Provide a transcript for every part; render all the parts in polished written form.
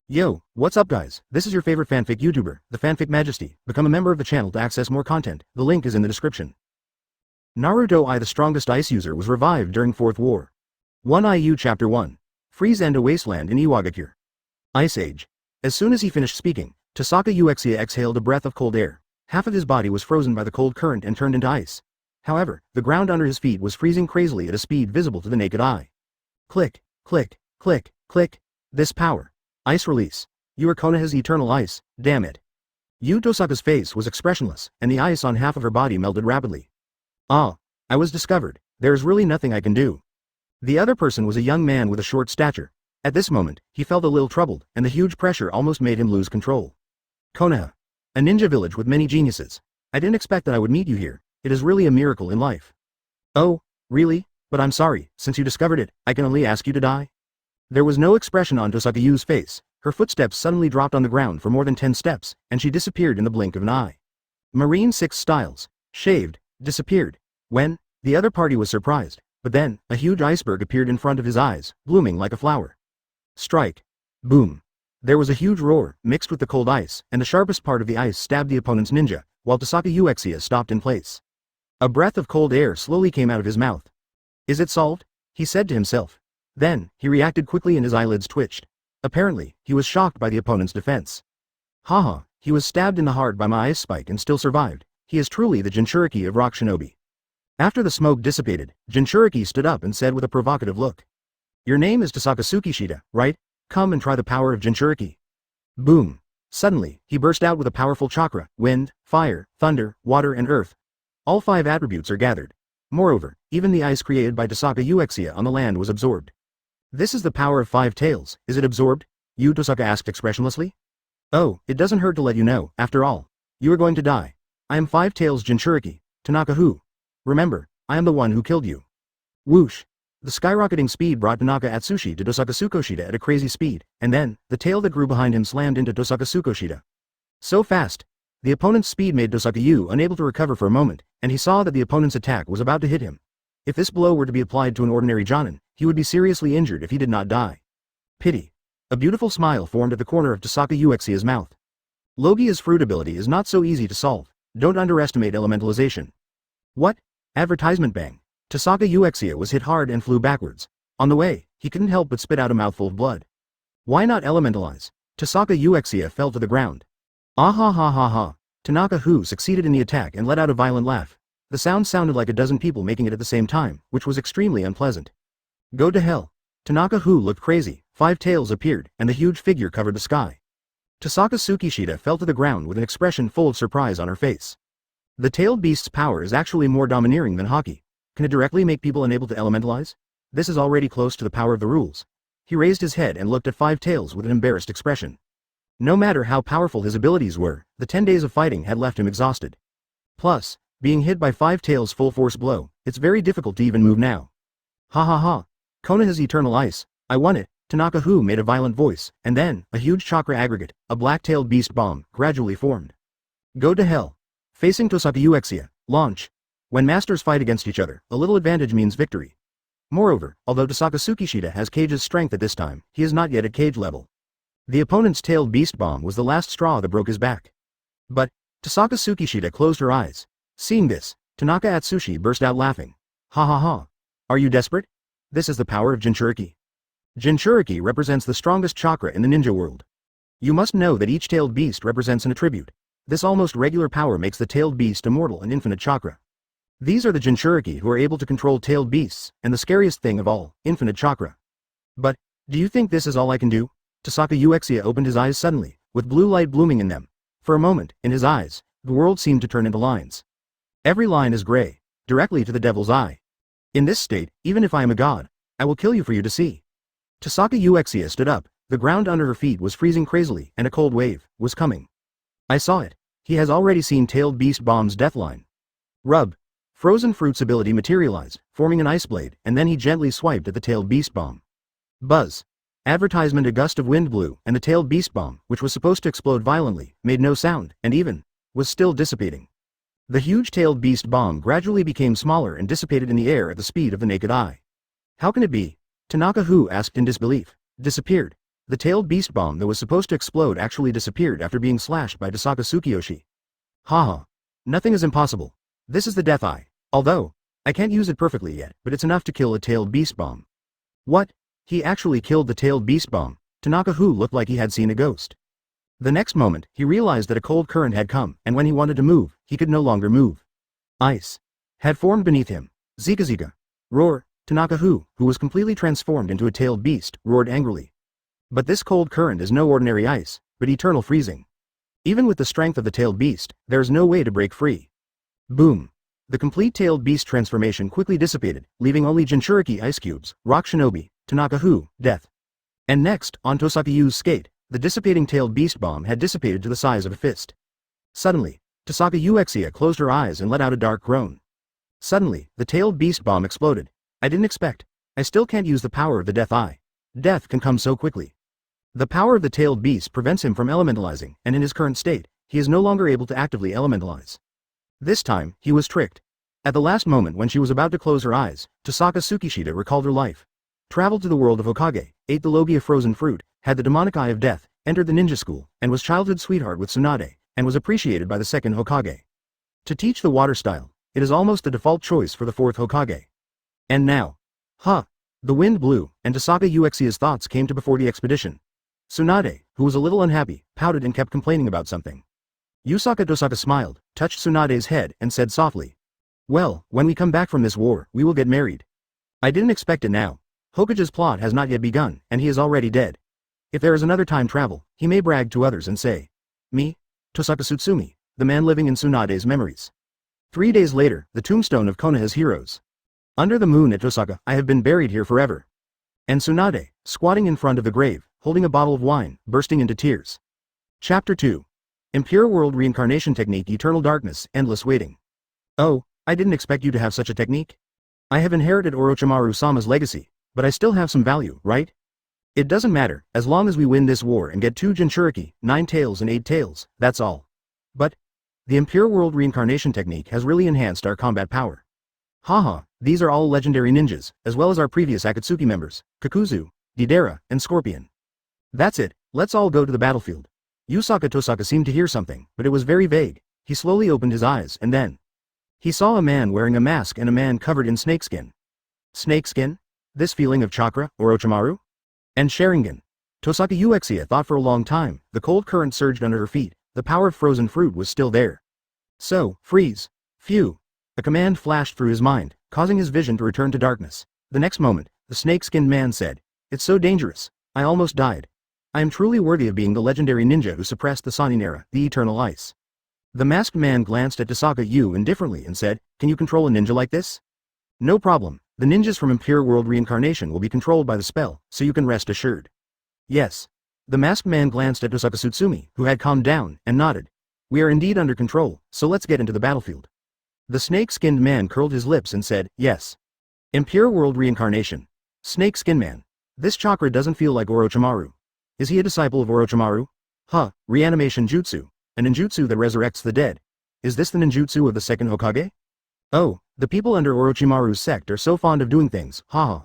Yo, what's up guys? This is your favorite fanfic YouTuber, the Fanfic Majesty. Become a member of the channel to access more content, the link is in the description. Naruto I, the strongest ice user, was revived during 4th War. 1 IU Chapter 1. Freeze and a Wasteland in Iwagakure. Ice Age. As soon as he finished speaking, Tossaka Tsukishita exhaled a breath of cold air. Half of his body was frozen by the cold current and turned into ice. However, the ground under his feet was freezing crazily at a speed visible to the naked eye. Click, click, click, click. This power. Ice release. You are Konoha's eternal ice, damn it. Tosaka's face was expressionless, and the ice on half of her body melted rapidly. Ah, I was discovered. There is really nothing I can do. The other person was a young man with a short stature. At this moment, he felt a little troubled, and the huge pressure almost made him lose control. Konoha. A ninja village with many geniuses. I didn't expect that I would meet you here. It is really a miracle in life. Oh, really? But I'm sorry, since you discovered it, I can only ask you to die? There was no expression on Tohsaka Yu's face. Her footsteps suddenly dropped on the ground for more than 10 steps, and she disappeared in the blink of an eye. Marine 6 styles, shaved, disappeared. When, the other party was surprised, but then, a huge iceberg appeared in front of his eyes, blooming like a flower. Strike. Boom. There was a huge roar, mixed with the cold ice, and the sharpest part of the ice stabbed the opponent's ninja, while Tossaka Tsukishita stopped in place. A breath of cold air slowly came out of his mouth. Is it solved? He said to himself. Then, he reacted quickly and his eyelids twitched. Apparently, he was shocked by the opponent's defense. Haha, he was stabbed in the heart by my ice spike and still survived. He is truly the Jinchuriki of rock shinobi. After the smoke dissipated, Jinchuriki stood up and said with a provocative look. Your name is Tohsaka Tsukishita, right? Come and try the power of Jinchuriki. Boom. Suddenly, he burst out with a powerful chakra, wind, fire, thunder, water and earth. All 5 attributes are gathered. Moreover, even the ice created by Tossaka Tsukishita on the land was absorbed. This is the power of 5 tails, is it absorbed? Tossaka asked expressionlessly. Oh, it doesn't hurt to let you know, after all. You are going to die. I am 5 tails Jinchuriki, Tanaka who? Remember, I am the one who killed you. Whoosh. The skyrocketing speed brought Tanaka Atsushi to Tohsaka Tsukishita at a crazy speed, and then, the tail that grew behind him slammed into Tossaka Tsukishita. So fast. The opponent's speed made Tohsaka Yu unable to recover for a moment, and he saw that the opponent's attack was about to hit him. If this blow were to be applied to an ordinary jonin, he would be seriously injured if he did not die. Pity. A beautiful smile formed at the corner of Tossaka Tsukishita's mouth. Logia's fruit ability is not so easy to solve. Don't underestimate elementalization. What? Advertisement bang. Tossaka Tsukishita was hit hard and flew backwards. On the way, he couldn't help but spit out a mouthful of blood. Why not elementalize? Tossaka Tsukishita fell to the ground. Ah ha ha ha ha. Tanaka who succeeded in the attack and let out a violent laugh. The sound sounded like a dozen people making it at the same time, which was extremely unpleasant. Go to hell. Tanaka who looked crazy, 5 tails appeared, and the huge figure covered the sky. Tohsaka Tsukishita fell to the ground with an expression full of surprise on her face. The tailed beast's power is actually more domineering than Haki. Can it directly make people unable to elementalize? This is already close to the power of the rules. He raised his head and looked at 5 tails with an embarrassed expression. No matter how powerful his abilities were, the 10 days of fighting had left him exhausted. Plus, being hit by 5 tails full force blow, it's very difficult to even move now. Ha ha ha. Konoha's eternal ice, I won it. Tanaka who made a violent voice, and then, a huge chakra aggregate, a black-tailed beast bomb, gradually formed. Go to hell. Facing Tohsaka Tsukishita, launch. When masters fight against each other, a little advantage means victory. Moreover, although Tohsaka Tsukishita has Cage's strength at this time, he is not yet at Cage level. The opponent's tailed beast bomb was the last straw that broke his back. But, Tohsaka Tsukishita closed her eyes. Seeing this, Tanaka Atsushi burst out laughing. Ha ha ha. Are you desperate? This is the power of Jinchuriki. Jinchuriki represents the strongest chakra in the ninja world. You must know that each tailed beast represents an attribute. This almost regular power makes the tailed beast immortal and infinite chakra. These are the Jinchuriki who are able to control tailed beasts, and the scariest thing of all, infinite chakra. But, do you think this is all I can do? Tohsaka Tsukishita opened his eyes suddenly, with blue light blooming in them. For a moment, in his eyes, the world seemed to turn into lines. Every line is gray, directly to the devil's eye. In this state, even if I am a god, I will kill you for you to see. Tohsaka Tsukishita stood up, the ground under her feet was freezing crazily, and a cold wave was coming. I saw it. He has already seen tailed beast bomb's deathline. Rub. Frozen fruit's ability materialized, forming an ice blade, and then he gently swiped at the tailed beast bomb. Buzz. Advertisement. A gust of wind blew, and the tailed beast bomb, which was supposed to explode violently, made no sound, and even was still dissipating. The huge tailed beast bomb gradually became smaller and dissipated in the air at the speed of the naked eye. How can it be? Tanaka who asked in disbelief. Disappeared. The tailed beast bomb that was supposed to explode actually disappeared after being slashed by Tohsaka Tsukishita. Haha. Nothing is impossible. This is the Death Eye. Although, I can't use it perfectly yet, but it's enough to kill a tailed beast bomb. What? He actually killed the tailed beast bomb. Tanaka who looked like he had seen a ghost. The next moment, he realized that a cold current had come, and when he wanted to move, he could no longer move. Ice had formed beneath him. Zika Zika. Roar. Tanaka who was completely transformed into a tailed beast, roared angrily. But this cold current is no ordinary ice, but eternal freezing. Even with the strength of the tailed beast, there is no way to break free. Boom. The complete tailed beast transformation quickly dissipated, leaving only Jinchuriki ice cubes, Rock Shinobi, Tanaka who, death. And next, on Tohsaka Yu's skate, the dissipating tailed beast bomb had dissipated to the size of a fist. Suddenly, Tohsaka Uchiha closed her eyes and let out a dark groan. Suddenly, the tailed beast bomb exploded. I didn't expect. I still can't use the power of the Death Eye. Death can come so quickly. The power of the tailed beast prevents him from elementalizing, and in his current state, he is no longer able to actively elementalize. This time, he was tricked. At the last moment when she was about to close her eyes, Tohsaka Tsukishita recalled her life. Traveled to the world of Hokage, ate the Logia frozen fruit, had the demonic eye of death, entered the ninja school, and was childhood sweetheart with Tsunade, and was appreciated by the second Hokage. To teach the water style, it is almost the default choice for the fourth Hokage. And now. The wind blew, and Tohsaka Uchiha's thoughts came to before the expedition. Tsunade, who was a little unhappy, pouted and kept complaining about something. Tohsaka smiled, touched Tsunade's head, and said softly. Well, when we come back from this war, we will get married. I didn't expect it now. Hokage's plot has not yet begun, and he is already dead. If there is another time travel, he may brag to others and say, me? Tohsaka Tsutsumi, the man living in Tsunade's memories. 3 days later, the tombstone of Konoha's heroes. Under the moon at Tohsaka, I have been buried here forever. And Tsunade, squatting in front of the grave, holding a bottle of wine, bursting into tears. Chapter 2. Impure World Reincarnation Technique. Eternal Darkness, Endless Waiting. Oh, I didn't expect you to have such a technique. I have inherited Orochimaru-sama's legacy, but I still have some value, right? It doesn't matter, as long as we win this war and get 2 Jinchuriki, 9 tails and 8 tails, that's all. But the Impure World Reincarnation Technique has really enhanced our combat power. Haha, these are all legendary ninjas, as well as our previous Akatsuki members, Kakuzu, Deidara, and Scorpion. That's it, let's all go to the battlefield. Tohsaka seemed to hear something, but it was very vague. He slowly opened his eyes, and then he saw a man wearing a mask and a man covered in snakeskin. Snakeskin? This feeling of chakra, Orochimaru? And Sharingan. Tohsaka Uchiha thought for a long time. The cold current surged under her feet. The power of frozen fruit was still there. So, freeze. Phew. A command flashed through his mind, causing his vision to return to darkness. The next moment, the snake-skinned man said, It's so dangerous. I almost died. I am truly worthy of being the legendary ninja who suppressed the Sannin era, the eternal ice. The masked man glanced at Tohsaka indifferently and said, Can you control a ninja like this? No problem. The ninjas from Impure World Reincarnation will be controlled by the spell, so you can rest assured. Yes. The masked man glanced at Tohsaka Tsutsumi, who had calmed down, and nodded. We are indeed under control, so let's get into the battlefield. The snake-skinned man curled his lips and said, Yes. Impure World Reincarnation. Snake-skin man. This chakra doesn't feel like Orochimaru. Is he a disciple of Orochimaru? Reanimation jutsu. A ninjutsu that resurrects the dead. Is this the ninjutsu of the second Hokage? Oh, the people under Orochimaru's sect are so fond of doing things, haha.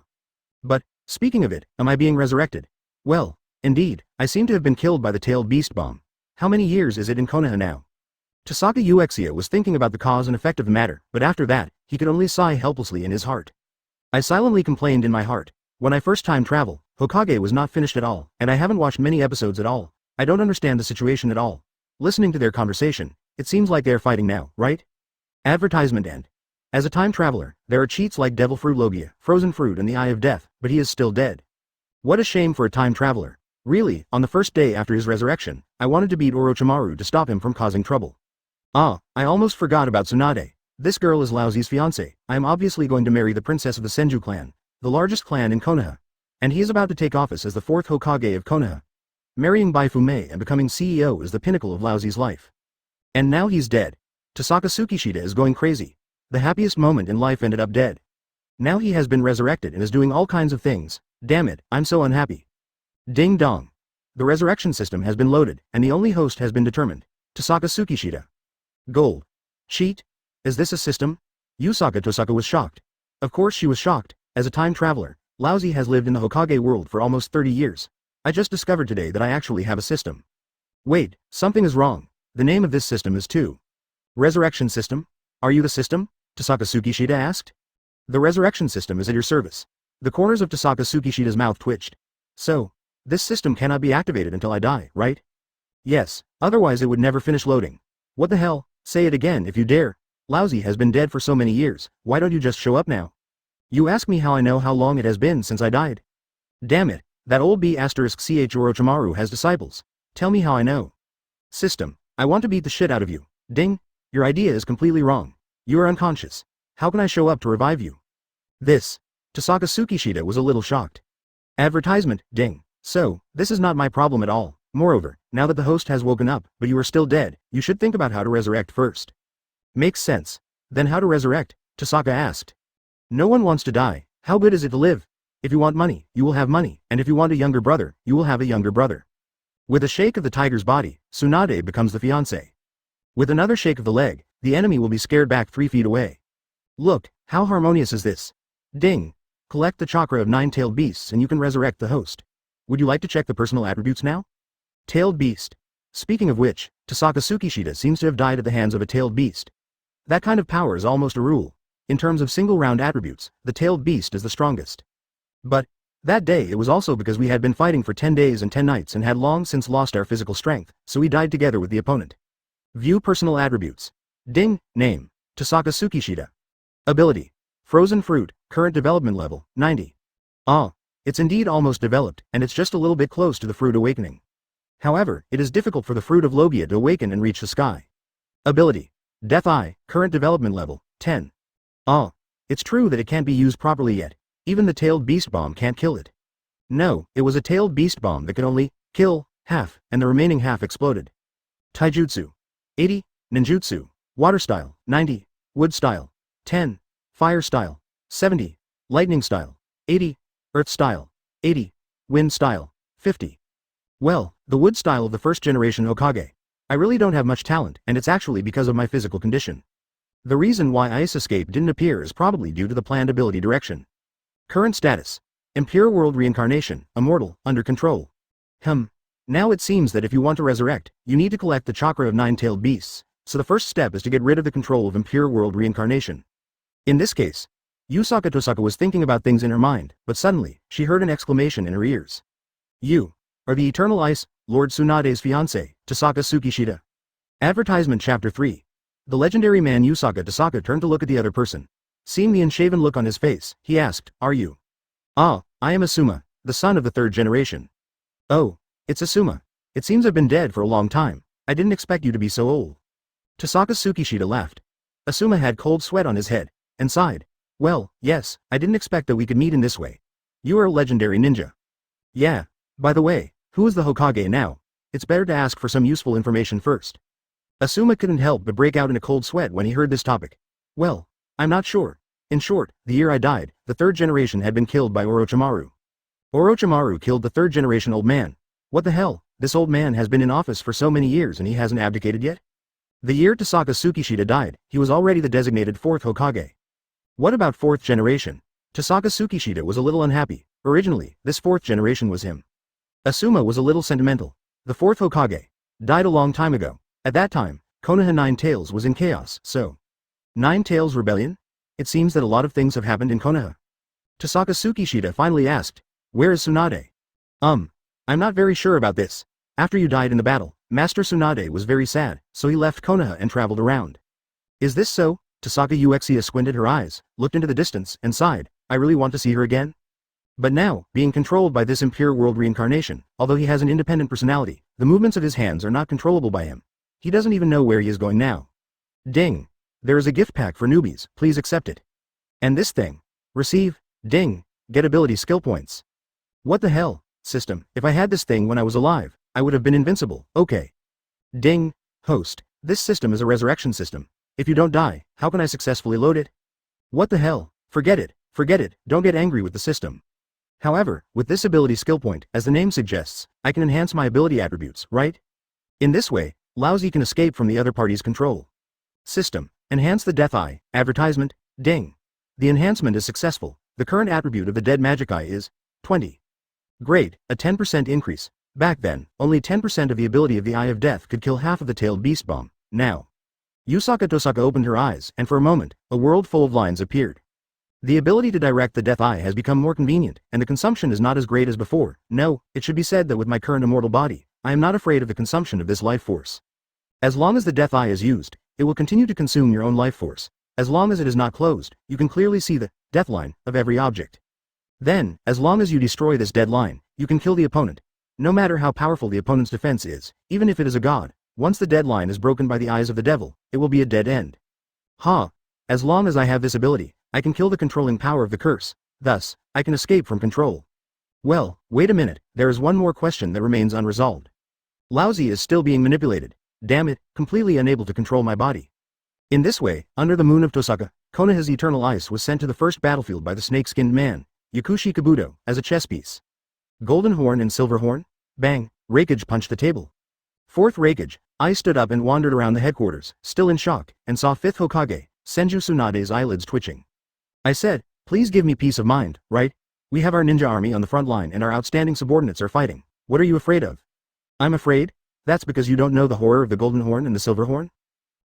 But, speaking of it, am I being resurrected? Well, indeed, I seem to have been killed by the tailed beast bomb. How many years is it in Konoha now? Tohsaka Uchiha was thinking about the cause and effect of the matter, but after that, he could only sigh helplessly in his heart. I silently complained in my heart. When I first time travel, Hokage was not finished at all, and I haven't watched many episodes at all. I don't understand the situation at all. Listening to their conversation, it seems like they're fighting now, right? Advertisement end. As a time traveler, there are cheats like Devil Fruit Logia, Frozen Fruit and the Eye of Death, but he is still dead. What a shame for a time traveler. Really, on the first day after his resurrection, I wanted to beat Orochimaru to stop him from causing trouble. I almost forgot about Tsunade. This girl is Laozi's fiancé. I am obviously going to marry the princess of the Senju clan, the largest clan in Konoha. And he is about to take office as the 4th Hokage of Konoha. Marrying Baifume and becoming CEO is the pinnacle of Laozi's life. And now he's dead. Tohsaka Tsukishita is going crazy. The happiest moment in life ended up dead. Now he has been resurrected and is doing all kinds of things. Damn it, I'm so unhappy. Ding dong. The resurrection system has been loaded, and the only host has been determined. Tohsaka Tsukishita. Gold. Cheat? Is this a system? Tohsaka was shocked. Of course she was shocked. As a time traveler, Laozi has lived in the Hokage world for almost 30 years. I just discovered today that I actually have a system. Wait, something is wrong. The name of this system is Resurrection System? Are you the system? Tohsaka Tsukishita asked. The resurrection system is at your service. The corners of Tohsaka Tsukishita's mouth twitched. So, this system cannot be activated until I die, right? Yes, otherwise it would never finish loading. What the hell? Say it again if you dare. Lousy has been dead for so many years, why don't you just show up now? You ask me how I know how long it has been since I died. Damn it, that old B***ch Orochimaru has disciples. Tell me how I know. System, I want to beat the shit out of you. Ding, your idea is completely wrong. You are unconscious. How can I show up to revive you? Tohsaka Tsukishita was a little shocked. Advertisement, ding. So, this is not my problem at all. Moreover, now that the host has woken up, but you are still dead, you should think about how to resurrect first. Makes sense. Then how to resurrect? Tohsaka asked. No one wants to die. How good is it to live? If you want money, you will have money, and if you want a younger brother, you will have a younger brother. With a shake of the tiger's body, Tsunade becomes the fiancé. With another shake of the leg, the enemy will be scared back 3 feet away. Look, how harmonious is this? Ding. Collect the chakra of 9-tailed beasts and you can resurrect the host. Would you like to check the personal attributes now? Tailed beast. Speaking of which, Tohsaka Tsukishita seems to have died at the hands of a tailed beast. That kind of power is almost a rule. In terms of single-round attributes, the tailed beast is the strongest. But, that day it was also because we had been fighting for 10 days and 10 nights and had long since lost our physical strength, so we died together with the opponent. View personal attributes. Ding, name, Tohsaka Tsukishita. Ability. Frozen fruit, current development level, 90. It's indeed almost developed, and it's just a little bit close to the fruit awakening. However, it is difficult for the fruit of Logia to awaken and reach the sky. Ability. Death Eye, current development level, 10. It's true that it can't be used properly yet. Even the tailed beast bomb can't kill it. No, it was a tailed beast bomb that could only kill half, and the remaining half exploded. Taijutsu. 80. Ninjutsu. Water style, 90. Wood style, 10. Fire style, 70. Lightning style, 80. Earth style, 80. Wind style, 50. Well, the wood style of the first generation Hokage. I really don't have much talent, and it's actually because of my physical condition. The reason why Ice Escape didn't appear is probably due to the planned ability direction. Current status. Impure World Reincarnation, Immortal, under control. Now it seems that if you want to resurrect, you need to collect the chakra of 9-tailed beasts, so the first step is to get rid of the control of Impure World Reincarnation. In this case, Tohsaka was thinking about things in her mind, but suddenly, she heard an exclamation in her ears. You are the Eternal Ice, Lord Tsunade's fiancé, Tohsaka Tsukishita. Advertisement Chapter 3. The legendary man Tohsaka turned to look at the other person. Seeing the unshaven look on his face, he asked, Are you? I am Asuma, the son of the third generation. Oh, it's Asuma. It seems I've been dead for a long time. I didn't expect you to be so old. Tohsaka Tsukishita laughed. Asuma had cold sweat on his head, and sighed. Well, yes, I didn't expect that we could meet in this way. You are a legendary ninja. Yeah. By the way, who is the Hokage now? It's better to ask for some useful information first. Asuma couldn't help but break out in a cold sweat when he heard this topic. Well, I'm not sure. In short, the year I died, the third generation had been killed by Orochimaru. Orochimaru killed the third generation old man. What the hell, this old man has been in office for so many years and he hasn't abdicated yet? The year Tohsaka Tsukishita died, he was already the designated fourth Hokage. What about fourth generation? Tohsaka Tsukishita was a little unhappy. Originally, this fourth generation was him. Asuma was a little sentimental. The fourth Hokage died a long time ago. At that time, Konoha 9 Tails was in chaos, so 9 Tails Rebellion? It seems that a lot of things have happened in Konoha. Tohsaka Tsukishita finally asked, Where is Tsunade? I'm not very sure about this. After you died in the battle, Master Tsunade was very sad, so he left Konoha and traveled around. Is this so? Tohsaka Uchiha squinted her eyes, looked into the distance, and sighed, I really want to see her again. But now, being controlled by this Impure World Reincarnation, although he has an independent personality, the movements of his hands are not controllable by him. He doesn't even know where he is going now. Ding. There is a gift pack for newbies, please accept it. And this thing. Receive. Ding. Get ability skill points. What the hell, system, if I had this thing when I was alive, I would have been invincible, okay. Ding. Host. This system is a resurrection system. If you don't die, how can I successfully load it? What the hell, forget it, don't get angry with the system. However, with this ability skill point, as the name suggests, I can enhance my ability attributes, right? In this way, Lousy can escape from the other party's control. System. Enhance the Death Eye. Advertisement. Ding. The enhancement is successful. The current attribute of the Dead Magic Eye is 20. Great, a 10% increase. Back then, only 10% of the ability of the Eye of Death could kill half of the tailed beast bomb. Now. Tohsaka opened her eyes, and for a moment, a world full of lines appeared. The ability to direct the Death Eye has become more convenient, and the consumption is not as great as before. No, it should be said that with my current immortal body, I am not afraid of the consumption of this life force. As long as the Death Eye is used, it will continue to consume your own life force. As long as it is not closed, you can clearly see the death line of every object. Then, as long as you destroy this dead line, you can kill the opponent. No matter how powerful the opponent's defense is, even if it is a god, once the dead line is broken by the eyes of the devil, it will be a dead end. As long as I have this ability, I can kill the controlling power of the curse. Thus, I can escape from control. Well, wait a minute, there is one more question that remains unresolved. Laozi is still being manipulated. Damn it, completely unable to control my body. In this way, under the moon of Tossaka, Konoha's eternal ice was sent to the first battlefield by the snake-skinned man, Yakushi Kabuto, as a chess piece. Golden Horn and Silver Horn? Bang, Reikage punched the table. Fourth Reikage, I stood up and wandered around the headquarters, still in shock, and saw Fifth Hokage, Senju Tsunade's eyelids twitching. I said, please give me peace of mind, right? We have our ninja army on the front line and our outstanding subordinates are fighting. What are you afraid of? I'm afraid? That's because you don't know the horror of the Golden Horn and the Silver Horn?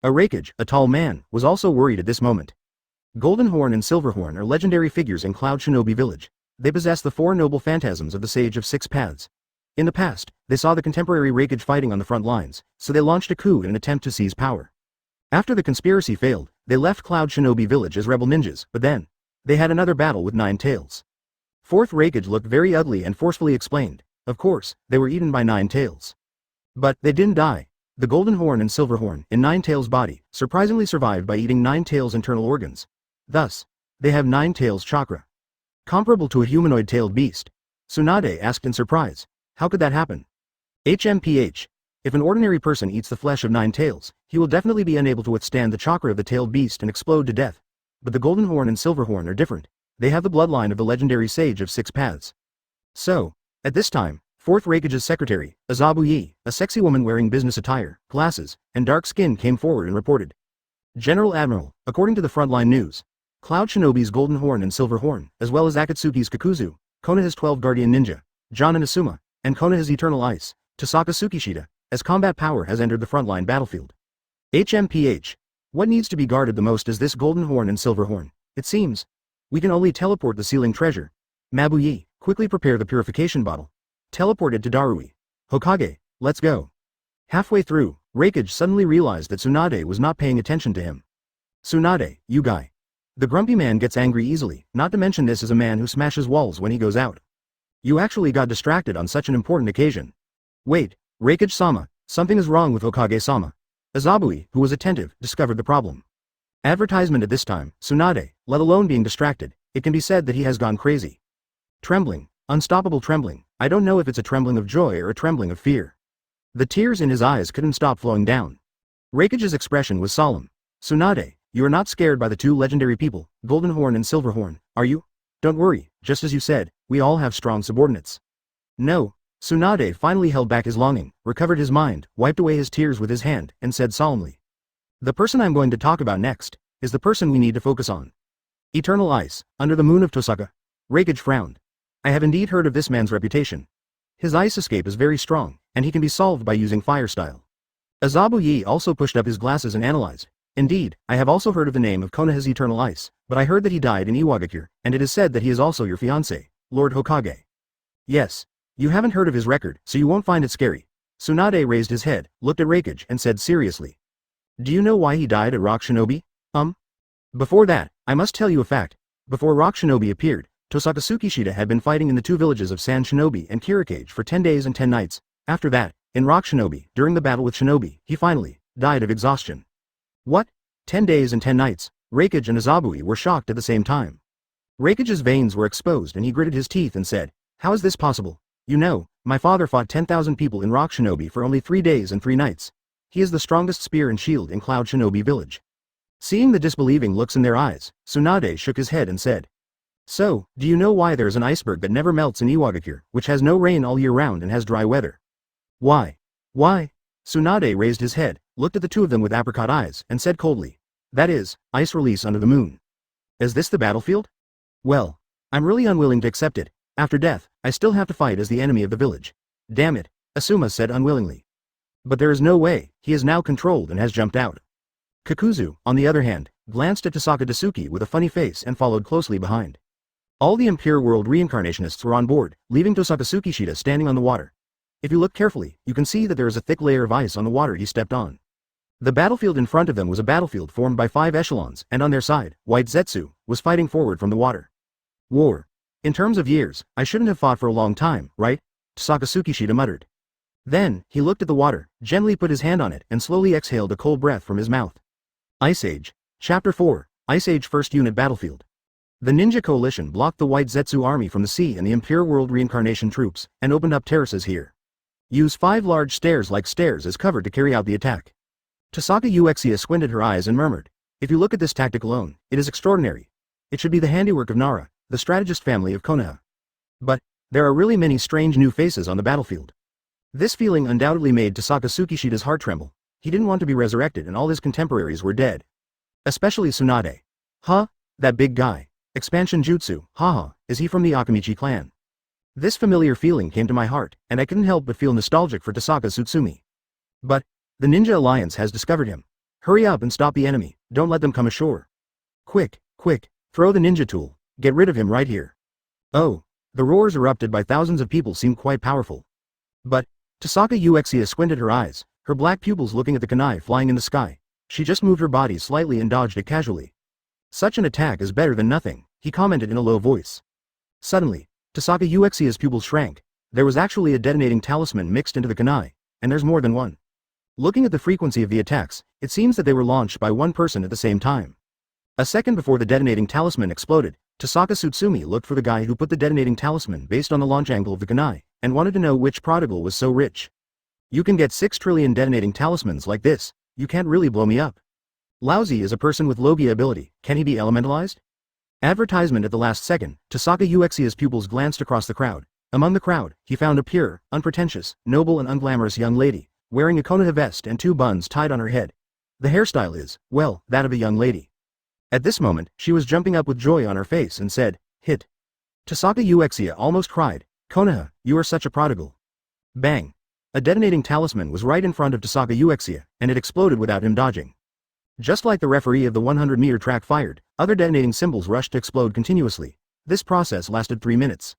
A Reikage, a tall man, was also worried at this moment. Golden Horn and Silver Horn are legendary figures in Cloud Shinobi Village. They possess the four noble phantasms of the Sage of Six Paths. In the past, they saw the contemporary Reikage fighting on the front lines, so they launched a coup in an attempt to seize power. After the conspiracy failed, they left Cloud Shinobi Village as rebel ninjas, but then, they had another battle with 9 tails. Fourth Reikage looked very ugly and forcefully explained, of course, they were eaten by 9 tails. But, they didn't die. The Golden Horn and Silver Horn, in 9 tails' body, surprisingly survived by eating 9 tails' internal organs. Thus, they have 9 tails chakra. Comparable to a humanoid tailed beast. Tsunade asked in surprise, how could that happen? HMPH. If an ordinary person eats the flesh of 9 tails, he will definitely be unable to withstand the chakra of the tailed beast and explode to death. But the Golden Horn and Silver Horn are different. They have the bloodline of the legendary Sage of Six Paths. So, at this time, Fourth Reikage's secretary, Azabuye, a sexy woman wearing business attire, glasses, and dark skin came forward and reported. General Admiral, according to the frontline news, Cloud Shinobi's Golden Horn and Silver Horn, as well as Akatsuki's Kakuzu, Konoha's 12 Guardian Ninja, Jon and Asuma, and Konoha's Eternal Ice, Tohsaka Tsukishita, as combat power has entered the frontline battlefield. HMPH. What needs to be guarded the most is this Golden Horn and Silver Horn. It seems. We can only teleport the sealing treasure. Mabuye, quickly prepare the purification bottle. Teleported to Darui. Hokage, let's go. Halfway through, Reikage suddenly realized that Tsunade was not paying attention to him. Tsunade, you guy. The grumpy man gets angry easily, not to mention this is a man who smashes walls when he goes out. You actually got distracted on such an important occasion. Wait, Reikage-sama, something is wrong with Hokage-sama. Azabuye, who was attentive, discovered the problem. Advertisement at this time, Tsunade, let alone being distracted, it can be said that he has gone crazy. Trembling, unstoppable trembling, I don't know if it's a trembling of joy or a trembling of fear. The tears in his eyes couldn't stop flowing down. Reikage's expression was solemn. Tsunade, you are not scared by the 2 legendary people, Golden Horn and Silver Horn, are you? Don't worry, just as you said, we all have strong subordinates. No. Tsunade finally held back his longing, recovered his mind, wiped away his tears with his hand, and said solemnly. The person I'm going to talk about next, is the person we need to focus on. Eternal Ice, under the moon of Tossaka. Reikage frowned. I have indeed heard of this man's reputation. His ice escape is very strong, and he can be solved by using fire style. Azabuye also pushed up his glasses and analyzed. Indeed, I have also heard of the name of Konoha's Eternal Ice, but I heard that he died in Iwagakure, and it is said that he is also your fiancé, Lord Hokage. Yes. You haven't heard of his record, so you won't find it scary. Tsunade raised his head, looked at Reikage, and said seriously. Do you know why he died at Rock Shinobi? Before that, I must tell you a fact. Before Rock Shinobi appeared, Tohsaka Tsukishita had been fighting in the 2 villages of San Shinobi and Kirikage for 10 days and 10 nights. After that, in Rock Shinobi, during the battle with Shinobi, he finally died of exhaustion. What? 10 days and 10 nights? Reikage and Azabuye were shocked at the same time. Reikage's veins were exposed and he gritted his teeth and said, how is this possible? You know, my father fought 10,000 people in Rock Shinobi for only 3 days and 3 nights. He is the strongest spear and shield in Cloud Shinobi Village. Seeing the disbelieving looks in their eyes, Tsunade shook his head and said. So, do you know why there is an iceberg that never melts in Iwagakure, which has no rain all year round and has dry weather? Why? Why? Tsunade raised his head, looked at the 2 of them with apricot eyes, and said coldly. That is, ice release under the moon. Is this the battlefield? Well, I'm really unwilling to accept it. After death, I still have to fight as the enemy of the village. Damn it, Asuma said unwillingly. But there is no way, he is now controlled and has jumped out. Kakuzu, on the other hand, glanced at Tossaka Tsukishita with a funny face and followed closely behind. All the Impure World Reincarnationists were on board, leaving Tohsaka Tsukishita standing on the water. If you look carefully, you can see that there is a thick layer of ice on the water he stepped on. The battlefield in front of them was a battlefield formed by 5 echelons, and on their side, White Zetsu was fighting forward from the water. War. In terms of years, I shouldn't have fought for a long time, right? Tohsaka Tsukishita muttered. Then, he looked at the water, gently put his hand on it and slowly exhaled a cold breath from his mouth. Ice Age. Chapter 4, Ice Age First Unit Battlefield. The Ninja Coalition blocked the White Zetsu army from the sea and the Impure World Reincarnation troops, and opened up terraces here. Use 5 large stairs like stairs as cover to carry out the attack. Tohsaka Uchiha squinted her eyes and murmured, if you look at this tactic alone, it is extraordinary. It should be the handiwork of Nara, the strategist family of Konoha. But, there are really many strange new faces on the battlefield. This feeling undoubtedly made Tohsaka Tsukishita's heart tremble. He didn't want to be resurrected and all his contemporaries were dead. Especially Tsunade. Huh? That big guy. Expansion Jutsu, haha, is he from the Akamichi clan? This familiar feeling came to my heart, and I couldn't help but feel nostalgic for Tossaka Tsutsumi. But, the Ninja Alliance has discovered him. Hurry up and stop the enemy, don't let them come ashore. Quick, quick, throw the ninja tool, get rid of him right here. Oh, the roars erupted by thousands of people seemed quite powerful. But, Tohsaka Uchiha squinted her eyes, her black pupils looking at the kunai flying in the sky. She just moved her body slightly and dodged it casually. Such an attack is better than nothing, he commented in a low voice. Suddenly, Tohsaka Uchiha's pupils shrank. There was actually a detonating talisman mixed into the kunai, and there's more than one. Looking at the frequency of the attacks, it seems that they were launched by one person at the same time. A second before the detonating talisman exploded, Tohsaka Tsutsumi looked for the guy who put the detonating talisman based on the launch angle of the kunai, and wanted to know which prodigal was so rich. You can get 6 trillion detonating talismans like this, you can't really blow me up. Lousy is a person with Logia ability, can he be elementalized? Advertisement at the last second, Tohsaka Uchiha's pupils glanced across the crowd. Among the crowd, he found a pure, unpretentious, noble and unglamorous young lady, wearing a Konoha vest and 2 buns tied on her head. The hairstyle is, well, that of a young lady. At this moment, she was jumping up with joy on her face and said, hit. Tohsaka Uchiha almost cried, Konoha, you are such a prodigal. Bang. A detonating talisman was right in front of Tohsaka Uchiha, and it exploded without him dodging. Just like the referee of the 100-meter track fired, other detonating symbols rushed to explode continuously. This process lasted 3 minutes.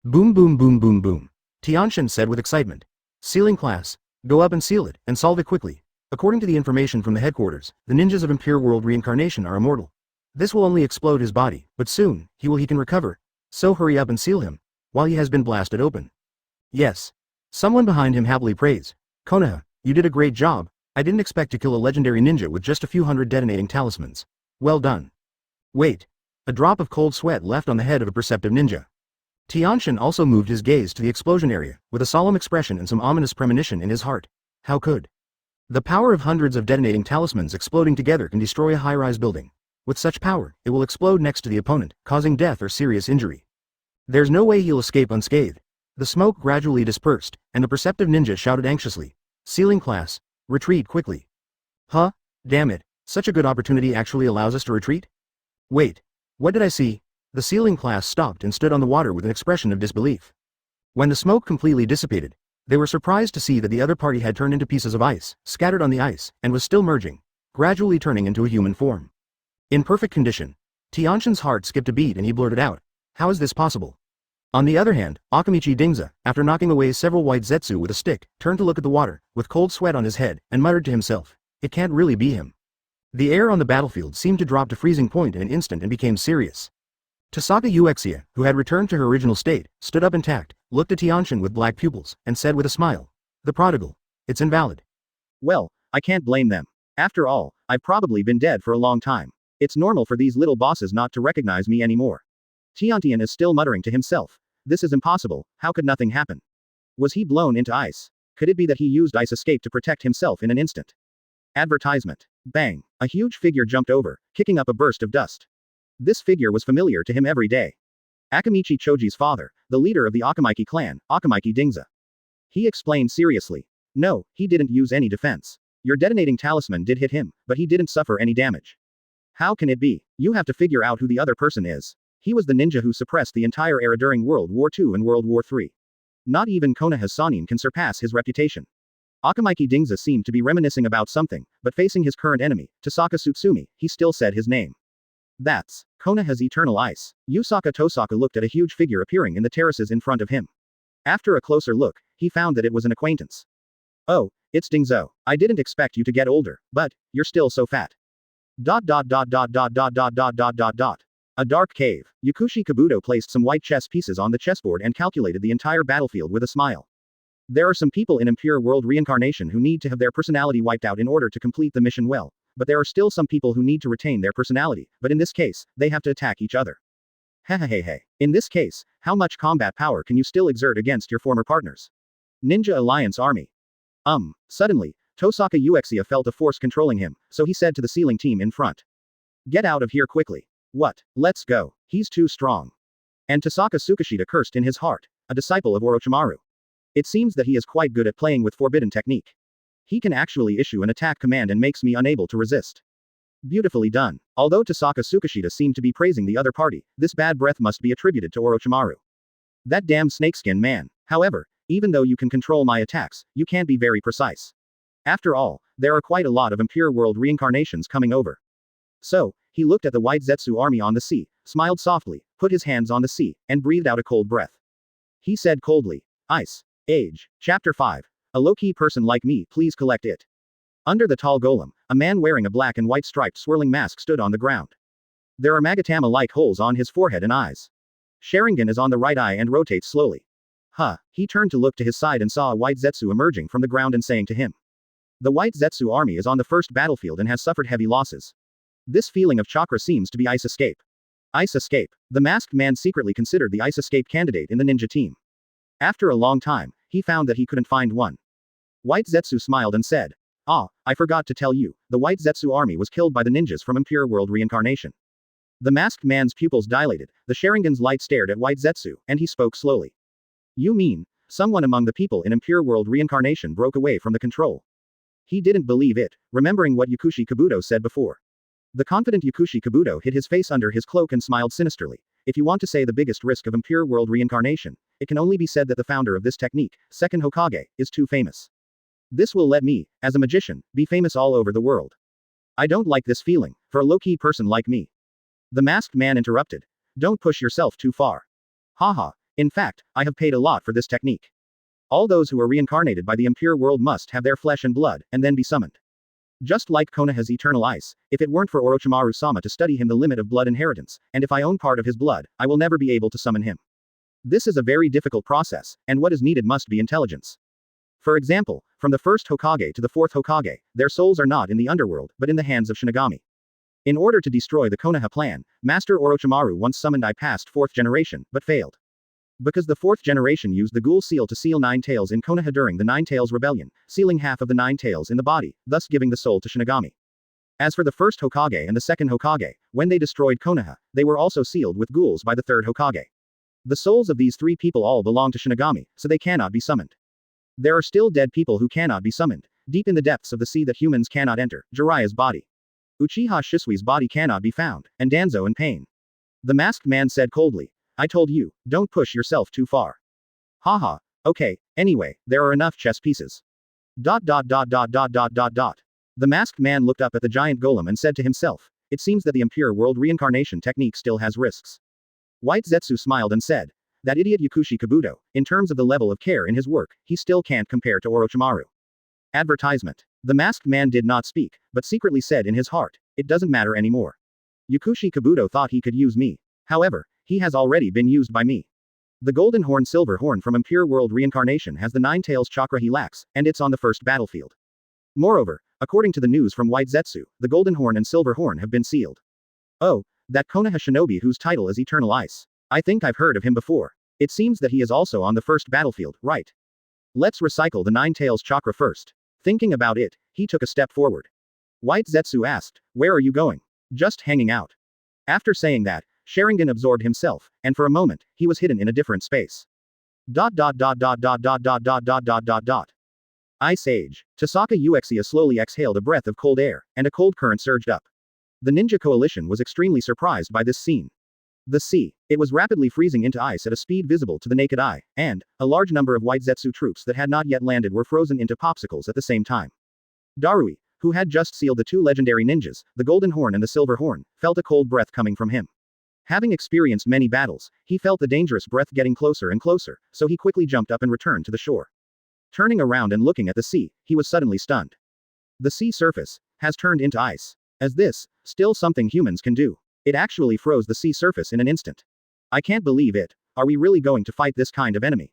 Boom boom boom boom boom. Tianshin said with excitement. Sealing class, go up and seal it, and solve it quickly. According to the information from the headquarters, the ninjas of Impure World Reincarnation are immortal. This will only explode his body, but soon, he can recover. So hurry up and seal him, while he has been blasted open. Yes. Someone behind him happily praised. Konoha, you did a great job. I didn't expect to kill a legendary ninja with just a few hundred detonating talismans. Well done. Wait. A drop of cold sweat left on the head of a perceptive ninja. Tianshin also moved his gaze to the explosion area, with a solemn expression and some ominous premonition in his heart. How could? The power of hundreds of detonating talismans exploding together can destroy a high-rise building. With such power, it will explode next to the opponent, causing death or serious injury. There's no way he'll escape unscathed. The smoke gradually dispersed, and the perceptive ninja shouted anxiously. Sealing class, retreat quickly. Huh? Damn it, such a good opportunity actually allows us to retreat? Wait. What did I see? The sealing class stopped and stood on the water with an expression of disbelief. When the smoke completely dissipated, they were surprised to see that the other party had turned into pieces of ice, scattered on the ice, and was still merging, gradually turning into a human form. In perfect condition. Tianshin's heart skipped a beat and he blurted out, how is this possible? On the other hand, Akamichi Dingza, after knocking away several white Zetsu with a stick, turned to look at the water, with cold sweat on his head, and muttered to himself, it can't really be him. The air on the battlefield seemed to drop to freezing point in an instant and became serious. Tohsaka Uchiha, who had returned to her original state, stood up intact, looked at Tianshin with black pupils, and said with a smile, the prodigal. It's invalid. Well, I can't blame them. After all, I've probably been dead for a long time. It's normal for these little bosses not to recognize me anymore. Tiantian is still muttering to himself. This is impossible, how could nothing happen? Was he blown into ice? Could it be that he used ice escape to protect himself in an instant? Advertisement. Bang. A huge figure jumped over, kicking up a burst of dust. This figure was familiar to him every day. Akamichi Choji's father, the leader of the Akamaiki clan, Akamaiki Dingza. He explained seriously. No, he didn't use any defense. Your detonating talisman did hit him, but he didn't suffer any damage. How can it be? You have to figure out who the other person is. He was the ninja who suppressed the entire era during World War II and World War III. Not even Konoha Sannin can surpass his reputation. Akamaiki Dingza seemed to be reminiscing about something, but facing his current enemy, Tossaka Tsukishita, he still said his name. That's Konoha's Eternal Ice. Tohsaka looked at a huge figure appearing in the terraces in front of him. After a closer look, he found that it was an acquaintance. Oh, it's Dingzo. I didn't expect you to get older, but you're still so fat. A dark cave. Yakushi Kabuto placed some white chess pieces on the chessboard and calculated the entire battlefield with a smile. There are some people in Impure World Reincarnation who need to have their personality wiped out in order to complete the mission well, but there are still some people who need to retain their personality, but in this case, they have to attack each other. Hehehehe. In this case, how much combat power can you still exert against your former partners? Ninja Alliance Army. Suddenly, Tohsaka Uchiha felt a force controlling him, so he said to the ceiling team in front. Get out of here quickly. What? Let's go. He's too strong. And Tohsaka Tsukishita cursed in his heart, a disciple of Orochimaru. It seems that he is quite good at playing with forbidden technique. He can actually issue an attack command and makes me unable to resist. Beautifully done. Although Tohsaka Tsukishita seemed to be praising the other party, this bad breath must be attributed to Orochimaru. That damn snakeskin man. However, even though you can control my attacks, you can't be very precise. After all, there are quite a lot of Impure World reincarnations coming over. So, he looked at the white Zetsu army on the sea, smiled softly, put his hands on the sea, and breathed out a cold breath. He said coldly, Ice. Age. Chapter 5. A low-key person like me, please collect it. Under the tall golem, a man wearing a black and white striped swirling mask stood on the ground. There are Magatama-like holes on his forehead and eyes. Sharingan is on the right eye and rotates slowly. He turned to look to his side and saw a white Zetsu emerging from the ground and saying to him. The white Zetsu army is on the first battlefield and has suffered heavy losses. This feeling of chakra seems to be Ice Escape. Ice Escape. The masked man secretly considered the Ice Escape candidate in the ninja team. After a long time, he found that he couldn't find one. White Zetsu smiled and said, I forgot to tell you, the white Zetsu army was killed by the ninjas from Impure World Reincarnation. The masked man's pupils dilated, the Sharingan's light stared at white Zetsu, and he spoke slowly. You mean, someone among the people in Impure World Reincarnation broke away from the control? He didn't believe it, remembering what Yakushi Kabuto said before. The confident Yakushi Kabuto hid his face under his cloak and smiled sinisterly. If you want to say the biggest risk of Impure World Reincarnation, it can only be said that the founder of this technique, Second Hokage, is too famous. This will let me, as a magician, be famous all over the world. I don't like this feeling, for a low-key person like me. The masked man interrupted. Don't push yourself too far. Haha. In fact, I have paid a lot for this technique. All those who are reincarnated by the Impure World must have their flesh and blood, and then be summoned. Just like Konoha's Eternal Ice, if it weren't for Orochimaru-sama to study him the limit of blood inheritance, and if I own part of his blood, I will never be able to summon him. This is a very difficult process, and what is needed must be intelligence. For example, from the first Hokage to the fourth Hokage, their souls are not in the underworld, but in the hands of Shinigami. In order to destroy the Konoha plan, Master Orochimaru once summoned I past fourth generation, but failed. Because the fourth generation used the ghoul seal to seal 9 tails in Konoha during the 9 Tails Rebellion, sealing half of the 9 tails in the body, thus giving the soul to Shinigami. As for the first Hokage and the second Hokage, when they destroyed Konoha, they were also sealed with ghouls by the third Hokage. The souls of these 3 people all belong to Shinigami, so they cannot be summoned. There are still dead people who cannot be summoned, deep in the depths of the sea that humans cannot enter, Jiraiya's body. Uchiha Shisui's body cannot be found, and Danzo in pain. The masked man said coldly, I told you, don't push yourself too far. Haha, okay, anyway, there are enough chess pieces. The masked man looked up at the giant golem and said to himself, it seems that the Impure World Reincarnation technique still has risks. White Zetsu smiled and said, that idiot Yakushi Kabuto, in terms of the level of care in his work, he still can't compare to Orochimaru. Advertisement. The masked man did not speak, but secretly said in his heart, it doesn't matter anymore. Yakushi Kabuto thought he could use me. However, he has already been used by me. The golden horn silver horn from Impure World Reincarnation has the 9 tails chakra he lacks, and it's on the first battlefield. Moreover, according to the news from White Zetsu, the golden horn and silver horn have been sealed. Oh, that Konoha shinobi whose title is Eternal Ice. I think I've heard of him before. It seems that he is also on the first battlefield, right? Let's recycle the 9 tails chakra first. Thinking about it, he took a step forward. White Zetsu asked, where are you going? Just hanging out. After saying that, Sharingan absorbed himself, and for a moment, he was hidden in a different space. Ice Age. Tossaka Uchiha slowly exhaled a breath of cold air, and a cold current surged up. The ninja coalition was extremely surprised by this scene. The sea. It was rapidly freezing into ice at a speed visible to the naked eye, and a large number of white Zetsu troops that had not yet landed were frozen into popsicles at the same time. Darui, who had just sealed the two legendary ninjas, the Golden Horn and the Silver Horn, felt a cold breath coming from him. Having experienced many battles, he felt the dangerous breath getting closer and closer, so he quickly jumped up and returned to the shore. Turning around and looking at the sea, he was suddenly stunned. The sea surface has turned into ice. As this, still something humans can do. It actually froze the sea surface in an instant. I can't believe it. Are we really going to fight this kind of enemy?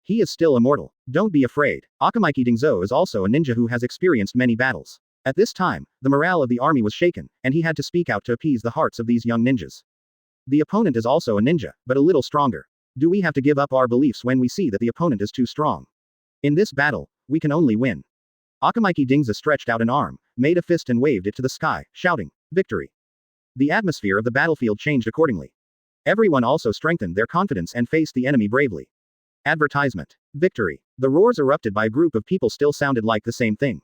He is still immortal. Don't be afraid. Akamaiki Dingzo is also a ninja who has experienced many battles. At this time, the morale of the army was shaken, and he had to speak out to appease the hearts of these young ninjas. The opponent is also a ninja, but a little stronger. Do we have to give up our beliefs when we see that the opponent is too strong? In this battle, we can only win. Akamaiki Dingzo stretched out an arm, made a fist and waved it to the sky, shouting, "Victory!" The atmosphere of the battlefield changed accordingly. Everyone also strengthened their confidence and faced the enemy bravely. Advertisement. Victory. The roars erupted by a group of people still sounded like the same thing.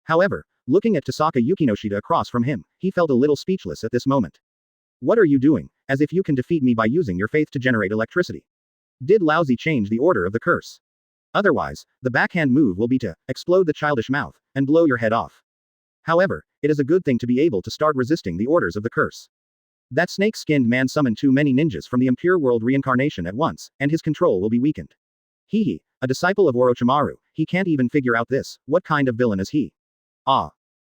However, looking at Tossaka Yukinoshita across from him, he felt a little speechless at this moment. What are you doing? As if you can defeat me by using your faith to generate electricity. Did Laozi change the order of the curse? Otherwise, the backhand move will be to explode the childish mouth and blow your head off. However, it is a good thing to be able to start resisting the orders of the curse. That snake-skinned man summoned too many ninjas from the Impure World Reincarnation at once, and his control will be weakened. He, a disciple of Orochimaru, he can't even figure out this. What kind of villain is he? Ah.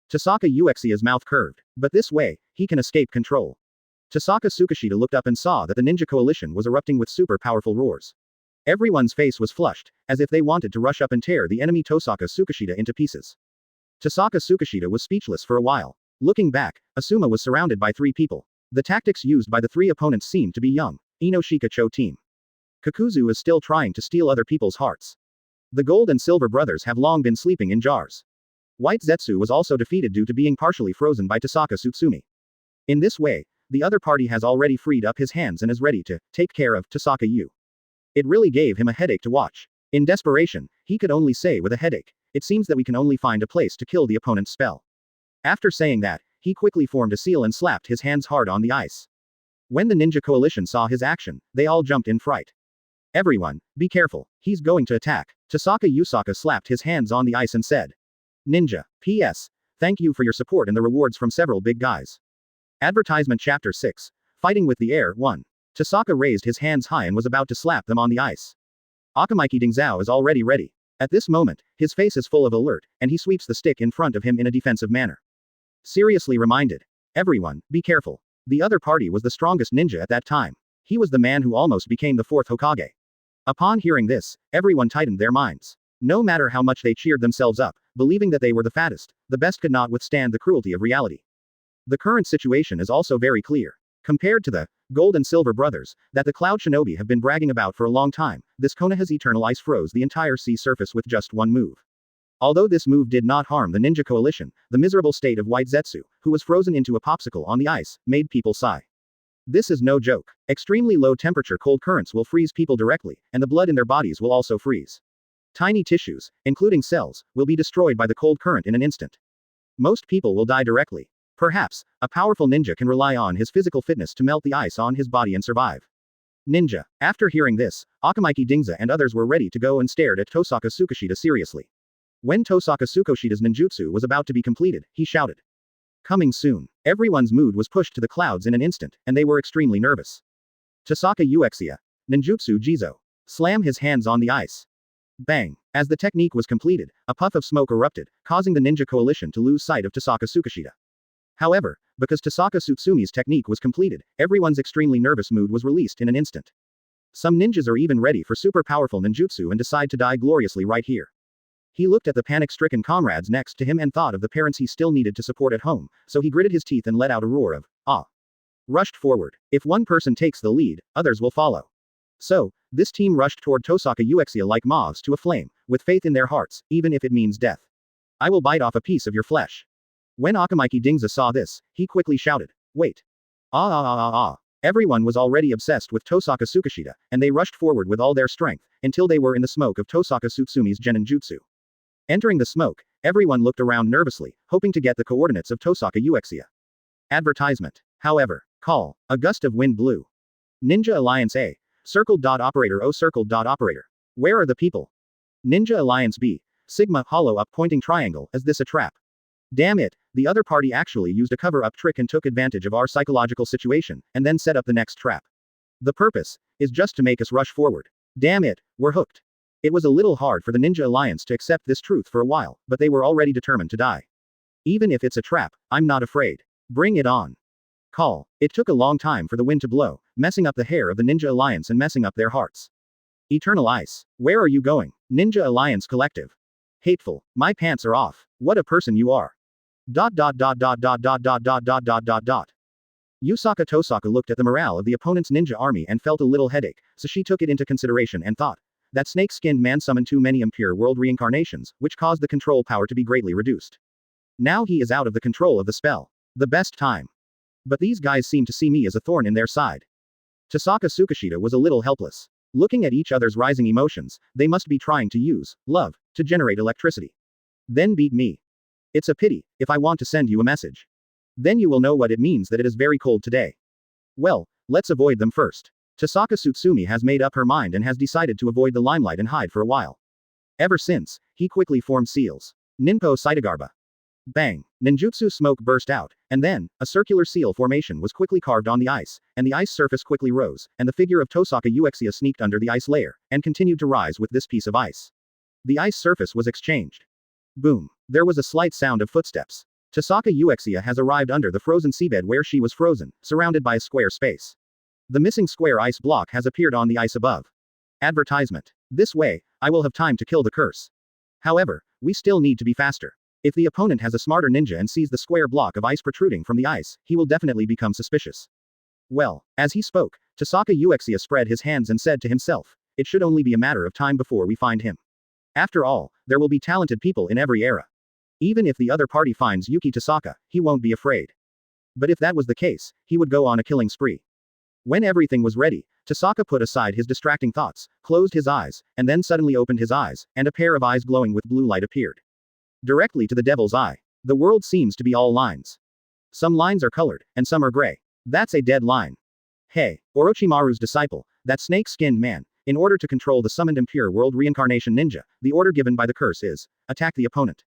Tossaka Uchiha's mouth curved, but this way, he can escape control. Tohsaka Tsukishita looked up and saw that the ninja coalition was erupting with super powerful roars. Everyone's face was flushed, as if they wanted to rush up and tear the enemy Tohsaka Tsukishita into pieces. Tohsaka Tsukishita was speechless for a while. Looking back, Asuma was surrounded by three people. The tactics used by the three opponents seemed to be young. Inoshika Cho team. Kakuzu is still trying to steal other people's hearts. The Gold and Silver brothers have long been sleeping in jars. White Zetsu was also defeated due to being partially frozen by Tossaka Tsutsumi. In this way, the other party has already freed up his hands and is ready to take care of Tossaka Yu. It really gave him a headache to watch. In desperation, he could only say with a headache, "It seems that we can only find a place to kill the opponent's spell." After saying that, he quickly formed a seal and slapped his hands hard on the ice. When the ninja coalition saw his action, they all jumped in fright. "Everyone, be careful, he's going to attack." Tossaka Yusaka slapped his hands on the ice and said, "Ninja, P.S. Thank you for your support and the rewards from several big guys." Advertisement Chapter 6. Fighting with the Air 1. Tossaka raised his hands high and was about to slap them on the ice. Akamaiki Dingzao is already ready. At this moment, his face is full of alert, and he sweeps the stick in front of him in a defensive manner. Seriously reminded. Everyone, be careful. The other party was the strongest ninja at that time. He was the man who almost became the fourth Hokage. Upon hearing this, everyone tightened their minds. No matter how much they cheered themselves up, believing that they were the fattest, the best could not withstand the cruelty of reality. The current situation is also very clear. Compared to the Gold and Silver brothers that the Cloud Shinobi have been bragging about for a long time, this Konoha's eternal ice froze the entire sea surface with just one move. Although this move did not harm the ninja coalition, the miserable state of White Zetsu, who was frozen into a popsicle on the ice, made people sigh. This is no joke. Extremely low temperature cold currents will freeze people directly, and the blood in their bodies will also freeze. Tiny tissues, including cells, will be destroyed by the cold current in an instant. Most people will die directly. Perhaps, a powerful ninja can rely on his physical fitness to melt the ice on his body and survive. Ninja. After hearing this, Akamaiki Dingza and others were ready to go and stared at Tohsaka Tsukishita seriously. When Tohsaka Tsukishita's ninjutsu was about to be completed, he shouted, "Coming soon." Everyone's mood was pushed to the clouds in an instant, and they were extremely nervous. Tossaka Uchiha. Ninjutsu Jizo. Slam his hands on the ice. Bang. As the technique was completed, a puff of smoke erupted, causing the ninja coalition to lose sight of Tossaka Tsukishita. However, because Tossaka Tsutsumi's technique was completed, everyone's extremely nervous mood was released in an instant. Some ninjas are even ready for super powerful ninjutsu and decide to die gloriously right here. He looked at the panic-stricken comrades next to him and thought of the parents he still needed to support at home, so he gritted his teeth and let out a roar of, "Ah!" Rushed forward. If one person takes the lead, others will follow. So, this team rushed toward Tossaka Uchiha like moths to a flame, with faith in their hearts, even if it means death. "I will bite off a piece of your flesh." When Akamaiki Dingza saw this, he quickly shouted, "Wait. Ah ah ah ah ah." Everyone was already obsessed with Tossaka Tsukishita, and they rushed forward with all their strength, until they were in the smoke of Tossaka Tsutsumi's Geninjutsu. Entering the smoke, everyone looked around nervously, hoping to get the coordinates of Tossaka Uchiha. Advertisement. However, call. A gust of wind blew. Ninja Alliance A. Circled dot operator O circled dot operator. Where are the people? Ninja Alliance B. Sigma hollow up pointing triangle. Is this a trap? Damn it, the other party actually used a cover-up trick and took advantage of our psychological situation, and then set up the next trap. The purpose is just to make us rush forward. Damn it, we're hooked. It was a little hard for the Ninja Alliance to accept this truth for a while, but they were already determined to die. Even if it's a trap, I'm not afraid. Bring it on. Call. It took a long time for the wind to blow, messing up the hair of the Ninja Alliance and messing up their hearts. Eternal Ice. Where are you going? Ninja Alliance Collective. Hateful. My pants are off. What a person you are. ... Tohsaka looked at the morale of the opponent's ninja army and felt a little headache, so she took it into consideration and thought. That snake-skinned man summoned too many Impure World Reincarnations, which caused the control power to be greatly reduced. Now he is out of the control of the spell. The best time. But these guys seem to see me as a thorn in their side. Tohsaka Tsukishita was a little helpless. Looking at each other's rising emotions, they must be trying to use love to generate electricity. Then beat me. It's a pity, if I want to send you a message. Then you will know what it means that it is very cold today. Well, let's avoid them first. Tohsaka Tsutsumi has made up her mind and has decided to avoid the limelight and hide for a while. Ever since, he quickly formed seals. Ninpo Saitagarba. Bang! Ninjutsu smoke burst out, and then, a circular seal formation was quickly carved on the ice, and the ice surface quickly rose, and the figure of Tohsaka Uchiha sneaked under the ice layer, and continued to rise with this piece of ice. The ice surface was exchanged. Boom. There was a slight sound of footsteps. Tohsaka Uchiha has arrived under the frozen seabed where she was frozen, surrounded by a square space. The missing square ice block has appeared on the ice above. Advertisement. This way, I will have time to kill the curse. However, we still need to be faster. If the opponent has a smarter ninja and sees the square block of ice protruding from the ice, he will definitely become suspicious. Well, as he spoke, Tohsaka Uchiha spread his hands and said to himself, it should only be a matter of time before we find him. After all, there will be talented people in every era. Even if the other party finds Yuki Tohsaka, he won't be afraid. But if that was the case, he would go on a killing spree. When everything was ready, Tohsaka put aside his distracting thoughts, closed his eyes, and then suddenly opened his eyes, and a pair of eyes glowing with blue light appeared. Directly to the devil's eye. The world seems to be all lines. Some lines are colored, and some are gray. That's a dead line. Hey, Orochimaru's disciple, that snake-skinned man, in order to control the summoned Impure World Reincarnation ninja, the order given by the curse is, attack the opponent.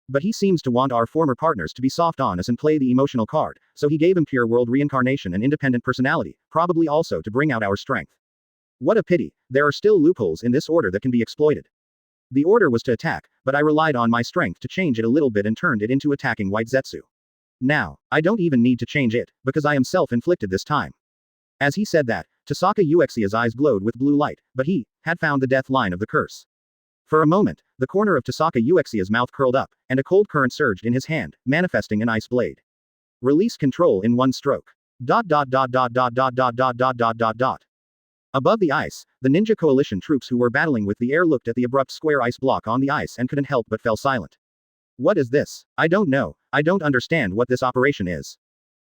But he seems to want our former partners to be soft on us and play the emotional card, so he gave Impure World Reincarnation an independent personality, probably also to bring out our strength. What a pity, there are still loopholes in this order that can be exploited. The order was to attack, but I relied on my strength to change it a little bit and turned it into attacking White Zetsu. Now, I don't even need to change it, because I am self-inflicted this time. As he said that, Tohsaka Uchiha's eyes glowed with blue light, but he had found the death line of the curse. For a moment, the corner of Tohsaka Uchiha's mouth curled up, and a cold current surged in his hand, manifesting an ice blade. Release control in one stroke. ... Above the ice, the ninja coalition troops who were battling with the air looked at the abrupt square ice block on the ice and couldn't help but fell silent. What is this? I don't know, I don't understand what this operation is.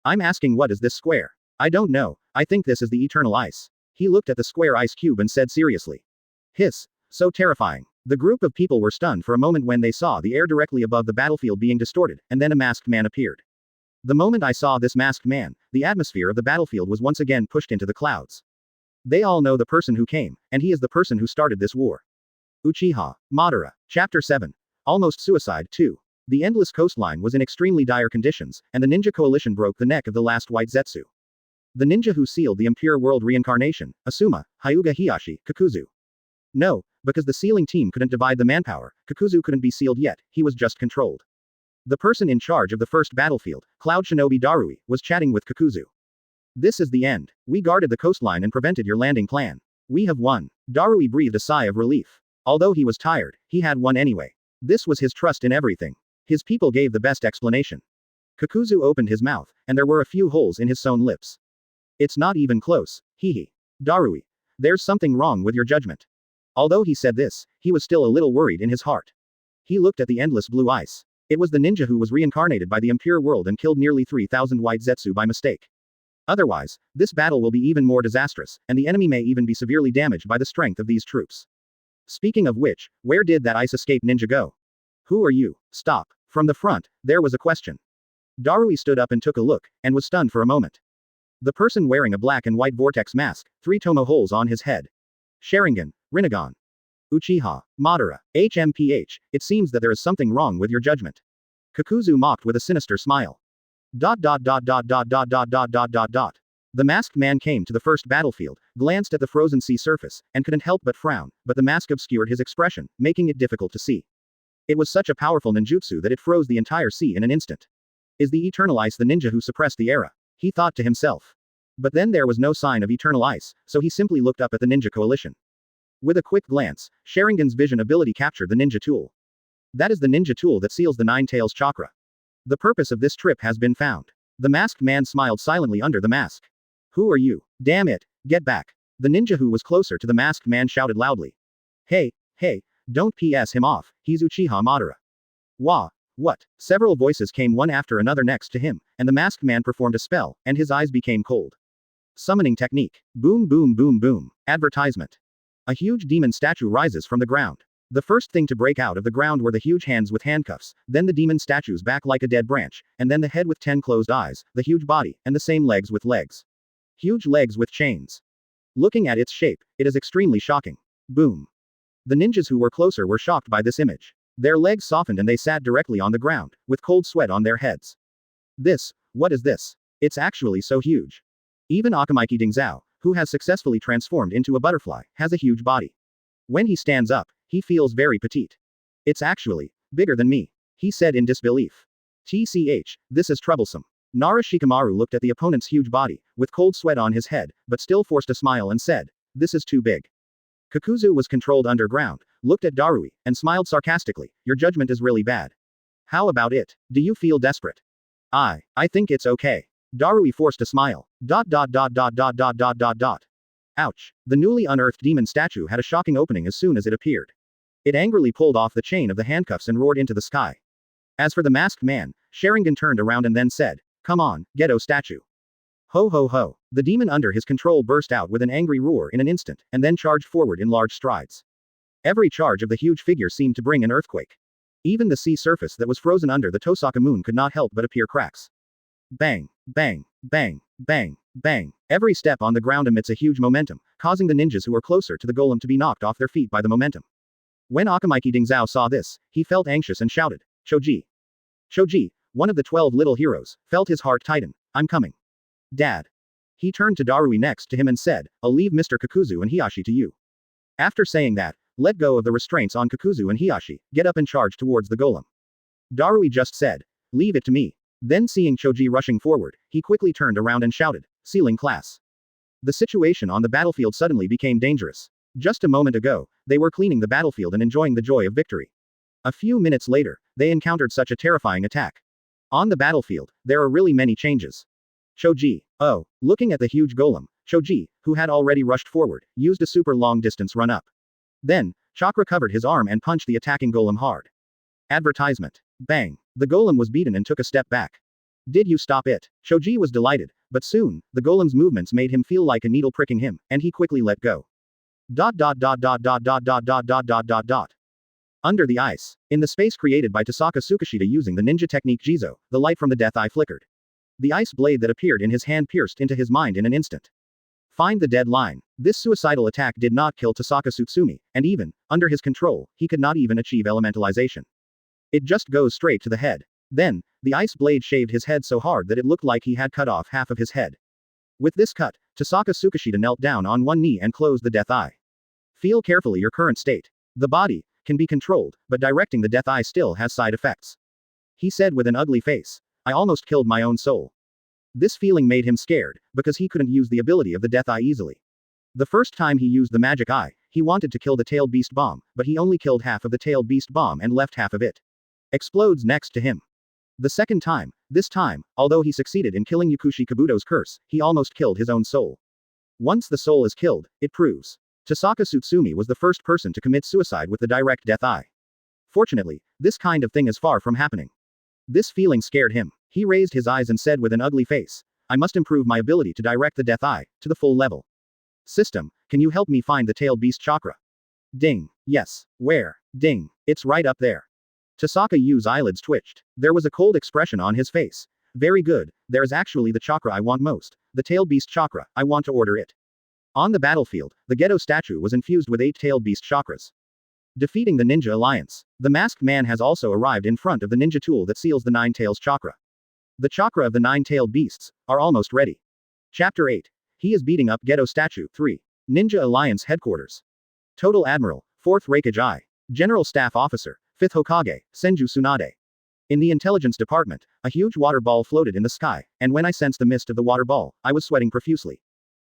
I'm asking what is this square? I don't know, I think this is the eternal ice. He looked at the square ice cube and said seriously. Hiss. So terrifying. The group of people were stunned for a moment when they saw the air directly above the battlefield being distorted, and then a masked man appeared. The moment I saw this masked man, the atmosphere of the battlefield was once again pushed into the clouds. They all know the person who came, and he is the person who started this war. Uchiha. Madara. Chapter 7. Almost Suicide 2. The endless coastline was in extremely dire conditions, and the ninja coalition broke the neck of the last White Zetsu. The ninja who sealed the Impure World Reincarnation, Asuma, Hyuga Hiyashi, Kakuzu. No, because the sealing team couldn't divide the manpower, Kakuzu couldn't be sealed yet, he was just controlled. The person in charge of the first battlefield, Cloud Shinobi Darui, was chatting with Kakuzu. This is the end. We guarded the coastline and prevented your landing plan. We have won. Darui breathed a sigh of relief. Although he was tired, he had won anyway. This was his trust in everything. His people gave the best explanation. Kakuzu opened his mouth, and there were a few holes in his sewn lips. It's not even close. Hehe. Darui. There's something wrong with your judgment. Although he said this, he was still a little worried in his heart. He looked at the endless blue ice. It was the ninja who was reincarnated by the Impure World and killed nearly 3,000 White Zetsu by mistake. Otherwise, this battle will be even more disastrous, and the enemy may even be severely damaged by the strength of these troops. Speaking of which, where did that ice escape ninja go? Who are you? Stop. From the front, there was a question. Darui stood up and took a look, and was stunned for a moment. The person wearing a black and white vortex mask, 3 tomo holes on his head. Sharingan, Renegon. Uchiha, Madara, HMPH, it seems that there is something wrong with your judgment. Kakuzu mocked with a sinister smile. The masked man came to the first battlefield, glanced at the frozen sea surface, and couldn't help but frown, but the mask obscured his expression, making it difficult to see. It was such a powerful ninjutsu that it froze the entire sea in an instant. Is the eternal ice the ninja who suppressed the era? He thought to himself. But then there was no sign of eternal ice, so he simply looked up at the ninja coalition. With a quick glance, Sharingan's vision ability captured the ninja tool. That is the ninja tool that seals the Nine Tails chakra. The purpose of this trip has been found. The masked man smiled silently under the mask. Who are you? Damn it, get back. The ninja who was closer to the masked man shouted loudly. Hey, don't piss him off, he's Uchiha Madara. Wah, what? Several voices came one after another next to him, and the masked man performed a spell, and his eyes became cold. Summoning technique. Boom boom boom boom. Advertisement. A huge demon statue rises from the ground. The first thing to break out of the ground were the huge hands with handcuffs, then the demon statue's back like a dead branch, and then the head with 10 closed eyes, the huge body, and the same legs with legs. Huge legs with chains. Looking at its shape, it is extremely shocking. Boom. The ninjas who were closer were shocked by this image. Their legs softened and they sat directly on the ground, with cold sweat on their heads. What is this? It's actually so huge. Even Akamaiki Dingzao, who has successfully transformed into a butterfly, has a huge body. When he stands up, he feels very petite. It's actually bigger than me, he said in disbelief. TCH, this is troublesome. Shikamaru looked at the opponent's huge body, with cold sweat on his head, but still forced a smile and said, this is too big. Kakuzu was controlled underground, looked at Darui, and smiled sarcastically, your judgment is really bad. How about it? Do you feel desperate? I think it's okay. Darui forced a smile. Ouch. The newly unearthed demon statue had a shocking opening as soon as it appeared. It angrily pulled off the chain of the handcuffs and roared into the sky. As for the masked man, Sharingan turned around and then said, come on, Gedo statue. Ho ho ho. The demon under his control burst out with an angry roar in an instant, and then charged forward in large strides. Every charge of the huge figure seemed to bring an earthquake. Even the sea surface that was frozen under the Tohsaka moon could not help but appear cracks. Bang, bang, bang, bang, bang. Every step on the ground emits a huge momentum, causing the ninjas who were closer to the golem to be knocked off their feet by the momentum. When Akamaiki Dingzao saw this, he felt anxious and shouted, Choji. Choji, one of the 12 little heroes, felt his heart tighten. I'm coming. Dad. He turned to Darui next to him and said, I'll leave Mr. Kakuzu and Hiashi to you. After saying that, let go of the restraints on Kakuzu and Hiashi, get up and charge towards the golem. Darui just said, leave it to me. Then seeing Choji rushing forward, he quickly turned around and shouted, sealing class. The situation on the battlefield suddenly became dangerous. Just a moment ago, they were cleaning the battlefield and enjoying the joy of victory. A few minutes later, they encountered such a terrifying attack. On the battlefield, there are really many changes. Choji, oh, looking at the huge golem, Choji, who had already rushed forward, used a super long distance run up. Then, Chakra covered his arm and punched the attacking golem hard. Advertisement. Bang. The golem was beaten and took a step back. Did you stop it? Choji was delighted, but soon, the golem's movements made him feel like a needle pricking him, and he quickly let go. Under the ice. In the space created by Tohsaka Tsukishita using the ninja technique Jizo, the light from the death eye flickered. The ice blade that appeared in his hand pierced into his mind in an instant. Find the dead line. This suicidal attack did not kill Tohsaka Tsutsumi, and even, under his control, he could not even achieve elementalization. It just goes straight to the head. Then, the ice blade shaved his head so hard that it looked like he had cut off half of his head. With this cut, Tohsaka Tsukishita knelt down on one knee and closed the death eye. Feel carefully your current state. The body can be controlled, but directing the death eye still has side effects. He said with an ugly face, I almost killed my own soul. This feeling made him scared, because he couldn't use the ability of the death eye easily. The first time he used the magic eye, he wanted to kill the tailed beast bomb, but he only killed half of the tailed beast bomb and left half of it. Explodes next to him. The second time, this time, although he succeeded in killing Yakushi Kabuto's curse, he almost killed his own soul. Once the soul is killed, it proves. Tohsaka Tsutsumi was the first person to commit suicide with the direct death eye. Fortunately, this kind of thing is far from happening. This feeling scared him. He raised his eyes and said with an ugly face, I must improve my ability to direct the death eye, to the full level. System, can you help me find the tailed beast chakra? Ding. Yes. Where? Ding. It's right up there. Tohsaka Yu's eyelids twitched. There was a cold expression on his face. Very good, there is actually the chakra I want most. The tailed beast chakra, I want to order it. On the battlefield, the Gedo statue was infused with 8 tailed beast chakras. Defeating the Ninja Alliance. The masked man has also arrived in front of the ninja tool that seals the 9 tails chakra. The chakra of the 9-tailed beasts are almost ready. Chapter 8. He is beating up Gedo statue. 3. Ninja Alliance Headquarters. Total Admiral, 4th Reikage I. General Staff Officer, 5th Hokage, Senju Tsunade. In the intelligence department, a huge water ball floated in the sky, and when I sensed the mist of the water ball, I was sweating profusely.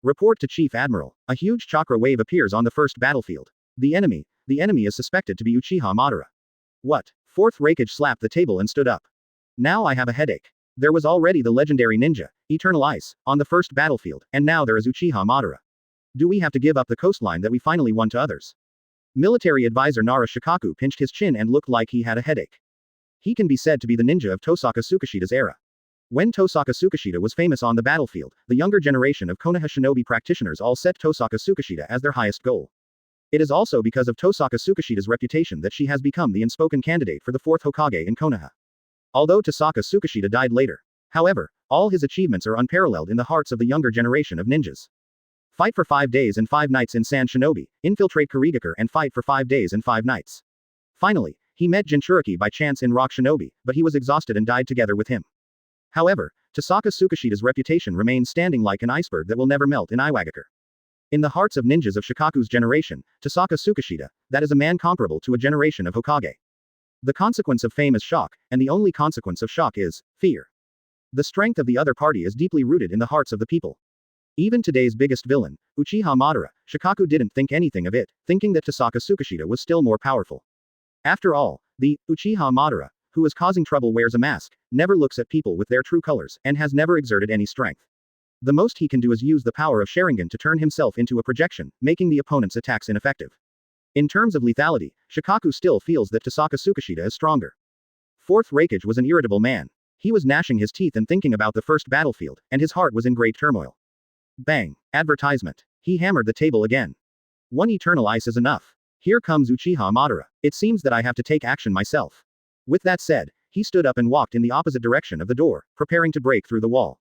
Report to Chief Admiral. A huge chakra wave appears on the first battlefield. The enemy is suspected to be Uchiha Madara. What? 4th Reikage slapped the table and stood up. Now I have a headache. There was already the legendary ninja, Eternal Ice, on the first battlefield, and now there is Uchiha Madara. Do we have to give up the coastline that we finally won to others? Military advisor Nara Shikaku pinched his chin and looked like he had a headache. He can be said to be the ninja of Tohsaka Tsukishita's era. When Tohsaka Tsukishita was famous on the battlefield, the younger generation of Konoha shinobi practitioners all set Tohsaka Tsukishita as their highest goal. It is also because of Tohsaka Tsukishita's reputation that she has become the unspoken candidate for the 4th Hokage in Konoha. Although Tohsaka Tsukishita died later. However, all his achievements are unparalleled in the hearts of the younger generation of ninjas. Fight for 5 days and 5 nights in Sand Shinobi, infiltrate Kurigakure and fight for 5 days and 5 nights. Finally, he met Jinchuriki by chance in Rock Shinobi, but he was exhausted and died together with him. However, Tohsaka Tsukishita's reputation remains standing like an iceberg that will never melt in Iwagakure. In the hearts of ninjas of Shikaku's generation, Tohsaka Tsukishita, that is a man comparable to a generation of Hokage. The consequence of fame is shock, and the only consequence of shock is fear. The strength of the other party is deeply rooted in the hearts of the people. Even today's biggest villain, Uchiha Madara, Shikaku didn't think anything of it, thinking that Tohsaka Tsukishita was still more powerful. After all, the Uchiha Madara, who is causing trouble, wears a mask, never looks at people with their true colors, and has never exerted any strength. The most he can do is use the power of Sharingan to turn himself into a projection, making the opponent's attacks ineffective. In terms of lethality, Shikaku still feels that Tohsaka Tsukishita is stronger. 4th Reikage was an irritable man. He was gnashing his teeth and thinking about the first battlefield, and his heart was in great turmoil. Bang! Advertisement. He hammered the table again. 1 Eternal Ice is enough. Here comes Uchiha Madara. It seems that I have to take action myself. With that said, he stood up and walked in the opposite direction of the door, preparing to break through the wall.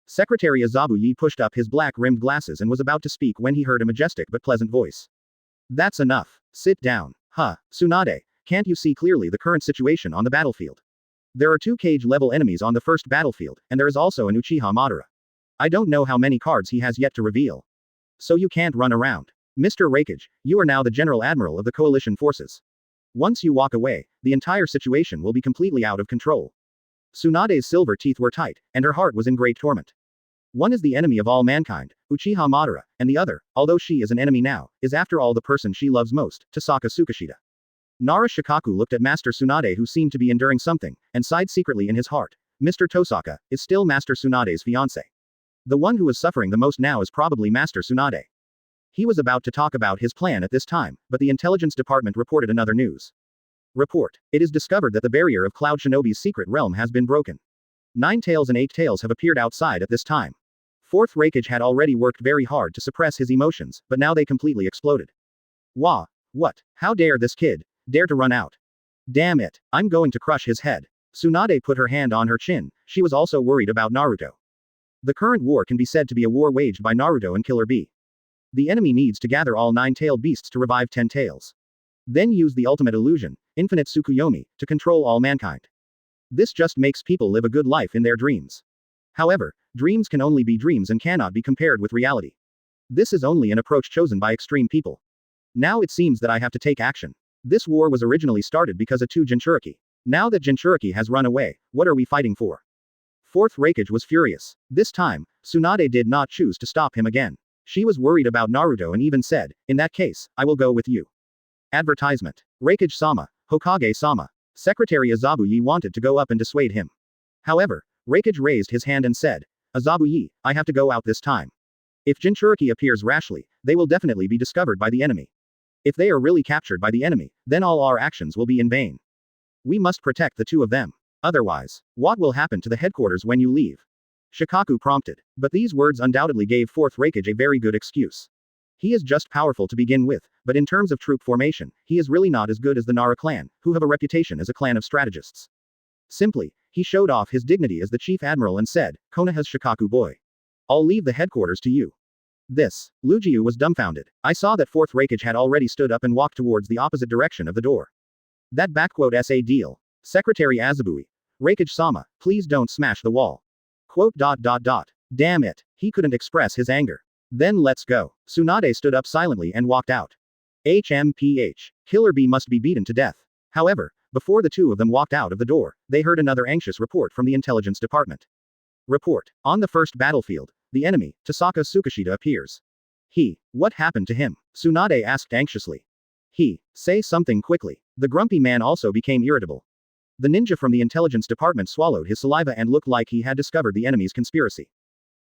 Secretary Azabuye pushed up his black-rimmed glasses and was about to speak when he heard a majestic but pleasant voice. That's enough. Sit down. Tsunade, can't you see clearly the current situation on the battlefield? There are 2 cage-level enemies on the first battlefield, and there is also an Uchiha Madara. I don't know how many cards he has yet to reveal. So you can't run around. Mr. Reikage, you are now the General Admiral of the coalition forces. Once you walk away, the entire situation will be completely out of control. Tsunade's silver teeth were tight, and her heart was in great torment. One is the enemy of all mankind, Uchiha Madara, and the other, although she is an enemy now, is after all the person she loves most, Tohsaka Tsukishita. Nara Shikaku looked at Master Tsunade, who seemed to be enduring something, and sighed secretly in his heart. Mr. Tohsaka is still Master Tsunade's fiancé. The one who is suffering the most now is probably Master Tsunade. He was about to talk about his plan at this time, but the intelligence department reported another news. Report. It is discovered that the barrier of Cloud Shinobi's secret realm has been broken. 9 tails and 8 tails have appeared outside at this time. 4th Reikage had already worked very hard to suppress his emotions, but now they completely exploded. Wah! What? How dare this kid dare to run out? Damn it, I'm going to crush his head. Tsunade put her hand on her chin, she was also worried about Naruto. The current war can be said to be a war waged by Naruto and Killer Bee. The enemy needs to gather all 9-tailed beasts to revive 10 tails. Then use the ultimate illusion, Infinite Tsukuyomi, to control all mankind. This just makes people live a good life in their dreams. However, dreams can only be dreams and cannot be compared with reality. This is only an approach chosen by extreme people. Now it seems that I have to take action. This war was originally started because of 2 Jinchuriki. Now that Jinchuriki has run away, what are we fighting for? 4th Reikage was furious. This time, Tsunade did not choose to stop him again. She was worried about Naruto and even said, in that case, I will go with you. Advertisement. Reikage-sama, Hokage-sama. Secretary Azabuye wanted to go up and dissuade him. However, Reikage raised his hand and said, Azabuye, I have to go out this time. If Jinchuriki appears rashly, they will definitely be discovered by the enemy. If they are really captured by the enemy, then all our actions will be in vain. We must protect the 2 of them. Otherwise, what will happen to the headquarters when you leave? Shikaku prompted. But these words undoubtedly gave 4th Reikage a very good excuse. He is just powerful to begin with, but in terms of troop formation, he is really not as good as the Nara clan, who have a reputation as a clan of strategists. Simply, he showed off his dignity as the chief admiral and said, Konoha's Shikaku boy. I'll leave the headquarters to you. This. Logia was dumbfounded. I saw that fourth Raikage had already stood up and walked towards the opposite direction of the door. That SA deal. Secretary Azabui. Raikage-sama, please don't smash the wall. Quote. Damn it. He couldn't express his anger. Then let's go. Tsunade stood up silently and walked out. HMPH. Killer B must be beaten to death. However, before the two of them walked out of the door, they heard another anxious report from the intelligence department. Report. On the first battlefield, the enemy, Tohsaka Tsukishita appears. What happened to him? Tsunade asked anxiously. Say something quickly. The grumpy man also became irritable. The ninja from the intelligence department swallowed his saliva and looked like he had discovered the enemy's conspiracy.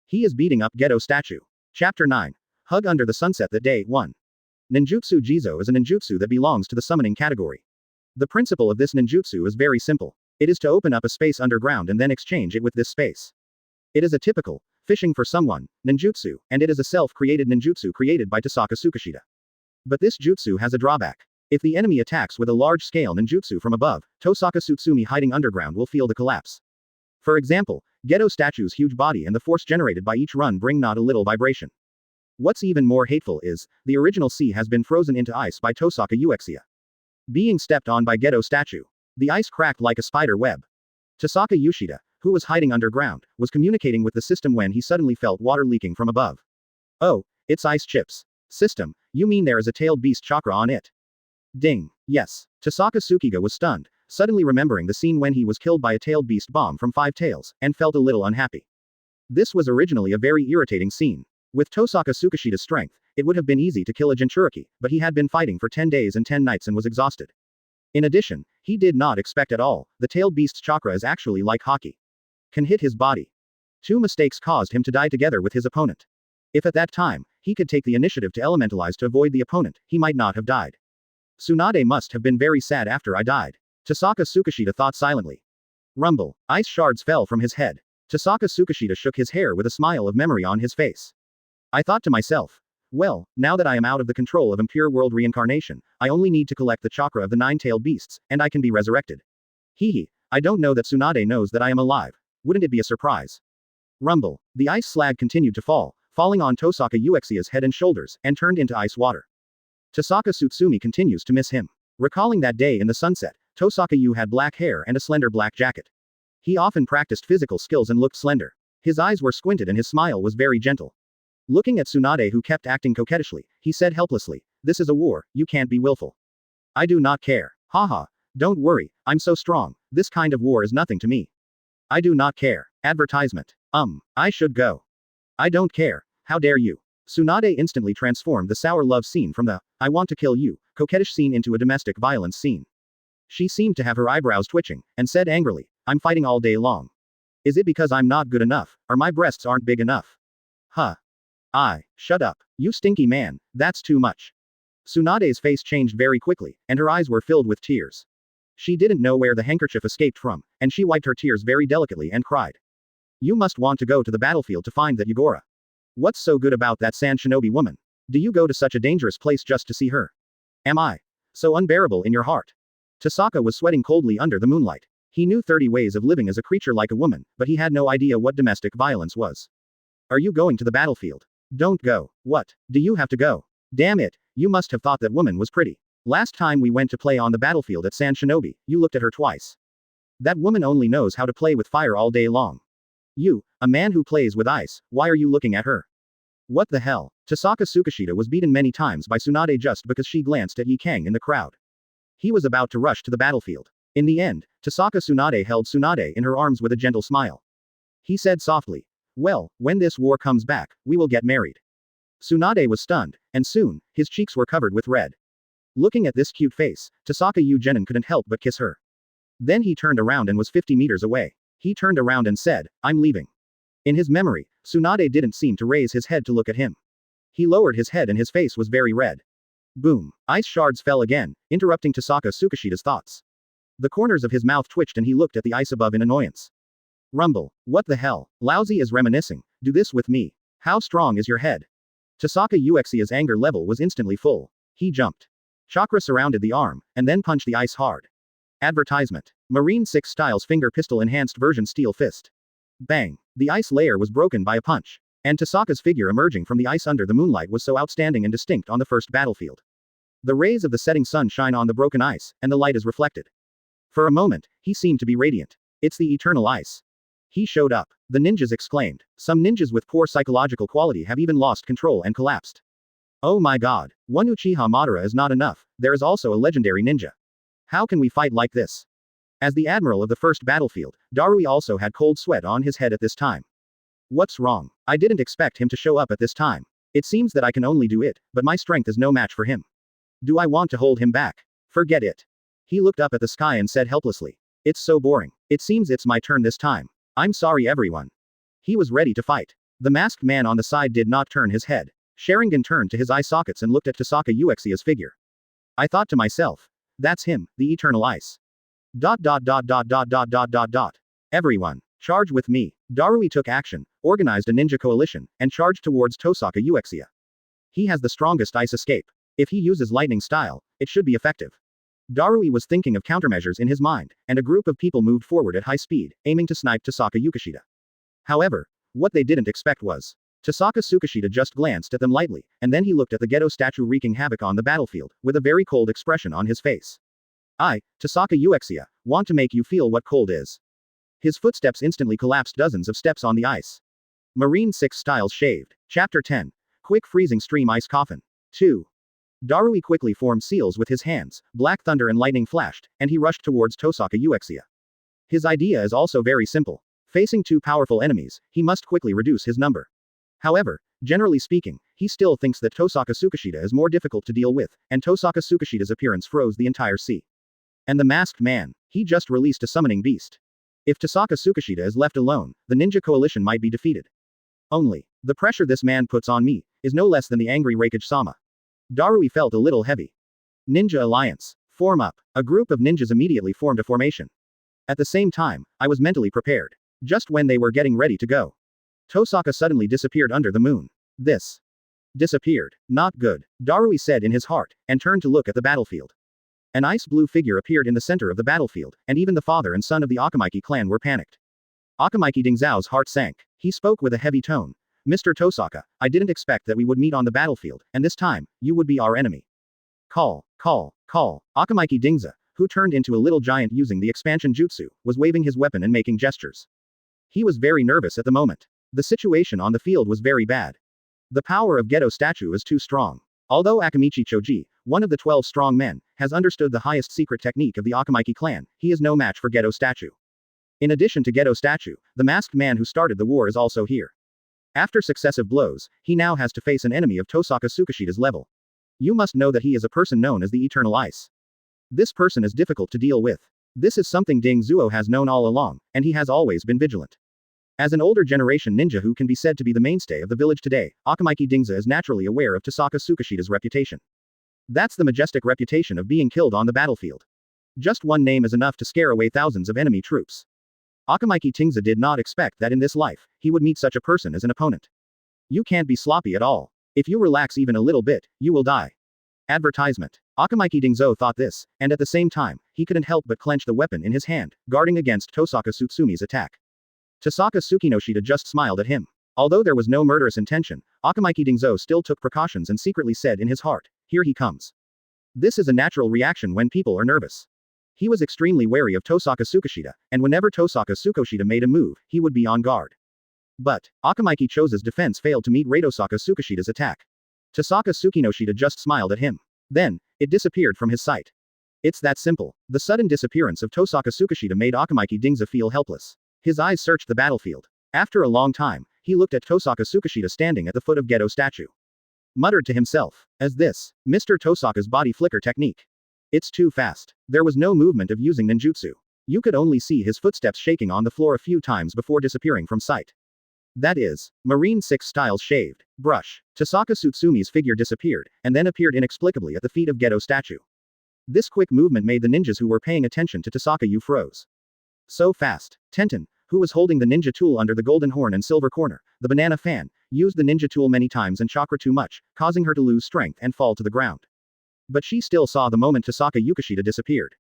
He is beating up Gedo statue. Chapter 9. Hug under the sunset. That day 1. Ninjutsu Jizo is a ninjutsu that belongs to the summoning category. The principle of this ninjutsu is very simple. It is to open up a space underground and then exchange it with this space. It is a typical, fishing for someone, ninjutsu, and it is a self-created ninjutsu created by Tohsaka Tsukishita. But this jutsu has a drawback. If the enemy attacks with a large-scale ninjutsu from above, Tohsaka Tsutsumi hiding underground will feel the collapse. For example, Gedo statue's huge body and the force generated by each run bring not a little vibration. What's even more hateful is, the original sea has been frozen into ice by Tohsaka Uchiha. Being stepped on by Gedo statue. The ice cracked like a spider web. Tohsaka Uchiha, who was hiding underground, was communicating with the system when he suddenly felt water leaking from above. Oh, it's ice chips. System, you mean there is a tailed beast chakra on it? Ding. Yes. Tohsaka Tsukishita was stunned, suddenly remembering the scene when he was killed by a tailed beast bomb from 5 tails, and felt a little unhappy. This was originally a very irritating scene. With Tohsaka Tsukishita's strength, it would have been easy to kill a Jinchuriki, but he had been fighting for 10 days and 10 nights and was exhausted. In addition, he did not expect at all, the tailed beast's chakra is actually like hockey. Can hit his body. 2 mistakes caused him to die together with his opponent. If at that time, he could take the initiative to elementalize to avoid the opponent, he might not have died. Tsunade must have been very sad after I died. Tohsaka Tsukishita thought silently. Rumble. Ice shards fell from his head. Tohsaka Tsukishita shook his hair with a smile of memory on his face. I thought to myself, well, now that I am out of the control of Impure World Reincarnation, I only need to collect the chakra of the 9-tailed beasts, and I can be resurrected. I don't know that Tsunade knows that I am alive. Wouldn't it be a surprise? Rumble. The ice slag continued to fall, falling on Tohsaka Uchiha's head and shoulders, and turned into ice water. Tohsaka Tsutsumi continues to miss him. Recalling that day in the sunset, Tohsaka Yu had black hair and a slender black jacket. He often practiced physical skills and looked slender. His eyes were squinted and his smile was very gentle. Looking at Tsunade, who kept acting coquettishly, he said helplessly, "This is a war, you can't be willful." "I do not care. Haha. Don't worry, I'm so strong, this kind of war is nothing to me." "I do not care." Advertisement. I should go. "I don't care. How dare you." Tsunade instantly transformed the sour love scene from the, "I want to kill you," coquettish scene into a domestic violence scene. She seemed to have her eyebrows twitching, and said angrily, "I'm fighting all day long. Is it because I'm not good enough, or my breasts aren't big enough?" Huh. Shut up. You stinky man, that's too much. Tsunade's face changed very quickly, and her eyes were filled with tears. She didn't know where the handkerchief escaped from, and she wiped her tears very delicately and cried. "You must want to go to the battlefield to find that Yagura. What's so good about that sand shinobi woman? Do you go to such a dangerous place just to see her? Am I so unbearable in your heart?" Tohsaka was sweating coldly under the moonlight. He knew 30 ways of living as a creature like a woman, but he had no idea what domestic violence was. "Are you going to the battlefield?" "Don't go." "What? Do you have to go?" "Damn it, you must have thought that woman was pretty. Last time we went to play on the battlefield at Sand Shinobi, you looked at her twice. That woman only knows how to play with fire all day long. You, a man who plays with ice, why are you looking at her?" What the hell? Tohsaka Tsukishita was beaten many times by Tsunade just because she glanced at Yi Kang in the crowd. He was about to rush to the battlefield. In the end, Tohsaka Tsunade held Tsunade in her arms with a gentle smile. He said softly, "Well, when this war comes back, we will get married." Tsunade was stunned, and soon, his cheeks were covered with red. Looking at this cute face, Tohsaka Yu-genin couldn't help but kiss her. Then he turned around and was 50 meters away. He turned around and said, "I'm leaving." In his memory, Tsunade didn't seem to raise his head to look at him. He lowered his head and his face was very red. Boom. Ice shards fell again, interrupting Tohsaka Tsukishita's thoughts. The corners of his mouth twitched and he looked at the ice above in annoyance. Rumble. What the hell? Lousy is reminiscing. Do this with me. How strong is your head? Tohsaka Uchiha's anger level was instantly full. He jumped. Chakra surrounded the arm, and then punched the ice hard. Advertisement. Marine 6 Styles Finger Pistol Enhanced Version Steel Fist. Bang! The ice layer was broken by a punch. And Tosaka's figure emerging from the ice under the moonlight was so outstanding and distinct on the first battlefield. The rays of the setting sun shine on the broken ice, and the light is reflected. For a moment, he seemed to be radiant. It's the eternal ice. He showed up. The ninjas exclaimed. Some ninjas with poor psychological quality have even lost control and collapsed. Oh my god. One Uchiha Madara is not enough, there is also a legendary ninja. How can we fight like this? As the admiral of the first battlefield, Darui also had cold sweat on his head at this time. What's wrong? I didn't expect him to show up at this time. It seems that I can only do it, but my strength is no match for him. Do I want to hold him back? Forget it. He looked up at the sky and said helplessly. It's so boring. It seems it's my turn this time. I'm sorry everyone. He was ready to fight. The masked man on the side did not turn his head. Sharingan turned to his eye sockets and looked at Tohsaka Uchiha's figure. I thought to myself. That's him, the eternal ice. Everyone, charge with me. Darui took action, organized a ninja coalition, and charged towards Tohsaka Uchiha. He has the strongest ice escape. If he uses lightning style, it should be effective. Darui was thinking of countermeasures in his mind, and a group of people moved forward at high speed, aiming to snipe Tohsaka Tsukishita. However, what they didn't expect was, Tohsaka Tsukishita just glanced at them lightly, and then he looked at the Gedo statue wreaking havoc on the battlefield, with a very cold expression on his face. I, Tohsaka Uchiha, want to make you feel what cold is. His footsteps instantly collapsed dozens of steps on the ice. Marine 6 Styles Shaved. Chapter 10. Quick Freezing Stream Ice Coffin. 2. Darui quickly formed seals with his hands, black thunder and lightning flashed, and he rushed towards Tohsaka Uchiha. His idea is also very simple. Facing two powerful enemies, he must quickly reduce his number. However, generally speaking, he still thinks that Tohsaka Tsukishita is more difficult to deal with, and Tohsaka Tsukishita's appearance froze the entire sea. And the masked man, he just released a summoning beast. If Tohsaka Tsukishita is left alone, the ninja coalition might be defeated. Only, the pressure this man puts on me, is no less than the angry Raikage-sama. Darui felt a little heavy. Ninja Alliance. Form up. A group of ninjas immediately formed a formation. At the same time, I was mentally prepared. Just when they were getting ready to go, Tohsaka suddenly disappeared under the moon. This. Disappeared. Not good, Darui said in his heart, and turned to look at the battlefield. An ice-blue figure appeared in the center of the battlefield, and even the father and son of the Akamaiki clan were panicked. Akamaiki Dingzao's heart sank. He spoke with a heavy tone. Mr. Tohsaka, I didn't expect that we would meet on the battlefield, and this time, you would be our enemy. Call. Akamaiki Dingza, who turned into a little giant using the expansion jutsu, was waving his weapon and making gestures. He was very nervous at the moment. The situation on the field was very bad. The power of Gedo statue is too strong. Although Akamichi Choji, one of the 12 strong men, has understood the highest secret technique of the Akamaiki clan, he is no match for Gedo statue. In addition to Gedo statue, the masked man who started the war is also here. After successive blows, he now has to face an enemy of Tohsaka Tsukishita's level. You must know that he is a person known as the Eternal Ice. This person is difficult to deal with. This is something Ding Zuo has known all along, and he has always been vigilant. As an older generation ninja who can be said to be the mainstay of the village today, Akamaiki Dingza is naturally aware of Tohsaka Tsukishita's reputation. That's the majestic reputation of being killed on the battlefield. Just one name is enough to scare away thousands of enemy troops. Akamaiki Dingza did not expect that in this life, he would meet such a person as an opponent. You can't be sloppy at all. If you relax even a little bit, you will die. Advertisement. Akamaiki Dingzo thought this, and at the same time, he couldn't help but clench the weapon in his hand, guarding against Tohsaka Tsutsumi's attack. Tohsaka Tsukinoshita just smiled at him. Although there was no murderous intention, Akamaiki Dingzo still took precautions and secretly said in his heart, here he comes. This is a natural reaction when people are nervous. He was extremely wary of Tohsaka Tsukishita, and whenever Tohsaka Tsukishita made a move, he would be on guard. But, Akamaiki Chosa's defense failed to meet Tohsaka Tsukishita's attack. Tohsaka Tsukinoshita just smiled at him. Then, it disappeared from his sight. It's that simple. The sudden disappearance of Tohsaka Tsukishita made Akamaiki Dingza feel helpless. His eyes searched the battlefield. After a long time, he looked at Tohsaka Tsukishita standing at the foot of Gedo statue. Muttered to himself, as this, Mr. Tohsaka's body flicker technique. It's too fast. There was no movement of using ninjutsu. You could only see his footsteps shaking on the floor a few times before disappearing from sight. That is, Marine 6 Styles Shaved. Brush. Tohsaka Tsutsumi's figure disappeared, and then appeared inexplicably at the feet of Gedo statue. This quick movement made the ninjas who were paying attention to Tohsaka froze. So fast. Tenten, who was holding the ninja tool under the golden horn and silver corner, the banana fan, used the ninja tool many times and chakra too much, causing her to lose strength and fall to the ground. But she still saw the moment Tohsaka Tsukishita disappeared.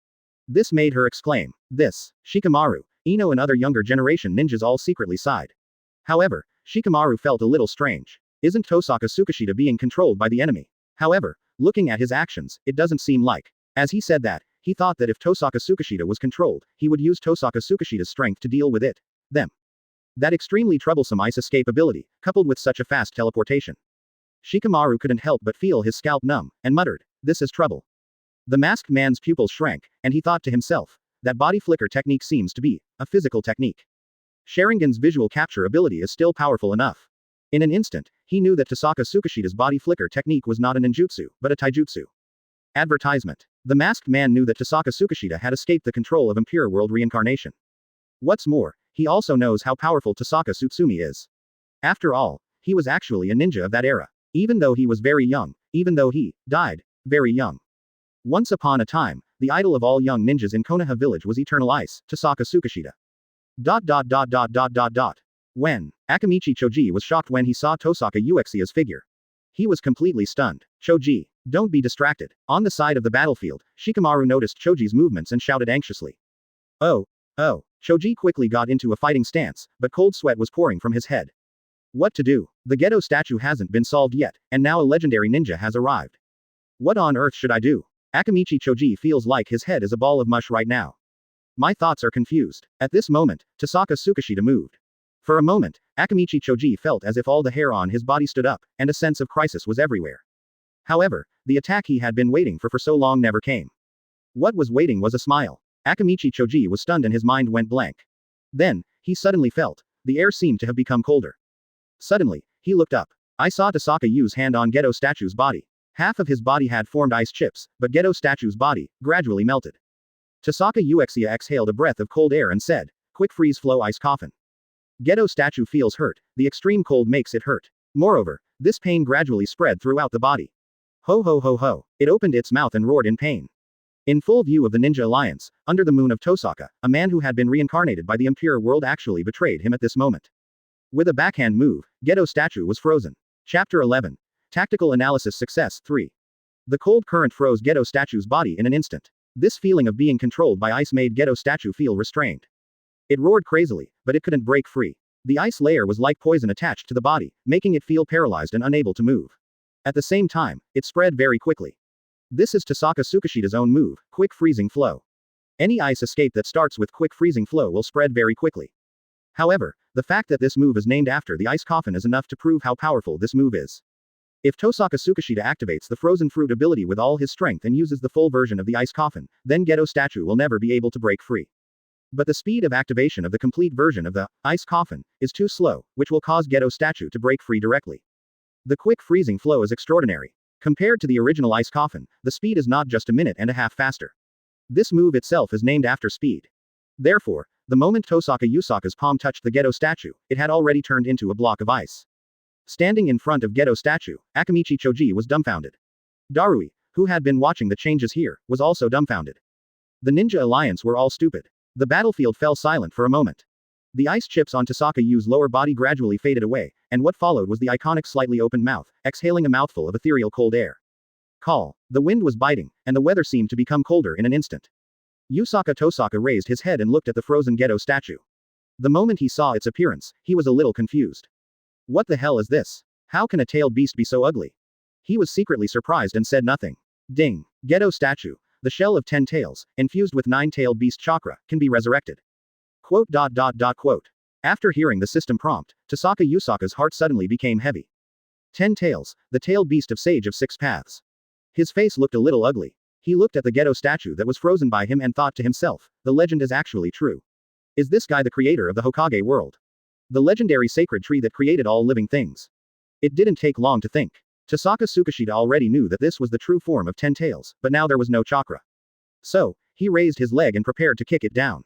This made her exclaim. This, Shikamaru, Ino and other younger generation ninjas all secretly sighed. However, Shikamaru felt a little strange. Isn't Tohsaka Tsukishita being controlled by the enemy? However, looking at his actions, it doesn't seem like. As he said that, he thought that if Tohsaka Tsukishita was controlled, he would use Tohsaka Tsukishita's strength to deal with it. Them. That extremely troublesome ice escape ability, coupled with such a fast teleportation. Shikamaru couldn't help but feel his scalp numb, and muttered, "This is trouble." The masked man's pupils shrank, and he thought to himself, that body flicker technique seems to be a physical technique. Sharingan's visual capture ability is still powerful enough. In an instant, he knew that Tohsaka Tsukishita's body flicker technique was not a ninjutsu, but a taijutsu. Advertisement. The masked man knew that Tohsaka Tsukishita had escaped the control of Impure World Reincarnation. What's more, he also knows how powerful Tohsaka Tsutsumi is. After all, he was actually a ninja of that era. Even though he was very young, even though he died very young. Once upon a time, the idol of all young ninjas in Konoha Village was Eternal Ice, Tohsaka Tsukishita. When Akamichi Choji was shocked when he saw Tohsaka Uchiha's figure. He was completely stunned. Choji, don't be distracted. On the side of the battlefield, Shikamaru noticed Choji's movements and shouted anxiously. Oh. Choji quickly got into a fighting stance, but cold sweat was pouring from his head. What to do? The Gedo statue hasn't been solved yet, and now a legendary ninja has arrived. What on earth should I do? Akamichi Choji feels like his head is a ball of mush right now. My thoughts are confused. At this moment, Tohsaka Tsukishita moved. For a moment, Akamichi Choji felt as if all the hair on his body stood up, and a sense of crisis was everywhere. However, the attack he had been waiting for so long never came. What was waiting was a smile. Akamichi Choji was stunned and his mind went blank. Then, he suddenly felt, the air seemed to have become colder. Suddenly, he looked up. I saw Tohsaka use hand on Gedo statue's body. Half of his body had formed ice chips, but Gedo statue's body gradually melted. Tohsaka Uchiha exhaled a breath of cold air and said, "Quick freeze flow ice coffin." Gedo statue feels hurt, the extreme cold makes it hurt. Moreover, this pain gradually spread throughout the body. Ho ho ho ho. It opened its mouth and roared in pain. In full view of the Ninja Alliance, under the moon of Tohsaka, a man who had been reincarnated by the Impure World actually betrayed him at this moment. With a backhand move, Gedo statue was frozen. Chapter 11. Tactical Analysis Success 3. The cold current froze Gedo statue's body in an instant. This feeling of being controlled by ice made Gedo statue feel restrained. It roared crazily, but it couldn't break free. The ice layer was like poison attached to the body, making it feel paralyzed and unable to move. At the same time, it spread very quickly. This is Tohsaka Tsukishita's own move, Quick Freezing Flow. Any ice escape that starts with Quick Freezing Flow will spread very quickly. However, the fact that this move is named after the ice coffin is enough to prove how powerful this move is. If Tohsaka Tsukishita activates the frozen fruit ability with all his strength and uses the full version of the ice coffin, then Gedo statue will never be able to break free. But the speed of activation of the complete version of the ice coffin is too slow, which will cause Gedo statue to break free directly. The quick freezing flow is extraordinary. Compared to the original ice coffin, the speed is not just a minute and a half faster. This move itself is named after speed. Therefore, the moment Tohsaka Usaka's palm touched the Gedo statue, it had already turned into a block of ice. Standing in front of Gedo statue, Akamichi Choji was dumbfounded. Darui, who had been watching the changes here, was also dumbfounded. The Ninja Alliance were all stupid. The battlefield fell silent for a moment. The ice chips on Tohsaka U's lower body gradually faded away, and what followed was the iconic slightly opened mouth, exhaling a mouthful of ethereal cold air. Call. The wind was biting, and the weather seemed to become colder in an instant. Usaka Tohsaka raised his head and looked at the frozen Gedo statue. The moment he saw its appearance, he was a little confused. What the hell is this? How can a tailed beast be so ugly? He was secretly surprised and said nothing. Ding. Gedo statue. The shell of 10 tails, infused with 9-tailed beast chakra, can be resurrected. Quote. After hearing the system prompt, Tohsaka Usaka's heart suddenly became heavy. 10 tails, the tailed beast of Sage of Six Paths. His face looked a little ugly. He looked at the Gedo statue that was frozen by him and thought to himself, the legend is actually true. Is this guy the creator of the Hokage world? The legendary sacred tree that created all living things? It didn't take long to think. Tohsaka Tsukishita already knew that this was the true form of 10 tails, but now there was no chakra. So, he raised his leg and prepared to kick it down.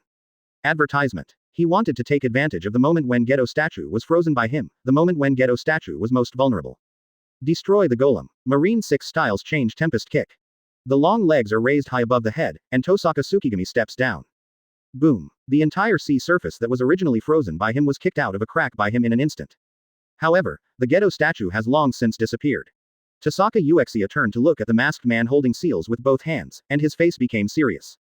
Advertisement. He wanted to take advantage of the moment when Gedo statue was frozen by him, the moment when Gedo statue was most vulnerable. Destroy the golem. Marine 6 styles change Tempest Kick. The long legs are raised high above the head, and Tohsaka Tsukigami steps down. Boom. The entire sea surface that was originally frozen by him was kicked out of a crack by him in an instant. However, the Gedo statue has long since disappeared. Tohsaka Uchiha turned to look at the masked man holding seals with both hands, and his face became serious.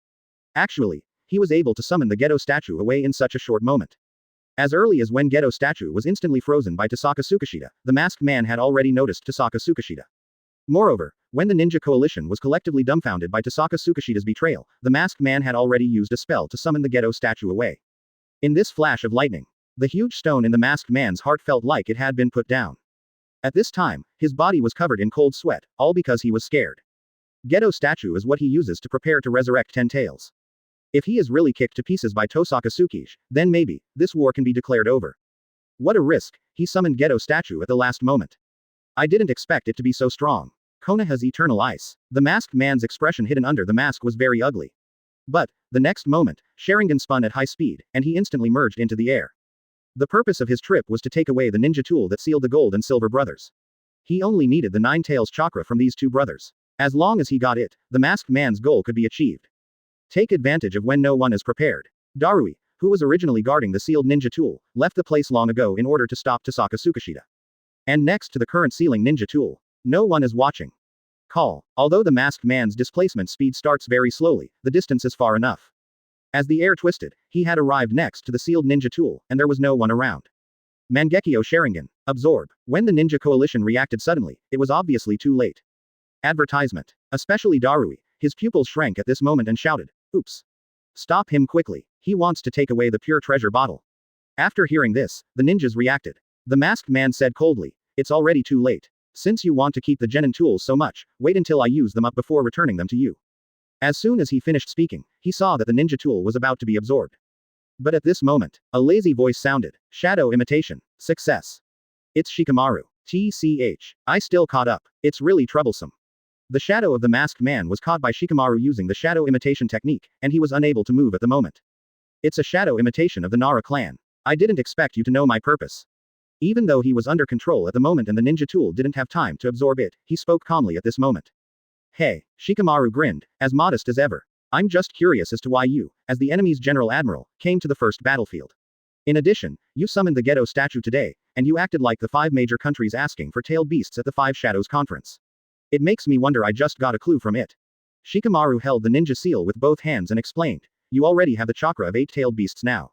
Actually, he was able to summon the Gedo statue away in such a short moment. As early as when Gedo statue was instantly frozen by Tohsaka Tsukishita, the masked man had already noticed Tohsaka Tsukishita. Moreover, when the ninja coalition was collectively dumbfounded by Tohsaka Tsukishita's betrayal, the masked man had already used a spell to summon the Gedo statue away. In this flash of lightning, the huge stone in the masked man's heart felt like it had been put down. At this time, his body was covered in cold sweat, all because he was scared. Gedo statue is what he uses to prepare to resurrect 10 tails. If he is really kicked to pieces by Tohsaka Tsukishita, then maybe, this war can be declared over. What a risk, he summoned Gedo statue at the last moment. I didn't expect it to be so strong. Konoha's eternal ice. The masked man's expression hidden under the mask was very ugly. But, the next moment, Sharingan spun at high speed, and he instantly merged into the air. The purpose of his trip was to take away the ninja tool that sealed the Gold and Silver brothers. He only needed the 9 tails chakra from these two brothers. As long as he got it, the masked man's goal could be achieved. Take advantage of when no one is prepared. Darui, who was originally guarding the sealed ninja tool, left the place long ago in order to stop Tohsaka Tsukishita. And next to the current sealing ninja tool, no one is watching. Call. Although the masked man's displacement speed starts very slowly, the distance is far enough. As the air twisted, he had arrived next to the sealed ninja tool, and there was no one around. Mangekyo Sharingan. Absorb. When the ninja coalition reacted suddenly, it was obviously too late. Advertisement. Especially Darui, his pupils shrank at this moment and shouted, "Oops. Stop him quickly, he wants to take away the pure treasure bottle." After hearing this, the ninjas reacted. The masked man said coldly, "It's already too late. Since you want to keep the genin tools so much, wait until I use them up before returning them to you." As soon as he finished speaking, he saw that the ninja tool was about to be absorbed. But at this moment, a lazy voice sounded. Shadow imitation. Success. It's Shikamaru. TCH. I still caught up. It's really troublesome. The shadow of the masked man was caught by Shikamaru using the shadow imitation technique, and he was unable to move at the moment. It's a shadow imitation of the Nara clan. I didn't expect you to know my purpose. Even though he was under control at the moment and the ninja tool didn't have time to absorb it, he spoke calmly at this moment. Hey, Shikamaru grinned, as modest as ever. I'm just curious as to why you, as the enemy's general admiral, came to the first battlefield. In addition, you summoned the Gedo statue today, and you acted like the 5 major countries asking for tailed beasts at the 5 Shadows conference. It makes me wonder I just got a clue from it. Shikamaru held the ninja seal with both hands and explained, you already have the chakra of 8 tailed beasts now.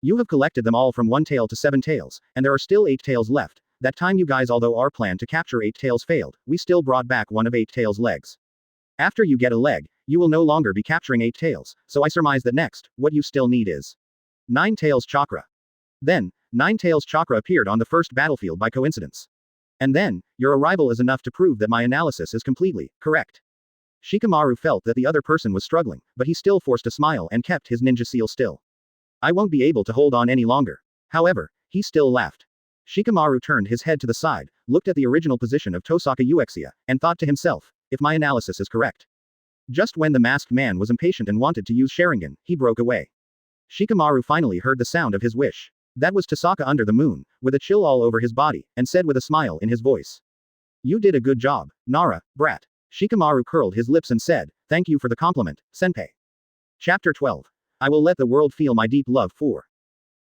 You have collected them all from 1 tail to 7 tails, and there are still 8 tails left. That time you guys, although our plan to capture 8 tails failed, we still brought back one of 8 tails' legs. After you get a leg, you will no longer be capturing 8 tails, so I surmise that next, what you still need is 9 tails chakra. Then, 9 tails chakra appeared on the first battlefield by coincidence. And then, your arrival is enough to prove that my analysis is completely correct. Shikamaru felt that the other person was struggling, but he still forced a smile and kept his ninja seal still. I won't be able to hold on any longer. However, he still laughed. Shikamaru turned his head to the side, looked at the original position of Tohsaka Uchiha, and thought to himself, if my analysis is correct. Just when the masked man was impatient and wanted to use Sharingan, he broke away. Shikamaru finally heard the sound of his wish. That was Tohsaka under the moon, with a chill all over his body, and said with a smile in his voice. You did a good job, Nara, brat. Shikamaru curled his lips and said, thank you for the compliment, senpai. Chapter 12. I will let the world feel my deep love for.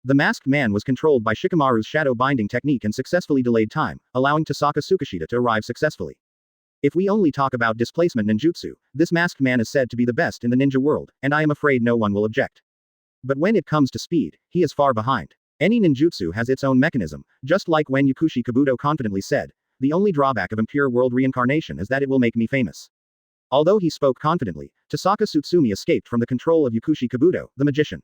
The masked man was controlled by Shikamaru's shadow binding technique and successfully delayed time, allowing Tohsaka Tsukishita to arrive successfully. If we only talk about displacement ninjutsu, this masked man is said to be the best in the ninja world, and I am afraid no one will object. But when it comes to speed, he is far behind. Any ninjutsu has its own mechanism, just like when Yakushi Kabuto confidently said, the only drawback of Impure World Reincarnation is that it will make me famous. Although he spoke confidently, Tohsaka Tsutsumi escaped from the control of Yakushi Kabuto, the magician.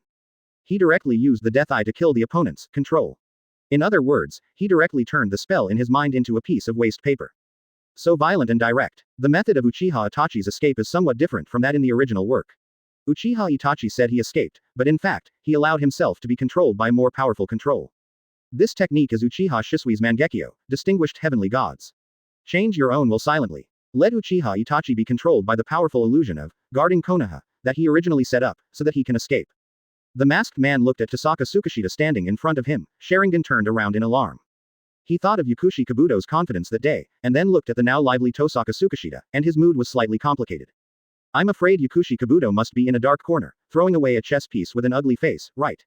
He directly used the Death Eye to kill the opponent's control. In other words, he directly turned the spell in his mind into a piece of waste paper. So violent and direct. The method of Uchiha Itachi's escape is somewhat different from that in the original work. Uchiha Itachi said he escaped, but in fact, he allowed himself to be controlled by more powerful control. This technique is Uchiha Shisui's Mangekyo, distinguished heavenly gods. Change your own will silently. Let Uchiha Itachi be controlled by the powerful illusion of guarding Konoha that he originally set up, so that he can escape. The masked man looked at Tohsaka Tsukishita standing in front of him. Sharingan turned around in alarm. He thought of Yakushi Kabuto's confidence that day, and then looked at the now lively Tohsaka Tsukishita, and his mood was slightly complicated. I'm afraid Yakushi Kabuto must be in a dark corner, throwing away a chess piece with an ugly face, right?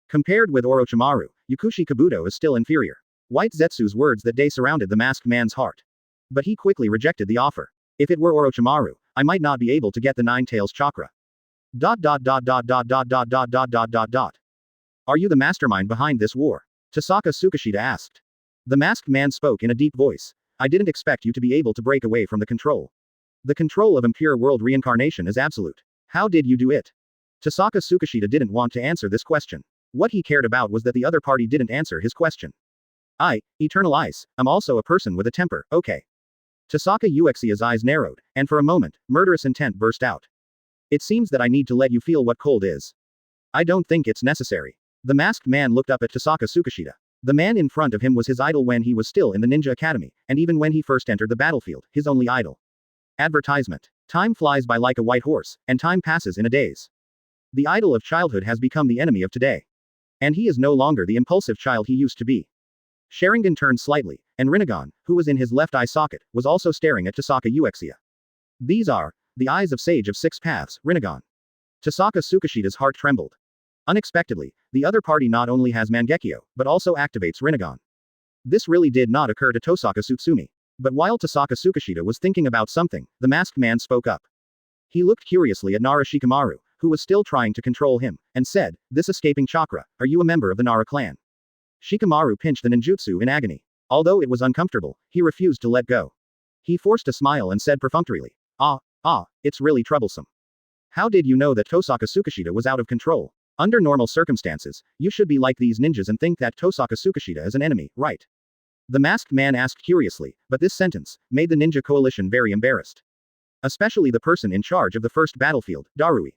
Compared with Orochimaru, Yakushi Kabuto is still inferior. White Zetsu's words that day surrounded the masked man's heart. But he quickly rejected the offer. If it were Orochimaru, I might not be able to get the 9 tails chakra. Dot dot dot dot dot dot dot dot dot dot dot dot. Are you the mastermind behind this war? Tossaka Tsukishita asked. The masked man spoke in a deep voice. I didn't expect you to be able to break away from the control. The control of Impure World Reincarnation is absolute. How did you do it? Tossaka Tsukishita didn't want to answer this question. What he cared about was that the other party didn't answer his question. Eternal Ice, I'm also a person with a temper, okay. Tossaka Uchiha's eyes narrowed, and for a moment, murderous intent burst out. It seems that I need to let you feel what cold is. I don't think it's necessary. The masked man looked up at Tossaka Tsukishita. The man in front of him was his idol when he was still in the ninja academy, and even when he first entered the battlefield, his only idol. Advertisement. Time flies by like a white horse, and time passes in a daze. The idol of childhood has become the enemy of today. And he is no longer the impulsive child he used to be. Sharingan turned slightly, and Renegon, who was in his left eye socket, was also staring at Tossaka Uchiha. These are the eyes of Sage of Six Paths, Renegon. Tossaka Tsukishita's heart trembled. Unexpectedly, the other party not only has Mangekyo, but also activates Renegon. This really did not occur to Tossaka Tsutsumi. But while Tossaka Tsukishita was thinking about something, the masked man spoke up. He looked curiously at Nara Shikamaru, who was still trying to control him, and said, this escaping Chakra, are you a member of the Nara clan? Shikamaru pinched the ninjutsu in agony. Although it was uncomfortable, he refused to let go. He forced a smile and said perfunctorily, it's really troublesome. How did you know that Tossaka Tsukishita was out of control? Under normal circumstances, you should be like these ninjas and think that Tossaka Tsukishita is an enemy, right? The masked man asked curiously, but this sentence made the ninja coalition very embarrassed. Especially the person in charge of the first battlefield, Darui.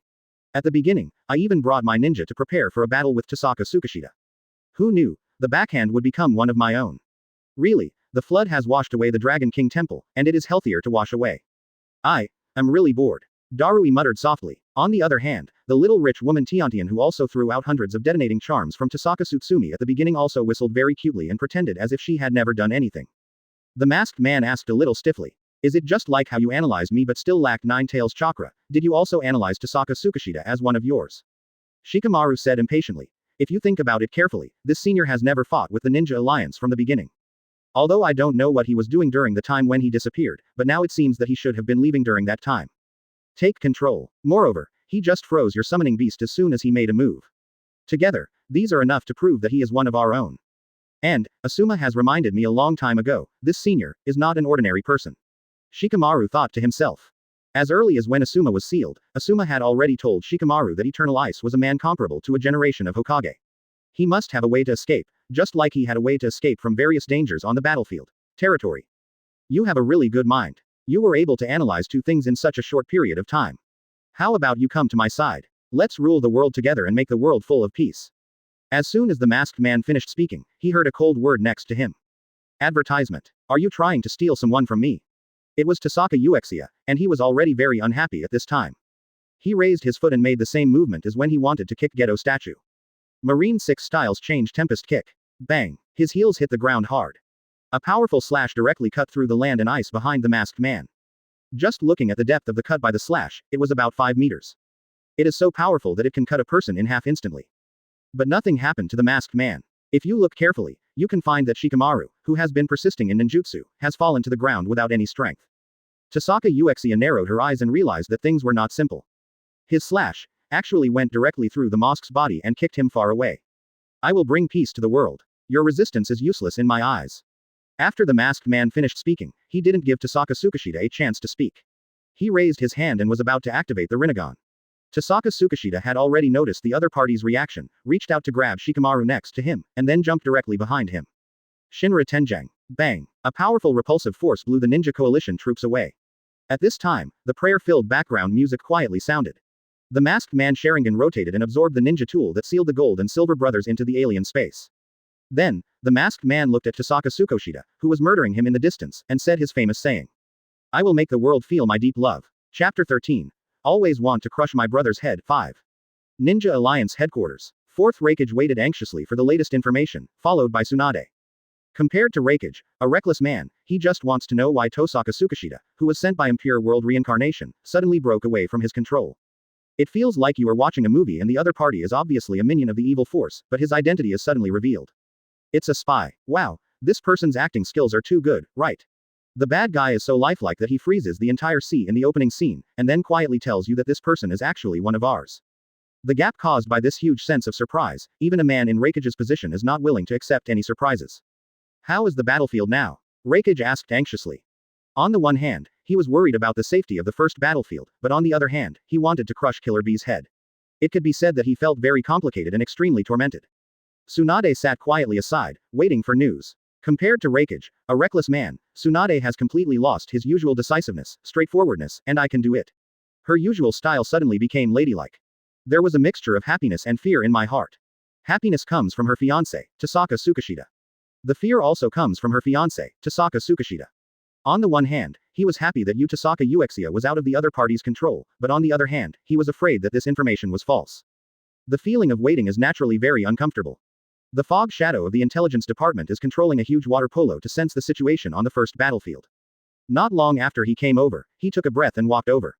At the beginning, I even brought my ninja to prepare for a battle with Tossaka Tsukishita. Who knew? The backhand would become one of my own. Really, the flood has washed away the Dragon King Temple, and it is healthier to wash away. I'm really bored. Darui muttered softly. On the other hand, the little rich woman Tiantian, who also threw out hundreds of detonating charms from Tossaka Tsutsumi at the beginning, also whistled very cutely and pretended as if she had never done anything. The masked man asked a little stiffly. Is it just like how you analyzed me but still lacked Nine Tails Chakra? Did you also analyze Tossaka Tsukishita as one of yours? Shikamaru said impatiently. If you think about it carefully, this senior has never fought with the Ninja Alliance from the beginning. Although I don't know what he was doing during the time when he disappeared, but now it seems that he should have been leaving during that time. Take control. Moreover, he just froze your summoning beast as soon as he made a move. Together, these are enough to prove that he is one of our own. And, Asuma has reminded me a long time ago, this senior is not an ordinary person. Shikamaru thought to himself. As early as when Asuma was sealed, Asuma had already told Shikamaru that Eternal Ice was a man comparable to a generation of Hokage. He must have a way to escape, just like he had a way to escape from various dangers on the battlefield. Territory. You have a really good mind. You were able to analyze two things in such a short period of time. How about you come to my side? Let's rule the world together and make the world full of peace. As soon as the masked man finished speaking, he heard a cold word next to him. Advertisement. Are you trying to steal someone from me? It was Tossaka Uchiha, and he was already very unhappy at this time. He raised his foot and made the same movement as when he wanted to kick Gedo statue. Marine 6 styles change Tempest kick. Bang. His heels hit the ground hard. A powerful slash directly cut through the land and ice behind the masked man. Just looking at the depth of the cut by the slash, it was about 5 meters. It is so powerful that it can cut a person in half instantly. But nothing happened to the masked man. If you look carefully, you can find that Shikamaru, who has been persisting in ninjutsu, has fallen to the ground without any strength. Tossaka Uchiha narrowed her eyes and realized that things were not simple. His slash actually went directly through the mask's body and kicked him far away. I will bring peace to the world. Your resistance is useless in my eyes. After the masked man finished speaking, he didn't give Tossaka Tsukishita a chance to speak. He raised his hand and was about to activate the Renegon. Tossaka Tsukishita had already noticed the other party's reaction, reached out to grab Shikamaru next to him, and then jumped directly behind him. Shinra Tenjang. Bang. A powerful repulsive force blew the ninja coalition troops away. At this time, the prayer-filled background music quietly sounded. The masked man Sharingan rotated and absorbed the ninja tool that sealed the gold and silver brothers into the alien space. Then, the masked man looked at Tossaka Tsukishita, who was murdering him in the distance, and said his famous saying. I will make the world feel my deep love. Chapter 13. Always want to crush my brother's head. 5. Ninja Alliance Headquarters. 4th Reikage waited anxiously for the latest information, followed by Tsunade. Compared to Reikage, a reckless man, he just wants to know why Tossaka Tsukishita, who was sent by Impure World Reincarnation, suddenly broke away from his control. It feels like you are watching a movie and the other party is obviously a minion of the evil force, but his identity is suddenly revealed. It's a spy. Wow, this person's acting skills are too good, right? The bad guy is so lifelike that he freezes the entire sea in the opening scene, and then quietly tells you that this person is actually one of ours. The gap caused by this huge sense of surprise, even a man in Raikage's position is not willing to accept any surprises. How is the battlefield now? Raikage asked anxiously. On the one hand, he was worried about the safety of the first battlefield, but on the other hand, he wanted to crush Killer Bee's head. It could be said that he felt very complicated and extremely tormented. Tsunade sat quietly aside, waiting for news. Compared to Raikage, a reckless man, Tsunade has completely lost his usual decisiveness, straightforwardness, and I can do it. Her usual style suddenly became ladylike. There was a mixture of happiness and fear in my heart. Happiness comes from her fiancé, Tohsaka Tsukishita. The fear also comes from her fiancé, Tossaka Tsukishita. On the one hand, he was happy that Tossaka Uchiha was out of the other party's control, but on the other hand, he was afraid that this information was false. The feeling of waiting is naturally very uncomfortable. The fog shadow of the intelligence department is controlling a huge water polo to sense the situation on the first battlefield. Not long after he came over, he took a breath and walked over.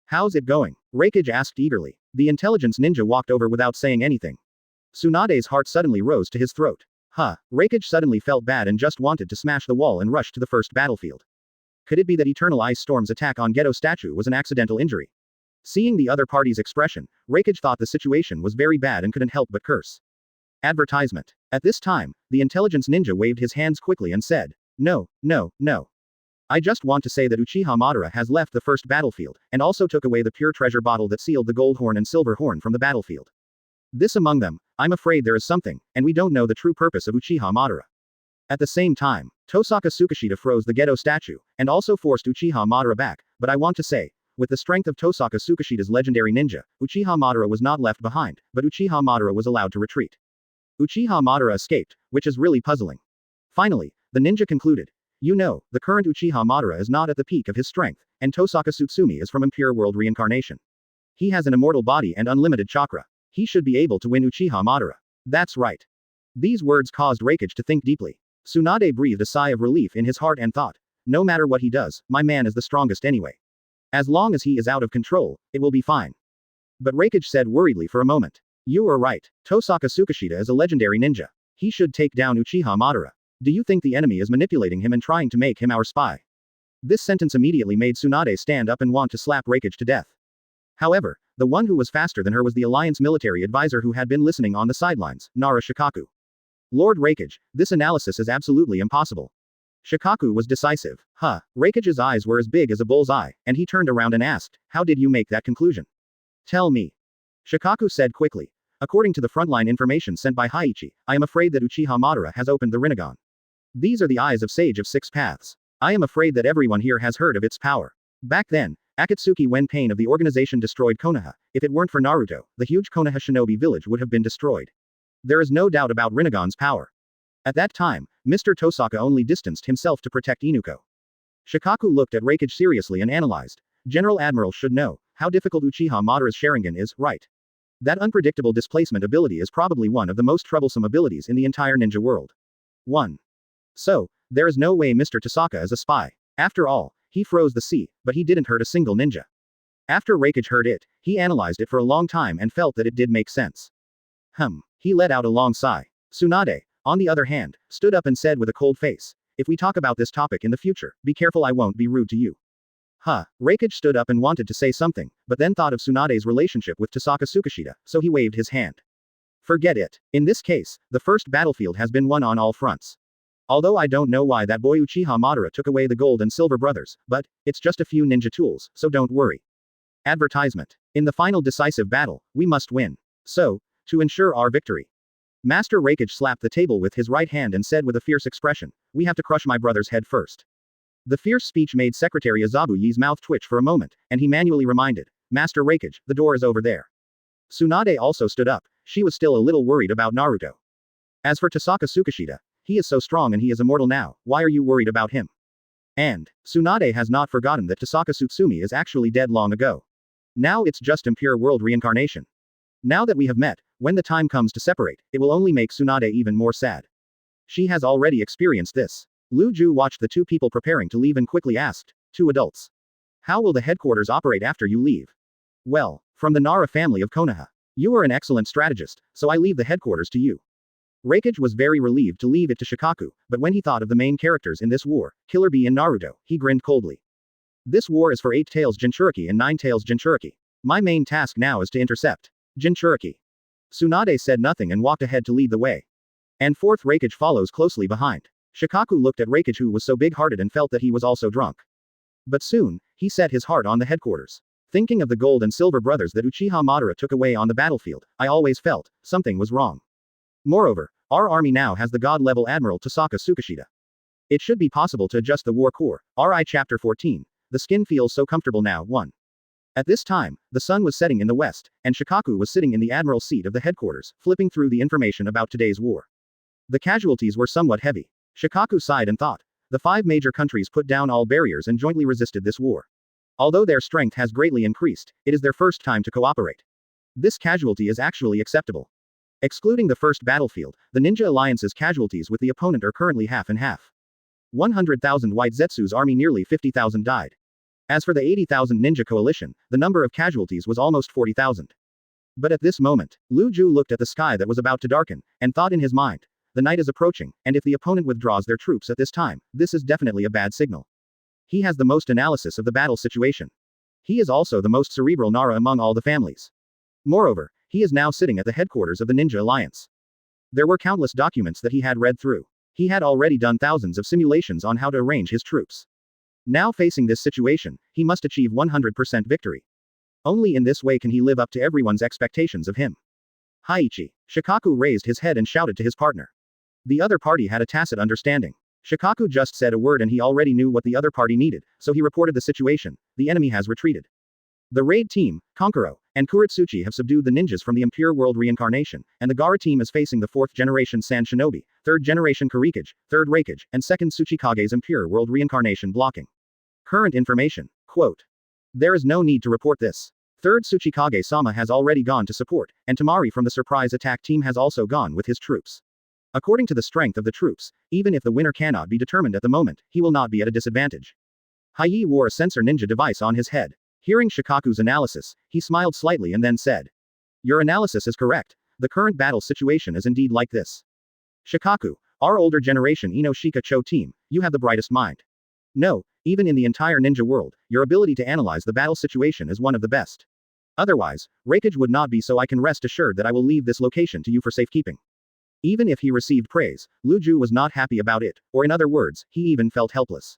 How's it going? Raikage asked eagerly. The intelligence ninja walked over without saying anything. Tsunade's heart suddenly rose to his throat. Raikage suddenly felt bad and just wanted to smash the wall and rush to the first battlefield. Could it be that Eternal Ice Storm's attack on Gedo statue was an accidental injury? Seeing the other party's expression, Raikage thought the situation was very bad and couldn't help but curse. Advertisement. At this time, the intelligence ninja waved his hands quickly and said, No, no, no. I just want to say that Uchiha Madara has left the first battlefield, and also took away the pure treasure bottle that sealed the gold horn and silver horn from the battlefield. This among them, I'm afraid there is something, and we don't know the true purpose of Uchiha Madara. At the same time, Tohsaka Tsukishita froze the Gedo statue, and also forced Uchiha Madara back, but I want to say, with the strength of Tohsaka Tsukishita's legendary ninja, Uchiha Madara was not left behind, but Uchiha Madara was allowed to retreat. Uchiha Madara escaped, which is really puzzling. Finally, the ninja concluded. You know, the current Uchiha Madara is not at the peak of his strength, and Tohsaka Tsutsumi is from Impure World Reincarnation. He has an immortal body and unlimited chakra. He should be able to win Uchiha Madara. That's right. These words caused Raikage to think deeply. Tsunade breathed a sigh of relief in his heart and thought, no matter what he does, my man is the strongest anyway. As long as he is out of control, it will be fine. But Raikage said worriedly for a moment. You are right. Tohsaka Tsukishita is a legendary ninja. He should take down Uchiha Madara. Do you think the enemy is manipulating him and trying to make him our spy? This sentence immediately made Tsunade stand up and want to slap Raikage to death. However, the one who was faster than her was the Alliance military advisor who had been listening on the sidelines, Nara Shikaku. Lord Raikage, this analysis is absolutely impossible. Shikaku was decisive. Raikage's eyes were as big as a bull's eye, and he turned around and asked, how did you make that conclusion? Tell me. Shikaku said quickly. According to the frontline information sent by Heiichi, I am afraid that Uchiha Madara has opened the Renegon. These are the eyes of Sage of Six Paths. I am afraid that everyone here has heard of its power. Back then, Akatsuki when Pain of the organization destroyed Konoha. If it weren't for Naruto, the huge Konoha Shinobi village would have been destroyed. There is no doubt about Renegon's power. At that time, Mr. Tohsaka only distanced himself to protect Inuko. Shikaku looked at Raikage seriously and analyzed. General Admiral should know how difficult Uchiha Madara's Sharingan is, right? That unpredictable displacement ability is probably one of the most troublesome abilities in the entire ninja world. 1. So, there is no way Mr. Tohsaka is a spy. After all, he froze the sea, but he didn't hurt a single ninja. After Raikage heard it, he analyzed it for a long time and felt that it did make sense. He let out a long sigh. Tsunade, on the other hand, stood up and said with a cold face, if we talk about this topic in the future, be careful I won't be rude to you. Raikage stood up and wanted to say something, but then thought of Tsunade's relationship with Tohsaka Tsukishita, so he waved his hand. Forget it. In this case, the first battlefield has been won on all fronts. Although I don't know why that boy Uchiha Madara took away the gold and silver brothers, but, it's just a few ninja tools, so don't worry. Advertisement. In the final decisive battle, we must win. So, to ensure our victory. Master Raikage slapped the table with his right hand and said with a fierce expression, we have to crush my brother's head first. The fierce speech made Secretary Azabu Yi's mouth twitch for a moment, and he manually reminded, Master Raikage, the door is over there. Tsunade also stood up. She was still a little worried about Naruto. As for Tohsaka Tsukishita, he is so strong and he is immortal now, why are you worried about him? And, Tsunade has not forgotten that Tohsaka Tsutsumi is actually dead long ago. Now it's just Impure World Reincarnation. Now that we have met, when the time comes to separate, it will only make Tsunade even more sad. She has already experienced this. Lu Ju watched the two people preparing to leave and quickly asked, two adults. How will the headquarters operate after you leave? Well, from the Nara family of Konoha. You are an excellent strategist, so I leave the headquarters to you. Reikage was very relieved to leave it to Shikaku, but when he thought of the main characters in this war, Killer Bee and Naruto, he grinned coldly. This war is for 8 Tails Jinchuriki and 9 Tails Jinchuriki. My main task now is to intercept Jinchuriki. Tsunade said nothing and walked ahead to lead the way. And fourth Reikage follows closely behind. Shikaku looked at Reikage, who was so big-hearted, and felt that he was also drunk. But soon, he set his heart on the headquarters. Thinking of the gold and silver brothers that Uchiha Madara took away on the battlefield, I always felt something was wrong. Moreover, our army now has the god-level Admiral Tohsaka Tsukishita. It should be possible to adjust the war core. RI Chapter 14. The skin feels so comfortable now. 1. At this time, the sun was setting in the west, and Shikaku was sitting in the admiral's seat of the headquarters, flipping through the information about today's war. The casualties were somewhat heavy. Shikaku sighed and thought. The 5 major countries put down all barriers and jointly resisted this war. Although their strength has greatly increased, it is their first time to cooperate. This casualty is actually acceptable. Excluding the first battlefield, the Ninja Alliance's casualties with the opponent are currently half and half. 100,000 White Zetsu's army, nearly 50,000 died. As for the 80,000 ninja coalition, the number of casualties was almost 40,000. But at this moment, Lu Ju looked at the sky that was about to darken, and thought in his mind, the night is approaching, and if the opponent withdraws their troops at this time, this is definitely a bad signal. He has the most analysis of the battle situation. He is also the most cerebral Nara among all the families. Moreover, he is now sitting at the headquarters of the Ninja Alliance. There were countless documents that he had read through. He had already done thousands of simulations on how to arrange his troops. Now facing this situation, he must achieve 100% victory. Only in this way can he live up to everyone's expectations of him. Haichi. Shikaku raised his head and shouted to his partner. The other party had a tacit understanding. Shikaku just said a word and he already knew what the other party needed, so he reported the situation. The enemy has retreated. The raid team, Konkuro, and Kuritsuchi have subdued the ninjas from the Impure World Reincarnation, and the Gara team is facing the 4th generation San Shinobi, 3rd generation Kurikage, 3rd Reikage, and 2nd Tsuchikage's Impure World Reincarnation blocking. Current information. Quote. There is no need to report this. 3rd Tsuchikage-sama has already gone to support, and Tamari from the surprise attack team has also gone with his troops. According to the strength of the troops, even if the winner cannot be determined at the moment, he will not be at a disadvantage. Hai wore a sensor ninja device on his head. Hearing Shikaku's analysis, he smiled slightly and then said. Your analysis is correct. The current battle situation is indeed like this. Shikaku, our older generation Inoshika Cho team, you have the brightest mind. No, even in the entire ninja world, your ability to analyze the battle situation is one of the best. Otherwise, Reikage would not be, so I can rest assured that I will leave this location to you for safekeeping. Even if he received praise, Lu Ju was not happy about it, or in other words, he even felt helpless.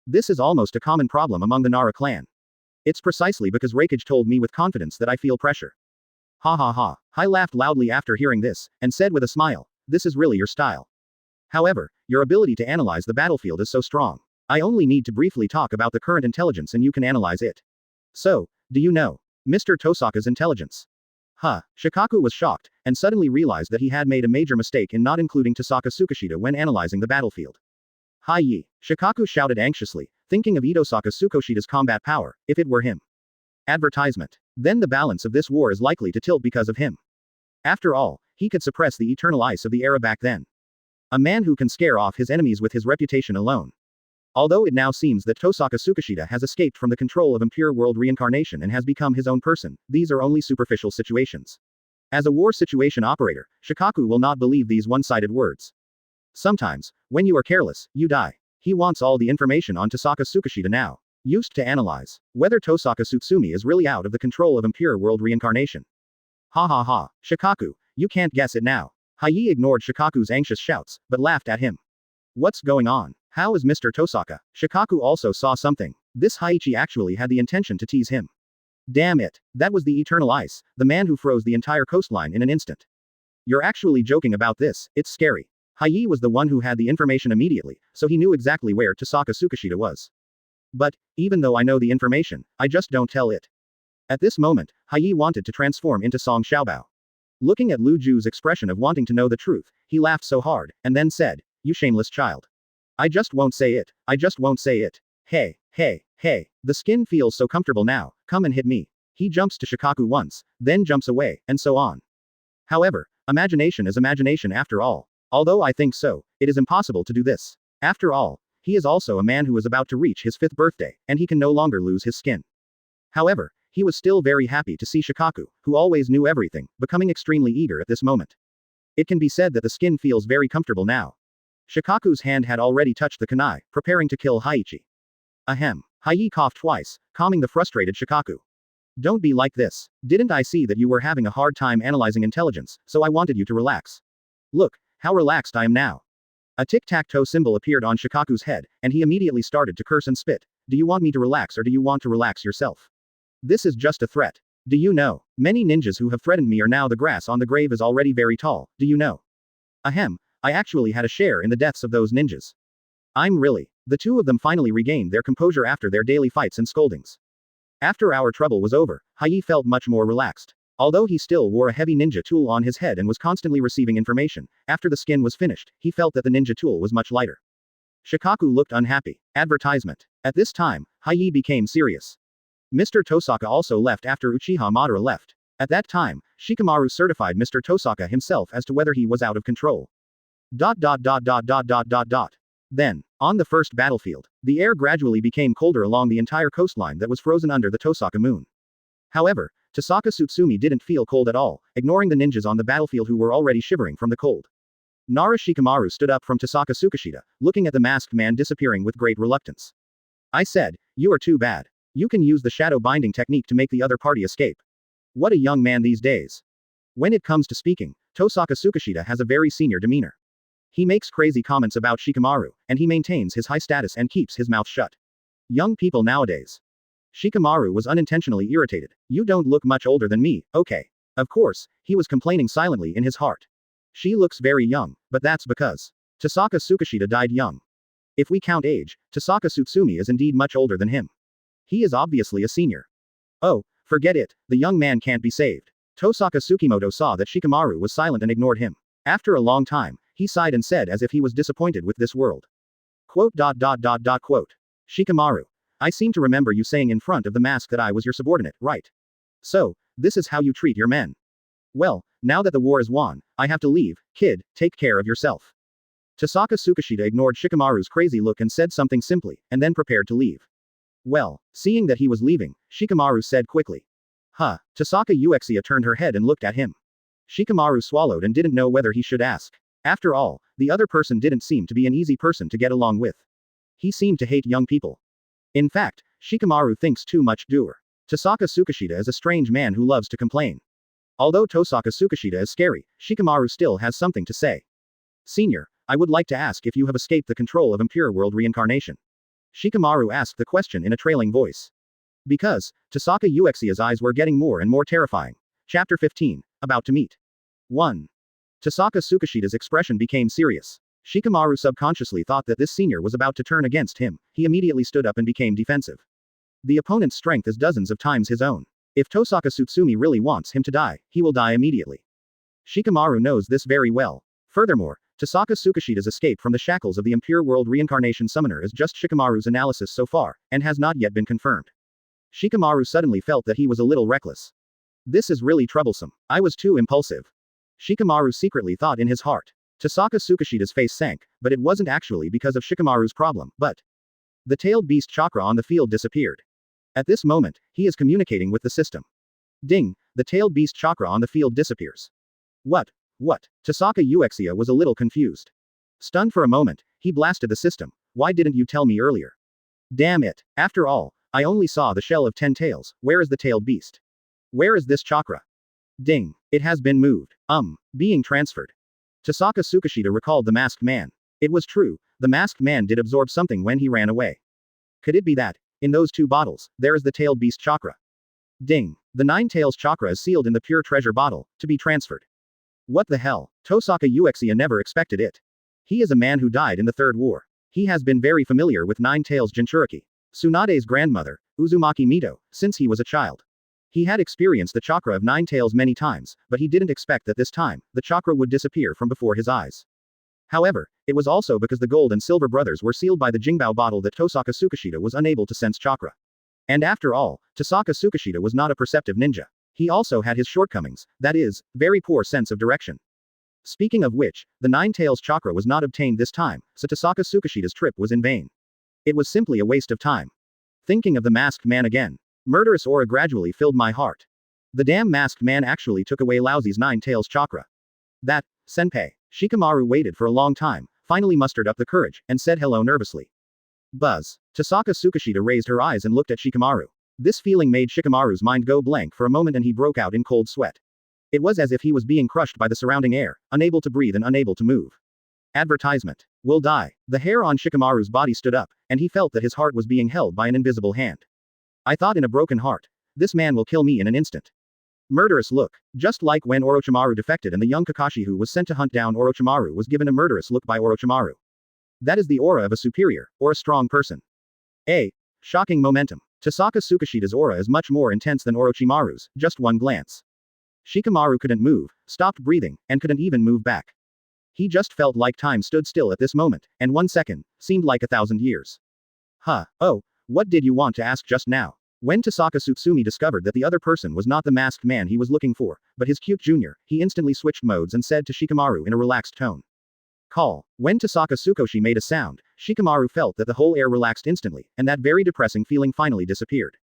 This is almost a common problem among the Nara clan. It's precisely because Reikage told me with confidence that I feel pressure. Ha ha ha. Hai laughed loudly after hearing this, and said with a smile, this is really your style. However, your ability to analyze the battlefield is so strong. I only need to briefly talk about the current intelligence and you can analyze it. So, do you know Mr. Tohsaka's intelligence? Huh. Shikaku was shocked, and suddenly realized that he had made a major mistake in not including Tohsaka Tsukishita when analyzing the battlefield. Hi-yi. Shikaku shouted anxiously, thinking of Itosaka Tsukushita's combat power, if it were him. Advertisement. Then the balance of this war is likely to tilt because of him. After all, he could suppress the eternal ice of the era back then. A man who can scare off his enemies with his reputation alone. Although it now seems that Tohsaka Tsukishita has escaped from the control of Impure World Reincarnation and has become his own person, these are only superficial situations. As a war situation operator, Shikaku will not believe these one-sided words. Sometimes, when you are careless, you die. He wants all the information on Tohsaka Tsukishita now. Used to analyze whether Tohsaka Tsutsumi is really out of the control of Impure World Reincarnation. Ha ha ha. Shikaku, you can't guess it now. Hai ignored Shikaku's anxious shouts, but laughed at him. What's going on? How is Mr. Tohsaka? Shikaku also saw something. This Haichi actually had the intention to tease him. Damn it. That was the eternal ice, the man who froze the entire coastline in an instant. You're actually joking about this, it's scary. Hai was the one who had the information immediately, so he knew exactly where Tohsaka Tsukishita was. But, even though I know the information, I just don't tell it. At this moment, Hai wanted to transform into Song Xiaobao. Looking at Lu Ju's expression of wanting to know the truth, he laughed so hard, and then said, you shameless child. I just won't say it. I just won't say it. Hey, hey, hey. The skin feels so comfortable now, come and hit me. He jumps to Shikaku once, then jumps away, and so on. However, imagination is imagination after all. Although I think so, it is impossible to do this. After all, he is also a man who is about to reach his 5th birthday, and he can no longer lose his skin. However, he was still very happy to see Shikaku, who always knew everything, becoming extremely eager at this moment. It can be said that the skin feels very comfortable now. Shikaku's hand had already touched the kunai, preparing to kill Heiichi. Ahem. Hei coughed twice, calming the frustrated Shikaku. Don't be like this. Didn't I see that you were having a hard time analyzing intelligence, so I wanted you to relax. Look, how relaxed I am now. A tic-tac-toe symbol appeared on Shikaku's head, and he immediately started to curse and spit. Do you want me to relax or do you want to relax yourself? This is just a threat. Do you know? Many ninjas who have threatened me are now the grass on the grave is already very tall, do you know? Ahem, I actually had a share in the deaths of those ninjas. I'm really. The two of them finally regained their composure after their daily fights and scoldings. After our trouble was over, Hei felt much more relaxed. Although he still wore a heavy ninja tool on his head and was constantly receiving information, after the skin was finished, he felt that the ninja tool was much lighter. Shikaku looked unhappy. Advertisement. At this time, Hei became serious. Mr. Tossaka also left after Uchiha Madara left. At that time, Shikamaru certified Mr. Tossaka himself as to whether he was out of control. Then, on the first battlefield, the air gradually became colder along the entire coastline that was frozen under the Tossaka moon. However, Tossaka Tsutsumi didn't feel cold at all, ignoring the ninjas on the battlefield who were already shivering from the cold. Nara Shikamaru stood up from Tossaka Tsukishita, looking at the masked man disappearing with great reluctance. I said, you are too bad. You can use the shadow binding technique to make the other party escape. What a young man these days. When it comes to speaking, Tossaka Tsukishita has a very senior demeanor. He makes crazy comments about Shikamaru, and he maintains his high status and keeps his mouth shut. Young people nowadays. Shikamaru was unintentionally irritated. You don't look much older than me, okay. Of course, he was complaining silently in his heart. She looks very young, but that's because Tossaka Tsukishita died young. If we count age, Tossaka Tsutsumi is indeed much older than him. He is obviously a senior. Oh, forget it, the young man can't be saved. Tossaka Tsukimoto saw that Shikamaru was silent and ignored him. After a long time, he sighed and said as if he was disappointed with this world. Quote. Shikamaru. I seem to remember you saying in front of the mask that I was your subordinate, right? So, this is how you treat your men. Well, now that the war is won, I have to leave, kid, take care of yourself. Tossaka Tsukishita ignored Shikamaru's crazy look and said something simply, and then prepared to leave. Well, seeing that he was leaving, Shikamaru said quickly. Huh, Tossaka Uchiha turned her head and looked at him. Shikamaru swallowed and didn't know whether he should ask. After all, the other person didn't seem to be an easy person to get along with. He seemed to hate young people. In fact, Shikamaru thinks too much. Tossaka Tsukishita is a strange man who loves to complain. Although Tossaka Tsukishita is scary, Shikamaru still has something to say. Senior, I would like to ask if you have escaped the control of Impure World Reincarnation. Shikamaru asked the question in a trailing voice. Because, Tossaka Uchiha's eyes were getting more and more terrifying. Chapter 15, About to Meet. 1. Tossaka Tsukishita's expression became serious. Shikamaru subconsciously thought that this senior was about to turn against him. He immediately stood up and became defensive. The opponent's strength is dozens of times his own. If Tossaka Tsutsumi really wants him to die, he will die immediately. Shikamaru knows this very well. Furthermore, Tossaka Tsukishita's escape from the shackles of the Impure World Reincarnation Summoner is just Shikamaru's analysis so far, and has not yet been confirmed. Shikamaru suddenly felt that he was a little reckless. This is really troublesome. I was too impulsive. Shikamaru secretly thought in his heart. Tossaka Tsukishita's face sank, but it wasn't actually because of Shikamaru's problem, but the tailed beast Chakra on the field disappeared. At this moment, he is communicating with the system. Ding, the tailed beast Chakra on the field disappears. What? Tossaka Uchiha was a little confused. Stunned for a moment, he blasted the system. Why didn't you tell me earlier? Damn it. After all, I only saw the shell of 10 tails. Where is the tailed beast? Where is this Chakra? Ding. It has been moved. Being transferred. Tossaka Tsukishita recalled the masked man. It was true, the masked man did absorb something when he ran away. Could it be that, in those two bottles, there is the tailed beast Chakra? Ding. The 9 tails Chakra is sealed in the pure treasure bottle, to be transferred. What the hell? Tossaka Uchiha never expected it. He is a man who died in the Third War. He has been very familiar with 9 tails Jinchuriki. Tsunade's grandmother, Uzumaki Mito, since he was a child. He had experienced the chakra of 9 tails many times, but he didn't expect that this time, the chakra would disappear from before his eyes. However, it was also because the gold and silver brothers were sealed by the Jingbao bottle that Tossaka Tsukishita was unable to sense chakra. And after all, Tossaka Tsukishita was not a perceptive ninja. He also had his shortcomings, that is, very poor sense of direction. Speaking of which, the 9 tails chakra was not obtained this time, so Tossaka Tsukishita's trip was in vain. It was simply a waste of time. Thinking of the masked man again. Murderous aura gradually filled my heart. The damn masked man actually took away Laozi's 9 tails chakra. That, Senpai. Shikamaru waited for a long time, finally mustered up the courage, and said hello nervously. Buzz. Tohsaka Tsukishita raised her eyes and looked at Shikamaru. This feeling made Shikamaru's mind go blank for a moment and he broke out in cold sweat. It was as if he was being crushed by the surrounding air, unable to breathe and unable to move. Advertisement. Will die. The hair on Shikamaru's body stood up, and he felt that his heart was being held by an invisible hand. I thought in a broken heart. This man will kill me in an instant. Murderous look. Just like when Orochimaru defected and the young Kakashi who was sent to hunt down Orochimaru was given a murderous look by Orochimaru. That is the aura of a superior, or a strong person. Shocking momentum. Tohsaka Tsukishita's aura is much more intense than Orochimaru's, just one glance. Shikamaru couldn't move, stopped breathing, and couldn't even move back. He just felt like time stood still at this moment, and 1 second seemed like 1,000 years. Oh, what did you want to ask just now? When Tohsaka Tsutsumi discovered that the other person was not the masked man he was looking for, but his cute junior, he instantly switched modes and said to Shikamaru in a relaxed tone. Call. When Tohsaka Tsukoshi made a sound, Shikamaru felt that the whole air relaxed instantly, and that very depressing feeling finally disappeared.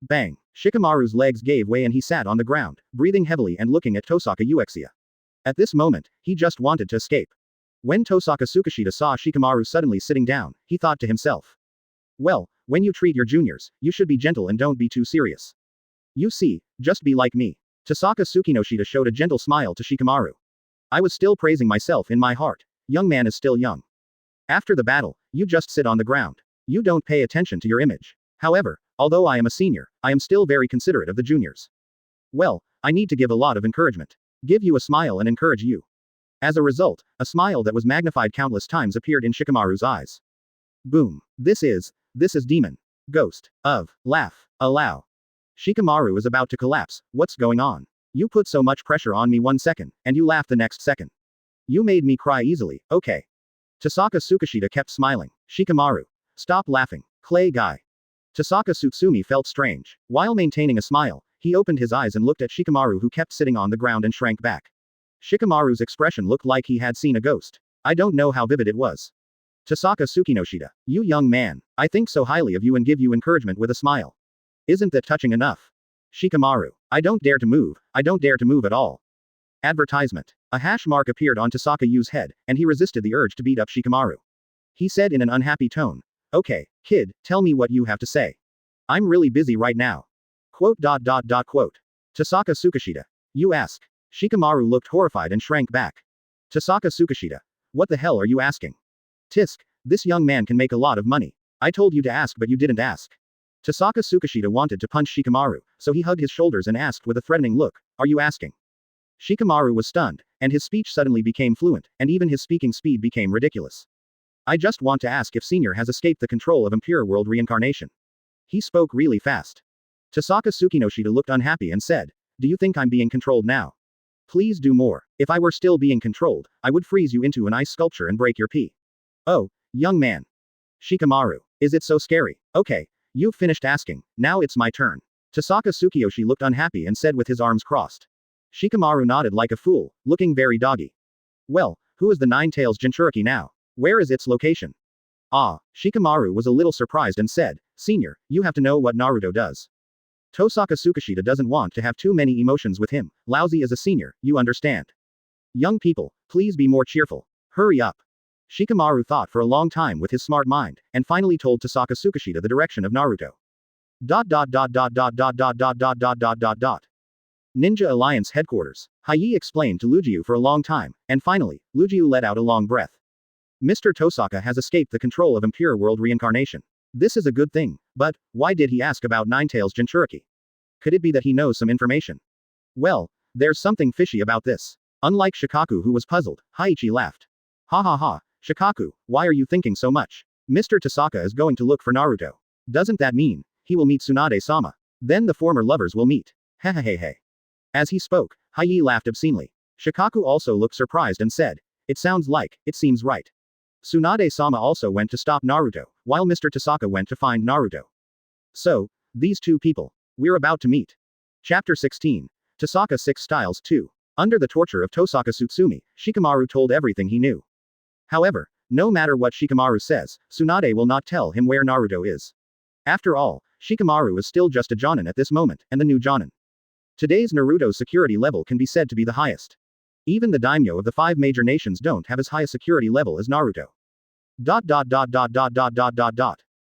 Bang. Shikamaru's legs gave way and he sat on the ground, breathing heavily and looking at Tohsaka Uchiha. At this moment, he just wanted to escape. When Tohsaka Tsukishita saw Shikamaru suddenly sitting down, he thought to himself. Well, when you treat your juniors, you should be gentle and don't be too serious. You see, just be like me. Tohsaka Tsukinoshita showed a gentle smile to Shikamaru. I was still praising myself in my heart. Young man is still young. After the battle, you just sit on the ground. You don't pay attention to your image. However, although I am a senior, I am still very considerate of the juniors. Well, I need to give a lot of encouragement. Give you a smile and encourage you. As a result, a smile that was magnified countless times appeared in Shikamaru's eyes. Boom. This is demon. Ghost. Of. Laugh. Allow. Shikamaru is about to collapse. What's going on? You put so much pressure on me 1 second, and you laugh the next second. You made me cry easily, okay. Tohsaka Tsukishita kept smiling. Shikamaru. Stop laughing. Clay guy. Tohsaka Tsutsumi felt strange. While maintaining a smile, he opened his eyes and looked at Shikamaru who kept sitting on the ground and shrank back. Shikamaru's expression looked like he had seen a ghost. I don't know how vivid it was. Tohsaka Tsukinoshita. You young man. I think so highly of you and give you encouragement with a smile. Isn't that touching enough? Shikamaru. I don't dare to move. I don't dare to move at all. Advertisement. A hash mark appeared on Tohsaka Yu's head, and he resisted the urge to beat up Shikamaru. He said in an unhappy tone. Okay, kid, tell me what you have to say. I'm really busy right now. Quote. Tohsaka Tsukishita. You ask. Shikamaru looked horrified and shrank back. Tohsaka Tsukishita. What the hell are you asking? Tisk, this young man can make a lot of money. I told you to ask but you didn't ask. Tohsaka Tsukishita wanted to punch Shikamaru, so he hugged his shoulders and asked with a threatening look, are you asking? Shikamaru was stunned, and his speech suddenly became fluent, and even his speaking speed became ridiculous. I just want to ask if Senior has escaped the control of Impure World Reincarnation. He spoke really fast. Tohsaka Tsukinoshita looked unhappy and said, do you think I'm being controlled now? Please do more. If I were still being controlled, I would freeze you into an ice sculpture and break your pee. Oh, young man. Shikamaru. Is it so scary? Okay. You've finished asking, now it's my turn. Tohsaka Tsukiyoshi looked unhappy and said with his arms crossed. Shikamaru nodded like a fool, looking very doggy. Well, who is the Nine-Tails Jinchuriki now? Where is its location? Shikamaru was a little surprised and said, Senior, you have to know what Naruto does. Tohsaka Tsukishita doesn't want to have too many emotions with him, lousy as a senior, you understand. Young people, please be more cheerful. Hurry up. Shikamaru thought for a long time with his smart mind, and finally told Tohsaka Tsukishita the direction of Naruto. Ninja Alliance headquarters. Heyday explained to Lugiu for a long time, and finally, Lugiu let out a long breath. Mr. Tohsaka has escaped the control of Impure World Reincarnation. This is a good thing, but why did he ask about Nine-Tails Jinchuriki? Could it be that he knows some information? Well, there's something fishy about this. Unlike Shikaku who was puzzled, Heiichi laughed. Ha ha ha, Shikaku, why are you thinking so much? Mr. Tohsaka is going to look for Naruto. Doesn't that mean he will meet Tsunade-sama? Then the former lovers will meet. Hehehehe. As he spoke, Heyday laughed obscenely. Shikaku also looked surprised and said, it seems right. Tsunade-sama also went to stop Naruto, while Mr. Tohsaka went to find Naruto. So, these two people. We're about to meet. Chapter 16. Tohsaka 6 Styles 2. Under the torture of Tohsaka Tsutsumi, Shikamaru told everything he knew. However, no matter what Shikamaru says, Tsunade will not tell him where Naruto is. After all, Shikamaru is still just a jonin at this moment, and the new jonin. Today's Naruto's security level can be said to be the highest. Even the daimyo of the 5 major nations don't have as high a security level as Naruto.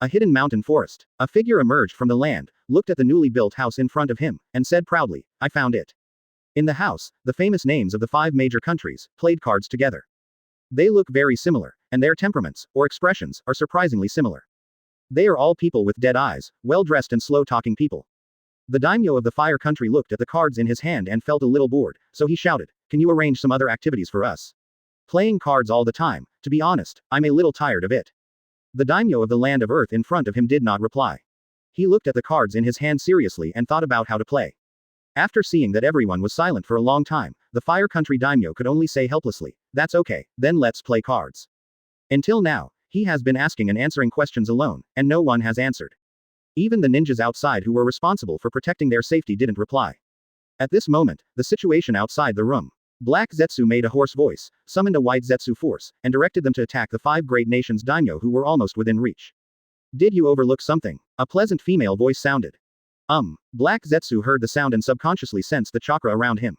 A hidden mountain forest. A figure emerged from the land, looked at the newly built house in front of him, and said proudly, I found it. In the house, the famous names of the 5 major countries played cards together. They look very similar, and their temperaments, or expressions, are surprisingly similar. They are all people with dead eyes, well-dressed and slow-talking people. The daimyo of the fire country looked at the cards in his hand and felt a little bored, so he shouted, can you arrange some other activities for us? Playing cards all the time, to be honest, I'm a little tired of it. The daimyo of the land of earth in front of him did not reply. He looked at the cards in his hand seriously and thought about how to play. After seeing that everyone was silent for a long time, the fire country daimyo could only say helplessly, that's okay, then let's play cards. Until now, he has been asking and answering questions alone, and no one has answered. Even the ninjas outside who were responsible for protecting their safety didn't reply. At this moment, the situation outside the room. Black Zetsu made a hoarse voice, summoned a white Zetsu force, and directed them to attack the 5 great nations daimyo who were almost within reach. Did you overlook something? A pleasant female voice sounded. Black Zetsu heard the sound and subconsciously sensed the chakra around him.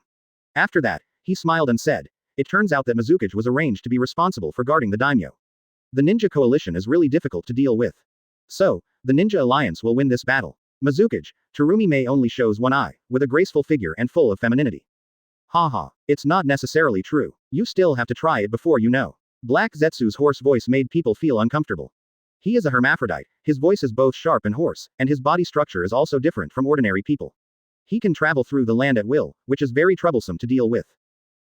After that, he smiled and said, it turns out that Mizukage was arranged to be responsible for guarding the daimyo. The ninja coalition is really difficult to deal with. So, the ninja alliance will win this battle. Mizukage, Terumi Mei only shows one eye, with a graceful figure and full of femininity. Haha, it's not necessarily true. You still have to try it before you know. Black Zetsu's hoarse voice made people feel uncomfortable. He is a hermaphrodite, his voice is both sharp and hoarse, and his body structure is also different from ordinary people. He can travel through the land at will, which is very troublesome to deal with.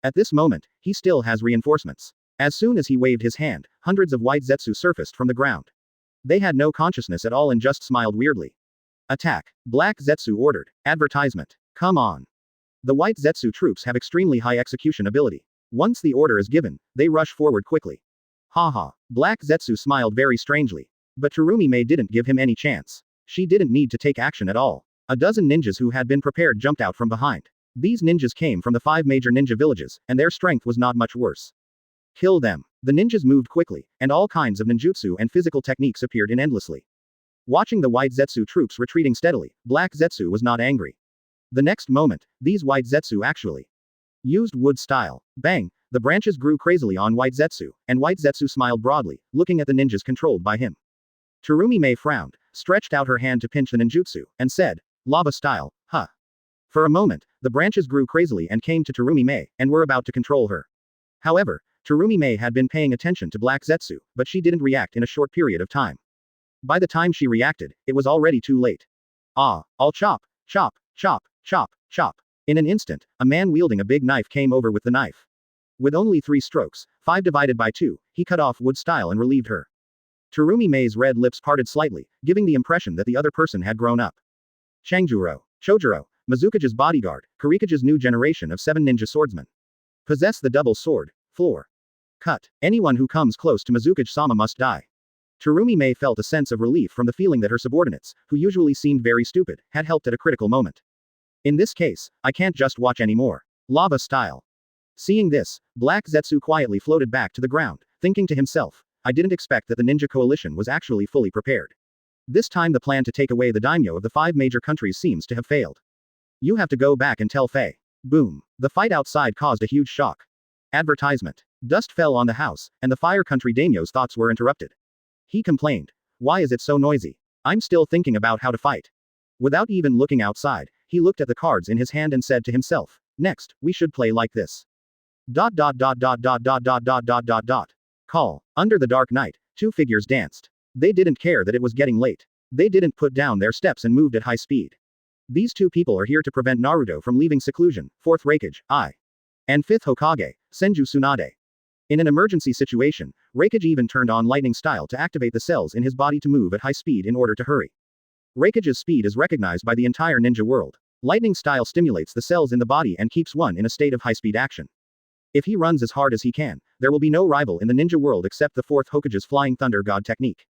At this moment, he still has reinforcements. As soon as he waved his hand, hundreds of white Zetsu surfaced from the ground. They had no consciousness at all and just smiled weirdly. Attack. Black Zetsu ordered. Advertisement. Come on. The white Zetsu troops have extremely high execution ability. Once the order is given, they rush forward quickly. Haha. Black Zetsu smiled very strangely. But Terumi Mei didn't give him any chance. She didn't need to take action at all. A dozen ninjas who had been prepared jumped out from behind. These ninjas came from the 5 major ninja villages, and their strength was not much worse. Kill them. The ninjas moved quickly, and all kinds of ninjutsu and physical techniques appeared in endlessly. Watching the white Zetsu troops retreating steadily, Black Zetsu was not angry. The next moment, these white Zetsu actually used wood style. Bang! The branches grew crazily on white Zetsu, and white Zetsu smiled broadly, looking at the ninjas controlled by him. Terumi Mei frowned, stretched out her hand to pinch the ninjutsu, and said, lava style, huh. For a moment, the branches grew crazily and came to Terumi Mei, and were about to control her. However, Terumi Mei had been paying attention to Black Zetsu, but she didn't react in a short period of time. By the time she reacted, it was already too late. I'll chop, chop, chop, chop, chop. In an instant, a man wielding a big knife came over with the knife. With only 3 strokes, 5 divided by 2, he cut off wood style and relieved her. Terumi Mei's red lips parted slightly, giving the impression that the other person had grown up. Chojuro, Mizukage's bodyguard, Kurikage's new generation of 7 ninja swordsmen. Possess the double sword, floor. Cut. Anyone who comes close to Mizukage-sama must die. Terumi Mei felt a sense of relief from the feeling that her subordinates, who usually seemed very stupid, had helped at a critical moment. In this case, I can't just watch anymore. Lava style. Seeing this, Black Zetsu quietly floated back to the ground, thinking to himself, I didn't expect that the ninja coalition was actually fully prepared. This time the plan to take away the daimyo of the 5 major countries seems to have failed. You have to go back and tell Faye. Boom. The fight outside caused a huge shock. Advertisement. Dust fell on the house, and the fire country daimyo's thoughts were interrupted. He complained. Why is it so noisy? I'm still thinking about how to fight. Without even looking outside, he looked at the cards in his hand and said to himself, next, we should play like this. Call. Under the dark night, 2 figures danced. They didn't care that it was getting late. They didn't put down their steps and moved at high speed. These 2 people are here to prevent Naruto from leaving seclusion, 4th Reikage, and 5th Hokage, Senju Tsunade. In an emergency situation, Reikage even turned on lightning style to activate the cells in his body to move at high speed in order to hurry. Reikage's speed is recognized by the entire ninja world. Lightning style stimulates the cells in the body and keeps one in a state of high-speed action. If he runs as hard as he can, there will be no rival in the ninja world except the 4th Hokage's Flying Thunder God technique.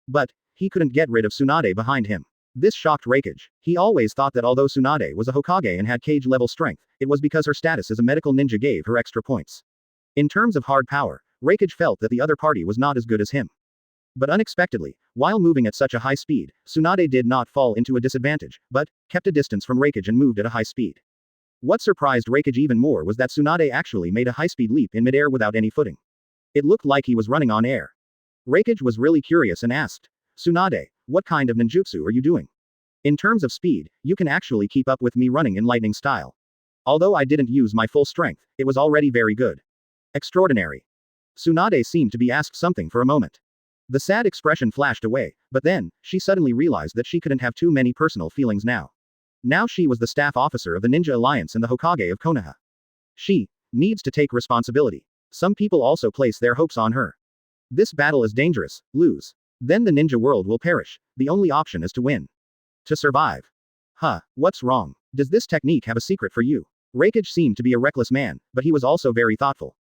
But, he couldn't get rid of Tsunade behind him. This shocked Reikage. He always thought that although Tsunade was a Hokage and had cage-level strength, it was because her status as a medical ninja gave her extra points. In terms of hard power, Reikage felt that the other party was not as good as him. But unexpectedly, while moving at such a high speed, Tsunade did not fall into a disadvantage, but kept a distance from Reikage and moved at a high speed. What surprised Reikage even more was that Tsunade actually made a high-speed leap in midair without any footing. It looked like he was running on air. Reikage was really curious and asked, Tsunade, what kind of ninjutsu are you doing? In terms of speed, you can actually keep up with me running in lightning style. Although I didn't use my full strength, it was already very good. Extraordinary. Tsunade seemed to be asked something for a moment. The sad expression flashed away, but then, she suddenly realized that she couldn't have too many personal feelings now. Now she was the staff officer of the Ninja Alliance and the Hokage of Konoha. She needs to take responsibility. Some people also place their hopes on her. This battle is dangerous. Lose. Then the ninja world will perish. The only option is to win. To survive. Huh, what's wrong? Does this technique have a secret for you? Reikage seemed to be a reckless man, but he was also very thoughtful.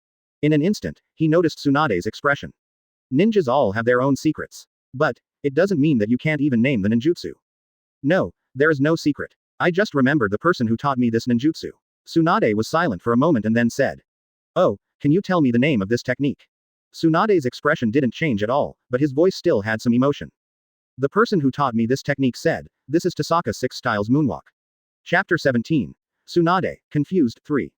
In an instant, he noticed Tsunade's expression. Ninjas all have their own secrets. But, it doesn't mean that you can't even name the ninjutsu. No, there is no secret. I just remembered the person who taught me this ninjutsu. Tsunade was silent for a moment and then said. Oh, can you tell me the name of this technique? Tsunade's expression didn't change at all, but his voice still had some emotion. The person who taught me this technique said, this is Tossaka 6 Styles Moonwalk. Chapter 17. Tsunade, Confused, 3.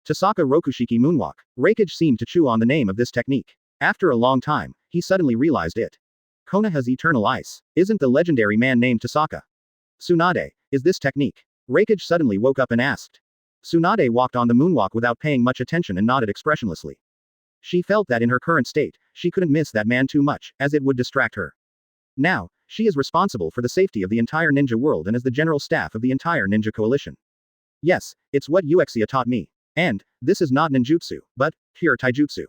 Tossaka Rokushiki Moonwalk. Reikage seemed to chew on the name of this technique. After a long time, he suddenly realized it. Konoha's Eternal Ice. Isn't the legendary man named Tossaka? Tsunade, is this technique? Reikage suddenly woke up and asked. Tsunade walked on the moonwalk without paying much attention and nodded expressionlessly. She felt that in her current state, she couldn't miss that man too much, as it would distract her. Now, she is responsible for the safety of the entire ninja world and is the general staff of the entire ninja coalition. Yes, it's what Uchiha taught me. And, this is not ninjutsu, but, pure taijutsu.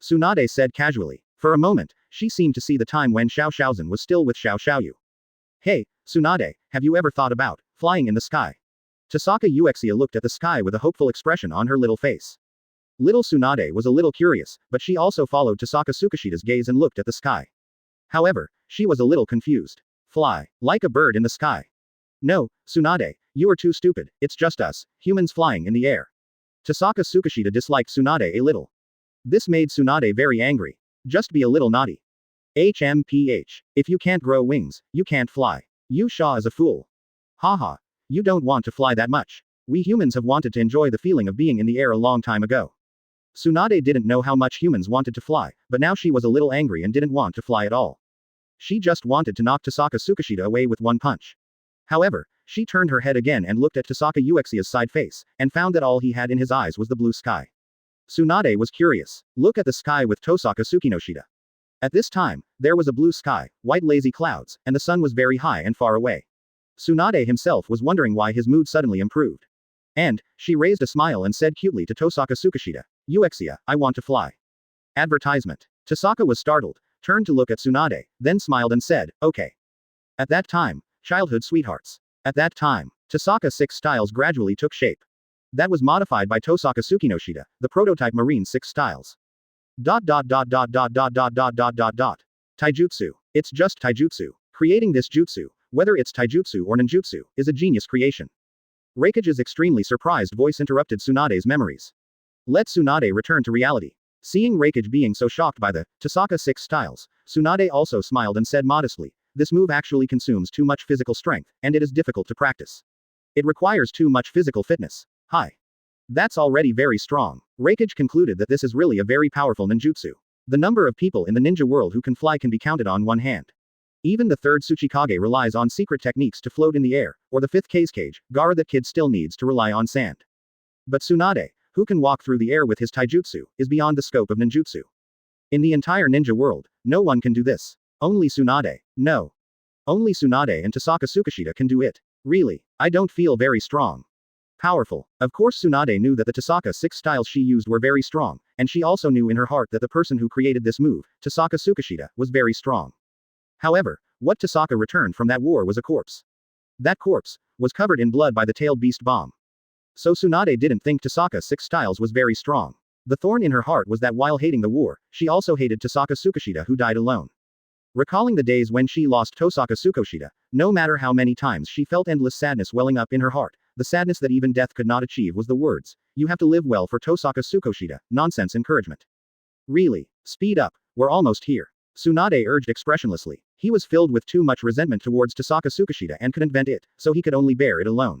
Tsunade said casually. For a moment, she seemed to see the time when Xiao Xiaozhen was still with Xiao Xiaoyu. Hey, Tsunade, have you ever thought about flying in the sky? Tossaka Uchiha looked at the sky with a hopeful expression on her little face. Little Tsunade was a little curious, but she also followed Tossaka Tsukishita's gaze and looked at the sky. However, she was a little confused. Fly, like a bird in the sky. No, Tsunade, you are too stupid, it's just us, humans flying in the air. Tossaka Tsukishita disliked Tsunade a little. This made Tsunade very angry. Just be a little naughty. HMPH. If you can't grow wings, you can't fly. You Shaw is a fool. Haha. You don't want to fly that much. We humans have wanted to enjoy the feeling of being in the air a long time ago. Tsunade didn't know how much humans wanted to fly, but now she was a little angry and didn't want to fly at all. She just wanted to knock Tossaka Tsukishita away with one punch. However, she turned her head again and looked at Tossaka Uchiha's side face, and found that all he had in his eyes was the blue sky. Tsunade was curious. Look at the sky with Tossaka Tsukinoshita. At this time, there was a blue sky, white lazy clouds, and the sun was very high and far away. Tsunade himself was wondering why his mood suddenly improved. And, she raised a smile and said cutely to Tossaka Tsukishita, Uchiha, I want to fly. Advertisement. Tossaka was startled, turned to look at Tsunade, then smiled and said, okay. At that time, childhood sweethearts. At that time, Tossaka 6 Styles gradually took shape. That was modified by Tossaka Tsukinoshita, the prototype Marine 6 Styles. Taijutsu. It's just taijutsu. Creating this jutsu, whether it's taijutsu or ninjutsu, is a genius creation. Reikage's extremely surprised voice interrupted Tsunade's memories. Let Tsunade return to reality. Seeing Reikage being so shocked by the Tossaka 6 Styles, Tsunade also smiled and said modestly, this move actually consumes too much physical strength, and it is difficult to practice. It requires too much physical fitness. Hi. That's already very strong. Reikage concluded that this is really a very powerful ninjutsu. The number of people in the ninja world who can fly can be counted on one hand. Even the third Tsuchikage relies on secret techniques to float in the air, or the fifth Kage, Gaara that kid still needs to rely on sand. But Tsunade, who can walk through the air with his taijutsu, is beyond the scope of ninjutsu. In the entire ninja world, no one can do this. Only Tsunade. No. Only Tsunade and Tossaka Tsukishita can do it. Really, I don't feel very strong. Powerful. Of course Tsunade knew that the Tossaka 6 styles she used were very strong, and she also knew in her heart that the person who created this move, Tossaka Tsukishita, was very strong. However, what Tossaka returned from that war was a corpse. That corpse was covered in blood by the tailed beast bomb. So Tsunade didn't think Tossaka 6 styles was very strong. The thorn in her heart was that while hating the war, she also hated Tossaka Tsukishita who died alone. Recalling the days when she lost Tossaka Tsukishita, no matter how many times she felt endless sadness welling up in her heart, the sadness that even death could not achieve was the words, you have to live well for Tossaka Tsukishita, nonsense encouragement. Really, speed up, we're almost here. Tsunade urged expressionlessly. He was filled with too much resentment towards Tossaka Tsukishita and couldn't vent it, so he could only bear it alone.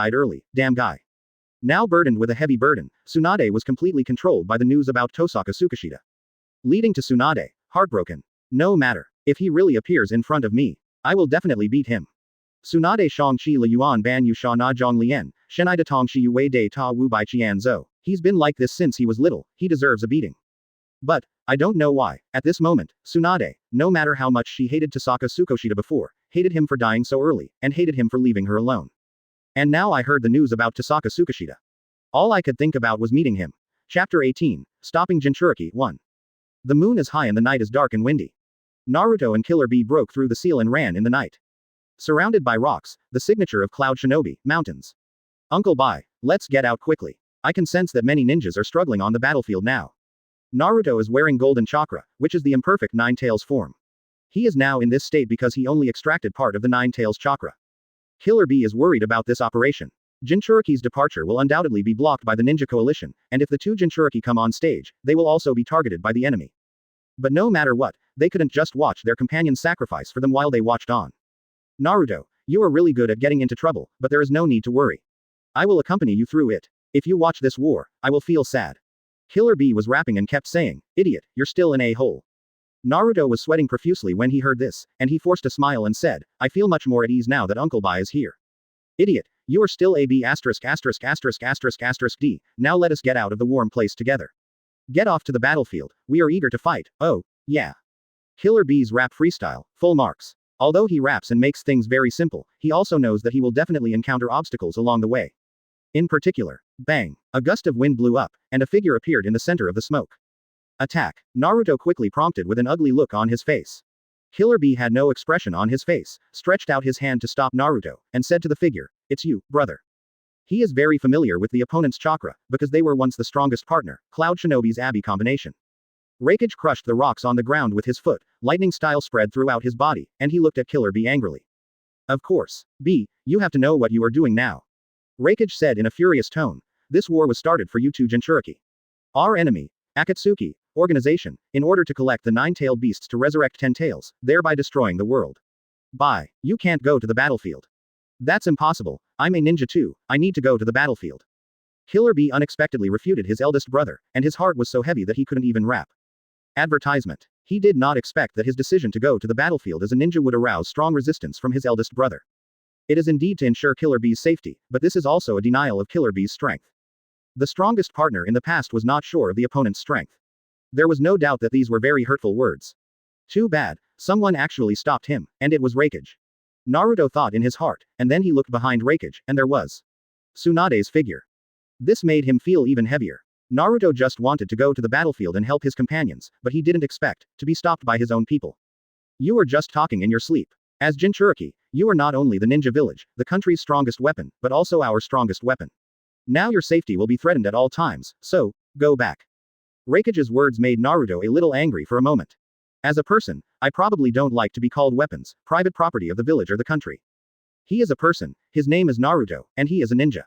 died early, damn guy. Now burdened with a heavy burden, Tsunade was completely controlled by the news about Tohsaka Tsukishita. Leading to Tsunade, heartbroken. No matter. If he really appears in front of me, I will definitely beat him. Tsunade Shang Chi Le Yuan Ban Yu Sha Na Zhong Lian, Shenai Da Tong Shi Yu Wei De Ta Wu Bai Qian Zhou. He's been like this since he was little, he deserves a beating. But, I don't know why, at this moment, Tsunade, no matter how much she hated Tossaka Tsukishita before, hated him for dying so early, and hated him for leaving her alone. And now I heard the news about Tossaka Tsukishita. All I could think about was meeting him. Chapter 18, Stopping Jinchuriki 1. The moon is high and the night is dark and windy. Naruto and Killer Bee broke through the seal and ran in the night. Surrounded by rocks, the signature of Cloud Shinobi, mountains. Uncle Bai, let's get out quickly. I can sense that many ninjas are struggling on the battlefield now. Naruto is wearing golden chakra, which is the imperfect Nine Tails form. He is now in this state because he only extracted part of the Nine Tails chakra. Killer Bee is worried about this operation. Jinchuriki's departure will undoubtedly be blocked by the ninja coalition, and if the two Jinchuriki come on stage, they will also be targeted by the enemy. But no matter what, they couldn't just watch their companions sacrifice for them while they watched on. Naruto, you are really good at getting into trouble, but there is no need to worry. I will accompany you through it. If you watch this war, I will feel sad. Killer Bee was rapping and kept saying, idiot, you're still in a hole. Naruto was sweating profusely when he heard this, and he forced a smile and said, I feel much more at ease now that Uncle Bai is here. Idiot, you are still a B asterisk asterisk asterisk asterisk asterisk D, now let us get out of the warm place together. Get off to the battlefield, we are eager to fight, oh, yeah. Killer Bee's rap freestyle, full marks. Although he raps and makes things very simple, he also knows that he will definitely encounter obstacles along the way. In particular, bang, a gust of wind blew up, and a figure appeared in the center of the smoke. Attack, Naruto quickly prompted with an ugly look on his face. Killer Bee had no expression on his face, stretched out his hand to stop Naruto, and said to the figure, it's you, brother. He is very familiar with the opponent's chakra, because they were once the strongest partner, Cloud Shinobi's Abi combination. Reikage crushed the rocks on the ground with his foot, lightning style spread throughout his body, and he looked at Killer Bee angrily. Of course, B, you have to know what you are doing now. Reikage said in a furious tone, this war was started for you two Jinchuriki. Our enemy, Akatsuki, organization, in order to collect the nine-tailed beasts to resurrect 10 tails, thereby destroying the world. Bye, you can't go to the battlefield. That's impossible, I'm a ninja too, I need to go to the battlefield. Killer Bee unexpectedly refuted his eldest brother, and his heart was so heavy that he couldn't even rap. Advertisement. He did not expect that his decision to go to the battlefield as a ninja would arouse strong resistance from his eldest brother. It is indeed to ensure Killer Bee's safety, but this is also a denial of Killer Bee's strength. The strongest partner in the past was not sure of the opponent's strength. There was no doubt that these were very hurtful words. Too bad, someone actually stopped him, and it was Reikage. Naruto thought in his heart, and then he looked behind Reikage, and there was Tsunade's figure. This made him feel even heavier. Naruto just wanted to go to the battlefield and help his companions, but he didn't expect to be stopped by his own people. You were just talking in your sleep. As Jinchuriki, you are not only the ninja village, the country's strongest weapon, but also our strongest weapon. Now your safety will be threatened at all times, so, go back. Reikage's words made Naruto a little angry for a moment. As a person, I probably don't like to be called weapons, private property of the village or the country. He is a person, his name is Naruto, and he is a ninja.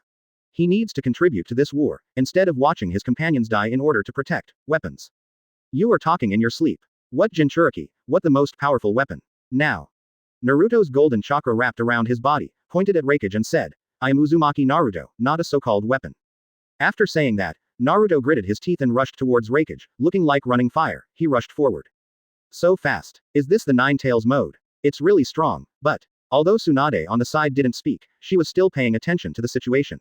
He needs to contribute to this war, instead of watching his companions die in order to protect weapons. You are talking in your sleep. What Jinchuriki, what the most powerful weapon? Now. Naruto's golden chakra wrapped around his body, pointed at Reikage and said, I am Uzumaki Naruto, not a so-called weapon. After saying that, Naruto gritted his teeth and rushed towards Reikage, looking like running fire. He rushed forward. So fast. Is this the Nine Tails mode? It's really strong, but, although Tsunade on the side didn't speak, she was still paying attention to the situation.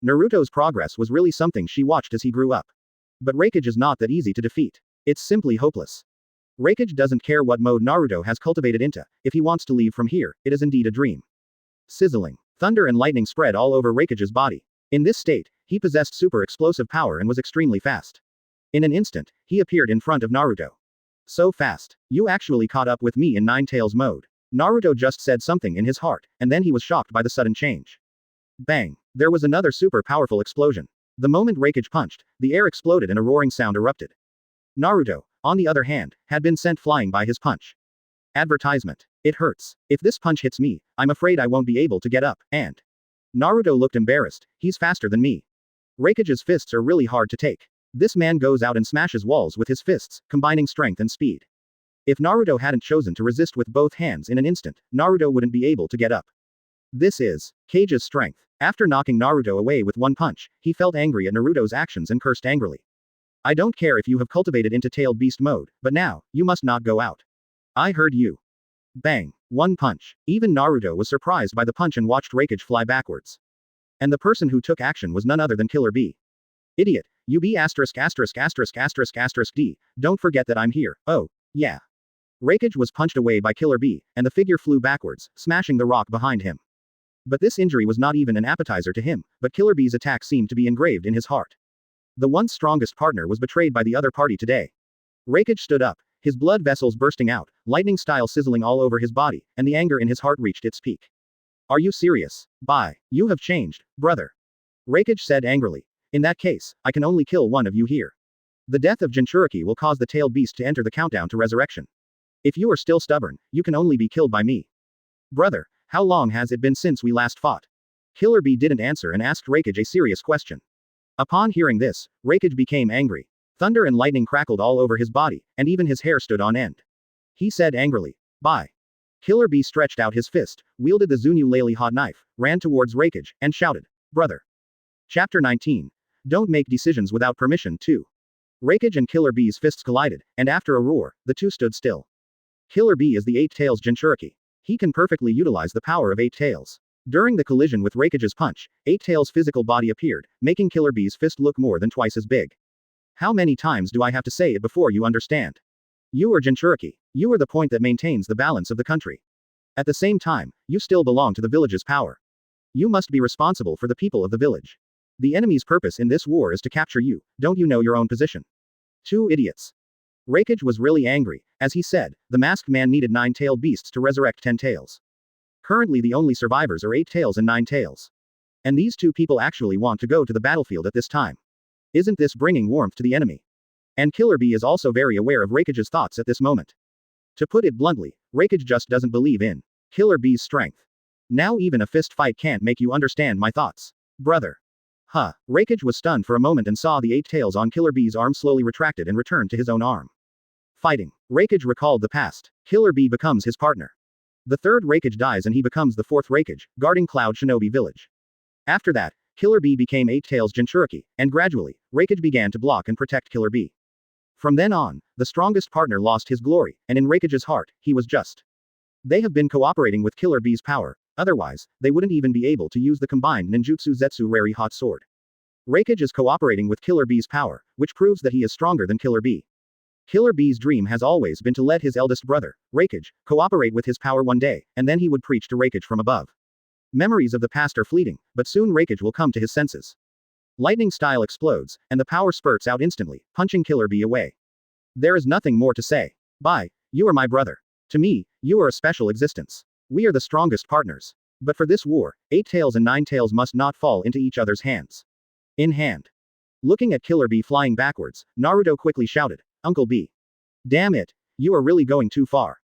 Naruto's progress was really something she watched as he grew up. But Reikage is not that easy to defeat. It's simply hopeless. Reikage doesn't care what mode Naruto has cultivated into, if he wants to leave from here, it is indeed a dream. Sizzling. Thunder and lightning spread all over Reikage's body. In this state, he possessed super explosive power and was extremely fast. In an instant, he appeared in front of Naruto. So fast. You actually caught up with me in Nine Tails mode. Naruto just said something in his heart, and then he was shocked by the sudden change. Bang. There was another super powerful explosion. The moment Reikage punched, the air exploded and a roaring sound erupted. Naruto, on the other hand, had been sent flying by his punch. Advertisement. It hurts. If this punch hits me, I'm afraid I won't be able to get up, and... Naruto looked embarrassed. He's faster than me. Reikage's fists are really hard to take. This man goes out and smashes walls with his fists, combining strength and speed. If Naruto hadn't chosen to resist with both hands in an instant, Naruto wouldn't be able to get up. This is Kage's strength. After knocking Naruto away with one punch, he felt angry at Naruto's actions and cursed angrily. I don't care if you have cultivated into tailed beast mode, but now, you must not go out. I heard you. Bang. One punch. Even Naruto was surprised by the punch and watched Reikage fly backwards. And the person who took action was none other than Killer B. Idiot. You be asterisk asterisk asterisk asterisk asterisk D. Don't forget that I'm here. Oh, yeah. Reikage was punched away by Killer B, and the figure flew backwards, smashing the rock behind him. But this injury was not even an appetizer to him, but Killer B's attack seemed to be engraved in his heart. The once strongest partner was betrayed by the other party today. Reikage stood up, his blood vessels bursting out, lightning-style sizzling all over his body, and the anger in his heart reached its peak. Are you serious? Bye. You have changed, brother. Reikage said angrily. In that case, I can only kill one of you here. The death of Jinchuriki will cause the tailed beast to enter the countdown to resurrection. If you are still stubborn, you can only be killed by me. Brother, how long has it been since we last fought? Killer B didn't answer and asked Reikage a serious question. Upon hearing this, Reikage became angry. Thunder and lightning crackled all over his body, and even his hair stood on end. He said angrily, bye. Killer B stretched out his fist, wielded the Zunyu hot knife, ran towards Reikage, and shouted, brother. Chapter 19. Don't make decisions without permission too. Reikage and Killer B's fists collided, and after a roar, the two stood still. Killer B is the Eight Tails Jinchuriki. He can perfectly utilize the power of Eight Tails. During the collision with Reikage's punch, Eight Tails' physical body appeared, making Killer B's fist look more than twice as big. How many times do I have to say it before you understand? You are Jinchuriki. You are the point that maintains the balance of the country. At the same time, you still belong to the village's power. You must be responsible for the people of the village. The enemy's purpose in this war is to capture you, don't you know your own position? Two idiots. Reikage was really angry. As he said, the masked man needed 9-tailed beasts to resurrect 10 tails. Currently the only survivors are 8 tails and 9 tails. And these two people actually want to go to the battlefield at this time. Isn't this bringing warmth to the enemy? And Killer B is also very aware of Reikage's thoughts at this moment. To put it bluntly, Reikage just doesn't believe in Killer B's strength. Now even a fist fight can't make you understand my thoughts. Brother. Huh. Reikage was stunned for a moment and saw the 8 tails on Killer B's arm slowly retracted and returned to his own arm. Fighting. Reikage recalled the past. Killer B becomes his partner. The third Reikage dies and he becomes the fourth Reikage, guarding Cloud Shinobi Village. After that, Killer B became 8 Tails Jinchuriki, and gradually, Reikage began to block and protect Killer B. From then on, the strongest partner lost his glory, and in Reikage's heart, he was just. They have been cooperating with Killer B's power, otherwise, they wouldn't even be able to use the combined ninjutsu Zetsu Rari Hot Sword. Reikage is cooperating with Killer B's power, which proves that he is stronger than Killer B. Killer B's dream has always been to let his eldest brother, Reikage, cooperate with his power one day, and then he would preach to Reikage from above. Memories of the past are fleeting, but soon Reikage will come to his senses. Lightning style explodes, and the power spurts out instantly, punching Killer B away. There is nothing more to say. Bye, you are my brother. To me, you are a special existence. We are the strongest partners. But for this war, 8 tails and 9 tails must not fall into each other's hands. In hand. Looking at Killer Bee flying backwards, Naruto quickly shouted, Uncle B. Damn it, you are really going too far.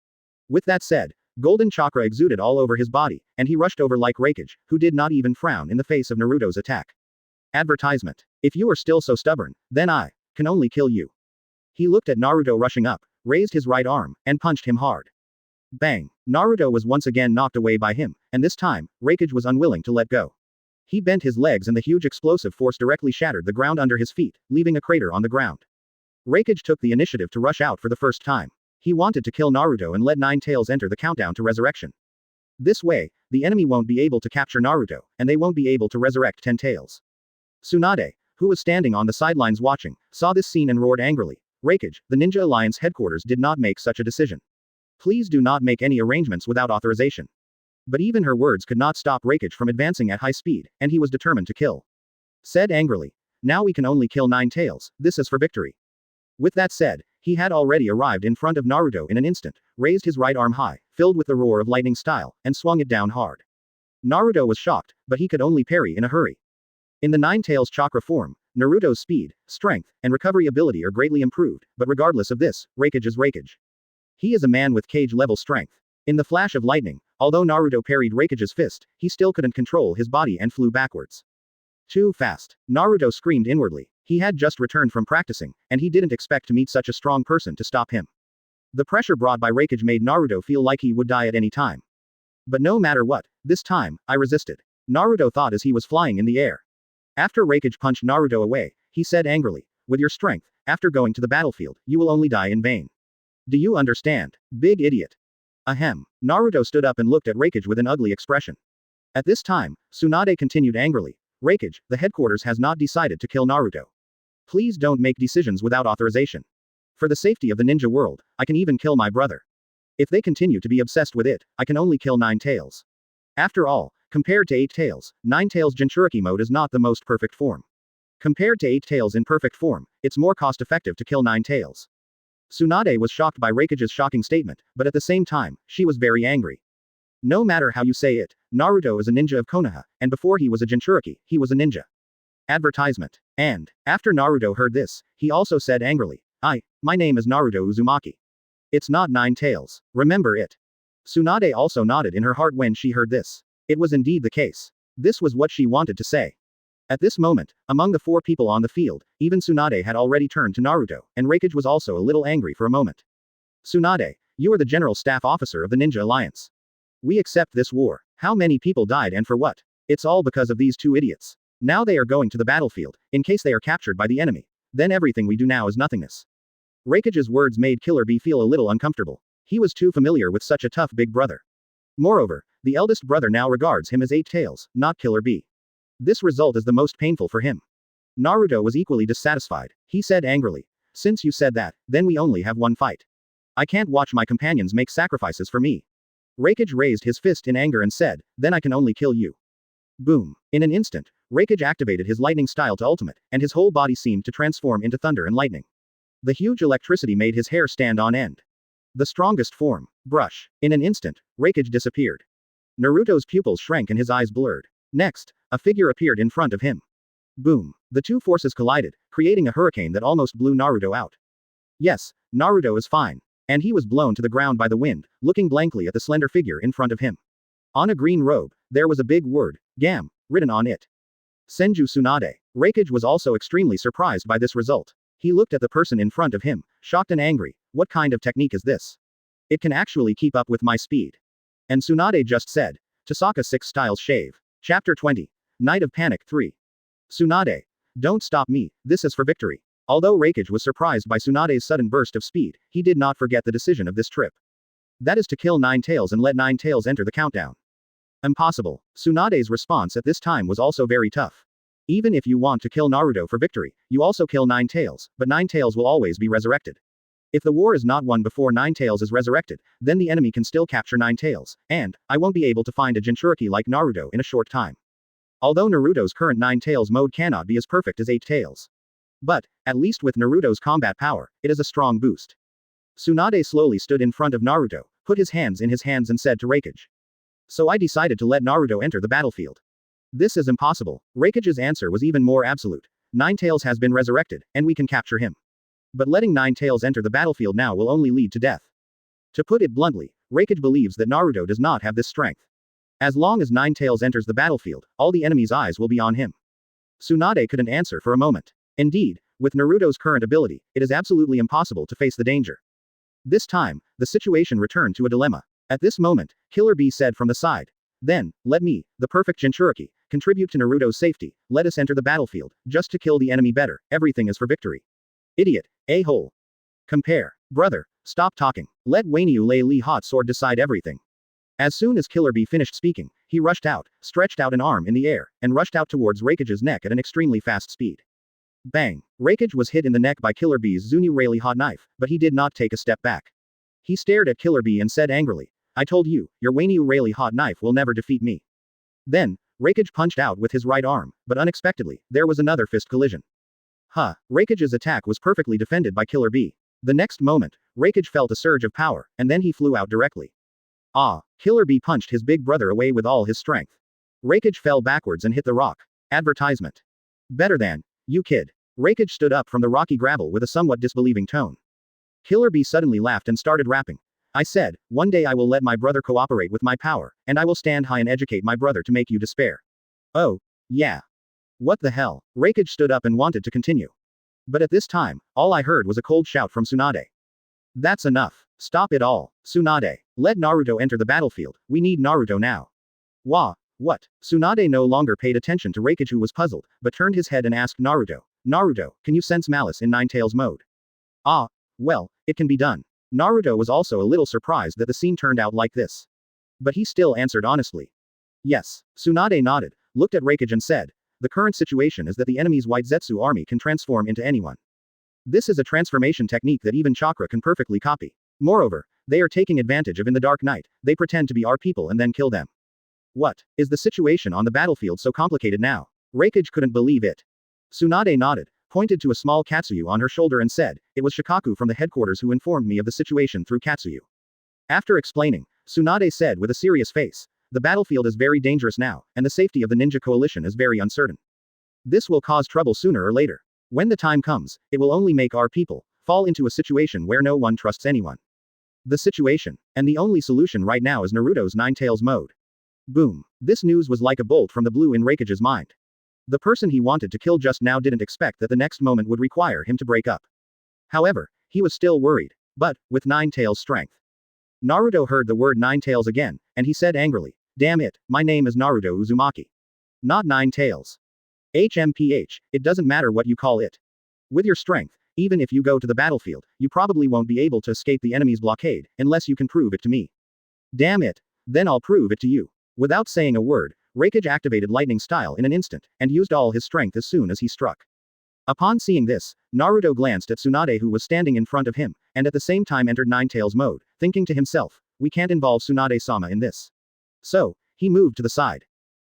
With that said, golden chakra exuded all over his body, and he rushed over like Raikage, who did not even frown in the face of Naruto's attack. Advertisement. If you are still so stubborn, then I can only kill you. He looked at Naruto rushing up, raised his right arm, and punched him hard. Bang! Naruto was once again knocked away by him, and this time, Raikage was unwilling to let go. He bent his legs and the huge explosive force directly shattered the ground under his feet, leaving a crater on the ground. Raikage took the initiative to rush out for the first time. He wanted to kill Naruto and let 9 tails enter the countdown to resurrection. This way, the enemy won't be able to capture Naruto, and they won't be able to resurrect 10 tails. Tsunade, who was standing on the sidelines watching, saw this scene and roared angrily. Raikage, the Ninja Alliance headquarters did not make such a decision. Please do not make any arrangements without authorization. But even her words could not stop Raikage from advancing at high speed, and he was determined to kill. Said angrily. Now we can only kill 9 tails, this is for victory. With that said, he had already arrived in front of Naruto in an instant, raised his right arm high, filled with the roar of lightning style, and swung it down hard. Naruto was shocked, but he could only parry in a hurry. In the 9 tails chakra form, Naruto's speed, strength, and recovery ability are greatly improved, but regardless of this, Raikage is Raikage. He is a man with cage-level strength. In the flash of lightning, although Naruto parried Raikage's fist, he still couldn't control his body and flew backwards. Too fast. Naruto screamed inwardly. He had just returned from practicing, and he didn't expect to meet such a strong person to stop him. The pressure brought by Raikage made Naruto feel like he would die at any time. But no matter what, this time, I resisted. Naruto thought as he was flying in the air. After Raikage punched Naruto away, he said angrily, with your strength, after going to the battlefield, you will only die in vain. Do you understand? Big idiot. Ahem. Naruto stood up and looked at Raikage with an ugly expression. At this time, Tsunade continued angrily. Raikage, the headquarters has not decided to kill Naruto. Please don't make decisions without authorization. For the safety of the ninja world, I can even kill my brother. If they continue to be obsessed with it, I can only kill 9 tails. After all, compared to 8 tails, 9 tails Jinchuriki mode is not the most perfect form. Compared to 8 tails in perfect form, it's more cost-effective to kill 9 tails. Tsunade was shocked by Raikage's shocking statement, but at the same time, she was very angry. No matter how you say it, Naruto is a ninja of Konoha, and before he was a Jinchuriki, he was a ninja. Advertisement. And, after Naruto heard this, he also said angrily, my name is Naruto Uzumaki. It's not 9 tails. Remember it. Tsunade also nodded in her heart when she heard this. It was indeed the case. This was what she wanted to say. At this moment, among the 4 people on the field, even Tsunade had already turned to Naruto, and Raikage was also a little angry for a moment. Tsunade, you are the General Staff Officer of the Ninja Alliance. We accept this war. How many people died and for what? It's all because of these 2 idiots. Now they are going to the battlefield, in case they are captured by the enemy. Then everything we do now is nothingness. Raikage's words made Killer Bee feel a little uncomfortable. He was too familiar with such a tough big brother. Moreover, the eldest brother now regards him as 8 tails, not Killer Bee. This result is the most painful for him. Naruto was equally dissatisfied. He said angrily, since you said that, then we only have one fight. I can't watch my companions make sacrifices for me. Raikage raised his fist in anger and said, then I can only kill you. Boom. In an instant, Raikage activated his lightning style to ultimate, and his whole body seemed to transform into thunder and lightning. The huge electricity made his hair stand on end. The strongest form. Brush. In an instant, Raikage disappeared. Naruto's pupils shrank and his eyes blurred. Next, a figure appeared in front of him. Boom. The 2 forces collided, creating a hurricane that almost blew Naruto out. Yes, Naruto is fine. And he was blown to the ground by the wind, looking blankly at the slender figure in front of him. On a green robe, there was a big word, GAM, written on it. Senju Tsunade. Raikage was also extremely surprised by this result. He looked at the person in front of him, shocked and angry. What kind of technique is this? It can actually keep up with my speed. And Tsunade just said, Tossaka 6 Styles Shave. Chapter 20. Night of Panic 3. Tsunade. Don't stop me, this is for victory. Although Raikage was surprised by Tsunade's sudden burst of speed, he did not forget the decision of this trip. That is to kill 9 tails and let 9 tails enter the countdown. Impossible. Tsunade's response at this time was also very tough. Even if you want to kill Naruto for victory, you also kill 9 tails, but 9 tails will always be resurrected. If the war is not won before 9 tails is resurrected, then the enemy can still capture 9 tails, and I won't be able to find a Jinchuriki like Naruto in a short time. Although Naruto's current 9 tails mode cannot be as perfect as 8 tails. But, at least with Naruto's combat power, it is a strong boost. Tsunade slowly stood in front of Naruto, put his hands in his hands and said to Raikage. So I decided to let Naruto enter the battlefield. This is impossible. Raikage's answer was even more absolute. Ninetales has been resurrected, and we can capture him. But letting Ninetales enter the battlefield now will only lead to death. To put it bluntly, Raikage believes that Naruto does not have this strength. As long as Ninetales enters the battlefield, all the enemy's eyes will be on him. Tsunade couldn't answer for a moment. Indeed, with Naruto's current ability, it is absolutely impossible to face the danger. This time, the situation returned to a dilemma. At this moment, Killer Bee said from the side. Then, let me, the perfect Jinchuriki, contribute to Naruto's safety. Let us enter the battlefield, just to kill the enemy better. Everything is for victory. Idiot. A-hole. Compare. Brother, stop talking. Let Wanyu Lei Li Hot Sword decide everything. As soon as Killer Bee finished speaking, he rushed out, stretched out an arm in the air, and rushed out towards Raikage's neck at an extremely fast speed. Bang! Raikage was hit in the neck by Killer Bee's Zunyu Rayleigh hot knife, but he did not take a step back. He stared at Killer Bee and said angrily, I told you, your Wanyu Rayleigh hot knife will never defeat me. Then, Raikage punched out with his right arm, but unexpectedly, there was another fist collision. Raikage's attack was perfectly defended by Killer Bee. The next moment, Raikage felt a surge of power, and then he flew out directly. Killer Bee punched his big brother away with all his strength. Raikage fell backwards and hit the rock. Advertisement. Better than, you kid. Raikage stood up from the rocky gravel with a somewhat disbelieving tone. Killer Bee suddenly laughed and started rapping. I said, one day I will let my brother cooperate with my power, and I will stand high and educate my brother to make you despair. Oh, yeah. What the hell? Raikage stood up and wanted to continue. But at this time, all I heard was a cold shout from Tsunade. That's enough. Stop it all. Tsunade. Let Naruto enter the battlefield. We need Naruto now. What? Tsunade no longer paid attention to Raikage, who was puzzled, but turned his head and asked Naruto, can you sense malice in Ninetales mode? Well, it can be done. Naruto was also a little surprised that the scene turned out like this. But he still answered honestly. Yes. Tsunade nodded, looked at Raikage and said, the current situation is that the enemy's White Zetsu army can transform into anyone. This is a transformation technique that even Chakra can perfectly copy. Moreover, they are taking advantage of in the Dark Night, they pretend to be our people and then kill them. What? Is the situation on the battlefield so complicated now? Raikage couldn't believe it. Tsunade nodded, pointed to a small Katsuyu on her shoulder and said, it was Shikaku from the headquarters who informed me of the situation through Katsuyu. After explaining, Tsunade said with a serious face, the battlefield is very dangerous now, and the safety of the ninja coalition is very uncertain. This will cause trouble sooner or later. When the time comes, it will only make our people fall into a situation where no one trusts anyone. The situation, and the only solution right now is Naruto's Ninetales mode. Boom. This news was like a bolt from the blue in Raikage's mind. The person he wanted to kill just now didn't expect that the next moment would require him to break up. However, he was still worried. But, with Ninetales' strength. Naruto heard the word Ninetales again, and he said angrily, damn it, my name is Naruto Uzumaki. Not Ninetales. HMPH, it doesn't matter what you call it. With your strength, even if you go to the battlefield, you probably won't be able to escape the enemy's blockade, unless you can prove it to me. Damn it. Then I'll prove it to you. Without saying a word, Raikage activated lightning style in an instant, and used all his strength as soon as he struck. Upon seeing this, Naruto glanced at Tsunade, who was standing in front of him, and at the same time entered Ninetales mode, thinking to himself, we can't involve Tsunade-sama in this. So, he moved to the side.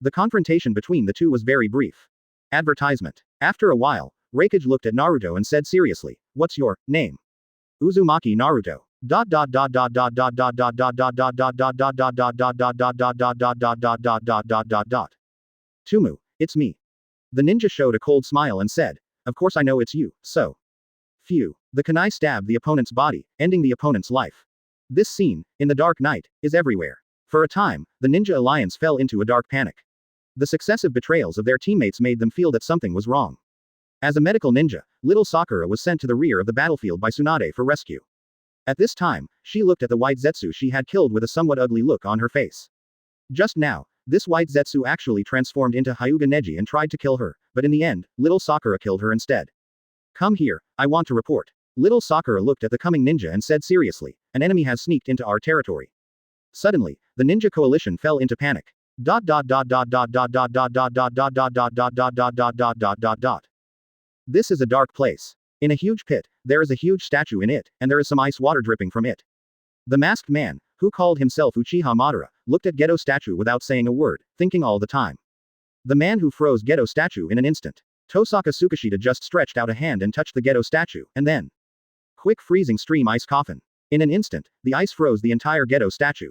The confrontation between the two was very brief. Advertisement. After a while, Raikage looked at Naruto and said seriously, what's your name? Uzumaki Naruto. Tumu, it's me. The ninja showed a cold smile and said, of course I know it's you, so. Phew. The kunai stabbed the opponent's body, ending the opponent's life. This scene, in the Dark Night, is everywhere. For a time, the Ninja Alliance fell into a dark panic. The successive betrayals of their teammates made them feel that something was wrong. As a medical ninja, little Sakura was sent to the rear of the battlefield by Tsunade for rescue. At this time, she looked at the White Zetsu she had killed with a somewhat ugly look on her face. Just now, this White Zetsu actually transformed into Hyuga Neji and tried to kill her, but in the end, little Sakura killed her instead. Come here, I want to report. Little Sakura looked at the coming ninja and said seriously, an enemy has sneaked into our territory. Suddenly, the ninja coalition fell into panic. This is a dark place. In a huge pit, there is a huge statue in it, and there is some ice water dripping from it. The masked man, who called himself Uchiha Madara, looked at Gedo's statue without saying a word, thinking all the time. The man who froze Gedo's statue in an instant. Tohsaka Tsukishita just stretched out a hand and touched the Gedo statue, and then. Quick freezing stream ice coffin. In an instant, the ice froze the entire Gedo statue.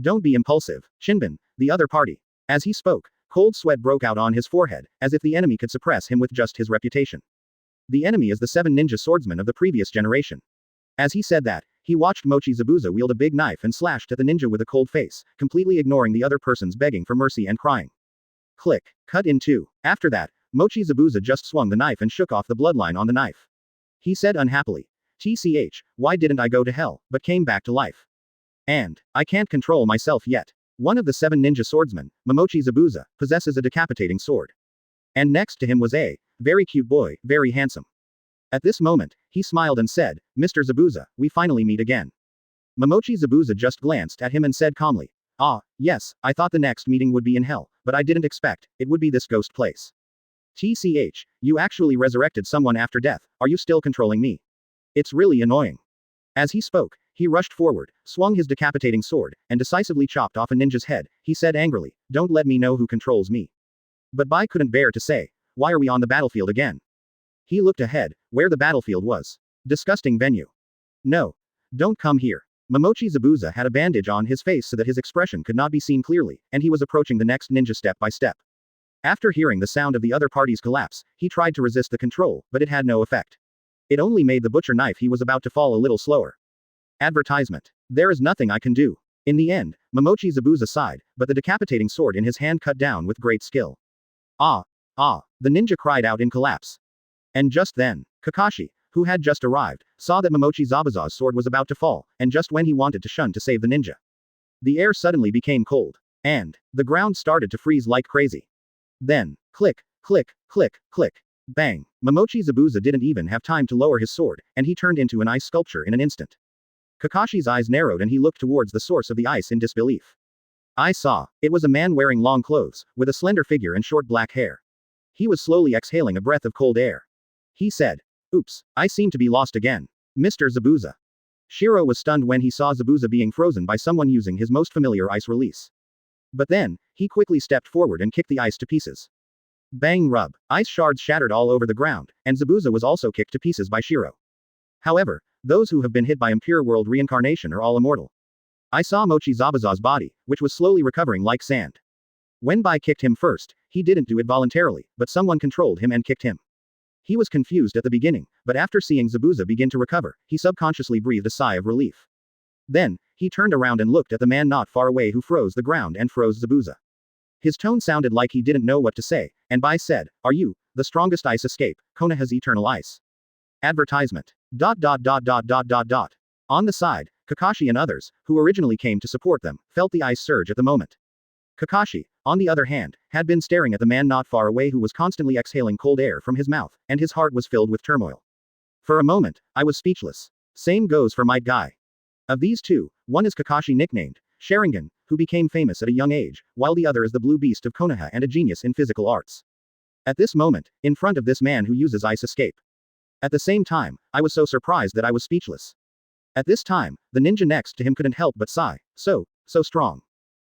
Don't be impulsive, Shinbin, the other party. As he spoke, cold sweat broke out on his forehead, as if the enemy could suppress him with just his reputation. The enemy is the 7 ninja swordsmen of the previous generation. As he said that, he watched Mochi Zabuza wield a big knife and slashed at the ninja with a cold face, completely ignoring the other person's begging for mercy and crying. Click. Cut in two. After that, Mochi Zabuza just swung the knife and shook off the bloodline on the knife. He said unhappily, "TCH, why didn't I go to hell, but came back to life? And I can't control myself yet." One of the 7 ninja swordsmen, Momochi Zabuza, possesses a decapitating sword. And next to him was a very cute boy, very handsome. At this moment, he smiled and said, "Mr. Zabuza, we finally meet again." Momochi Zabuza just glanced at him and said calmly, "Ah, yes, I thought the next meeting would be in hell, but I didn't expect it would be this ghost place. TCH, you actually resurrected someone after death, are you still controlling me? It's really annoying." As he spoke, he rushed forward, swung his decapitating sword, and decisively chopped off a ninja's head. He said angrily, "Don't let me know who controls me." But Bai couldn't bear to say, "Why are we on the battlefield again?" He looked ahead, where the battlefield was. Disgusting venue. "No. Don't come here." Momochi Zabuza had a bandage on his face so that his expression could not be seen clearly, and he was approaching the next ninja step by step. After hearing the sound of the other party's collapse, he tried to resist the control, but it had no effect. It only made the butcher knife he was about to fall a little slower. Advertisement. There is nothing I can do. In the end, Momochi Zabuza sighed, but the decapitating sword in his hand cut down with great skill. "Ah! Ah!" the ninja cried out in collapse. And just then, Kakashi, who had just arrived, saw that Momochi Zabuza's sword was about to fall, and just when he wanted to shun to save the ninja. The air suddenly became cold. And the ground started to freeze like crazy. Then, click, click, click, click, bang. Momochi Zabuza didn't even have time to lower his sword, and he turned into an ice sculpture in an instant. Kakashi's eyes narrowed and he looked towards the source of the ice in disbelief. I saw. It was a man wearing long clothes, with a slender figure and short black hair. He was slowly exhaling a breath of cold air. He said, "Oops, I seem to be lost again. Mr. Zabuza." Shiro was stunned when he saw Zabuza being frozen by someone using his most familiar ice release. But then, he quickly stepped forward and kicked the ice to pieces. Bang rub. Ice shards shattered all over the ground, and Zabuza was also kicked to pieces by Shiro. However, those who have been hit by Impure World Reincarnation are all immortal. I saw Mochi Zabuza's body, which was slowly recovering like sand. When Bai kicked him first, he didn't do it voluntarily, but someone controlled him and kicked him. He was confused at the beginning, but after seeing Zabuza begin to recover, he subconsciously breathed a sigh of relief. Then, he turned around and looked at the man not far away who froze the ground and froze Zabuza. His tone sounded like he didn't know what to say, and Bai said, "Are you the strongest ice escape? Konoha's eternal ice." Advertisement. On the side, Kakashi and others, who originally came to support them, felt the ice surge at the moment. Kakashi, on the other hand, had been staring at the man not far away who was constantly exhaling cold air from his mouth, and his heart was filled with turmoil. For a moment, I was speechless. Same goes for my guy. Of these two, one is Kakashi nicknamed Sharingan, who became famous at a young age, while the other is the Blue Beast of Konoha and a genius in physical arts. At this moment, in front of this man who uses ice escape. At the same time, I was so surprised that I was speechless. At this time, the ninja next to him couldn't help but sigh, so strong.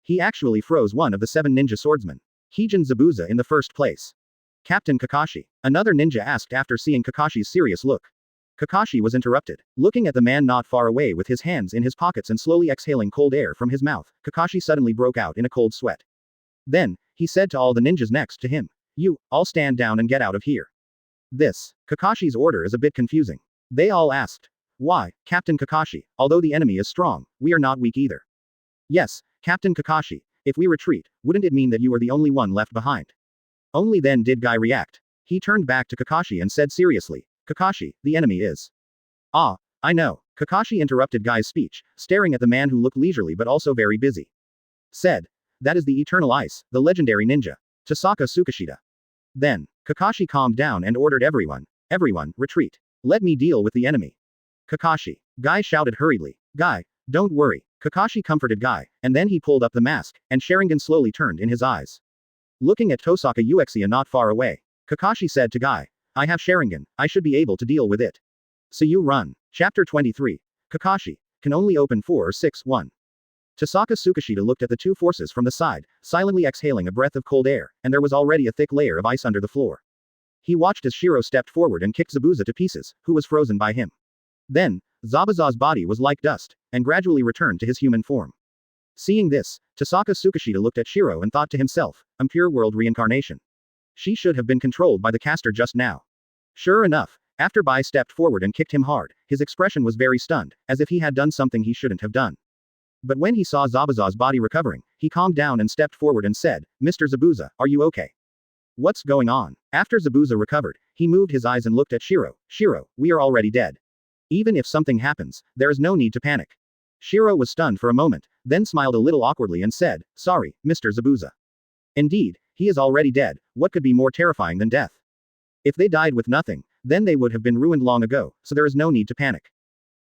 He actually froze one of the 7 ninja swordsmen. Heijin Zabuza in the first place. Captain Kakashi. Another ninja asked after seeing Kakashi's serious look. Kakashi was interrupted. Looking at the man not far away with his hands in his pockets and slowly exhaling cold air from his mouth, Kakashi suddenly broke out in a cold sweat. Then, he said to all the ninjas next to him, "You, all stand down and get out of here." This, Kakashi's order is a bit confusing. They all asked, "Why, Captain Kakashi, although the enemy is strong, we are not weak either." "Yes, Captain Kakashi, if we retreat, wouldn't it mean that you are the only one left behind?" Only then did Guy react. He turned back to Kakashi and said seriously, "Kakashi, the enemy is." "Ah, I know." Kakashi interrupted Guy's speech, staring at the man who looked leisurely but also very busy. Said, "That is the Eternal Ice, the legendary ninja. Tohsaka Tsukishita." Then, Kakashi calmed down and ordered everyone, retreat. Let me deal with the enemy. Kakashi. Guy shouted hurriedly. Guy, don't worry. Kakashi comforted Guy, and then he pulled up the mask, and Sharingan slowly turned in his eyes. Looking at Tohsaka Uchiha not far away, Kakashi said to Guy, "I have Sharingan, I should be able to deal with it. So you run." Chapter 23. Kakashi. Can only open 4 or 6, 1. Tohsaka Tsukishita looked at the two forces from the side, silently exhaling a breath of cold air, and there was already a thick layer of ice under the floor. He watched as Shiro stepped forward and kicked Zabuza to pieces, who was frozen by him. Then, Zabuza's body was like dust, and gradually returned to his human form. Seeing this, Tossaka Tsukishita looked at Shiro and thought to himself, Impure World Reincarnation. She should have been controlled by the caster just now. Sure enough, after Bai stepped forward and kicked him hard, his expression was very stunned, as if he had done something he shouldn't have done. But when he saw Zabuza's body recovering, he calmed down and stepped forward and said, Mr. Zabuza, are you okay? What's going on? After Zabuza recovered, he moved his eyes and looked at Shiro. Shiro, we are already dead. Even if something happens, there is no need to panic. Shiro was stunned for a moment, then smiled a little awkwardly and said, Sorry, Mr. Zabuza. Indeed, he is already dead. What could be more terrifying than death? If they died with nothing, then they would have been ruined long ago, so there is no need to panic.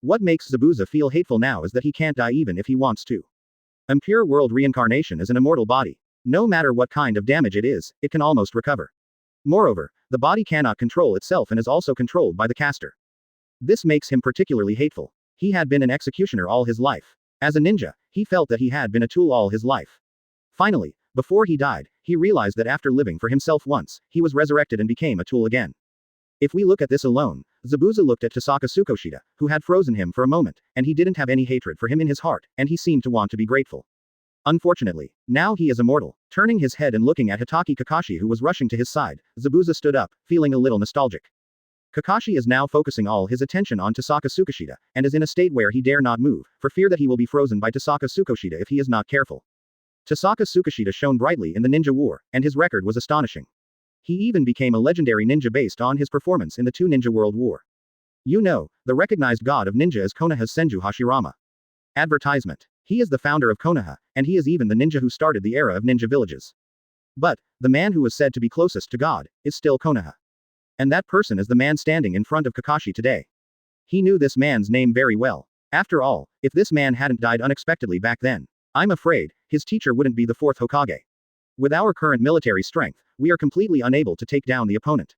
What makes Zabuza feel hateful now is that he can't die even if he wants to. Impure World Reincarnation is an immortal body. No matter what kind of damage it is, it can almost recover. Moreover, the body cannot control itself and is also controlled by the caster. This makes him particularly hateful. He had been an executioner all his life. As a ninja, he felt that he had been a tool all his life. Finally, before he died, he realized that after living for himself once, he was resurrected and became a tool again. If we look at this alone, Zabuza looked at Tohsaka Tsukishita, who had frozen him for a moment, and he didn't have any hatred for him in his heart, and he seemed to want to be grateful. Unfortunately, now he is immortal. Turning his head and looking at Hitaki Kakashi who was rushing to his side, Zabuza stood up, feeling a little nostalgic. Kakashi is now focusing all his attention on Tohsaka Tsukishita, and is in a state where he dare not move, for fear that he will be frozen by Tohsaka Tsukishita if he is not careful. Tohsaka Tsukishita shone brightly in the ninja war, and his record was astonishing. He even became a legendary ninja based on his performance in the Two Ninja World War. You know, the recognized god of ninja is Konoha's Senju Hashirama. Advertisement. He is the founder of Konoha, and he is even the ninja who started the era of ninja villages. But, the man who was said to be closest to God, is still Konoha. And that person is the man standing in front of Kakashi today. He knew this man's name very well. After all, if this man hadn't died unexpectedly back then, I'm afraid, his teacher wouldn't be the fourth Hokage. With our current military strength, we are completely unable to take down the opponent.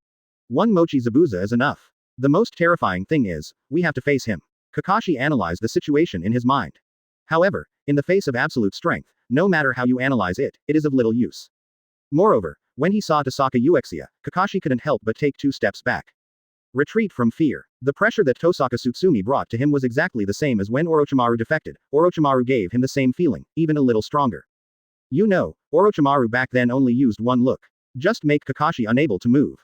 One Mochi Zabuza is enough. The most terrifying thing is, we have to face him. Kakashi analyzed the situation in his mind. However, in the face of absolute strength, no matter how you analyze it, it is of little use. Moreover, when he saw Tohsaka Uchiha, Kakashi couldn't help but take 2 steps back. Retreat from fear. The pressure that Tohsaka Tsutsumi brought to him was exactly the same as when Orochimaru defected. Orochimaru gave him the same feeling, even a little stronger. You know, Orochimaru back then only used one look. Just make Kakashi unable to move.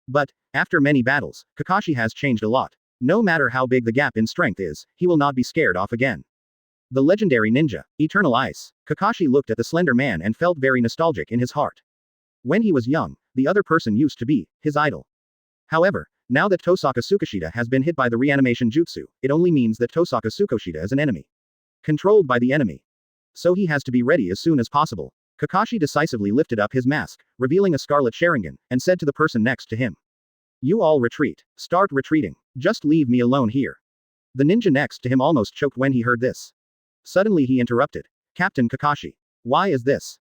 But, after many battles, Kakashi has changed a lot. No matter how big the gap in strength is, he will not be scared off again. The legendary ninja, Eternal Ice. Kakashi looked at the slender man and felt very nostalgic in his heart. When he was young, the other person used to be his idol. However, now that Tohsaka Tsukishita has been hit by the reanimation jutsu, it only means that Tohsaka Tsukishita is an enemy. Controlled by the enemy. So he has to be ready as soon as possible. Kakashi decisively lifted up his mask, revealing a scarlet Sharingan, and said to the person next to him. You all retreat. Start retreating. Just leave me alone here. The ninja next to him almost choked when he heard this. Suddenly he interrupted. Captain Kakashi. Why is this?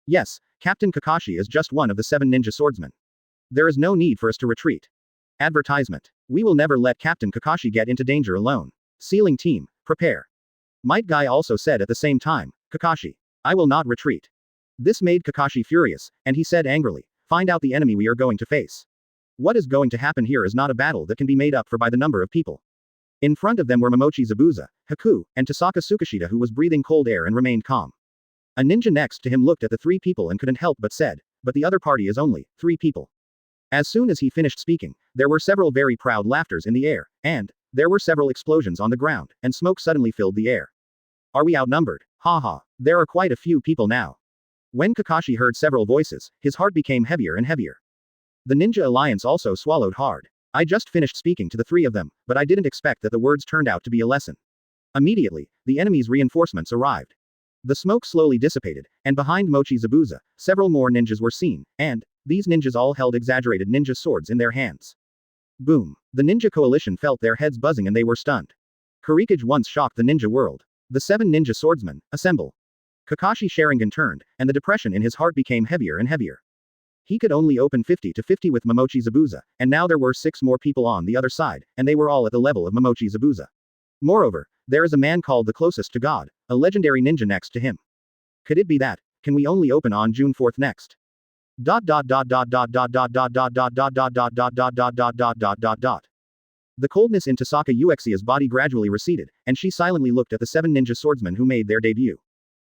Yes, Captain Kakashi is just one of the 7 ninja swordsmen. There is no need for us to retreat. Advertisement. We will never let Captain Kakashi get into danger alone. Sealing team, prepare. Might Guy also said at the same time, Kakashi. I will not retreat. This made Kakashi furious, and he said angrily, find out the enemy we are going to face. What is going to happen here is not a battle that can be made up for by the number of people. In front of them were Momochi Zabuza, Haku, and Tohsaka Tsukishita who was breathing cold air and remained calm. A ninja next to him looked at the 3 people and couldn't help but said, but the other party is only 3 people. As soon as he finished speaking, there were several very proud laughters in the air, and there were several explosions on the ground, and smoke suddenly filled the air. Are we outnumbered? Haha, there are quite a few people now. When Kakashi heard several voices, his heart became heavier and heavier. The Ninja Alliance also swallowed hard. I just finished speaking to the 3 of them, but I didn't expect that the words turned out to be a lesson. Immediately, the enemy's reinforcements arrived. The smoke slowly dissipated, and behind Mochi Zabuza, several more ninjas were seen, and these ninjas all held exaggerated ninja swords in their hands. Boom. The ninja coalition felt their heads buzzing and they were stunned. Kurikage once shocked the ninja world. The 7 ninja swordsmen, assemble. Kakashi Sharingan turned, and the depression in his heart became heavier and heavier. He could only open 50-50 with Momochi Zabuza, and now there were 6 more people on the other side, and they were all at the level of Momochi Zabuza. Moreover, there is a man called the closest to God, a legendary ninja next to him. Could it be that? Can we only open on June 4th next? The coldness in Tohsaka Uchiha's body gradually receded, and she silently looked at the 7 ninja swordsmen who made their debut.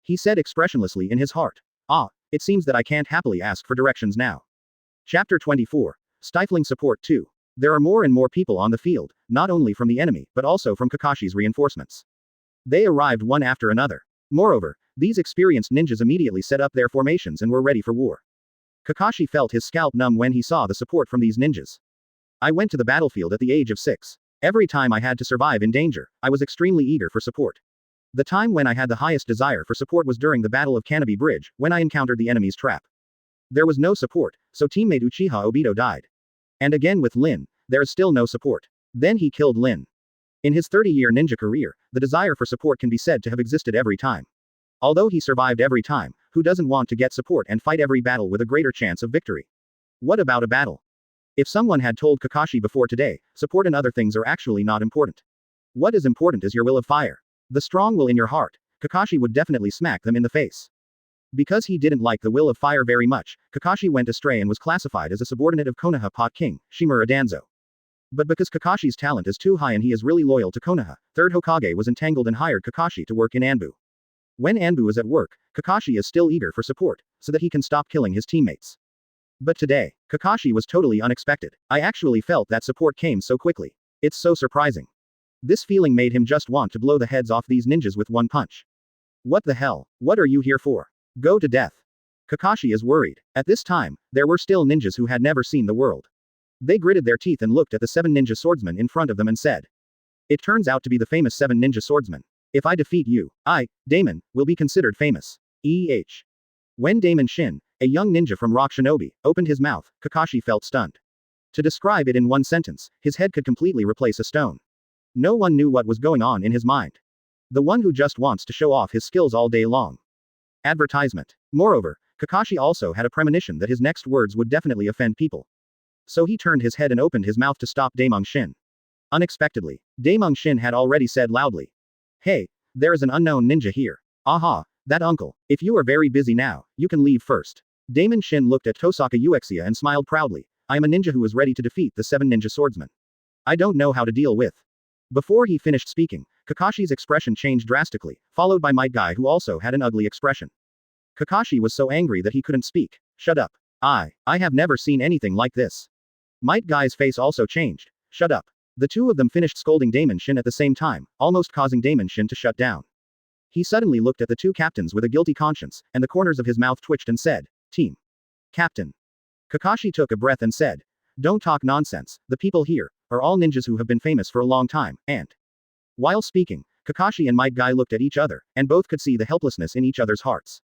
He said expressionlessly in his heart. Ah, it seems that I can't happily ask for directions now. Chapter 24. Stifling Support 2. There are more and more people on the field, not only from the enemy, but also from Kakashi's reinforcements. They arrived one after another. Moreover, these experienced ninjas immediately set up their formations and were ready for war. Kakashi felt his scalp numb when he saw the support from these ninjas. I went to the battlefield at the age of 6. Every time I had to survive in danger, I was extremely eager for support. The time when I had the highest desire for support was during the Battle of Canopy Bridge, when I encountered the enemy's trap. There was no support, so teammate Uchiha Obito died. And again with Lin, there is still no support. Then he killed Lin. In his 30-year ninja career, the desire for support can be said to have existed every time. Although he survived every time, who doesn't want to get support and fight every battle with a greater chance of victory? What about a battle? If someone had told Kakashi before today, support and other things are actually not important. What is important is your will of fire. The strong will in your heart. Kakashi would definitely smack them in the face. Because he didn't like the will of fire very much, Kakashi went astray and was classified as a subordinate of Konoha Pot King, Shimura Danzo. But because Kakashi's talent is too high and he is really loyal to Konoha, Third Hokage was entangled and hired Kakashi to work in Anbu. When Anbu is at work, Kakashi is still eager for support, so that he can stop killing his teammates. But today, Kakashi was totally unexpected. I actually felt that support came so quickly. It's so surprising. This feeling made him just want to blow the heads off these ninjas with one punch. What the hell? What are you here for? Go to death. Kakashi is worried. At this time, there were still ninjas who had never seen the world. They gritted their teeth and looked at the 7 ninja swordsmen in front of them and said. It turns out to be the famous 7 ninja swordsmen. If I defeat you, I, Damon, will be considered famous. When Damon Shin, a young ninja from Rock Shinobi, opened his mouth, Kakashi felt stunned. To describe it in one sentence, his head could completely replace a stone. No one knew what was going on in his mind. The one who just wants to show off his skills all day long. Advertisement. Moreover, Kakashi also had a premonition that his next words would definitely offend people. So he turned his head and opened his mouth to stop Damon Shin. Unexpectedly, Damon Shin had already said loudly. Hey, there is an unknown ninja here. Aha, that uncle. If you are very busy now, you can leave first. Damon Shin looked at Tohsaka Tsukishita and smiled proudly. I am a ninja who is ready to defeat the 7 ninja swordsmen. I don't know how to deal with. Before he finished speaking, Kakashi's expression changed drastically, followed by Might Guy who also had an ugly expression. Kakashi was so angry that he couldn't speak. Shut up. I have never seen anything like this. Might Guy's face also changed. Shut up. The two of them finished scolding Damon Shin at the same time, almost causing Damon Shin to shut down. He suddenly looked at the two captains with a guilty conscience, and the corners of his mouth twitched and said, Team. Captain. Kakashi took a breath and said, Don't talk nonsense, the people here are all ninjas who have been famous for a long time, and. While speaking, Kakashi and Might Guy looked at each other, and both could see the helplessness in each other's hearts.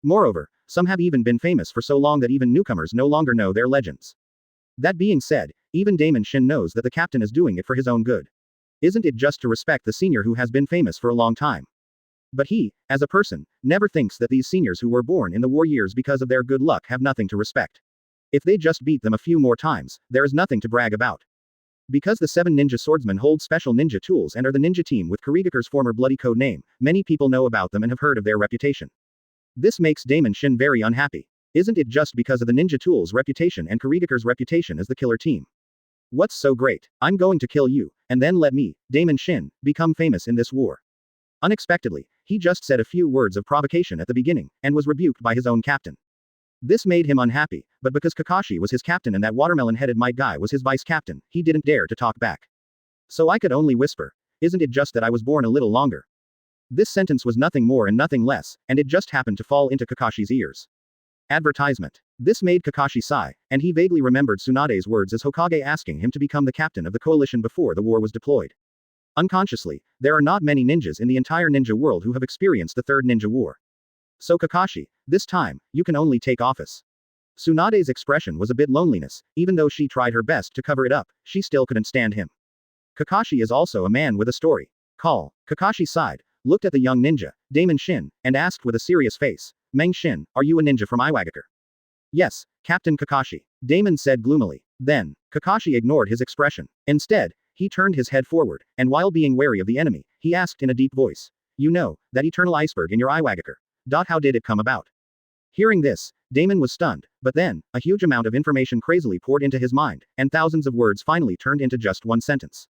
Moreover, some have even been famous for so long that even newcomers no longer know their legends. That being said, even Damon Shin knows that the captain is doing it for his own good. Isn't it just to respect the senior who has been famous for a long time? But he, as a person, never thinks that these seniors who were born in the war years because of their good luck have nothing to respect. If they just beat them a few more times, there is nothing to brag about. Because the 7 ninja swordsmen hold special ninja tools and are the ninja team with Kurigakure's former bloody code name, many people know about them and have heard of their reputation. This makes Damon Shin very unhappy. Isn't it just because of the ninja tools' reputation and Kurigakure's reputation as the killer team? What's so great? I'm going to kill you, and then let me, Damon Shin, become famous in this war. Unexpectedly, he just said a few words of provocation at the beginning, and was rebuked by his own captain. This made him unhappy, but because Kakashi was his captain and that watermelon-headed Might Guy was his vice-captain, he didn't dare to talk back. So I could only whisper, isn't it just that I was born a little longer? This sentence was nothing more and nothing less, and it just happened to fall into Kakashi's ears. Advertisement. This made Kakashi sigh, and he vaguely remembered Tsunade's words as Hokage asking him to become the captain of the coalition before the war was deployed. Unconsciously, there are not many ninjas in the entire ninja world who have experienced the Third Ninja War. So Kakashi, this time, you can only take office. Tsunade's expression was a bit loneliness, even though she tried her best to cover it up, she still couldn't stand him. Kakashi is also a man with a story. Kakashi sighed, looked at the young ninja, Damon Shin, and asked with a serious face, Meng Shin, are you a ninja from Iwagakure? Yes, Captain Kakashi. Damon said gloomily. Then, Kakashi ignored his expression. Instead, he turned his head forward, and while being wary of the enemy, he asked in a deep voice. You know, that eternal iceberg in your Iwagakure. How did it come about? Hearing this, Damon was stunned, but then, a huge amount of information crazily poured into his mind, and thousands of words finally turned into just one sentence.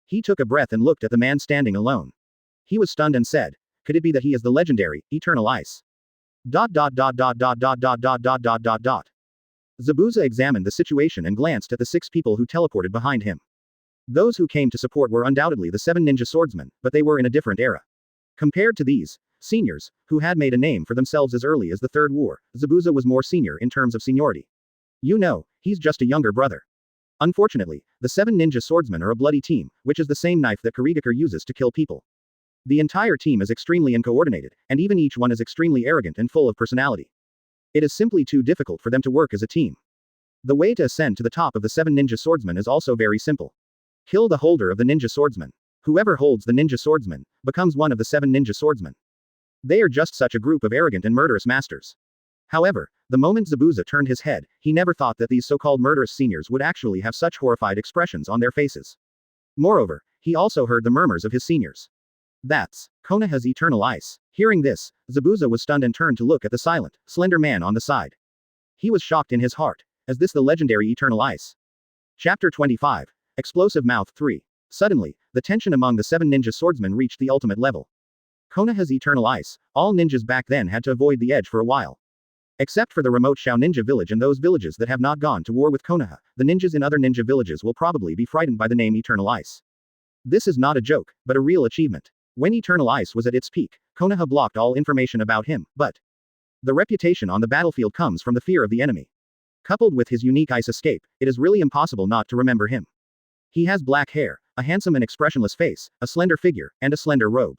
He took a breath and looked at the man standing alone. He was stunned and said, Could it be that he is the legendary, Eternal Ice? Dot. Zabuza examined the situation and glanced at the 6 people who teleported behind him. Those who came to support were undoubtedly the 7 ninja swordsmen, but they were in a different era. Compared to these seniors, who had made a name for themselves as early as the Third War, Zabuza was more senior in terms of seniority. You know, he's just a younger brother. Unfortunately, the 7 ninja swordsmen are a bloody team, which is the same knife that Kurigakure uses to kill people. The entire team is extremely uncoordinated, and even each one is extremely arrogant and full of personality. It is simply too difficult for them to work as a team. The way to ascend to the top of the 7 ninja swordsmen is also very simple. Kill the holder of the ninja swordsman. Whoever holds the ninja swordsman becomes one of the 7 ninja swordsmen. They are just such a group of arrogant and murderous masters. However, the moment Zabuza turned his head, he never thought that these so-called murderous seniors would actually have such horrified expressions on their faces. Moreover, he also heard the murmurs of his seniors. That's Konoha's Eternal Ice. Hearing this, Zabuza was stunned and turned to look at the silent, slender man on the side. He was shocked in his heart. Is this the legendary Eternal Ice? Chapter 25. Explosive Mouth 3. Suddenly, the tension among the 7 ninja swordsmen reached the ultimate level. Konoha's Eternal Ice. All ninjas back then had to avoid the edge for a while. Except for the remote Shao Ninja village and those villages that have not gone to war with Konoha, the ninjas in other ninja villages will probably be frightened by the name Eternal Ice. This is not a joke, but a real achievement. When Eternal Ice was at its peak, Konoha blocked all information about him, but the reputation on the battlefield comes from the fear of the enemy. Coupled with his unique ice escape, it is really impossible not to remember him. He has black hair, a handsome and expressionless face, a slender figure, and a slender robe.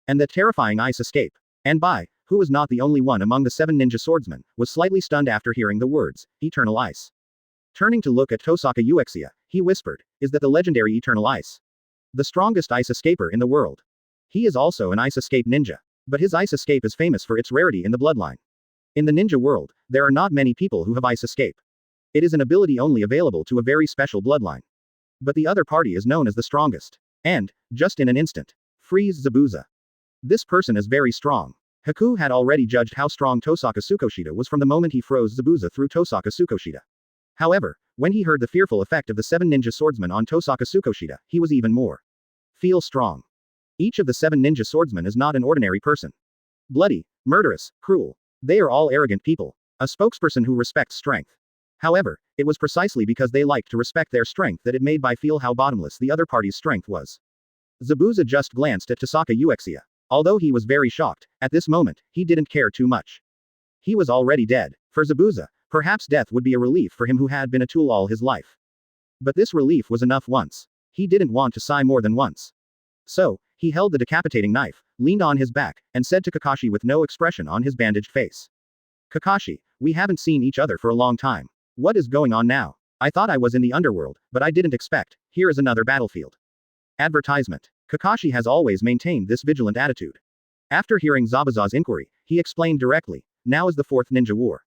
And the terrifying ice escape. And Bai, who was not the only one among the 7 ninja swordsmen, was slightly stunned after hearing the words, Eternal Ice. Turning to look at Tohsaka Tsukishita, he whispered, is that the legendary Eternal Ice? The strongest ice escaper in the world. He is also an ice escape ninja. But his ice escape is famous for its rarity in the bloodline. In the ninja world, there are not many people who have ice escape. It is an ability only available to a very special bloodline. But the other party is known as the strongest. And, just in an instant, freeze Zabuza. This person is very strong. Haku had already judged how strong Tohsaka Tsukishita was from the moment he froze Zabuza through Tohsaka Tsukishita. However, when he heard the fearful effect of the 7 ninja swordsmen on Tohsaka Tsukishita, he was even more feel strong. Each of the 7 ninja swordsmen is not an ordinary person. Bloody, murderous, cruel. They are all arrogant people. A spokesperson who respects strength. However, it was precisely because they liked to respect their strength that it made Bai feel how bottomless the other party's strength was. Zabuza just glanced at Tohsaka Tsukishita. Although he was very shocked, at this moment, he didn't care too much. He was already dead. For Zabuza, perhaps death would be a relief for him who had been a tool all his life. But this relief was enough once. He didn't want to sigh more than once. So, he held the decapitating knife, leaned on his back, and said to Kakashi with no expression on his bandaged face. Kakashi, we haven't seen each other for a long time. What is going on now? I thought I was in the underworld, but I didn't expect. Here is another battlefield. Advertisement. Kakashi has always maintained this vigilant attitude. After hearing Zabuza's inquiry, he explained directly, now is the 4th Ninja War.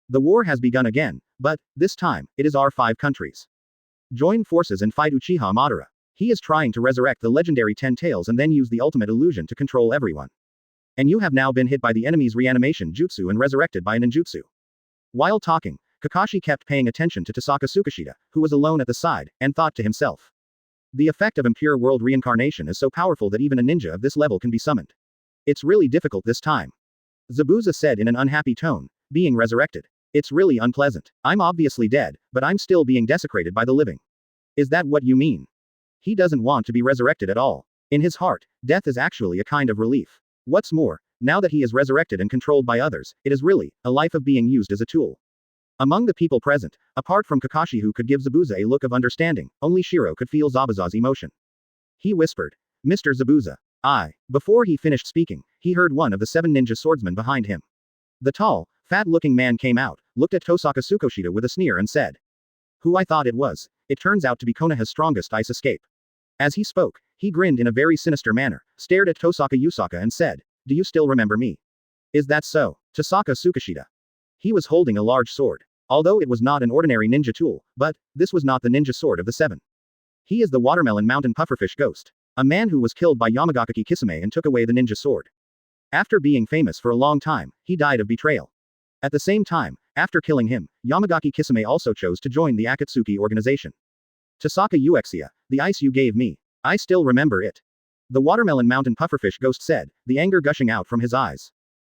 The war has begun again, but, this time, it is our 5 countries. Join forces and fight Uchiha Madara. He is trying to resurrect the legendary 10 Tails and then use the ultimate illusion to control everyone. And you have now been hit by the enemy's reanimation jutsu and resurrected by a ninjutsu. While talking, Kakashi kept paying attention to Tohsaka Tsukishita, who was alone at the side, and thought to himself. The effect of Impure World Reincarnation is so powerful that even a ninja of this level can be summoned. It's really difficult this time. Zabuza said in an unhappy tone, being resurrected. It's really unpleasant. I'm obviously dead, but I'm still being desecrated by the living. Is that what you mean? He doesn't want to be resurrected at all. In his heart, death is actually a kind of relief. What's more, now that he is resurrected and controlled by others, it is really a life of being used as a tool. Among the people present, apart from Kakashi who could give Zabuza a look of understanding, only Shiro could feel Zabuza's emotion. He whispered, Mr. Zabuza. Before he finished speaking, he heard one of the 7 ninja swordsmen behind him. The tall, fat-looking man came out, looked at Tohsaka Tsukishita with a sneer and said. Who I thought it was. It turns out to be Konoha's strongest ice escape. As he spoke, he grinned in a very sinister manner, stared at Tohsaka Tsukishita and said, do you still remember me? Is that so? Tohsaka Tsukishita. He was holding a large sword. Although it was not an ordinary ninja tool, but, this was not the ninja sword of the 7. He is the watermelon mountain pufferfish ghost. A man who was killed by Yamagaki Kisame and took away the ninja sword. After being famous for a long time, he died of betrayal. At the same time, after killing him, Yamagaki Kisame also chose to join the Akatsuki organization. Tohsaka Tsukishita, the ice you gave me. I still remember it. The Watermelon Mountain Pufferfish Ghost said, the anger gushing out from his eyes.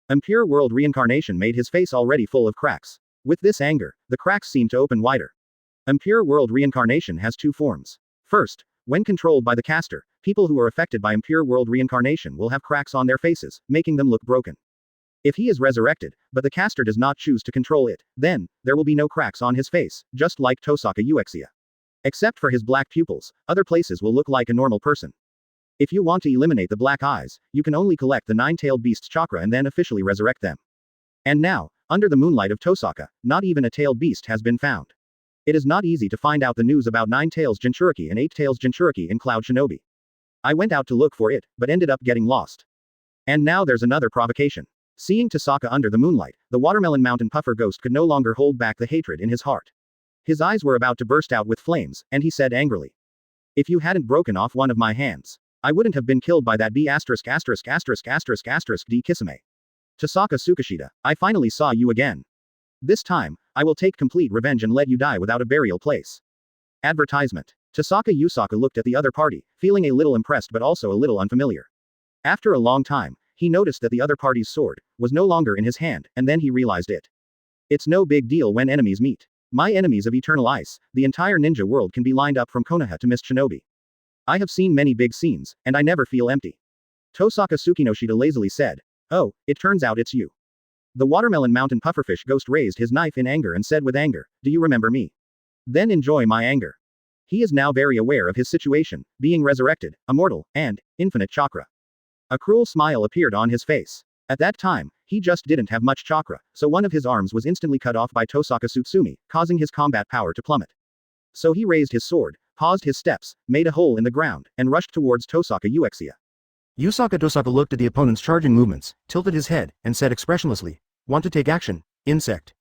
Impure World Reincarnation made his face already full of cracks. With this anger, the cracks seemed to open wider. Impure World Reincarnation has two forms. First, when controlled by the caster, people who are affected by Impure World Reincarnation will have cracks on their faces, making them look broken. If he is resurrected, but the caster does not choose to control it, then, there will be no cracks on his face, just like Tohsaka Uchiha. Except for his black pupils, other places will look like a normal person. If you want to eliminate the black eyes, you can only collect the nine-tailed beast's chakra and then officially resurrect them. And now, under the moonlight of Tohsaka, not even a tailed beast has been found. It is not easy to find out the news about 9 tails Jinchuriki and 8 tails Jinchuriki in Cloud Shinobi. I went out to look for it, but ended up getting lost. And now there's another provocation. Seeing Tohsaka under the moonlight, the Watermelon Mountain Puffer Ghost could no longer hold back the hatred in his heart. His eyes were about to burst out with flames, and he said angrily. If you hadn't broken off one of my hands, I wouldn't have been killed by that D*** D Kisame. Tohsaka Tsukishita, I finally saw you again. This time, I will take complete revenge and let you die without a burial place. Advertisement. Tohsaka Usaka looked at the other party, feeling a little impressed but also a little unfamiliar. After a long time, he noticed that the other party's sword was no longer in his hand, and then he realized it. It's no big deal when enemies meet. My enemies of eternal ice, the entire ninja world can be lined up from Konoha to Miss Shinobi. I have seen many big scenes, and I never feel empty. Tohsaka Tsukishita lazily said. Oh, it turns out it's you. The Watermelon Mountain Pufferfish Ghost raised his knife in anger and said with anger, do you remember me? Then enjoy my anger. He is now very aware of his situation, being resurrected, immortal, and infinite chakra. A cruel smile appeared on his face. At that time, he just didn't have much chakra, so one of his arms was instantly cut off by Tohsaka Tsutsumi, causing his combat power to plummet. So he raised his sword, paused his steps, made a hole in the ground, and rushed towards Tohsaka Uchiha. Tohsaka looked at the opponent's charging movements, tilted his head, and said expressionlessly, want to take action, insect.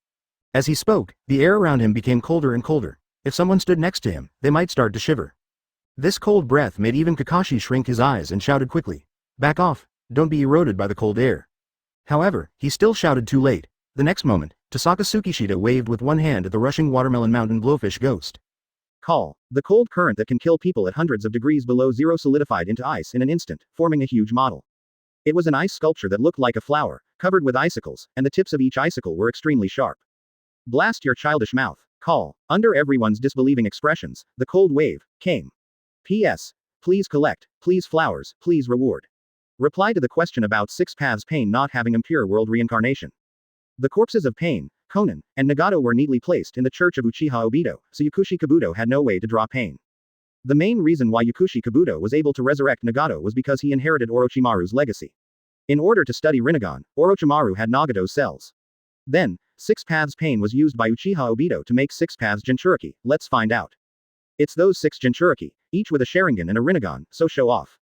As he spoke, the air around him became colder and colder. If someone stood next to him, they might start to shiver. This cold breath made even Kakashi shrink his eyes and shouted quickly, back off, don't be eroded by the cold air. However, he still shouted too late. The next moment, Tohsaka Tsukishita waved with one hand at the rushing Watermelon Mountain Blowfish Ghost. Call. The cold current that can kill people at hundreds of degrees below zero solidified into ice in an instant, forming a huge model. It was an ice sculpture that looked like a flower, covered with icicles, and the tips of each icicle were extremely sharp. Blast your childish mouth. Call. Under everyone's disbelieving expressions, the cold wave came. P.S. Please collect, please flowers, please reward. Reply to the question about Six Paths Pain not having Impure World Reincarnation. The corpses of Pain, Konan, and Nagato were neatly placed in the church of Uchiha Obito, so Yakushi Kabuto had no way to draw Pain. The main reason why Yakushi Kabuto was able to resurrect Nagato was because he inherited Orochimaru's legacy. In order to study Renegon, Orochimaru had Nagato's cells. Then, Six Paths Pain was used by Uchiha Obito to make Six Paths Jinchuriki. Let's find out. It's those 6 Jinchuriki, each with a Sharingan and a Renegon, so show off.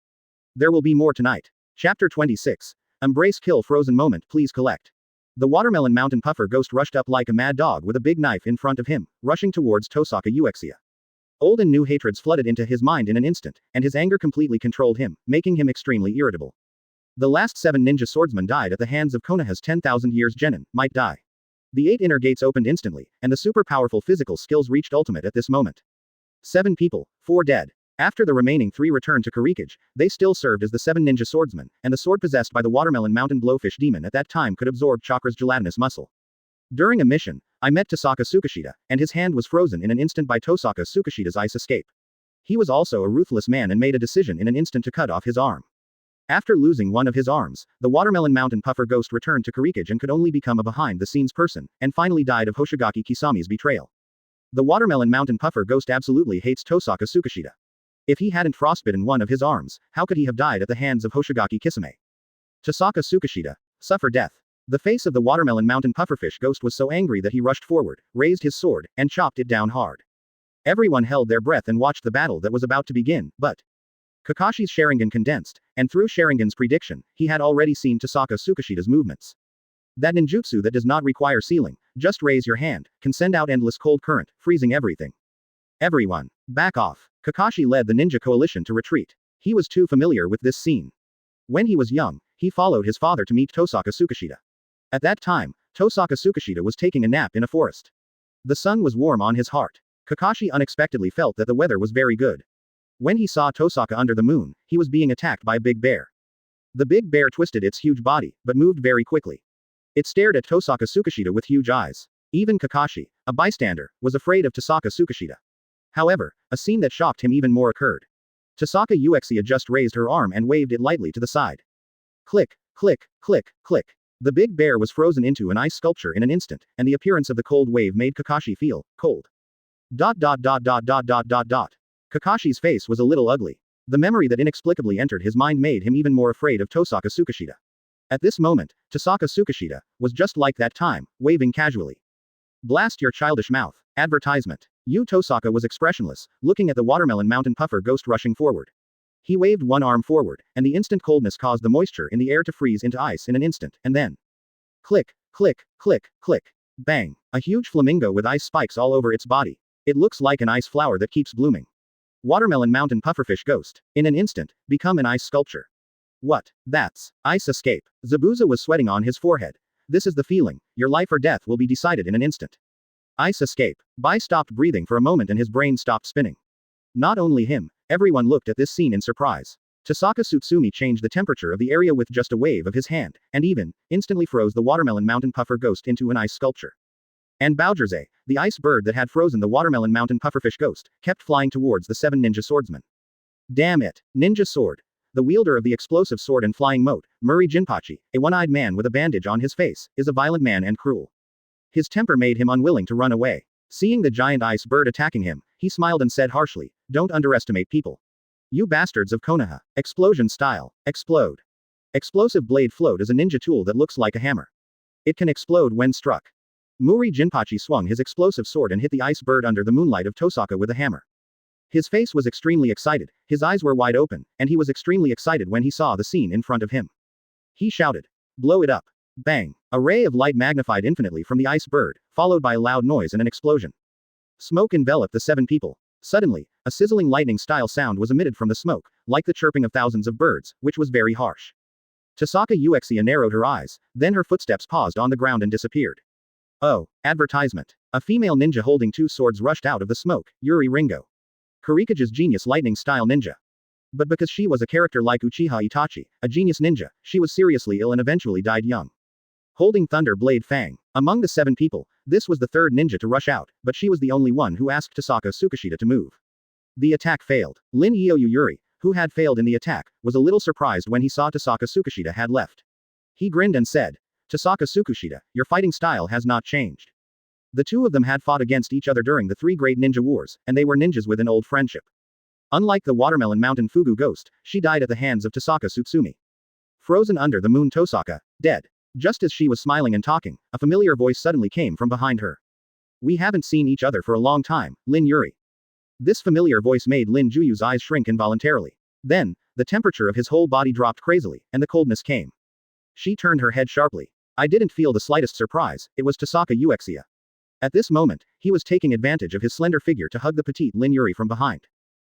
There will be more tonight. Chapter 26. Embrace Kill Frozen Moment, please collect. The Watermelon Mountain Puffer Ghost rushed up like a mad dog with a big knife in front of him, rushing towards Tohsaka Uchiha. Old and new hatreds flooded into his mind in an instant, and his anger completely controlled him, making him extremely irritable. The last 7 ninja swordsmen died at the hands of Konoha's 10,000 years genin, might die. The 8 inner gates opened instantly, and the super powerful physical skills reached ultimate at this moment. 7 people, 4 dead. After the remaining 3 returned to Kurikage, they still served as the 7 ninja swordsmen, and the sword possessed by the Watermelon Mountain Blowfish Demon at that time could absorb Chakra's gelatinous muscle. During a mission, I met Tohsaka Tsukishita, and his hand was frozen in an instant by Tohsaka Tsukishita's ice escape. He was also a ruthless man and made a decision in an instant to cut off his arm. After losing one of his arms, the Watermelon Mountain Puffer Ghost returned to Kurikage and could only become a behind-the-scenes person, and finally died of Hoshigaki Kisami's betrayal. The Watermelon Mountain Puffer Ghost absolutely hates Tohsaka Tsukishita. If he hadn't frostbitten one of his arms, how could he have died at the hands of Hoshigaki Kisame? Tohsaka Tsukishita. Suffer death. The face of the Watermelon Mountain Pufferfish Ghost was so angry that he rushed forward, raised his sword, and chopped it down hard. Everyone held their breath and watched the battle that was about to begin, but Kakashi's Sharingan condensed, and through Sharingan's prediction, he had already seen Tohsaka Tsukishita's movements. That ninjutsu that does not require sealing, just raise your hand, can send out endless cold current, freezing everything. Everyone, back off. Kakashi led the ninja coalition to retreat. He was too familiar with this scene. When he was young, he followed his father to meet Tohsaka Tsukishita. At that time, Tohsaka Tsukishita was taking a nap in a forest. The sun was warm on his heart. Kakashi unexpectedly felt that the weather was very good. When he saw Tossaka under the moon, he was being attacked by a big bear. The big bear twisted its huge body, but moved very quickly. It stared at Tohsaka Tsukishita with huge eyes. Even Kakashi, a bystander, was afraid of Tohsaka Tsukishita. However, a scene that shocked him even more occurred. Tohsaka Uchiha just raised her arm and waved it lightly to the side. Click, click, click, click. The big bear was frozen into an ice sculpture in an instant, and the appearance of the cold wave made Kakashi feel cold. Kakashi's face was a little ugly. The memory that inexplicably entered his mind made him even more afraid of Tohsaka Tsukishita. At this moment, Tohsaka Tsukishita was just like that time, waving casually. Blast your childish mouth. Advertisement. Tohsaka was expressionless, looking at the watermelon mountain puffer ghost rushing forward. He waved one arm forward, and the instant coldness caused the moisture in the air to freeze into ice in an instant, and then. Click, click, click, click. Bang. A huge flamingo with ice spikes all over its body. It looks like an ice flower that keeps blooming. Watermelon mountain pufferfish ghost. In an instant, become an ice sculpture. What? That's ice escape. Zabuza was sweating on his forehead. This is the feeling. Your life or death will be decided in an instant. Ice escape. Bai stopped breathing for a moment and his brain stopped spinning. Not only him, everyone looked at this scene in surprise. Tohsaka Tsutsumi changed the temperature of the area with just a wave of his hand, and even, instantly froze the watermelon mountain puffer ghost into an ice sculpture. And Baojirzei, the ice bird that had frozen the watermelon mountain pufferfish ghost, kept flying towards the 7 ninja swordsmen. Damn it. Ninja sword. The wielder of the explosive sword and flying mote, Murray Jinpachi, a one-eyed man with a bandage on his face, is a violent man and cruel. His temper made him unwilling to run away. Seeing the giant ice bird attacking him, he smiled and said harshly, "Don't underestimate people. You bastards of Konoha. Explosion style. Explode." Explosive blade float is a ninja tool that looks like a hammer. It can explode when struck. Murray Jinpachi swung his explosive sword and hit the ice bird under the moonlight of Tohsaka with a hammer. His face was extremely excited, his eyes were wide open, and he was extremely excited when he saw the scene in front of him. He shouted, "Blow it up." Bang. A ray of light magnified infinitely from the ice bird, followed by a loud noise and an explosion. Smoke enveloped the 7 people. Suddenly, a sizzling lightning-style sound was emitted from the smoke, like the chirping of thousands of birds, which was very harsh. Tohsaka Uchiha narrowed her eyes, then her footsteps paused on the ground and disappeared. Oh, advertisement. A female ninja holding 2 swords rushed out of the smoke, Yuri Ringo. Kurikage's genius lightning-style ninja. But because she was a character like Uchiha Itachi, a genius ninja, she was seriously ill and eventually died young. Holding Thunder Blade Fang. Among the 7 people, this was the 3rd ninja to rush out, but she was the only one who asked Tohsaka Tsukishita to move. The attack failed. Lin Ioyu Yuri, who had failed in the attack, was a little surprised when he saw Tohsaka Tsukishita had left. He grinned and said, "Tohsaka Tsukishita, your fighting style has not changed." The 2 of them had fought against each other during the 3 Great Ninja Wars, and they were ninjas with an old friendship. Unlike the Watermelon Mountain Fugu ghost, she died at the hands of Tohsaka Tsutsumi. Frozen under the moon Tohsaka, dead. Just as she was smiling and talking, a familiar voice suddenly came from behind her. "We haven't seen each other for a long time, Lin Yuri." This familiar voice made Lin Juyu's eyes shrink involuntarily. Then, the temperature of his whole body dropped crazily, and the coldness came. She turned her head sharply. I didn't feel the slightest surprise, it was Tohsaka Uchiha. At this moment, he was taking advantage of his slender figure to hug the petite Lin Yuri from behind.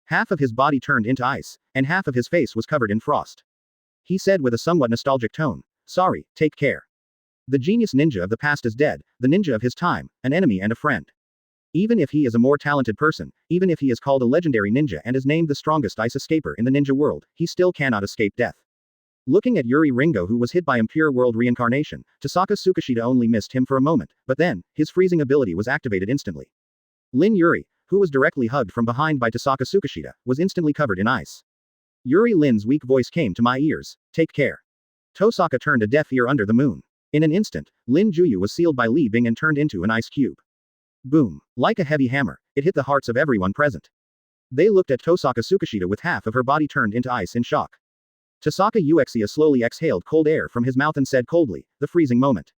Half of his body turned into ice, and half of his face was covered in frost. He said with a somewhat nostalgic tone, "Sorry, take care. The genius ninja of the past is dead, the ninja of his time, an enemy and a friend. Even if he is a more talented person, even if he is called a legendary ninja and is named the strongest ice escaper in the ninja world, he still cannot escape death." Looking at Yuri Ringo, who was hit by Impure World Reincarnation, Tohsaka Tsukishita only missed him for a moment, but then, his freezing ability was activated instantly. Lin Yuri, who was directly hugged from behind by Tohsaka Tsukishita, was instantly covered in ice. Yuri Lin's weak voice came to my ears, "Take care." Tohsaka turned a deaf ear under the moon. In an instant, Lin Juyu was sealed by Li Bing and turned into an ice cube. Boom. Like a heavy hammer, it hit the hearts of everyone present. They looked at Tohsaka Tsukishita with half of her body turned into ice in shock. Tohsaka Uchiha slowly exhaled cold air from his mouth and said coldly, "The freezing moment."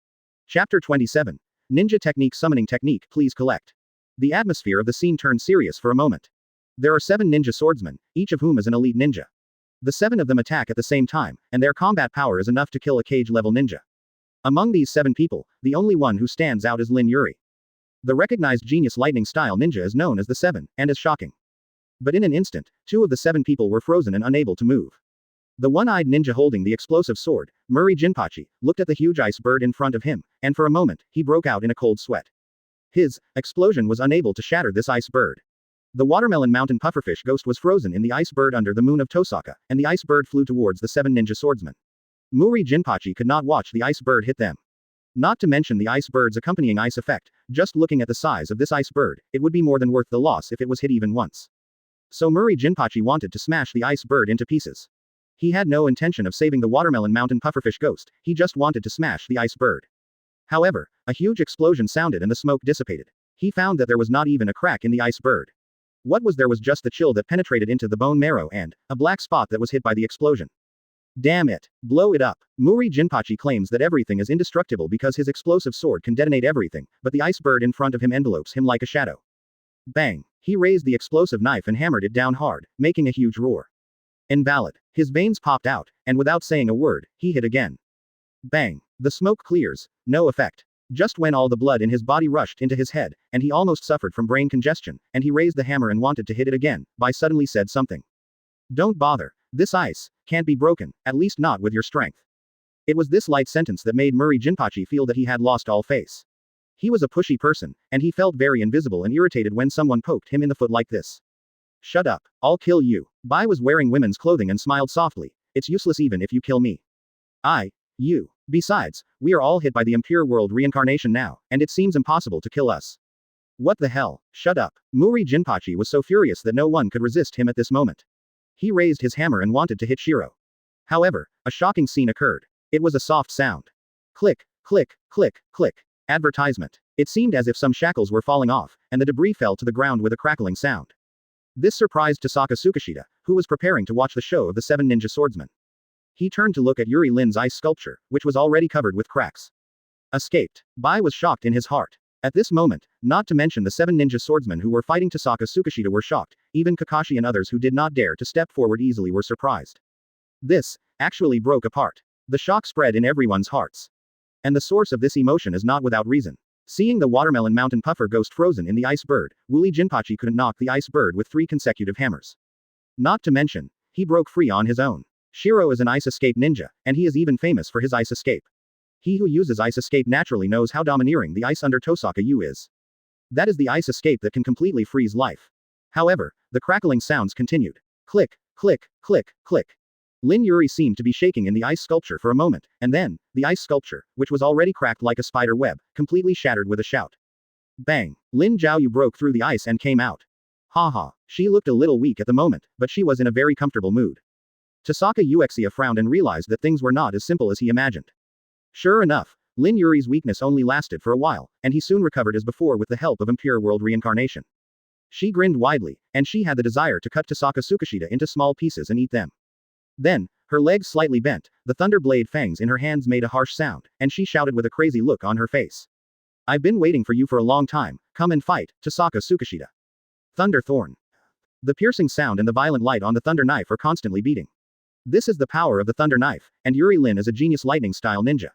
Chapter 27. Ninja Technique Summoning Technique, please collect. The atmosphere of the scene turned serious for a moment. There are 7 ninja swordsmen, each of whom is an elite ninja. The 7 of them attack at the same time, and their combat power is enough to kill a cage-level ninja. Among these 7 people, the only one who stands out is Lin Yuri. The recognized genius lightning-style ninja is known as the 7, and is shocking. But in an instant, 2 of the 7 people were frozen and unable to move. The one-eyed ninja holding the explosive sword, Murray Jinpachi, looked at the huge ice bird in front of him, and for a moment, he broke out in a cold sweat. His explosion was unable to shatter this ice bird. The watermelon mountain pufferfish ghost was frozen in the ice bird under the moon of Tossaka, and the ice bird flew towards the 7 ninja swordsmen. Muri Jinpachi could not watch the ice bird hit them. Not to mention the ice bird's accompanying ice effect, just looking at the size of this ice bird, it would be more than worth the loss if it was hit even once. So Muri Jinpachi wanted to smash the ice bird into pieces. He had no intention of saving the watermelon mountain pufferfish ghost, he just wanted to smash the ice bird. However, a huge explosion sounded and the smoke dissipated. He found that there was not even a crack in the ice bird. What was there was just the chill that penetrated into the bone marrow and a black spot that was hit by the explosion. Damn it. Blow it up. Muri Jinpachi claims that everything is indestructible because his explosive sword can detonate everything, but the ice bird in front of him envelopes him like a shadow. Bang. He raised the explosive knife and hammered it down hard, making a huge roar. Invalid. His veins popped out, and without saying a word, he hit again. Bang. The smoke clears. No effect. Just when all the blood in his body rushed into his head, and he almost suffered from brain congestion, and he raised the hammer and wanted to hit it again, Bai suddenly said something. Don't bother. This ice can't be broken, at least not with your strength. It was this light sentence that made Muri Jinpachi feel that he had lost all face. He was a pushy person, and he felt very invisible and irritated when someone poked him in the foot like this. Shut up. I'll kill you. Bai was wearing women's clothing and smiled softly. It's useless even if you kill me. You. Besides, we are all hit by the Impure World Reincarnation now, and it seems impossible to kill us. What the hell? Shut up. Muri Jinpachi was so furious that no one could resist him at this moment. He raised his hammer and wanted to hit Shiro. However, a shocking scene occurred. It was a soft sound. Click, click, click, click. Advertisement. It seemed as if some shackles were falling off, and the debris fell to the ground with a crackling sound. This surprised Tohsaka Tsukishita, who was preparing to watch the show of the 7 ninja swordsmen. He turned to look at Yuri Lin's ice sculpture, which was already covered with cracks. Escaped. Bai was shocked in his heart. At this moment, not to mention the 7 ninja swordsmen who were fighting Tohsaka Tsukishita were shocked, even Kakashi and others who did not dare to step forward easily were surprised. This actually broke apart. The shock spread in everyone's hearts. And the source of this emotion is not without reason. Seeing the watermelon mountain puffer ghost frozen in the ice bird, Wooly Jinpachi couldn't knock the ice bird with 3 consecutive hammers. Not to mention, he broke free on his own. Shiro is an ice escape ninja, and he is even famous for his ice escape. He who uses ice escape naturally knows how domineering the ice under Tossaka Yu is. That is the ice escape that can completely freeze life. However, the crackling sounds continued. Click, click, click, click. Lin Yuri seemed to be shaking in the ice sculpture for a moment, and then, the ice sculpture, which was already cracked like a spider web, completely shattered with a shout. Bang! Lin Zhaoyu broke through the ice and came out. Haha. She looked a little weak at the moment, but she was in a very comfortable mood. Tossaka Uchiha frowned and realized that things were not as simple as he imagined. Sure enough, Lin Yuri's weakness only lasted for a while, and he soon recovered as before with the help of Impure World Reincarnation. She grinned widely, and she had the desire to cut Tohsaka Tsukishita into small pieces and eat them. Then, her legs slightly bent, the thunder blade fangs in her hands made a harsh sound, and she shouted with a crazy look on her face. I've been waiting for you for a long time, come and fight, Tohsaka Tsukishita. Thunder Thorn. The piercing sound and the violent light on the thunder knife are constantly beating. This is the power of the thunder knife, and Yuri Lin is a genius lightning-style ninja.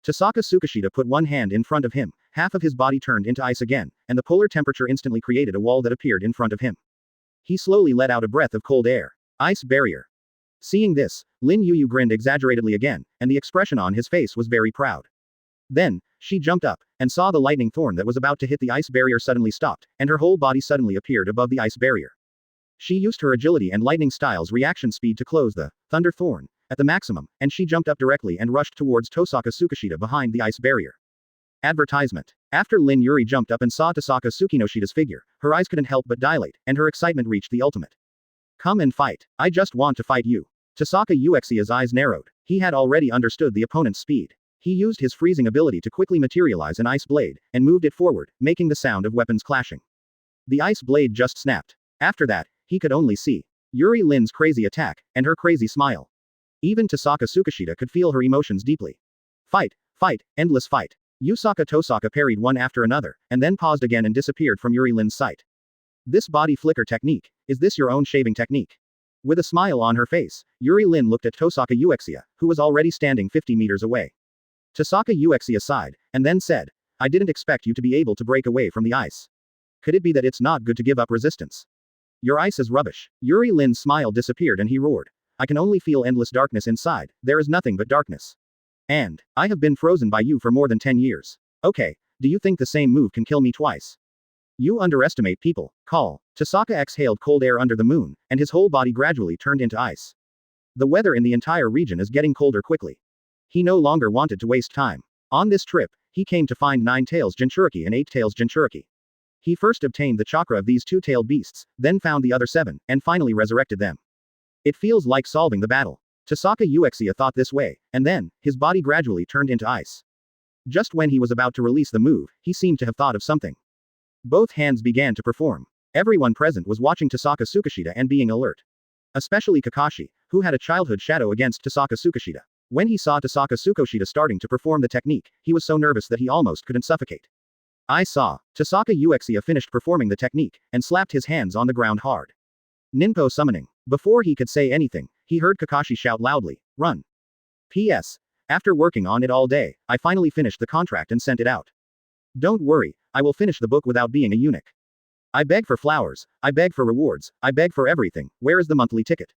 Tohsaka Tsukishita put one hand in front of him, half of his body turned into ice again, and the polar temperature instantly created a wall that appeared in front of him. He slowly let out a breath of cold air. Ice barrier. Seeing this, Lin Yu grinned exaggeratedly again, and the expression on his face was very proud. Then, she jumped up, and saw the lightning thorn that was about to hit the ice barrier suddenly stopped, and her whole body suddenly appeared above the ice barrier. She used her agility and lightning style's reaction speed to close the thunder thorn at the maximum, and she jumped up directly and rushed towards Tohsaka Tsukishita behind the ice barrier. Advertisement. After Lin Yuri jumped up and saw Tohsaka Tsukishita's figure, her eyes couldn't help but dilate, and her excitement reached the ultimate. Come and fight. I just want to fight you. Tohsaka Uchiha's eyes narrowed. He had already understood the opponent's speed. He used his freezing ability to quickly materialize an ice blade, and moved it forward, making the sound of weapons clashing. The ice blade just snapped. After that, he could only see Yuri Lin's crazy attack, and her crazy smile. Even Tohsaka Tsukishita could feel her emotions deeply. Fight, fight, endless fight. Usaka Tohsaka parried one after another, and then paused again and disappeared from Yuri Lin's sight. This body flicker technique, is this your own shaving technique? With a smile on her face, Yuri Lin looked at Tohsaka Uchiha, who was already standing 50 meters away. Tohsaka Uchiha sighed, and then said, I didn't expect you to be able to break away from the ice. Could it be that it's not good to give up resistance? Your ice is rubbish. Yuri Lin's smile disappeared and he roared. I can only feel endless darkness inside, there is nothing but darkness. And, I have been frozen by you for more than 10 years. Okay, do you think the same move can kill me twice? You underestimate people. Call. Tossaka exhaled cold air under the moon, and his whole body gradually turned into ice. The weather in the entire region is getting colder quickly. He no longer wanted to waste time. On this trip, he came to find 9 tails Jinchuriki and 8 tails Jinchuriki. He first obtained the chakra of these 2-tailed beasts, then found the other 7, and finally resurrected them. It feels like solving the battle. Tossaka Uchiha thought this way, and then, his body gradually turned into ice. Just when he was about to release the move, he seemed to have thought of something. Both hands began to perform. Everyone present was watching Tossaka Tsukishita and being alert. Especially Kakashi, who had a childhood shadow against Tossaka Tsukishita. When he saw Tossaka Tsukishita starting to perform the technique, he was so nervous that he almost couldn't suffocate. I saw. Tossaka Uchiha finished performing the technique, and slapped his hands on the ground hard. Ninpo summoning. Before he could say anything, he heard Kakashi shout loudly, "Run." P.S. After working on it all day, I finally finished the contract and sent it out. Don't worry, I will finish the book without being a eunuch. I beg for flowers, I beg for rewards, I beg for everything. Where is the monthly ticket?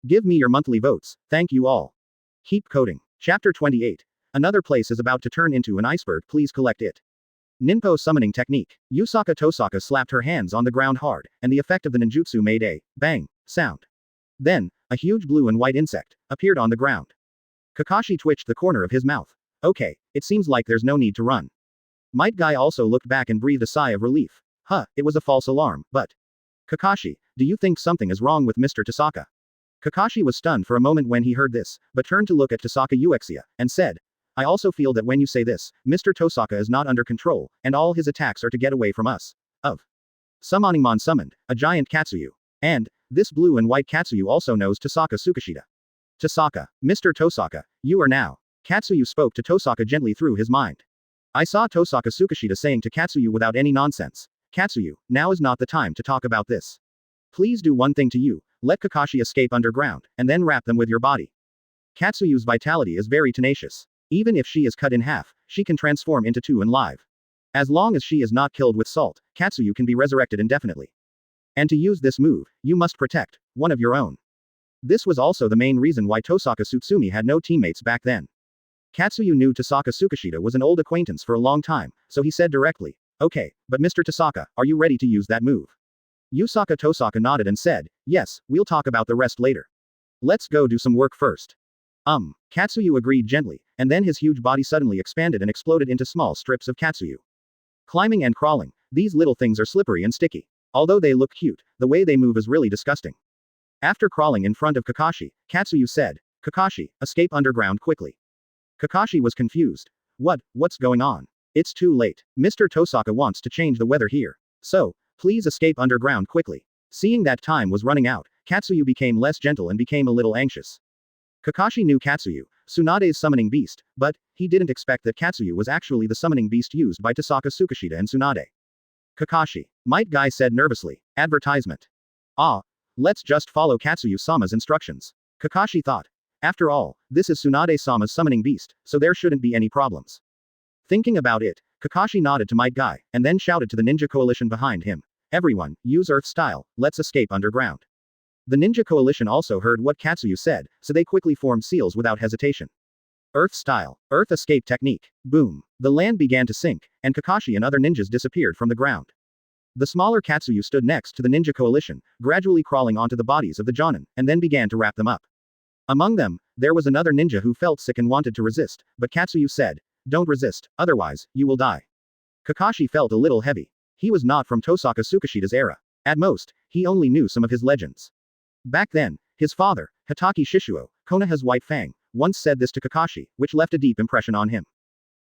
Give me your monthly votes, thank you all. Keep coding. Chapter 28. Another place is about to turn into an iceberg, please collect it. Ninpo summoning technique. Yusaka Tossaka slapped her hands on the ground hard, and the effect of the ninjutsu made a bang sound. Then, a huge blue and white insect appeared on the ground. Kakashi twitched the corner of his mouth. Okay, it seems like there's no need to run. Might Guy also looked back and breathed a sigh of relief. It was a false alarm, but... Kakashi, do you think something is wrong with Mr. Tossaka? Kakashi was stunned for a moment when he heard this, but turned to look at Tossaka Uchiha, and said, I also feel that when you say this, Mr. Tossaka is not under control, and all his attacks are to get away from us. Summoningmon summoned, a giant Katsuyu. And, this blue and white Katsuyu also knows Tossaka Tsukishita. Tossaka, Mr. Tossaka, you are now. Katsuyu spoke to Tossaka gently through his mind. I saw Tossaka Tsukishita saying to Katsuyu without any nonsense. Katsuyu, now is not the time to talk about this. Please do one thing to you, let Kakashi escape underground, and then wrap them with your body. Katsuyu's vitality is very tenacious. Even if she is cut in half, she can transform into 2 and live. As long as she is not killed with salt, Katsuyu can be resurrected indefinitely. And to use this move, you must protect one of your own. This was also the main reason why Tossaka Tsutsumi had no teammates back then. Katsuyu knew Tossaka Tsukishita was an old acquaintance for a long time, so he said directly, okay, but Mr. Tossaka, are you ready to use that move? Yusaka Tossaka nodded and said, yes, we'll talk about the rest later. Let's go do some work first. Katsuyu agreed gently, and then his huge body suddenly expanded and exploded into small strips of Katsuyu. Climbing and crawling, these little things are slippery and sticky. Although they look cute, the way they move is really disgusting. After crawling in front of Kakashi, Katsuyu said, Kakashi, escape underground quickly. Kakashi was confused. What's going on? It's too late. Mr. Tossaka wants to change the weather here. So, please escape underground quickly. Seeing that time was running out, Katsuyu became less gentle and became a little anxious. Kakashi knew Katsuyu, Tsunade's summoning beast, but he didn't expect that Katsuyu was actually the summoning beast used by Tossaka Tsukishita and Tsunade. Kakashi, Might Guy said nervously. Advertisement. Let's just follow Katsuyu-sama's instructions. Kakashi thought. After all, this is Tsunade-sama's summoning beast, so there shouldn't be any problems. Thinking about it, Kakashi nodded to Might Guy, and then shouted to the ninja coalition behind him. Everyone, use Earth style, let's escape underground. The ninja coalition also heard what Katsuyu said, so they quickly formed seals without hesitation. Earth style, Earth escape technique. Boom. The land began to sink, and Kakashi and other ninjas disappeared from the ground. The smaller Katsuyu stood next to the ninja coalition, gradually crawling onto the bodies of the Jonin, and then began to wrap them up. Among them, there was another ninja who felt sick and wanted to resist, but Katsuyu said, don't resist, otherwise, you will die. Kakashi felt a little heavy. He was not from Tossaka Tsukishita's era. At most, he only knew some of his legends. Back then, his father, Hitaki Shishuo, Konoha's White Fang, once said this to Kakashi, which left a deep impression on him.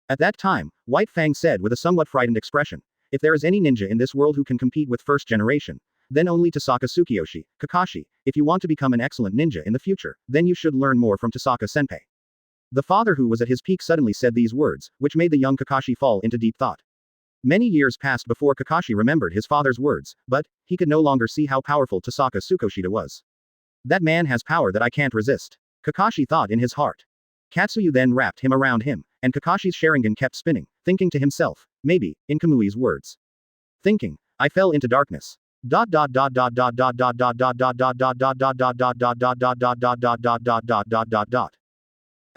At that time, White Fang said with a somewhat frightened expression, if there is any ninja in this world who can compete with first generation, then only Tossaka Tsukiyoshi. Kakashi, if you want to become an excellent ninja in the future, then you should learn more from Tossaka Senpai. The father who was at his peak suddenly said these words, which made the young Kakashi fall into deep thought. Many years passed before Kakashi remembered his father's words, but he could no longer see how powerful Tossaka Tsukishita was. That man has power that I can't resist. Kakashi thought in his heart. Katsuyu then wrapped him around him, and Kakashi's Sharingan kept spinning, thinking to himself, maybe, in Kamui's words. Thinking, I fell into darkness.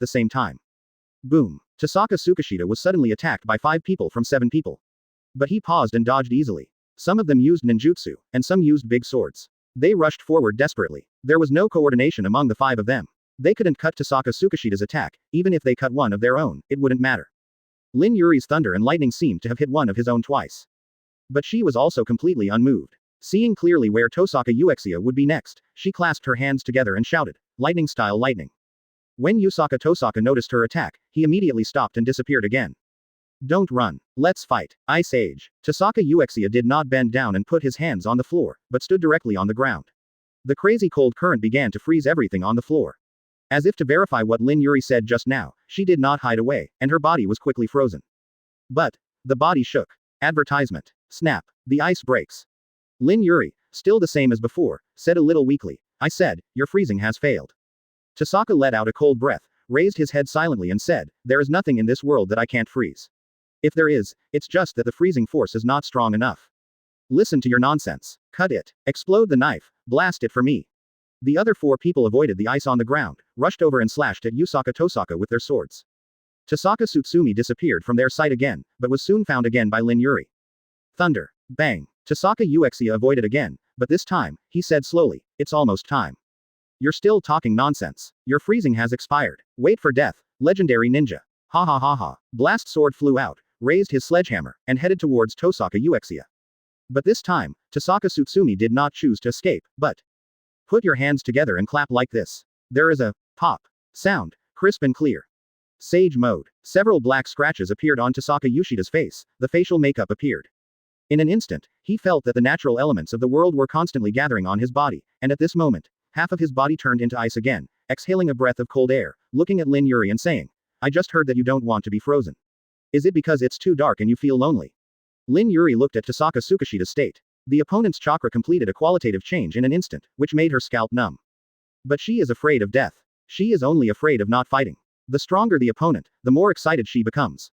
at the same time. Boom. Tossaka Tsukishita was suddenly attacked by 5 people from 7 people. But he paused and dodged easily. Some of them used ninjutsu, and some used big swords. They rushed forward desperately. There was no coordination among the 5 of them. They couldn't cut Tossaka Tsukishita's attack, even if they cut one of their own, it wouldn't matter. Lin Yuri's thunder and lightning seemed to have hit one of his own twice. But she was also completely unmoved. Seeing clearly where Tohsaka Uchiha would be next, she clasped her hands together and shouted, lightning-style lightning. When Usaka Tohsaka noticed her attack, he immediately stopped and disappeared again. Don't run. Let's fight. Ice Age. Tohsaka Uchiha did not bend down and put his hands on the floor, but stood directly on the ground. The crazy cold current began to freeze everything on the floor. As if to verify what Lin Yuri said just now, she did not hide away, and her body was quickly frozen. But the body shook. Advertisement. Snap. The ice breaks. Lin Yuri, still the same as before, said a little weakly, I said, your freezing has failed. Tohsaka let out a cold breath, raised his head silently and said, there is nothing in this world that I can't freeze. If there is, it's just that the freezing force is not strong enough. Listen to your nonsense. Cut it. Explode the knife. Blast it for me. The other 4 people avoided the ice on the ground, rushed over and slashed at Tohsaka with their swords. Tossaka Tsutsumi disappeared from their sight again, but was soon found again by Lin Yuri. Thunder. Bang. Tossaka avoided again, but this time, he said slowly, "It's almost time." "You're still talking nonsense. Your freezing has expired. Wait for death, legendary ninja." Ha ha ha ha. Blast Sword flew out, raised his sledgehammer, and headed towards Tossaka. But this time, Tossaka Tsutsumi did not choose to escape, but put your hands together and clap like this. There is a pop sound, crisp and clear. Sage mode. Several black scratches appeared on Tossaka face, the facial makeup appeared. In an instant, he felt that the natural elements of the world were constantly gathering on his body, and at this moment, half of his body turned into ice again, exhaling a breath of cold air, looking at Lin Yuri and saying, "I just heard that you don't want to be frozen. Is it because it's too dark and you feel lonely?" Lin Yuri looked at Tossaka Tsukishita's state. The opponent's chakra completed a qualitative change in an instant, which made her scalp numb. But she is afraid of death. She is only afraid of not fighting. The stronger the opponent, the more excited she becomes.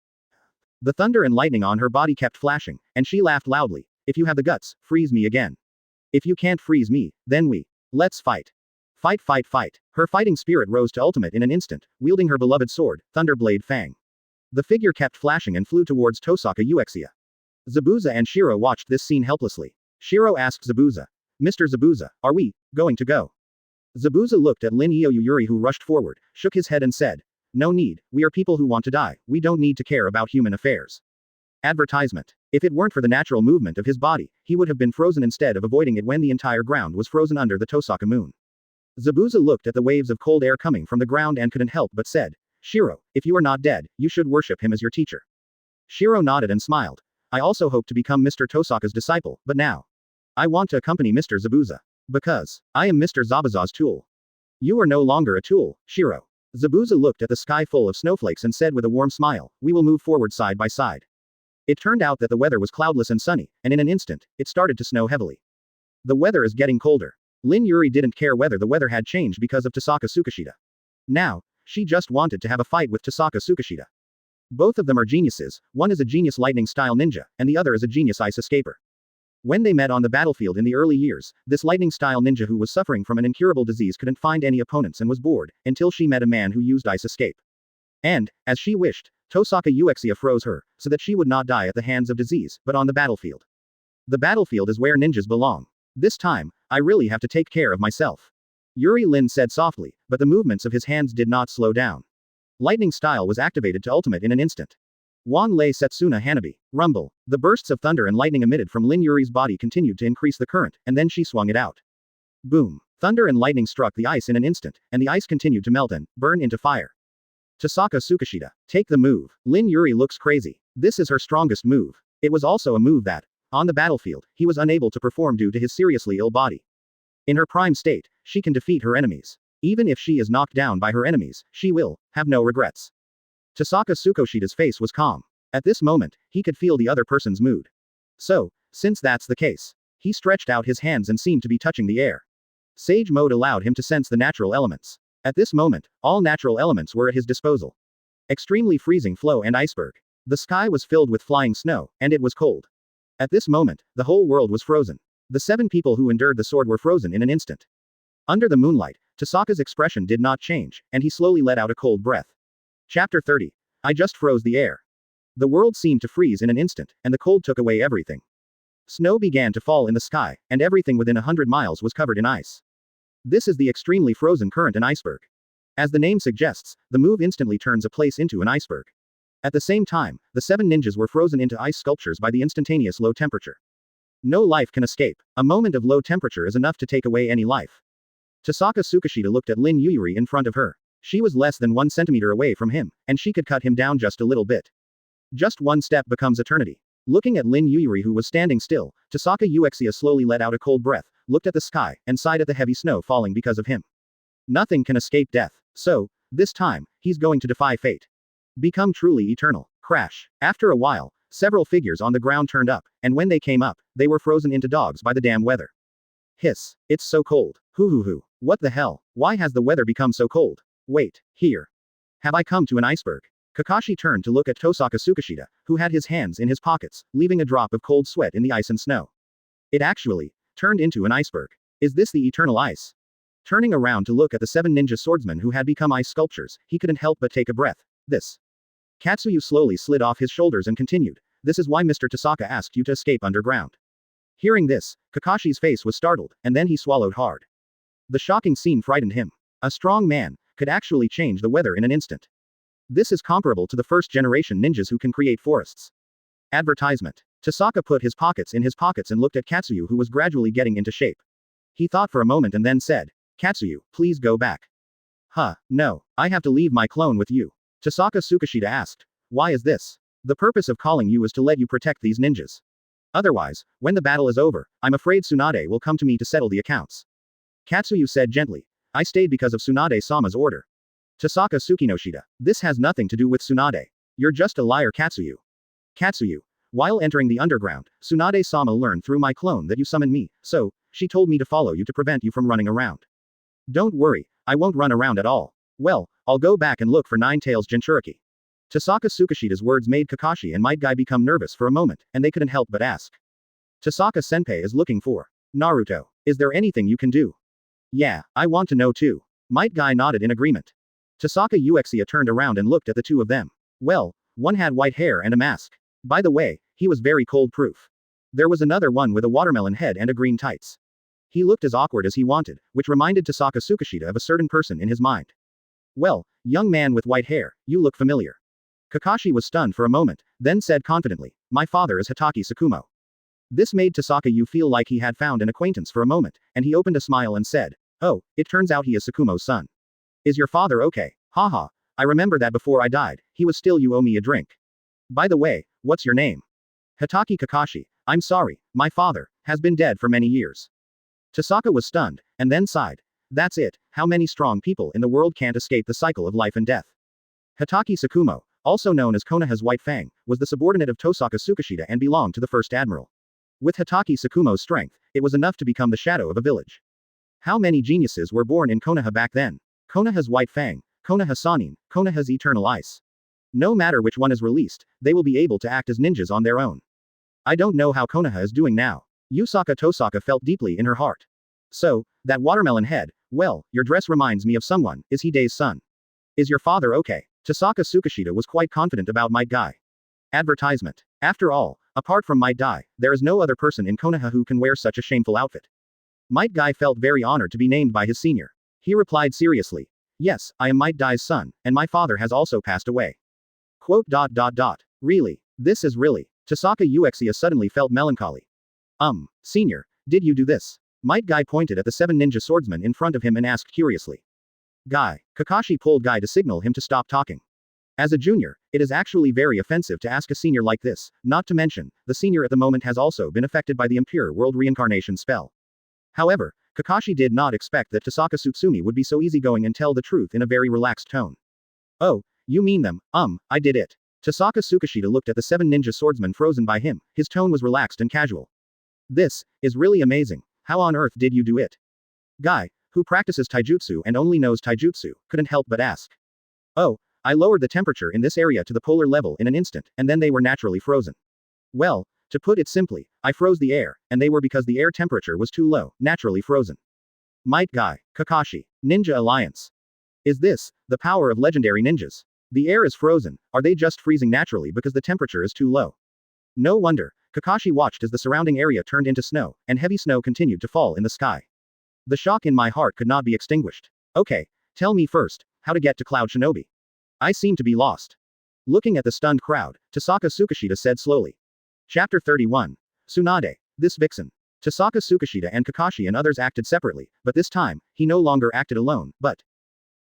The thunder and lightning on her body kept flashing, and she laughed loudly. "If you have the guts, freeze me again. If you can't freeze me, then let's fight. Fight, fight, fight." Her fighting spirit rose to ultimate in an instant, wielding her beloved sword, Thunderblade Fang. The figure kept flashing and flew towards Tossaka. Zabuza and Shiro watched this scene helplessly. Shiro asked Zabuza, "Mr. Zabuza, are we going to go?" Zabuza looked at Lin Yuri who rushed forward, shook his head and said, "No need, we are people who want to die, we don't need to care about human affairs." Advertisement. If it weren't for the natural movement of his body, he would have been frozen instead of avoiding it when the entire ground was frozen under the Tossaka moon. Zabuza looked at the waves of cold air coming from the ground and couldn't help but said, "Shiro, if you are not dead, you should worship him as your teacher." Shiro nodded and smiled. "I also hope to become Mr. Tossaka's disciple, but now I want to accompany Mr. Zabuza. Because I am Mr. Zabuza's tool." "You are no longer a tool, Shiro." Zabuza looked at the sky full of snowflakes and said with a warm smile, "We will move forward side by side." It turned out that the weather was cloudless and sunny, and in an instant, it started to snow heavily. The weather is getting colder. Lin Yuri didn't care whether the weather had changed because of Tossaka Tsukishita. Now, she just wanted to have a fight with Tossaka Tsukishita. Both of them are geniuses, one is a genius lightning-style ninja, and the other is a genius ice escaper. When they met on the battlefield in the early years, this lightning-style ninja who was suffering from an incurable disease couldn't find any opponents and was bored, until she met a man who used ice escape. And, as she wished, Tossaka froze her, so that she would not die at the hands of disease, but on the battlefield. The battlefield is where ninjas belong. This time, I really have to take care of myself. Yuri Lin said softly, but the movements of his hands did not slow down. Lightning style was activated to ultimate in an instant. Wan Lei Setsuna Hanabi. Rumble. The bursts of thunder and lightning emitted from Lin Yuri's body continued to increase the current, and then she swung it out. Boom. Thunder and lightning struck the ice in an instant, and the ice continued to melt and burn into fire. Tossaka Tsukishita. Take the move. Lin Yuri looks crazy. This is her strongest move. It was also a move that, on the battlefield, he was unable to perform due to his seriously ill body. In her prime state, she can defeat her enemies. Even if she is knocked down by her enemies, she will have no regrets. Tossaka Tsukishita's face was calm. At this moment, he could feel the other person's mood. So, since that's the case, he stretched out his hands and seemed to be touching the air. Sage mode allowed him to sense the natural elements. At this moment, all natural elements were at his disposal. Extremely freezing flow and iceberg. The sky was filled with flying snow, and it was cold. At this moment, the whole world was frozen. The 7 people who endured the sword were frozen in an instant. Under the moonlight, Tossaka's expression did not change, and he slowly let out a cold breath. Chapter 30. I just froze the air. The world seemed to freeze in an instant, and the cold took away everything. Snow began to fall in the sky, and everything within 100 miles was covered in ice. This is the extremely frozen current and iceberg. As the name suggests, the move instantly turns a place into an iceberg. At the same time, the 7 ninjas were frozen into ice sculptures by the instantaneous low temperature. No life can escape. A moment of low temperature is enough to take away any life. Tossaka Tsukishita looked at Lin Yuri in front of her. She was less than 1 centimeter away from him, and she could cut him down just a little bit. Just one step becomes eternity. Looking at Lin Yuri who was standing still, Tossaka slowly let out a cold breath, looked at the sky, and sighed at the heavy snow falling because of him. Nothing can escape death. So, this time, he's going to defy fate. Become truly eternal. Crash. After a while, several figures on the ground turned up, and when they came up, they were frozen into dogs by the damn weather. Hiss. It's so cold. Hoo. What the hell? Why has the weather become so cold? Wait, here. Have I come to an iceberg? Kakashi turned to look at Tossaka Tsukishita, who had his hands in his pockets, leaving a drop of cold sweat in the ice and snow. It actually turned into an iceberg. Is this the eternal ice? Turning around to look at the 7 ninja swordsmen who had become ice sculptures, he couldn't help but take a breath. This. Katsuyu slowly slid off his shoulders and continued. This is why Mr. Tossaka asked you to escape underground. Hearing this, Kakashi's face was startled, and then he swallowed hard. The shocking scene frightened him. A strong man could actually change the weather in an instant. This is comparable to the first-generation ninjas who can create forests. Advertisement. Tossaka put his pockets in his pockets and looked at Katsuyu, who was gradually getting into shape. He thought for a moment and then said, Katsuyu, please go back. Huh, no, I have to leave my clone with you. Tohsaka Tsukishita asked. Why is this? The purpose of calling you is to let you protect these ninjas. Otherwise, when the battle is over, I'm afraid Tsunade will come to me to settle the accounts. Katsuyu said gently. I stayed because of Tsunade-sama's order. Tossaka Tsukinoshita. This has nothing to do with Tsunade. You're just a liar, Katsuyu. Katsuyu. While entering the underground, Tsunade-sama learned through my clone that you summoned me, so, she told me to follow you to prevent you from running around. Don't worry, I won't run around at all. Well, I'll go back and look for Nine-Tails Jinchuriki. Tohsaka Tsukishita's words made Kakashi and Might Guy become nervous for a moment, and they couldn't help but ask. Tossaka-senpai is looking for Naruto. Is there anything you can do? Yeah, I want to know too. Might Guy nodded in agreement. Tossaka Uchiha turned around and looked at the two of them. Well, one had white hair and a mask. By the way, he was very cold-proof. There was another one with a watermelon head and a green tights. He looked as awkward as he wanted, which reminded Tohsaka Tsukishita of a certain person in his mind. Well, young man with white hair, you look familiar. Kakashi was stunned for a moment, then said confidently, my father is Hatake Tsukumo. This made Tohsaka feel like he had found an acquaintance for a moment, and he opened a smile and said, oh, it turns out he is Tsukumo's son. Is your father okay? Haha, I remember that before I died, he was still you owe me a drink. By the way, what's your name? Hatake Kakashi. I'm sorry, my father has been dead for many years. Tohsaka was stunned, and then sighed. That's it, how many strong people in the world can't escape the cycle of life and death? Hatake Tsukumo, also known as Konoha's White Fang, was the subordinate of Tohsaka Tsukishita and belonged to the first admiral. With Hatake Tsukumo's strength, it was enough to become the shadow of a village. How many geniuses were born in Konoha back then? Konoha's White Fang, Konoha Sannin, Konoha's Eternal Ice. No matter which one is released, they will be able to act as ninjas on their own. I don't know how Konoha is doing now. Yusaka Tohsaka felt deeply in her heart. So, that watermelon head, well, your dress reminds me of someone, is he Heide's son? Is your father okay? Tohsaka Tsukishita was quite confident about Might Guy. Advertisement. After all, apart from Might Guy, there is no other person in Konoha who can wear such a shameful outfit. Might Guy felt very honored to be named by his senior. He replied seriously. Yes, I am Might Guy's son, and my father has also passed away. Quote. Really? This is really. Tohsaka Uchiha suddenly felt melancholy. Senior, did you do this? Might Guy pointed at the 7 ninja swordsmen in front of him and asked curiously. Guy. Kakashi pulled Guy to signal him to stop talking. As a junior, it is actually very offensive to ask a senior like this, not to mention, the senior at the moment has also been affected by the Impure World Reincarnation spell. However, Kakashi did not expect that Tohsaka Tsutsumi would be so easygoing and tell the truth in a very relaxed tone. Oh, you mean them, I did it. Tohsaka Tsukishita looked at the 7 ninja swordsmen frozen by him, his tone was relaxed and casual. This is really amazing. How on earth did you do it? Guy, who practices taijutsu and only knows taijutsu, couldn't help but ask. Oh, I lowered the temperature in this area to the polar level in an instant, and then they were naturally frozen. Well, to put it simply, I froze the air, and they were because the air temperature was too low, naturally frozen. Might Guy, Kakashi, Ninja Alliance. Is this the power of legendary ninjas? The air is frozen, are they just freezing naturally because the temperature is too low? No wonder, Kakashi watched as the surrounding area turned into snow, and heavy snow continued to fall in the sky. The shock in my heart could not be extinguished. Okay, tell me first, how to get to Cloud Shinobi. I seem to be lost. Looking at the stunned crowd, Tohsaka Tsukishita said slowly. Chapter 31. Tsunade, this vixen. Tohsaka Tsukishita and Kakashi and others acted separately, but this time, he no longer acted alone, but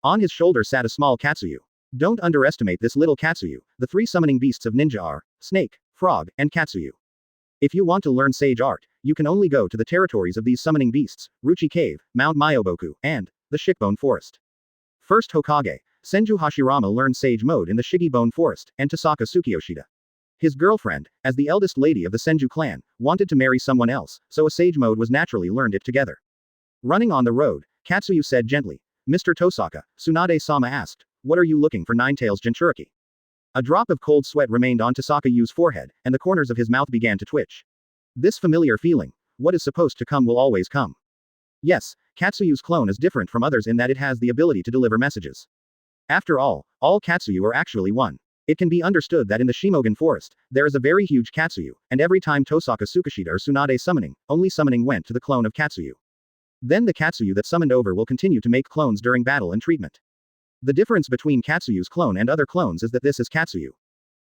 on his shoulder sat a small Katsuyu. Don't underestimate this little Katsuyu, the 3 summoning beasts of ninja are, Snake, Frog, and Katsuyu. If you want to learn sage art, you can only go to the territories of these summoning beasts, Ruchi Cave, Mount Myoboku, and the Shikibone Forest. First Hokage, Senju Hashirama learned sage mode in the Shikibone Forest, and Tohsaka Tsukishita. His girlfriend, as the eldest lady of the Senju clan, wanted to marry someone else, so a sage mode was naturally learned it together. Running on the road, Katsuyu said gently, Mr. Tohsaka, Tsunade-sama asked, what are you looking for Nine-Tails Jinchuriki? A drop of cold sweat remained on Tohsaka-U's forehead, and the corners of his mouth began to twitch. This familiar feeling, what is supposed to come will always come. Yes, Katsuyu's clone is different from others in that it has the ability to deliver messages. After all Katsuyu are actually one. It can be understood that in the Shimogan forest, there is a very huge Katsuyu, and every time Tohsaka Tsukishita or Tsunade only summoning went to the clone of Katsuyu. Then the Katsuyu that summoned over will continue to make clones during battle and treatment. The difference between Katsuyu's clone and other clones is that this is Katsuyu,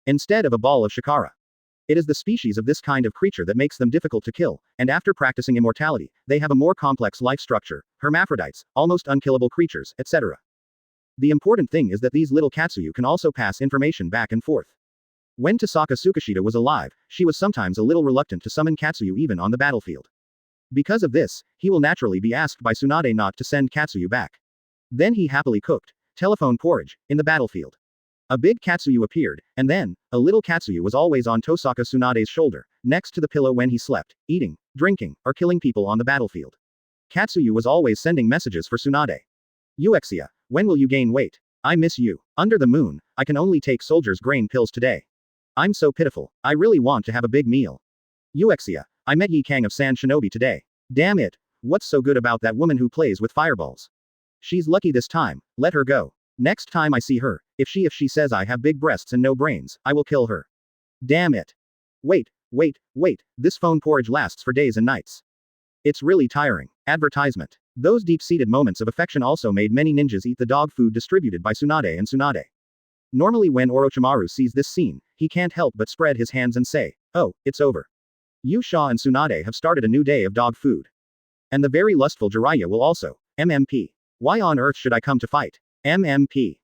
instead of a ball of Chakra. It is the species of this kind of creature that makes them difficult to kill, and after practicing immortality, they have a more complex life structure, hermaphrodites, almost unkillable creatures, etc. The important thing is that these little Katsuyu can also pass information back and forth. When Tohsaka Tsukishita was alive, she was sometimes a little reluctant to summon Katsuyu even on the battlefield. Because of this, he will naturally be asked by Tsunade not to send Katsuyu back. Then he happily cooked telephone porridge in the battlefield. A big Katsuyu appeared, and then, a little Katsuyu was always on Tohsaka Tsunade's shoulder, next to the pillow when he slept, eating, drinking, or killing people on the battlefield. Katsuyu was always sending messages for Tsunade. Uchiha, when will you gain weight? I miss you. Under the moon, I can only take soldier's grain pills today. I'm so pitiful. I really want to have a big meal. Uchiha, I met Yi Kang of San Shinobi today. Damn it. What's so good about that woman who plays with fireballs? She's lucky this time, let her go. Next time I see her, if she says I have big breasts and no brains, I will kill her. Damn it. Wait, this phone porridge lasts for days and nights. It's really tiring. Advertisement. Those deep-seated moments of affection also made many ninjas eat the dog food distributed by Tsunade and Tsunade. Normally when Orochimaru sees this scene, he can't help but spread his hands and say, oh, it's over. Uchiha and Tsunade have started a new day of dog food. And the very lustful Jiraiya will also. MMP. Why on earth should I come to fight? MMP.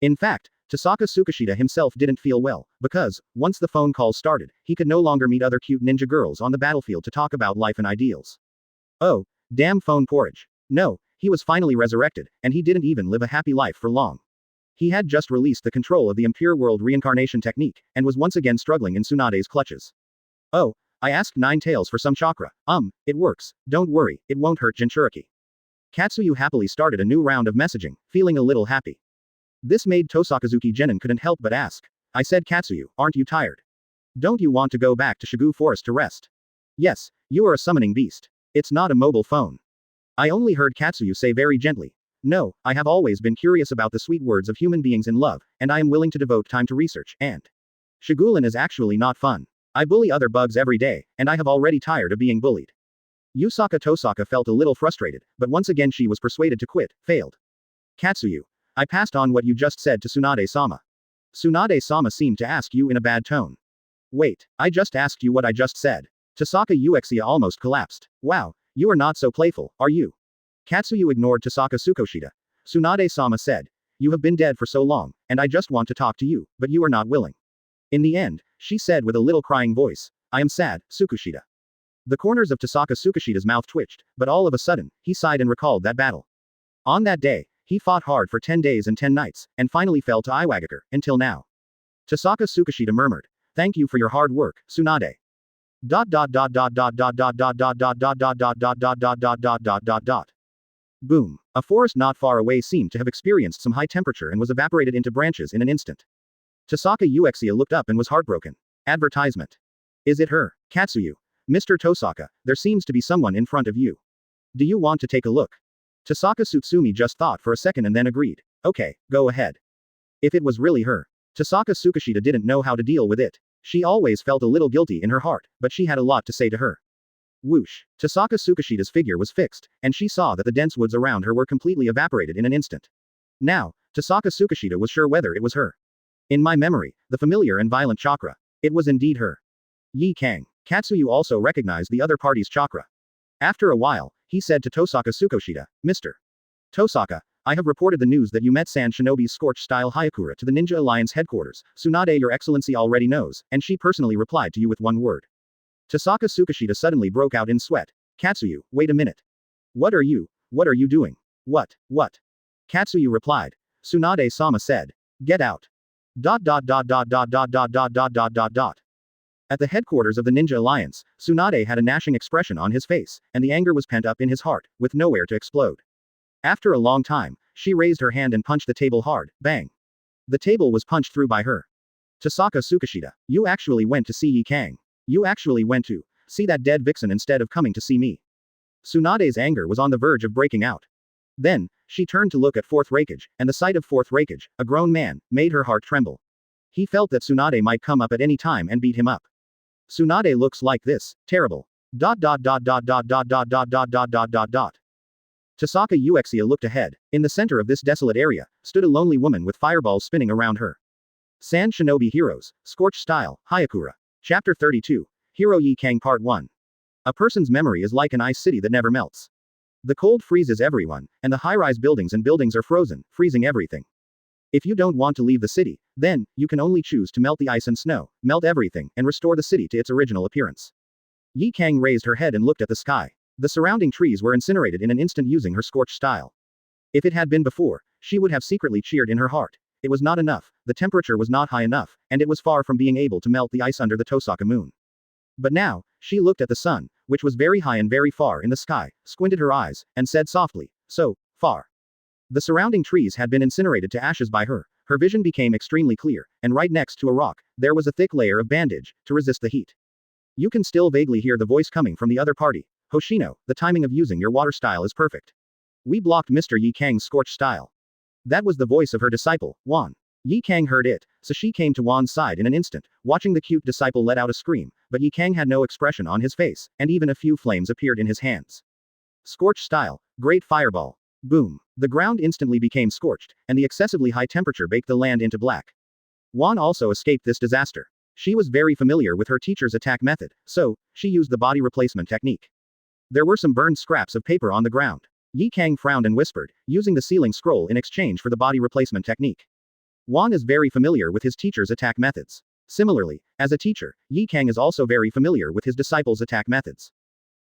In fact, Tohsaka Tsukishita himself didn't feel well, because, once the phone calls started, he could no longer meet other cute ninja girls on the battlefield to talk about life and ideals. Oh, damn phone porridge. No, he was finally resurrected, and he didn't even live a happy life for long. He had just released the control of the Impure World Reincarnation technique, and was once again struggling in Tsunade's clutches. Oh, I asked Nine Tails for some chakra. It works. Don't worry, it won't hurt Jinchuriki. Katsuyu happily started a new round of messaging, feeling a little happy. This made Tosakazuki Genin couldn't help but ask. I said Katsuyu, aren't you tired? Don't you want to go back to Shigu Forest to rest? Yes, you are a summoning beast. It's not a mobile phone. I only heard Katsuyu say very gently. No, I have always been curious about the sweet words of human beings in love, and I am willing to devote time to research, and Shigulin is actually not fun. I bully other bugs every day, and I have already tired of being bullied. Tohsaka felt a little frustrated, but once again she was persuaded to quit, failed. Katsuyu. I passed on what you just said to Tsunade-sama. Tsunade-sama seemed to ask you in a bad tone. Wait, I just asked you what I just said. Tohsaka Uchiha almost collapsed. Wow, you are not so playful, are you? Katsuyu ignored Tohsaka Tsukishita. Tsunade-sama said. You have been dead for so long, and I just want to talk to you, but you are not willing. In the end, she said with a little crying voice. I am sad, Tsukishita. The corners of Tohsaka Tsukishita's mouth twitched, but all of a sudden, he sighed and recalled that battle. On that day, he fought hard for 10 days and 10 nights, and finally fell to Iwagakure, until now. Tohsaka Tsukishita murmured. Thank you for your hard work, Tsunade. Boom. A forest not far away seemed to have experienced some high temperature and was evaporated into branches in an instant. Tohsaka Uchiha looked up and was heartbroken. Advertisement. Is it her? Katsuyu. Mr. Tohsaka, there seems to be someone in front of you. Do you want to take a look? Tohsaka Tsutsumi just thought for a second and then agreed. Okay, go ahead. If it was really her. Tohsaka Tsukishita didn't know how to deal with it. She always felt a little guilty in her heart, but she had a lot to say to her. Whoosh. Tohsaka Tsukishita's figure was fixed, and she saw that the dense woods around her were completely evaporated in an instant. Now, Tohsaka Tsukishita was sure whether it was her. In my memory, the familiar and violent chakra. It was indeed her. Yi Kang. Katsuyu also recognized the other party's chakra. After a while, he said to Tohsaka Tsukishita, Mr. Tohsaka, I have reported the news that you met San Shinobi's Scorch-style Hyakura to the Ninja Alliance headquarters. Tsunade your excellency already knows, and she personally replied to you with one word. Tohsaka Tsukishita suddenly broke out in sweat. Katsuyu, wait a minute. What are you doing? What? Katsuyu replied. Tsunade-sama said. Get out. At the headquarters of the Ninja Alliance, Tsunade had a gnashing expression on his face, and the anger was pent up in his heart, with nowhere to explode. After a long time, she raised her hand and punched the table hard, bang. The table was punched through by her. Tohsaka Tsukishita, you actually went to see Yi Kang. You actually went to see that dead vixen instead of coming to see me. Tsunade's anger was on the verge of breaking out. Then, she turned to look at Fourth Hokage, and the sight of Fourth Hokage, a grown man, made her heart tremble. He felt that Tsunade might come up at any time and beat him up. Tsunade looks like this, terrible. Tossaka Uchiha looked ahead. In the center of this desolate area, stood a lonely woman with fireballs spinning around her. Sand Shinobi Heroes, Scorched Style, Hayakura. Chapter 32. Hero Yi Kang Part 1. A person's memory is like an ice city that never melts. The cold freezes everyone, and the high-rise buildings are frozen, freezing everything. If you don't want to leave the city, then, you can only choose to melt the ice and snow, melt everything, and restore the city to its original appearance. Yi Kang raised her head and looked at the sky. The surrounding trees were incinerated in an instant using her scorched style. If it had been before, she would have secretly cheered in her heart. It was not enough, the temperature was not high enough, and it was far from being able to melt the ice under the Tossaka moon. But now, she looked at the sun, which was very high and very far in the sky, squinted her eyes, and said softly, "So, far." The surrounding trees had been incinerated to ashes by her. Her vision became extremely clear, and right next to a rock, there was a thick layer of bandage, to resist the heat. You can still vaguely hear the voice coming from the other party. "Hoshino, the timing of using your water style is perfect. We blocked Mr. Yi Kang's scorched style." That was the voice of her disciple, Wan. Yi Kang heard it, so she came to Wan's side in an instant, watching the cute disciple let out a scream, but Yi Kang had no expression on his face, and even a few flames appeared in his hands. Scorched style, great fireball. Boom. The ground instantly became scorched, and the excessively high temperature baked the land into black. Wan also escaped this disaster. She was very familiar with her teacher's attack method, so, she used the body replacement technique. There were some burned scraps of paper on the ground. Yi Kang frowned and whispered, using the sealing scroll in exchange for the body replacement technique. Wan is very familiar with his teacher's attack methods. Similarly, as a teacher, Yi Kang is also very familiar with his disciples' attack methods.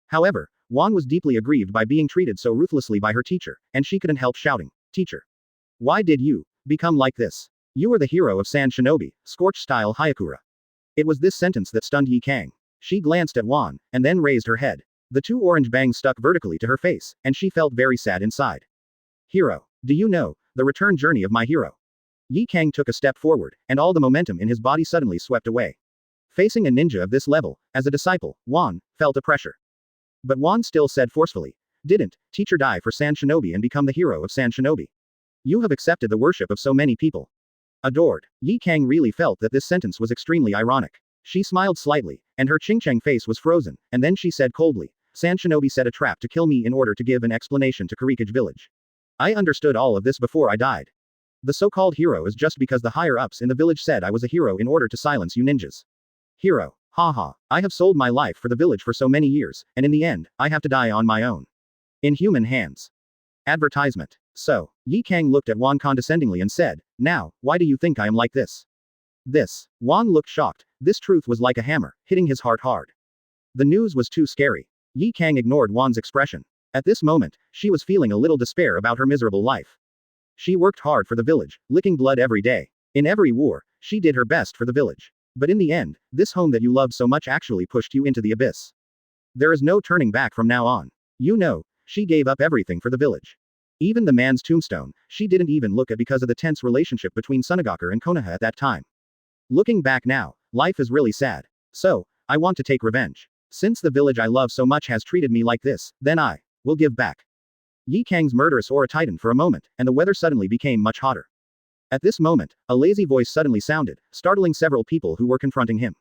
However, Wan was deeply aggrieved by being treated so ruthlessly by her teacher, and she couldn't help shouting, "Teacher! Why did you become like this? You are the hero of Sand Shinobi, Scorched Style Hayakura." It was this sentence that stunned Yi Kang. She glanced at Wan, and then raised her head. The two orange bangs stuck vertically to her face, and she felt very sad inside. "Hero. Do you know the return journey of my hero?" Yi Kang took a step forward, and all the momentum in his body suddenly swept away. Facing a ninja of this level, as a disciple, Wan felt a pressure. But Wan still said forcefully, "Didn't teacher die for Sand Shinobi and become the hero of Sand Shinobi? You have accepted the worship of so many people. Adored." Yi Kang really felt that this sentence was extremely ironic. She smiled slightly, and her Ching-Chang face was frozen, and then she said coldly, "Sand Shinobi set a trap to kill me in order to give an explanation to Kurikage village. I understood all of this before I died. The so-called hero is just because the higher-ups in the village said I was a hero in order to silence you ninjas. Hero. Haha. I have sold my life for the village for so many years, and in the end, I have to die on my own. In human hands." Advertisement. So, Yi Kang looked at Wan condescendingly and said, "Now, why do you think I am like this?" This. Wan looked shocked. This truth was like a hammer, hitting his heart hard. The news was too scary. Yi Kang ignored Wan's expression. At this moment, she was feeling a little despair about her miserable life. She worked hard for the village, licking blood every day. In every war, she did her best for the village. But in the end, this home that you loved so much actually pushed you into the abyss. There is no turning back from now on. You know, she gave up everything for the village. Even the man's tombstone, she didn't even look at because of the tense relationship between Tsunade and Konoha at that time. Looking back now, life is really sad. So, I want to take revenge. Since the village I love so much has treated me like this, then I will give back." Yi Kang's murderous aura tightened for a moment, and the weather suddenly became much hotter. At this moment, a lazy voice suddenly sounded, startling several people who were confronting him.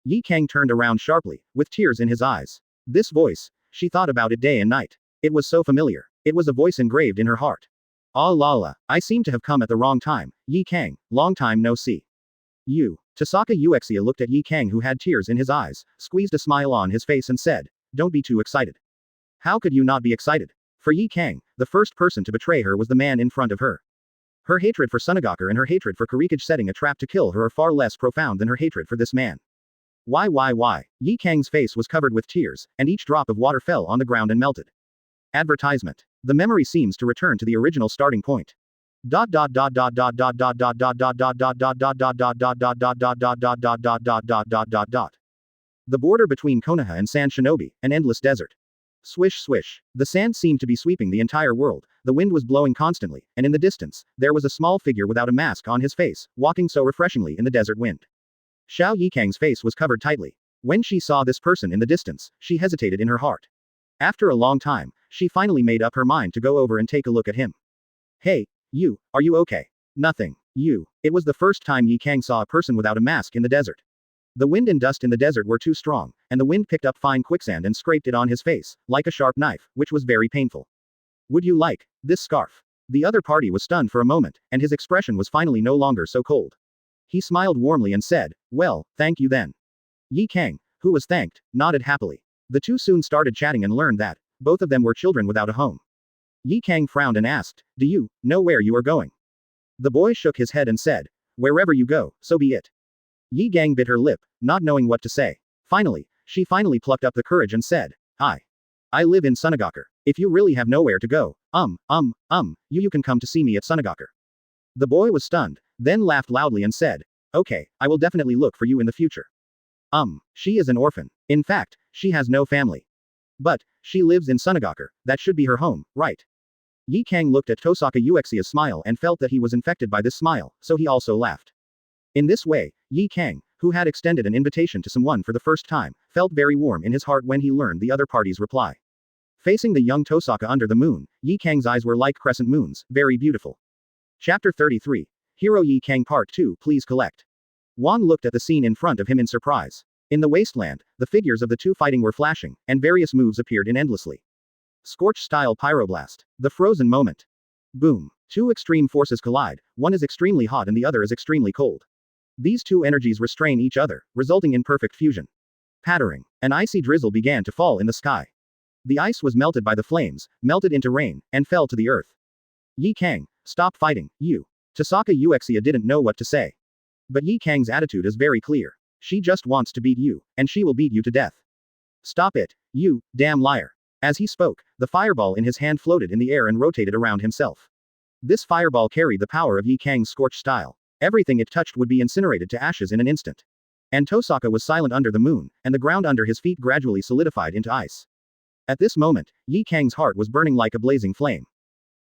Yi Kang turned around sharply, with tears in his eyes. This voice, she thought about it day and night. It was so familiar. It was a voice engraved in her heart. "Ah la la, I seem to have come at the wrong time. Yi Kang, long time no see. You." Tohsaka Uchiha looked at Yi Kang who had tears in his eyes, squeezed a smile on his face and said, "Don't be too excited." How could you not be excited? For Yi Kang, the first person to betray her was the man in front of her. Her hatred for Tsunade and her hatred for Kurikage setting a trap to kill her are far less profound than her hatred for this man. Why? Yi Kang's face was covered with tears, and each drop of water fell on the ground and melted. Advertisement. The memory seems to return to the original starting point. The border between Konoha and Sand Shinobi, an endless desert. Swish swish. The sand seemed to be sweeping the entire world, the wind was blowing constantly, and in the distance, there was a small figure without a mask on his face, walking so refreshingly in the desert wind. Xiao Yikang's face was covered tightly. When she saw this person in the distance, she hesitated in her heart. After a long time, she finally made up her mind to go over and take a look at him. Hey, you, are you okay? Nothing. You. It was the first time Yi Kang saw a person without a mask in the desert. The wind and dust in the desert were too strong, and the wind picked up fine quicksand and scraped it on his face, like a sharp knife, which was very painful. Would you like this scarf? The other party was stunned for a moment, and his expression was finally no longer so cold. He smiled warmly and said, well, thank you then. Yi Kang, who was thanked, nodded happily. The two soon started chatting and learned that both of them were children without a home. Yi Kang frowned and asked, do you know where you are going? The boy shook his head and said, wherever you go, so be it. Yi Gang bit her lip, not knowing what to say. Finally, she finally plucked up the courage and said, I live in Sunagaker. If you really have nowhere to go, you can come to see me at Sunagaker. The boy was stunned, then laughed loudly and said, okay, I will definitely look for you in the future. She is an orphan. In fact, she has no family. But, she lives in Sunagaker, that should be her home, right? Yi Kang looked at Tohsaka Uchiha's smile and felt that he was infected by this smile, so he also laughed. In this way, Yi Kang, who had extended an invitation to someone for the first time, felt very warm in his heart when he learned the other party's reply. Facing the young Tohsaka under the moon, Yi Kang's eyes were like crescent moons, very beautiful. Chapter 33. Hero Yi Kang Part 2. Please collect. Wan looked at the scene in front of him in surprise. In the wasteland, the figures of the two fighting were flashing, and various moves appeared in endlessly. Scorch-style pyroblast. The frozen moment. Boom. Two extreme forces collide, one is extremely hot and the other is extremely cold. These two energies restrain each other, resulting in perfect fusion. Pattering. An icy drizzle began to fall in the sky. The ice was melted by the flames, melted into rain, and fell to the earth. Yi Kang, stop fighting, you. Tohsaka Uchiha didn't know what to say. But Yi Kang's attitude is very clear. She just wants to beat you, and she will beat you to death. Stop it, you, damn liar. As he spoke, the fireball in his hand floated in the air and rotated around himself. This fireball carried the power of Yi Kang's scorch style. Everything it touched would be incinerated to ashes in an instant. And Tohsaka was silent under the moon, and the ground under his feet gradually solidified into ice. At this moment, Yi Kang's heart was burning like a blazing flame.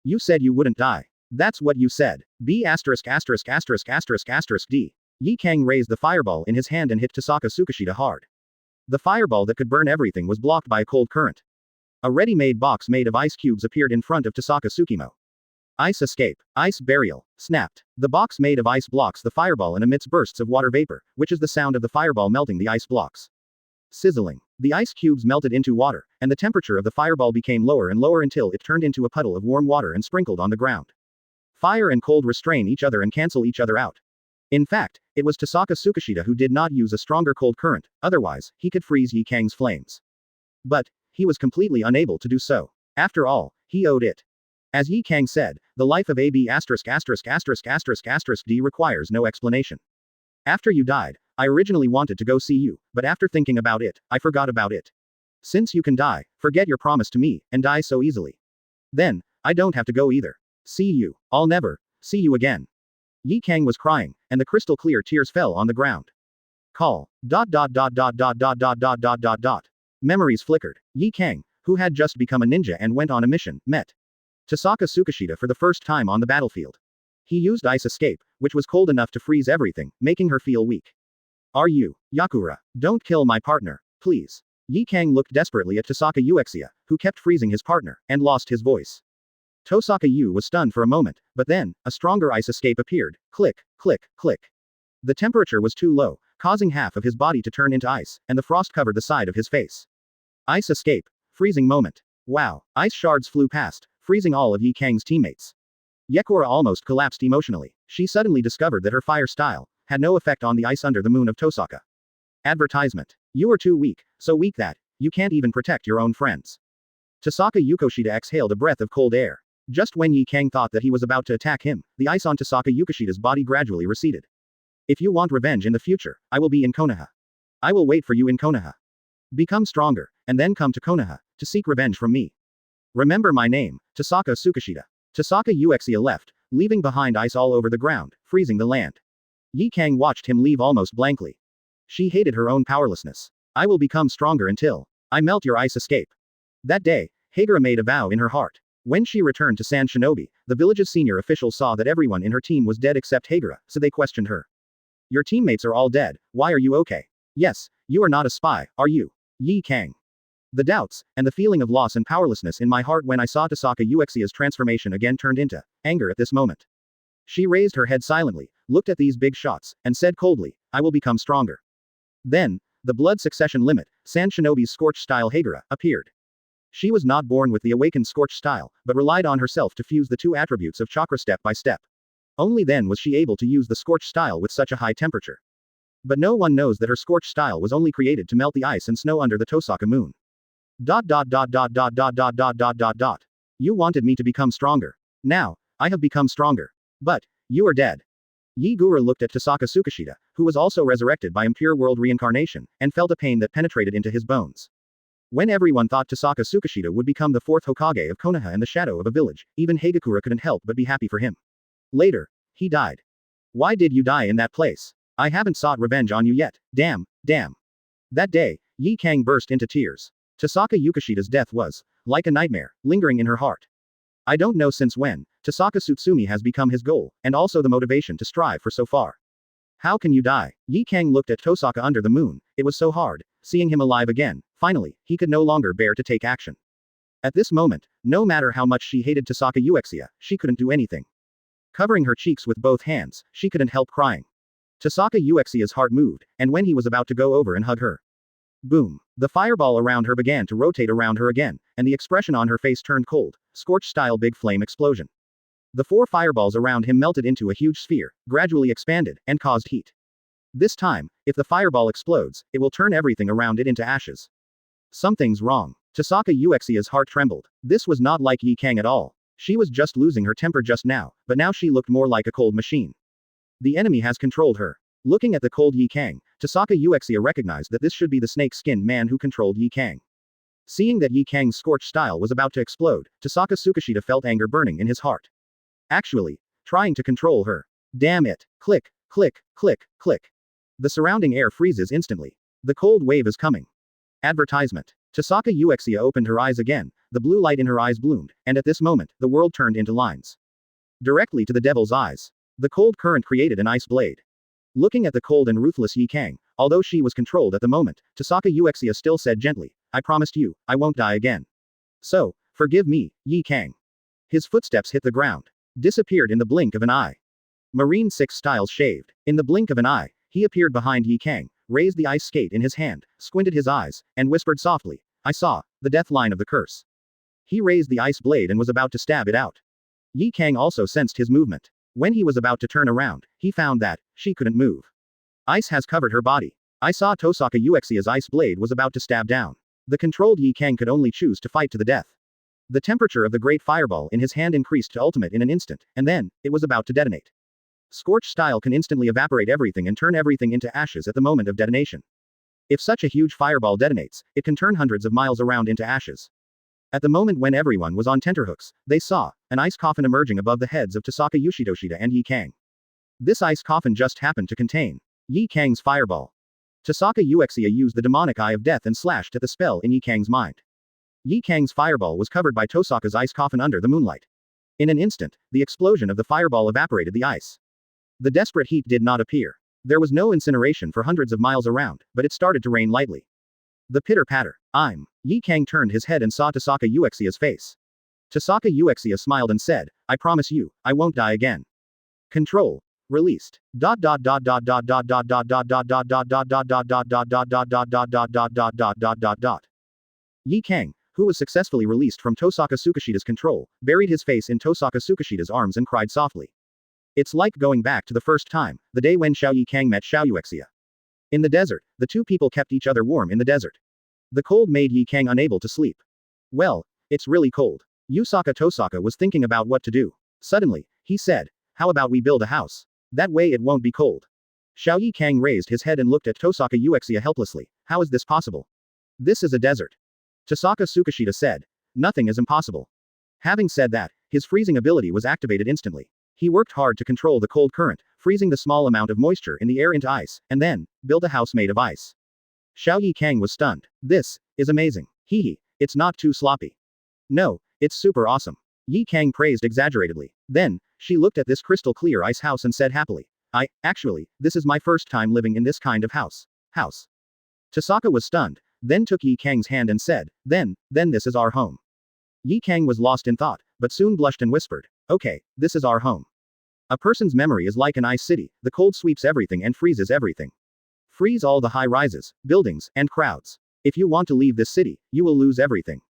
You said you wouldn't die. That's what you said. B******************** D. Yi Kang raised the fireball in his hand and hit Tohsaka Tsukishita hard. The fireball that could burn everything was blocked by a cold current. A ready-made box made of ice cubes appeared in front of Tohsaka Tsukimo. Ice escape. Ice burial. Snapped. The box made of ice blocks the fireball and emits bursts of water vapor, which is the sound of the fireball melting the ice blocks. Sizzling. The ice cubes melted into water, and the temperature of the fireball became lower and lower until it turned into a puddle of warm water and sprinkled on the ground. Fire and cold restrain each other and cancel each other out. In fact, it was Tohsaka Tsukishita who did not use a stronger cold current, otherwise, he could freeze Yi Kang's flames. But, he was completely unable to do so. After all, he owed it. As Yi Kang said, the life of AB*********** D requires no explanation. After you died, I originally wanted to go see you, but after thinking about it, I forgot about it. Since you can die, forget your promise to me, and die so easily. Then, I don't have to go either. See you. I'll never see you again. Yi Kang was crying, and the crystal clear tears fell on the ground. Call. ... Memories flickered. Yi Kang, who had just become a ninja and went on a mission, met Tohsaka Tsukishita for the first time on the battlefield. He used ice escape, which was cold enough to freeze everything, making her feel weak. Are you, Yakura? Don't kill my partner, please. Yi Kang looked desperately at Tohsaka Uchiha, who kept freezing his partner, and lost his voice. Tohsaka Yu was stunned for a moment, but then, a stronger ice escape appeared. Click, click, click. The temperature was too low, causing half of his body to turn into ice, and the frost covered the side of his face. Ice escape. Freezing moment. Wow. Ice shards flew past, freezing all of Yi Kang's teammates. Yakura almost collapsed emotionally. She suddenly discovered that her fire style had no effect on the ice under the moon of Tohsaka. Advertisement. You are too weak, so weak that you can't even protect your own friends. Tohsaka Uchiha exhaled a breath of cold air. Just when Yi Kang thought that he was about to attack him, the ice on Tohsaka Uchiha's body gradually receded. If you want revenge in the future, I will be in Konoha. I will wait for you in Konoha. Become stronger, and then come to Konoha, to seek revenge from me. Remember my name, Tohsaka Tsukishita. Tohsaka Uchiha left, leaving behind ice all over the ground, freezing the land. Yi Kang watched him leave almost blankly. She hated her own powerlessness. I will become stronger until I melt your ice escape. That day, Hagura made a vow in her heart. When she returned to San Shinobi, the village's senior officials saw that everyone in her team was dead except Hagura, so they questioned her. Your teammates are all dead, why are you okay? Yes, you are not a spy, are you? Yi Kang. The doubts, and the feeling of loss and powerlessness in my heart when I saw Tossaka Uchiha's transformation again turned into anger at this moment. She raised her head silently, looked at these big shots, and said coldly, I will become stronger. Then, the blood succession limit, Sand Shinobi's Scorch style Hagura, appeared. She was not born with the awakened Scorch style, but relied on herself to fuse the two attributes of Chakra step by step. Only then was she able to use the Scorch style with such a high temperature. But no one knows that her Scorch style was only created to melt the ice and snow under the Tossaka moon. You wanted me to become stronger. Now, I have become stronger. But, you are dead. Gura looked at Tohsaka Tsukishita, who was also resurrected by Impure World Reincarnation, and felt a pain that penetrated into his bones. When everyone thought Tohsaka Tsukishita would become the fourth Hokage of Konoha and the shadow of a village, even Hagakura couldn't help but be happy for him. Later, he died. Why did you die in that place? I haven't sought revenge on you yet. Damn. That day, Yi Kang burst into tears. Tohsaka Yukishita's death was, like a nightmare, lingering in her heart. I don't know since when, Tohsaka Tsutsumi has become his goal, and also the motivation to strive for so far. How can you die? Yi Kang looked at Tossaka under the moon, it was so hard, seeing him alive again. Finally, he could no longer bear to take action. At this moment, no matter how much she hated Tossaka Uchiha, she couldn't do anything. Covering her cheeks with both hands, she couldn't help crying. Tossaka Uchiha's heart moved, and when he was about to go over and hug her, boom! The fireball around her began to rotate around her again, and the expression on her face turned cold, scorch-style big flame explosion. The four fireballs around him melted into a huge sphere, gradually expanded, and caused heat. This time, if the fireball explodes, it will turn everything around it into ashes. Something's wrong. Tossaka Uchiha's heart trembled. This was not like Yi Kang at all. She was just losing her temper just now, but now she looked more like a cold machine. The enemy has controlled her. Looking at the cold Yi Kang, Tossaka Uchiha recognized that this should be the snake-skinned man who controlled Yi Kang. Seeing that Yi Kang's scorch style was about to explode, Tossaka Tsukishita felt anger burning in his heart. Actually, trying to control her. Damn it. Click, click, click, click. The surrounding air freezes instantly. The cold wave is coming. Advertisement. Tossaka Uchiha opened her eyes again, the blue light in her eyes bloomed, and at this moment, the world turned into lines. Directly to the devil's eyes. The cold current created an ice blade. Looking at the cold and ruthless Yi Kang, although she was controlled at the moment, Tossaka Uchiha still said gently, I promised you, I won't die again. So, forgive me, Yi Kang. His footsteps hit the ground. Disappeared in the blink of an eye. Marine 6 styles shaved. In the blink of an eye, he appeared behind Yi Kang, raised the ice skate in his hand, squinted his eyes, and whispered softly, I saw the death line of the curse. He raised the ice blade and was about to stab it out. Yi Kang also sensed his movement. When he was about to turn around, he found that she couldn't move. Ice has covered her body. I saw Tossaka Uchiha's ice blade was about to stab down. The controlled Yi Kang could only choose to fight to the death. The temperature of the great fireball in his hand increased to ultimate in an instant, and then, it was about to detonate. Scorch style can instantly evaporate everything and turn everything into ashes at the moment of detonation. If such a huge fireball detonates, it can turn hundreds of miles around into ashes. At the moment when everyone was on tenterhooks, they saw an ice coffin emerging above the heads of Tossaka Uchiha and Yi Kang. This ice coffin just happened to contain Yi Kang's fireball. Tossaka Uchiha used the demonic eye of death and slashed at the spell in Yi Kang's mind. Yi Kang's fireball was covered by Tossaka's ice coffin under the moonlight. In an instant, the explosion of the fireball evaporated the ice. The desperate heat did not appear. There was no incineration for hundreds of miles around, but it started to rain lightly. The pitter-patter. Yi Kang turned his head and saw Tossaka Uchiha's face. Tossaka Uchiha smiled and said, I promise you, I won't die again. Control. Released. Yi Kang, who was successfully released from Tossaka Tsukishita's control, buried his face in Tossaka Tsukishita's arms and cried softly. It's like going back to the first time, the day when Yi Kang met Uchiha. In the desert, the two people kept each other warm in the desert. The cold made Yi Kang unable to sleep. Well, it's really cold. Tossaka was thinking about what to do. Suddenly, he said, how about we build a house? That way it won't be cold. Yi Kang raised his head and looked at Tossaka Uchiha helplessly. How is this possible? This is a desert. Tossaka Tsukishita said. Nothing is impossible. Having said that, his freezing ability was activated instantly. He worked hard to control the cold current, freezing the small amount of moisture in the air into ice, and then, built a house made of ice. Yi Kang was stunned. This is amazing. It's not too sloppy. No, it's super awesome. Yi Kang praised exaggeratedly. Then, she looked at this crystal clear ice house and said happily. Actually, this is my first time living in this kind of house. Tossaka was stunned, then took Yi Kang's hand and said, then this is our home. Yi Kang was lost in thought, but soon blushed and whispered, okay, this is our home. A person's memory is like an ice city, the cold sweeps everything and freezes everything. Freeze all the high rises, buildings, and crowds. If you want to leave this city, you will lose everything.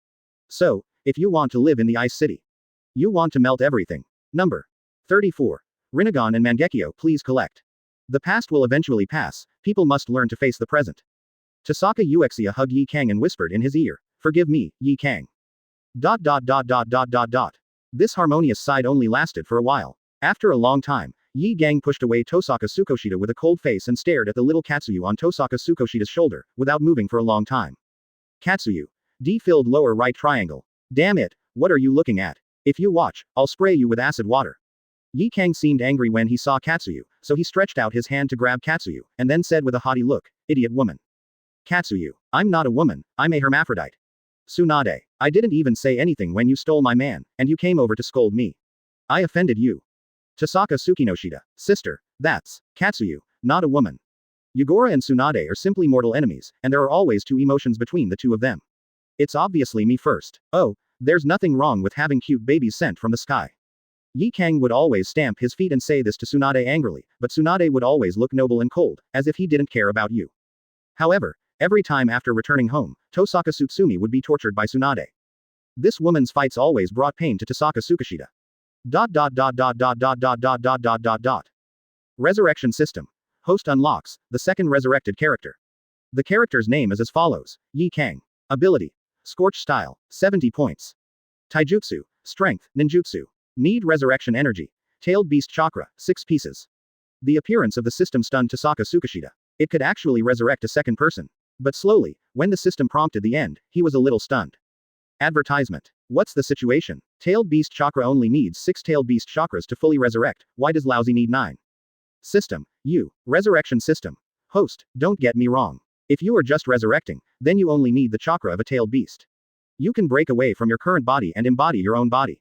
So, if you want to live in the ice city, you want to melt everything. Number 34. Renegon and Mangekyo, please collect. The past will eventually pass, people must learn to face the present. Tohsaka Tsukishita hugged Yi Kang and whispered in his ear, forgive me, Yi Kang. ... This harmonious side only lasted for a while. After a long time, Yi Kang pushed away Tohsaka Tsukishita with a cold face and stared at the little Katsuyu on Tohsaka Tsukishita's shoulder, without moving for a long time. Katsuyu. D-filled lower right triangle. Damn it, what are you looking at? If you watch, I'll spray you with acid water. Yi Kang seemed angry when he saw Katsuyu, so he stretched out his hand to grab Katsuyu, and then said with a haughty look, idiot woman. Katsuyu. I'm not a woman, I'm a hermaphrodite. Tsunade. I didn't even say anything when you stole my man, and you came over to scold me. I offended you. Tohsaka Tsukishita. Sister, that's Katsuyu, not a woman. Yugura and Tsunade are simply mortal enemies, and there are always two emotions between the two of them. It's obviously me first. Oh, there's nothing wrong with having cute babies sent from the sky. Yi Kang would always stamp his feet and say this to Tsunade angrily, but Tsunade would always look noble and cold, as if he didn't care about you. However, every time after returning home, Tohsaka Tsutsumi would be tortured by Tsunade. This woman's fights always brought pain to Tohsaka Tsukishita. ... Resurrection System. Host unlocks the second resurrected character. The character's name is as follows: Yi Kang. Ability: Scorch Style, 70 points. Taijutsu: Strength, Ninjutsu. Need Resurrection Energy. Tailed Beast Chakra, 6 pieces. The appearance of the system stunned Tohsaka Tsukishita. It could actually resurrect a second person. But slowly, when the system prompted the end, he was a little stunned. Advertisement. What's the situation? Tailed Beast Chakra only needs 6 Tailed Beast Chakras to fully resurrect, why does Lousy need 9? System. Resurrection System. Host, don't get me wrong. If you are just resurrecting, then you only need the chakra of a tailed beast. You can break away from your current body and embody your own body.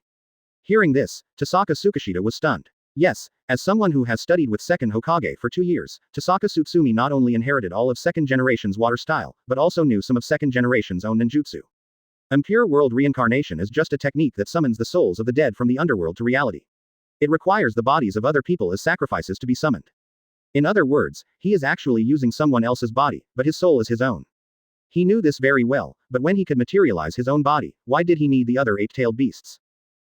Hearing this, Tohsaka Tsukishita was stunned. Yes, as someone who has studied with Second Hokage for 2 years, Tohsaka Tsutsumi not only inherited all of second generation's water style, but also knew some of second generation's own ninjutsu. Impure World Reincarnation is just a technique that summons the souls of the dead from the underworld to reality. It requires the bodies of other people as sacrifices to be summoned. In other words, he is actually using someone else's body, but his soul is his own. He knew this very well, but when he could materialize his own body, why did he need the other 8-tailed beasts?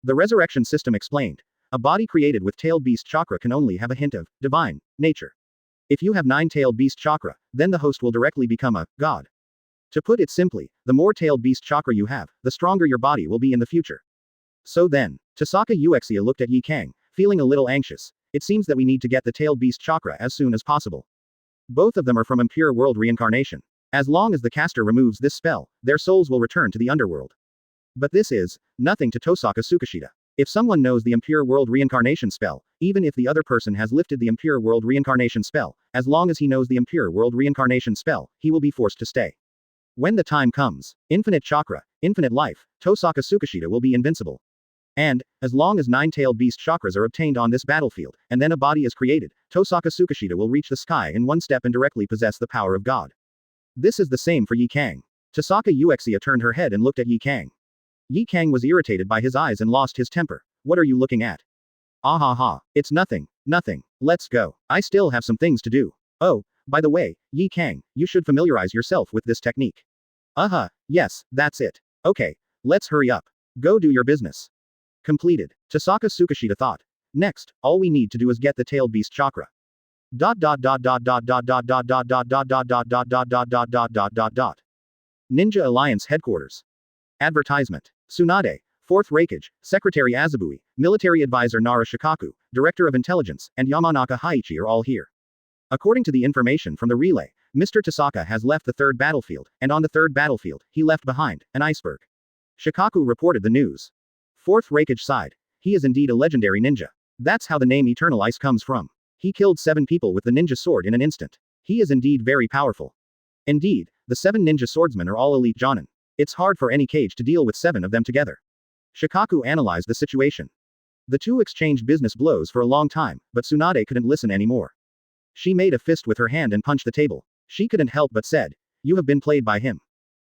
The resurrection system explained. A body created with tailed beast chakra can only have a hint of divine nature. If you have 9-tailed beast chakra, then the host will directly become a god. To put it simply, the more tailed beast chakra you have, the stronger your body will be in the future. So then, Tohsaka Tsukishita looked at Yi Kang, feeling a little anxious. It seems that we need to get the tailed beast chakra as soon as possible. Both of them are from Impure World Reincarnation. As long as the caster removes this spell, their souls will return to the underworld. But this is nothing to Tohsaka Tsukishita. If someone knows the Impure World Reincarnation spell, even if the other person has lifted the Impure World Reincarnation spell, as long as he knows the Impure World Reincarnation spell, he will be forced to stay. When the time comes, infinite chakra, infinite life, Tohsaka Tsukishita will be invincible. And, as long as 9-tailed beast chakras are obtained on this battlefield, and then a body is created, Tohsaka Tsukishita will reach the sky in one step and directly possess the power of God. This is the same for Yi Kang. Tohsaka Tsukishita turned her head and looked at Yi Kang. Yi Kang was irritated by his eyes and lost his temper. What are you looking at? Ah ha ha, it's nothing, nothing, let's go. I still have some things to do. Oh, by the way, Yi Kang, you should familiarize yourself with this technique. Yes, that's it. Okay, let's hurry up. Go do your business. Completed. Tohsaka Tsukishita thought. Next, all we need to do is get the tailed beast chakra. ... Ninja Alliance Headquarters. Advertisement. Tsunade, 4th Raikage, Secretary Azabui, Military Advisor Nara Shikaku, Director of Intelligence, and Yamanaka Haichi are all here. According to the information from the relay, Mr. Tohsaka has left the 3rd battlefield, and on the 3rd battlefield, he left behind an iceberg. Shikaku reported the news. 4th Raikage side. He is indeed a legendary ninja. That's how the name Eternal Ice comes from. He killed 7 people with the ninja sword in an instant. He is indeed very powerful. Indeed, the 7 ninja swordsmen are all elite jonin. It's hard for any cage to deal with 7 of them together. Shikaku analyzed the situation. The two exchanged business blows for a long time, but Tsunade couldn't listen anymore. She made a fist with her hand and punched the table. She couldn't help but said, "You have been played by him.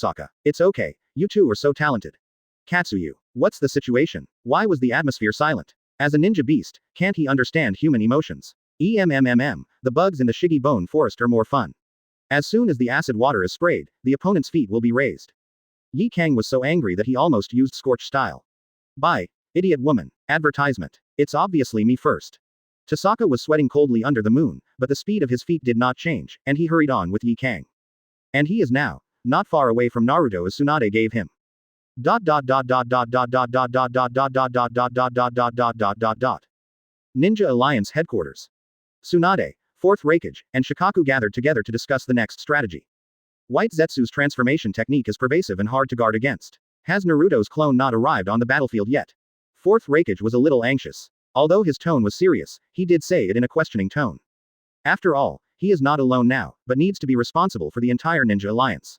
Tohsaka. It's okay, you two are so talented. Katsuyu. What's the situation? Why was the atmosphere silent? As a ninja beast, can't he understand human emotions? The bugs in the Shigi Bone Forest are more fun. As soon as the acid water is sprayed, the opponent's feet will be raised. Yi Kang was so angry that he almost used Scorch style. Bye, idiot woman. Advertisement. It's obviously me first. Tohsaka was sweating coldly under the moon, but the speed of his feet did not change, and he hurried on with Yi Kang. And he is now not far away from Naruto as Tsunade gave him. Ninja Alliance headquarters. Tsunade, 4th Raikage, and Shikaku gathered together to discuss the next strategy. White Zetsu's transformation technique is pervasive and hard to guard against. Has Naruto's clone not arrived on the battlefield yet? 4th Raikage was a little anxious. Although his tone was serious, he did say it in a questioning tone. After all, he is not alone now, but needs to be responsible for the entire Ninja Alliance.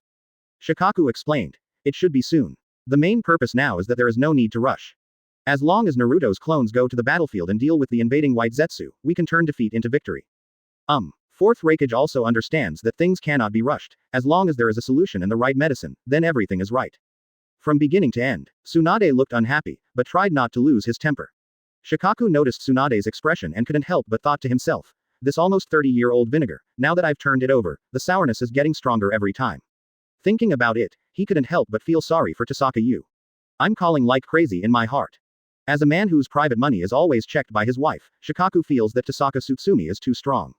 Shikaku explained. It should be soon. The main purpose now is that there is no need to rush. As long as Naruto's clones go to the battlefield and deal with the invading White Zetsu, we can turn defeat into victory. Fourth Raikage also understands that things cannot be rushed. As long as there is a solution and the right medicine, then everything is right. From beginning to end, Tsunade looked unhappy, but tried not to lose his temper. Shikaku noticed Tsunade's expression and couldn't help but thought to himself, this almost 30-year-old vinegar, now that I've turned it over, the sourness is getting stronger every time. Thinking about it, he couldn't help but feel sorry for Tohsaka. I'm calling like crazy in my heart. As a man whose private money is always checked by his wife, Shikaku feels that Tohsaka Tsutsumi is too strong.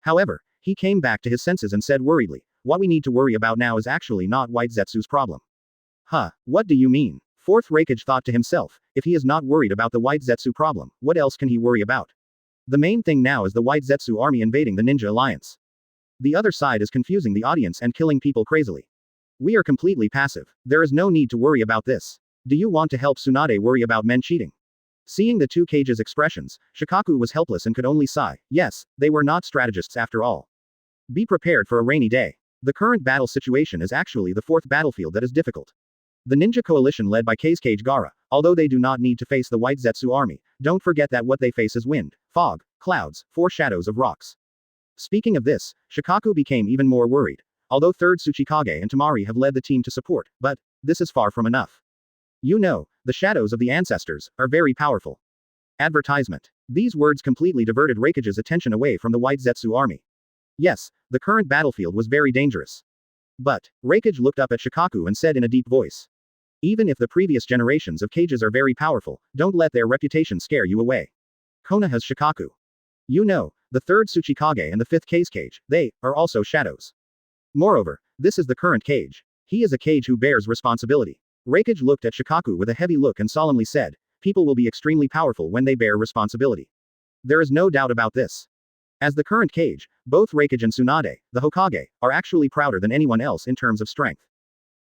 However, he came back to his senses and said worriedly, what we need to worry about now is actually not White Zetsu's problem. Huh, what do you mean? Fourth Raikage thought to himself, if he is not worried about the White Zetsu problem, what else can he worry about? The main thing now is the White Zetsu army invading the Ninja Alliance. The other side is confusing the audience and killing people crazily. We are completely passive. There is no need to worry about this. Do you want to help Tsunade worry about men cheating? Seeing the two Kages' expressions, Shikaku was helpless and could only sigh. Yes, they were not strategists after all. Be prepared for a rainy day. The current battle situation is actually the fourth battlefield that is difficult. The ninja coalition led by Kage Gaara, although they do not need to face the White Zetsu army, don't forget that what they face is wind, fog, clouds, foreshadows of rocks. Speaking of this, Shikaku became even more worried. Although 3rd Tsuchikage and Temari have led the team to support, but this is far from enough. The shadows of the ancestors are very powerful. Advertisement. These words completely diverted Raikage's attention away from the White Zetsu army. Yes, the current battlefield was very dangerous. But Raikage looked up at Shikaku and said in a deep voice. Even if the previous generations of Kages are very powerful, don't let their reputation scare you away. Konoha's Shikaku. The 3rd Tsuchikage and the 5th Kage, they are also shadows. Moreover, this is the current Kage. He is a Kage who bears responsibility. Raikage looked at Shikaku with a heavy look and solemnly said, people will be extremely powerful when they bear responsibility. There is no doubt about this. As the current Kage, both Raikage and Tsunade, the Hokage, are actually prouder than anyone else in terms of strength.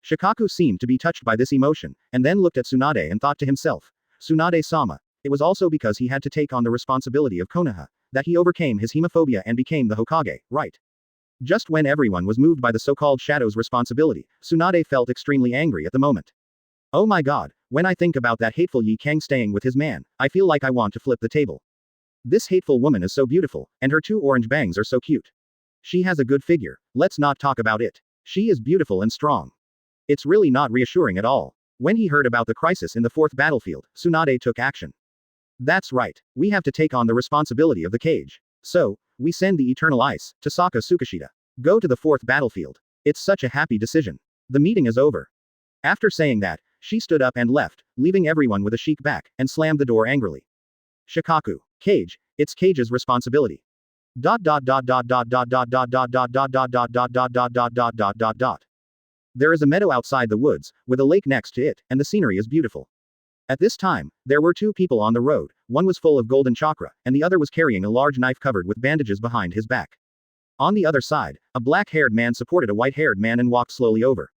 Shikaku seemed to be touched by this emotion, and then looked at Tsunade and thought to himself, Tsunade-sama, it was also because he had to take on the responsibility of Konoha, that he overcame his hemophobia and became the Hokage, right? Just when everyone was moved by the so-called shadow's responsibility, Tsunade felt extremely angry at the moment. Oh my god, when I think about that hateful Yi Kang staying with his man, I feel like I want to flip the table. This hateful woman is so beautiful, and her 2 orange bangs are so cute. She has a good figure, let's not talk about it. She is beautiful and strong. It's really not reassuring at all. When he heard about the crisis in the 4th battlefield, Tsunade took action. That's right, we have to take on the responsibility of the Kage. So, we send the Eternal Ice, Tossaka Tsukishita. Go to the 4th battlefield. It's such a happy decision. The meeting is over. After saying that, she stood up and left, leaving everyone with a chic back, and slammed the door angrily. Shikaku. Kage, it's Kage's responsibility. There is a meadow outside the woods, with a lake next to it, and the scenery is beautiful. At this time, there were 2 people on the road, one was full of golden chakra, and the other was carrying a large knife covered with bandages behind his back. On the other side, a black-haired man supported a white-haired man and walked slowly over.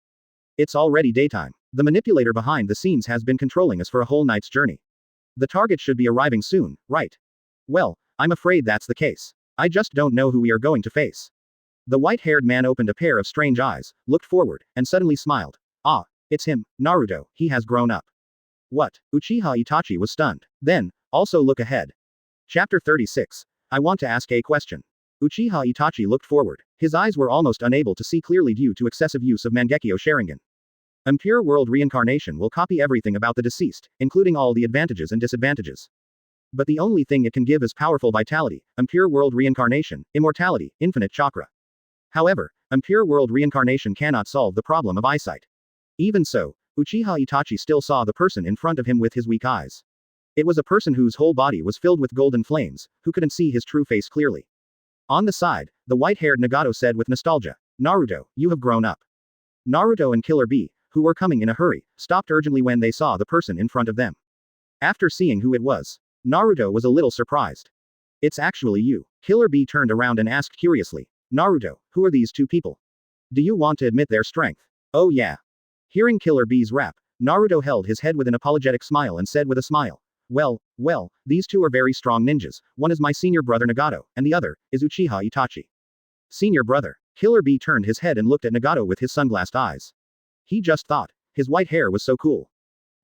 It's already daytime. The manipulator behind the scenes has been controlling us for a whole night's journey. The target should be arriving soon, right? Well, I'm afraid that's the case. I just don't know who we are going to face. The white-haired man opened a pair of strange eyes, looked forward, and suddenly smiled. Ah, it's him, Naruto, he has grown up. What? Uchiha Itachi was stunned. Then, also look ahead. Chapter 36. I want to ask a question. Uchiha Itachi looked forward. His eyes were almost unable to see clearly due to excessive use of Mangekyo Sharingan. Impure World Reincarnation will copy everything about the deceased, including all the advantages and disadvantages. But the only thing it can give is powerful vitality, Impure World Reincarnation, immortality, infinite chakra. However, Impure World Reincarnation cannot solve the problem of eyesight. Even so, Uchiha Itachi still saw the person in front of him with his weak eyes. It was a person whose whole body was filled with golden flames, who couldn't see his true face clearly. On the side, the white-haired Nagato said with nostalgia, Naruto, you have grown up. Naruto and Killer Bee, who were coming in a hurry, stopped urgently when they saw the person in front of them. After seeing who it was, Naruto was a little surprised. It's actually you. Killer Bee turned around and asked curiously, Naruto, who are these 2 people? Do you want to admit their strength? Oh yeah. Hearing Killer Bee's rap, Naruto held his head with an apologetic smile and said with a smile, well, these 2 are very strong ninjas, one is my senior brother Nagato, and the other is Uchiha Itachi. Senior brother. Killer Bee turned his head and looked at Nagato with his sunglassed eyes. He just thought. His white hair was so cool.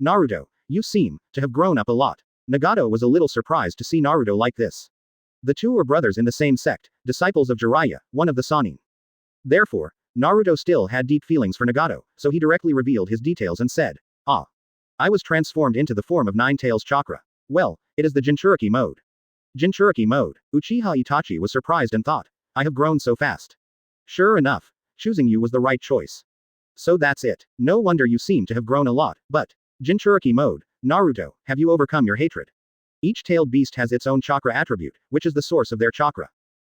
Naruto, you seem to have grown up a lot. Nagato was a little surprised to see Naruto like this. The two were brothers in the same sect, disciples of Jiraiya, one of the Sannin. Therefore, Naruto still had deep feelings for Nagato, so he directly revealed his details and said, "Ah. I was transformed into the form of Nine Tails Chakra. Well, it is the Jinchuriki mode." Jinchuriki mode. Uchiha Itachi was surprised and thought, "I have grown so fast." Sure enough, choosing you was the right choice. So that's it. No wonder you seem to have grown a lot, but Jinchuriki mode. Naruto, have you overcome your hatred? Each tailed beast has its own chakra attribute, which is the source of their chakra.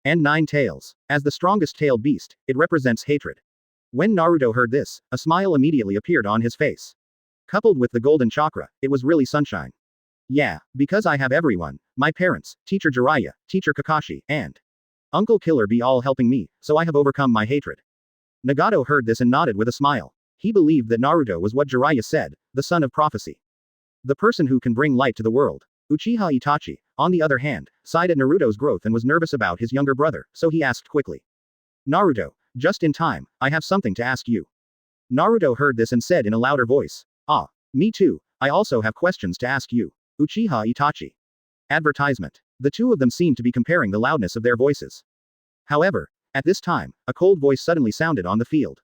And 9 tails. As the strongest tailed beast, it represents hatred. When Naruto heard this, a smile immediately appeared on his face. Coupled with the golden chakra, it was really sunshine. Yeah, because I have everyone, my parents, Teacher Jiraiya, Teacher Kakashi, and Uncle Killer Bee all helping me, so I have overcome my hatred. Nagato heard this and nodded with a smile. He believed that Naruto was what Jiraiya said, the son of prophecy. The person who can bring light to the world. Uchiha Itachi, on the other hand, sighed at Naruto's growth and was nervous about his younger brother, so he asked quickly. Naruto, just in time, I have something to ask you. Naruto heard this and said in a louder voice. Ah, me too, I also have questions to ask you. Uchiha Itachi. Advertisement. The two of them seemed to be comparing the loudness of their voices. However, at this time, a cold voice suddenly sounded on the field.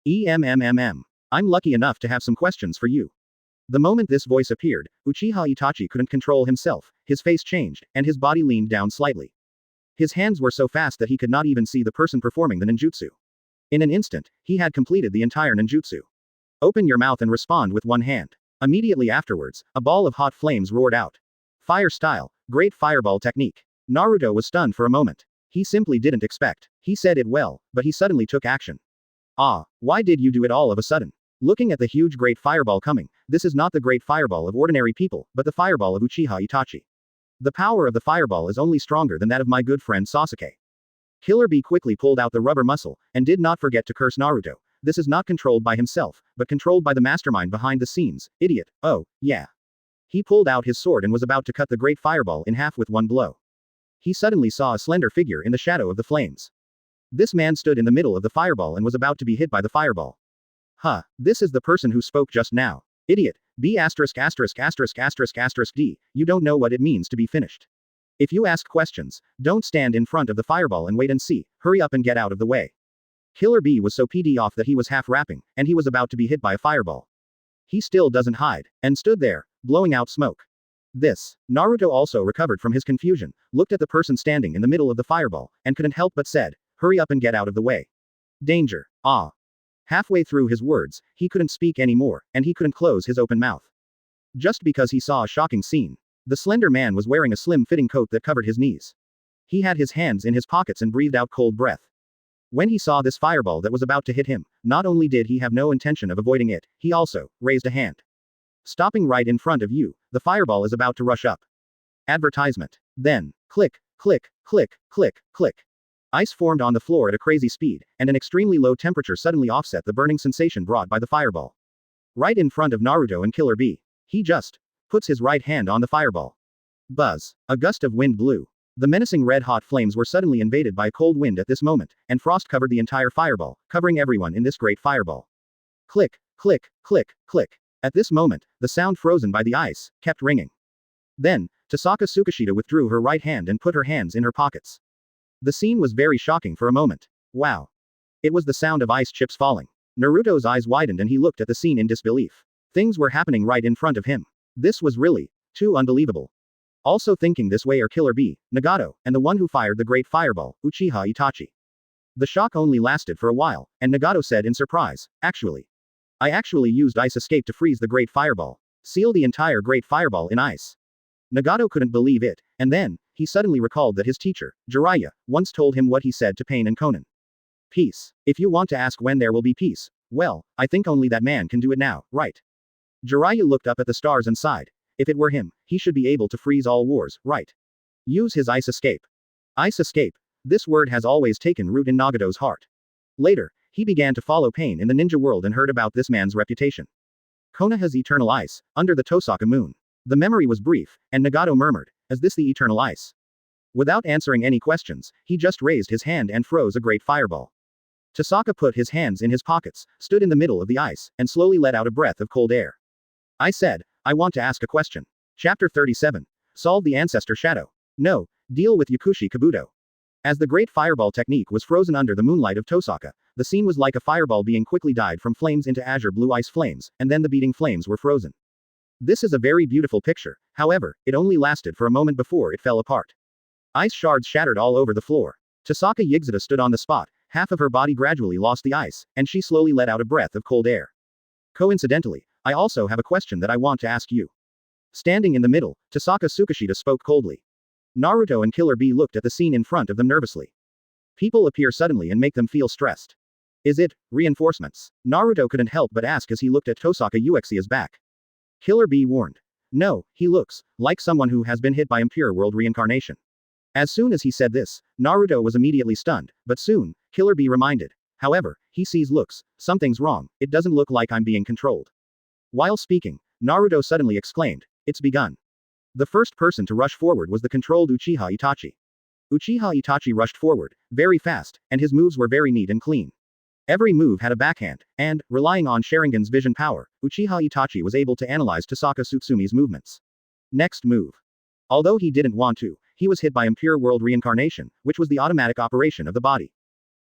I'm lucky enough to have some questions for you. The moment this voice appeared, Uchiha Itachi couldn't control himself, his face changed, and his body leaned down slightly. His hands were so fast that he could not even see the person performing the ninjutsu. In an instant, he had completed the entire ninjutsu. Open your mouth and respond with one hand. Immediately afterwards, a ball of hot flames roared out. Fire style, great fireball technique. Naruto was stunned for a moment. He simply didn't expect. He said it well, but he suddenly took action. Ah, why did you do it all of a sudden? Looking at the huge great fireball coming, this is not the great fireball of ordinary people, but the fireball of Uchiha Itachi. The power of the fireball is only stronger than that of my good friend Sasuke. Killer Bee quickly pulled out the rubber muscle, and did not forget to curse Naruto. This is not controlled by himself, but controlled by the mastermind behind the scenes, idiot, oh, yeah. He pulled out his sword and was about to cut the great fireball in half with one blow. He suddenly saw a slender figure in the shadow of the flames. This man stood in the middle of the fireball and was about to be hit by the fireball. Huh, this is the person who spoke just now. Idiot, B****************, D, you don't know what it means to be finished. If you ask questions, don't stand in front of the fireball and wait and see, hurry up and get out of the way. Killer Bee was so pd off that he was half rapping, and he was about to be hit by a fireball. He still doesn't hide, and stood there, blowing out smoke. This. Naruto also recovered from his confusion, looked at the person standing in the middle of the fireball, and couldn't help but said, hurry up and get out of the way. Danger. Ah. Halfway through his words, he couldn't speak anymore, and he couldn't close his open mouth. Just because he saw a shocking scene. The slender man was wearing a slim-fitting coat that covered his knees. He had his hands in his pockets and breathed out cold breath. When he saw this fireball that was about to hit him, not only did he have no intention of avoiding it, he also raised a hand. Stopping right in front of you, the fireball is about to rush up. Advertisement. Then, click, click, click, click, click. Ice formed on the floor at a crazy speed, and an extremely low temperature suddenly offset the burning sensation brought by the fireball. Right in front of Naruto and Killer Bee. He just puts his right hand on the fireball. Buzz. A gust of wind blew. The menacing red-hot flames were suddenly invaded by a cold wind at this moment, and frost covered the entire fireball, covering everyone in this great fireball. Click, click, click, click. At this moment, the sound frozen by the ice kept ringing. Then, Tohsaka Tsukishita withdrew her right hand and put her hands in her pockets. The scene was very shocking for a moment. Wow. It was the sound of ice chips falling. Naruto's eyes widened and he looked at the scene in disbelief. Things were happening right in front of him. This was really too unbelievable. Also thinking this way are Killer Bee, Nagato, and the one who fired the great fireball, Uchiha Itachi. The shock only lasted for a while, and Nagato said in surprise, I actually used ice escape to freeze the great fireball. Seal the entire great fireball in ice. Nagato couldn't believe it, and then, he suddenly recalled that his teacher, Jiraiya, once told him what he said to Pain and Conan. Peace. If you want to ask when there will be peace, well, I think only that man can do it now, right? Jiraiya looked up at the stars and sighed. If it were him, he should be able to freeze all wars, right? Use his ice escape. Ice escape. This word has always taken root in Nagato's heart. Later, he began to follow Pain in the ninja world and heard about this man's reputation. Konoha's eternal ice, under the Tohsaka moon. The memory was brief, and Nagato murmured, is this the eternal ice? Without answering any questions, he just raised his hand and froze a great fireball. Tossaka put his hands in his pockets, stood in the middle of the ice, and slowly let out a breath of cold air. I said, I want to ask a question. Chapter 37. Solve the Ancestor Shadow. No, deal with Yakushi Kabuto. As the great fireball technique was frozen under the moonlight of Tossaka, the scene was like a fireball being quickly dyed from flames into azure blue ice flames, and then the beating flames were frozen. This is a very beautiful picture, however, it only lasted for a moment before it fell apart. Ice shards shattered all over the floor. Tossaka Yigzada stood on the spot, half of her body gradually lost the ice, and she slowly let out a breath of cold air. Coincidentally, I also have a question that I want to ask you. Standing in the middle, Tohsaka Tsukishita spoke coldly. Naruto and Killer Bee looked at the scene in front of them nervously. People appear suddenly and make them feel stressed. Is it reinforcements? Naruto couldn't help but ask as he looked at Tossaka Uchiha's back. Killer Bee warned. No, he looks like someone who has been hit by Impure World Reincarnation. As soon as he said this, Naruto was immediately stunned, but soon, Killer Bee reminded. However, he sees looks, something's wrong, it doesn't look like I'm being controlled. While speaking, Naruto suddenly exclaimed, it's begun. The first person to rush forward was the controlled Uchiha Itachi. Uchiha Itachi rushed forward, very fast, and his moves were very neat and clean. Every move had a backhand, and, relying on Sharingan's vision power, Uchiha Itachi was able to analyze Tossaka Tsukishita's movements. Next move. Although he didn't want to, he was hit by Impure World Reincarnation, which was the automatic operation of the body.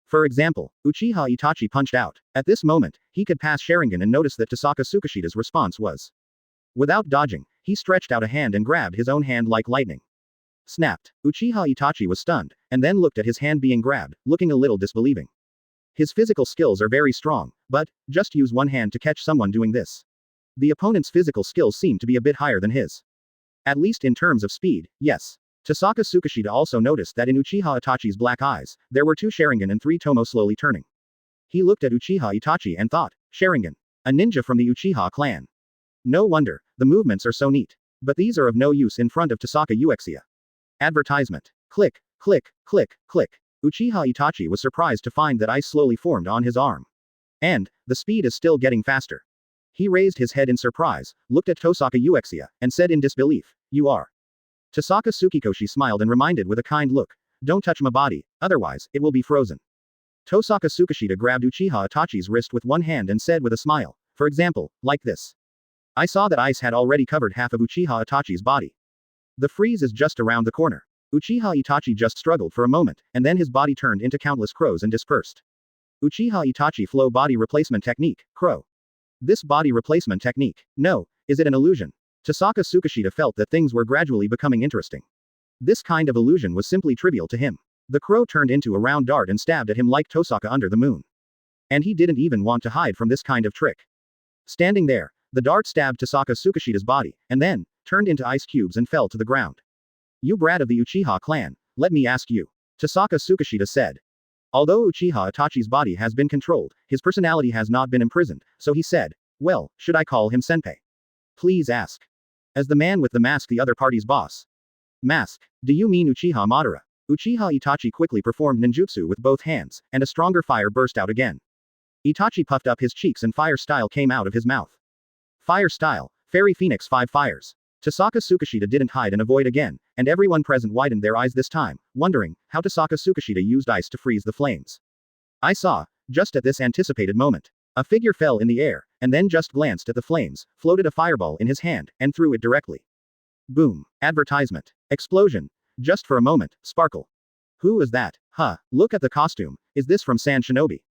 For example, Uchiha Itachi punched out. At this moment, he could pass Sharingan and notice that Tossaka Tsukishita's response was. Without dodging, he stretched out a hand and grabbed his own hand like lightning. Snapped. Uchiha Itachi was stunned, and then looked at his hand being grabbed, looking a little disbelieving. His physical skills are very strong, but, just use one hand to catch someone doing this. The opponent's physical skills seem to be a bit higher than his. At least in terms of speed, yes. Tossaka Tsukishita also noticed that in Uchiha Itachi's black eyes, there were 2 Sharingan and 3 Tomo slowly turning. He looked at Uchiha Itachi and thought, Sharingan. A ninja from the Uchiha clan. No wonder, the movements are so neat. But these are of no use in front of Tossaka Uchiha. Advertisement. Click, click, click, click. Uchiha Itachi was surprised to find that ice slowly formed on his arm. And, the speed is still getting faster. He raised his head in surprise, looked at Tossaka Uchiha, and said in disbelief, you are. Tossaka Tsukikoshi smiled and reminded with a kind look, don't touch my body, otherwise, it will be frozen. Tossaka Tsukishita grabbed Uchiha Itachi's wrist with one hand and said with a smile, for example, like this. I saw that ice had already covered half of Uchiha Itachi's body. The freeze is just around the corner. Uchiha Itachi just struggled for a moment, and then his body turned into countless crows and dispersed. Uchiha Itachi Flow Body Replacement Technique, Crow. This body replacement technique, no, is it an illusion? Tossaka Tsukishita felt that things were gradually becoming interesting. This kind of illusion was simply trivial to him. The crow turned into a round dart and stabbed at him like Tossaka under the moon. And he didn't even want to hide from this kind of trick. Standing there, the dart stabbed Tossaka Tsukishita's body, and then, turned into ice cubes and fell to the ground. You brat of the Uchiha clan, let me ask you. Tossaka Tsukishita said. Although Uchiha Itachi's body has been controlled, his personality has not been imprisoned, so he said, well, should I call him senpai? Please ask. As the man with the mask, the other party's boss. Mask. Do you mean Uchiha Madara? Uchiha Itachi quickly performed ninjutsu with both hands, and a stronger fire burst out again. Itachi puffed up his cheeks and fire style came out of his mouth. Fire style, Fairy Phoenix 5 fires. Tossaka Tsukishita didn't hide and avoid again, and everyone present widened their eyes this time, wondering how Tossaka Tsukishita used ice to freeze the flames. I saw, just at this anticipated moment, a figure fell in the air, and then just glanced at the flames, floated a fireball in his hand, and threw it directly. Boom. Advertisement. Explosion. Just for a moment, sparkle. Who is that? Huh, look at the costume, is this from San Shinobi?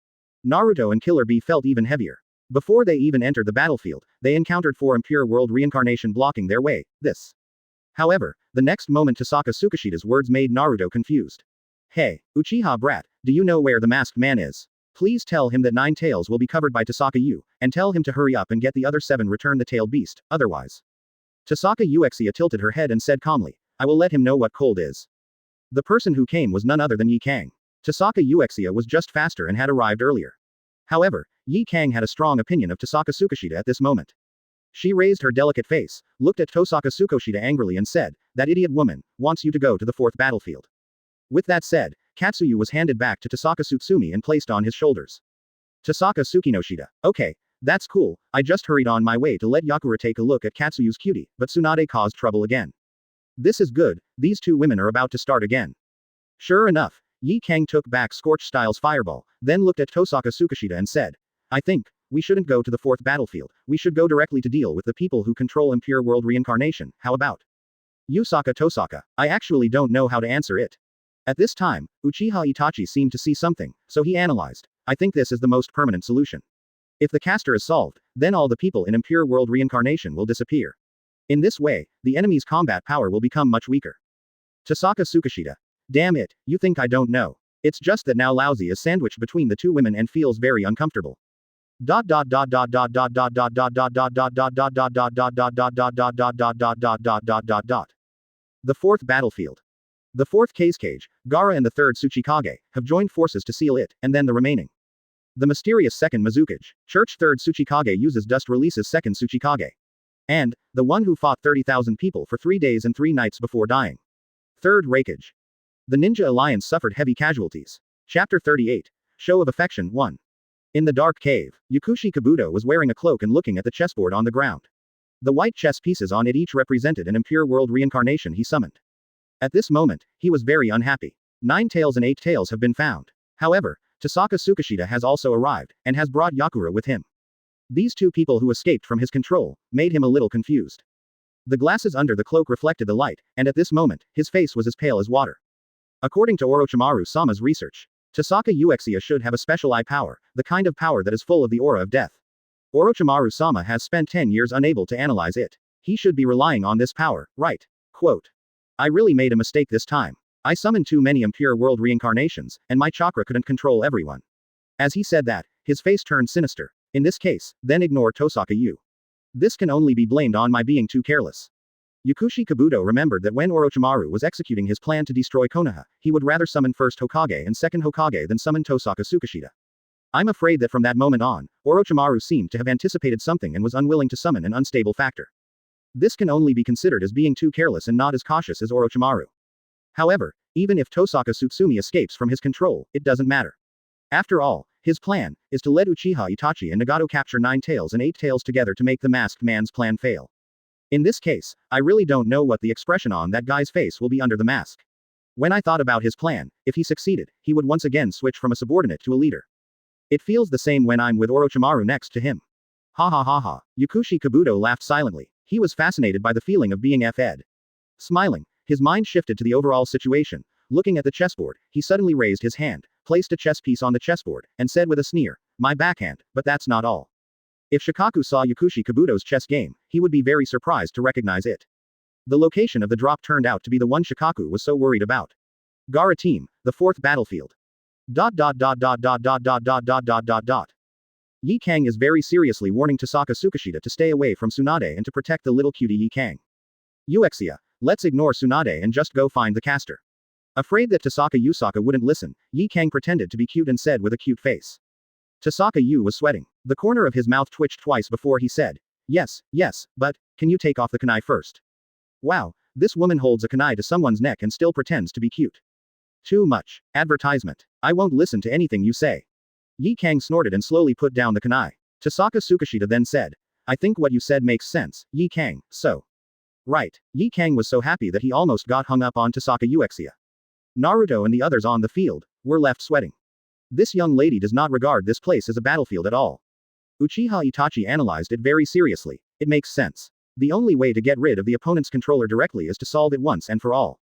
Naruto and Killer Bee felt even heavier. Before they even entered the battlefield, they encountered 4 Impure World Reincarnation blocking their way, this. However, the next moment Tossaka Tsukishita's words made Naruto confused. Hey, Uchiha brat, do you know where the masked man is? Please tell him that 9 tails will be covered by Tossaka U, and tell him to hurry up and get the other 7 return the tailed beast, otherwise. Tossaka Uchiha tilted her head and said calmly, I will let him know what cold is. The person who came was none other than Yi Kang. Tossaka Uchiha was just faster and had arrived earlier. However, Yi Kang had a strong opinion of Tossaka Tsukishita at this moment. She raised her delicate face, looked at Tossaka Tsukishita angrily and said, that idiot woman wants you to go to the 4th battlefield. With that said, Katsuyu was handed back to Tossaka Tsutsumi and placed on his shoulders. Tossaka Tsukinoshita. Okay, that's cool, I just hurried on my way to let Yakura take a look at Katsuyu's cutie, but Tsunade caused trouble again. This is good, these 2 women are about to start again. Sure enough, Yi Kang took back Scorch Style's fireball, then looked at Tohsaka Tsukishita and said, I think, we shouldn't go to the fourth battlefield, we should go directly to deal with the people who control Impure World Reincarnation, how about? Yusaka Tohsaka, I actually don't know how to answer it. At this time, Uchiha Itachi seemed to see something, so he analyzed, I think this is the most permanent solution. If the caster is solved, then all the people in Impure World Reincarnation will disappear. In this way, the enemy's combat power will become much weaker. Tossaka Tsukishita. Damn it, you think I don't know. It's just that now Laozi is sandwiched between the two women and feels very uncomfortable. The fourth battlefield. The fourth Kage, Gaara and the third Tsuchikage, have joined forces to seal it, and then the remaining. The mysterious second Mizukage, Church third Tsuchikage uses dust releases second Tsuchikage. And, the one who fought 30,000 people for 3 days and 3 nights before dying. Third Reikage. The Ninja Alliance suffered heavy casualties. Chapter 38. Show of Affection 1. In the dark cave, Yakushi Kabuto was wearing a cloak and looking at the chessboard on the ground. The white chess pieces on it each represented an Impure World Reincarnation he summoned. At this moment, he was very unhappy. 9 tails and 8 tails have been found. However, Tohsaka Tsukishita has also arrived, and has brought Yakura with him. These two people who escaped from his control, made him a little confused. The glasses under the cloak reflected the light, and at this moment, his face was as pale as water. According to Orochimaru-sama's research, Tohsaka Uchiha should have a special eye power, the kind of power that is full of the aura of death. Orochimaru-sama has spent 10 years unable to analyze it. He should be relying on this power, right? Quote. I really made a mistake this time. I summoned too many Impure World Reincarnations, and my chakra couldn't control everyone. As he said that, his face turned sinister. In this case, then ignore Tohsaka U. This can only be blamed on my being too careless. Yakushi Kabuto remembered that when Orochimaru was executing his plan to destroy Konoha, he would rather summon first Hokage and second Hokage than summon Tohsaka Tsukishita. I'm afraid that from that moment on, Orochimaru seemed to have anticipated something and was unwilling to summon an unstable factor. This can only be considered as being too careless and not as cautious as Orochimaru. However, even if Tohsaka Tsutsumi escapes from his control, it doesn't matter. After all, his plan is to let Uchiha Itachi and Nagato capture 9 tails and 8 tails together to make the masked man's plan fail. In this case, I really don't know what the expression on that guy's face will be under the mask. When I thought about his plan, if he succeeded, he would once again switch from a subordinate to a leader. It feels the same when I'm with Orochimaru next to him. Ha ha ha ha. Yakushi Kabuto laughed silently. He was fascinated by the feeling of being F'd. Smiling, his mind shifted to the overall situation. Looking at the chessboard, he suddenly raised his hand, placed a chess piece on the chessboard, and said with a sneer, my backhand, but that's not all. If Shikaku saw Yakushi Kabuto's chess game, he would be very surprised to recognize it. The location of the drop turned out to be the one Shikaku was so worried about. Gaara team, the fourth battlefield. Yi Kang is very seriously warning Tohsaka Tsukishita to stay away from Tsunade and to protect the little cutie Yi Kang. Uchiha, let's ignore Tsunade and just go find the caster. Afraid that Tohsaka Yusaka wouldn't listen, Yi Kang pretended to be cute and said with a cute face. Tohsaka Yu was sweating. The corner of his mouth twitched twice before he said, yes, but, can you take off the kunai first? Wow, this woman holds a kunai to someone's neck and still pretends to be cute. Too much. Advertisement. I won't listen to anything you say. Yi Kang snorted and slowly put down the kunai. Tohsaka Tsukishita then said, I think what you said makes sense, Yi Kang, so. Right. Yi Kang was so happy that he almost got hung up on Tohsaka Uchiha. Naruto and the others on the field were left sweating. This young lady does not regard this place as a battlefield at all. Uchiha Itachi analyzed it very seriously. It makes sense. The only way to get rid of the opponent's controller directly is to solve it once and for all.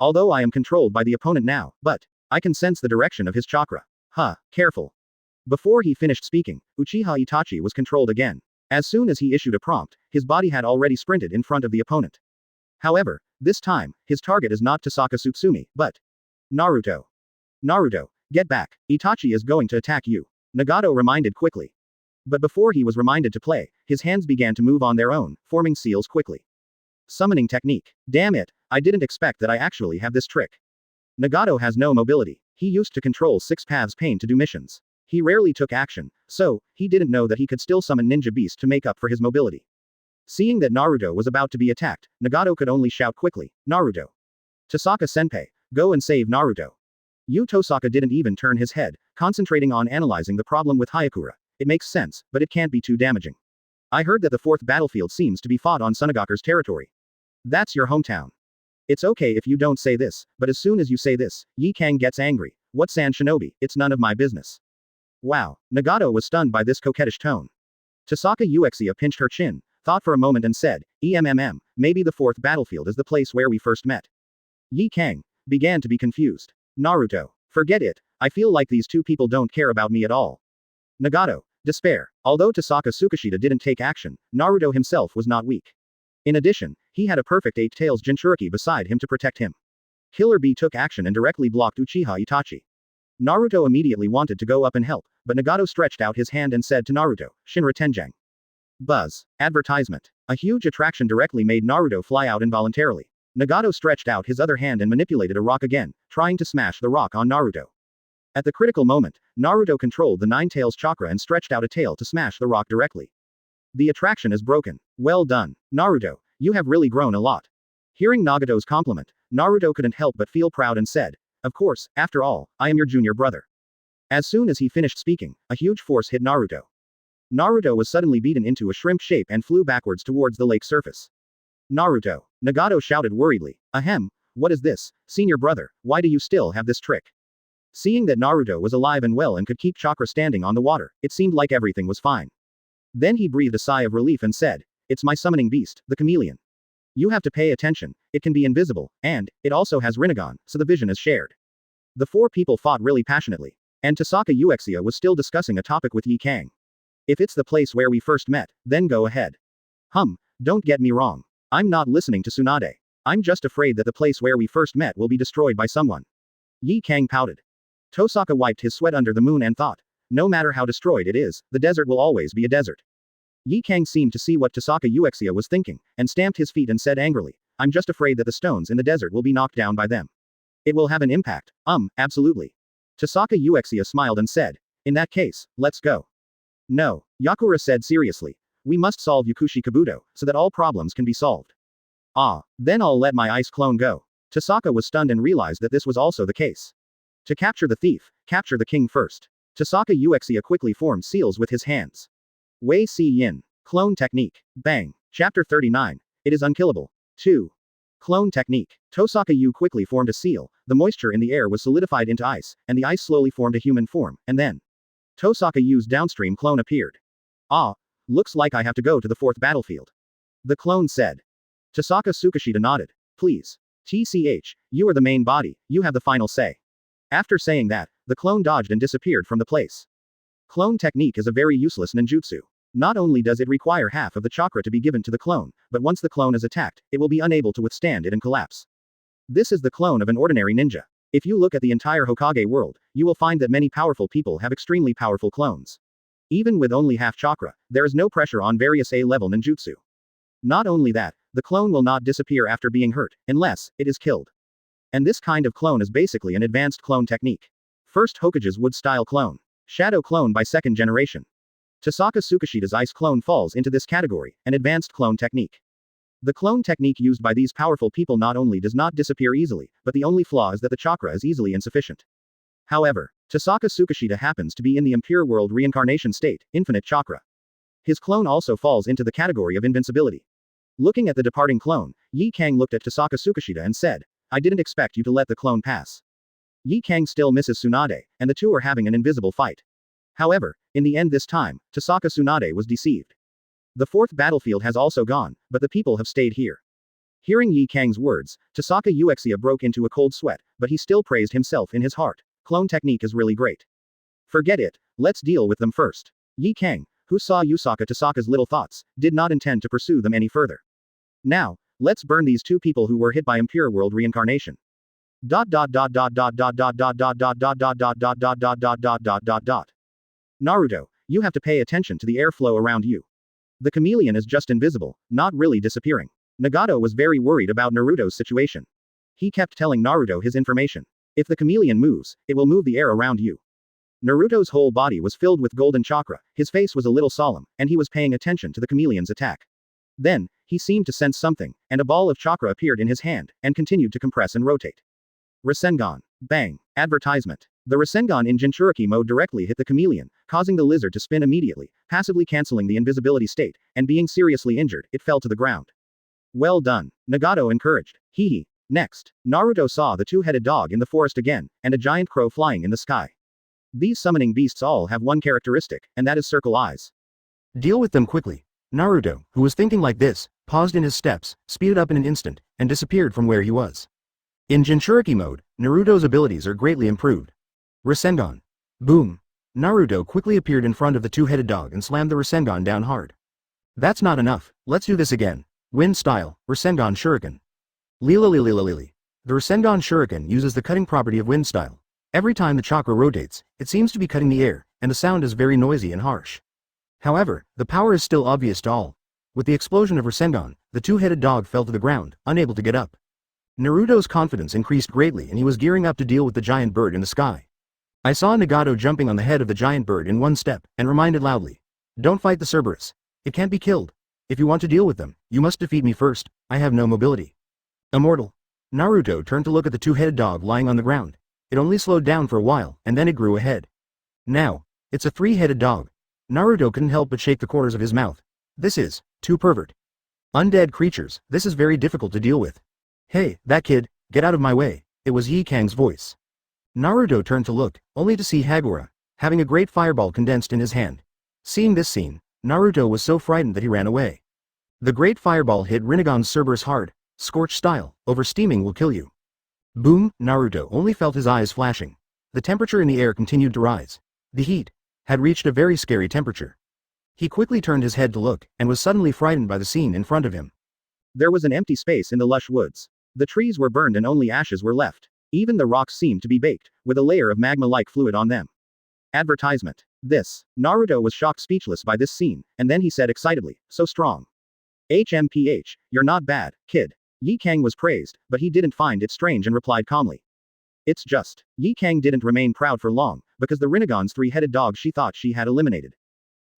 Although I am controlled by the opponent now, but I can sense the direction of his chakra. Careful. Before he finished speaking, Uchiha Itachi was controlled again. As soon as he issued a prompt, his body had already sprinted in front of the opponent. However, this time, his target is not Tohsaka Tsutsumi, but Naruto. Naruto, get back. Itachi is going to attack you. Nagato reminded quickly. But before he was reminded to play, his hands began to move on their own, forming seals quickly. Summoning technique. Damn it, I didn't expect that I actually have this trick. Nagato has no mobility. He used to control 6 paths pain to do missions. He rarely took action, so, he didn't know that he could still summon Ninja Beast to make up for his mobility. Seeing that Naruto was about to be attacked, Nagato could only shout quickly, Naruto. Tohsaka Senpai, go and save Naruto. Tohsaka didn't even turn his head, concentrating on analyzing the problem with Hayakura. It makes sense, but it can't be too damaging. I heard that the fourth battlefield seems to be fought on Tsunagaku's territory. That's your hometown. It's okay if you don't say this, but as soon as you say this, Yi Kang gets angry. What San Shinobi, it's none of my business. Wow. Nagato was stunned by this coquettish tone. Tossaka Uchiha pinched her chin, thought for a moment and said, maybe the fourth battlefield is the place where we first met. Yi Kang began to be confused. Naruto. Forget it, I feel like these two people don't care about me at all. Nagato. Despair. Although Tohsaka Tsukishita didn't take action, Naruto himself was not weak. In addition, he had a perfect Eight Tails Jinchuriki beside him to protect him. Killer Bee took action and directly blocked Uchiha Itachi. Naruto immediately wanted to go up and help, but Nagato stretched out his hand and said to Naruto, Shinra Tenjang. Buzz. Advertisement. A huge attraction directly made Naruto fly out involuntarily. Nagato stretched out his other hand and manipulated a rock again, trying to smash the rock on Naruto. At the critical moment, Naruto controlled the Nine Tails chakra and stretched out a tail to smash the rock directly. The attraction is broken. Well done, Naruto, you have really grown a lot. Hearing Nagato's compliment, Naruto couldn't help but feel proud and said, of course, after all, I am your junior brother. As soon as he finished speaking, a huge force hit Naruto. Naruto was suddenly beaten into a shrimp shape and flew backwards towards the lake surface. Naruto. Nagato shouted worriedly, ahem, what is this, senior brother, why do you still have this trick? Seeing that Naruto was alive and well and could keep chakra standing on the water, it seemed like everything was fine. Then he breathed a sigh of relief and said, it's my summoning beast, the chameleon. You have to pay attention, it can be invisible, and, it also has Renegon, so the vision is shared. The four people fought really passionately. And Tohsaka Uchiha was still discussing a topic with Yi Kang. If it's the place where we first met, then go ahead. Don't get me wrong. I'm not listening to Tsunade. I'm just afraid that the place where we first met will be destroyed by someone. Yi Kang pouted. Tohsaka wiped his sweat under the moon and thought, no matter how destroyed it is, the desert will always be a desert. Yi Kang seemed to see what Tohsaka Uchiha was thinking, and stamped his feet and said angrily, I'm just afraid that the stones in the desert will be knocked down by them. It will have an impact, absolutely. Tohsaka Uchiha smiled and said, in that case, let's go. No, Yakura said seriously. We must solve Yakushi Kabuto, so that all problems can be solved. Then I'll let my ice clone go. Tohsaka was stunned and realized that this was also the case. To capture the thief, capture the king first. Tohsaka Uchiha quickly formed seals with his hands. Wei Si Yin. Clone Technique. Bang. Chapter 39. It is unkillable. 2. Clone Technique. Tohsaka Yu quickly formed a seal, the moisture in the air was solidified into ice, and the ice slowly formed a human form, and then Tohsaka Yu's downstream clone appeared. Looks like I have to go to the fourth battlefield. The clone said. Tohsaka Tsukishita nodded. Please. TCH, you are the main body, you have the final say. After saying that, the clone dodged and disappeared from the place. Clone Technique is a very useless ninjutsu. Not only does it require half of the chakra to be given to the clone, but once the clone is attacked, it will be unable to withstand it and collapse. This is the clone of an ordinary ninja. If you look at the entire Hokage world, you will find that many powerful people have extremely powerful clones. Even with only half chakra, there is no pressure on various A-level ninjutsu. Not only that, the clone will not disappear after being hurt, unless it is killed. And this kind of clone is basically an advanced clone technique. First Hokage's wood-style clone. Shadow clone by second generation. Tohsaka Tsukishita's ice clone falls into this category, an advanced clone technique. The clone technique used by these powerful people not only does not disappear easily, but the only flaw is that the chakra is easily insufficient. However, Tohsaka Tsukishita happens to be in the Impure World Reincarnation state, infinite chakra. His clone also falls into the category of invincibility. Looking at the departing clone, Yi Kang looked at Tohsaka Tsukishita and said, I didn't expect you to let the clone pass. Yi Kang still misses Tsunade, and the two are having an invisible fight. However, in the end this time, Tohsaka Tsunade was deceived. The fourth battlefield has also gone, but the people have stayed here. Hearing Yi Kang's words, Tohsaka Uchiha broke into a cold sweat, but he still praised himself in his heart. Clone technique is really great. Forget it, let's deal with them first. Yi Kang, who saw Tohsaka's little thoughts, did not intend to pursue them any further. Now, let's burn these two people who were hit by Impure World Reincarnation. Naruto, you have to pay attention to the airflow around you. The chameleon is just invisible, not really disappearing. Nagato was very worried about Naruto's situation. He kept telling Naruto his information. If the chameleon moves, it will move the air around you. Naruto's whole body was filled with golden chakra, his face was a little solemn, and he was paying attention to the chameleon's attack. Then, he seemed to sense something, and a ball of chakra appeared in his hand, and continued to compress and rotate. Renegon. Bang. Advertisement. The Renegon in Jinchuriki mode directly hit the chameleon, causing the lizard to spin immediately, passively cancelling the invisibility state, and being seriously injured, it fell to the ground. Well done. Nagato encouraged. Hehe. Next, Naruto saw the two-headed dog in the forest again, and a giant crow flying in the sky. These summoning beasts all have one characteristic, and that is circle eyes. Deal with them quickly. Naruto, who was thinking like this, paused in his steps, speeded up in an instant, and disappeared from where he was. In Jinchuriki mode, Naruto's abilities are greatly improved. Rasengan. Boom. Naruto quickly appeared in front of the two-headed dog and slammed the Rasengan down hard. That's not enough, let's do this again. Wind style, Rasengan Shuriken. Lili. The Rasengan Shuriken uses the cutting property of wind style. Every time the chakra rotates, it seems to be cutting the air, and the sound is very noisy and harsh. However, the power is still obvious to all. With the explosion of Rasengan, the two-headed dog fell to the ground, unable to get up. Naruto's confidence increased greatly and he was gearing up to deal with the giant bird in the sky. I saw Nagato jumping on the head of the giant bird in one step, and reminded loudly. Don't fight the Cerberus. It can't be killed. If you want to deal with them, you must defeat me first, I have no mobility. Immortal. Naruto turned to look at the two-headed dog lying on the ground. It only slowed down for a while, and then it grew ahead. Now, it's a three-headed dog. Naruto couldn't help but shake the corners of his mouth. This is, too pervert. Undead creatures, this is very difficult to deal with. Hey, that kid, get out of my way, it was Yi Kang's voice. Naruto turned to look, only to see Hagura, having a great fireball condensed in his hand. Seeing this scene, Naruto was so frightened that he ran away. The great fireball hit Renegon's Cerberus hard, scorch style, oversteaming will kill you. Boom, Naruto only felt his eyes flashing. The temperature in the air continued to rise. The heat had reached a very scary temperature. He quickly turned his head to look, and was suddenly frightened by the scene in front of him. There was an empty space in the lush woods. The trees were burned and only ashes were left. Even the rocks seemed to be baked, with a layer of magma-like fluid on them. Advertisement. This. Naruto was shocked speechless by this scene, and then he said excitedly, so strong. HMPH, you're not bad, kid. Yi Kang was praised, but he didn't find it strange and replied calmly. It's just. Yi Kang didn't remain proud for long, because the Renegon's three-headed dog she thought she had eliminated.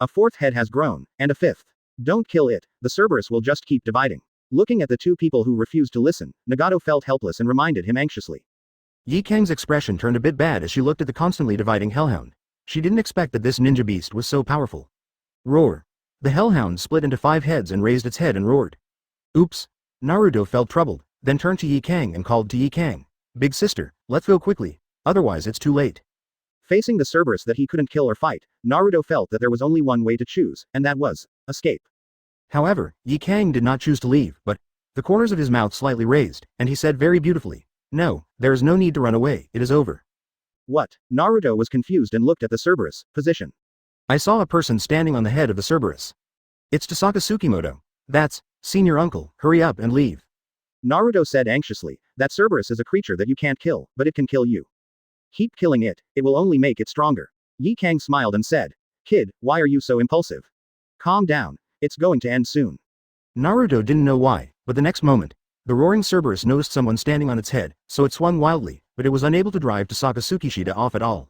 A fourth head has grown, and a fifth. Don't kill it, the Cerberus will just keep dividing. Looking at the two people who refused to listen, Nagato felt helpless and reminded him anxiously. Yi Kang's expression turned a bit bad as she looked at the constantly dividing Hellhound. She didn't expect that this ninja beast was so powerful. Roar. The Hellhound split into 5 heads and raised its head and roared. Oops. Naruto felt troubled, then turned to Yi Kang and called to Yi Kang. Big sister, let's go quickly, otherwise it's too late. Facing the Cerberus that he couldn't kill or fight, Naruto felt that there was only one way to choose, and that was escape. However, Yi Kang did not choose to leave, but the corners of his mouth slightly raised, and he said very beautifully, no, there is no need to run away, it is over. What? Naruto was confused and looked at the Cerberus position. I saw a person standing on the head of the Cerberus. It's Tossaka Tsukishita. That's, senior uncle, hurry up and leave. Naruto said anxiously, that Cerberus is a creature that you can't kill, but it can kill you. Keep killing it, it will only make it stronger. Yi Kang smiled and said, kid, why are you so impulsive? Calm down, it's going to end soon. Naruto didn't know why, but the next moment, the roaring Cerberus noticed someone standing on its head, so it swung wildly, but it was unable to drive Tohsaka Tsukishita off at all.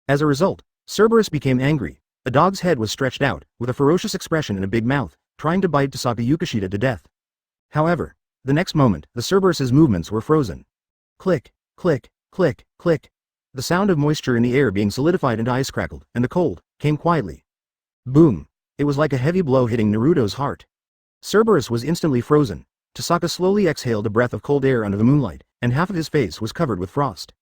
As a result, Cerberus became angry. A dog's head was stretched out, with a ferocious expression and a big mouth, trying to bite Tohsaka Tsukishita to death. However, the next moment, the Cerberus's movements were frozen. Click, click, click, click. The sound of moisture in the air being solidified into ice crackled, and the cold came quietly. Boom. It was like a heavy blow hitting Naruto's heart. Cerberus was instantly frozen. Tohsaka slowly exhaled a breath of cold air under the moonlight, and half of his face was covered with frost.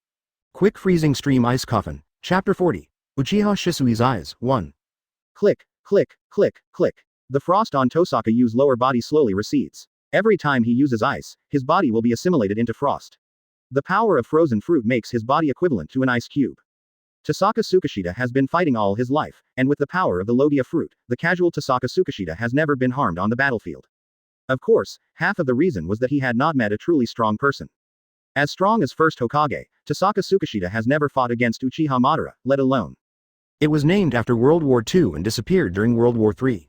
Quick freezing stream ice coffin. Chapter 40. Uchiha Shisui's eyes, 1. Click, click, click, click. The frost on Tohsaka's lower body slowly recedes. Every time he uses ice, his body will be assimilated into frost. The power of frozen fruit makes his body equivalent to an ice cube. Tohsaka Tsukishita has been fighting all his life, and with the power of the Logia fruit, the casual Tohsaka Tsukishita has never been harmed on the battlefield. Of course, half of the reason was that he had not met a truly strong person. As strong as First Hokage, Tohsaka Tsukishita has never fought against Uchiha Madara, let alone. It was named after World War II and disappeared during World War III.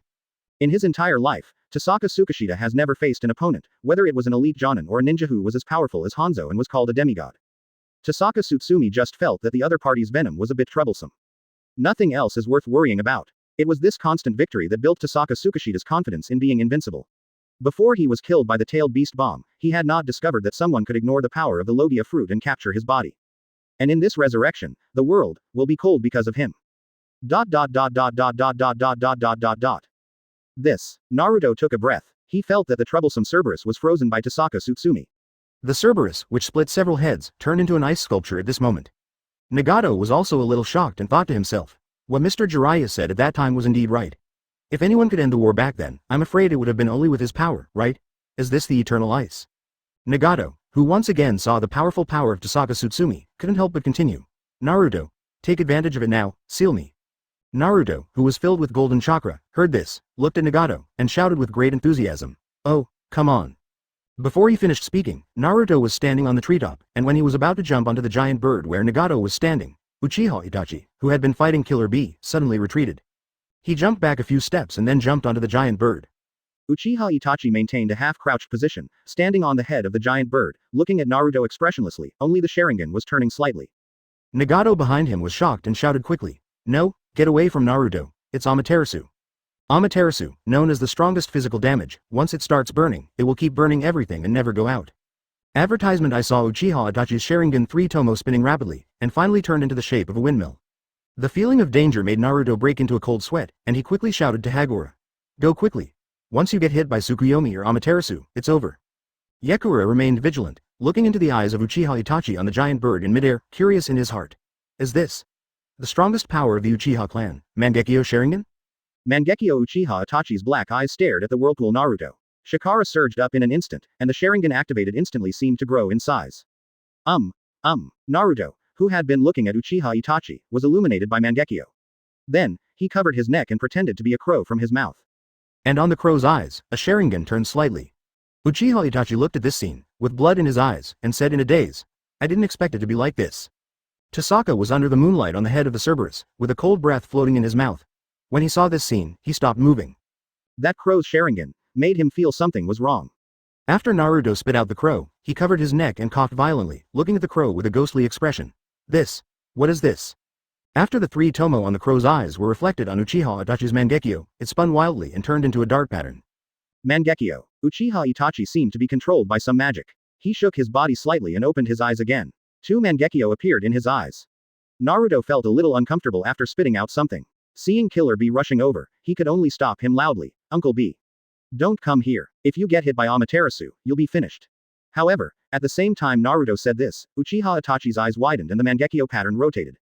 In his entire life, Tohsaka Tsukishita has never faced an opponent, whether it was an elite jonin or a ninja who was as powerful as Hanzo and was called a demigod. Tohsaka Tsutsumi just felt that the other party's venom was a bit troublesome. Nothing else is worth worrying about. It was this constant victory that built Tohsaka Tsukishita's confidence in being invincible. Before he was killed by the tailed beast bomb, he had not discovered that someone could ignore the power of the Logia fruit and capture his body. And in this resurrection, the world will be cold because of him. This. Naruto took a breath. He felt that the troublesome Cerberus was frozen by Tohsaka Tsutsumi. The Cerberus, which split several heads, turned into an ice sculpture at this moment. Nagato was also a little shocked and thought to himself, what Mr. Jiraiya said at that time was indeed right. If anyone could end the war back then, I'm afraid it would have been only with his power, right? Is this the eternal ice? Nagato, who once again saw the powerful power of Tohsaka Tsutsumi, couldn't help but continue. Naruto, take advantage of it now, seal me. Naruto, who was filled with golden chakra, heard this, looked at Nagato, and shouted with great enthusiasm. Oh, come on. Before he finished speaking, Naruto was standing on the treetop, and when he was about to jump onto the giant bird where Nagato was standing, Uchiha Itachi, who had been fighting Killer Bee, suddenly retreated. He jumped back a few steps and then jumped onto the giant bird. Uchiha Itachi maintained a half-crouched position, standing on the head of the giant bird, looking at Naruto expressionlessly, only the Sharingan was turning slightly. Nagato behind him was shocked and shouted quickly, no, get away from Naruto, it's Amaterasu. Amaterasu, known as the strongest physical damage, once it starts burning, it will keep burning everything and never go out. Advertisement. I saw Uchiha Itachi's Sharingan 3 Tomo spinning rapidly, and finally turned into the shape of a windmill. The feeling of danger made Naruto break into a cold sweat, and he quickly shouted to Hagura. Go quickly. Once you get hit by Tsukuyomi or Amaterasu, it's over. Yakura remained vigilant, looking into the eyes of Uchiha Itachi on the giant bird in midair, curious in his heart. Is this the strongest power of the Uchiha clan, Mangekyo Sharingan? Mangekyo Uchiha Itachi's black eyes stared at the whirlpool Naruto. Chakra surged up in an instant, and the Sharingan activated instantly seemed to grow in size. Naruto, who had been looking at Uchiha Itachi, was illuminated by Mangekyo. Then, he covered his neck and pretended to be a crow from his mouth. And on the crow's eyes, a Sharingan turned slightly. Uchiha Itachi looked at this scene, with blood in his eyes, and said in a daze, I didn't expect it to be like this. Tossaka was under the moonlight on the head of the Cerberus, with a cold breath floating in his mouth. When he saw this scene, he stopped moving. That crow's Sharingan made him feel something was wrong. After Naruto spit out the crow, he covered his neck and coughed violently, looking at the crow with a ghostly expression. What is this? After the 3 Tomo on the crow's eyes were reflected on Uchiha Itachi's Mangekyo, it spun wildly and turned into a dart pattern. Mangekyo. Uchiha Itachi seemed to be controlled by some magic. He shook his body slightly and opened his eyes again. 2 Mangekyo appeared in his eyes. Naruto felt a little uncomfortable after spitting out something. Seeing Killer Bee rushing over, he could only stop him loudly. Uncle B. Don't come here. If you get hit by Amaterasu, you'll be finished. However, at the same time Naruto said this, Uchiha Itachi's eyes widened and the Mangekyo pattern rotated.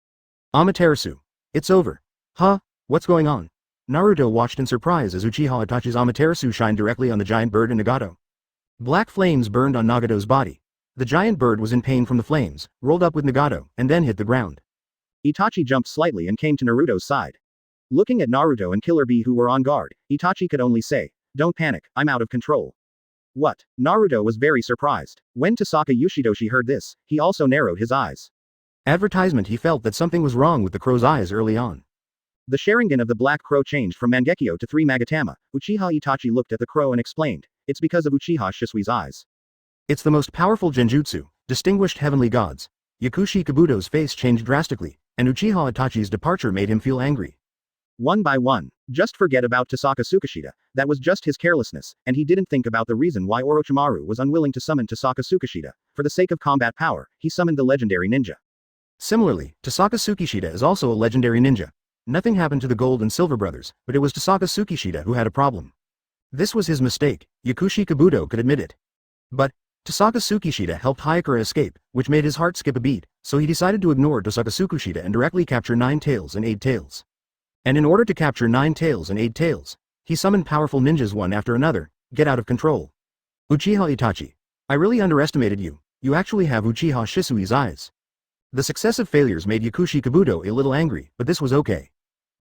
Amaterasu. It's over. Huh? What's going on? Naruto watched in surprise as Uchiha Itachi's Amaterasu shined directly on the giant bird and Nagato. Black flames burned on Nagato's body. The giant bird was in pain from the flames, rolled up with Nagato, and then hit the ground. Itachi jumped slightly and came to Naruto's side. Looking at Naruto and Killer Bee who were on guard, Itachi could only say, don't panic, I'm out of control. What? Naruto was very surprised. When Tossaka Yushidoshi heard this, he also narrowed his eyes. Advertisement. He felt that something was wrong with the crow's eyes early on. The Sharingan of the Black Crow changed from Mangekyo to 3 Magatama. Uchiha Itachi looked at the crow and explained, it's because of Uchiha Shisui's eyes. It's the most powerful genjutsu, distinguished heavenly gods. Yakushi Kabuto's face changed drastically, and Uchiha Itachi's departure made him feel angry. One by one. Just forget about Tohsaka Tsukishita, that was just his carelessness, and he didn't think about the reason why Orochimaru was unwilling to summon Tohsaka Tsukishita. For the sake of combat power, he summoned the legendary ninja. Similarly, Tohsaka Tsukishita is also a legendary ninja. Nothing happened to the Gold and Silver brothers, but it was Tohsaka Tsukishita who had a problem. This was his mistake, Yakushi Kabuto could admit it. But, Tohsaka Tsukishita helped Hayakura escape, which made his heart skip a beat, so he decided to ignore Tohsaka Tsukishita and directly capture 9 tails and 8 tails. And in order to capture 9 tails and 8 tails, he summoned powerful ninjas one after another, get out of control. Uchiha Itachi. I really underestimated you, you actually have Uchiha Shisui's eyes. The successive failures made Yakushi Kabuto a little angry, but this was okay.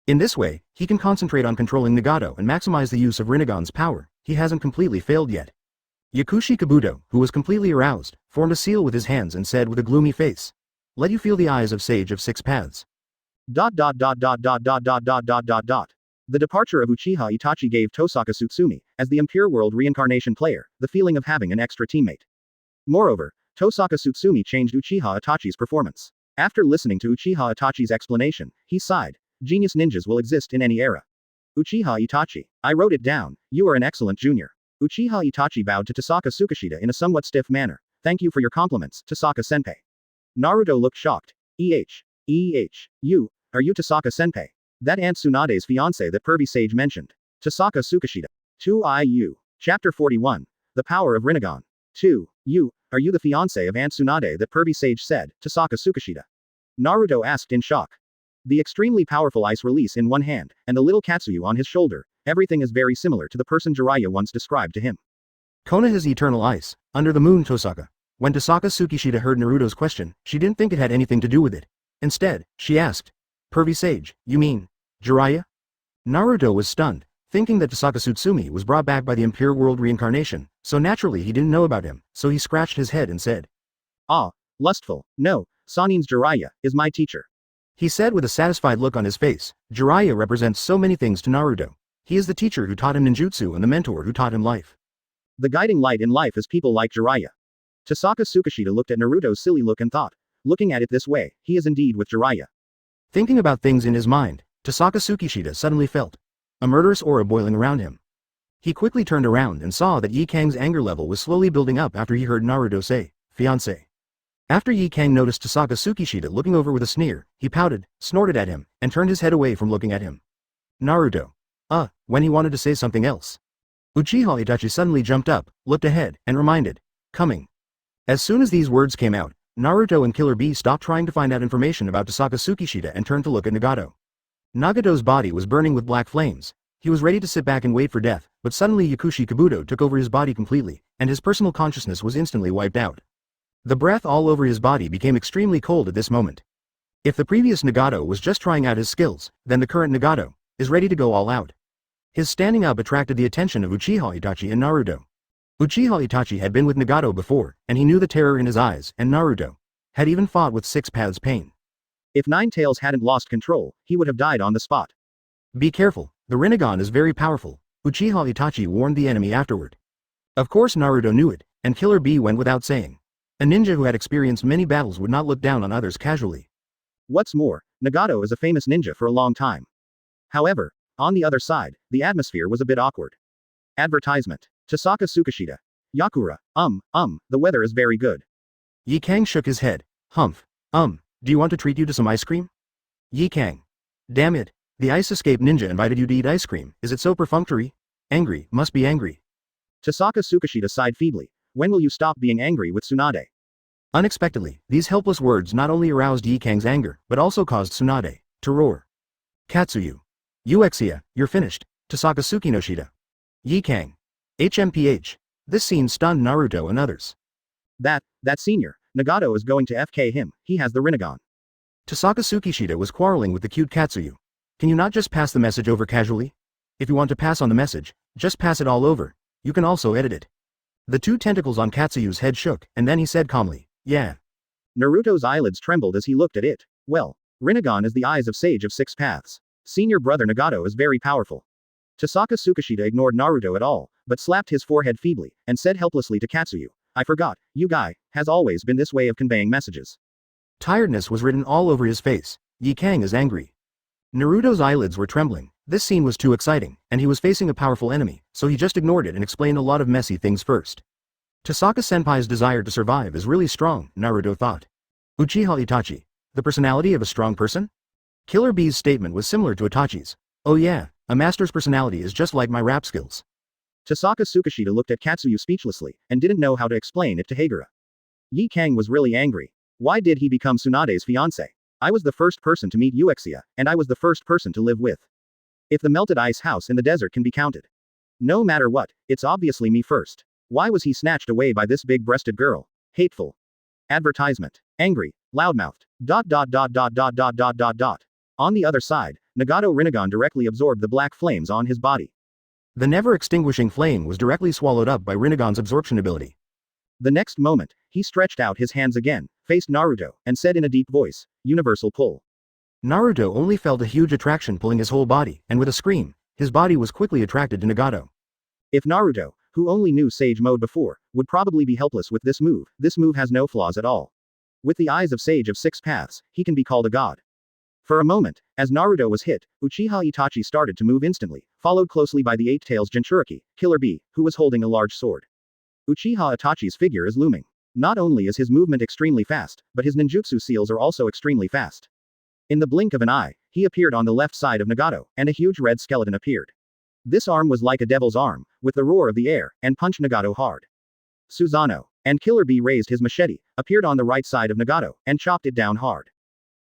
In this way, he can concentrate on controlling Nagato and maximize the use of Renegon's power. He hasn't completely failed yet. Yakushi Kabuto, who was completely aroused, formed a seal with his hands and said with a gloomy face, let you feel the eyes of Sage of 6 Paths. The departure of Uchiha Itachi gave Tohsaka Tsutsumi, as the Impure World Reincarnation player, the feeling of having an extra teammate. Moreover, Tohsaka Tsutsumi changed Uchiha Itachi's performance. After listening to Uchiha Itachi's explanation, he sighed. Genius ninjas will exist in any era. Uchiha Itachi. I wrote it down, you are an excellent junior. Uchiha Itachi bowed to Tohsaka Tsukishita in a somewhat stiff manner. Thank you for your compliments, Tohsaka Senpai. Naruto looked shocked. Are you Tohsaka Senpai? That Aunt Tsunade's fiancé that pervy sage mentioned. Tohsaka Tsukishita. 2IU. Chapter 41. The Power of Renegon. Are you the fiancé of Aunt Tsunade that pervy sage said, Tohsaka Tsukishita? Naruto asked in shock. The extremely powerful ice release in one hand, and the little Katsuyu on his shoulder, everything is very similar to the person Jiraiya once described to him. Konoha's eternal ice, under the moon Tossaka. When Tohsaka Tsukishita heard Naruto's question, she didn't think it had anything to do with it. Instead, she asked, Pervy sage, you mean Jiraiya? Naruto was stunned, thinking that Tohsaka Tsutsumi was brought back by the Impure World Reincarnation, so naturally he didn't know about him, so he scratched his head and said, Ah, lustful, no, Sannin's Jiraiya is my teacher. He said with a satisfied look on his face. Jiraiya represents so many things to Naruto. He is the teacher who taught him ninjutsu and the mentor who taught him life. The guiding light in life is people like Jiraiya. Tohsaka Tsukishita looked at Naruto's silly look and thought, looking at it this way, he is indeed with Jiraiya. Thinking about things in his mind, Tohsaka Tsukishita suddenly felt a murderous aura boiling around him. He quickly turned around and saw that Yi Kang's anger level was slowly building up after he heard Naruto say, fiancé. After Yi Kang noticed Tohsaka Tsukishita looking over with a sneer, he pouted, snorted at him, and turned his head away from looking at him. Naruto. When he wanted to say something else. Uchiha Itachi suddenly jumped up, looked ahead, and reminded, coming. As soon as these words came out, Naruto and Killer Bee stopped trying to find out information about Tohsaka Tsukishita and turned to look at Nagato. Nagato's body was burning with black flames. He was ready to sit back and wait for death, but suddenly Yakushi Kabuto took over his body completely, and his personal consciousness was instantly wiped out. The breath all over his body became extremely cold at this moment. If the previous Nagato was just trying out his skills, then the current Nagato is ready to go all out. His standing up attracted the attention of Uchiha Itachi and Naruto. Uchiha Itachi had been with Nagato before, and he knew the terror in his eyes, and Naruto had even fought with Six Paths Pain. If Nine Tails hadn't lost control, he would have died on the spot. Be careful, the Renegon is very powerful, Uchiha Itachi warned the enemy afterward. Of course Naruto knew it, and Killer Bee went without saying. A ninja who had experienced many battles would not look down on others casually. What's more, Nagato is a famous ninja for a long time. However, on the other side, the atmosphere was a bit awkward. Advertisement. Tohsaka Tsukishita. Yakura. The weather is very good. Yi Kang shook his head. Humph. Do you want to treat you to some ice cream? Yi Kang. Damn it. The Ice Escape Ninja invited you to eat ice cream. Is it so perfunctory? Angry, must be angry. Tohsaka Tsukishita sighed feebly. When will you stop being angry with Tsunade? Unexpectedly, these helpless words not only aroused Yi Kang's anger, but also caused Tsunade to roar. Katsuyu. Uexia, you're finished. Tohsaka Tsukinoshita. Yi Kang. HMPH. This scene stunned Naruto and others. That senior, Nagato is going to FK him, he has the Renegon. Tohsaka Tsukishita was quarreling with the cute Katsuyu. Can you not just pass the message over casually? If you want to pass on the message, just pass it all over. You can also edit it. The two tentacles on Katsuyu's head shook, and then he said calmly, yeah. Naruto's eyelids trembled as he looked at it. Well, Renegon is the eyes of Sage of Six Paths. Senior brother Nagato is very powerful. Tohsaka Tsukishita ignored Naruto at all, but slapped his forehead feebly, and said helplessly to Katsuyu, I forgot, you guy, has always been this way of conveying messages. Tiredness was written all over his face. Yi Kang is angry. Naruto's eyelids were trembling. This scene was too exciting, and he was facing a powerful enemy, so he just ignored it and explained a lot of messy things first. Tohsaka Senpai's desire to survive is really strong, Naruto thought. Uchiha Itachi. The personality of a strong person? Killer Bee's statement was similar to Itachi's. Oh yeah, a master's personality is just like my rap skills. Tohsaka Tsukishita looked at Katsuyu speechlessly, and didn't know how to explain it to Hagura. Yi Kang was really angry. Why did he become Tsunade's fiancé? I was the first person to meet Uexia, and I was the first person to live with. If the melted ice house in the desert can be counted. No matter what, it's obviously me first. Why was he snatched away by this big-breasted girl? Hateful. Advertisement. Angry. Loudmouthed. ... On the other side, Nagato Renegon directly absorbed the black flames on his body. The never-extinguishing flame was directly swallowed up by Renegon's absorption ability. The next moment, he stretched out his hands again, faced Naruto, and said in a deep voice, Universal Pull. Naruto only felt a huge attraction pulling his whole body, and with a scream, his body was quickly attracted to Nagato. If Naruto, who only knew Sage Mode before, would probably be helpless with this move has no flaws at all. With the eyes of Sage of Six Paths, he can be called a god. For a moment, as Naruto was hit, Uchiha Itachi started to move instantly, followed closely by the Eight Tails Jinchuriki, Killer Bee, who was holding a large sword. Uchiha Itachi's figure is looming. Not only is his movement extremely fast, but his ninjutsu seals are also extremely fast. In the blink of an eye, he appeared on the left side of Nagato, and a huge red skeleton appeared. This arm was like a devil's arm, with the roar of the air, and punched Nagato hard. Susanoo. And Killer Bee raised his machete, appeared on the right side of Nagato, and chopped it down hard.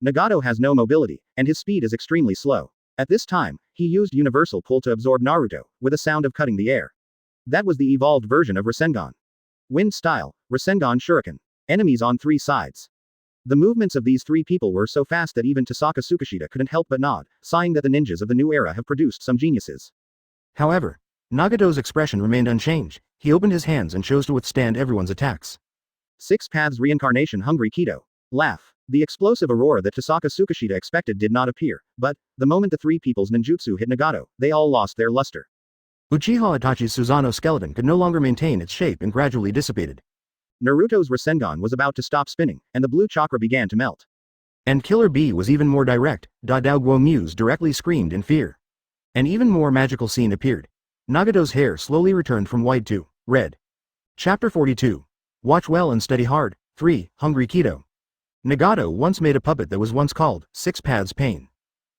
Nagato has no mobility, and his speed is extremely slow. At this time, he used Universal Pull to absorb Naruto, with a sound of cutting the air. That was the evolved version of Rasengan. Wind style, Rasengan Shuriken. Enemies on 3 sides. The movements of these 3 people were so fast that even Tohsaka Tsukishita couldn't help but nod, sighing that the ninjas of the new era have produced some geniuses. However, Nagato's expression remained unchanged. He opened his hands and chose to withstand everyone's attacks. 6 Paths Reincarnation Hungry Gedo. Laugh. The explosive aurora that Tohsaka Tsukishita expected did not appear, but, the moment the 3 people's ninjutsu hit Nagato, they all lost their luster. Uchiha Itachi's Susanoo skeleton could no longer maintain its shape and gradually dissipated. Naruto's Rasengan was about to stop spinning, and the blue chakra began to melt. And Killer Bee was even more direct. Da Dao Guo Muse directly screamed in fear. An even more magical scene appeared. Nagato's hair slowly returned from white to red. Chapter 42. Watch well and study hard. 3. Hungry Gedo. Nagato once made a puppet that was once called 6 Paths Pain.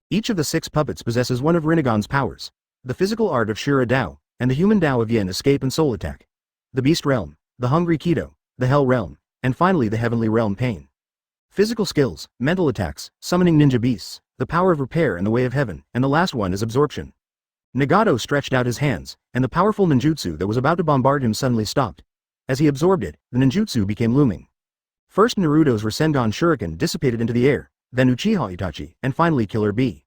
Each of the 6 puppets possesses one of Renegon's powers. The physical art of Shura Dao, and the human Dao of Yin Escape and Soul Attack. The Beast Realm, the Hungry Gedo, the Hell Realm, and finally the Heavenly Realm Pain. Physical skills, mental attacks, summoning ninja beasts, the power of repair and the way of heaven, and the last one is absorption. Nagato stretched out his hands, and the powerful ninjutsu that was about to bombard him suddenly stopped. As he absorbed it, the ninjutsu became looming. First Naruto's Rasengan Shuriken dissipated into the air, then Uchiha Itachi, and finally Killer Bee.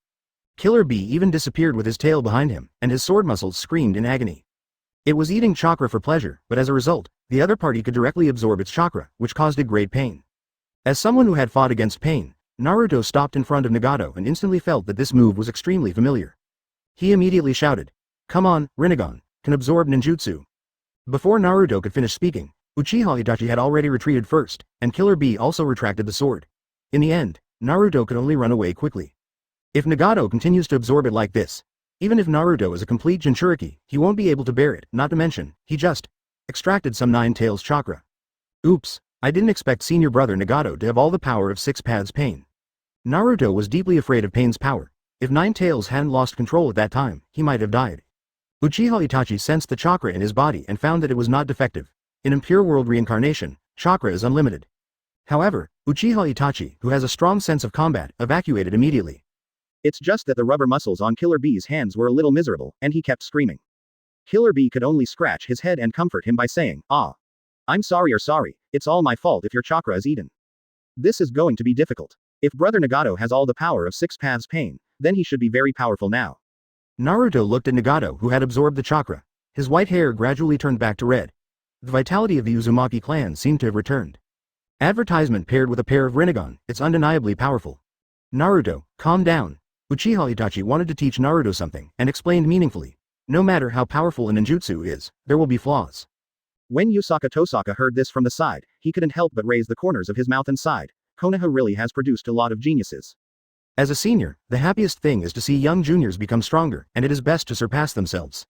Killer Bee even disappeared with his tail behind him, and his sword muscles screamed in agony. It was eating chakra for pleasure, but as a result, the other party could directly absorb its chakra, which caused it great pain. As someone who had fought against pain, Naruto stopped in front of Nagato and instantly felt that this move was extremely familiar. He immediately shouted, "Come on, Renegon, can absorb ninjutsu." Before Naruto could finish speaking, Uchiha Itachi had already retreated first, and Killer Bee also retracted the sword. In the end, Naruto could only run away quickly. If Nagato continues to absorb it like this, even if Naruto is a complete Jinchuriki, he won't be able to bear it, not to mention, he just extracted some 9 tails chakra. Oops, I didn't expect senior brother Nagato to have all the power of 6 Paths Pain. Naruto was deeply afraid of Pain's power. If 9 tails hadn't lost control at that time, he might have died. Uchiha Itachi sensed the chakra in his body and found that it was not defective. In Impure World Reincarnation, chakra is unlimited. However, Uchiha Itachi, who has a strong sense of combat, evacuated immediately. It's just that the rubber muscles on Killer Bee's hands were a little miserable, and he kept screaming. Killer Bee could only scratch his head and comfort him by saying, "Ah. I'm sorry, it's all my fault if your chakra is eaten. This is going to be difficult. If Brother Nagato has all the power of 6 Paths Pain, then he should be very powerful now." Naruto looked at Nagato who had absorbed the chakra. His white hair gradually turned back to red. The vitality of the Uzumaki clan seemed to have returned. Advertisement paired with a pair of Renegon, it's undeniably powerful. Naruto, calm down. Uchiha Itachi wanted to teach Naruto something, and explained meaningfully. No matter how powerful a ninjutsu is, there will be flaws. When Usaka Tohsaka heard this from the side, he couldn't help but raise the corners of his mouth and sighed. Konoha really has produced a lot of geniuses. As a senior, the happiest thing is to see young juniors become stronger, and it is best to surpass themselves.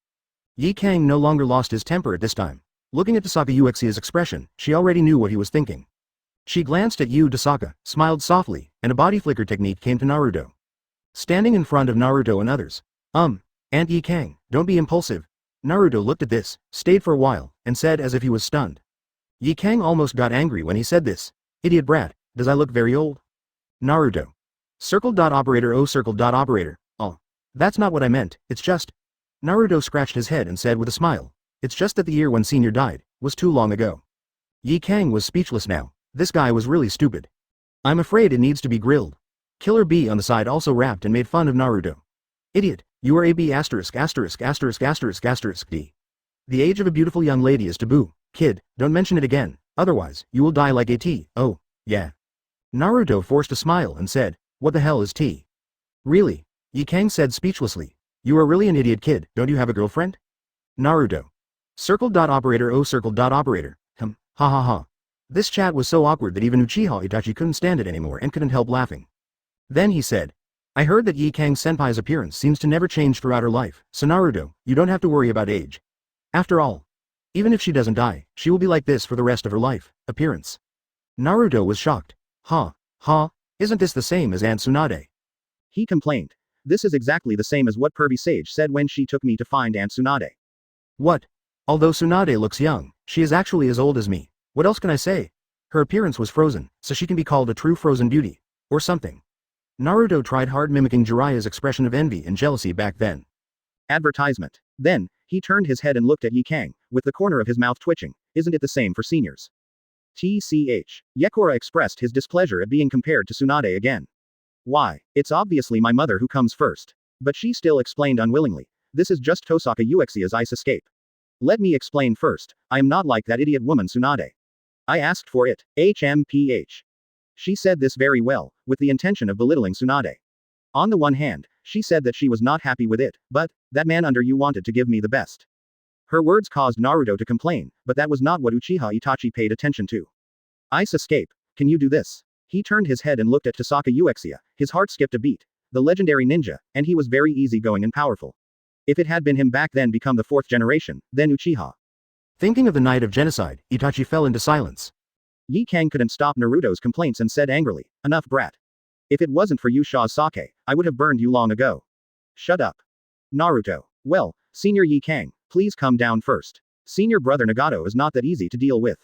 Yi Kang no longer lost his temper at this time. Looking at Tohsaka Uchiha's expression, she already knew what he was thinking. She glanced at Tohsaka, smiled softly, and a body flicker technique came to Naruto. Standing in front of Naruto and others. Aunt Yi Kang, don't be impulsive. Naruto looked at this, stayed for a while, and said as if he was stunned. Yi Kang almost got angry when he said this. Idiot brat, does I look very old? Naruto. Circle.operator oh circle.operator, oh. That's not what I meant, it's just. Naruto scratched his head and said with a smile. It's just that the year when senior died, was too long ago. Yi Kang was speechless now. This guy was really stupid. I'm afraid it needs to be grilled. Killer Bee on the side also rapped and made fun of Naruto. Idiot, you are a B*****************. D. The age of a beautiful young lady is taboo. Kid, don't mention it again, otherwise, you will die like a T. Oh, yeah. Naruto forced a smile and said, what the hell is T? Really? Yi Kang said speechlessly. You are really an idiot kid, don't you have a girlfriend? Naruto. Circle.operator oh circle.operator, ha ha ha. This chat was so awkward that even Uchiha Itachi couldn't stand it anymore and couldn't help laughing. Then he said, I heard that Yi Kang senpai's appearance seems to never change throughout her life, so Naruto, you don't have to worry about age. After all, even if she doesn't die, she will be like this for the rest of her life, appearance. Naruto was shocked. Isn't this the same as Aunt Tsunade? He complained. This is exactly the same as what Pervy Sage said when she took me to find Aunt Tsunade. What? Although Tsunade looks young, she is actually as old as me. What else can I say? Her appearance was frozen, so she can be called a true frozen beauty. Or something. Naruto tried hard mimicking Jiraiya's expression of envy and jealousy back then. Advertisement. Then, he turned his head and looked at Yi Kang, with the corner of his mouth twitching. Isn't it the same for seniors? TCH. Yekora expressed his displeasure at being compared to Tsunade again. Why? It's obviously my mother who comes first. But she still explained unwillingly. This is just Tohsaka Uchiha's ice escape. Let me explain first. I am not like that idiot woman Tsunade. I asked for it. HMPH. She said this very well, with the intention of belittling Tsunade. On the one hand, she said that she was not happy with it, but, that man under you wanted to give me the best. Her words caused Naruto to complain, but that was not what Uchiha Itachi paid attention to. Ice escape, can you do this? He turned his head and looked at Tossaka Uchiha, his heart skipped a beat. The legendary ninja, and he was very easygoing and powerful. If it had been him back then become the 4th generation, then Uchiha. Thinking of the night of genocide, Itachi fell into silence. Yi Kang couldn't stop Naruto's complaints and said angrily, enough brat. If it wasn't for Yusha's sake, I would have burned you long ago. Shut up. Naruto. Well, Senior Yi Kang, please come down first. Senior brother Nagato is not that easy to deal with.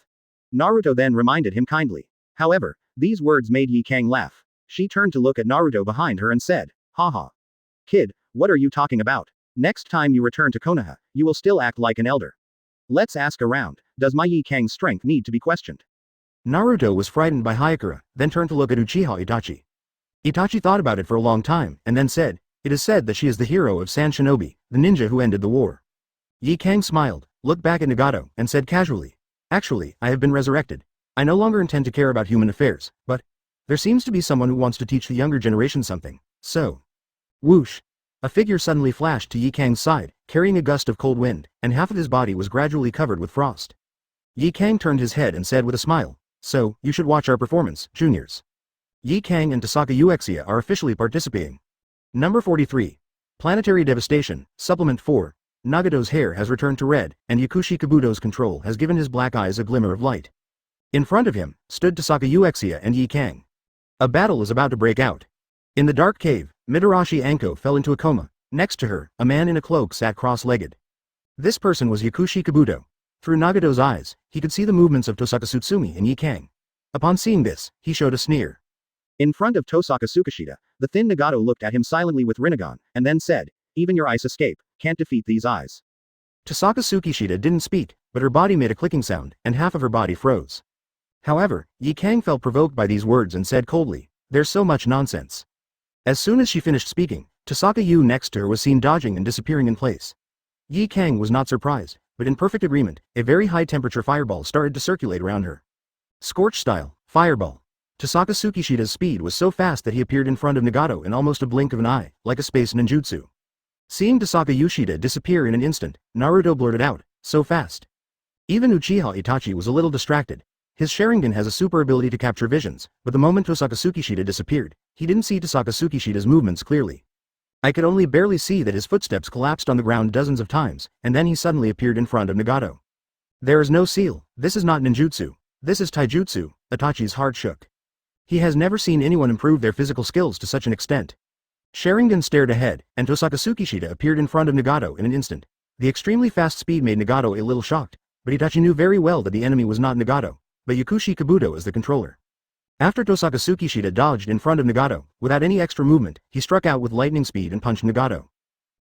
Naruto then reminded him kindly. However, these words made Yi Kang laugh. She turned to look at Naruto behind her and said, haha. Kid, what are you talking about? Next time you return to Konoha, you will still act like an elder. Let's ask around, does my Yi Kang's strength need to be questioned? Naruto was frightened by Hayakura, then turned to look at Uchiha Itachi. Itachi thought about it for a long time, and then said, it is said that she is the hero of San Shinobi, the ninja who ended the war. Yi Kang smiled, looked back at Nagato, and said casually, actually, I have been resurrected. I no longer intend to care about human affairs, but there seems to be someone who wants to teach the younger generation something, so. Whoosh. A figure suddenly flashed to Yi Kang's side, carrying a gust of cold wind, and half of his body was gradually covered with frost. Yi Kang turned his head and said with a smile, so, you should watch our performance, juniors. Yi Kang and Tossaka Uchiha are officially participating. Number 43. Planetary Devastation, Supplement 4. Nagato's hair has returned to red, and Yakushi Kabuto's control has given his black eyes a glimmer of light. In front of him, stood Tossaka Uchiha and Yi Kang. A battle is about to break out. In the dark cave, Mitarashi Anko fell into a coma. Next to her, a man in a cloak sat cross-legged. This person was Yakushi Kabuto. Through Nagato's eyes, he could see the movements of Tohsaka Tsutsumi and Yi Kang. Upon seeing this, he showed a sneer. In front of Tohsaka Tsukishita, the thin Nagato looked at him silently with Renegon, and then said, even your ice escape can't defeat these eyes. Tohsaka Tsukishita didn't speak, but her body made a clicking sound, and half of her body froze. However, Yi Kang felt provoked by these words and said coldly, there's so much nonsense. As soon as she finished speaking, Tohsaka Yu next to her was seen dodging and disappearing in place. Yi Kang was not surprised, but in perfect agreement, a very high-temperature fireball started to circulate around her. Scorch style, fireball. Tohsaka Tsukishita's speed was so fast that he appeared in front of Nagato in almost a blink of an eye, like a space ninjutsu. Seeing Tohsaka Uchiha disappear in an instant, Naruto blurted out, so fast. Even Uchiha Itachi was a little distracted. His Sharingan has a super ability to capture visions, but the moment Tohsaka Tsukishita disappeared, he didn't see Tohsaka Tsukishita's movements clearly. I could only barely see that his footsteps collapsed on the ground dozens of times, and then he suddenly appeared in front of Nagato. There is no seal, this is not ninjutsu, this is taijutsu, Itachi's heart shook. He has never seen anyone improve their physical skills to such an extent. Sharingan stared ahead, and Tohsaka Tsukishita appeared in front of Nagato in an instant. The extremely fast speed made Nagato a little shocked, but Itachi knew very well that the enemy was not Nagato, but Yakushi Kabuto as the controller. After Tohsaka Tsukishita dodged in front of Nagato, without any extra movement, he struck out with lightning speed and punched Nagato.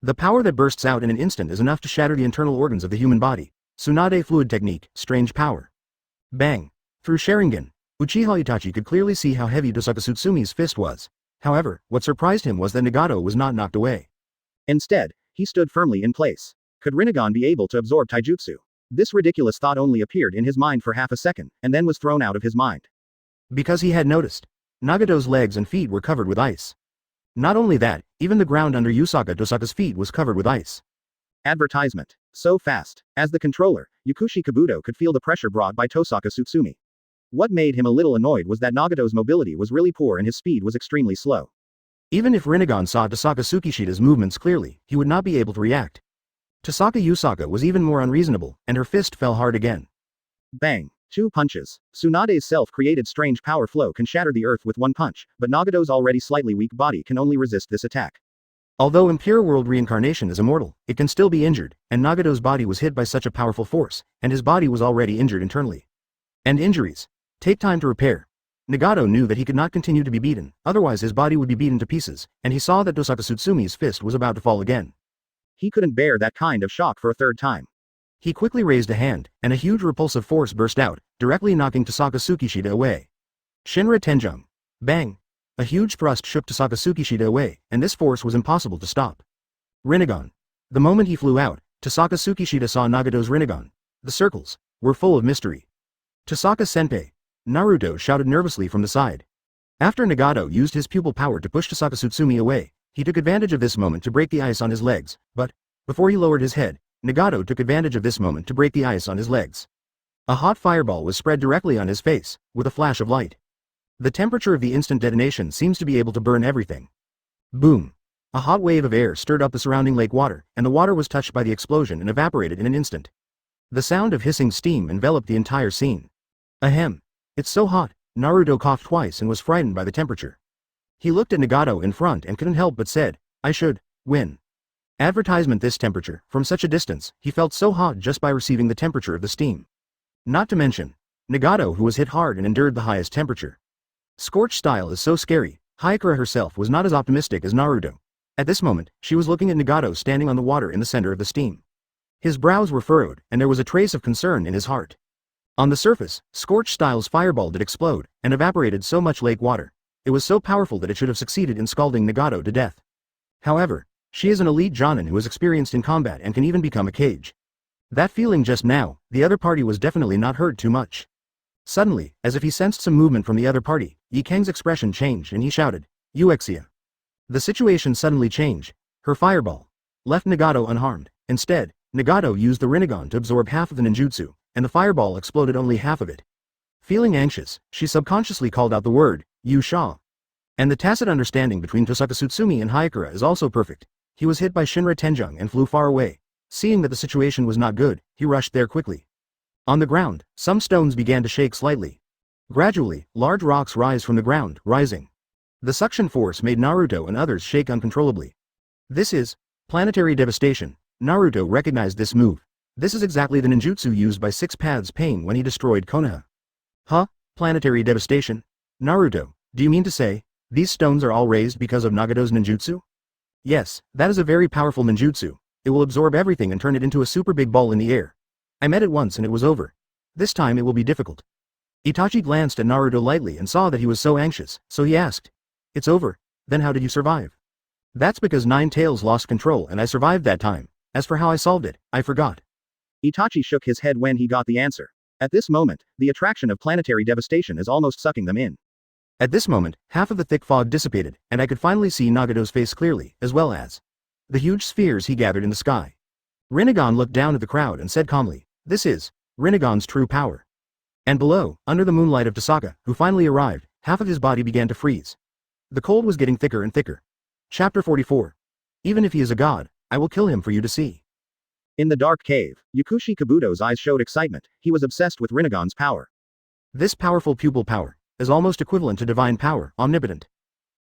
The power that bursts out in an instant is enough to shatter the internal organs of the human body. Tsunade fluid technique, strange power. Bang! Through Sharingan, Uchiha Itachi could clearly see how heavy Tohsaka Tsutsumi's fist was. However, what surprised him was that Nagato was not knocked away. Instead, he stood firmly in place. Could Renegon be able to absorb taijutsu? This ridiculous thought only appeared in his mind for half a second, and then was thrown out of his mind. Because he had noticed. Nagato's legs and feet were covered with ice. Not only that, even the ground under Tohsaka's feet was covered with ice. Advertisement. So fast. As the controller, Yakushi Kabuto could feel the pressure brought by Tohsaka Tsutsumi. What made him a little annoyed was that Nagato's mobility was really poor and his speed was extremely slow. Even if Renegon saw Tohsaka Tsukishita's movements clearly, he would not be able to react. Tohsaka was even more unreasonable, and her fist fell hard again. Bang. 2 punches. Tsunade's self-created strange power flow can shatter the earth with one punch, but Nagato's already slightly weak body can only resist this attack. Although Impure World Reincarnation is immortal, it can still be injured, and Nagato's body was hit by such a powerful force, and his body was already injured internally. And injuries take time to repair. Nagato knew that he could not continue to be beaten, otherwise his body would be beaten to pieces, and he saw that Tohsaka Tsutsumi's fist was about to fall again. He couldn't bear that kind of shock for a third time. He quickly raised a hand, and a huge repulsive force burst out, directly knocking Tohsaka Tsukishita away. Shinra Tenjung. Bang! A huge thrust shook Tohsaka Tsukishita away, and this force was impossible to stop. Renegon. The moment he flew out, Tohsaka Tsukishita saw Nagato's Renegon. The circles were full of mystery. Tohsaka Senpai. Naruto shouted nervously from the side. After Nagato used his pupil power to push Tohsaka Tsutsumi away, he took advantage of this moment to break the ice on his legs, but, before he lowered his head, Nagato took advantage of this moment to break the ice on his legs. A hot fireball was spread directly on his face, with a flash of light. The temperature of the instant detonation seems to be able to burn everything. Boom! A hot wave of air stirred up the surrounding lake water, and the water was touched by the explosion and evaporated in an instant. The sound of hissing steam enveloped the entire scene. Ahem! It's so hot, Naruto coughed twice and was frightened by the temperature. He looked at Nagato in front and couldn't help but said, I should win. Advertisement this temperature, from such a distance, he felt so hot just by receiving the temperature of the steam. Not to mention, Nagato who was hit hard and endured the highest temperature. Scorched style is so scary, Hikari herself was not as optimistic as Naruto. At this moment, she was looking at Nagato standing on the water in the center of the steam. His brows were furrowed, and there was a trace of concern in his heart. On the surface, Scorched Style's fireball did explode, and evaporated so much lake water. It was so powerful that it should have succeeded in scalding Nagato to death. However, she is an elite Jonin who is experienced in combat and can even become a cage. That feeling just now, the other party was definitely not hurt too much. Suddenly, as if he sensed some movement from the other party, Yi Kang's expression changed and he shouted, Uexia. The situation suddenly changed. Her fireball left Nagato unharmed. Instead, Nagato used the Renegon to absorb half of the ninjutsu, and the fireball exploded only half of it. Feeling anxious, she subconsciously called out the word, Yusha. And the tacit understanding between Tohsaka Tsutsumi and Hikari is also perfect. He was hit by Shinra Tenjung and flew far away. Seeing that the situation was not good, he rushed there quickly. On the ground, some stones began to shake slightly. Gradually, large rocks rise from the ground, rising. The suction force made Naruto and others shake uncontrollably. This is Planetary Devastation. Naruto recognized this move. This is exactly the ninjutsu used by Six Paths Pain when he destroyed Konoha. Huh? Planetary Devastation? Naruto, do you mean to say, these stones are all raised because of Nagato's ninjutsu? Yes, that is a very powerful ninjutsu. It will absorb everything and turn it into a super big ball in the air. I met it once and it was over. This time it will be difficult. Itachi glanced at Naruto lightly and saw that he was so anxious, so he asked. It's over, then how did you survive? That's because Nine Tails lost control and I survived that time. As for how I solved it, I forgot. Itachi shook his head when he got the answer. At this moment, the attraction of planetary devastation is almost sucking them in. At this moment, half of the thick fog dissipated, and I could finally see Nagato's face clearly, as well as the huge spheres he gathered in the sky. Renegon looked down at the crowd and said calmly, This is Renegon's true power. And below, under the moonlight of Tohsaka, who finally arrived, half of his body began to freeze. The cold was getting thicker and thicker. Chapter 44. Even if he is a god, I will kill him for you to see. In the dark cave, Yakushi Kabuto's eyes showed excitement. He was obsessed with Renegon's power. This powerful pupil power is almost equivalent to divine power, omnipotent.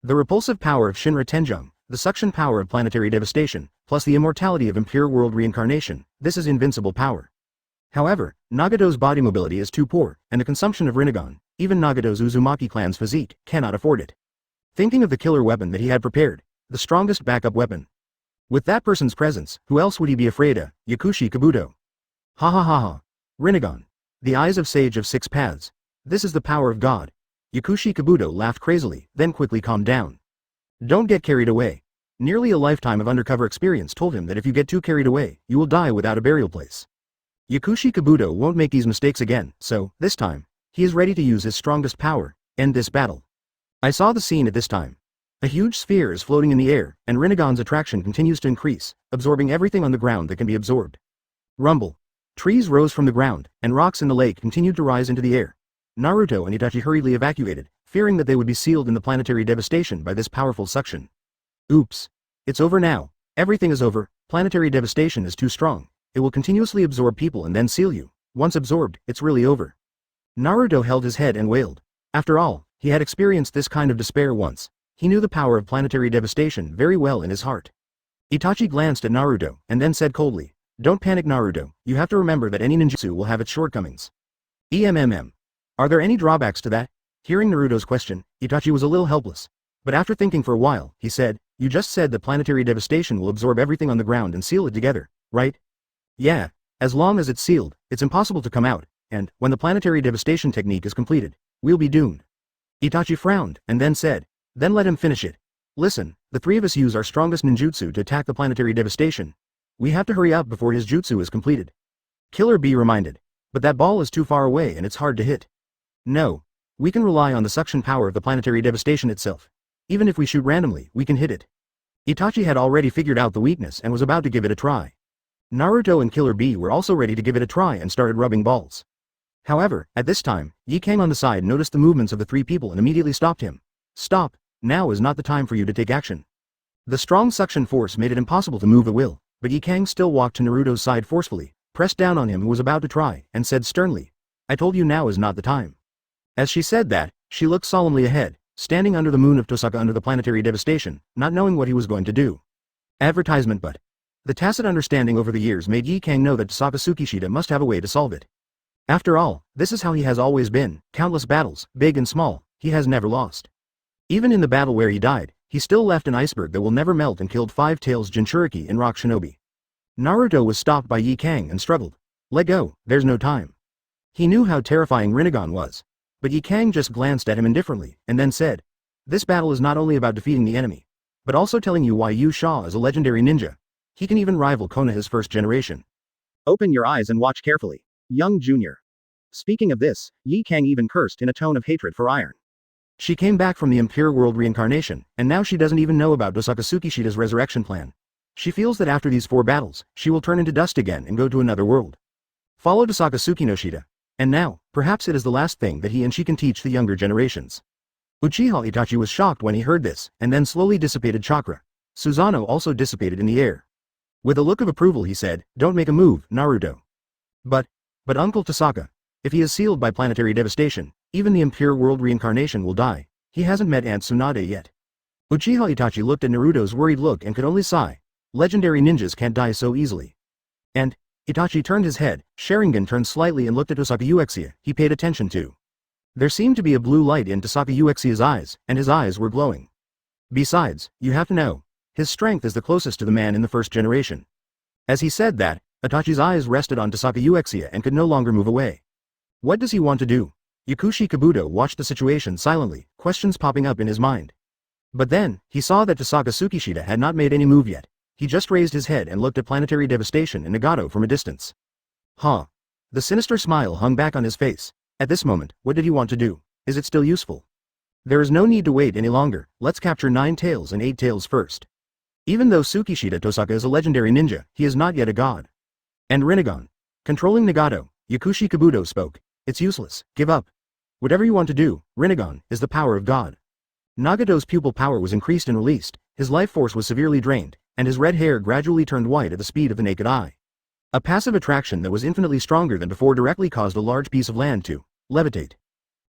The repulsive power of Shinra Tenjung, the suction power of planetary devastation, plus the immortality of Impure World Reincarnation, this is invincible power. However, Nagato's body mobility is too poor, and the consumption of Renegon, even Nagato's Uzumaki clan's physique, cannot afford it. Thinking of the killer weapon that he had prepared, the strongest backup weapon. With that person's presence, who else would he be afraid of? Yakushi Kabuto. Ha ha ha ha. Renegon. The eyes of Sage of Six Paths. This is the power of God. Yakushi Kabuto laughed crazily, then quickly calmed down. Don't get carried away. Nearly a lifetime of undercover experience told him that if you get too carried away, you will die without a burial place. Yakushi Kabuto won't make these mistakes again, so, this time, he is ready to use his strongest power, end this battle. I saw the scene at this time. A huge sphere is floating in the air, and Renegon's attraction continues to increase, absorbing everything on the ground that can be absorbed. Rumble. Trees rose from the ground, and rocks in the lake continued to rise into the air. Naruto and Itachi hurriedly evacuated, fearing that they would be sealed in the planetary devastation by this powerful suction. Oops. It's over now. Everything is over. Planetary devastation is too strong. It will continuously absorb people and then seal you. Once absorbed, it's really over. Naruto held his head and wailed. After all, he had experienced this kind of despair once. He knew the power of planetary devastation very well in his heart. Itachi glanced at Naruto, and then said coldly, "Don't panic Naruto, you have to remember that any ninjutsu will have its shortcomings." Are there any drawbacks to that? Hearing Naruto's question, Itachi was a little helpless. But after thinking for a while, he said, "You just said that planetary devastation will absorb everything on the ground and seal it together, right?" "Yeah. As long as it's sealed, it's impossible to come out, and, when the planetary devastation technique is completed, we'll be doomed." Itachi frowned, and then said, "Then let him finish it. Listen, the three of us use our strongest ninjutsu to attack the planetary devastation. We have to hurry up before his jutsu is completed." Killer Bee reminded, "But that ball is too far away and it's hard to hit." "No. We can rely on the suction power of the planetary devastation itself. Even if we shoot randomly, we can hit it." Itachi had already figured out the weakness and was about to give it a try. Naruto and Killer Bee were also ready to give it a try and started rubbing balls. However, at this time, Yi Kang on the side noticed the movements of the three people and immediately stopped him. "Stop, now is not the time for you to take action." The strong suction force made it impossible to move at will, but Yi Kang still walked to Naruto's side forcefully, pressed down on him who was about to try, and said sternly, "I told you now is not the time." As she said that, she looked solemnly ahead, standing under the moon of Tossaka under the planetary devastation, not knowing what he was going to do. Advertisement. But the tacit understanding over the years made Yi Kang know that Tohsaka Tsukishita must have a way to solve it. After all, this is how he has always been, countless battles, big and small, he has never lost. Even in the battle where he died, he still left an iceberg that will never melt and killed Five Tails Jinchuriki and Rock Shinobi. Naruto was stopped by Yi Kang and struggled. "Let go, there's no time." He knew how terrifying Renegon was. But Yi Kang just glanced at him indifferently, and then said, "This battle is not only about defeating the enemy, but also telling you why Yu Sha is a legendary ninja. He can even rival Konoha's first generation." Open your eyes and watch carefully. Young Junior. Speaking of this, Yi Kang even cursed in a tone of hatred for iron. She came back from the Impure World Reincarnation, and now she doesn't even know about Tohsaka Tsukishita's resurrection plan. She feels that after these 4 battles, she will turn into dust again and go to another world. Follow Tohsaka Tsukinoshita. And now, perhaps it is the last thing that he and she can teach the younger generations. Uchiha Itachi was shocked when he heard this, and then slowly dissipated chakra. Susanoo also dissipated in the air. With a look of approval he said, "Don't make a move, Naruto." But Uncle Tohsaka, if he is sealed by planetary devastation, even the Impure World Reincarnation will die. He hasn't met Aunt Tsunade yet. Uchiha Itachi looked at Naruto's worried look and could only sigh. Legendary ninjas can't die so easily. And Itachi turned his head, Sharingan turned slightly and looked at Tohsaka Uchiha. He paid attention to. There seemed to be a blue light in Tohsaka Uchiha's eyes, and his eyes were glowing. Besides, you have to know, his strength is the closest to the man in the first generation. As he said that, Itachi's eyes rested on Tohsaka Uchiha and could no longer move away. What does he want to do? Yakushi Kabuto watched the situation silently, questions popping up in his mind. But then, he saw that Tohsaka Tsukishita had not made any move yet. He just raised his head and looked at planetary devastation and Gedo from a distance. Huh. The sinister smile hung back on his face. At this moment, what did he want to do? Is it still useful? There is no need to wait any longer, let's capture 9 tails and 8 tails first. Even though Tsukishita Tohsaka is a legendary ninja, he is not yet a god. And Renegon. Controlling Gedo, Yakushi Kabuto spoke. It's useless, give up. Whatever you want to do, Renegon, is the power of God. Nagado's pupil power was increased and released, his life force was severely drained, and his red hair gradually turned white at the speed of the naked eye. A passive attraction that was infinitely stronger than before directly caused a large piece of land to levitate.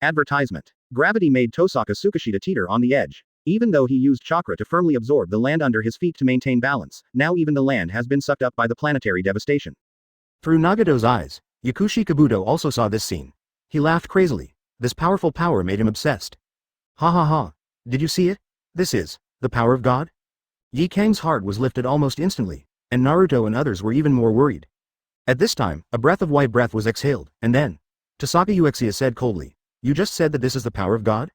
Advertisement. Gravity made Tohsaka Tsukishita teeter on the edge. Even though he used chakra to firmly absorb the land under his feet to maintain balance, now even the land has been sucked up by the planetary devastation. Through Nagado's eyes, Yakushi Kabuto also saw this scene. He laughed crazily. This powerful power made him obsessed. Ha ha ha. Did you see it? This is the power of God? Yi Kang's heart was lifted almost instantly, and Naruto and others were even more worried. At this time, a breath of white breath was exhaled, and then, Tohsaka Uchiha said coldly, "You just said that this is the power of God?"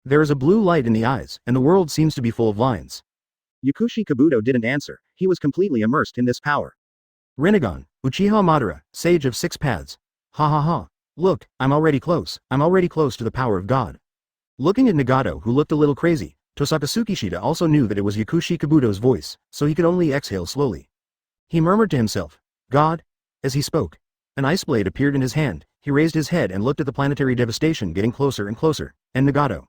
There is a blue light in the eyes, and the world seems to be full of lines. Yakushi Kabuto didn't answer, he was completely immersed in this power. Renegon, Uchiha Madara, Sage of 6 Paths. Ha ha ha. Look, I'm already close to the power of God. Looking at Gedo who looked a little crazy, Tohsaka Tsukishita also knew that it was Yakushi Kabuto's voice, so he could only exhale slowly. He murmured to himself, "God?" As he spoke, an ice blade appeared in his hand, he raised his head and looked at the planetary devastation getting closer and closer, and Gedo.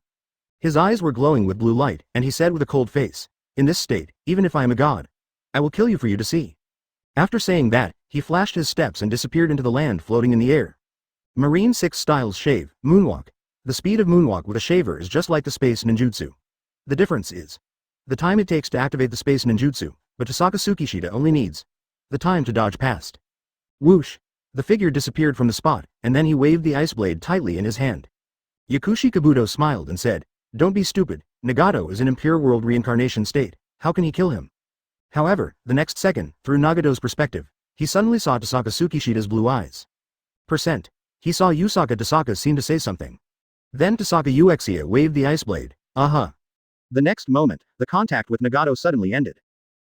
His eyes were glowing with blue light, and he said with a cold face, "In this state, even if I am a god, I will kill you for you to see." After saying that, he flashed his steps and disappeared into the land floating in the air. Marine 6 styles shave, moonwalk. The speed of moonwalk with a shaver is just like the space ninjutsu. The difference is the time it takes to activate the space ninjutsu, but Tohsaka Tsukishita only needs the time to dodge past. Whoosh! The figure disappeared from the spot, and then he waved the ice blade tightly in his hand. Yakushi Kabuto smiled and said, "Don't be stupid, Nagato is in Impure World Reincarnation state, how can he kill him?" However, the next second, through Nagato's perspective, he suddenly saw Tohsaka Tsukishita's blue eyes. He saw Usaka Tohsaka seem to say something. Then Tohsaka Uchiha waved the ice blade. The next moment, the contact with Nagato suddenly ended.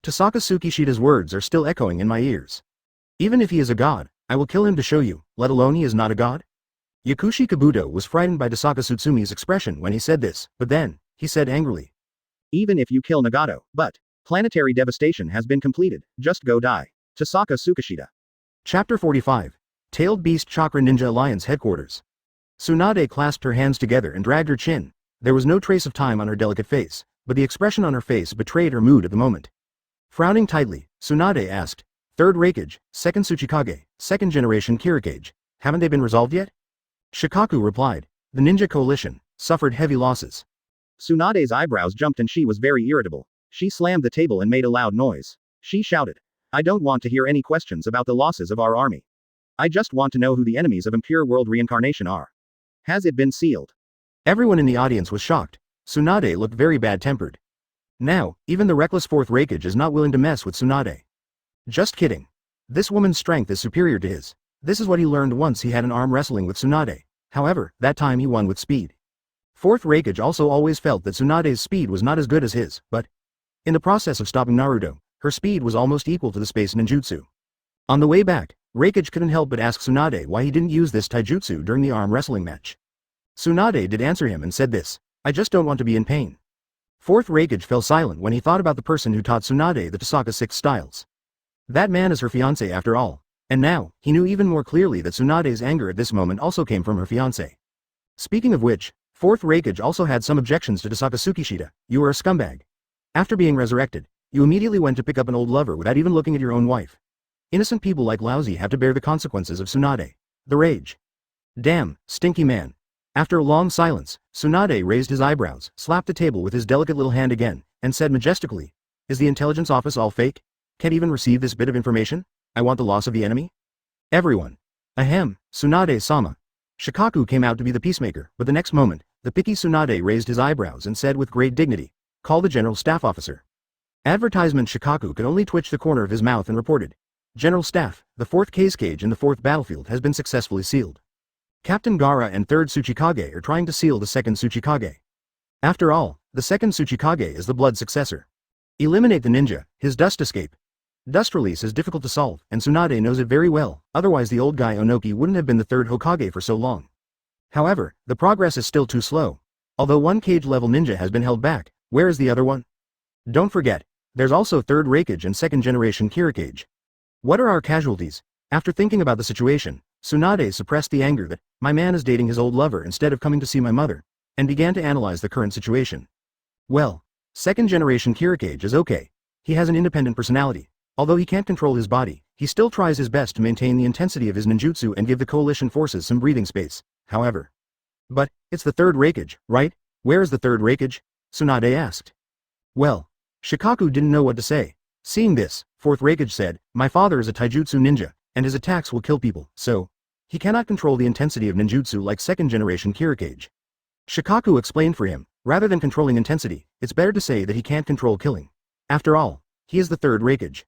Tohsaka Tsukishita's words are still echoing in my ears. Even if he is a god, I will kill him to show you, let alone he is not a god? Yakushi Kabuto was frightened by Tohsaka Tsutsumi's expression when he said this, but then, he said angrily. Even if you kill Nagato, but planetary devastation has been completed, just go die. Tohsaka Tsukishita. Chapter 45. Tailed Beast Chakra Ninja Alliance Headquarters. Tsunade clasped her hands together and dragged her chin. There was no trace of time on her delicate face, but the expression on her face betrayed her mood at the moment. Frowning tightly, Tsunade asked, "Third Reikage, Second Tsuchikage, Second Generation Kirikage, haven't they been resolved yet?" Shikaku replied, "The Ninja Coalition suffered heavy losses." Tsunade's eyebrows jumped and she was very irritable. She slammed the table and made a loud noise. She shouted, "I don't want to hear any questions about the losses of our army. I just want to know who the enemies of Impure World Reincarnation are. Has it been sealed?" Everyone in the audience was shocked. Tsunade looked very bad-tempered. Now, even the reckless Fourth Reikage is not willing to mess with Tsunade. Just kidding. This woman's strength is superior to his. This is what he learned once he had an arm wrestling with Tsunade. However, that time he won with speed. Fourth Reikage also always felt that Tsunade's speed was not as good as his, but in the process of stopping Naruto, her speed was almost equal to the space ninjutsu. On the way back, Reikage couldn't help but ask Tsunade why he didn't use this taijutsu during the arm wrestling match. Tsunade did answer him and said this, "I just don't want to be in pain." Fourth Reikage fell silent when he thought about the person who taught Tsunade the Tossaka 6 styles. That man is her fiancé after all. And now, he knew even more clearly that Tsunade's anger at this moment also came from her fiancé. Speaking of which, Fourth Reikage also had some objections to Tohsaka Tsukishita. "You are a scumbag. After being resurrected, you immediately went to pick up an old lover without even looking at your own wife. Innocent people like Lousy have to bear the consequences of Tsunade." The rage. Damn, stinky man. After a long silence, Tsunade raised his eyebrows, slapped the table with his delicate little hand again, and said majestically, "Is the intelligence office all fake? Can't even receive this bit of information? I want the loss of the enemy?" Everyone. Ahem, Tsunade-sama. Shikaku came out to be the peacemaker, but the next moment, the picky Tsunade raised his eyebrows and said with great dignity, "Call the General Staff Officer." Advertisement Shikaku could only twitch the corner of his mouth and reported, "General Staff, the 4th cage in the 4th battlefield has been successfully sealed. Captain Gaara and 3rd Tsuchikage are trying to seal the 2nd Tsuchikage. After all, the 2nd Tsuchikage is the blood successor. Eliminate the ninja, his dust escape. Dust release is difficult to solve, and Tsunade knows it very well, otherwise the old guy Onoki wouldn't have been the 3rd Hokage for so long. However, the progress is still too slow. Although one cage-level ninja has been held back, where is the other one? Don't forget, there's also 3rd Reikage and 2nd Generation Kirikage. What are our casualties?" After thinking about the situation, Tsunade suppressed the anger that, "My man is dating his old lover instead of coming to see my mother," and began to analyze the current situation. Well, 2nd Generation Kirikage is okay. He has an independent personality. Although he can't control his body, he still tries his best to maintain the intensity of his ninjutsu and give the coalition forces some breathing space, however. "But, it's the 3rd Reikage, right? Where is the 3rd Reikage?" Tsunade asked. Well, Shikaku didn't know what to say. Seeing this, 4th Reikage said, "My father is a taijutsu ninja, and his attacks will kill people, so he cannot control the intensity of ninjutsu like 2nd Generation Kirikage." Shikaku explained for him, rather than controlling intensity, it's better to say that he can't control killing. After all, he is the 3rd Reikage.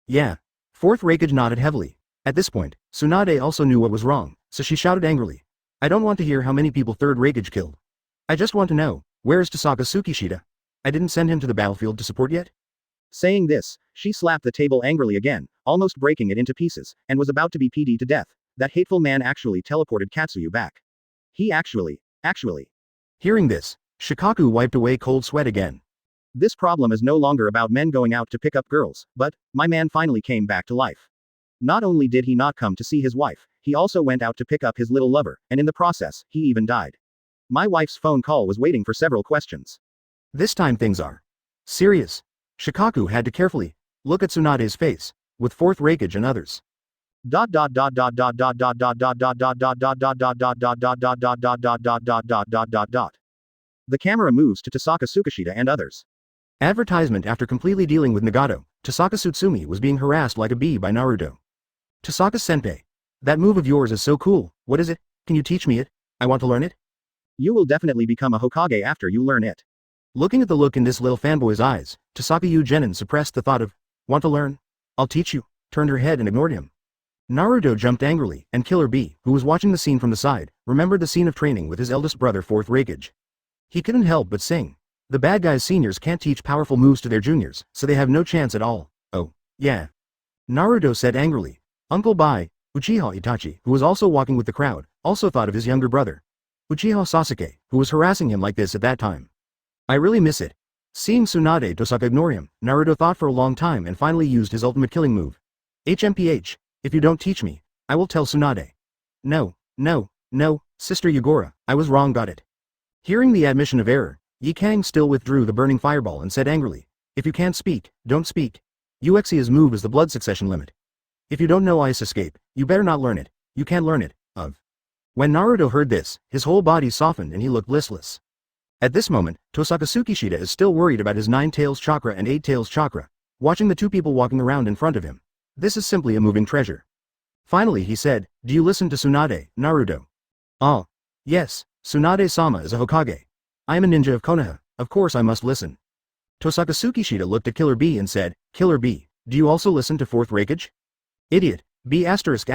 Yeah. 4th Reikage nodded heavily. At this point, Tsunade also knew what was wrong, so she shouted angrily, "I don't want to hear how many people 3rd Reikage killed. I just want to know, where is Tohsaka Tsukishita? I didn't send him to the battlefield to support yet?" Saying this, she slapped the table angrily again, almost breaking it into pieces, and was about to be PD'd to death. That hateful man actually teleported Katsuyu back. He actually. Hearing this, Shikaku wiped away cold sweat again. This problem is no longer about men going out to pick up girls, but, my man finally came back to life. Not only did he not come to see his wife, he also went out to pick up his little lover, and in the process, he even died. My wife's phone call was waiting for several questions. This time things are serious. Shikaku had to carefully look at Tsunade's face, with 4th Reikage and others. The camera moves to Tohsaka Tsukishita and others. Advertisement. After completely dealing with Nagato, Tossaka Tsukishita was being harassed like a bee by Naruto. Tossaka-senpai. That move of yours is so cool, what is it? Can you teach me it? I want to learn it. You will definitely become a Hokage after you learn it. Looking at the look in this little fanboy's eyes, Tossaka Genin suppressed the thought of, want to learn? I'll teach you, turned her head and ignored him. Naruto jumped angrily, and Killer Bee, who was watching the scene from the side, remembered the scene of training with his eldest brother Fourth Hokage. He couldn't help but sing. The bad guys' seniors can't teach powerful moves to their juniors, so they have no chance at all. Oh, yeah. Naruto said angrily. Uncle Bai, Uchiha Itachi, who was also walking with the crowd, also thought of his younger brother, Uchiha Sasuke, who was harassing him like this at that time. I really miss it. Seeing Tsunade Tossaka ignore him, Naruto thought for a long time and finally used his ultimate killing move. HMPH, if you don't teach me, I will tell Tsunade. No, Sister Yagura, I was wrong, got it. Hearing the admission of error, Yi Kang still withdrew the burning fireball and said angrily, if you can't speak, don't speak. Uchiha's move is the blood succession limit. If you don't know Ice Escape, you better not learn it, you can't learn it, of. When Naruto heard this, his whole body softened and he looked listless. At this moment, Tohsaka Tsukishita is still worried about his 9 tails chakra and 8 tails chakra, watching the two people walking around in front of him. This is simply a moving treasure. Finally he said, do you listen to Tsunade, Naruto? Oh. Yes, Tsunade-sama is a Hokage. I am a ninja of Konoha, of course I must listen. Tohsaka Tsukishita looked at Killer Bee and said, Killer Bee, do you also listen to Fourth Hokage? Idiot, B*******************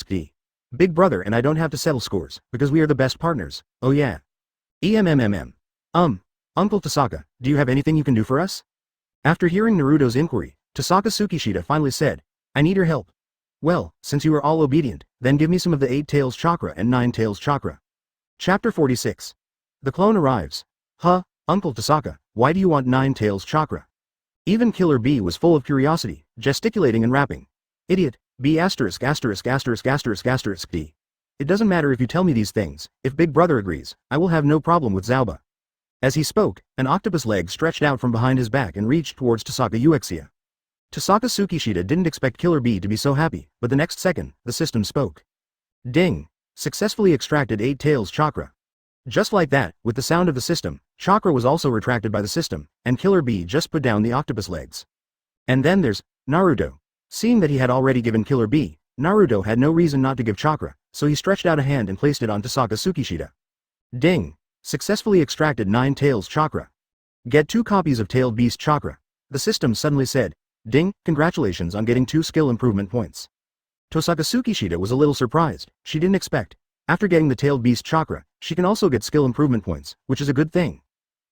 D. Big brother and I don't have to settle scores, because we are the best partners, oh yeah. Uncle Tohsaka, do you have anything you can do for us? After hearing Naruto's inquiry, Tohsaka Tsukishita finally said, I need your help. Well, since you are all obedient, then give me some of the 8 tails chakra and 9 tails chakra. Chapter 46. The clone arrives. Huh, Uncle Tohsaka, why do you want 9 tails chakra? Even Killer Bee was full of curiosity, gesticulating and rapping. Idiot, B*************** D. It doesn't matter if you tell me these things, if Big Brother agrees, I will have no problem with Zaoba. As he spoke, an octopus leg stretched out from behind his back and reached towards Tohsaka Uchiha. Tohsaka Tsukishita didn't expect Killer Bee to be so happy, but the next second, the system spoke. Ding! Successfully extracted 8 tails chakra. Just like that, with the sound of the system, chakra was also retracted by the system, and Killer Bee just put down the octopus legs. And then there's Naruto. Seeing that he had already given Killer Bee, Naruto had no reason not to give chakra, so he stretched out a hand and placed it on Tohsaka Tsukishita. Ding! Successfully extracted 9 tails chakra. Get 2 copies of Tailed Beast chakra. The system suddenly said, Ding, congratulations on getting 2 skill improvement points. Tohsaka Tsukishita was a little surprised, she didn't expect. After getting the Tailed Beast chakra, she can also get skill improvement points, which is a good thing.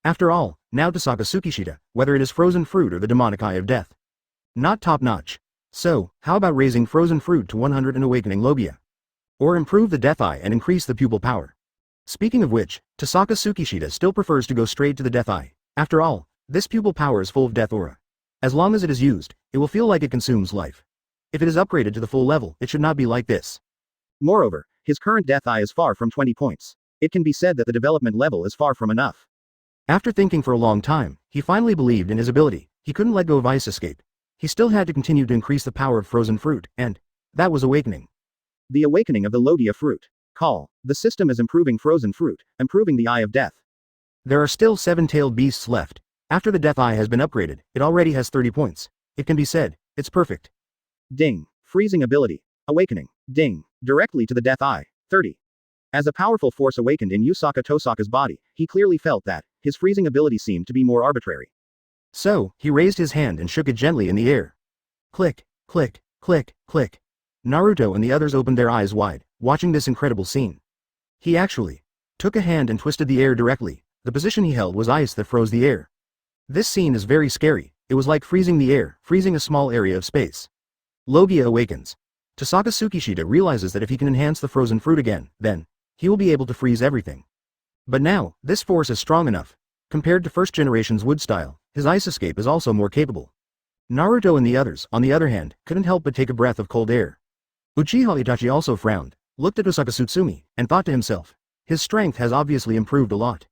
After all, now Tohsaka Tsukishita, whether it is frozen fruit or the demonic eye of death. Not top notch. So, how about raising frozen fruit to 100 and awakening Logia? Or improve the death eye and increase the pupil power. Speaking of which, Tohsaka Tsukishita still prefers to go straight to the death eye. After all, this pupil power is full of death aura. As long as it is used, it will feel like it consumes life. If it is upgraded to the full level, it should not be like this. Moreover, his current death eye is far from 20 points. It can be said that the development level is far from enough. After thinking for a long time, he finally believed in his ability. He couldn't let go of Ice Escape. He still had to continue to increase the power of frozen fruit, and that was awakening. The awakening of the Logia fruit. Call. The system is improving frozen fruit, improving the eye of death. There are still 7-tailed beasts left. After the death eye has been upgraded, it already has 30 points. It can be said, it's perfect. Ding. Freezing ability. Awakening. Ding. Directly to the death eye. 30. As a powerful force awakened in Usaka Tohsaka's body, he clearly felt that his freezing ability seemed to be more arbitrary. So, he raised his hand and shook it gently in the air. Click, click, click, click. Naruto and the others opened their eyes wide, watching this incredible scene. He actually took a hand and twisted the air directly. The position he held was ice that froze the air. This scene is very scary. It was like freezing the air, freezing a small area of space. Logia awakens. Tohsaka Tsukishita realizes that if he can enhance the frozen fruit again, then he will be able to freeze everything. But now, this force is strong enough. Compared to first generation's wood style, his ice escape is also more capable. Naruto and the others, on the other hand, couldn't help but take a breath of cold air. Uchiha Itachi also frowned, looked at Tohsaka Tsutsumi, and thought to himself, his strength has obviously improved a lot.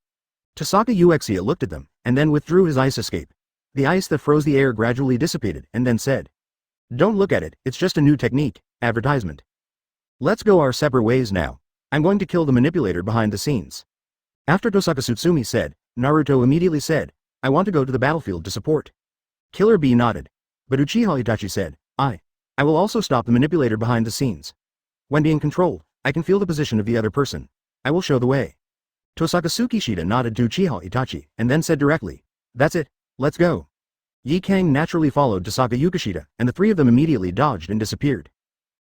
Tohsaka Uchiha looked at them, and then withdrew his ice escape. The ice that froze the air gradually dissipated, and then said, Don't look at it, it's just a new technique, advertisement. Let's go our separate ways now. I'm going to kill the manipulator behind the scenes. After Tohsaka Tsutsumi said, Naruto immediately said, I want to go to the battlefield to support. Killer Bee nodded. But Uchiha Itachi said, I will also stop the manipulator behind the scenes. When being controlled, I can feel the position of the other person. I will show the way. Tohsaka Tsukishita nodded to Uchiha Itachi, and then said directly, that's it, let's go. Yi Kang naturally followed Tohsaka Yukishita, and the three of them immediately dodged and disappeared.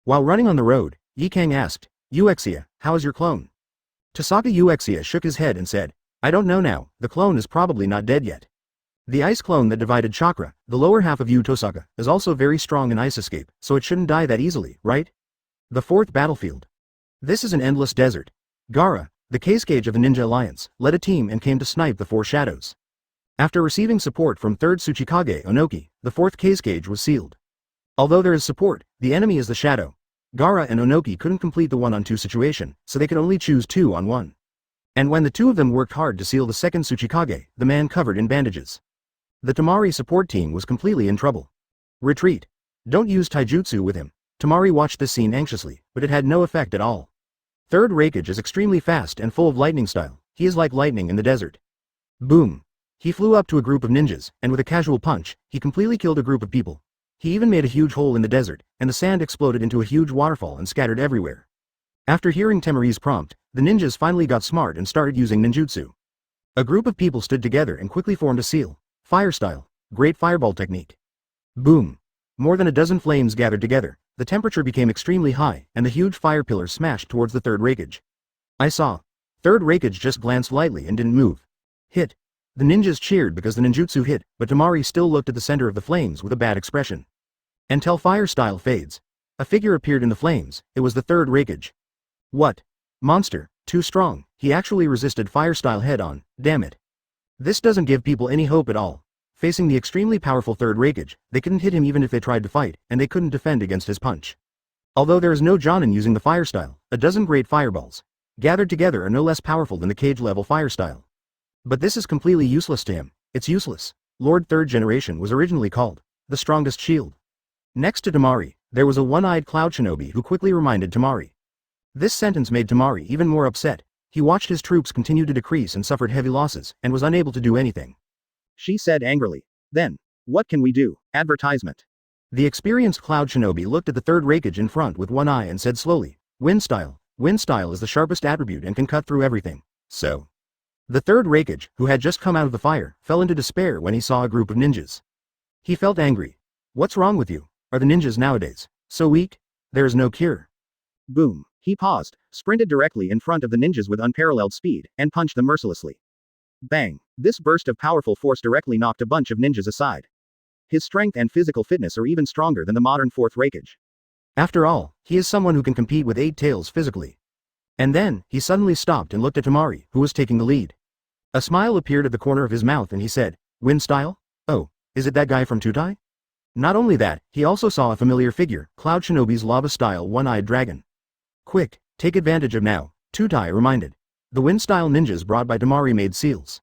While running on the road, Yi Kang asked, Uchiha, how is your clone? Tohsaka Uchiha shook his head and said, I don't know now, the clone is probably not dead yet. The ice clone that divided Chakra, the lower half of Tohsaka, is also very strong in ice escape, so it shouldn't die that easily, right? The fourth battlefield. This is an endless desert. Gaara, the case cage of the Ninja Alliance, led a team and came to snipe the four shadows. After receiving support from 3rd Tsuchikage Onoki, the fourth case cage was sealed. Although there is support, the enemy is the shadow. Gaara and Onoki couldn't complete the 1-on-2 situation, so they could only choose 2-on-1. And when the two of them worked hard to seal the second Tsuchikage, the man covered in bandages. The Temari support team was completely in trouble. Retreat. Don't use taijutsu with him. Temari watched this scene anxiously, but it had no effect at all. 3rd Raikage is extremely fast and full of lightning style. He is like lightning in the desert. Boom. He flew up to a group of ninjas, and with a casual punch, he completely killed a group of people. He even made a huge hole in the desert, and the sand exploded into a huge waterfall and scattered everywhere. After hearing Temari's prompt, the ninjas finally got smart and started using ninjutsu. A group of people stood together and quickly formed a seal. Fire style. Great fireball technique. Boom. More than a dozen flames gathered together, the temperature became extremely high, and the huge fire pillar smashed towards the 3rd Raikage. I saw. 3rd Raikage just glanced lightly and didn't move. Hit. The ninjas cheered because the ninjutsu hit, but Temari still looked at the center of the flames with a bad expression. Until fire style fades. A figure appeared in the flames. It was the 3rd Raikage. What? Monster, too strong. He actually resisted fire style head on, damn it. This doesn't give people any hope at all. Facing the extremely powerful 3rd Raikage, they couldn't hit him even if they tried to fight, and they couldn't defend against his punch. Although there is no Jonin using the fire style, a dozen great fireballs gathered together are no less powerful than the cage level fire style. But this is completely useless to him. It's useless. Lord 3rd Generation was originally called the strongest shield. Next to Temari, there was a one-eyed cloud shinobi who quickly reminded Temari. This sentence made Temari even more upset. He watched his troops continue to decrease and suffered heavy losses, and was unable to do anything. She said angrily. Then, what can we do? Advertisement. The experienced cloud shinobi looked at the 3rd Raikage in front with one eye and said slowly, Wind style. Wind style is the sharpest attribute and can cut through everything. So. The 3rd Raikage, who had just come out of the fire, fell into despair when he saw a group of ninjas. He felt angry. What's wrong with you? Are the ninjas nowadays so weak? There is no cure. Boom. He paused, sprinted directly in front of the ninjas with unparalleled speed, and punched them mercilessly. Bang. This burst of powerful force directly knocked a bunch of ninjas aside. His strength and physical fitness are even stronger than the modern 4th Raikage. After all, he is someone who can compete with 8 tails physically. And then, he suddenly stopped and looked at Temari, who was taking the lead. A smile appeared at the corner of his mouth and he said, Wind style? Oh, is it that guy from Tutai? Not only that, he also saw a familiar figure, Cloud Shinobi's lava-style one-eyed dragon. Quick, take advantage of now, Tutai reminded. The wind-style ninjas brought by Temari made seals.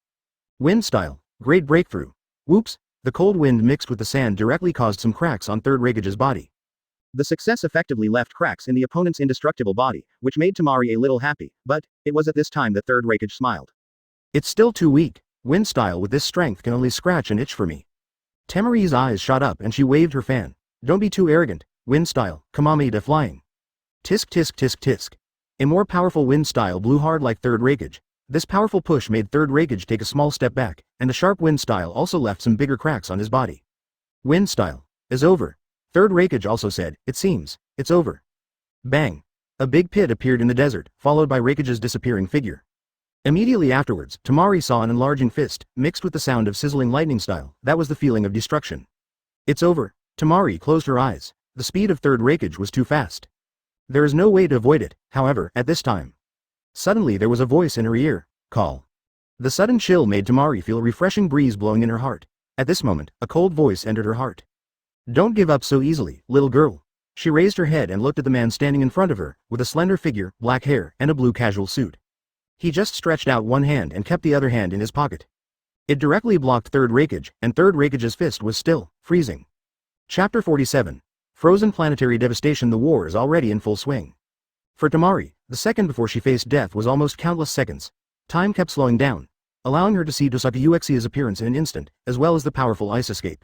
Wind style, great breakthrough. Whoops, the cold wind mixed with the sand directly caused some cracks on 3rd Raikage's body. The success effectively left cracks in the opponent's indestructible body, which made Temari a little happy, but, it was at this time that 3rd Raikage smiled. It's still too weak. Wind style with this strength can only scratch and itch for me. Temari's eyes shot up and she waved her fan. Don't be too arrogant. Wind style, Kamamida flying. Tisk tisk tisk tisk. A more powerful wind style blew hard like 3rd Raikage. This powerful push made 3rd Raikage take a small step back, and the sharp wind style also left some bigger cracks on his body. Wind style is over. 3rd Raikage also said, it seems, it's over. Bang. A big pit appeared in the desert, followed by Raikage's disappearing figure. Immediately afterwards, Temari saw an enlarging fist, mixed with the sound of sizzling lightning style. That was the feeling of destruction. It's over. Temari closed her eyes. The speed of 3rd Raikage was too fast. There is no way to avoid it, however, at this time. Suddenly there was a voice in her ear. Call. The sudden chill made Temari feel a refreshing breeze blowing in her heart. At this moment, a cold voice entered her heart. Don't give up so easily, little girl. She raised her head and looked at the man standing in front of her, with a slender figure, black hair, and a blue casual suit. He just stretched out one hand and kept the other hand in his pocket. It directly blocked 3rd Raikage, and 3rd Raikage's fist was still, freezing. Chapter 47. Frozen Planetary Devastation. The war is already in full swing. For Temari, the second before she faced death was almost countless seconds. Time kept slowing down, allowing her to see Tohsaka Uchiha's appearance in an instant, as well as the powerful ice escape.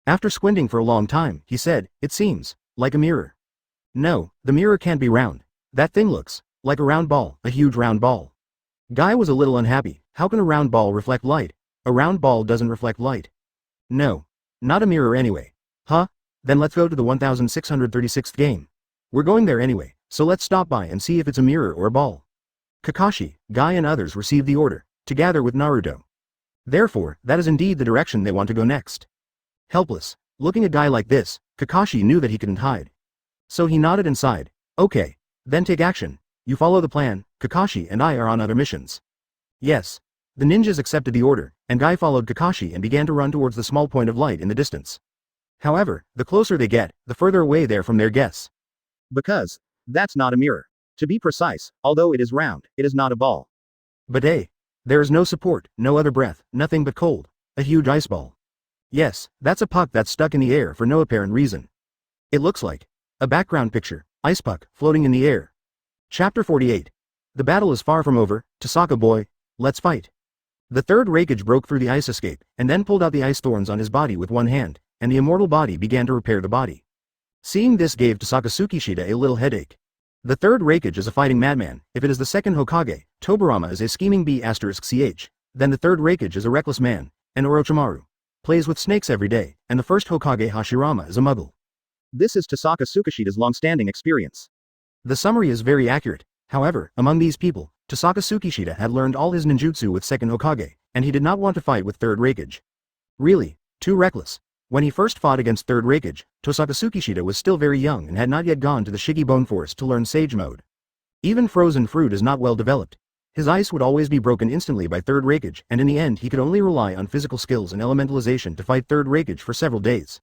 After squinting for a long time, he said, "It seems like a mirror." "No, the mirror can't be round. That thing looks like a round ball, a huge round ball." Guy was a little unhappy. How can a round ball reflect light? A round ball doesn't reflect light. No. Not a mirror anyway. Huh? Then let's go to the 1636th game. We're going there anyway, so let's stop by and see if it's a mirror or a ball. Kakashi, Guy and others received the order, to gather with Naruto. Therefore, that is indeed the direction they want to go next. Helpless, looking at Guy like this, Kakashi knew that he couldn't hide. So he nodded and sighed. "Okay. Then take action. You follow the plan, Kakashi and I are on other missions." Yes. The ninjas accepted the order, and Guy followed Kakashi and began to run towards the small point of light in the distance. However, the closer they get, the further away they're from their guess. Because that's not a mirror. To be precise, although it is round, it is not a ball. But hey, there is no support, no other breath, nothing but cold. A huge ice ball. Yes, that's a puck that's stuck in the air for no apparent reason. It looks like a background picture, ice puck, floating in the air. Chapter 48. The battle is far from over, Tossaka boy, let's fight. The third Raikage broke through the ice escape, and then pulled out the ice thorns on his body with one hand, and the immortal body began to repair the body. Seeing this gave Tohsaka Tsukishita a little headache. The third Raikage is a fighting madman. If it is the second Hokage, Tobirama is a scheming B***ch, then the third Raikage is a reckless man, and Orochimaru plays with snakes every day, and the first Hokage Hashirama is a muggle. This is Tohsaka Tsukishita's long-standing experience. The summary is very accurate. However, among these people, Tohsaka Tsukishita had learned all his ninjutsu with second Hokage, and he did not want to fight with third Raikage. Really, too reckless. When he first fought against third Raikage, Tohsaka Tsukishita was still very young and had not yet gone to the Shigi Bone Forest to learn Sage Mode. Even frozen fruit is not well developed. His ice would always be broken instantly by third Raikage, and in the end he could only rely on physical skills and elementalization to fight third Raikage for several days.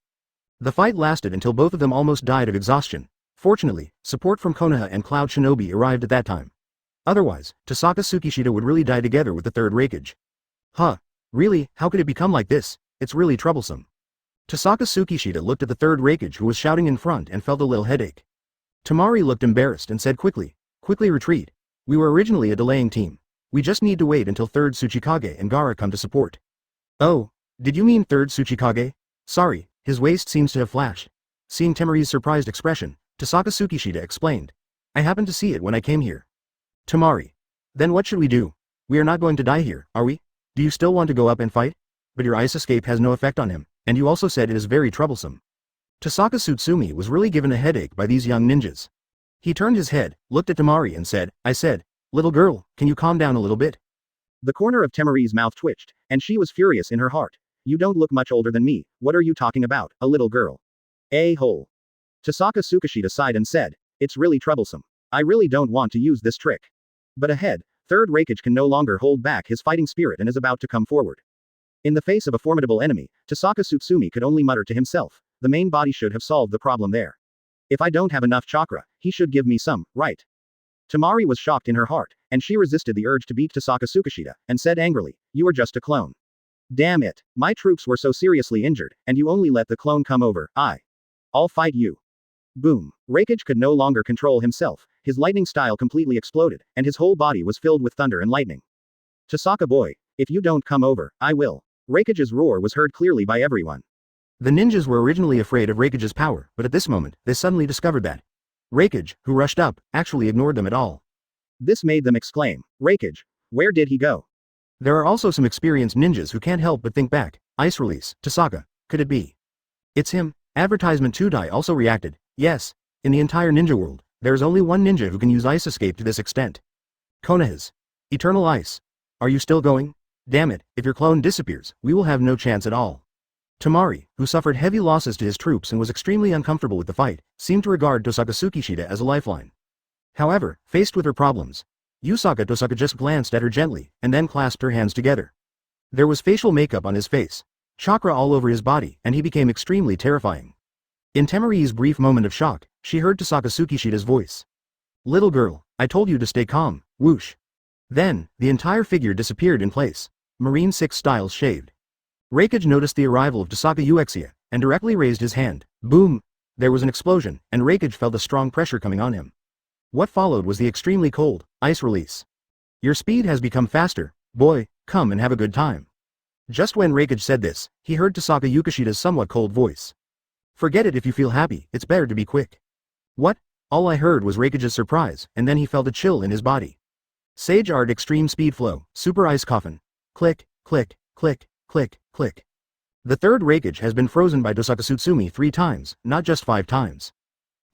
The fight lasted until both of them almost died of exhaustion. Fortunately, support from Konoha and Cloud Shinobi arrived at that time. Otherwise, Tohsaka Tsukishita would really die together with the third Raikage. Huh? Really, how could it become like this? It's really troublesome. Tohsaka Tsukishita looked at the third Raikage who was shouting in front and felt a little headache. Tamari looked embarrassed and said quickly retreat. We were originally a delaying team. We just need to wait until third Tsuchikage and Gaara come to support. Oh, did you mean third Tsuchikage? Sorry, his waist seems to have flashed. Seeing Tamari's surprised expression, Tohsaka Tsukishita explained. I happened to see it when I came here. Tamari. Then what should we do? We are not going to die here, are we? Do you still want to go up and fight? But your ice escape has no effect on him, and you also said it is very troublesome. Tohsaka Tsutsumi was really given a headache by these young ninjas. He turned his head, looked at Tamari and said, I said, little girl, can you calm down a little bit? The corner of Tamari's mouth twitched, and she was furious in her heart. You don't look much older than me, what are you talking about, a little girl? A-hole. Tohsaka Tsukishita sighed and said, it's really troublesome. I really don't want to use this trick. But ahead, third Raikage can no longer hold back his fighting spirit and is about to come forward. In the face of a formidable enemy, Tohsaka Tsutsumi could only mutter to himself, the main body should have solved the problem there. If I don't have enough chakra, he should give me some, right? Tamari was shocked in her heart, and she resisted the urge to beat Tohsaka Tsukishita, and said angrily, you are just a clone. Damn it, my troops were so seriously injured, and you only let the clone come over, I'll fight you. Boom. Raikage could no longer control himself, his lightning style completely exploded, and his whole body was filled with thunder and lightning. Tohsaka boy, if you don't come over, I will. Raikage's roar was heard clearly by everyone. The ninjas were originally afraid of Raikage's power, but at this moment, they suddenly discovered that Raikage, who rushed up, actually ignored them at all. This made them exclaim, Raikage, where did he go? There are also some experienced ninjas who can't help but think back. Ice release, Tohsaka, could it be? It's him. Advertisement 2-Dai also reacted, yes, in the entire ninja world, there is only one ninja who can use ice escape to this extent. Konoha's Eternal Ice. Are you still going? Damn it, if your clone disappears, we will have no chance at all. Tamari, who suffered heavy losses to his troops and was extremely uncomfortable with the fight, seemed to regard Tohsaka Tsukishita as a lifeline. However, faced with her problems, Tohsaka just glanced at her gently, and then clasped her hands together. There was facial makeup on his face, chakra all over his body, and he became extremely terrifying. In Tamari's brief moment of shock, she heard Tohsaka Tsukishita's voice. Little girl, I told you to stay calm, whoosh. Then, the entire figure disappeared in place. Marine 6 styles shaved. Raikage noticed the arrival of Tohsaka Uchiha, and directly raised his hand. Boom! There was an explosion, and Raikage felt a strong pressure coming on him. What followed was the extremely cold, ice release. Your speed has become faster, boy, come and have a good time. Just when Reikage said this, he heard Tossaka Yukishita's somewhat cold voice. Forget it if you feel happy, it's better to be quick. What? All I heard was Reikage's surprise, and then he felt a chill in his body. Sage Art Extreme Speed Flow, Super Ice Coffin. Click, click, click, click, click. The third Reikage has been frozen by Tohsaka Tsutsumi 3 times, not just 5 times.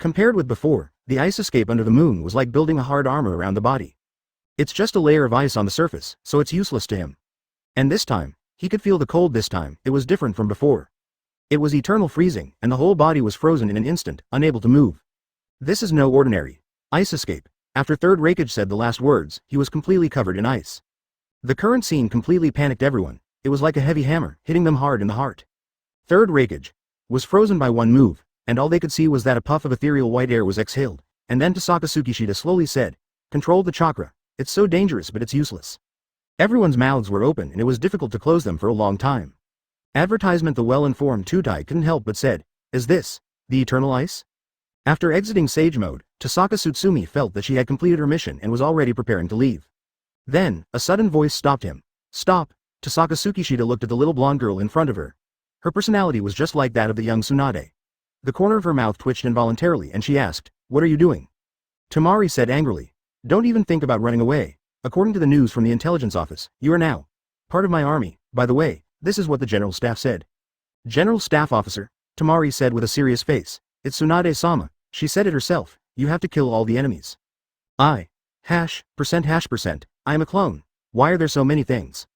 Compared with before, the ice escape under the moon was like building a hard armor around the body. It's just a layer of ice on the surface, so it's useless to him. And this time, he could feel the cold this time, it was different from before. It was eternal freezing, and the whole body was frozen in an instant, unable to move. This is no ordinary ice escape. After third Reikage said the last words, he was completely covered in ice. The current scene completely panicked everyone. It was like a heavy hammer, hitting them hard in the heart. Third Reikage was frozen by one move, and all they could see was that a puff of ethereal white air was exhaled, and then Tohsaka Tsukishita slowly said, "Control the chakra. It's so dangerous but it's useless." Everyone's mouths were open and it was difficult to close them for a long time. Advertisement. The well-informed Tutai couldn't help but said, "Is this the eternal ice?" After exiting Sage Mode, Tohsaka Tsutsumi felt that she had completed her mission and was already preparing to leave. Then, a sudden voice stopped him. "Stop!" Tohsaka Tsukishita looked at the little blonde girl in front of her. Her personality was just like that of the young Tsunade. The corner of her mouth twitched involuntarily and she asked, "What are you doing?" Tamari said angrily, "Don't even think about running away. According to the news from the intelligence office, you are now part of my army. By the way, this is what the General Staff said." "General Staff Officer," Tamari said with a serious face, "it's Tsunade-sama. She said it herself, you have to kill all the enemies." I am a clone. Why are there so many things?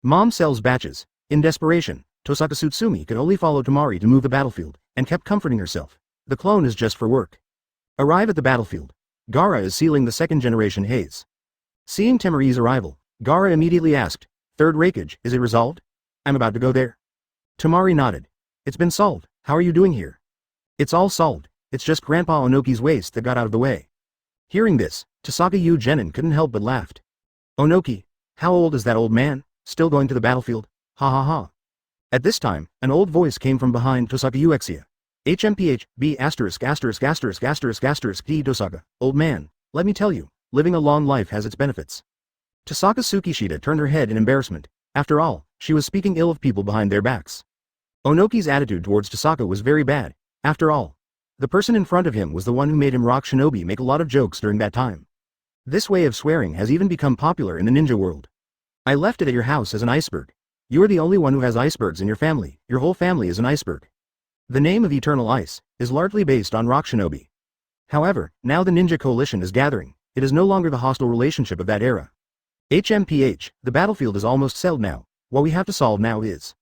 Mom sells batches. In desperation, Tohsaka Tsutsumi could only follow Tamari to move the battlefield, and kept comforting herself. The clone is just for work. Arrive at the battlefield. Gaara is sealing the second generation haze. Seeing Tamari's arrival, Gaara immediately asked, "Third Reikage, is it resolved?" "I'm about to go there." Tamari nodded. "It's been solved. How are you doing here?" "It's all solved. It's just Grandpa Onoki's waste that got out of the way." Hearing this, Tohsaka Yu Genin couldn't help but laughed. "Onoki? How old is that old man? Still going to the battlefield? Ha ha ha." At this time, an old voice came from behind Tohsaka Uexia. "HMPH, B************ D Tohsaka, old man, let me tell you, living a long life has its benefits." Tohsaka Tsukishita turned her head in embarrassment. After all, she was speaking ill of people behind their backs. Onoki's attitude towards Tohsaka was very bad. After all, the person in front of him was the one who made him rock Shinobi make a lot of jokes during that time. This way of swearing has even become popular in the ninja world. "I left it at your house as an iceberg. You are the only one who has icebergs in your family, your whole family is an iceberg." The name of Eternal Ice is largely based on rock Shinobi. However, now the ninja coalition is gathering, it is no longer the hostile relationship of that era. HMPH, the battlefield is almost settled now, what we have to solve now is...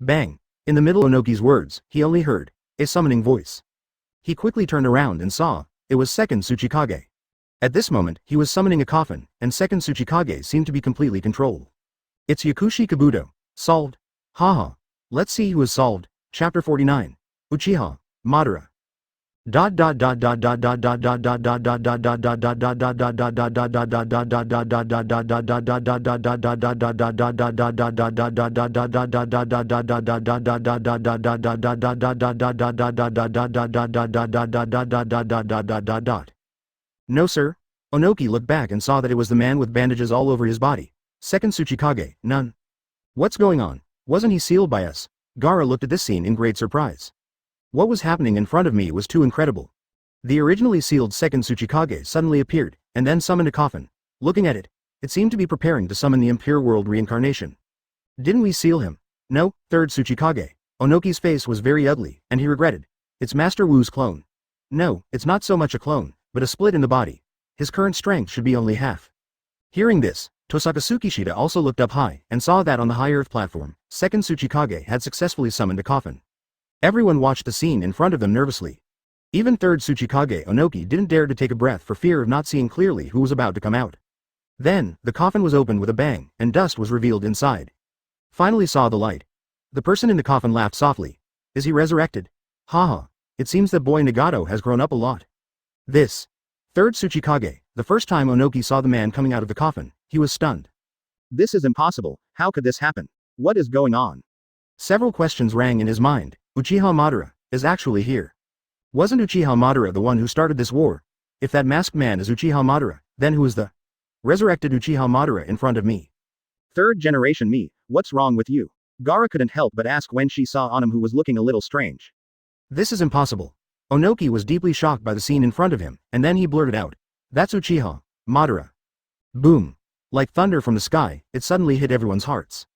Bang! In the middle of Onoki's words, he only heard a summoning voice. He quickly turned around and saw, it was Second Tsuchikage. At this moment, he was summoning a coffin, and Second Tsuchikage seemed to be completely controlled. "It's Yakushi Kabuto. Solved? Haha. Let's see who is solved." Chapter 49. Uchiha, Madara. "No sir." Onoki looked back and saw that it was the man with bandages all over his body. Second Tsuchikage, none. "What's going on? Wasn't he sealed by us?" Gaara looked at this scene in great surprise. What was happening in front of me was too incredible. The originally sealed second Tsuchikage suddenly appeared, and then summoned a coffin. Looking at it, it seemed to be preparing to summon the Impure World Reincarnation. "Didn't we seal him?" "No." Third Tsuchikage. Onoki's face was very ugly, and he regretted. "It's Master Wu's clone." "No, it's not so much a clone, but a split in the body. His current strength should be only half." Hearing this, Tohsaka Tsukishita also looked up high, and saw that on the high earth platform, second Tsuchikage had successfully summoned a coffin. Everyone watched the scene in front of them nervously. Even third Tsuchikage Onoki didn't dare to take a breath for fear of not seeing clearly who was about to come out. Then, the coffin was opened with a bang, and dust was revealed inside. Finally saw the light. The person in the coffin laughed softly. "Is he resurrected? Haha, it seems that boy Nagato has grown up a lot." This. Third Tsuchikage, the first time Onoki saw the man coming out of the coffin, he was stunned. "This is impossible, how could this happen? What is going on?" Several questions rang in his mind. Uchiha Madara is actually here. Wasn't Uchiha Madara the one who started this war? If that masked man is Uchiha Madara, then who is the resurrected Uchiha Madara in front of me? Third generation me, what's wrong with you? Gaara couldn't help but ask when she saw Onum, who was looking a little strange. This is impossible. Onoki was deeply shocked by the scene in front of him, and then he blurted out, "That's Uchiha, Madara." Boom. Like thunder from the sky, it suddenly hit everyone's hearts.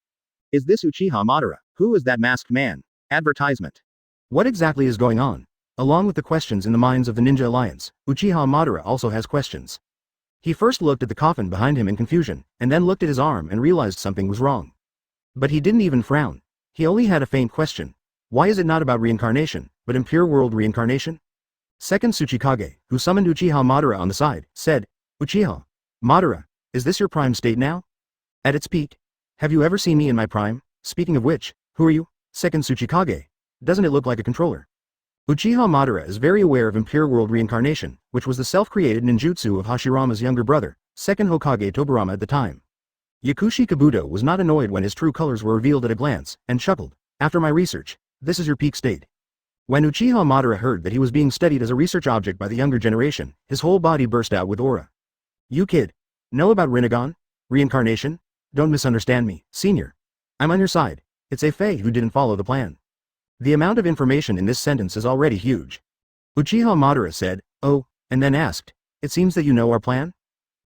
Is this Uchiha Madara? Who is that masked man? Advertisement. What exactly is going on? Along with the questions in the minds of the Ninja Alliance, Uchiha Madara also has questions. He first looked at the coffin behind him in confusion, and then looked at his arm and realized something was wrong. But he didn't even frown. He only had a faint question. Why is it not about reincarnation, but Impure World Reincarnation? Second Tsuchikage, who summoned Uchiha Madara on the side, said, "Uchiha Madara, is this your prime state now? At its peak? Have you ever seen me in my prime? Speaking of which, who are you? Second Tsuchikage. Doesn't it look like a controller?" Uchiha Madara is very aware of Impure World Reincarnation, which was the self-created ninjutsu of Hashirama's younger brother, Second Hokage Tobirama at the time. Yakushi Kabuto was not annoyed when his true colors were revealed at a glance, and chuckled, "After my research, this is your peak state." When Uchiha Madara heard that he was being studied as a research object by the younger generation, his whole body burst out with aura. "You kid. Know about Renegon? Reincarnation? Don't misunderstand me, senior. I'm on your side. It's a Fei who didn't follow the plan." The amount of information in this sentence is already huge. Uchiha Madara said, "Oh," and then asked, "It seems that you know our plan?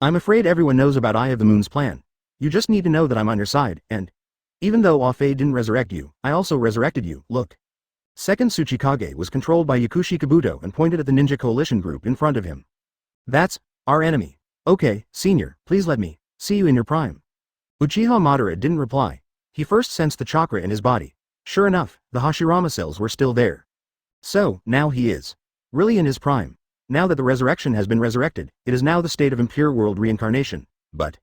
I'm afraid everyone knows about Eye of the Moon's plan. You just need to know that I'm on your side, and even though Afei didn't resurrect you, I also resurrected you, look." Second Tsuchikage was controlled by Yakushi Kabuto and pointed at the ninja coalition group in front of him. "That's our enemy. Okay, senior, please let me see you in your prime." Uchiha Madara didn't reply. He first sensed the chakra in his body. Sure enough, the Hashirama cells were still there. So, now he is really in his prime. Now that the resurrection has been resurrected, it is now the state of Impure World Reincarnation. But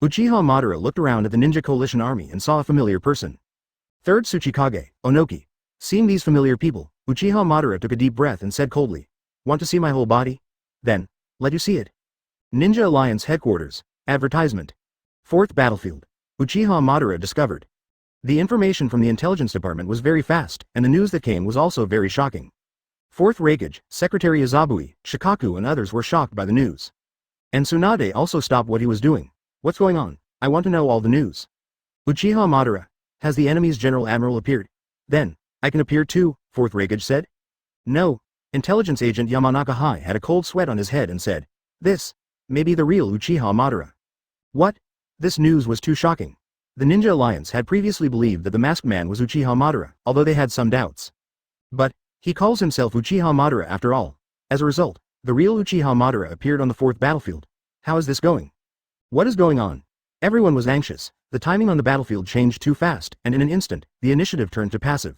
Uchiha Madara looked around at the ninja coalition army and saw a familiar person. Third Tsuchikage, Onoki. Seeing these familiar people, Uchiha Madara took a deep breath and said coldly, "Want to see my whole body? Then, let you see it." Ninja Alliance Headquarters. Advertisement. Fourth Battlefield. Uchiha Madara discovered. The information from the intelligence department was very fast, and the news that came was also very shocking. Fourth Raikage, Secretary Izabui, Shikaku and others were shocked by the news. And Tsunade also stopped what he was doing. "What's going on? I want to know all the news." Uchiha Madara. "Has the enemy's General Admiral appeared? Then, I can appear too," Fourth Raikage said. No. Intelligence agent Yamanaka Hai had a cold sweat on his head and said, "This may be the real Uchiha Madara." What? This news was too shocking. The Ninja Alliance had previously believed that the masked man was Uchiha Madara, although they had some doubts. But he calls himself Uchiha Madara after all. As a result, the real Uchiha Madara appeared on the fourth battlefield. How is this going? What is going on? Everyone was anxious. The timing on the battlefield changed too fast, and in an instant, the initiative turned to passive.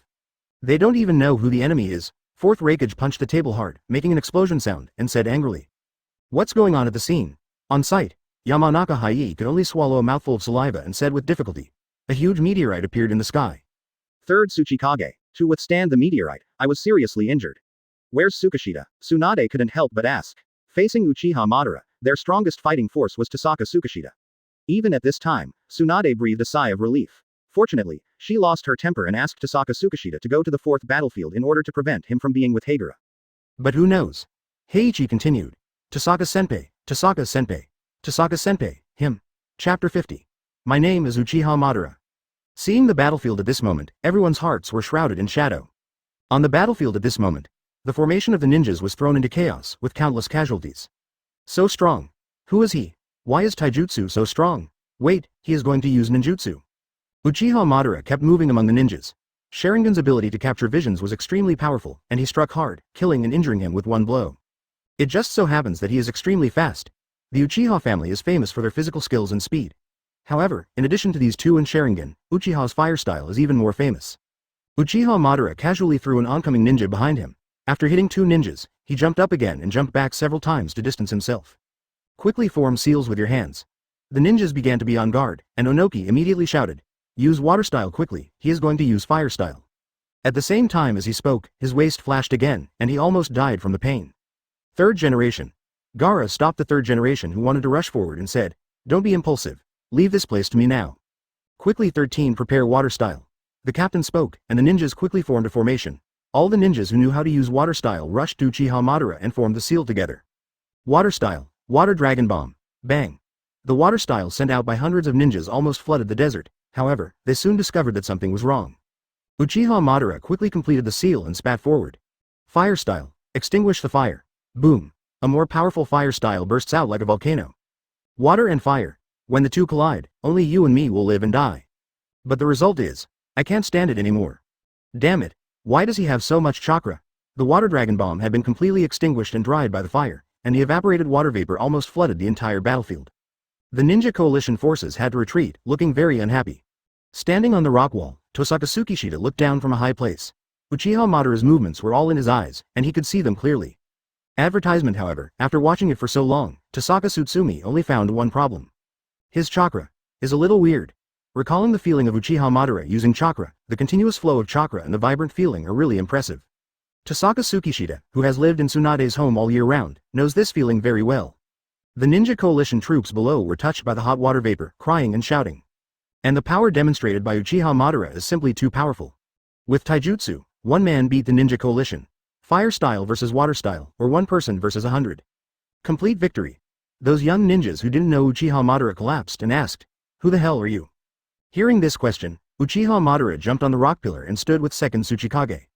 They don't even know who the enemy is. Fourth Raikage punched the table hard, making an explosion sound, and said angrily, "What's going on at the scene?" On sight, Yamanaka Hai could only swallow a mouthful of saliva and said with difficulty, "A huge meteorite appeared in the sky." Third Tsuchikage. To withstand the meteorite, I was seriously injured. Where's Tsukishita? Tsunade couldn't help but ask. Facing Uchiha Madara, their strongest fighting force was Tossaka Tsukishita. Even at this time, Tsunade breathed a sigh of relief. Fortunately, she lost her temper and asked Tossaka Tsukishita to go to the fourth battlefield in order to prevent him from being with Hagura. But who knows? Heiichi continued. Tossaka Senpai, Tossaka Senpai, Tossaka Senpai, him. Chapter 50. My name is Uchiha Madara. Seeing the battlefield at this moment, everyone's hearts were shrouded in shadow. On the battlefield at this moment, the formation of the ninjas was thrown into chaos, with countless casualties. So strong. Who is he? Why is taijutsu so strong? Wait, he is going to use ninjutsu. Uchiha Madara kept moving among the ninjas. Sharingan's ability to capture visions was extremely powerful, and he struck hard, killing and injuring him with one blow. It just so happens that he is extremely fast. The Uchiha family is famous for their physical skills and speed. However, in addition to these two and Sharingan, Uchiha's fire style is even more famous. Uchiha Madara casually threw an oncoming ninja behind him. After hitting two ninjas, he jumped up again and jumped back several times to distance himself. Quickly form seals with your hands. The ninjas began to be on guard, and Onoki immediately shouted, "Use water style quickly, he is going to use fire style." At the same time as he spoke, his waist flashed again, and he almost died from the pain. Third generation. Gaara stopped the third generation who wanted to rush forward and said, "Don't be impulsive. Leave this place to me now." Quickly 13 prepare water style. The captain spoke, and the ninjas quickly formed a formation. All the ninjas who knew how to use water style rushed to Uchiha Madara and formed the seal together. Water style, water dragon bomb, bang. The water style sent out by hundreds of ninjas almost flooded the desert. However, they soon discovered that something was wrong. Uchiha Madara quickly completed the seal and spat forward. Fire style. Extinguish the fire. Boom. A more powerful fire style bursts out like a volcano. Water and fire. When the two collide, only you and me will live and die. But the result is, I can't stand it anymore. Damn it. Why does he have so much chakra? The water dragon bomb had been completely extinguished and dried by the fire, and the evaporated water vapor almost flooded the entire battlefield. The ninja coalition forces had to retreat, looking very unhappy. Standing on the rock wall, Tohsaka Tsukishita looked down from a high place. Uchiha Madara's movements were all in his eyes, and he could see them clearly. Advertisement, however, after watching it for so long, Tossaka Tsutsumi only found one problem. His chakra is a little weird. Recalling the feeling of Uchiha Madara using chakra, the continuous flow of chakra and the vibrant feeling are really impressive. Tohsaka Tsukishita, who has lived in Tsunade's home all year round, knows this feeling very well. The ninja coalition troops below were touched by the hot water vapor, crying and shouting. And the power demonstrated by Uchiha Madara is simply too powerful. With taijutsu, one man beat the ninja coalition. Fire style versus water style, or one person versus 100. Complete victory. Those young ninjas who didn't know Uchiha Madara collapsed and asked, "Who the hell are you?" Hearing this question, Uchiha Madara jumped on the rock pillar and stood with second Tsuchikage.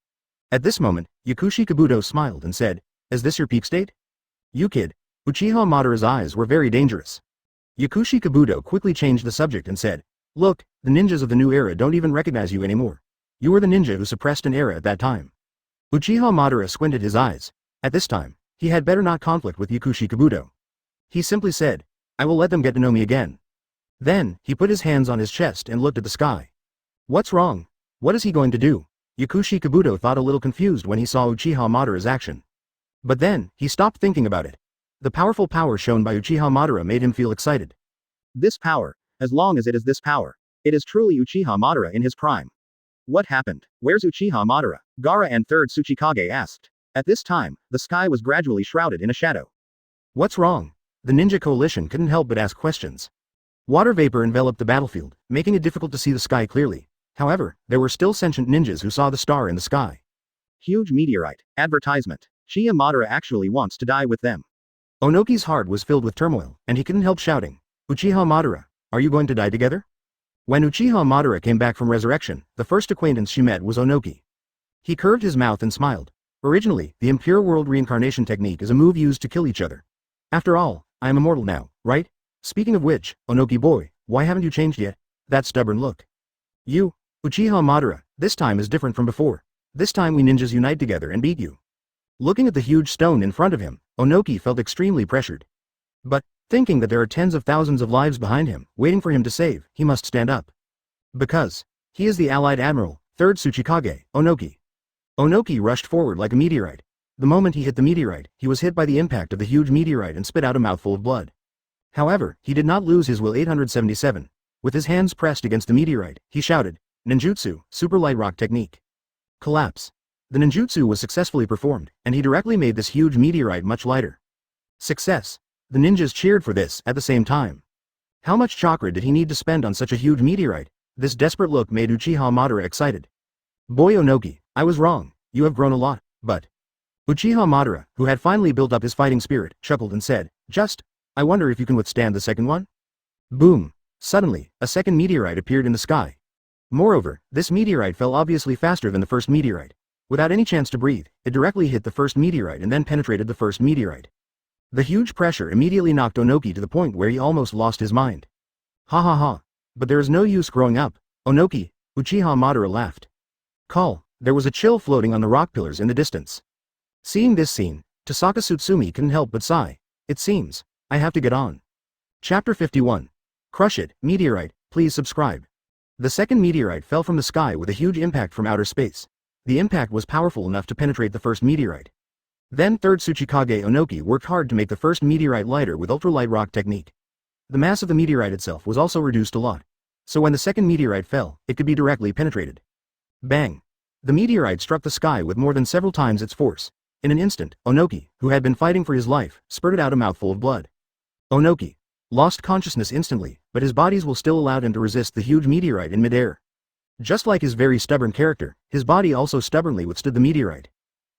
At this moment, Yakushi Kabuto smiled and said, "Is this your peak state? You kid." Uchiha Madara's eyes were very dangerous. Yakushi Kabuto quickly changed the subject and said, "Look, the ninjas of the new era don't even recognize you anymore. You were the ninja who suppressed an era at that time." Uchiha Madara squinted his eyes. At this time, he had better not conflict with Yakushi Kabuto. He simply said, "I will let them get to know me again." Then, he put his hands on his chest and looked at the sky. What's wrong? What is he going to do? Yakushi Kabuto thought a little confused when he saw Uchiha Madara's action. But then, he stopped thinking about it. The powerful power shown by Uchiha Madara made him feel excited. This power, as long as it is this power, it is truly Uchiha Madara in his prime. What happened? Where's Uchiha Madara? Gaara and third Tsuchikage asked. At this time, the sky was gradually shrouded in a shadow. What's wrong? The ninja coalition couldn't help but ask questions. Water vapor enveloped the battlefield, making it difficult to see the sky clearly. However, there were still sentient ninjas who saw the star in the sky. Huge meteorite. Advertisement. Uchiha Madara actually wants to die with them. Onoki's heart was filled with turmoil, and he couldn't help shouting, "Uchiha Madara, are you going to die together?" When Uchiha Madara came back from resurrection, the first acquaintance she met was Onoki. He curved his mouth and smiled. Originally, the Impure World Reincarnation technique is a move used to kill each other. After all, I am immortal now, right? Speaking of which, Onoki boy, why haven't you changed yet? That stubborn look. You, Uchiha Madara, this time is different from before. This time we ninjas unite together and beat you. Looking at the huge stone in front of him, Onoki felt extremely pressured. But, thinking that there are tens of thousands of lives behind him, waiting for him to save, he must stand up. Because he is the allied admiral, third Tsuchikage, Onoki. Onoki rushed forward like a meteorite. The moment he hit the meteorite, he was hit by the impact of the huge meteorite and spit out a mouthful of blood. However, he did not lose his will. 877. With his hands pressed against the meteorite, he shouted, "Ninjutsu, Super Light Rock Technique." Collapse. The ninjutsu was successfully performed, and he directly made this huge meteorite much lighter. Success. The ninjas cheered for this at the same time. How much chakra did he need to spend on such a huge meteorite? This desperate look made Uchiha Madara excited. Boy Onoki, I was wrong, you have grown a lot, but... Uchiha Madara, who had finally built up his fighting spirit, chuckled and said, I wonder if you can withstand the second one?" Boom. Suddenly, a second meteorite appeared in the sky. Moreover, this meteorite fell obviously faster than the first meteorite. Without any chance to breathe, it directly hit the first meteorite and then penetrated the first meteorite. The huge pressure immediately knocked Onoki to the point where he almost lost his mind. Ha ha ha. But there is no use growing up, Onoki, Uchiha Madara laughed. Call, there was a chill floating on the rock pillars in the distance. Seeing this scene, Tohsaka Tsutsumi couldn't help but sigh. It seems, I have to get on. Chapter 51. Crush it, meteorite, please subscribe. The second meteorite fell from the sky with a huge impact from outer space. The impact was powerful enough to penetrate the first meteorite. Then third Tsuchikage Onoki worked hard to make the first meteorite lighter with ultralight rock technique. The mass of the meteorite itself was also reduced a lot. So when the second meteorite fell, it could be directly penetrated. Bang! The meteorite struck the sky with more than several times its force. In an instant, Onoki, who had been fighting for his life, spurted out a mouthful of blood. Onoki lost consciousness instantly, but his bodies will still allowed him to resist the huge meteorite in midair. Just like his very stubborn character, his body also stubbornly withstood the meteorite.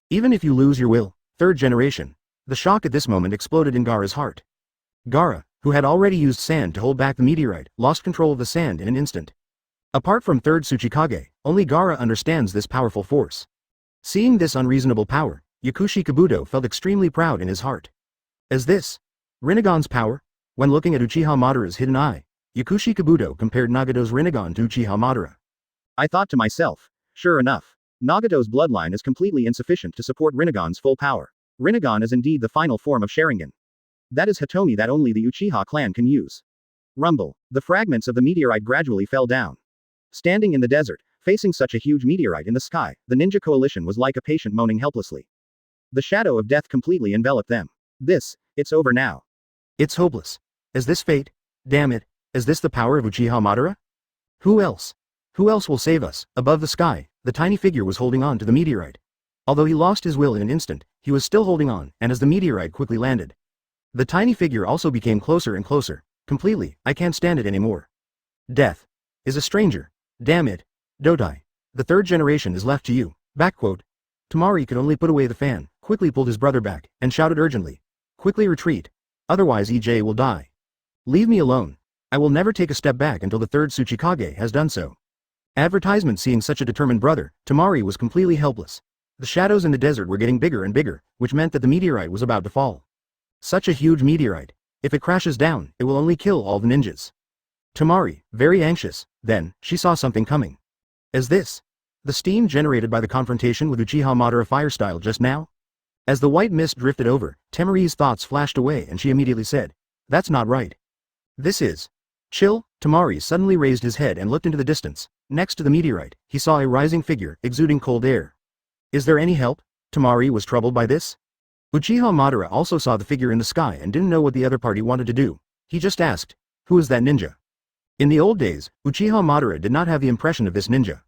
Even if you lose your will, third generation. The shock at this moment exploded in Gaara's heart. Gaara, who had already used sand to hold back the meteorite, lost control of the sand in an instant. Apart from third Tsuchikage, only Gaara understands this powerful force. Seeing this unreasonable power, Yakushi Kabuto felt extremely proud in his heart. As this, Renegon's power? When looking at Uchiha Madara's hidden eye, Yakushi Kabuto compared Nagato's Renegon to Uchiha Madara. I thought to myself, sure enough, Nagato's bloodline is completely insufficient to support Renegon's full power. Renegon is indeed the final form of Sharingan. That is Hitomi that only the Uchiha clan can use. Rumble. The fragments of the meteorite gradually fell down. Standing in the desert, facing such a huge meteorite in the sky, the ninja coalition was like a patient moaning helplessly. The shadow of death completely enveloped them. It's over now. It's hopeless. Is this fate? Damn it, is this the power of Uchiha Madara? Who else? Who else will save us? Above the sky, the tiny figure was holding on to the meteorite. Although he lost his will in an instant, he was still holding on, and as the meteorite quickly landed, the tiny figure also became closer and closer. Completely, I can't stand it anymore. Death is a stranger. Damn it. Dodai. The third generation is left to you. Backquote. Temari could only put away the fan, quickly pulled his brother back, and shouted urgently. Quickly retreat. Otherwise EJ will die. Leave me alone. I will never take a step back until the third Tsuchikage has done so. Advertisement. Seeing such a determined brother, Temari was completely helpless. The shadows in the desert were getting bigger and bigger, which meant that the meteorite was about to fall. Such a huge meteorite. If it crashes down, it will only kill all the ninjas. Temari, very anxious, then, she saw something coming. As this? The steam generated by the confrontation with Uchiha Madara fire style just now? As the white mist drifted over, Temari's thoughts flashed away and she immediately said, that's not right. This is. Chill. Temari suddenly raised his head and looked into the distance. Next to the meteorite, he saw a rising figure, exuding cold air. Is there any help? Temari was troubled by this. Uchiha Madara also saw the figure in the sky and didn't know what the other party wanted to do. He just asked, who is that ninja? In the old days, Uchiha Madara did not have the impression of this ninja.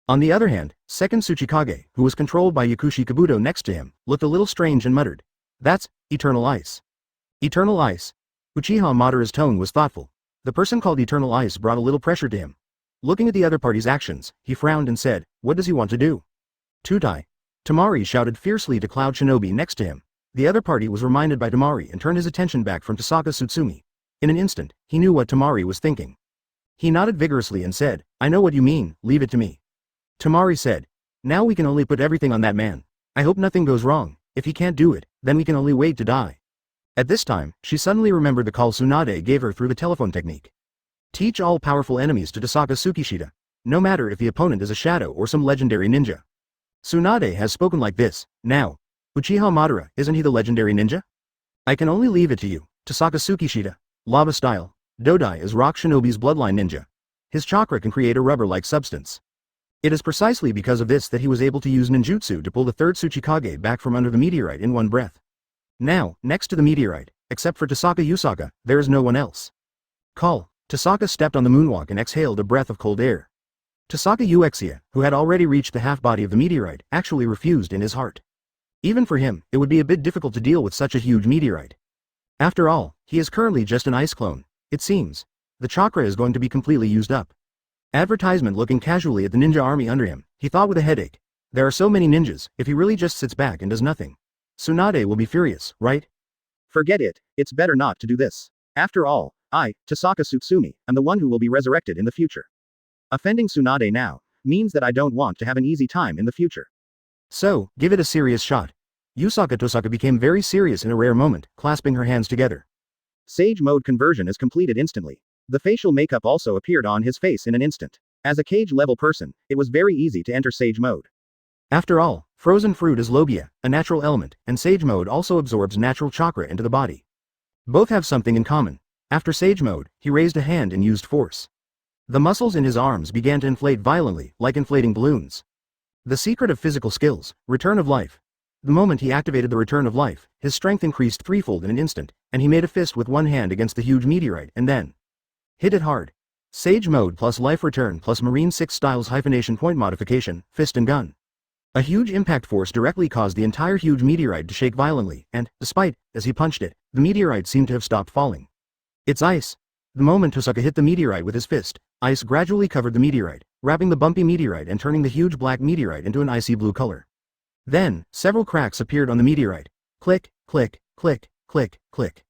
On the other hand, second Tsuchikage, who was controlled by Yakushi Kabuto next to him, looked a little strange and muttered. That's Eternal Ice. Eternal Ice? Uchiha Madara's tone was thoughtful. The person called Eternal Ice brought a little pressure to him. Looking at the other party's actions, he frowned and said, what does he want to do? Tutai. Temari shouted fiercely to Cloud Shinobi next to him. The other party was reminded by Temari and turned his attention back from Tossaka Tsutsumi. In an instant, he knew what Temari was thinking. He nodded vigorously and said, I know what you mean, leave it to me. Temari said, now we can only put everything on that man. I hope nothing goes wrong. If he can't do it, then we can only wait to die. At this time, she suddenly remembered the call Tsunade gave her through the telephone technique. Teach all powerful enemies to Tohsaka Tsukishita, no matter if the opponent is a shadow or some legendary ninja. Tsunade has spoken like this. Now, Uchiha Madara, isn't he the legendary ninja? I can only leave it to you. Tohsaka Tsukishita, lava style. Dodai is Rock Shinobi's bloodline ninja. His chakra can create a rubber-like substance. It is precisely because of this that he was able to use ninjutsu to pull the third Tsuchikage back from under the meteorite in one breath. Now, next to the meteorite, except for Tohsaka Usaka, there is no one else. Call. Tohsaka stepped on the moonwalk and exhaled a breath of cold air. Tohsaka Uchiha, who had already reached the half-body of the meteorite, actually refused in his heart. Even for him, it would be a bit difficult to deal with such a huge meteorite. After all, he is currently just an ice clone. It seems. The chakra is going to be completely used up. Advertisement. Looking casually at the ninja army under him, he thought with a headache. There are so many ninjas, if he really just sits back and does nothing. Tsunade will be furious, right? Forget it, it's better not to do this. After all, I, Tohsaka Tsutsumi, am the one who will be resurrected in the future. Offending Tsunade now means that I don't want to have an easy time in the future. So, give it a serious shot. Tohsaka became very serious in a rare moment, clasping her hands together. Sage mode conversion is completed instantly. The facial makeup also appeared on his face in an instant. As a cage-level person, it was very easy to enter Sage mode. After all, frozen fruit is Logia, a natural element, and Sage mode also absorbs natural chakra into the body. Both have something in common. After Sage mode, he raised a hand and used force. The muscles in his arms began to inflate violently, like inflating balloons. The secret of physical skills, return of life. The moment he activated the return of life, his strength increased threefold in an instant, and he made a fist with one hand against the huge meteorite and then hit it hard. Sage mode plus life return plus Marine 6 styles hyphenation point modification, fist and gun. A huge impact force directly caused the entire huge meteorite to shake violently, and, despite, as he punched it, the meteorite seemed to have stopped falling. It's ice. The moment Tohsaka hit the meteorite with his fist, ice gradually covered the meteorite, wrapping the bumpy meteorite and turning the huge black meteorite into an icy blue color. Then, several cracks appeared on the meteorite. Click, click, click, click, click.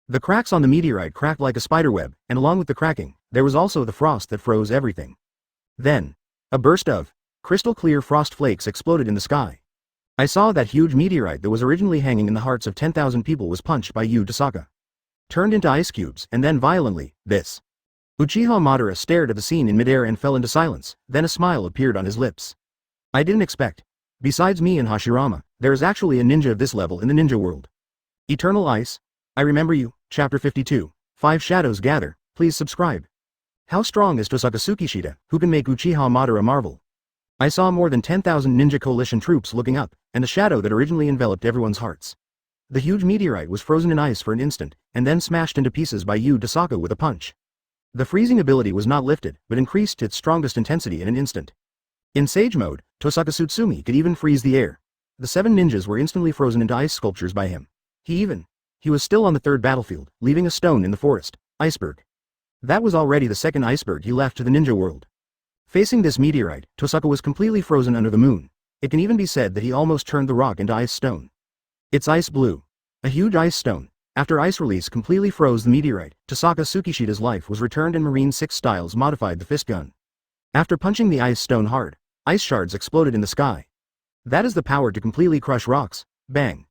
The cracks on the meteorite cracked like a spiderweb, and along with the cracking, there was also the frost that froze everything. Then, a burst of crystal-clear frost flakes exploded in the sky. I saw that huge meteorite that was originally hanging in the hearts of 10,000 people was punched by Tossaka. Turned into ice cubes, and then violently, this. Uchiha Madara stared at the scene in midair and fell into silence, then a smile appeared on his lips. I didn't expect. Besides me and Hashirama, there is actually a ninja of this level in the ninja world. Eternal Ice? I remember you, Chapter 52. 5 Shadows Gather, please subscribe. How strong is Tohsaka Tsukishita, who can make Uchiha Madara marvel? I saw more than 10,000 ninja coalition troops looking up, and a shadow that originally enveloped everyone's hearts. The huge meteorite was frozen in ice for an instant, and then smashed into pieces by Tossaka with a punch. The freezing ability was not lifted, but increased to its strongest intensity in an instant. In Sage Mode, Tossaka Tsutsumi could even freeze the air. The 7 ninjas were instantly frozen into ice sculptures by him. He was still on the 3rd battlefield, leaving a stone in the forest, iceberg. That was already the 2nd iceberg he left to the ninja world. Facing this meteorite, Tossaka was completely frozen under the moon. It can even be said that he almost turned the rock into ice stone. It's ice blue. A huge ice stone. After ice release completely froze the meteorite, Tohsaka Tsukishita's life was returned and Marine 6 styles modified the fist gun. After punching the ice stone hard, ice shards exploded in the sky. That is the power to completely crush rocks. Bang.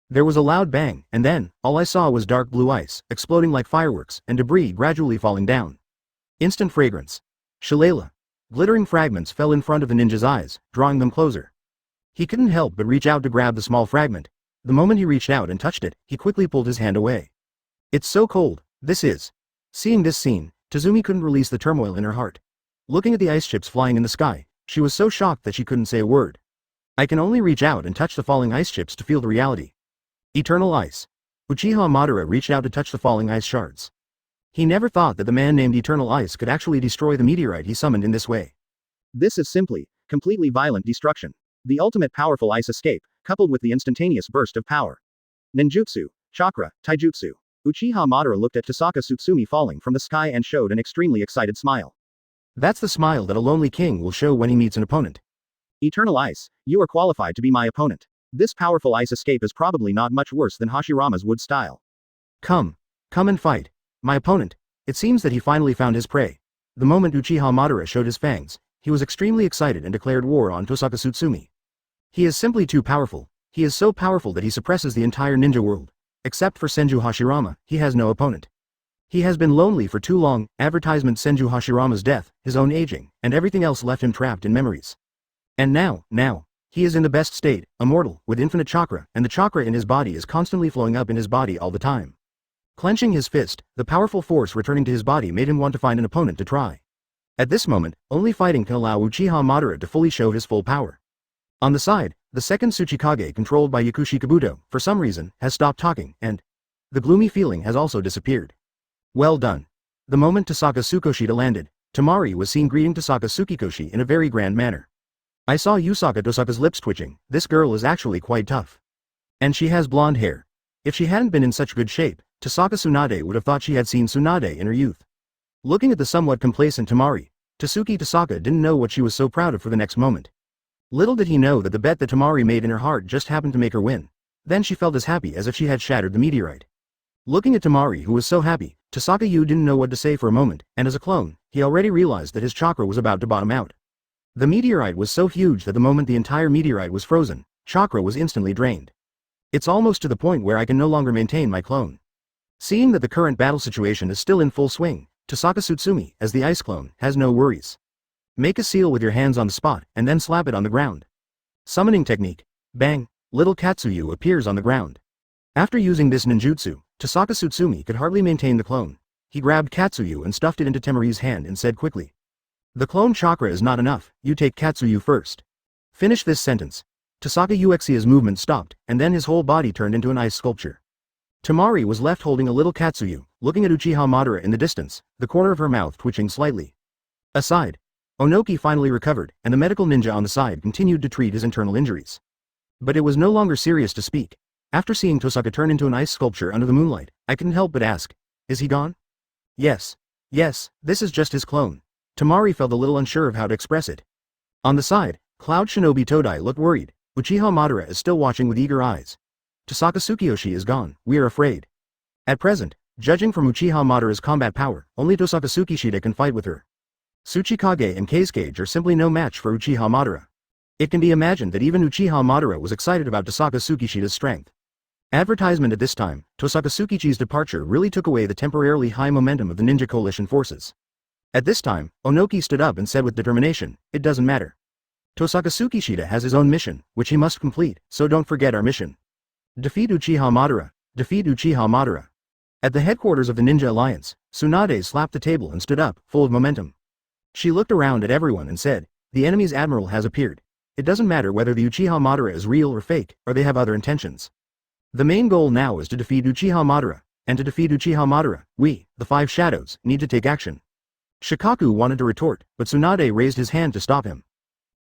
There was a loud bang, and then, all I saw was dark blue ice, exploding like fireworks, and debris gradually falling down. Instant fragrance. Shillelagh. Glittering fragments fell in front of the ninja's eyes, drawing them closer. He couldn't help but reach out to grab the small fragment. The moment he reached out and touched it, he quickly pulled his hand away. It's so cold, this is. Seeing this scene, Tazumi couldn't release the turmoil in her heart. Looking at the ice chips flying in the sky, she was so shocked that she couldn't say a word. I can only reach out and touch the falling ice chips to feel the reality. Eternal Ice. Uchiha Madara reached out to touch the falling ice shards. He never thought that the man named Eternal Ice could actually destroy the meteorite he summoned in this way. This is simply, completely violent destruction. The ultimate powerful ice escape, coupled with the instantaneous burst of power. Ninjutsu, Chakra, Taijutsu. Uchiha Madara looked at Tohsaka Tsutsumi falling from the sky and showed an extremely excited smile. That's the smile that a lonely king will show when he meets an opponent. Eternal Ice, you are qualified to be my opponent. This powerful ice escape is probably not much worse than Hashirama's wood style. Come and fight. My opponent. It seems that he finally found his prey. The moment Uchiha Madara showed his fangs, he was extremely excited and declared war on Tohsaka Tsutsumi. He is simply too powerful. He is so powerful that he suppresses the entire ninja world. Except for Senju Hashirama, he has no opponent. He has been lonely for too long. Advertisement Senju Hashirama's death, his own aging, and everything else left him trapped in memories. And now, he is in the best state, immortal, with infinite chakra, and the chakra in his body is constantly flowing up in his body all the time. Clenching his fist, the powerful force returning to his body made him want to find an opponent to try. At this moment, only fighting can allow Uchiha Madara to fully show his full power. On the side, the second Tsuchikage controlled by Yakushi Kabuto, for some reason, has stopped talking, and the gloomy feeling has also disappeared. Well done. The moment Tohsaka Tsukishita landed, Temari was seen greeting Tohsaka Tsukikoshi in a very grand manner. I saw Usaka Tohsaka's lips twitching. This girl is actually quite tough. And she has blonde hair. If she hadn't been in such good shape, Tohsaka Tsunade would have thought she had seen Tsunade in her youth. Looking at the somewhat complacent Temari, Tsuki Tohsaka didn't know what she was so proud of for the next moment. Little did he know that the bet that Temari made in her heart just happened to make her win. Then she felt as happy as if she had shattered the meteorite. Looking at Temari, who was so happy, Tohsaka didn't know what to say for a moment, and as a clone, he already realized that his chakra was about to bottom out. The meteorite was so huge that the moment the entire meteorite was frozen, chakra was instantly drained. It's almost to the point where I can no longer maintain my clone. Seeing that the current battle situation is still in full swing, Tohsaka Tsutsumi, as the ice clone, has no worries. Make a seal with your hands on the spot, and then slap it on the ground. Summoning technique. Bang, little Katsuyu appears on the ground. After using this ninjutsu, Tohsaka Tsutsumi could hardly maintain the clone. He grabbed Katsuyu and stuffed it into Temari's hand and said quickly. The clone chakra is not enough, you take Katsuyu first. Finish this sentence. Tohsaka Uchiha's movement stopped, and then his whole body turned into an ice sculpture. Temari was left holding a little Katsuyu, looking at Uchiha Madara in the distance, the corner of her mouth twitching slightly. Aside. Onoki finally recovered, and the medical ninja on the side continued to treat his internal injuries. But it was no longer serious to speak. After seeing Tohsaka turn into an ice sculpture under the moonlight, I couldn't help but ask, is he gone? Yes, this is just his clone. Temari felt a little unsure of how to express it. On the side, Cloud Shinobi Todai looked worried. Uchiha Madara is still watching with eager eyes. Tohsaka Tsukiyoshi is gone, we are afraid. At present, judging from Uchiha Madara's combat power, only Tohsaka Tsukishita can fight with her. Tsuchikage and Kazekage are simply no match for Uchiha Madara. It can be imagined that even Uchiha Madara was excited about Tohsaka Tsukishita's strength. Advertisement at this time, Tohsaka Tsukichi's departure really took away the temporarily high momentum of the Ninja Coalition forces. At this time, Onoki stood up and said with determination, "It doesn't matter. Tohsaka Tsukishita has his own mission, which he must complete, so don't forget our mission. Defeat Uchiha Madara. Defeat Uchiha Madara." At the headquarters of the Ninja Alliance, Tsunade slapped the table and stood up, full of momentum. She looked around at everyone and said, "The enemy's admiral has appeared. It doesn't matter whether the Uchiha Madara is real or fake, or they have other intentions. The main goal now is to defeat Uchiha Madara, and to defeat Uchiha Madara, we, the Five Shadows, need to take action." Shikaku wanted to retort, but Tsunade raised his hand to stop him.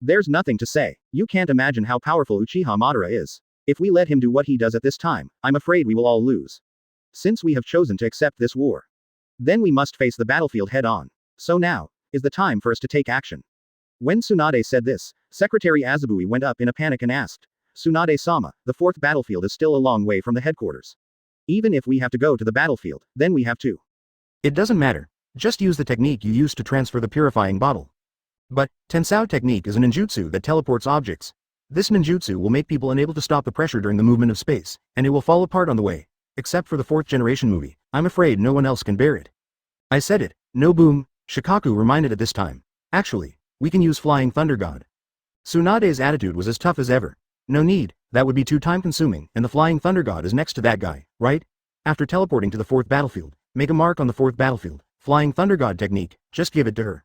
There's nothing to say. You can't imagine how powerful Uchiha Madara is. If we let him do what he does at this time, I'm afraid we will all lose. Since we have chosen to accept this war, then we must face the battlefield head-on. So now is the time for us to take action. When Tsunade said this, Secretary Azabui went up in a panic and asked, "Tsunade-sama, the fourth battlefield is still a long way from the headquarters. Even if we have to go to the battlefield, then we have to." "It doesn't matter. Just use the technique you used to transfer the purifying bottle." "But, Tensao technique is a ninjutsu that teleports objects. This ninjutsu will make people unable to stop the pressure during the movement of space, and it will fall apart on the way. Except for the fourth generation movie, I'm afraid no one else can bear it." "I said it, no boom," Shikaku reminded at this time. "Actually, we can use Flying Thunder God." Tsunade's attitude was as tough as ever. "No need, that would be too time-consuming, and the Flying Thunder God is next to that guy, right? After teleporting to the fourth battlefield, make a mark on the fourth battlefield. Flying Thunder God technique, just give it to her.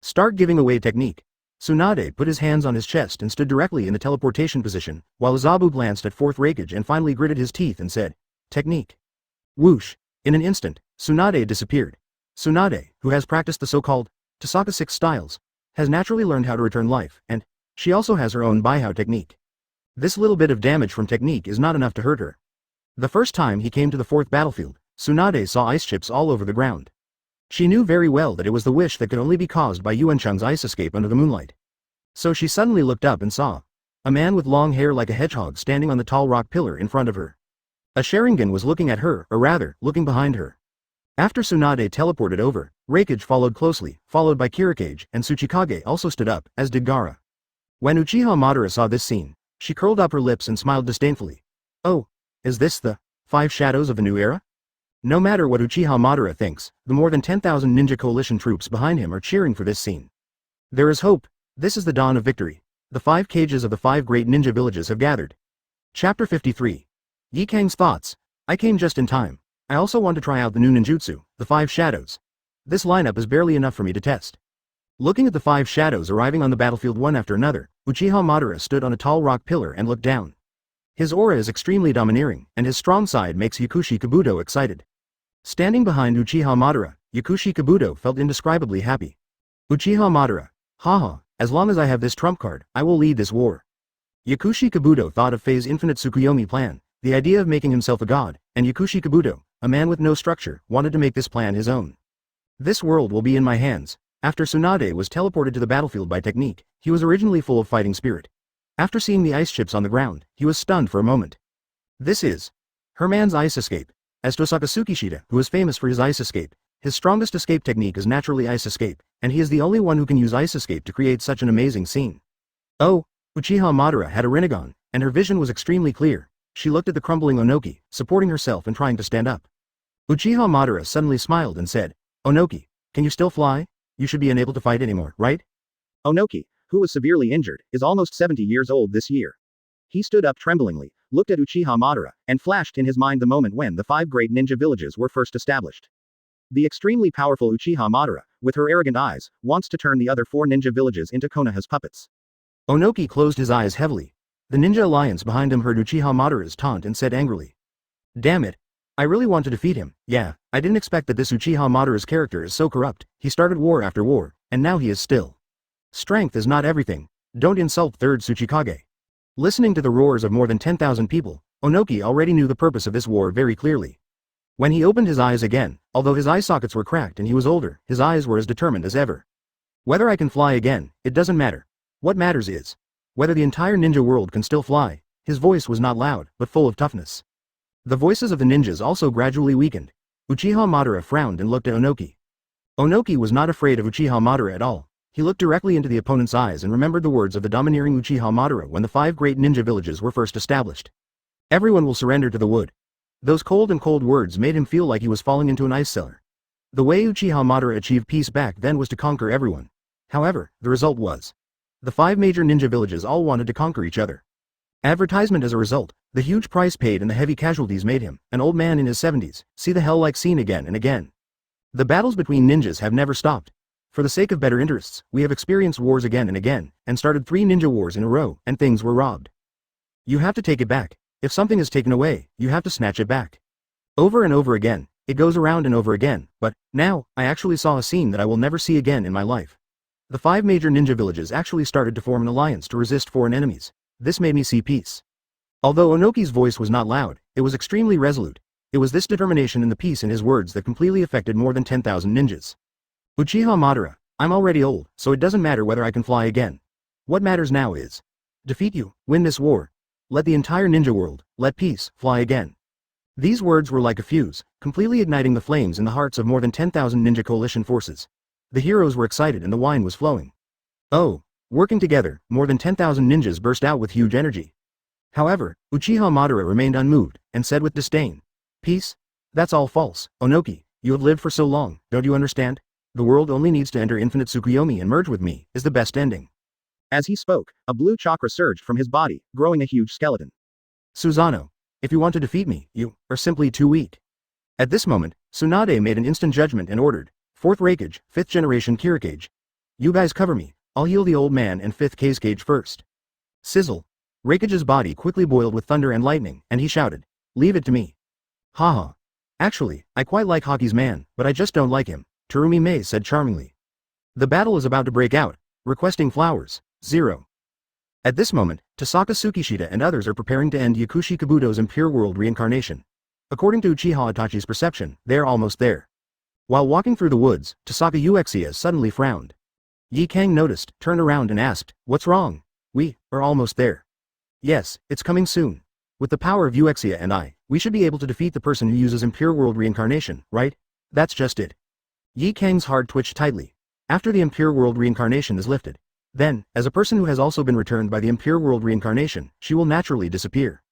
Start giving away technique." Tsunade put his hands on his chest and stood directly in the teleportation position, while Izabu glanced at fourth Reikage and finally gritted his teeth and said, "Technique." Whoosh! In an instant, Tsunade disappeared. Tsunade, who has practiced the so-called Tossaka 6 styles, has naturally learned how to return life, and she also has her own Baihao technique. This little bit of damage from technique is not enough to hurt her. The first time he came to the fourth battlefield, Tsunade saw ice chips all over the ground. She knew very well that it was the wish that could only be caused by Yuancheng's ice escape under the moonlight. So she suddenly looked up and saw a man with long hair like a hedgehog standing on the tall rock pillar in front of her. A Sharingan was looking at her, or rather, looking behind her. After Tsunade teleported over, Reikage followed closely, followed by Kirikage, and Tsuchikage also stood up, as did Gaara. When Uchiha Madara saw this scene, she curled up her lips and smiled disdainfully. "Oh, is this the Five Shadows of the new era?" No matter what Uchiha Madara thinks, the more than 10,000 ninja coalition troops behind him are cheering for this scene. There is hope. This is the dawn of victory. The 5 cages of the 5 great ninja villages have gathered. Chapter 53. Yi Kang's thoughts. "I came just in time. I also want to try out the new ninjutsu, the 5 shadows. This lineup is barely enough for me to test." Looking at the 5 shadows arriving on the battlefield one after another, Uchiha Madara stood on a tall rock pillar and looked down. His aura is extremely domineering, and his strong side makes Yakushi Kabuto excited. Standing behind Uchiha Madara, Yakushi Kabuto felt indescribably happy. Uchiha Madara, haha, as long as I have this trump card, I will lead this war. Yakushi Kabuto thought of Fei's infinite Tsukuyomi plan, the idea of making himself a god, and Yakushi Kabuto, a man with no structure, wanted to make this plan his own. "This world will be in my hands." After Tsunade was teleported to the battlefield by technique, he was originally full of fighting spirit. After seeing the ice chips on the ground, he was stunned for a moment. This is her man's ice escape. As Tohsaka Tsukishita, who is famous for his ice escape, his strongest escape technique is naturally ice escape, and he is the only one who can use ice escape to create such an amazing scene. Oh, Uchiha Madara had a Renegon, and her vision was extremely clear. She looked at the crumbling Onoki, supporting herself and trying to stand up. Uchiha Madara suddenly smiled and said, "Onoki, can you still fly? You should be unable to fight anymore, right?" Onoki, who was severely injured, is almost 70 years old this year. He stood up tremblingly, looked at Uchiha Madara, and flashed in his mind the moment when the 5 great ninja villages were first established. The extremely powerful Uchiha Madara, with her arrogant eyes, wants to turn the other 4 ninja villages into Konoha's puppets. Onoki closed his eyes heavily. The ninja alliance behind him heard Uchiha Madara's taunt and said angrily, "Damn it. I really want to defeat him. Yeah, I didn't expect that this Uchiha Madara's character is so corrupt. He started war after war, and now he is still. Strength is not everything. Don't insult third Tsuchikage." Listening to the roars of more than 10,000 people, Onoki already knew the purpose of this war very clearly. When he opened his eyes again, although his eye sockets were cracked and he was older, his eyes were as determined as ever. "Whether I can fly again, it doesn't matter. What matters is whether the entire ninja world can still fly." His voice was not loud, but full of toughness. The voices of the ninjas also gradually weakened. Uchiha Madara frowned and looked at Onoki. Onoki was not afraid of Uchiha Madara at all. He looked directly into the opponent's eyes and remembered the words of the domineering Uchiha Madara when the 5 great ninja villages were first established. Everyone will surrender to the wood. Those cold words made him feel like he was falling into an ice cellar. The way Uchiha Madara achieved peace back then was to conquer everyone. However, the result was the 5 major ninja villages all wanted to conquer each other. Advertisement as a result, the huge price paid and the heavy casualties made him, an old man in his 70s, see the hell-like scene again and again. The battles between ninjas have never stopped. For the sake of better interests, we have experienced wars again and again, and started 3 ninja wars in a row, and things were robbed. You have to take it back. If something is taken away, you have to snatch it back. Over and over again, it goes around and over again, but, now, I actually saw a scene that I will never see again in my life. The 5 major ninja villages actually started to form an alliance to resist foreign enemies. This made me see peace. Although Onoki's voice was not loud, it was extremely resolute. It was this determination in the peace in his words that completely affected more than 10,000 ninjas. Uchiha Madara, I'm already old, so it doesn't matter whether I can fly again. What matters now is defeat you, win this war. Let the entire ninja world, let peace, fly again. These words were like a fuse, completely igniting the flames in the hearts of more than 10,000 ninja coalition forces. The heroes were excited and the wine was flowing. Oh, working together, more than 10,000 ninjas burst out with huge energy. However, Uchiha Madara remained unmoved, and said with disdain, peace? That's all false, Onoki, you have lived for so long, don't you understand? The world only needs to enter infinite Tsukuyomi and merge with me, is the best ending. As he spoke, a blue chakra surged from his body, growing a huge skeleton. Susanoo, if you want to defeat me, you are simply too weak. At this moment, Tsunade made an instant judgment and ordered, 4th Raikage, 5th generation Kirikage. You guys cover me, I'll heal the old man and 5th Kazekage first. Sizzle. Raikage's body quickly boiled with thunder and lightning, and he shouted, leave it to me. Haha. Actually, I quite like Haki's man, but I just don't like him, Terumi Mei said charmingly. The battle is about to break out, requesting flowers, 0. At this moment, Tossaka Tsukishita and others are preparing to end Yakushi Kabuto's Impure World Reincarnation. According to Uchiha Itachi's perception, they are almost there. While walking through the woods, Tossaka Uchiha suddenly frowned. Yi Kang noticed, turned around and asked, what's wrong? We are almost there. Yes, it's coming soon. With the power of Uchiha and I, we should be able to defeat the person who uses Impure World Reincarnation, right? That's just it. Yi Kang's heart twitched tightly. After the Impure World Reincarnation is lifted, then, as a person who has also been returned by the Impure World Reincarnation, she will naturally disappear.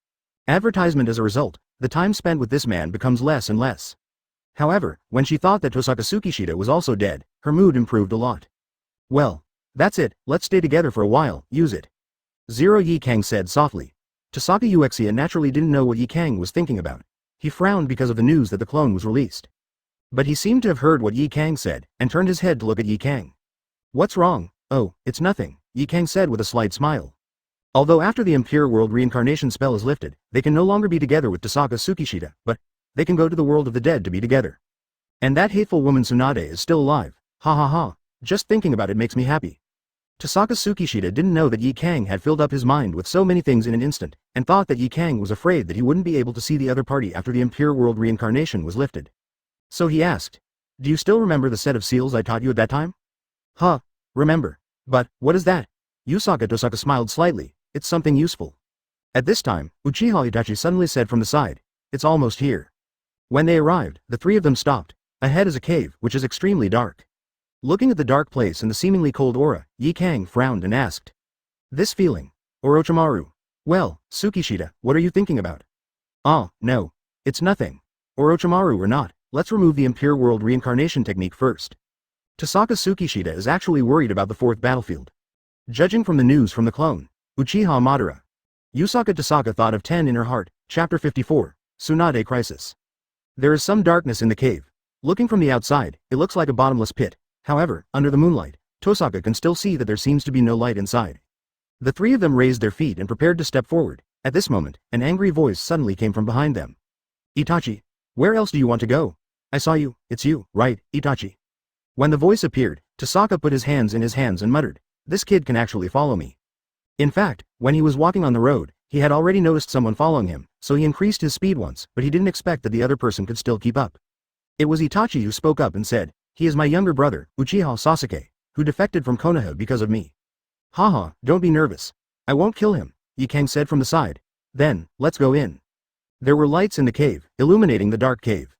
Advertisement as a result, the time spent with this man becomes less and less. However, when she thought that Tohsaka Tsukishita was also dead, her mood improved a lot. Well, that's it, let's stay together for a while, use it. 0 Yi Kang said softly. Tohsaka Uchiha naturally didn't know what Yi Kang was thinking about. He frowned because of the news that the clone was released. But he seemed to have heard what Yi Kang said, and turned his head to look at Yi Kang. What's wrong? Oh, it's nothing, Yi Kang said with a slight smile. Although after the Impure World Reincarnation spell is lifted, they can no longer be together with Tohsaka Tsukishita, but they can go to the world of the dead to be together. And that hateful woman Tsunade is still alive. Ha ha ha, just thinking about it makes me happy. Tohsaka Tsukishita didn't know that Yi Kang had filled up his mind with so many things in an instant, and thought that Yi Kang was afraid that he wouldn't be able to see the other party after the Impure World Reincarnation was lifted. So he asked, do you still remember the set of seals I taught you at that time? Huh, remember. But, what is that? Tohsaka smiled slightly, it's something useful. At this time, Uchiha Itachi suddenly said from the side, it's almost here. When they arrived, the 3 of them stopped. Ahead is a cave, which is extremely dark. Looking at the dark place and the seemingly cold aura, Yi Kang frowned and asked. This feeling. Orochimaru. Well, Tsukishita, what are you thinking about? Oh, no. It's nothing. Orochimaru or not, let's remove the Impure World Reincarnation technique first. Tohsaka Tsukishita is actually worried about the 4th battlefield. Judging from the news from the clone, Uchiha Madara. Yusaka Tohsaka thought of 10 in her heart, Chapter 54, Tsunade Crisis. There is some darkness in the cave. Looking from the outside, it looks like a bottomless pit. However, under the moonlight, Tohsaka can still see that there seems to be no light inside. The 3 of them raised their feet and prepared to step forward. At this moment, an angry voice suddenly came from behind them. Itachi, where else do you want to go? I saw you, it's you, right, Itachi? When the voice appeared, Tohsaka put his hands in his hands and muttered, this kid can actually follow me. In fact, when he was walking on the road, he had already noticed someone following him, so he increased his speed once, but he didn't expect that the other person could still keep up. It was Itachi who spoke up and said, he is my younger brother, Uchiha Sasuke, who defected from Konoha because of me. Haha, don't be nervous. I won't kill him, Yi Kang said from the side. Then, let's go in. There were lights in the cave, illuminating the dark cave.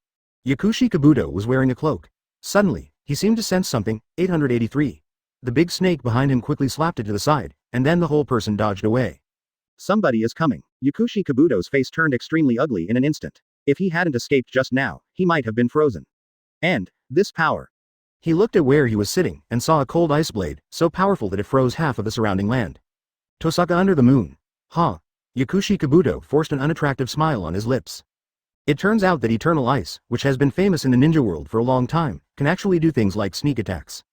Yakushi Kabuto was wearing a cloak. Suddenly, He seemed to sense something. 883. The big snake behind him quickly slapped it to the side, and then the whole person dodged away. Somebody is coming. Yakushi Kabuto's face turned extremely ugly in an instant. If he hadn't escaped just now, he might have been frozen. And this power. He looked at where he was sitting, and saw a cold ice blade, so powerful that it froze half of the surrounding land. Tossaka under the moon. Huh. Yakushi Kabuto forced an unattractive smile on his lips. It turns out that eternal ice, which has been famous in the ninja world for a long time, can actually do things like sneak attacks.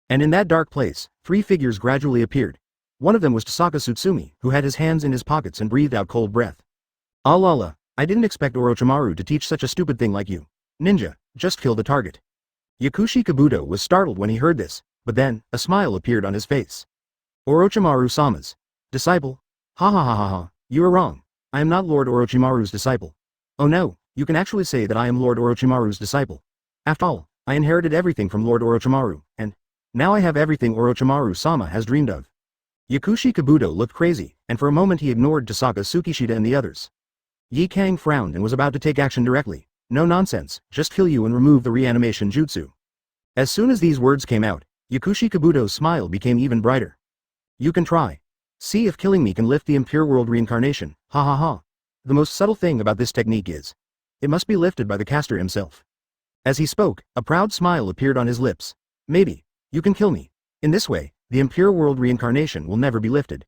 And in that dark place, 3 figures gradually appeared. One of them was Tohsaka Tsukishita, who had his hands in his pockets and breathed out cold breath. Ah la la, I didn't expect Orochimaru to teach such a stupid thing like you. Ninja, just kill the target. Yakushi Kabuto was startled when he heard this, but then, a smile appeared on his face. Orochimaru-sama's disciple? Ha ha ha ha ha, you are wrong. I am not Lord Orochimaru's disciple. Oh no, you can actually say that I am Lord Orochimaru's disciple. After all, I inherited everything from Lord Orochimaru, and now I have everything Orochimaru-sama has dreamed of. Yakushi Kabuto looked crazy, and for a moment he ignored Tohsaka Tsukishita and the others. Yi Kang frowned and was about to take action directly. No nonsense, just kill you and remove the reanimation jutsu. As soon as these words came out, Yakushi Kabuto's smile became even brighter. You can try. See if killing me can lift the Impure World Reincarnation, ha ha ha. The most subtle thing about this technique is, it must be lifted by the caster himself. As he spoke, a proud smile appeared on his lips. Maybe, you can kill me. In this way, the Impure World Reincarnation will never be lifted.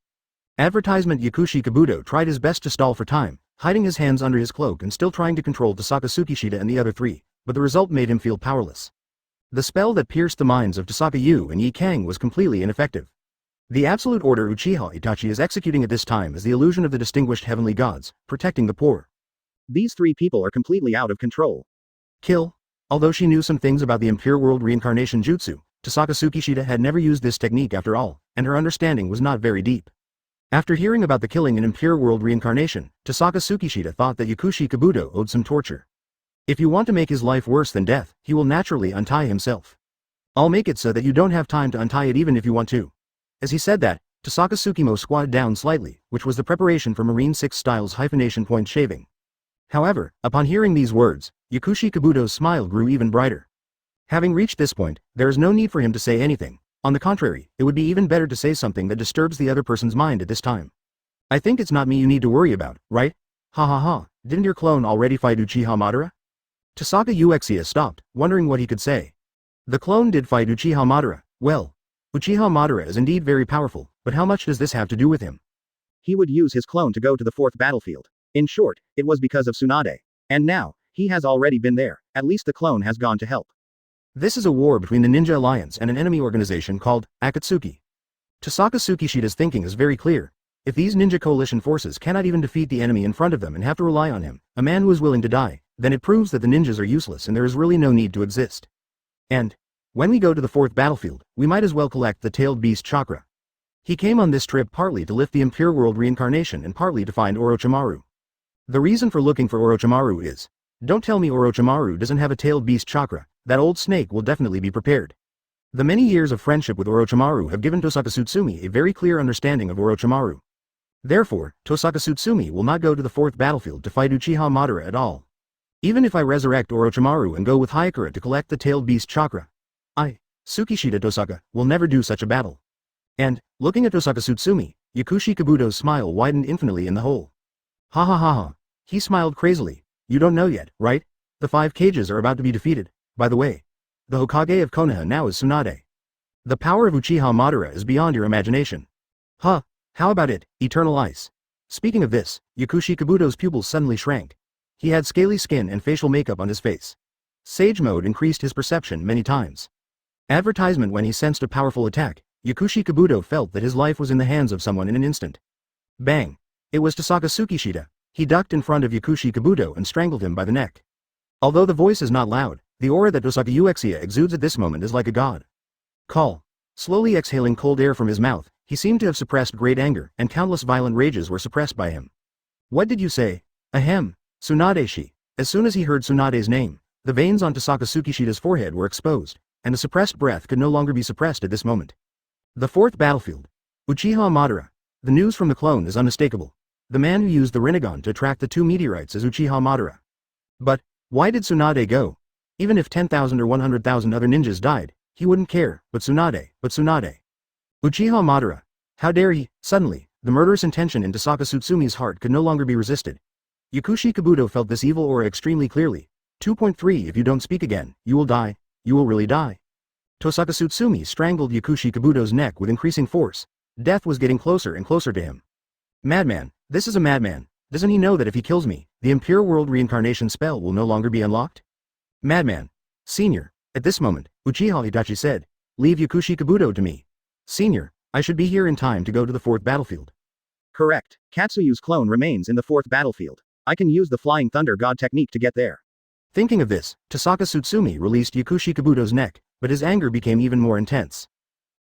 Advertisement. Yakushi Kabuto tried his best to stall for time, hiding his hands under his cloak and still trying to control Tohsaka Tsukishita and the other 3, but the result made him feel powerless. The spell that pierced the minds of Tohsaka Yu and Yi Kang was completely ineffective. The absolute order Uchiha Itachi is executing at this time is the illusion of the distinguished heavenly gods, protecting the poor. These 3 people are completely out of control. Kill. Although she knew some things about the Impure World Reincarnation Jutsu, Tohsaka Tsukishita had never used this technique after all, and her understanding was not very deep. After hearing about the killing in Impure World Reincarnation, Tohsaka Tsukishita thought that Yakushi Kabuto owed some torture. If you want to make his life worse than death, he will naturally untie himself. I'll make it so that you don't have time to untie it even if you want to. As he said that, Tohsaka Tsukimo squatted down slightly, which was the preparation for Marine 6 style's hyphenation point shaving. However, upon hearing these words, Yakushi Kabuto's smile grew even brighter. Having reached this point, there is no need for him to say anything. On the contrary, it would be even better to say something that disturbs the other person's mind at this time. I think it's not me you need to worry about, right? Ha ha ha, didn't your clone already fight Uchiha Madara? Tohsaka Uchiha stopped, wondering what he could say. The clone did fight Uchiha Madara. Well, Uchiha Madara is indeed very powerful, but how much does this have to do with him? He would use his clone to go to the 4th battlefield. In short, it was because of Tsunade. And now, he has already been there, at least the clone has gone to help. This is a war between the Ninja Alliance and an enemy organization called Akatsuki. Tohsaka Tsukishita's thinking is very clear. If these ninja coalition forces cannot even defeat the enemy in front of them and have to rely on him, a man who is willing to die, then it proves that the ninjas are useless and there is really no need to exist. And when we go to the 4th battlefield, we might as well collect the tailed beast Chakra. He came on this trip partly to lift the Impure World Reincarnation and partly to find Orochimaru. The reason for looking for Orochimaru is, don't tell me Orochimaru doesn't have a tailed beast Chakra. That old snake will definitely be prepared. The many years of friendship with Orochimaru have given Tohsaka Tsukishita a very clear understanding of Orochimaru. Therefore, Tohsaka Tsukishita will not go to the 4th battlefield to fight Uchiha Madara at all. Even if I resurrect Orochimaru and go with Hayakura to collect the tailed beast Chakra, Tsukishita Tohsaka, will never do such a battle. And, looking at Tohsaka Tsukishita, Yakushi Kabuto's smile widened infinitely in the hole. Ha ha ha ha. He smiled crazily. You don't know yet, right? The 5 cages are about to be defeated. By the way, the Hokage of Konoha now is Tsunade. The power of Uchiha Madara is beyond your imagination. Huh, how about it, eternal ice? Speaking of this, Yakushi Kabuto's pupils suddenly shrank. He had scaly skin and facial makeup on his face. Sage mode increased his perception many times. Advertisement. When he sensed a powerful attack, Yakushi Kabuto felt that his life was in the hands of someone in an instant. Bang! It was Tohsaka Tsukishita. He ducked in front of Yakushi Kabuto and strangled him by the neck. Although the voice is not loud, the aura that Tohsaka Uchiha exudes at this moment is like a god. Call. Slowly exhaling cold air from his mouth, he seemed to have suppressed great anger, and countless violent rages were suppressed by him. What did you say? Ahem. Tsunade. As soon as he heard Tsunade's name, the veins on Tohsaka Tsukishita's forehead were exposed, and the suppressed breath could no longer be suppressed at this moment. The 4th battlefield. Uchiha Madara. The news from the clone is unmistakable. The man who used the Renegon to attract the 2 meteorites is Uchiha Madara. But why did Tsunade go? Even if 10,000 or 100,000 other ninjas died, He wouldn't care, but Tsunade. Uchiha Madara. How dare he? Suddenly, the murderous intention in Tohsaka Tsukishida's heart could no longer be resisted. Yakushi Kabuto felt this evil aura extremely clearly. 2.3 If you don't speak again, you will die. You will really die. Tohsaka Tsukishita strangled Yakushi Kabuto's neck with increasing force. Death was getting closer and closer to him. Madman, this is a madman. Doesn't he know that if he kills me, the Impure World Reincarnation spell will no longer be unlocked? Madman. Senior. At this moment, Uchiha Itachi said, leave Yakushi Kabuto to me. Senior, I should be here in time to go to the 4th battlefield. Correct. Katsuyu's clone remains in the 4th battlefield. I can use the Flying Thunder God technique to get there. Thinking of this, Tohsaka Tsukishita released Yakushi Kabuto's neck, but his anger became even more intense.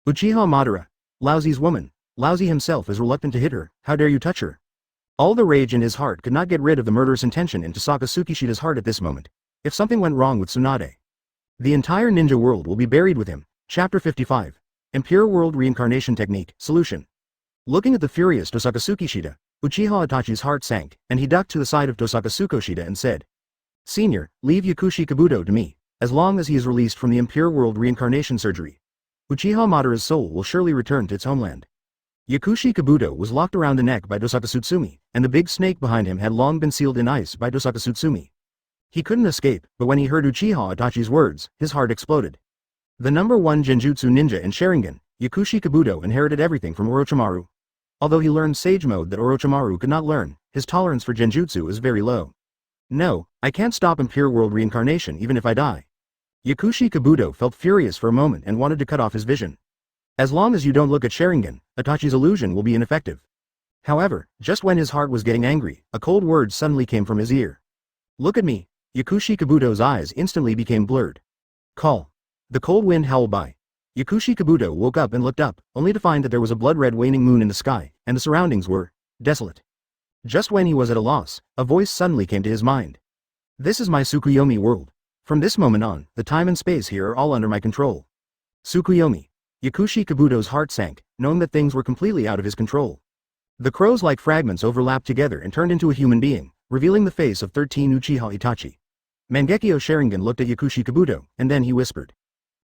Uchiha Madara. Lousy's woman. Lousy himself is reluctant to hit her. How dare you touch her? All the rage in his heart could not get rid of the murderous intention in Tohsaka Tsukishida's heart at this moment. If something went wrong with Tsunade, the entire ninja world will be buried with him. Chapter 55. Impure World Reincarnation Technique. Solution. Looking at the furious Tohsaka Tsukishita, Uchiha Itachi's heart sank, and he ducked to the side of Tohsaka Tsukishita and said, Senior, leave Yakushi Kabuto to me, as long as he is released from the Impure World Reincarnation surgery. Uchiha Madara's soul will surely return to its homeland. Yakushi Kabuto was locked around the neck by Tohsaka Tsukishita, and the big snake behind him had long been sealed in ice by Tohsaka Tsukishita. He couldn't escape, but when he heard Uchiha Itachi's words, his heart exploded. The number 1 Genjutsu ninja in Sharingan, Yakushi Kabuto inherited everything from Orochimaru. Although he learned Sage Mode that Orochimaru could not learn, his tolerance for Genjutsu is very low. No, I can't stop Impure World Reincarnation even if I die. Yakushi Kabuto felt furious for a moment and wanted to cut off his vision. As long as you don't look at Sharingan, Itachi's illusion will be ineffective. However, just when his heart was getting angry, a cold word suddenly came from his ear. Look at me. Yakushi Kabuto's eyes instantly became blurred. Call. The cold wind howled by. Yakushi Kabuto woke up and looked up, only to find that there was a blood-red waning moon in the sky, and the surroundings were desolate. Just when he was at a loss, a voice suddenly came to his mind. This is my Tsukuyomi world. From this moment on, the time and space here are all under my control. Tsukuyomi. Yakushi Kabuto's heart sank, knowing that things were completely out of his control. The crows-like fragments overlapped together and turned into a human being, revealing the face of 13 Uchiha Itachi. Mangekyo Sharingan looked at Yakushi Kabuto, and then he whispered.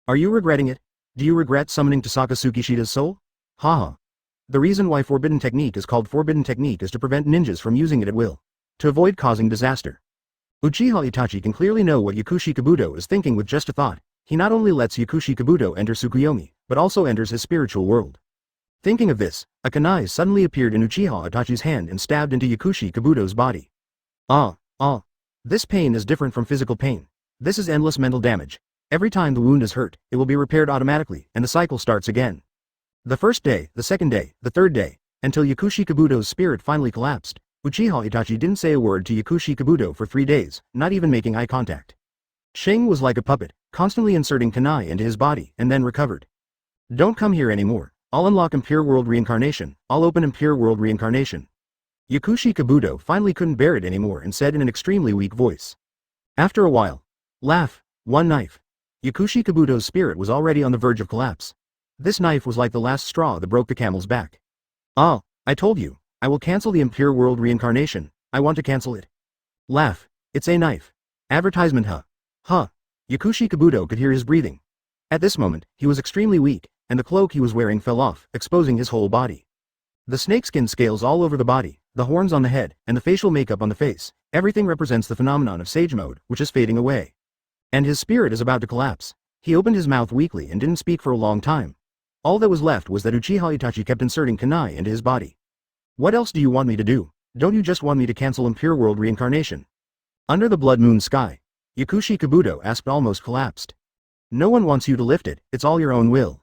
Are you regretting it? Do you regret summoning Tohsaka Tsukishida's soul? Haha. The reason why Forbidden Technique is called Forbidden Technique is to prevent ninjas from using it at will. To avoid causing disaster. Uchiha Itachi can clearly know what Yakushi Kabuto is thinking with just a thought. He not only lets Yakushi Kabuto enter Tsukuyomi, but also enters his spiritual world. Thinking of this, a kunai suddenly appeared in Uchiha Itachi's hand and stabbed into Yakushi Kabuto's body. This pain is different from physical pain. This is endless mental damage. Every time the wound is hurt, it will be repaired automatically, and the cycle starts again. The first day, the second day, the third day, until Yakushi Kabuto's spirit finally collapsed. Uchiha Itachi didn't say a word to Yakushi Kabuto for 3 days, not even making eye contact. Shing was like a puppet, constantly inserting kunai into his body, and then recovered. Don't come here anymore. I'll unlock Impure World Reincarnation. I'll open Impure World Reincarnation. Yakushi Kabuto finally couldn't bear it anymore and said in an extremely weak voice. After a while. Laugh. One knife. Yakushi Kabuto's spirit was already on the verge of collapse. This knife was like the last straw that broke the camel's back. I told you. I will cancel the Impure World Reincarnation. I want to cancel it. Laugh. It's a knife. Advertisement Yakushi Kabuto could hear his breathing. At this moment, he was extremely weak, and the cloak he was wearing fell off, exposing his whole body. The snakeskin scales all over the body, the horns on the head, and the facial makeup on the face, everything represents the phenomenon of Sage Mode, which is fading away. And his spirit is about to collapse. He opened his mouth weakly and didn't speak for a long time. All that was left was that Uchiha Itachi kept inserting kunai into his body. What else do you want me to do? Don't you just want me to cancel Impure World Reincarnation? Under the blood moon sky, Yakushi Kabuto asked, almost collapsed. No one wants you to lift it, it's all your own will.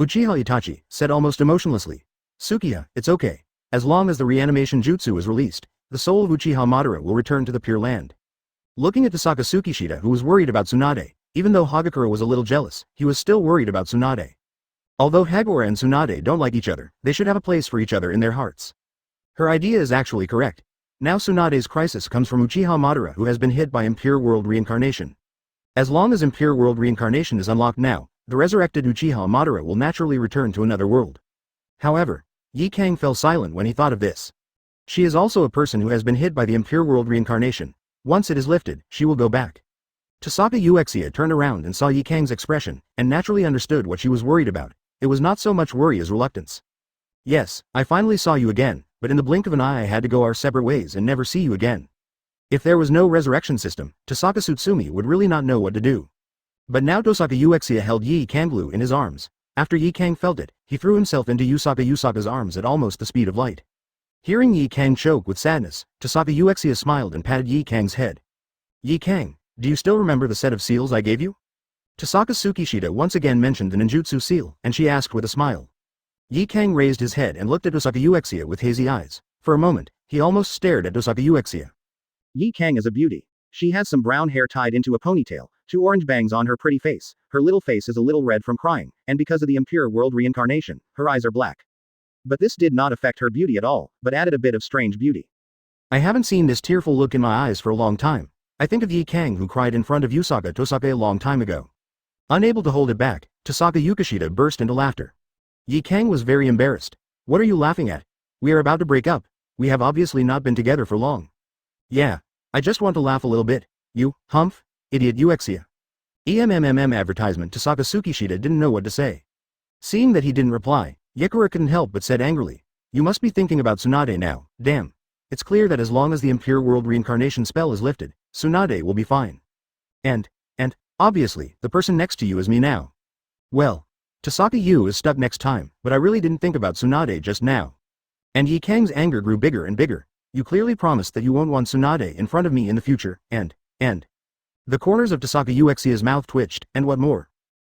Uchiha Itachi said almost emotionlessly. Sukiya, it's okay. As long as the reanimation jutsu is released, the soul of Uchiha Madara will return to the Pure Land. Looking at Tohsaka Tsukishita, who was worried about Tsunade, even though Hagakura was a little jealous, he was still worried about Tsunade. Although Hagakura and Tsunade don't like each other, they should have a place for each other in their hearts. Her idea is actually correct. Now Tsunade's crisis comes from Uchiha Madara, who has been hit by Impure World Reincarnation. As long as Impure World Reincarnation is unlocked now, the resurrected Uchiha Madara will naturally return to another world. However, Yi Kang fell silent when he thought of this. She is also a person who has been hit by the Impure World Reincarnation. Once it is lifted, she will go back. Tossaka Uchiha turned around and saw Yi Kang's expression, and naturally understood what she was worried about. It was not so much worry as reluctance. Yes, I finally saw you again, but in the blink of an eye I had to go our separate ways and never see you again. If there was no resurrection system, Tossaka Tsutsumi would really not know what to do. But now Tossaka Uchiha held Yi Kanglu in his arms. After Yi Kang felt it, he threw himself into Usaka's arms at almost the speed of light. Hearing Yi Kang choke with sadness, Tossaka Uchiha smiled and patted Yi Kang's head. Yi Kang, do you still remember the set of seals I gave you? Tohsaka Tsukishita once again mentioned the ninjutsu seal, and she asked with a smile. Yi Kang raised his head and looked at Tossaka Uchiha with hazy eyes. For a moment, he almost stared at Tossaka Uchiha. Yi Kang is a beauty. She has some brown hair tied into a ponytail, 2 orange bangs on her pretty face, her little face is a little red from crying, and because of the Impure World Reincarnation, her eyes are black. But this did not affect her beauty at all, but added a bit of strange beauty. I haven't seen this tearful look in my eyes for a long time. I think of Yi Kang who cried in front of Tossaka a long time ago. Unable to hold it back, Tossaka Tsukishita burst into laughter. Yi Kang was very embarrassed. What are you laughing at? We are about to break up. We have obviously not been together for long. Yeah. I just want to laugh a little bit. You, humph, idiot Uchiha. Advertisement. Tossaka Tsukishita didn't know what to say. Seeing that he didn't reply, Yakura couldn't help but said angrily. You must be thinking about Tsunade now, damn. It's clear that as long as the Impure World Reincarnation spell is lifted, Tsunade will be fine. And, obviously, the person next to you is me now. Well, Tossaka U is stuck next time, but I really didn't think about Tsunade just now. And Yi Kang's anger grew bigger and bigger. You clearly promised that you won't want Tsunade in front of me in the future, and. The corners of Tossaka Uchiha's mouth twitched, and what more?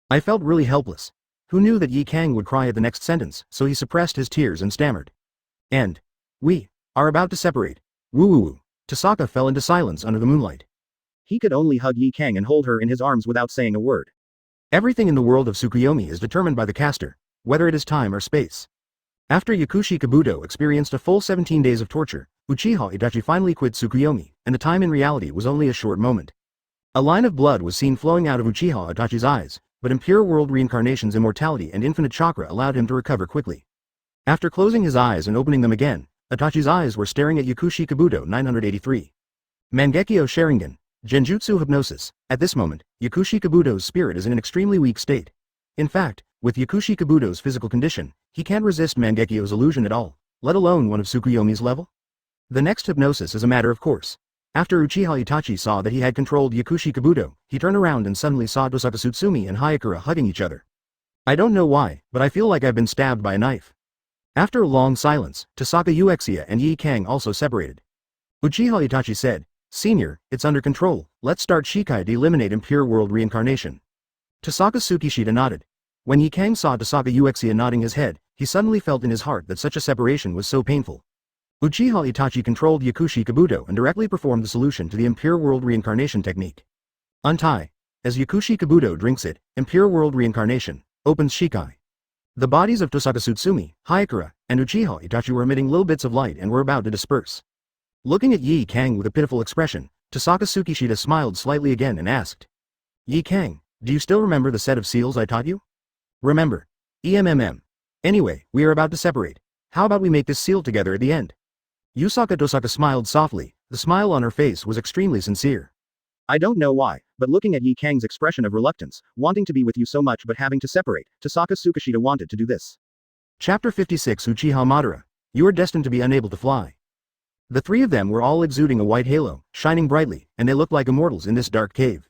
I felt really helpless. Who knew that Yi Kang would cry at the next sentence, so he suppressed his tears and stammered. And. We are about to separate. Woo. Tossaka fell into silence under the moonlight. He could only hug Yi Kang and hold her in his arms without saying a word. Everything in the world of Tsukuyomi is determined by the caster, whether it is time or space. After Yakushi Kabuto experienced a full 17 days of torture, Uchiha Itachi finally quit Tsukuyomi, and the time in reality was only a short moment. A line of blood was seen flowing out of Uchiha Itachi's eyes, but Impure World Reincarnation's immortality and infinite chakra allowed him to recover quickly. After closing his eyes and opening them again, Itachi's eyes were staring at Yakushi Kabuto 983. Mangekyo Sharingan, Genjutsu Hypnosis. At this moment, Yakushi Kabuto's spirit is in an extremely weak state. In fact, with Yakushi Kabuto's physical condition, he can't resist Mangekyo's illusion at all, let alone one of Tsukuyomi's level. The next hypnosis is a matter of course. After Uchiha Itachi saw that he had controlled Yakushi Kabuto, he turned around and suddenly saw Tossaka Tsutsumi and Hayakura hugging each other. I don't know why, but I feel like I've been stabbed by a knife. After a long silence, Tossaka Uchiha and Yi Kang also separated. Uchiha Itachi said, Senior, it's under control, let's start Shikai to eliminate Impure World Reincarnation. Tossaka Tsukishita nodded. When Yi Kang saw Tossaka Uchiha nodding his head, he suddenly felt in his heart that such a separation was so painful. Uchiha Itachi controlled Yakushi Kabuto and directly performed the solution to the Impure World Reincarnation technique. Untie. As Yakushi Kabuto drinks it, Impure World Reincarnation opens Shikai. The bodies of Tossaka Tsutsumi, Hayakura, and Uchiha Itachi were emitting little bits of light and were about to disperse. Looking at Yi Kang with a pitiful expression, Tossaka Tsukishita smiled slightly again and asked. Yi Kang, do you still remember the set of seals I taught you? Remember. Anyway, we are about to separate. How about we make this seal together at the end? Tossaka smiled softly, the smile on her face was extremely sincere. I don't know why, but looking at Yi Kang's expression of reluctance, wanting to be with you so much but having to separate, Tossaka Tsukishita wanted to do this. Chapter 56 Uchiha Madara. You are destined to be unable to fly. The three of them were all exuding a white halo, shining brightly, and they looked like immortals in this dark cave.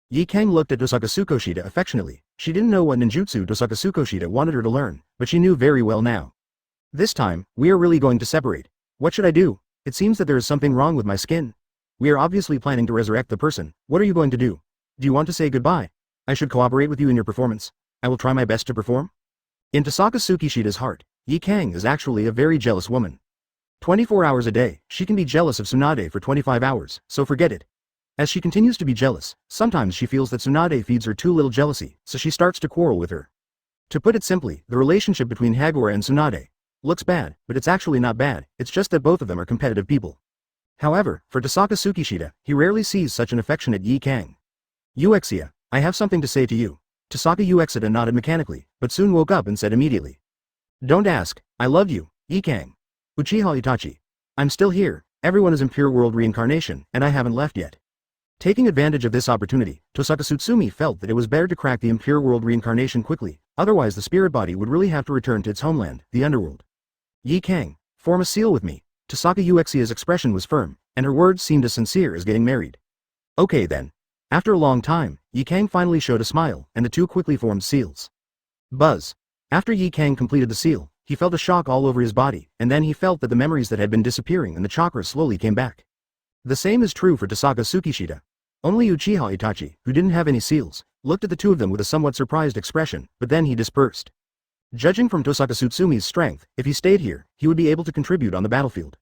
Yi Kang looked at Tossaka Tsukishita affectionately. She didn't know what ninjutsu Tossaka Tsukishita wanted her to learn, but she knew very well now. This time, we are really going to separate. What should I do? It seems that there is something wrong with my skin. We are obviously planning to resurrect the person. What are you going to do? Do you want to say goodbye? I should cooperate with you in your performance. I will try my best to perform. In Tossaka Tsukishita's heart, Yi Kang is actually a very jealous woman. 24 hours a day, she can be jealous of Tsunade for 25 hours, so forget it. As she continues to be jealous, sometimes she feels that Tsunade feeds her too little jealousy, so she starts to quarrel with her. To put it simply, the relationship between Hagura and Tsunade looks bad, but it's actually not bad, it's just that both of them are competitive people. However, for Tossaka Tsukishita, he rarely sees such an affectionate Yi Kang. Uchiha, I have something to say to you. Tossaka Uchiha nodded mechanically, but soon woke up and said immediately. Don't ask, I love you, Yi Kang. Uchiha Itachi. I'm still here, everyone is Impure World Reincarnation, and I haven't left yet. Taking advantage of this opportunity, Tohsaka Tsutsumi felt that it was better to crack the Impure World Reincarnation quickly, otherwise the spirit body would really have to return to its homeland, the underworld. Yi Kang, form a seal with me. Tohsaka Uchiha's expression was firm, and her words seemed as sincere as getting married. Okay then. After a long time, Yi Kang finally showed a smile, and the two quickly formed seals. Buzz. After Yi Kang completed the seal, he felt a shock all over his body, and then he felt that the memories that had been disappearing and the chakra slowly came back. The same is true for Tohsaka Tsukishita. Only Uchiha Itachi, who didn't have any seals, looked at the two of them with a somewhat surprised expression, but then he dispersed. Judging from Tohsaka Tsutsumi's strength, if he stayed here, he would be able to contribute on the battlefield.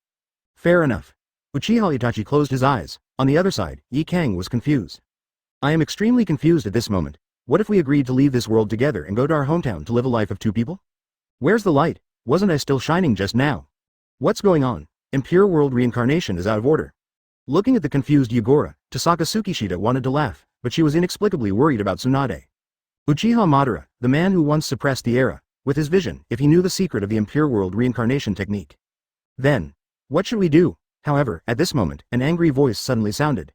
Fair enough. Uchiha Itachi closed his eyes. On the other side, Yi Kang was confused. I am extremely confused at this moment. What if we agreed to leave this world together and go to our hometown to live a life of two people? Where's the light? Wasn't I still shining just now? What's going on? Impure World Reincarnation is out of order. Looking at the confused Yugura, Tohsaka Tsukishita wanted to laugh, but she was inexplicably worried about Tsunade. Uchiha Madara, the man who once suppressed the era, with his vision, if he knew the secret of the Impure World Reincarnation technique. Then, what should we do? However, at this moment, an angry voice suddenly sounded.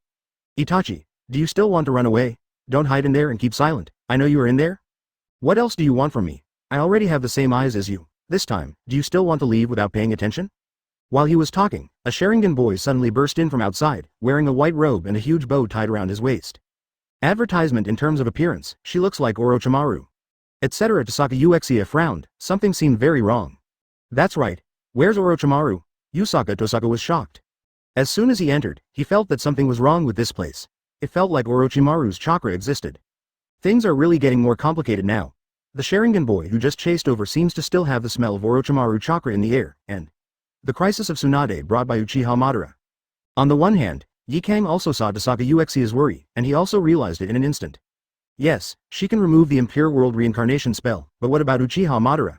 Itachi, do you still want to run away? Don't hide in there and keep silent. I know you are in there. What else do you want from me? I already have the same eyes as you. This time, do you still want to leave without paying attention? While he was talking, a Sharingan boy suddenly burst in from outside, wearing a white robe and a huge bow tied around his waist. Advertisement in terms of appearance, she looks like Orochimaru. Etc. Tohsaka Uchiha frowned, something seemed very wrong. That's right. Where's Orochimaru? Tohsaka was shocked. As soon as he entered, he felt that something was wrong with this place. It felt like Orochimaru's chakra existed. Things are really getting more complicated now. The Sharingan boy who just chased over seems to still have the smell of Orochimaru chakra in the air, and the crisis of Tsunade brought by Uchiha Madara. On the one hand, Yi Kang also saw Tohsaka Uchiha's worry, and he also realized it in an instant. Yes, she can remove the Impure World Reincarnation spell, but what about Uchiha Madara?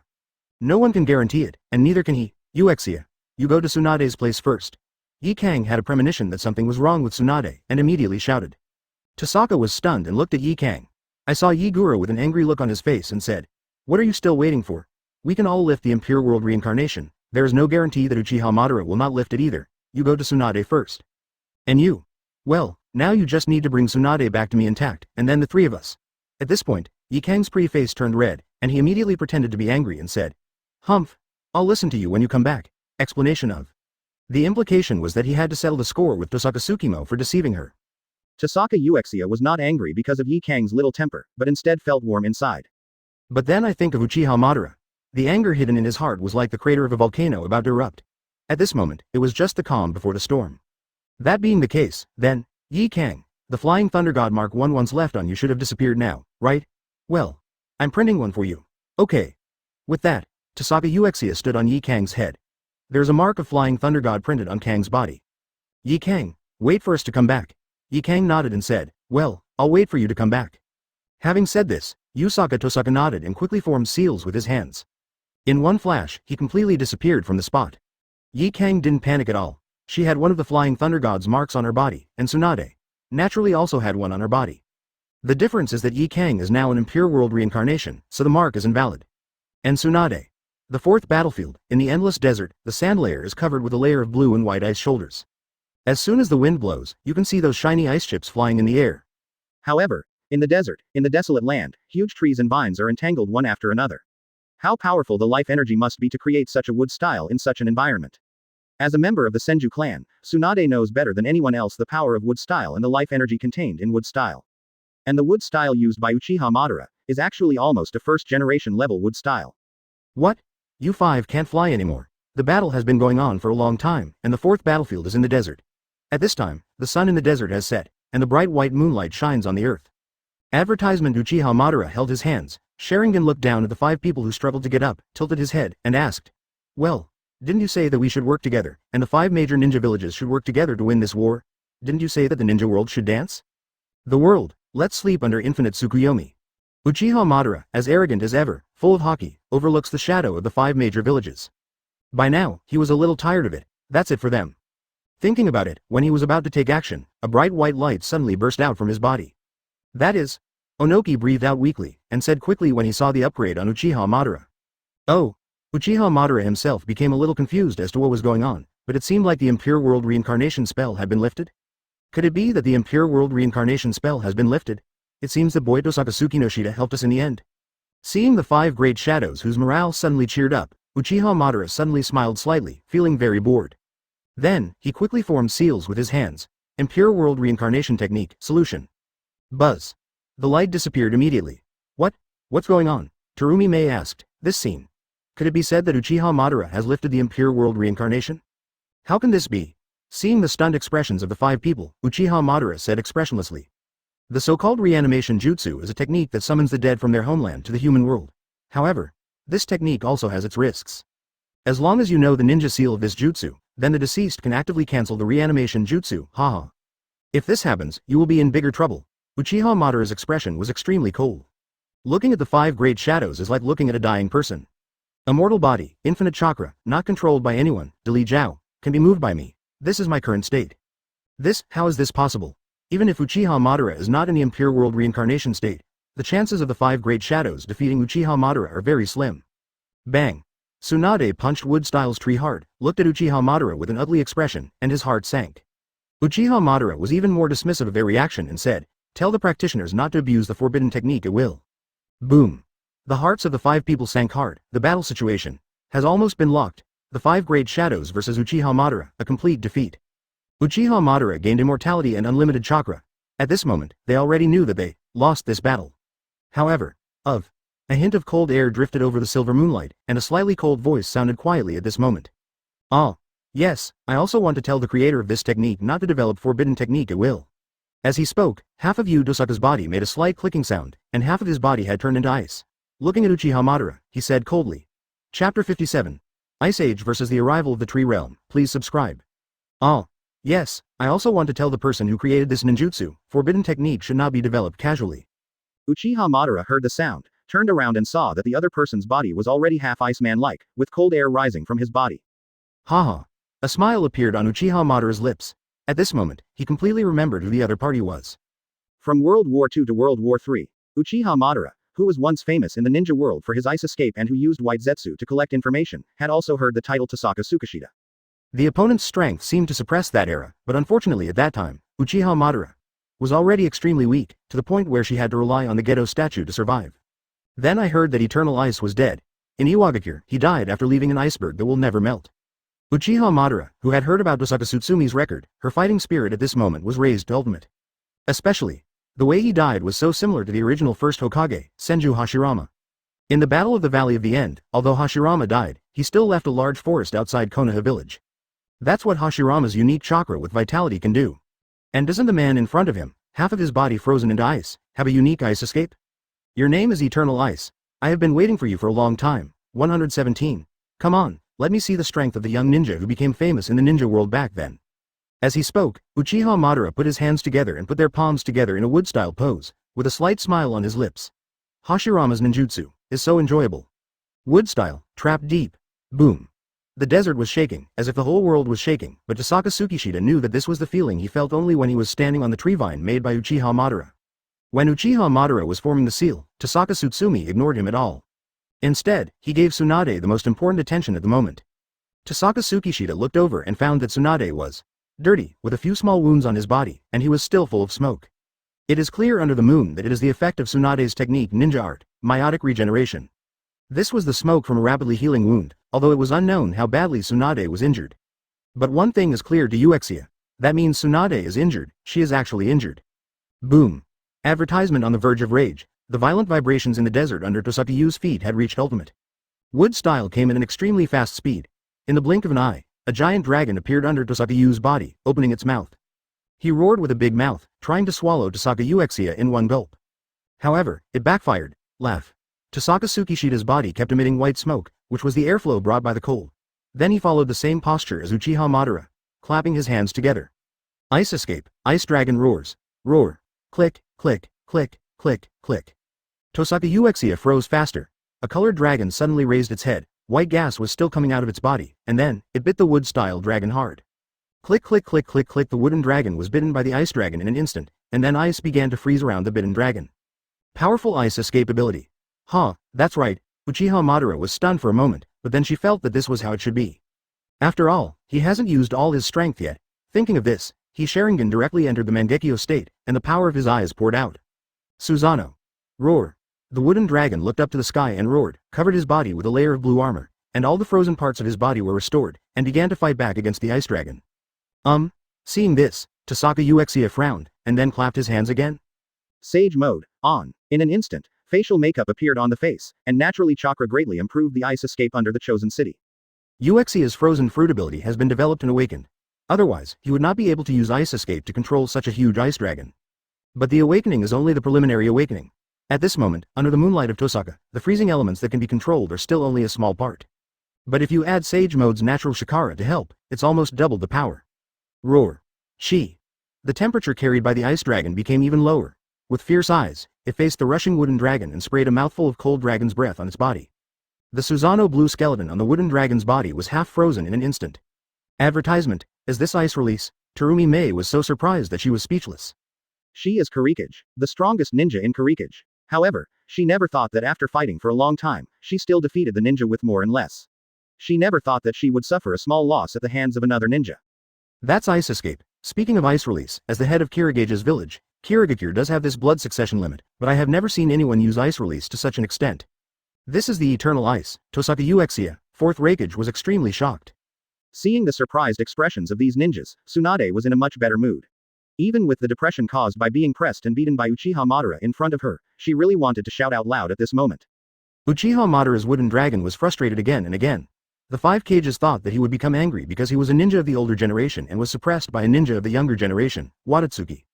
No one can guarantee it, and neither can he. Uchiha, you go to Tsunade's place first. Yi Kang had a premonition that something was wrong with Tsunade, and immediately shouted. Tohsaka was stunned and looked at Yi Kang. I saw Yigura with an angry look on his face and said, what are you still waiting for? We can all lift the Impure World Reincarnation. There is no guarantee that Uchiha Madara will not lift it either. You go to Tsunade first. And you? Well, now you just need to bring Tsunade back to me intact, and then the three of us. At this point, Yi Kang's pretty face turned red, and he immediately pretended to be angry and said, Humph. I'll listen to you when you come back. Explanation of. The implication was that he had to settle the score with Tohsaka Tsukimo for deceiving her. Tohsaka Uchiha was not angry because of Yi Kang's little temper, but instead felt warm inside. But then I think of Uchiha Madara. The anger hidden in his heart was like the crater of a volcano about to erupt. At this moment, it was just the calm before the storm. That being the case, then, Yi Kang, the Flying Thunder God Mark 1 once left on you should have disappeared now, right? Well, I'm printing one for you. Okay. With that, Tohsaka Uchiha stood on Yi Kang's head. There's a mark of Flying Thunder God printed on Kang's body. Yi Kang, wait for us to come back. Yi Kang nodded and said, well, I'll wait for you to come back. Having said this, Tohsaka nodded and quickly formed seals with his hands. In one flash, he completely disappeared from the spot. Yi Kang didn't panic at all. She had one of the Flying Thunder God's marks on her body, and Tsunade, naturally also had one on her body. The difference is that Yi Kang is now an Impure World Reincarnation, so the mark is invalid. And Tsunade. The fourth battlefield, in the endless desert, the sand layer is covered with a layer of blue and white ice shoulders. As soon as the wind blows, you can see those shiny ice chips flying in the air. However, in the desert, in the desolate land, huge trees and vines are entangled one after another. How powerful the life energy must be to create such a wood style in such an environment. As a member of the Senju clan, Tsunade knows better than anyone else the power of wood style and the life energy contained in wood style. And the wood style used by Uchiha Madara is actually almost a first-generation level wood style. What? You five can't fly anymore. The battle has been going on for a long time, and the fourth battlefield is in the desert. At this time, the sun in the desert has set, and the bright white moonlight shines on the earth. Advertisement Uchiha Madara held his hands. Sharingan looked down at the five people who struggled to get up, tilted his head, and asked, well, didn't you say that we should work together, and the 5 major ninja villages should work together to win this war? Didn't you say that the ninja world should dance? The world, let's sleep under infinite Tsukuyomi. Uchiha Madara, as arrogant as ever, full of haki, overlooks the shadow of the 5 major villages. By now, he was a little tired of it. That's it for them. Thinking about it, when he was about to take action, a bright white light suddenly burst out from his body. That is, Onoki breathed out weakly, and said quickly when he saw the upgrade on Uchiha Madara. Oh. Uchiha Madara himself became a little confused as to what was going on, but it seemed like the Impure World Reincarnation spell had been lifted. Could it be that the Impure World Reincarnation spell has been lifted? It seems the boy Tohsaka Tsukishita helped us in the end. Seeing the 5 great shadows whose morale suddenly cheered up, Uchiha Madara suddenly smiled slightly, feeling very bored. Then, he quickly formed seals with his hands. Impure World Reincarnation Technique, solution. Buzz. The light disappeared immediately. What's going on? Terumi Mei asked. This scene. Could it be said that Uchiha Madara has lifted the Impure World Reincarnation? How can this be? Seeing the stunned expressions of the 5 people, Uchiha Madara said expressionlessly. The so-called reanimation jutsu is a technique that summons the dead from their homeland to the human world. However, this technique also has its risks. As long as you know the ninja seal of this jutsu, then the deceased can actively cancel the reanimation jutsu, haha. If this happens, you will be in bigger trouble. Uchiha Madara's expression was extremely cold. Looking at the 5 great shadows is like looking at a dying person. Immortal body, infinite chakra, not controlled by anyone, Dali Jiao, can be moved by me. This is my current state. How is this possible? Even if Uchiha Madara is not in the Impure World Reincarnation state, the chances of the 5 great shadows defeating Uchiha Madara are very slim. Bang. Tsunade punched Wood Styles tree hard, looked at Uchiha Madara with an ugly expression, and his heart sank. Uchiha Madara was even more dismissive of their reaction and said, tell the practitioners not to abuse the forbidden technique at will. Boom. The hearts of the 5 people sank hard. The battle situation has almost been locked. The 5 great shadows versus Uchiha Madara, a complete defeat. Uchiha Madara gained immortality and unlimited chakra. At this moment, they already knew that they lost this battle. However, a hint of cold air drifted over the silver moonlight, and a slightly cold voice sounded quietly at this moment. Ah, yes, I also want to tell the creator of this technique not to develop forbidden technique at will. As he spoke, half of Tosaka's body made a slight clicking sound, and half of his body had turned into ice. Looking at Uchiha Madara, he said coldly. Chapter 57. Ice Age versus the Arrival of the Tree Realm, please subscribe. Ah. Yes, I also want to tell the person who created this ninjutsu, forbidden technique should not be developed casually. Uchiha Madara heard the sound, turned around and saw that the other person's body was already half Iceman-like, with cold air rising from his body. Haha. A smile appeared on Uchiha Madara's lips. At this moment, he completely remembered who the other party was. From World War II to World War III, Uchiha Madara, who was once famous in the ninja world for his ice escape and who used white zetsu to collect information, had also heard the title Tossaka Tsukishita. The opponent's strength seemed to suppress that era, but unfortunately at that time, Uchiha Madara was already extremely weak, to the point where she had to rely on the Gedo statue to survive. Then I heard that Eternal Ice was dead. In Iwagakure, he died after leaving an iceberg that will never melt. Uchiha Madara, who had heard about Tosaku Tsutsumi's record, her fighting spirit at this moment was raised to ultimate. Especially, the way he died was so similar to the original first Hokage, Senju Hashirama. In the Battle of the Valley of the End, although Hashirama died, he still left a large forest outside Konoha Village. That's what Hashirama's unique chakra with vitality can do. And doesn't the man in front of him, half of his body frozen into ice, have a unique ice escape? Your name is Eternal Ice. I have been waiting for you for a long time. 117. Come on, let me see the strength of the young ninja who became famous in the ninja world back then. As he spoke, Uchiha Madara put his hands together and put their palms together in a wood-style pose, with a slight smile on his lips. Hashirama's ninjutsu is so enjoyable. Wood-style, trapped deep. Boom. The desert was shaking, as if the whole world was shaking, but Tohsaka Tsukishita knew that this was the feeling he felt only when he was standing on the tree vine made by Uchiha Madara. When Uchiha Madara was forming the seal, Tossaka Tsutsumi ignored him at all. Instead, he gave Tsunade the most important attention at the moment. Tohsaka Tsukishita looked over and found that Tsunade was dirty, with a few small wounds on his body, and he was still full of smoke. It is clear under the moon that it is the effect of Tsunade's technique ninja art, meiotic regeneration. This was the smoke from a rapidly healing wound, although it was unknown how badly Tsunade was injured. But one thing is clear to Uchiha. That means Tsunade is injured, she is actually injured. Boom. Advertisement on the verge of rage. The violent vibrations in the desert under Tosaku's feet had reached ultimate. Wood style came at an extremely fast speed. In the blink of an eye, a giant dragon appeared under Tosaku's body, opening its mouth. He roared with a big mouth, trying to swallow Tosaku Uchiha in one gulp. However, it backfired. Laugh. Tohsaka Tsukishita's body kept emitting white smoke, which was the airflow brought by the cold. Then he followed the same posture as Uchiha Madara, clapping his hands together. Ice escape, ice dragon roars. Roar. Click, click, click, click, click. Tosaku Uchiha froze faster. A colored dragon suddenly raised its head. White gas was still coming out of its body, and then, it bit the wood-style dragon hard. Click click click click click. The wooden dragon was bitten by the ice dragon in an instant, and then ice began to freeze around the bitten dragon. Powerful ice escape ability. That's right, Uchiha Madara was stunned for a moment, but then she felt that this was how it should be. After all, he hasn't used all his strength yet. Thinking of this, He Sharingan directly entered the Mangekyo state, and the power of his eyes poured out. Susanoo. Roar. The wooden dragon looked up to the sky and roared, covered his body with a layer of blue armor, and all the frozen parts of his body were restored, and began to fight back against the ice dragon. Seeing this, Tohsaka Uchiha frowned, and then clapped his hands again. Sage mode, on. In an instant, facial makeup appeared on the face, and naturally Chakra greatly improved the ice escape under the chosen city. Uchiha's frozen fruit ability has been developed and awakened. Otherwise, he would not be able to use ice escape to control such a huge ice dragon. But the awakening is only the preliminary awakening. At this moment, under the moonlight of Tohsaka, the freezing elements that can be controlled are still only a small part. But if you add Sage Mode's natural Chakra to help, it's almost doubled the power. Roar. She. The temperature carried by the ice dragon became even lower. With fierce eyes, it faced the rushing wooden dragon and sprayed a mouthful of cold dragon's breath on its body. The Susanoo blue skeleton on the wooden dragon's body was half frozen in an instant. Advertisement. As this ice release, Terumi Mei was so surprised that she was speechless. She is Kurikage, the strongest ninja in Kurikage. However, she never thought that after fighting for a long time, she still defeated the ninja with more and less. She never thought that she would suffer a small loss at the hands of another ninja. That's ice escape. Speaking of ice release, as the head of Kirigage's village, Kirigakure does have this blood succession limit, but I have never seen anyone use ice release to such an extent. This is the eternal ice. Tohsaka Uchiha, 4th Raikage, was extremely shocked. Seeing the surprised expressions of these ninjas, Tsunade was in a much better mood. Even with the depression caused by being pressed and beaten by Uchiha Madara in front of her, she really wanted to shout out loud at this moment. Uchiha Madara's wooden dragon was frustrated again and again. The 5 Kages thought that he would become angry because he was a ninja of the older generation and was suppressed by a ninja of the younger generation, Watatsuki.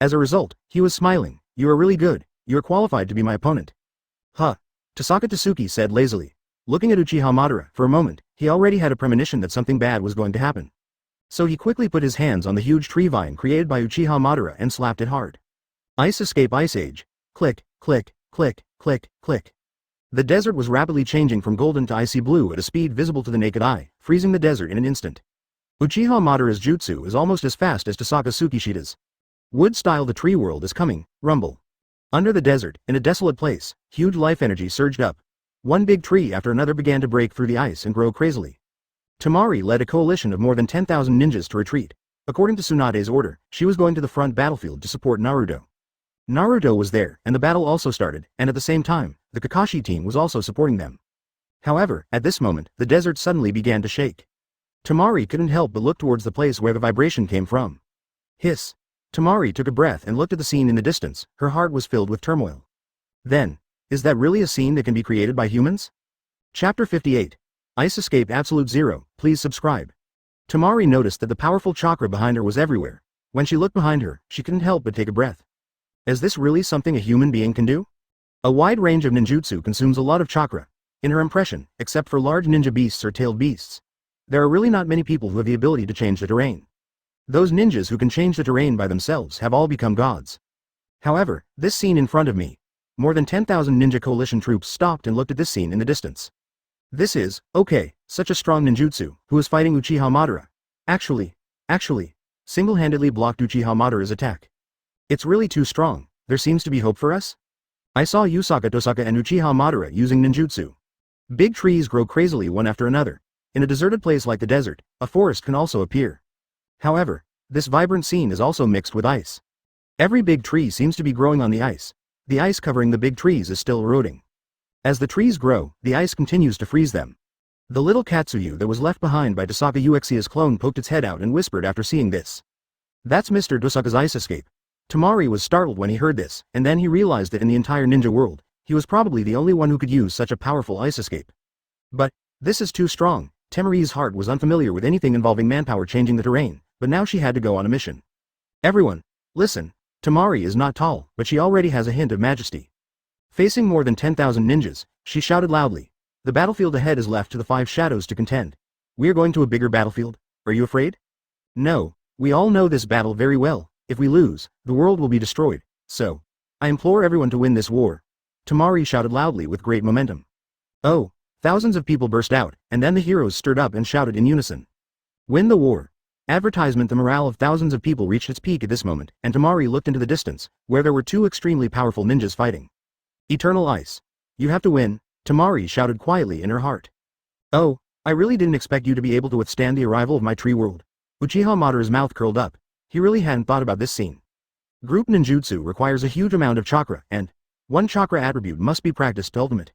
As a result, he was smiling. You are really good. You are qualified to be my opponent. Huh. Tohsaka Tsukishita said lazily. Looking at Uchiha Madara, for a moment, he already had a premonition that something bad was going to happen. So he quickly put his hands on the huge tree vine created by Uchiha Madara and slapped it hard. Ice escape ice age. Click, click, click, click, click. The desert was rapidly changing from golden to icy blue at a speed visible to the naked eye, freezing the desert in an instant. Uchiha Madara's jutsu is almost as fast as Tohsaka Tsukishita's. Wood style the tree world is coming, rumble. Under the desert, in a desolate place, huge life energy surged up. One big tree after another began to break through the ice and grow crazily. Temari led a coalition of more than 10,000 ninjas to retreat. According to Tsunade's order, she was going to the front battlefield to support Naruto. Naruto was there, and the battle also started, and at the same time, the Kakashi team was also supporting them. However, at this moment, the desert suddenly began to shake. Temari couldn't help but look towards the place where the vibration came from. Hiss. Temari took a breath and looked at the scene in the distance. Her heart was filled with turmoil. Then, is that really a scene that can be created by humans? Chapter 58. Ice Escape Absolute Zero, please subscribe. Temari noticed that the powerful chakra behind her was everywhere. When she looked behind her, she couldn't help but take a breath. Is this really something a human being can do? A wide range of ninjutsu consumes a lot of chakra. In her impression, except for large ninja beasts or tailed beasts, there are really not many people who have the ability to change the terrain. Those ninjas who can change the terrain by themselves have all become gods. However, this scene in front of me, more than 10,000 ninja coalition troops stopped and looked at this scene in the distance. This is, okay, such a strong ninjutsu, who is fighting Uchiha Madara. Actually, single-handedly blocked Uchiha Madara's attack. It's really too strong. There seems to be hope for us? I saw Usaka Tohsaka and Uchiha Madara using ninjutsu. Big trees grow crazily one after another. In a deserted place like the desert, a forest can also appear. However, this vibrant scene is also mixed with ice. Every big tree seems to be growing on the ice. The ice covering the big trees is still eroding. As the trees grow, the ice continues to freeze them. The little Katsuyu that was left behind by Tohsaka Uchiha's clone poked its head out and whispered after seeing this. That's Mr. Tohsaka's ice escape. Temari was startled when he heard this, and then he realized that in the entire ninja world, he was probably the only one who could use such a powerful ice escape. But, this is too strong. Temari's heart was unfamiliar with anything involving manpower changing the terrain, but now she had to go on a mission. Everyone, listen. Temari is not tall, but she already has a hint of majesty. Facing more than 10,000 ninjas, she shouted loudly. The battlefield ahead is left to the 5 shadows to contend. We are going to a bigger battlefield. Are you afraid? No, we all know this battle very well. If we lose, the world will be destroyed. So, I implore everyone to win this war. Temari shouted loudly with great momentum. Oh, thousands of people burst out, and then the heroes stood up and shouted in unison. Win the war. Advertisement. The morale of thousands of people reached its peak at this moment, and Temari looked into the distance, where there were 2 extremely powerful ninjas fighting. Eternal Ice. You have to win, Temari shouted quietly in her heart. Oh, I really didn't expect you to be able to withstand the arrival of my tree world. Uchiha Madara's mouth curled up. he really hadn't thought about this scene. Group ninjutsu requires a huge amount of chakra, and one chakra attribute must be practiced to ultimate.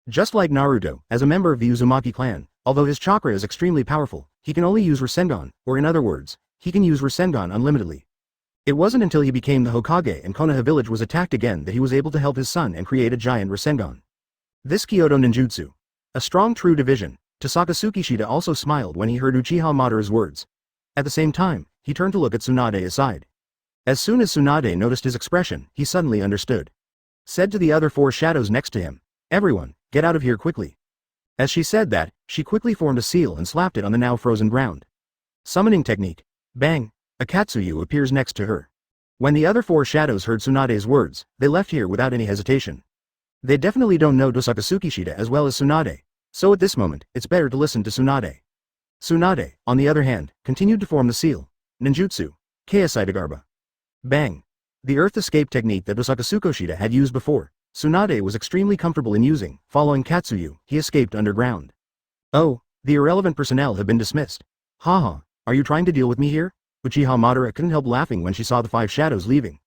Just like Naruto, as a member of the Uzumaki clan, although his chakra is extremely powerful, he can only use Rasengan, or in other words, he can use Rasengan unlimitedly. It wasn't until he became the Hokage and Konoha Village was attacked again that he was able to help his son and create a giant Rasengan. This Kyoto ninjutsu. A strong true division. Tohsaka Tsukishita also smiled when he heard Uchiha Madara's words. At the same time, he turned to look at Tsunade aside. As soon as Tsunade noticed his expression, he suddenly understood. Said to the other 4 shadows next to him, "Everyone, get out of here quickly." As she said that, she quickly formed a seal and slapped it on the now frozen ground. Summoning technique. Bang! A Katsuyu appears next to her. When the other 4 shadows heard Tsunade's words, they left here without any hesitation. They definitely don't know Tohsaka Tsukishita as well as Tsunade, so at this moment, it's better to listen to Tsunade. Tsunade, on the other hand, continued to form the seal. Ninjutsu. Kaisaidagarba. Bang! The earth escape technique that Tohsaka Tsukishita had used before, Tsunade was extremely comfortable in using. Following Katsuyu, he escaped underground. Oh, the irrelevant personnel have been dismissed. Haha, are you trying to deal with me here? Uchiha Madara couldn't help laughing when she saw the 5 shadows leaving.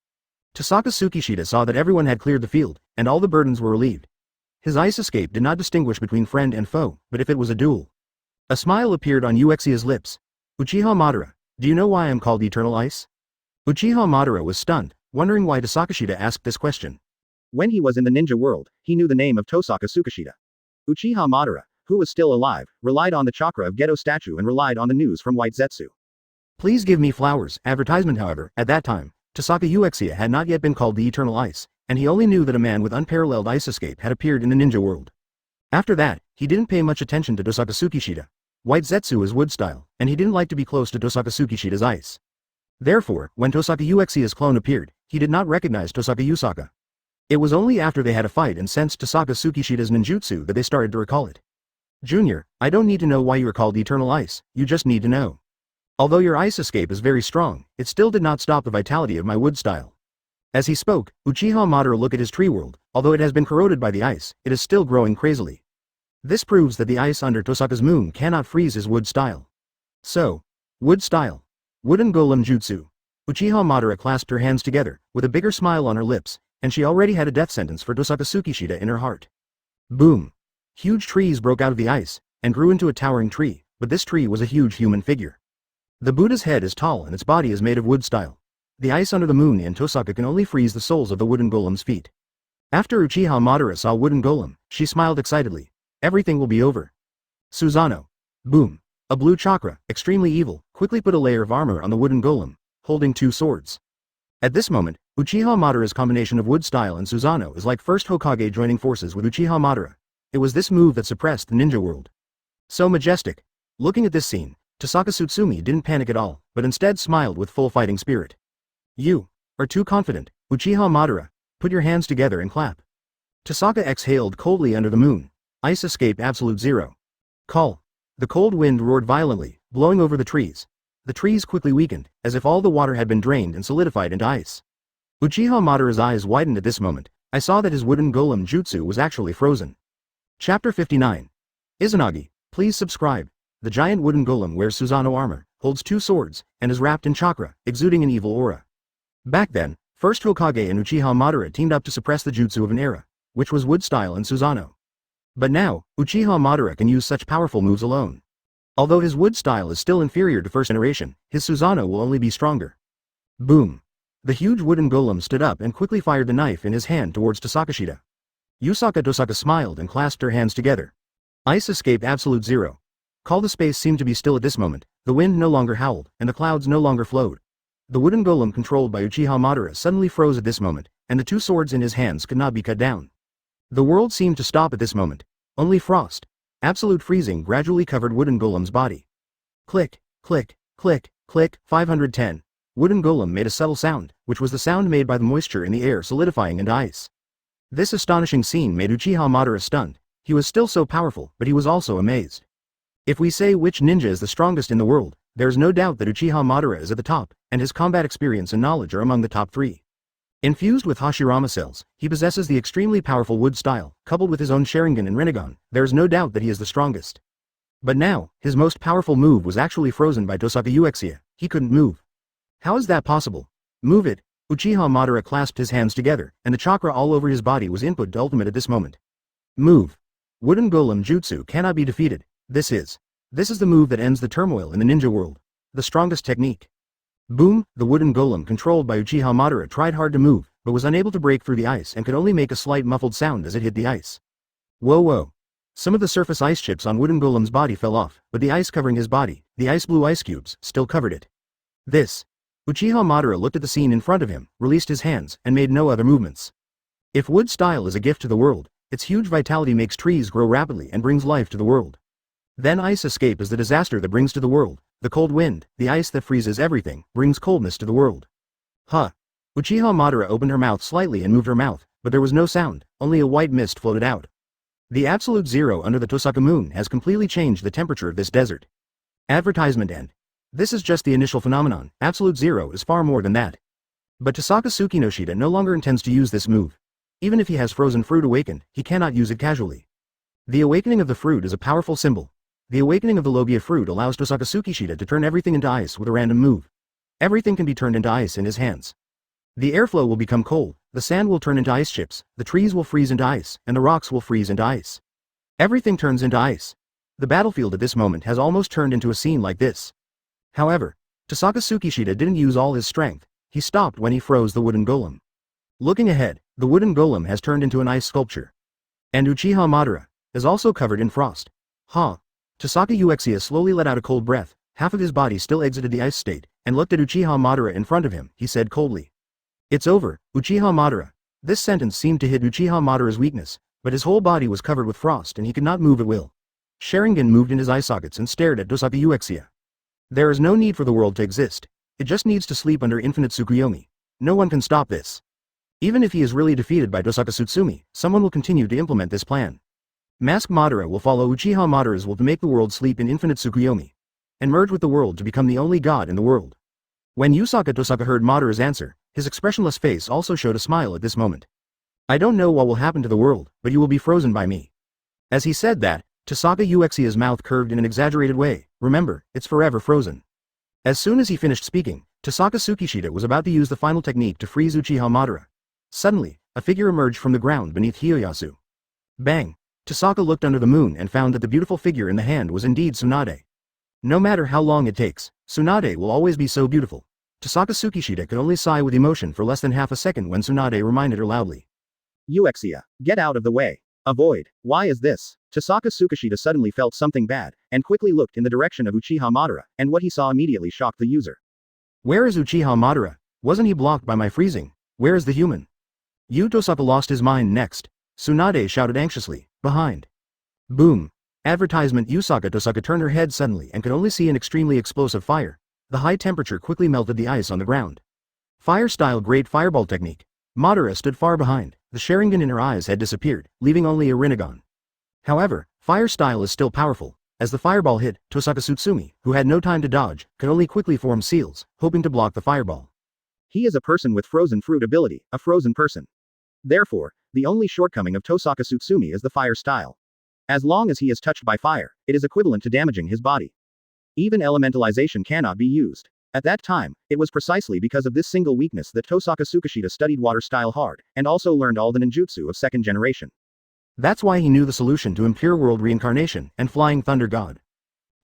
Tohsaka Tsukishita saw that everyone had cleared the field, and all the burdens were relieved. His ice escape did not distinguish between friend and foe, but if it was a duel. A smile appeared on Uchiha's lips. Uchiha Madara, do you know why I'm called Eternal Ice? Uchiha Madara was stunned, wondering why Tohsaka asked this question. When he was in the ninja world, he knew the name of Tohsaka Tsukishita. Uchiha Madara, who was still alive, relied on the chakra of Gedo statue and relied on the news from White Zetsu. Please give me flowers. Advertisement. However, at that time, Tohsaka Uchiha had not yet been called the Eternal Ice, and he only knew that a man with unparalleled ice escape had appeared in the ninja world. After that, he didn't pay much attention to Tohsaka Tsukishita. White Zetsu is wood style, and he didn't like to be close to Tohsaka Tsukishita's ice. Therefore, when Tohsaka Uchiha's clone appeared, he did not recognize Tohsaka Usaka. It was only after they had a fight and sensed Tohsaka Tsukishita's ninjutsu that they started to recall it. Junior, I don't need to know why you are called Eternal Ice, you just need to know. Although your ice escape is very strong, it still did not stop the vitality of my wood style. As he spoke, Uchiha Madara looked at his tree world. Although it has been corroded by the ice, it is still growing crazily. This proves that the ice under Tohsaka's moon cannot freeze his wood style. So, wood style. Wooden golem jutsu. Uchiha Madara clasped her hands together, with a bigger smile on her lips, and she already had a death sentence for Tohsaka Tsukishita in her heart. Boom! Huge trees broke out of the ice, and grew into a towering tree, but this tree was a huge human figure. The Buddha's head is tall and its body is made of wood style. The ice under the moon in Tohsaka can only freeze the soles of the wooden golem's feet. After Uchiha Madara saw wooden golem, she smiled excitedly. Everything will be over. Susanoo. Boom. A blue chakra, extremely evil, quickly put a layer of armor on the wooden golem, holding 2 swords. At this moment, Uchiha Madara's combination of wood style and Susanoo is like first Hokage joining forces with Uchiha Madara. It was this move that suppressed the ninja world. So majestic. Looking at this scene, Tohsaka Tsutsumi didn't panic at all, but instead smiled with full fighting spirit. You are too confident, Uchiha Madara. Put your hands together and clap. Tohsaka exhaled coldly under the moon. Ice escape absolute zero. Call. The cold wind roared violently, blowing over the trees. The trees quickly weakened, as if all the water had been drained and solidified into ice. Uchiha Madara's eyes widened at this moment. I saw that his wooden golem jutsu was actually frozen. Chapter 59. Izanagi, please subscribe. The giant wooden golem wears Susanoo armor, holds 2 swords, and is wrapped in chakra, exuding an evil aura. Back then, first Hokage and Uchiha Madara teamed up to suppress the jutsu of an era, which was wood style and Susanoo. But now, Uchiha Madara can use such powerful moves alone. Although his wood style is still inferior to first generation, his Susanoo will only be stronger. Boom. The huge wooden golem stood up and quickly fired the knife in his hand towards Tohsaka. Tohsaka smiled and clasped her hands together. Ice escape absolute zero. Call. The space seemed to be still at this moment, the wind no longer howled, and the clouds no longer flowed. The wooden golem controlled by Uchiha Madara suddenly froze at this moment, and the 2 swords in his hands could not be cut down. The world seemed to stop at this moment. Only frost. Absolute freezing gradually covered wooden golem's body. Click, click, click, click. 510. Wooden golem made a subtle sound, which was the sound made by the moisture in the air solidifying into ice. This astonishing scene made Uchiha Madara stunned. He was still so powerful, but he was also amazed. If we say which ninja is the strongest in the world, there is no doubt that Uchiha Madara is at the top, and his combat experience and knowledge are among the top 3. Infused with Hashirama cells, he possesses the extremely powerful wood style, coupled with his own Sharingan and Renegon. There is no doubt that he is the strongest. But now, his most powerful move was actually frozen by Tohsaka Uchiha. He couldn't move. How is that possible? Move it. Uchiha Madara clasped his hands together, and the chakra all over his body was input to ultimate at this moment. Move. Wooden Golem Jutsu cannot be defeated. This is the move that ends the turmoil in the ninja world. The strongest technique. Boom, the wooden golem controlled by Uchiha Madara tried hard to move, but was unable to break through the ice and could only make a slight muffled sound as it hit the ice. Whoa. Some of the surface ice chips on wooden golem's body fell off, but the ice covering his body, the ice blue ice cubes, still covered it. Uchiha Madara looked at the scene in front of him, released his hands, and made no other movements. If wood style is a gift to the world, its huge vitality makes trees grow rapidly and brings life to the world. Then ice escape is the disaster that brings to the world, the cold wind, the ice that freezes everything, brings coldness to the world. Huh. Uchiha Madara opened her mouth slightly and moved her mouth, but there was no sound, only a white mist floated out. The absolute zero under the Tossaka moon has completely changed the temperature of this desert. Advertisement end. This is just the initial phenomenon, absolute zero is far more than that. But Tohsaka Tsukishita no longer intends to use this move. Even if he has frozen fruit awakened, he cannot use it casually. The awakening of the fruit is a powerful symbol. The awakening of the Logia fruit allows Tohsaka Tsukishita to turn everything into ice with a random move. Everything can be turned into ice in his hands. The airflow will become cold, the sand will turn into ice chips, the trees will freeze into ice, and the rocks will freeze into ice. Everything turns into ice. The battlefield at this moment has almost turned into a scene like this. However, Tohsaka Tsukishita didn't use all his strength, he stopped when he froze the wooden golem. Looking ahead, the wooden golem has turned into an ice sculpture. And Uchiha Madara is also covered in frost. Tohsaka Uchiha slowly let out a cold breath, half of his body still exited the ice state, and looked at Uchiha Madara in front of him, he said coldly. It's over, Uchiha Madara. This sentence seemed to hit Uchiha Madara's weakness, but his whole body was covered with frost and he could not move at will. Sharingan moved in his eye sockets and stared at Tohsaka Uchiha. There is no need for the world to exist. It just needs to sleep under infinite Tsukuyomi. No one can stop this. Even if he is really defeated by Tohsaka Tsutsumi, someone will continue to implement this plan. Mask Madara will follow Uchiha Madara's will to make the world sleep in infinite Tsukuyomi. And merge with the world to become the only god in the world. When Tohsaka heard Madara's answer, his expressionless face also showed a smile at this moment. I don't know what will happen to the world, but you will be frozen by me. As he said that, Tohsaka Uchiha's mouth curved in an exaggerated way, remember, it's forever frozen. As soon as he finished speaking, Tohsaka Tsukishita was about to use the final technique to freeze Uchiha Madara. Suddenly, a figure emerged from the ground beneath Hiyoyasu. Bang! Tohsaka looked under the moon and found that the beautiful figure in the hand was indeed Tsunade. No matter how long it takes, Tsunade will always be so beautiful. Tohsaka Tsukishita could only sigh with emotion for less than half a second when Tsunade reminded her loudly. Uchiha, get out of the way. Avoid. Why is this? Tohsaka Tsukishita suddenly felt something bad, and quickly looked in the direction of Uchiha Madara, and what he saw immediately shocked the user. Where is Uchiha Madara? Wasn't he blocked by my freezing? Where is the human? Tohsaka lost his mind next. Tsunade shouted anxiously, behind. Boom. Advertisement Tohsaka turned her head suddenly and could only see an extremely explosive fire. The high temperature quickly melted the ice on the ground. Fire-style great fireball technique. Madara stood far behind, the Sharingan in her eyes had disappeared, leaving only a Renegon. However, fire style is still powerful. As the fireball hit, Tohsaka Tsutsumi, who had no time to dodge, could only quickly form seals, hoping to block the fireball. He is a person with frozen fruit ability, a frozen person. Therefore, the only shortcoming of Tohsaka Tsutsumi is the fire style. As long as he is touched by fire, it is equivalent to damaging his body. Even elementalization cannot be used. At that time, it was precisely because of this single weakness that Tohsaka Tsukishita studied water style hard, and also learned all the ninjutsu of second generation. That's why he knew the solution to Impure World Reincarnation and Flying Thunder God.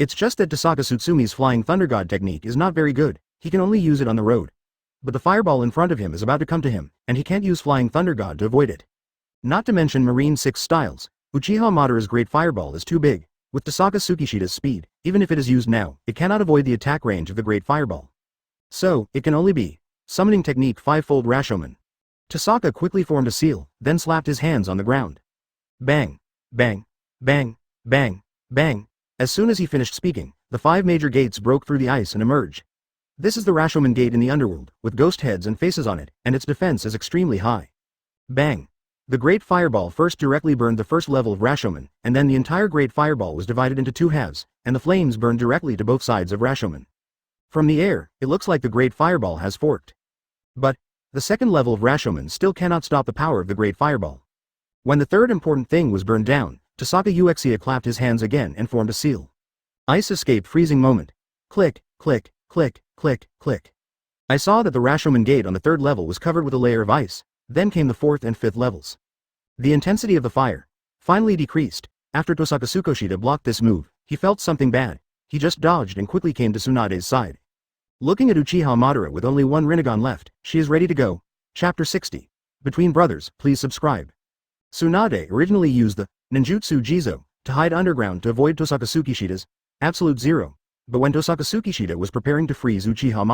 It's just that Tohsaka Tsutsumi's Flying Thunder God technique is not very good, he can only use it on the road. But the fireball in front of him is about to come to him, and he can't use Flying Thunder God to avoid it. Not to mention Marine 6 styles, Uchiha Madara's Great Fireball is too big. With Tohsaka Tsukishita's speed, even if it is used now, it cannot avoid the attack range of the Great Fireball. So, it can only be Summoning Technique Fivefold Rashomon. Tohsaka quickly formed a seal, then slapped his hands on the ground. Bang! Bang! Bang! Bang! Bang! As soon as he finished speaking, the 5 major gates broke through the ice and emerged. This is the Rashomon Gate in the underworld, with ghost heads and faces on it, and its defense is extremely high. Bang! The Great Fireball first directly burned the first level of Rashomon, and then the entire Great Fireball was divided into 2 halves, and the flames burned directly to both sides of Rashomon. From the air, it looks like the Great Fireball has forked. But the second level of Rashomon still cannot stop the power of the Great Fireball. When the third important thing was burned down, Tohsaka Uchiha clapped his hands again and formed a seal. Ice escape freezing moment. Click, click, click, click, click. I saw that the Rashomon gate on the 3rd level was covered with a layer of ice, then came the 4th and 5th levels. The intensity of the fire finally decreased. After Tohsaka Tsukishita blocked this move, he felt something bad. He just dodged and quickly came to Tsunade's side. Looking at Uchiha Madara with only one Renegon left, she is ready to go. Chapter 60. Between brothers, please subscribe. Tsunade originally used the ninjutsu Jizo to hide underground to avoid Tohsaka Tsukishita's absolute zero, but when Tohsaka Tsukishita was preparing to freeze Uchiha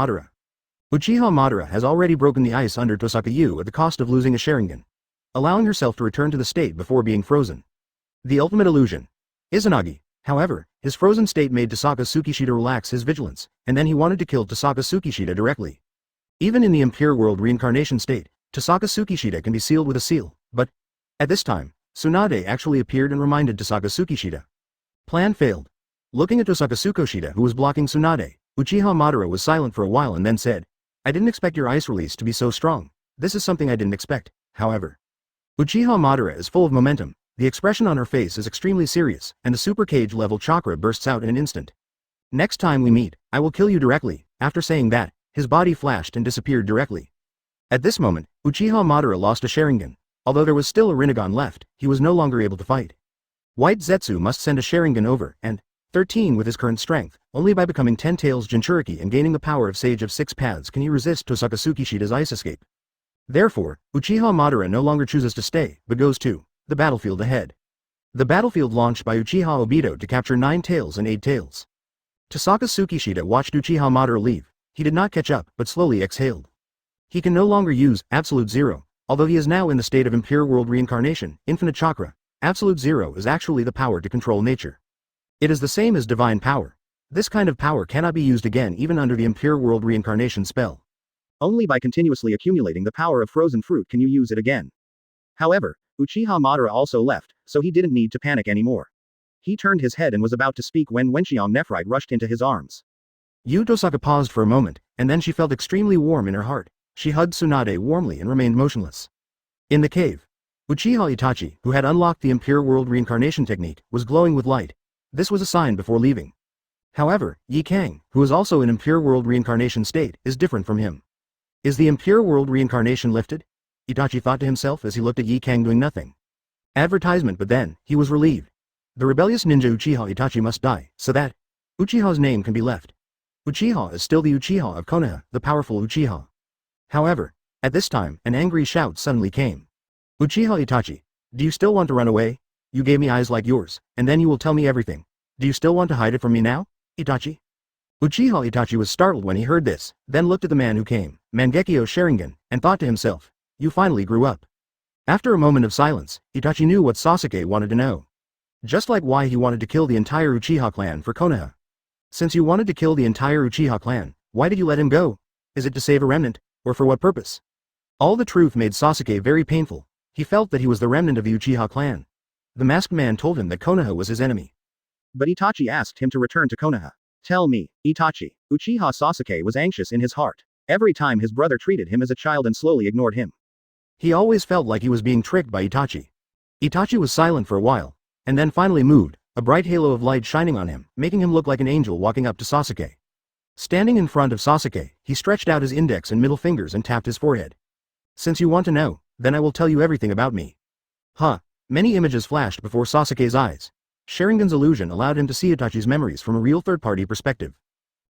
Madara has already broken the ice under Tohsaka Yu at the cost of losing a Sharingan, allowing herself to return to the state before being frozen. The ultimate illusion. Izanagi, however, his frozen state made Tohsaka Tsukishita relax his vigilance, and then he wanted to kill Tohsaka Tsukishita directly. Even in the Impure World Reincarnation state, Tohsaka Tsukishita can be sealed with a seal, but at this time, Tsunade actually appeared and reminded Tohsaka Tsukishita. Plan failed. Looking at Tohsaka Tsukishita who was blocking Tsunade, Uchiha Madara was silent for a while and then said, I didn't expect your ice release to be so strong. This is something I didn't expect, however. Uchiha Madara is full of momentum, the expression on her face is extremely serious, and the super cage level chakra bursts out in an instant. Next time we meet, I will kill you directly. After saying that, his body flashed and disappeared directly. At this moment, Uchiha Madara lost a Sharingan. Although there was still a Renegon left, he was no longer able to fight. White Zetsu must send a Sharingan over, and 13 with his current strength, only by becoming 10 tails Jinchuriki and gaining the power of Sage of 6 Paths can he resist Tohsaka Tsukishita's ice escape. Therefore, Uchiha Madara no longer chooses to stay, but goes to the battlefield ahead. The battlefield launched by Uchiha Obito to capture 9 tails and 8 tails. Tohsaka Tsukishita watched Uchiha Madara leave. He did not catch up, but slowly exhaled. He can no longer use Absolute Zero, although he is now in the state of Impure World Reincarnation, Infinite Chakra. Absolute Zero is actually the power to control nature. It is the same as divine power. This kind of power cannot be used again even under the Impure World Reincarnation spell. Only by continuously accumulating the power of frozen fruit can you use it again. However, Uchiha Madara also left, so he didn't need to panic anymore. He turned his head and was about to speak when Wenxiang Nephrite rushed into his arms. Yu Tohsaka paused for a moment, and then she felt extremely warm in her heart. She hugged Tsunade warmly and remained motionless. In the cave, Uchiha Itachi, who had unlocked the Impure World Reincarnation technique, was glowing with light. This was a sign before leaving. However, Yi Kang, who is also in Impure World Reincarnation state, is different from him. Is the Impure World Reincarnation lifted? Itachi thought to himself as he looked at Yi Kang doing nothing. Advertisement, but then, he was relieved. The rebellious ninja Uchiha Itachi must die, so that Uchiha's name can be left. Uchiha is still the Uchiha of Konoha, the powerful Uchiha. However, at this time, an angry shout suddenly came. Uchiha Itachi, do you still want to run away? You gave me eyes like yours, and then you will tell me everything. Do you still want to hide it from me now, Itachi? Uchiha Itachi was startled when he heard this, then looked at the man who came, Mangekyo Sharingan, and thought to himself, you finally grew up. After a moment of silence, Itachi knew what Sasuke wanted to know. Just like why he wanted to kill the entire Uchiha clan for Konoha. Since you wanted to kill the entire Uchiha clan, why did you let him go? Is it to save a remnant, or for what purpose? All the truth made Sasuke very painful. He felt that he was the remnant of the Uchiha clan. The masked man told him that Konoha was his enemy. But Itachi asked him to return to Konoha. Tell me, Itachi. Uchiha Sasuke was anxious in his heart. Every time his brother treated him as a child and slowly ignored him. He always felt like he was being tricked by Itachi. Itachi was silent for a while, and then finally moved, a bright halo of light shining on him, making him look like an angel walking up to Sasuke. Standing in front of Sasuke, he stretched out his index and middle fingers and tapped his forehead. Since you want to know, then I will tell you everything about me. Huh. Many images flashed before Sasuke's eyes. Sharingan's illusion allowed him to see Itachi's memories from a real third-party perspective.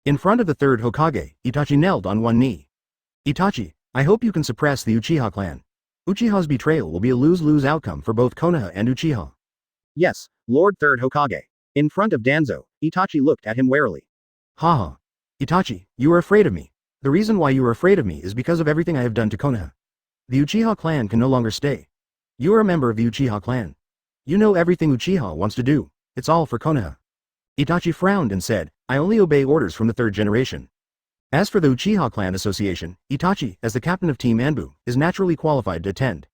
In front of the third Hokage, Itachi knelt on one knee. Itachi, I hope you can suppress the Uchiha clan. Uchiha's betrayal will be a lose-lose outcome for both Konoha and Uchiha. Yes, Lord Third Hokage. In front of Danzo, Itachi looked at him warily. Haha. Itachi, you are afraid of me. The reason why you are afraid of me is because of everything I have done to Konoha. The Uchiha clan can no longer stay. You are a member of the Uchiha clan. You know everything Uchiha wants to do. It's all for Konoha. Itachi frowned and said, I only obey orders from the third generation. As for the Uchiha clan association, Itachi, as the captain of Team Anbu, is naturally qualified to attend.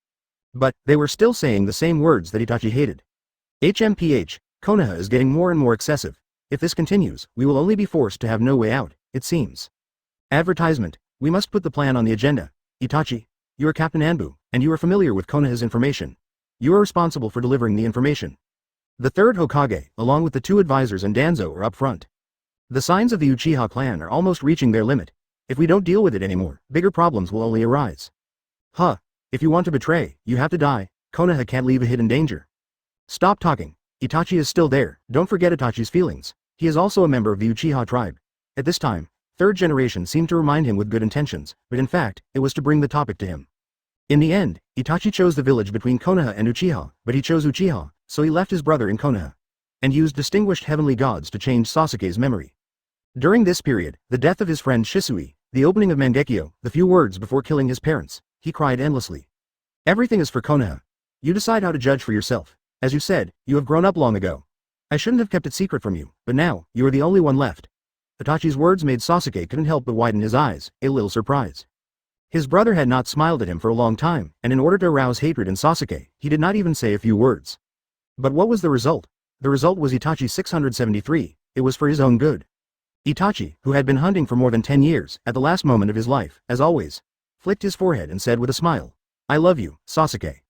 But, they were still saying the same words that Itachi hated. HMPH, Konoha is getting more and more excessive. If this continues, we will only be forced to have no way out, it seems. Advertisement, we must put the plan on the agenda. Itachi, you are Captain Anbu, and you are familiar with Konoha's information. You are responsible for delivering the information. The third Hokage, along with the two advisors and Danzo are up front. The signs of the Uchiha clan are almost reaching their limit. If we don't deal with it anymore, bigger problems will only arise. Huh. If you want to betray, you have to die. Konoha can't leave a hidden danger. Stop talking. Itachi is still there. Don't forget Itachi's feelings. He is also a member of the Uchiha tribe. At this time, third generation seemed to remind him with good intentions, but in fact, it was to bring the topic to him. In the end, Itachi chose the village between Konoha and Uchiha, but he chose Uchiha, so he left his brother in Konoha. And used distinguished heavenly gods to change Sasuke's memory. During this period, the death of his friend Shisui, the opening of Mangekyo, the few words before killing his parents, he cried endlessly. Everything is for Konoha. You decide how to judge for yourself. As you said, you have grown up long ago. I shouldn't have kept it secret from you, but now, you are the only one left. Itachi's words made Sasuke couldn't help but widen his eyes, a little surprised. His brother had not smiled at him for a long time, and in order to arouse hatred in Sasuke, he did not even say a few words. But what was the result? The result was Itachi 673, it was for his own good. Itachi, who had been hunting for more than 10 years, at the last moment of his life, as always, flicked his forehead and said with a smile, I love you, Sasuke.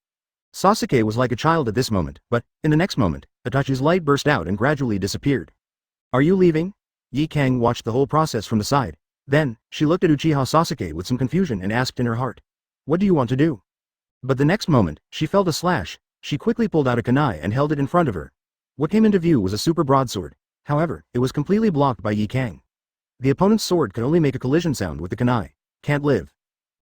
Sasuke was like a child at this moment, but, in the next moment, Itachi's light burst out and gradually disappeared. Are you leaving? Yi Kang watched the whole process from the side. Then, she looked at Uchiha Sasuke with some confusion and asked in her heart. What do you want to do? But the next moment, she felt a slash. She quickly pulled out a kunai and held it in front of her. What came into view was a super broadsword. However, it was completely blocked by Yi Kang. The opponent's sword could only make a collision sound with the kunai. Can't live.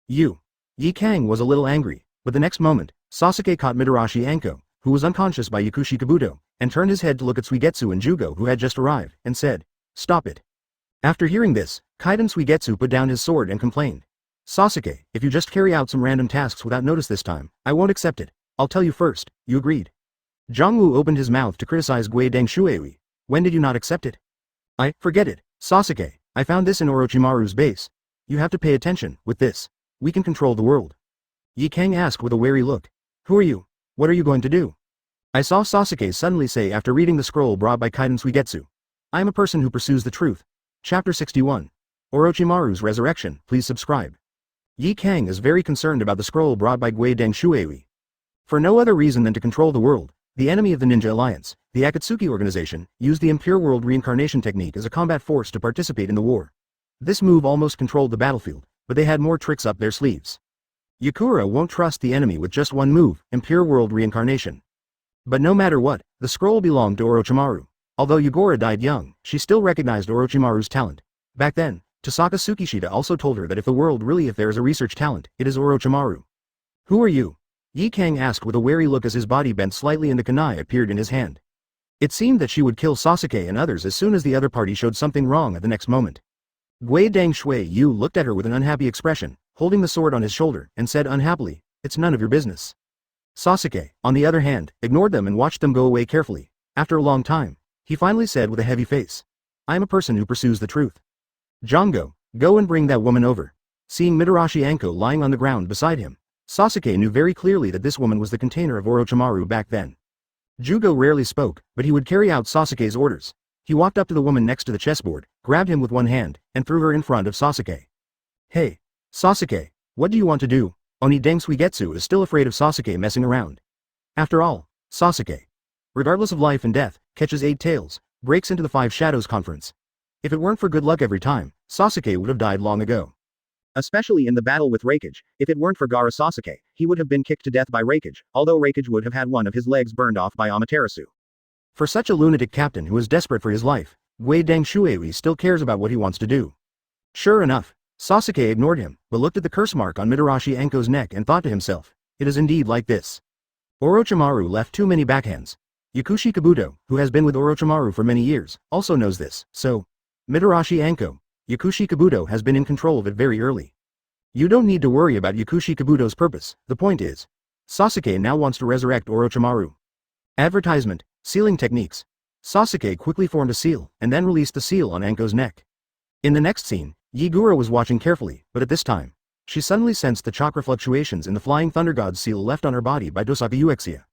You. Yi Kang was a little angry, but the next moment, Sasuke caught Mitarashi Anko, who was unconscious by Yakushi Kabuto, and turned his head to look at Suigetsu and Jugo who had just arrived, and said, Stop it. After hearing this, Kaiden Suigetsu put down his sword and complained. Sasuke, if you just carry out some random tasks without notice this time, I won't accept it. I'll tell you first, you agreed. Jongwoo opened his mouth to criticize Guidang Shuei. When did you not accept it? Forget it, Sasuke, I found this in Orochimaru's base. You have to pay attention, with this. We can control the world. Yi Kang asked with a wary look. Who are you? What are you going to do? I saw Sasuke suddenly say after reading the scroll brought by Kaiden Suigetsu. I am a person who pursues the truth. Chapter 61. Orochimaru's Resurrection, please subscribe. Yi Kang is very concerned about the scroll brought by Guidang Shuei. For no other reason than to control the world, the enemy of the Ninja Alliance, the Akatsuki organization, used the Impure World Reincarnation technique as a combat force to participate in the war. This move almost controlled the battlefield, but they had more tricks up their sleeves. Yakura won't trust the enemy with just one move, Impure World Reincarnation. But no matter what, the scroll belonged to Orochimaru. Although Yagura died young, she still recognized Orochimaru's talent. Back then, Tohsaka Tsukishita also told her that if there is a research talent, it is Orochimaru. Who are you? Yi Kang asked with a wary look as his body bent slightly and the kunai appeared in his hand. It seemed that she would kill Sasuke and others as soon as the other party showed something wrong at the next moment. Guidang Shuei looked at her with an unhappy expression, holding the sword on his shoulder, and said unhappily, It's none of your business. Sasuke, on the other hand, ignored them and watched them go away carefully. After a long time, he finally said with a heavy face. I am a person who pursues the truth. Jongo, go and bring that woman over. Seeing Mitarashi Anko lying on the ground beside him, Sasuke knew very clearly that this woman was the container of Orochimaru back then. Jugo rarely spoke, but he would carry out Sasuke's orders. He walked up to the woman next to the chessboard, grabbed him with one hand, and threw her in front of Sasuke. Hey, Sasuke, what do you want to do? Onidang Suigetsu is still afraid of Sasuke messing around. After all, Sasuke, regardless of life and death, catches 8 tails, breaks into the 5 Shadows conference. If it weren't for good luck every time, Sasuke would have died long ago. Especially in the battle with Raikage, if it weren't for Gaara Sasuke, he would have been kicked to death by Raikage, although Raikage would have had one of his legs burned off by Amaterasu. For such a lunatic captain who is desperate for his life, Guidang Shuei still cares about what he wants to do. Sure enough, Sasuke ignored him, but looked at the curse mark on Mitarashi Anko's neck and thought to himself, it is indeed like this. Orochimaru left too many backhands. Yakushi Kabuto, who has been with Orochimaru for many years, also knows this, so Mitarashi Anko, Yakushi Kabuto has been in control of it very early. You don't need to worry about Yakushi Kabuto's purpose, the point is, Sasuke now wants to resurrect Orochimaru. Advertisement, sealing techniques. Sasuke quickly formed a seal, and then released the seal on Anko's neck. In the next scene, Yigura was watching carefully, but at this time, she suddenly sensed the chakra fluctuations in the Flying Thunder God's seal left on her body by Tossaka Uchiha.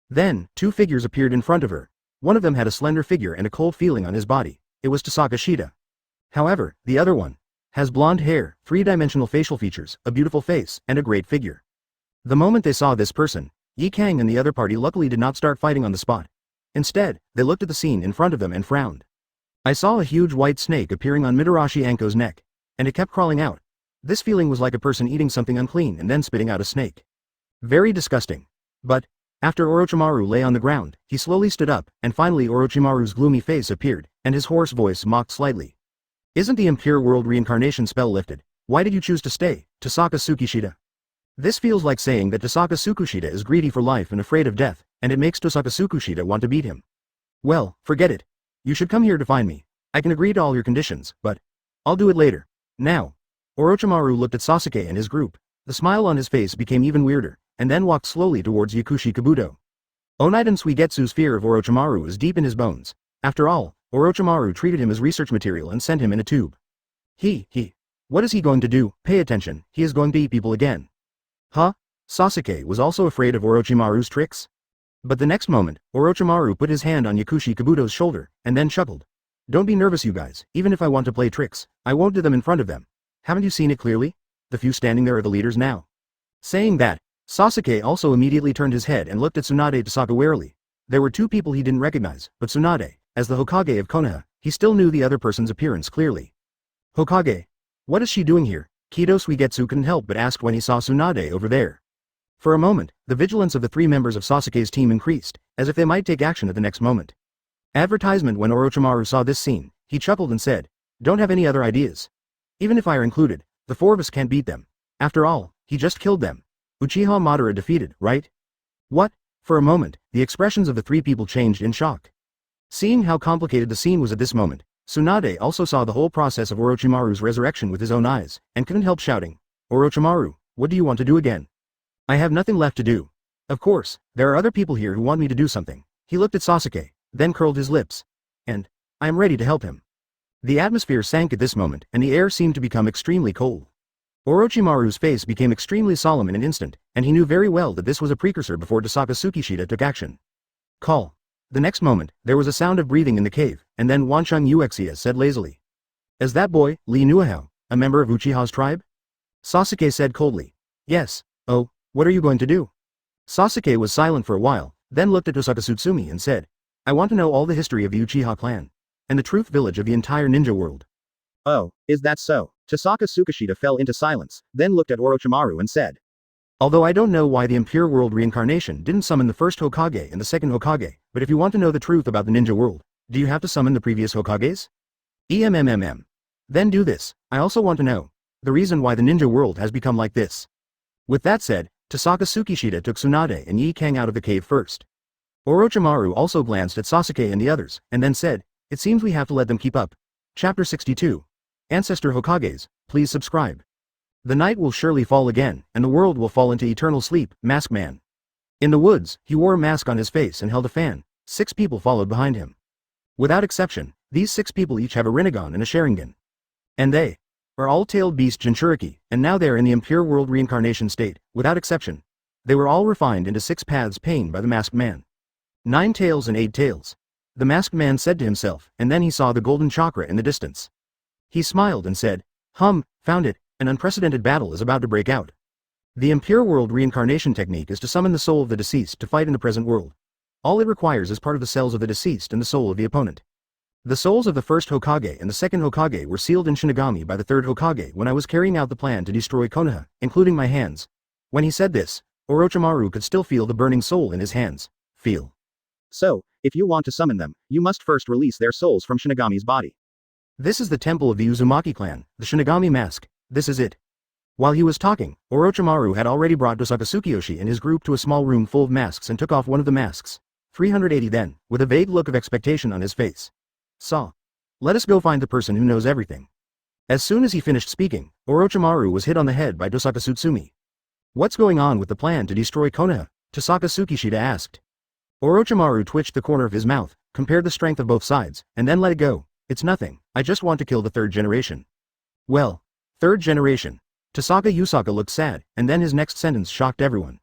Then, 2 figures appeared in front of her. One of them had a slender figure and a cold feeling on his body. It was Tossaka Shida. However, the other one has blonde hair, 3-dimensional facial features, a beautiful face, and a great figure. The moment they saw this person, Yi Kang and the other party luckily did not start fighting on the spot. Instead, they looked at the scene in front of them and frowned. I saw a huge white snake appearing on Mitarashi Anko's neck. and it kept crawling out. This feeling was like a person eating something unclean and then spitting out a snake. Very disgusting. But, after Orochimaru lay on the ground, he slowly stood up, and finally Orochimaru's gloomy face appeared, and his hoarse voice mocked slightly. Isn't the Impure World Reincarnation spell lifted? Why did you choose to stay, Tohsaka Tsukishita? This feels like saying that Tohsaka Tsukishita is greedy for life and afraid of death, and it makes Tohsaka Tsukishita want to beat him. Well, forget it. You should come here to find me. I can agree to all your conditions, but I'll do it later. Now. Orochimaru looked at Sasuke and his group. The smile on his face became even weirder, and then walked slowly towards Yakushi Kabuto. Oneiden Suigetsu's fear of Orochimaru is deep in his bones. After all, Orochimaru treated him as research material and sent him in a tube. What is he going to do? Pay attention, he is going to eat people again. Huh? Sasuke was also afraid of Orochimaru's tricks? But the next moment, Orochimaru put his hand on Yakushi Kabuto's shoulder, and then chuckled. Don't be nervous you guys, even if I want to play tricks, I won't do them in front of them. Haven't you seen it clearly? The few standing there are the leaders now. Saying that, Sasuke also immediately turned his head and looked at Tsunade Tohsaka warily. There were two people he didn't recognize, but Tsunade, as the Hokage of Konoha, he still knew the other person's appearance clearly. Hokage. What is she doing here? Kido Suigetsu couldn't help but ask when he saw Tsunade over there. For a moment, the vigilance of the three members of Sasuke's team increased, as if they might take action at the next moment. Advertisement. When Orochimaru saw this scene, he chuckled and said, don't have any other ideas. Even if I are included, the four of us can't beat them. After all, he just killed them. Uchiha Madara defeated, right? What? For a moment, the expressions of the three people changed in shock. Seeing how complicated the scene was at this moment, Tsunade also saw the whole process of Orochimaru's resurrection with his own eyes, and couldn't help shouting, Orochimaru, what do you want to do again? I have nothing left to do. Of course, there are other people here who want me to do something. He looked at Sasuke, then curled his lips. And I am ready to help him. The atmosphere sank at this moment, and the air seemed to become extremely cold. Orochimaru's face became extremely solemn in an instant, and he knew very well that this was a precursor before Tohsaka Tsukishita took action. Call. The next moment, there was a sound of breathing in the cave, and then Wanchung Uchiha said lazily. Is that boy, Lee Nuahao, a member of Uchiha's tribe? Sasuke said coldly. Yes. Oh, what are you going to do? Sasuke was silent for a while, then looked at Tohsaka Tsutsumi and said, I want to know all the history of the Uchiha clan. And the truth village of the entire ninja world. Oh, is that so? Tohsaka Tsukishita fell into silence, then looked at Orochimaru and said. Although I don't know why the Impure World Reincarnation didn't summon the first Hokage and the second Hokage, but if you want to know the truth about the ninja world, do you have to summon the previous Hokages? Then do this. I also want to know the reason why the ninja world has become like this. With that said, Tohsaka Tsukishita took Tsunade and Yi Kang out of the cave first. Orochimaru also glanced at Sasuke and the others, and then said, it seems we have to let them keep up. Chapter 62. Ancestor Hokages, please subscribe. The night will surely fall again, and the world will fall into eternal sleep, Masked Man. In the woods, he wore a mask on his face and held a fan. 6 people followed behind him. Without exception, these 6 people each have a Renegon and a Sharingan. And they are all tailed beast Jinchuriki, and now they are in the Impure World Reincarnation state, without exception. They were all refined into 6 paths pained by the Masked Man. 9 tails and 8 tails. The Masked Man said to himself, and then he saw the golden chakra in the distance. He smiled and said, found it, an unprecedented battle is about to break out. The Impure World Reincarnation technique is to summon the soul of the deceased to fight in the present world. All it requires is part of the cells of the deceased and the soul of the opponent. The souls of the first Hokage and the second Hokage were sealed in Shinigami by the third Hokage when I was carrying out the plan to destroy Konoha, including my hands. When he said this, Orochimaru could still feel the burning soul in his hands. Feel. So, if you want to summon them, you must first release their souls from Shinigami's body. This is the temple of the Uzumaki clan, the Shinigami mask, this is it. While he was talking, Orochimaru had already brought Tohsaka Tsukiyoshi and his group to a small room full of masks and took off one of the masks. 380 then, with a vague look of expectation on his face. Let us go find the person who knows everything. As soon as he finished speaking, Orochimaru was hit on the head by Tohsaka Tsutsumi. What's going on with the plan to destroy Konoha? Tohsaka Tsukishita asked. Orochimaru twitched the corner of his mouth, compared the strength of both sides, and then let it go. It's nothing, I just want to kill the 3rd generation. Well, 3rd generation. Tohsaka Usaka looked sad, and then his next sentence shocked everyone.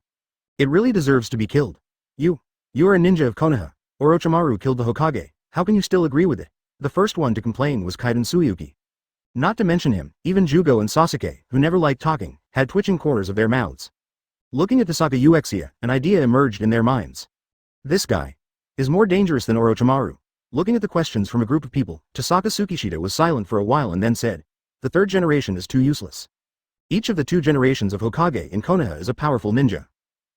It really deserves to be killed. You are a ninja of Konoha. Orochimaru killed the Hokage, how can you still agree with it? The first one to complain was Kaiden Suiyuki. Not to mention him, even Jugo and Sasuke, who never liked talking, had twitching corners of their mouths. Looking at Tohsaka Uchiha, an idea emerged in their minds. This guy is more dangerous than Orochimaru. Looking at the questions from a group of people, Tohsaka Tsukishita was silent for a while and then said, the third generation is too useless. Each of the 2 generations of Hokage in Konoha is a powerful ninja.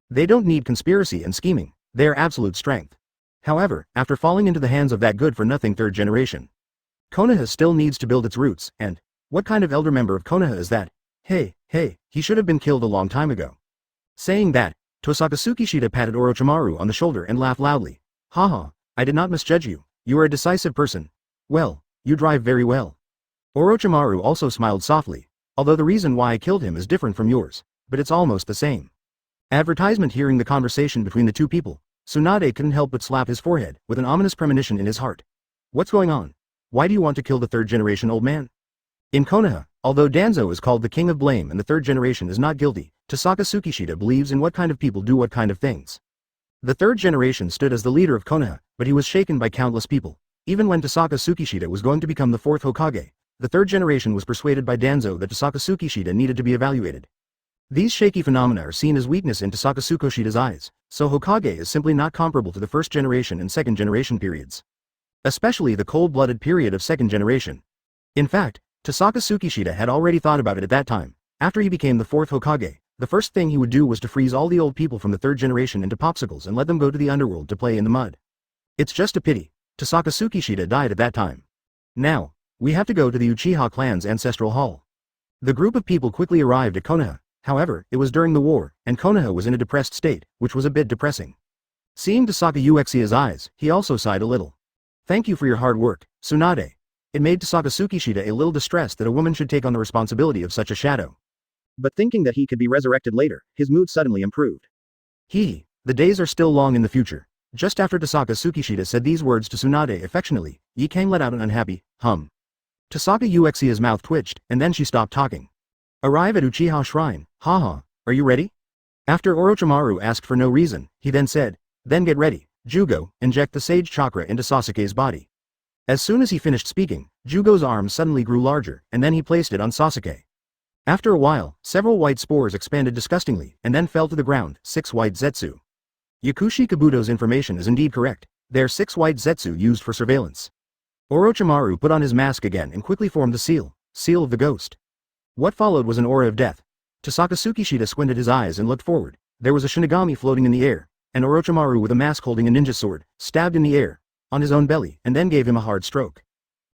They don't need conspiracy and scheming, they are absolute strength. However, after falling into the hands of that good-for-nothing third generation, Konoha still needs to build its roots, and what kind of elder member of Konoha is that? Hey, he should have been killed a long time ago. Saying that, Tohsaka Tsukishita patted Orochimaru on the shoulder and laughed loudly. Haha, I did not misjudge you, you are a decisive person. Well, you drive very well. Orochimaru also smiled softly, although the reason why I killed him is different from yours, but it's almost the same. Advertisement. Hearing the conversation between the 2 people, Tsunade couldn't help but slap his forehead, with an ominous premonition in his heart. What's going on? Why do you want to kill the third generation old man? In Konoha, although Danzo is called the king of blame and the third generation is not guilty, Tohsaka Tsukishita believes in what kind of people do what kind of things. The third generation stood as the leader of Konoha, but he was shaken by countless people. Even when Tohsaka Tsukishita was going to become the 4th Hokage, the third generation was persuaded by Danzo that Tohsaka Tsukishita needed to be evaluated. These shaky phenomena are seen as weakness in Tohsaka Tsukishita's eyes, so Hokage is simply not comparable to the first generation and second generation periods. Especially the cold-blooded period of second generation. In fact, Tohsaka Tsukishita had already thought about it at that time. After he became the 4th Hokage, the first thing he would do was to freeze all the old people from the third generation into popsicles and let them go to the underworld to play in the mud. It's just a pity, Tohsaka Tsukishita died at that time. Now, we have to go to the Uchiha clan's ancestral hall. The group of people quickly arrived at Konoha. However, it was during the war, and Konoha was in a depressed state, which was a bit depressing. Seeing Tohsaka Uchiha's eyes, he also sighed a little. Thank you for your hard work, Tsunade. It made Tohsaka Tsukishita a little distressed that a woman should take on the responsibility of such a shadow. But thinking that he could be resurrected later, his mood suddenly improved. The days are still long in the future. Just after Tohsaka Tsukishita said these words to Tsunade affectionately, Yi Kang let out an unhappy hum. Tohsaka Uchiha's mouth twitched, and then she stopped talking. Arrive at Uchiha Shrine, haha, are you ready? After Orochimaru asked for no reason, he then said, then get ready, Jugo, inject the Sage Chakra into Sasuke's body. As soon as he finished speaking, Jugo's arm suddenly grew larger, and then he placed it on Sasuke. After a while, several white spores expanded disgustingly, and then fell to the ground, 6 white Zetsu. Yakushi Kabuto's information is indeed correct, they are 6 white Zetsu used for surveillance. Orochimaru put on his mask again and quickly formed the seal of the ghost. What followed was an aura of death. Tohsaka Tsukishita squinted his eyes and looked forward. There was a Shinigami floating in the air, and Orochimaru with a mask holding a ninja sword, stabbed in the air, on his own belly, and then gave him a hard stroke.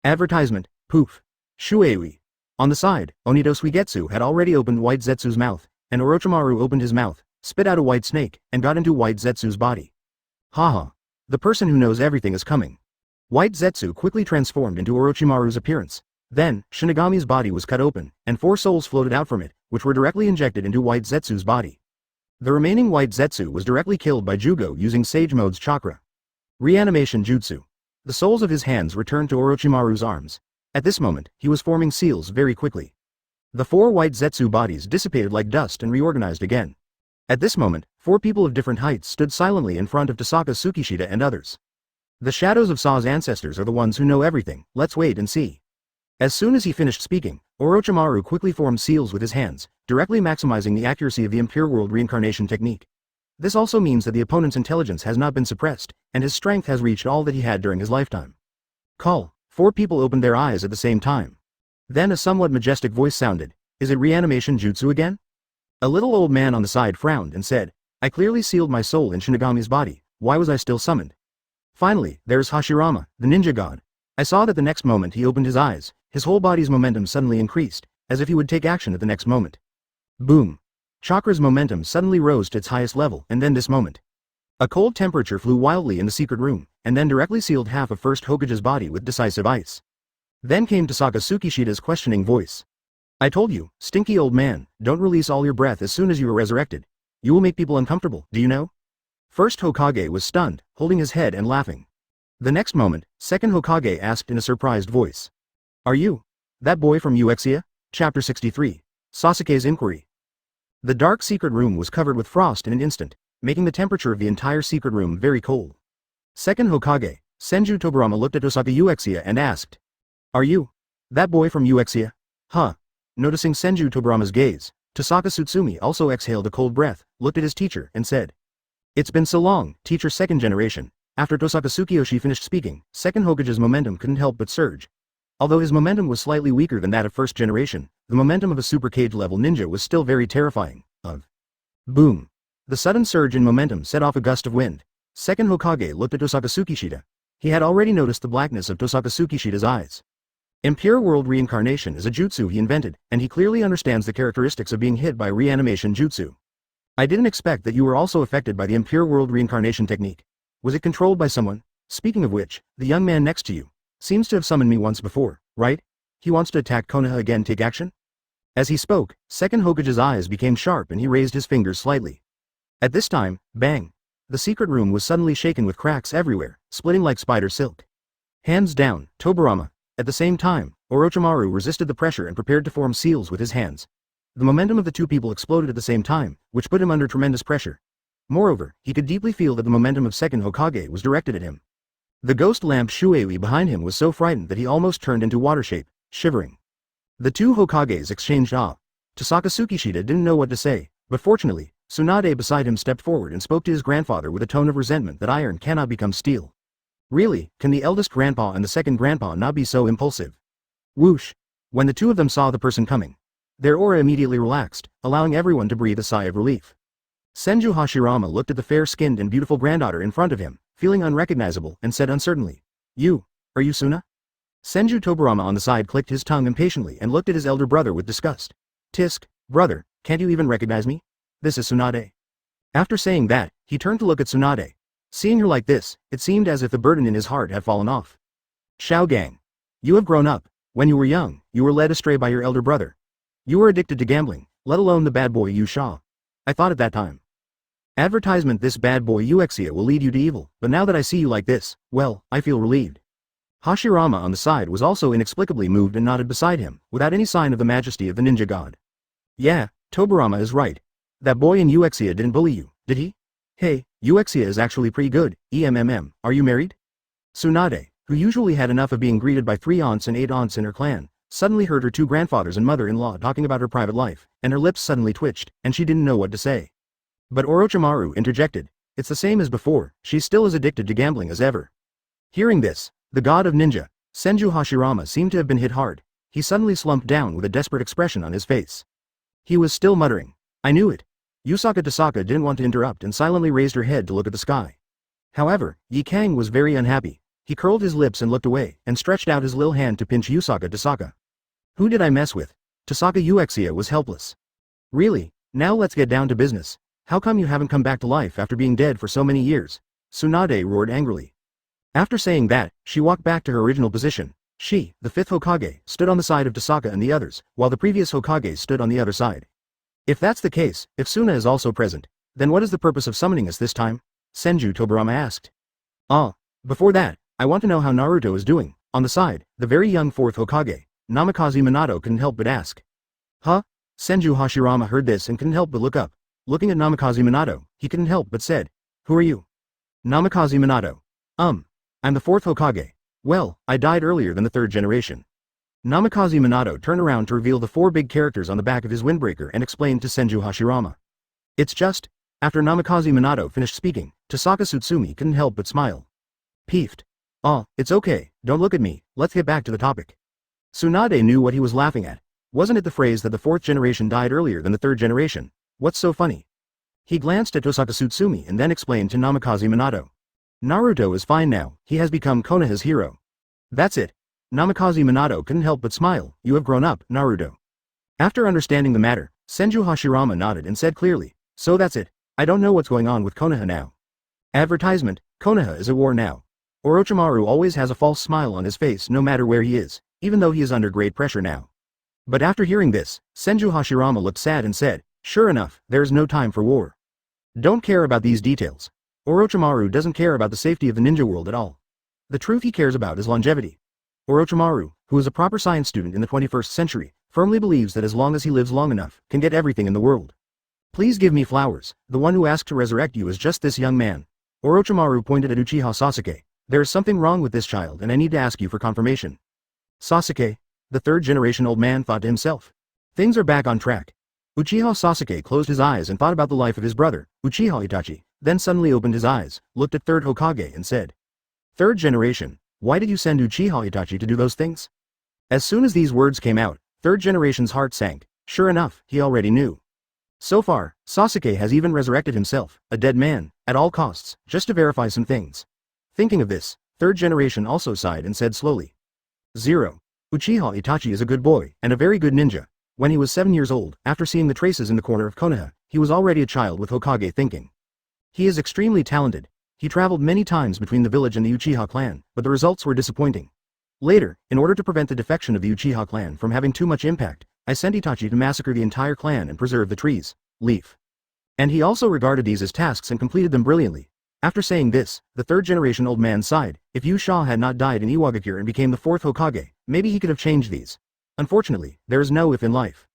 Advertisement, poof. Shuei. On the side, Onito Suigetsu had already opened White Zetsu's mouth, and Orochimaru opened his mouth, spit out a white snake, and got into White Zetsu's body. Haha. The person who knows everything is coming. White Zetsu quickly transformed into Orochimaru's appearance. Then, Shinigami's body was cut open, and 4 souls floated out from it, which were directly injected into White Zetsu's body. The remaining White Zetsu was directly killed by Jugo using Sage Mode's Chakra. Reanimation Jutsu. The souls of his hands returned to Orochimaru's arms. At this moment, he was forming seals very quickly. The 4 White Zetsu bodies dissipated like dust and reorganized again. At this moment, 4 people of different heights stood silently in front of Tohsaka Tsukishita and others. The shadows of Saw's ancestors are the ones who know everything, let's wait and see. As soon as he finished speaking, Orochimaru quickly formed seals with his hands, directly maximizing the accuracy of the Impure World Reincarnation technique. This also means that the opponent's intelligence has not been suppressed, and his strength has reached all that he had during his lifetime. Call. 4 people opened their eyes at the same time. Then a somewhat majestic voice sounded. Is it reanimation jutsu again? A little old man on the side frowned and said, I clearly sealed my soul in Shinigami's body, why was I still summoned? Finally, there's Hashirama, the ninja god. I saw that the next moment he opened his eyes, his whole body's momentum suddenly increased, as if he would take action at the next moment. Boom. Chakra's momentum suddenly rose to its highest level, and then this moment. A cold temperature flew wildly in the secret room, and then directly sealed half of First Hokage's body with decisive ice. Then came Tohsaka Tsukishita's questioning voice. I told you, stinky old man, don't release all your breath as soon as you are resurrected. You will make people uncomfortable, do you know? First Hokage was stunned, holding his head and laughing. The next moment, Second Hokage asked in a surprised voice. Are you that boy from Uchiha? Chapter 63. Sasuke's Inquiry. The dark secret room was covered with frost in an instant, making the temperature of the entire secret room very cold. Second Hokage, Senju Tobirama looked at Tohsaka Uchiha and asked. Are you that boy from Uchiha? Huh. Noticing Senju Tobirama's gaze, Tohsaka Tsutsumi also exhaled a cold breath, looked at his teacher, and said. It's been so long, teacher second generation. After Tohsaka Tsukiyoshi finished speaking, Second Hokage's momentum couldn't help but surge. Although his momentum was slightly weaker than that of first generation, the momentum of a super cage level ninja was still very terrifying. Boom. The sudden surge in momentum set off a gust of wind. Second Hokage looked at Tohsaka Tsukishita. He had already noticed the blackness of Tohsaka Tsukishita's eyes. Impure World Reincarnation is a jutsu he invented, and he clearly understands the characteristics of being hit by reanimation jutsu. I didn't expect that you were also affected by the Impure World Reincarnation technique. Was it controlled by someone? Speaking of which, the young man next to you seems to have summoned me once before, right? He wants to attack Konoha again. Take action? As he spoke, Second Hokage's eyes became sharp and he raised his fingers slightly. At this time, bang! The secret room was suddenly shaken with cracks everywhere, splitting like spider silk. Hands down, Tobirama. At the same time, Orochimaru resisted the pressure and prepared to form seals with his hands. The momentum of the two people exploded at the same time, which put him under tremendous pressure. Moreover, he could deeply feel that the momentum of Second Hokage was directed at him. The ghost lamp Shuei behind him was so frightened that he almost turned into water shape, shivering. The two Hokages exchanged awe. Tohsaka Tsukishita didn't know what to say, but fortunately, Tsunade beside him stepped forward and spoke to his grandfather with a tone of resentment that iron cannot become steel. Really, can the eldest grandpa and the second grandpa not be so impulsive? Whoosh! When the two of them saw the person coming, their aura immediately relaxed, allowing everyone to breathe a sigh of relief. Senju Hashirama looked at the fair-skinned and beautiful granddaughter in front of him, feeling unrecognizable, and said uncertainly, Are you Suna? Senju Tobirama on the side clicked his tongue impatiently and looked at his elder brother with disgust. Tisk, brother, can't you even recognize me? This is Tsunade. After saying that, he turned to look at Tsunade. Seeing her like this, it seemed as if the burden in his heart had fallen off. Shao Gang. You have grown up. When you were young, you were led astray by your elder brother. You were addicted to gambling, let alone the bad boy Yu Sha. I thought at that time. Advertisement: this bad boy Uchiha will lead you to evil, but now that I see you like this, well, I feel relieved. Hashirama on the side was also inexplicably moved and nodded beside him, without any sign of the majesty of the ninja god. Yeah, Tobirama is right. That boy in Uchiha didn't bully you, did he? Hey, Uchiha is actually pretty good. Are you married? Tsunade, who usually had enough of being greeted by 3 aunts and 8 aunts in her clan, suddenly heard her 2 grandfathers and mother-in-law talking about her private life, and her lips suddenly twitched, and she didn't know what to say. But Orochimaru interjected. It's the same as before, she's still as addicted to gambling as ever. Hearing this, the god of ninja, Senju Hashirama seemed to have been hit hard. He suddenly slumped down with a desperate expression on his face. He was still muttering. I knew it. Tohsaka didn't want to interrupt and silently raised her head to look at the sky. However, Yi Kang was very unhappy. He curled his lips and looked away, and stretched out his little hand to pinch Tohsaka. Who did I mess with? Tohsaka Uchiha was helpless. Really? Now let's get down to business. How come you haven't come back to life after being dead for so many years? Tsunade roared angrily. After saying that, she walked back to her original position. She, the 5th Hokage, stood on the side of Tohsaka and the others, while the previous Hokage stood on the other side. If that's the case, if Suna is also present, then what is the purpose of summoning us this time? Senju Tobirama asked. Before that, I want to know how Naruto is doing. On the side, the very young 4th Hokage, Namikaze Minato, couldn't help but ask. Huh? Senju Hashirama heard this and couldn't help but look up. Looking at Namikaze Minato, he couldn't help but said, Who are you? Namikaze Minato. I'm the 4th Hokage. Well, I died earlier than the 3rd generation. Namikaze Minato turned around to reveal the 4 big characters on the back of his windbreaker and explained to Senju Hashirama. It's just, after Namikaze Minato finished speaking, Tohsaka Tsutsumi couldn't help but smile. Peeved. It's okay, don't look at me, let's get back to the topic. Tsunade knew what he was laughing at. Wasn't it the phrase that the 4th generation died earlier than the 3rd generation? What's so funny? He glanced at Tohsaka Tsutsumi and then explained to Namikaze Minato. Naruto is fine now, he has become Konoha's hero. That's it. Namikaze Minato couldn't help but smile. You have grown up, Naruto. After understanding the matter, Senju Hashirama nodded and said clearly, So that's it. I don't know what's going on with Konoha now. Advertisement: Konoha is at war now. Orochimaru always has a false smile on his face no matter where he is, even though he is under great pressure now. But after hearing this, Senju Hashirama looked sad and said, Sure enough, there is no time for war. Don't care about these details. Orochimaru doesn't care about the safety of the ninja world at all. The truth he cares about is longevity. Orochimaru, who is a proper science student in the 21st century, firmly believes that as long as he lives long enough, can get everything in the world. Please give me flowers. The one who asked to resurrect you is just this young man. Orochimaru pointed at Uchiha Sasuke. There is something wrong with this child and I need to ask you for confirmation. Sasuke, the 3rd generation old man thought to himself. Things are back on track. Uchiha Sasuke closed his eyes and thought about the life of his brother, Uchiha Itachi, then suddenly opened his eyes, looked at 3rd Hokage and said. 3rd generation, why did you send Uchiha Itachi to do those things? As soon as these words came out, third generation's heart sank. Sure enough, he already knew. So far, Sasuke has even resurrected himself, a dead man, at all costs, just to verify some things. Thinking of this, third generation also sighed and said slowly. 0. Uchiha Itachi is a good boy, and a very good ninja. When he was 7 years old, after seeing the traces in the corner of Konoha, he was already a child with Hokage thinking. He is extremely talented. He traveled many times between the village and the Uchiha clan, but the results were disappointing. Later, in order to prevent the defection of the Uchiha clan from having too much impact, I sent Itachi to massacre the entire clan and preserve the trees, leaf. And he also regarded these as tasks and completed them brilliantly. After saying this, the third generation old man sighed. If Uchiha had not died in Iwagakure and became the fourth Hokage, maybe he could have changed these. Unfortunately, there is no if in life.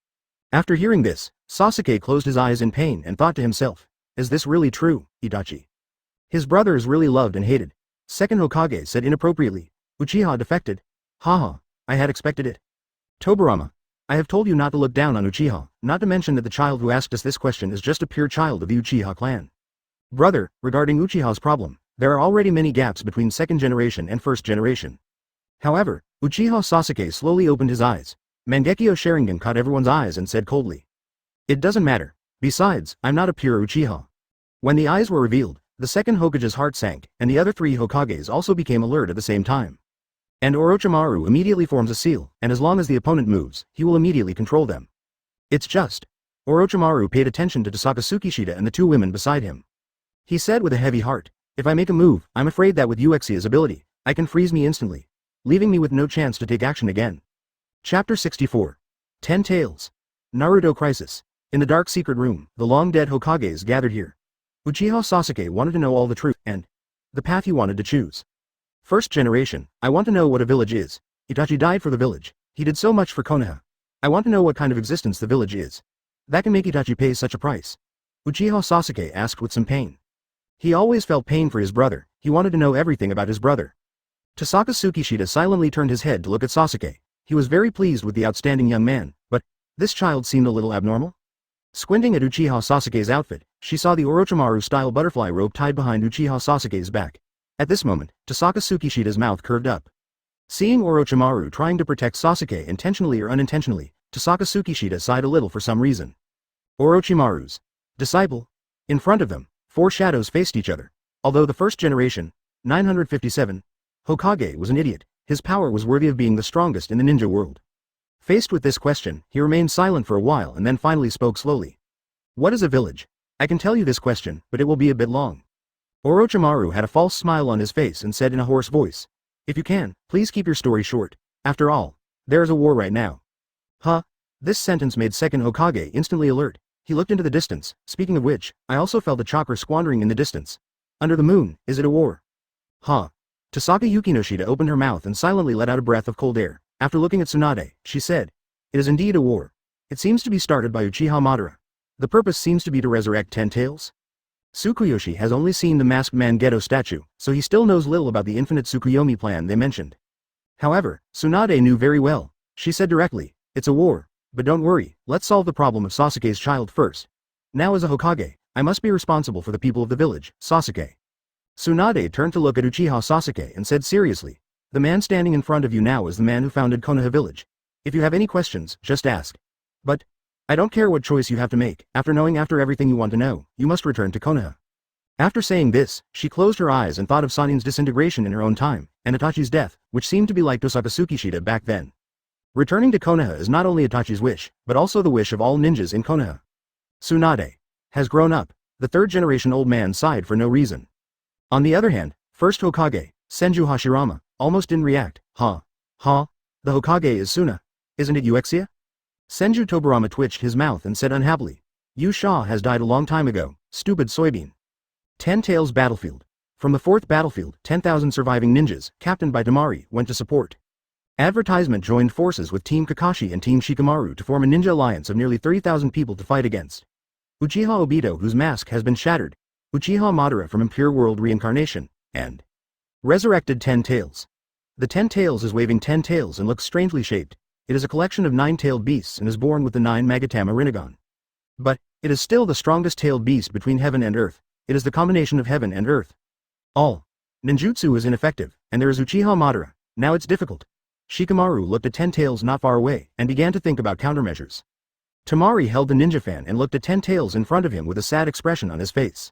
After hearing this, Sasuke closed his eyes in pain and thought to himself, is this really true, Itachi? His brother is really loved and hated. Second Hokage said inappropriately. Uchiha defected? Haha, I had expected it. Tobirama, I have told you not to look down on Uchiha, not to mention that the child who asked us this question is just a pure child of the Uchiha clan. Brother, regarding Uchiha's problem, there are already many gaps between second generation and first generation. However, Uchiha Sasuke slowly opened his eyes. Mangekyo Sharingan caught everyone's eyes and said coldly. It doesn't matter. Besides, I'm not a pure Uchiha. When the eyes were revealed, the second Hokage's heart sank, and the other 3 Hokages also became alert at the same time. And Orochimaru immediately forms a seal, and as long as the opponent moves, he will immediately control them. It's just. Orochimaru paid attention to Tohsaka Tsukishita and the 2 women beside him. He said with a heavy heart, if I make a move, I'm afraid that with Uchiha's ability, I can freeze me instantly, leaving me with no chance to take action again. Chapter 64. 10 Tales. Naruto Crisis. In the dark secret room, the long-dead Hokages gathered here. Uchiha Sasuke wanted to know all the truth, and the path he wanted to choose. First generation, I want to know what a village is. Itachi died for the village. He did so much for Konoha. I want to know what kind of existence the village is. That can make Itachi pay such a price. Uchiha Sasuke asked with some pain. He always felt pain for his brother. He wanted to know everything about his brother. Tohsaka Tsukishita silently turned his head to look at Sasuke. He was very pleased with the outstanding young man, but this child seemed a little abnormal. Squinting at Uchiha Sasuke's outfit, she saw the Orochimaru-style butterfly rope tied behind Uchiha Sasuke's back. At this moment, Tohsaka Tsukishita's mouth curved up. Seeing Orochimaru trying to protect Sasuke intentionally or unintentionally, Tohsaka Tsukishita sighed a little for some reason. Orochimaru's disciple. In front of them, 4 shadows faced each other. Although the first generation, 957, Hokage was an idiot, his power was worthy of being the strongest in the ninja world. Faced with this question, he remained silent for a while and then finally spoke slowly. What is a village? I can tell you this question, but it will be a bit long. Orochimaru had a false smile on his face and said in a hoarse voice. If you can, please keep your story short. After all, there is a war right now. Huh? This sentence made Second Hokage instantly alert. He looked into the distance, speaking of which, I also felt the chakra squandering in the distance. Under the moon, is it a war? Huh? Tohsaka Yukinoshita opened her mouth and silently let out a breath of cold air. After looking at Tsunade, she said, it is indeed a war. It seems to be started by Uchiha Madara. The purpose seems to be to resurrect 10 Tails. Tsukuyoshi has only seen the masked man Gedo statue, so he still knows little about the infinite Tsukuyomi plan they mentioned. However, Tsunade knew very well. She said directly, it's a war. But don't worry, let's solve the problem of Sasuke's child first. Now as a Hokage, I must be responsible for the people of the village, Sasuke. Tsunade turned to look at Uchiha Sasuke and said seriously, the man standing in front of you now is the man who founded Konoha Village. If you have any questions, just ask. But I don't care what choice you have to make. After knowing everything you want to know, you must return to Konoha. After saying this, she closed her eyes and thought of Sannin's disintegration in her own time, and Itachi's death, which seemed to be like Tohsaka Tsukishita back then. Returning to Konoha is not only Itachi's wish, but also the wish of all ninjas in Konoha. Tsunade has grown up. The third generation old man sighed for no reason. On the other hand, first Hokage, Senju Hashirama, almost didn't react. Huh? The Hokage is Suna. Isn't it Uchiha? Senju Tobirama twitched his mouth and said unhappily. Uchiha has died a long time ago, stupid soybean. 10 Tails Battlefield. From the 4th battlefield, 10,000 surviving ninjas, captained by Damari, went to support. Advertisement joined forces with Team Kakashi and Team Shikamaru to form a ninja alliance of nearly 30,000 people to fight against Uchiha Obito, whose mask has been shattered, Uchiha Madara from Impure World Reincarnation, and resurrected 10 Tails. The 10 Tails is waving 10 tails and looks strangely shaped. It is a collection of 9-tailed beasts and is born with the 9 Magatama Renegon. But it is still the strongest tailed beast between heaven and earth. It is the combination of heaven and earth. All ninjutsu is ineffective, and there is Uchiha Madara. Now it's difficult. Shikamaru looked at Ten Tails not far away, and began to think about countermeasures. Tamari held the ninja fan and looked at Ten Tails in front of him with a sad expression on his face.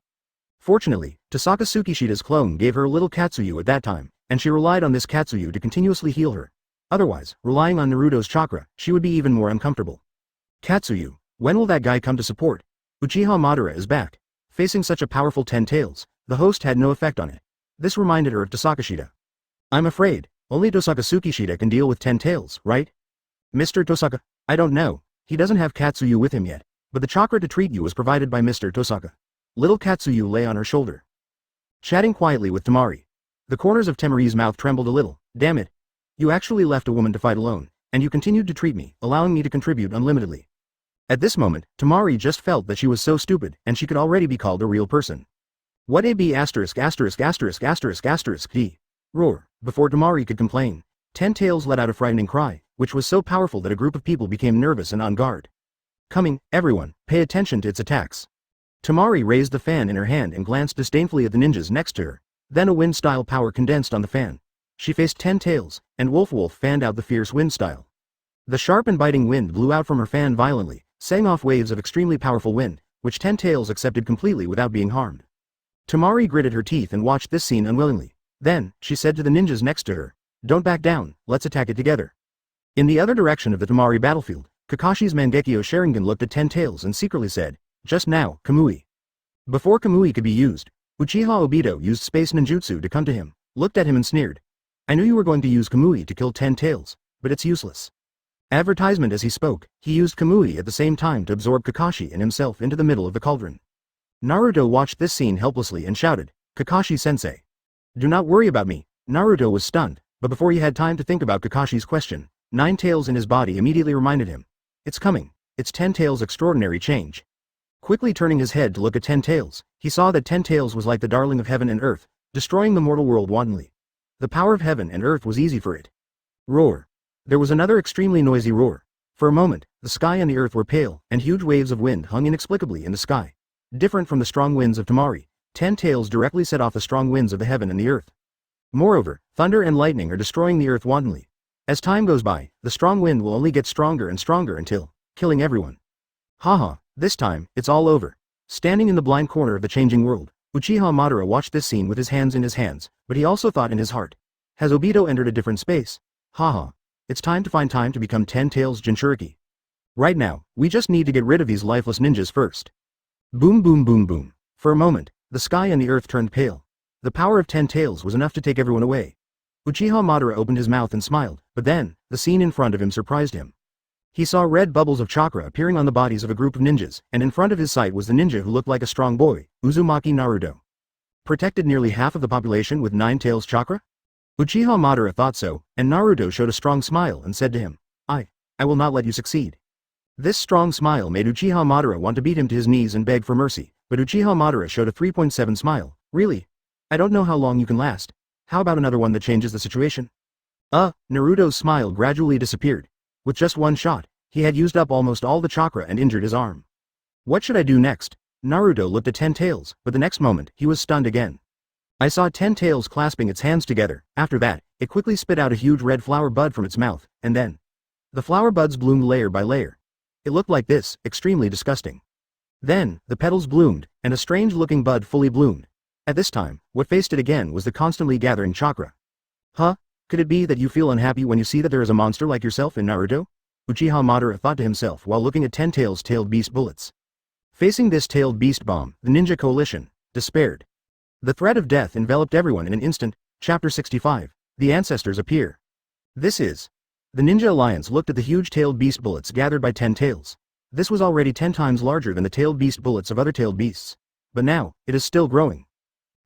Fortunately, Tohsaka Tsukishita's clone gave her a little Katsuyu at that time, and she relied on this Katsuyu to continuously heal her. Otherwise, relying on Naruto's chakra, she would be even more uncomfortable. Katsuyu, when will that guy come to support? Uchiha Madara is back. Facing such a powerful Ten Tails, the host had no effect on it. This reminded her of Tohsaka. I'm afraid, only Tohsaka Tsukishita can deal with Ten Tails, right? Mr. Tohsaka? I don't know, he doesn't have Katsuyu with him yet, but the chakra to treat you was provided by Mr. Tohsaka. Little Katsuyu lay on her shoulder, chatting quietly with Tamari. The corners of Tamari's mouth trembled a little. Damn it. You actually left a woman to fight alone, and you continued to treat me, allowing me to contribute unlimitedly. At this moment, Tamari just felt that she was so stupid, and she could already be called a real person. What a b asterisk asterisk asterisk asterisk asterisk d. Roar. Before Tamari could complain, Ten Tails let out a frightening cry, which was so powerful that a group of people became nervous and on guard. Coming, everyone, pay attention to its attacks. Tamari raised the fan in her hand and glanced disdainfully at the ninjas next to her. Then a wind-style power condensed on the fan. She faced Ten Tails, and Wolf fanned out the fierce wind style. The sharp and biting wind blew out from her fan violently, setting off waves of extremely powerful wind, which Ten Tails accepted completely without being harmed. Tamari gritted her teeth and watched this scene unwillingly. Then, she said to the ninjas next to her, "Don't back down, let's attack it together." In the other direction of the Tamari battlefield, Kakashi's Mangekyo Sharingan looked at Ten Tails and secretly said, "Just now, Kamui." Before Kamui could be used, Uchiha Obito used space ninjutsu to come to him, looked at him and sneered. I knew you were going to use Kamui to kill Ten Tails, but it's useless. Advertisement. As he spoke, he used Kamui at the same time to absorb Kakashi and himself into the middle of the cauldron. Naruto watched this scene helplessly and shouted, "Kakashi-sensei. Do not worry about me." Naruto was stunned, but before he had time to think about Kakashi's question, Nine Tails in his body immediately reminded him. It's coming. It's Ten Tails' extraordinary change. Quickly turning his head to look at Ten Tails, he saw that Ten Tails was like the darling of heaven and earth, destroying the mortal world wantonly. The power of heaven and earth was easy for it. Roar. There was another extremely noisy roar. For a moment, the sky and the earth were pale, and huge waves of wind hung inexplicably in the sky. Different from the strong winds of Tamari, Ten Tails directly set off the strong winds of the heaven and the earth. Moreover, thunder and lightning are destroying the earth wantonly. As time goes by, the strong wind will only get stronger and stronger until, killing everyone. Haha, this time, it's all over. Standing in the blind corner of the changing world, Uchiha Madara watched this scene with his hands in his hands, but he also thought in his heart. Has Obito entered a different space? Haha. It's time to find time to become Ten Tails Jinchuriki. Right now, we just need to get rid of these lifeless ninjas first. Boom boom boom boom. For a moment, the sky and the earth turned pale. The power of Ten Tails was enough to take everyone away. Uchiha Madara opened his mouth and smiled, but then, the scene in front of him surprised him. He saw red bubbles of chakra appearing on the bodies of a group of ninjas, and in front of his sight was the ninja who looked like a strong boy, Uzumaki Naruto. Protected nearly half of the population with Nine Tails chakra? Uchiha Madara thought so, and Naruto showed a strong smile and said to him, I will not let you succeed. This strong smile made Uchiha Madara want to beat him to his knees and beg for mercy, but Uchiha Madara showed a 3.7 smile. Really? I don't know how long you can last. How about another one that changes the situation? Naruto's smile gradually disappeared. With just one shot, he had used up almost all the chakra and injured his arm. What should I do next? Naruto looked at Ten Tails, but the next moment, he was stunned again. I saw Ten Tails clasping its hands together. After that, it quickly spit out a huge red flower bud from its mouth, and then the flower buds bloomed layer by layer. It looked like this, extremely disgusting. Then, the petals bloomed, and a strange-looking bud fully bloomed. At this time, what faced it again was the constantly gathering chakra. Huh? Could it be that you feel unhappy when you see that there is a monster like yourself in Naruto? Uchiha Madara thought to himself while looking at Ten Tails' tailed beast bullets. Facing this tailed beast bomb, the ninja coalition despaired. The threat of death enveloped everyone in an instant. Chapter 65. The Ancestors Appear. This is. The Ninja Alliance looked at the huge tailed beast bullets gathered by Ten Tails. This was already 10 times larger than the tailed beast bullets of other tailed beasts. But now, it is still growing.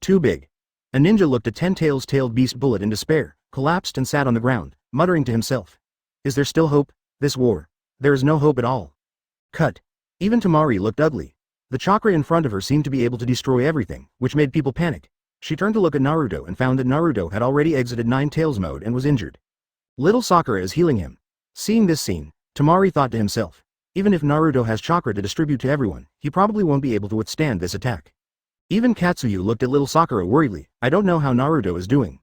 Too big. A ninja looked at Ten Tails' tailed beast bullet in despair, collapsed and sat on the ground, muttering to himself. Is there still hope? This war. There is no hope at all. Cut. Even Tamari looked ugly. The chakra in front of her seemed to be able to destroy everything, which made people panic. She turned to look at Naruto and found that Naruto had already exited Nine Tails mode and was injured. Little Sakura is healing him. Seeing this scene, Tamari thought to himself. Even if Naruto has chakra to distribute to everyone, he probably won't be able to withstand this attack. Even Katsuyu looked at little Sakura worriedly. I don't know how Naruto is doing.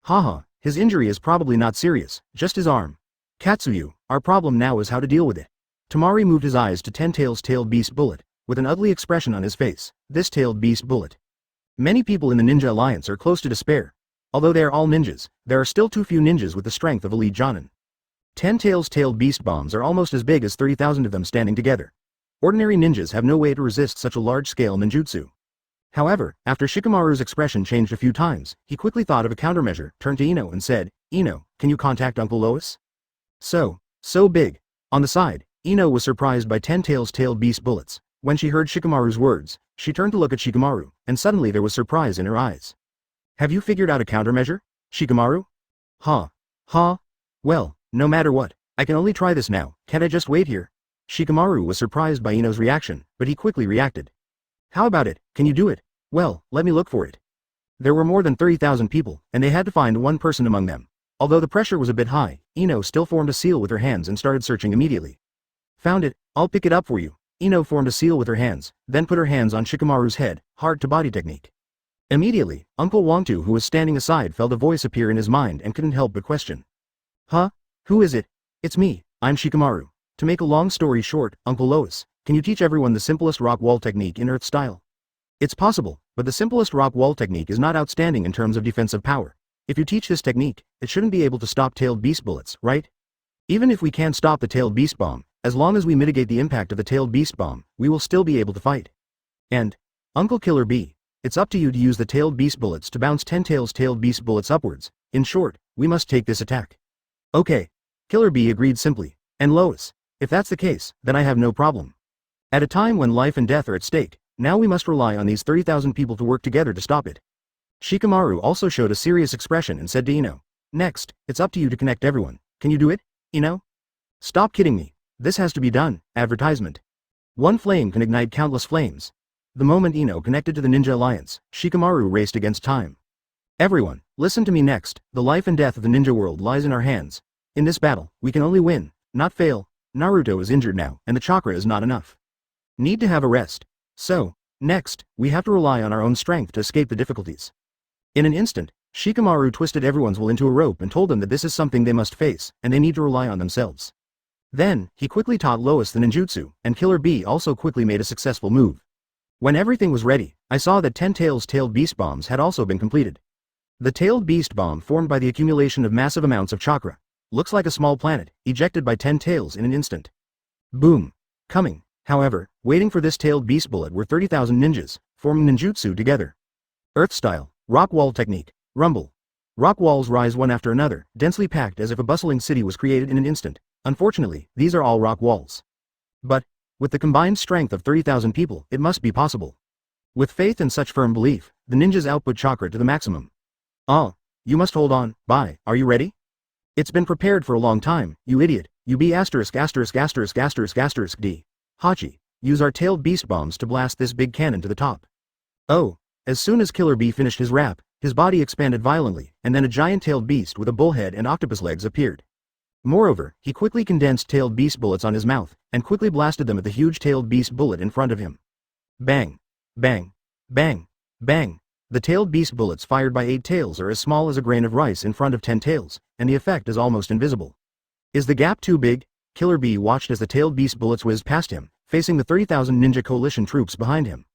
Haha, His injury is probably not serious, just his arm. Katsuyu, our problem now is how to deal with it. Tamari moved his eyes to Ten-Tail's tailed beast bullet, with an ugly expression on his face. This tailed beast bullet. Many people in the Ninja Alliance are close to despair. Although they are all ninjas, there are still too few ninjas with the strength of elite Jonin. Ten-Tail's tailed beast bombs are almost as big as 30,000 of them standing together. Ordinary ninjas have no way to resist such a large-scale ninjutsu. However, after Shikamaru's expression changed a few times, he quickly thought of a countermeasure, turned to Ino and said, Ino, can you contact Uncle Lois? So big. On the side, Ino was surprised by Ten-Tail's tailed beast bullets. When she heard Shikamaru's words, she turned to look at Shikamaru, and suddenly there was surprise in her eyes. Have you figured out a countermeasure, Shikamaru? Huh? Well, no matter what, I can only try this now, can't I just wait here? Shikamaru was surprised by Ino's reaction, but he quickly reacted. How about it, can you do it? Well, let me look for it. There were more than 30,000 people, and they had to find one person among them. Although the pressure was a bit high, Ino still formed a seal with her hands and started searching immediately. Found it, I'll pick it up for you. Ino formed a seal with her hands, then put her hands on Shikamaru's head, hard-to-body technique. Immediately, Uncle Wangtu, who was standing aside, felt a voice appear in his mind and couldn't help but question. Huh? Who is it? It's me, I'm Shikamaru. To make a long story short, Uncle Lois, can you teach everyone the simplest rock wall technique in Earth style? It's possible, but the simplest rock wall technique is not outstanding in terms of defensive power. If you teach this technique, it shouldn't be able to stop tailed beast bullets, right? Even if we can't stop the tailed beast bomb, as long as we mitigate the impact of the tailed beast bomb, we will still be able to fight. And, Uncle Killer B, it's up to you to use the tailed beast bullets to bounce Ten-Tail's tailed beast bullets upwards. In short, we must take this attack. Okay. Killer B agreed simply. And Lois, if that's the case, then I have no problem. At a time when life and death are at stake, now we must rely on these 30,000 people to work together to stop it. Shikamaru also showed a serious expression and said to Ino, next, it's up to you to connect everyone. Can you do it, Ino? Stop kidding me. This has to be done. Advertisement. One flame can ignite countless flames. The moment Ino connected to the Ninja Alliance, Shikamaru raced against time. Everyone, listen to me next. The life and death of the ninja world lies in our hands. In this battle, we can only win, not fail. Naruto is injured now, and the chakra is not enough. Need to have a rest. So, next, we have to rely on our own strength to escape the difficulties. In an instant, Shikamaru twisted everyone's will into a rope and told them that this is something they must face, and they need to rely on themselves. Then, he quickly taught Lois the ninjutsu, and Killer B also quickly made a successful move. When everything was ready, I saw that Ten-Tail's tailed beast bombs had also been completed. The tailed beast bomb formed by the accumulation of massive amounts of chakra. Looks like a small planet, ejected by Ten-Tails in an instant. Boom. Coming. However, waiting for this tailed beast bullet were 30,000 ninjas, forming ninjutsu together. Earth style, rock wall technique, rumble. Rock walls rise one after another, densely packed as if a bustling city was created in an instant. Unfortunately, these are all rock walls. But, with the combined strength of 30,000 people, it must be possible. With faith and such firm belief, the ninjas output chakra to the maximum. You must hold on. Are you ready? It's been prepared for a long time, you idiot. You be asterisk asterisk asterisk asterisk asterisk D. Hachi, use our tailed beast bombs to blast this big cannon to the top. As soon as Killer B finished his rap, his body expanded violently, and then a giant tailed beast with a bull head and octopus legs appeared. Moreover, he quickly condensed tailed beast bullets on his mouth, and quickly blasted them at the huge tailed beast bullet in front of him. Bang! Bang! Bang! Bang! The tailed beast bullets fired by 8 tails are as small as a grain of rice in front of 10 tails, and the effect is almost invisible. Is the gap too big? Killer B watched as the tailed beast bullets whizzed past him, facing the 30,000 ninja coalition troops behind him.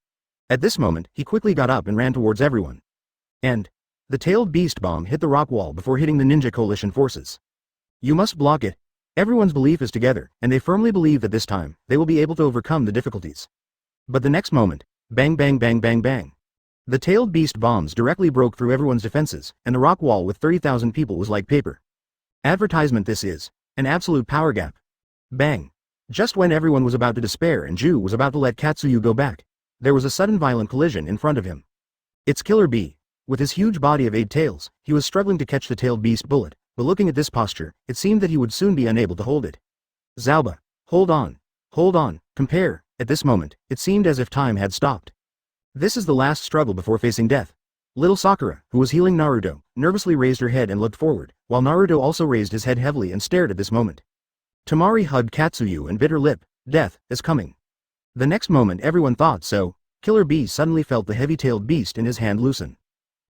At this moment, he quickly got up and ran towards everyone. And the tailed beast bomb hit the rock wall before hitting the ninja coalition forces. You must block it. Everyone's belief is together, and they firmly believe that this time, they will be able to overcome the difficulties. But the next moment, bang bang bang bang bang. The tailed beast bombs directly broke through everyone's defenses, and the rock wall with 30,000 people was like paper. Advertisement. This is an absolute power gap. Bang. Just when everyone was about to despair and Ju was about to let Katsuyu go back, there was a sudden violent collision in front of him. It's Killer B. With his huge body of 8 tails, he was struggling to catch the tailed beast bullet, but looking at this posture, it seemed that he would soon be unable to hold it. Zauba. Hold on. Hold on. Compare. At this moment, it seemed as if time had stopped. This is the last struggle before facing death. Little Sakura, who was healing Naruto, nervously raised her head and looked forward, while Naruto also raised his head heavily and stared at this moment. Tamari hugged Katsuyu and bit her lip. Death is coming. The next moment everyone thought so. Killer B suddenly felt the heavy-tailed beast in his hand loosen.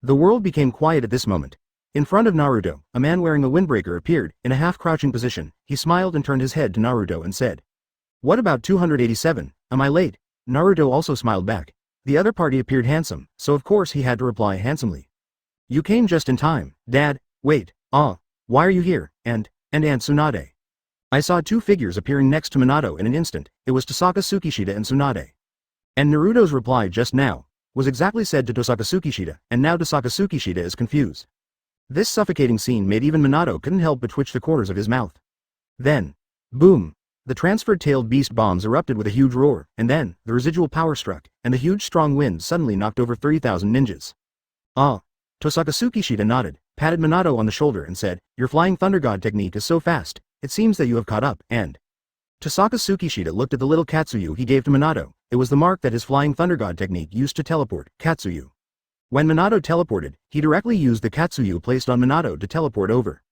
The world became quiet at this moment. In front of Naruto, a man wearing a windbreaker appeared, in a half-crouching position. He smiled and turned his head to Naruto and said, "What about 287, am I late?" Naruto also smiled back. The other party appeared handsome, so of course he had to reply handsomely. "You came just in time, Dad, wait, why are you here, and Aunt Tsunade?" I saw two figures appearing next to Minato in an instant. It was Tohsaka Tsukishita and Tsunade. And Naruto's reply just now was exactly said to Tohsaka Tsukishita, and now Tohsaka Tsukishita is confused. This suffocating scene made even Minato couldn't help but twitch the corners of his mouth. Then, boom! The transferred tailed beast bombs erupted with a huge roar, and then, the residual power struck, and the huge strong wind suddenly knocked over 30,000 ninjas. Tohsaka Tsukishita nodded, patted Minato on the shoulder and said, "Your flying thunder god technique is so fast, it seems that you have caught up," and Tohsaka Tsukishita looked at the little Katsuyu he gave to Minato. It was the mark that his flying thunder god technique used to teleport, Katsuyu. When Minato teleported, he directly used the Katsuyu placed on Minato to teleport over.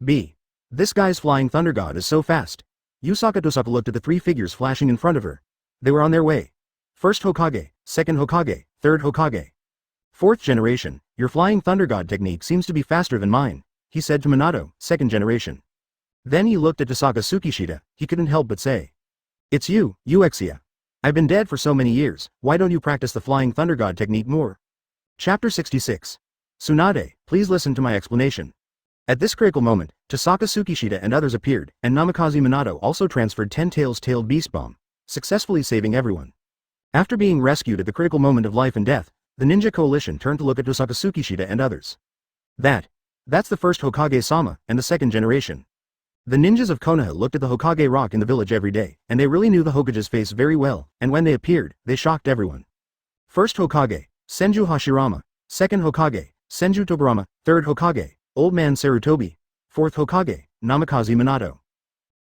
This guy's flying thunder god is so fast. Tohsaka looked at the three figures flashing in front of her. They were on their way. First Hokage, second Hokage, third Hokage. Fourth generation, your flying thunder god technique seems to be faster than mine, he said to Minato, second generation. Then he looked at Tohsaka Tsukishita. He couldn't help but say, "It's you, Uchiha. I've been dead for so many years, why don't you practice the flying thunder god technique more?" Chapter 66. Tsunade, please listen to my explanation. At this critical moment, Tohsaka Tsukishita and others appeared, and Namikaze Minato also transferred 10 tailed beast bomb, successfully saving everyone. After being rescued at the critical moment of life and death, the ninja coalition turned to look at Tohsaka Tsukishita and others. That's the first Hokage-sama, and the second generation. The ninjas of Konoha looked at the Hokage rock in the village every day, and they really knew the Hokage's face very well, and when they appeared, they shocked everyone. First Hokage, Senju Hashirama. Second Hokage, Senju Tobirama. Third Hokage, Old Man Sarutobi. Fourth Hokage, Namikaze Minato.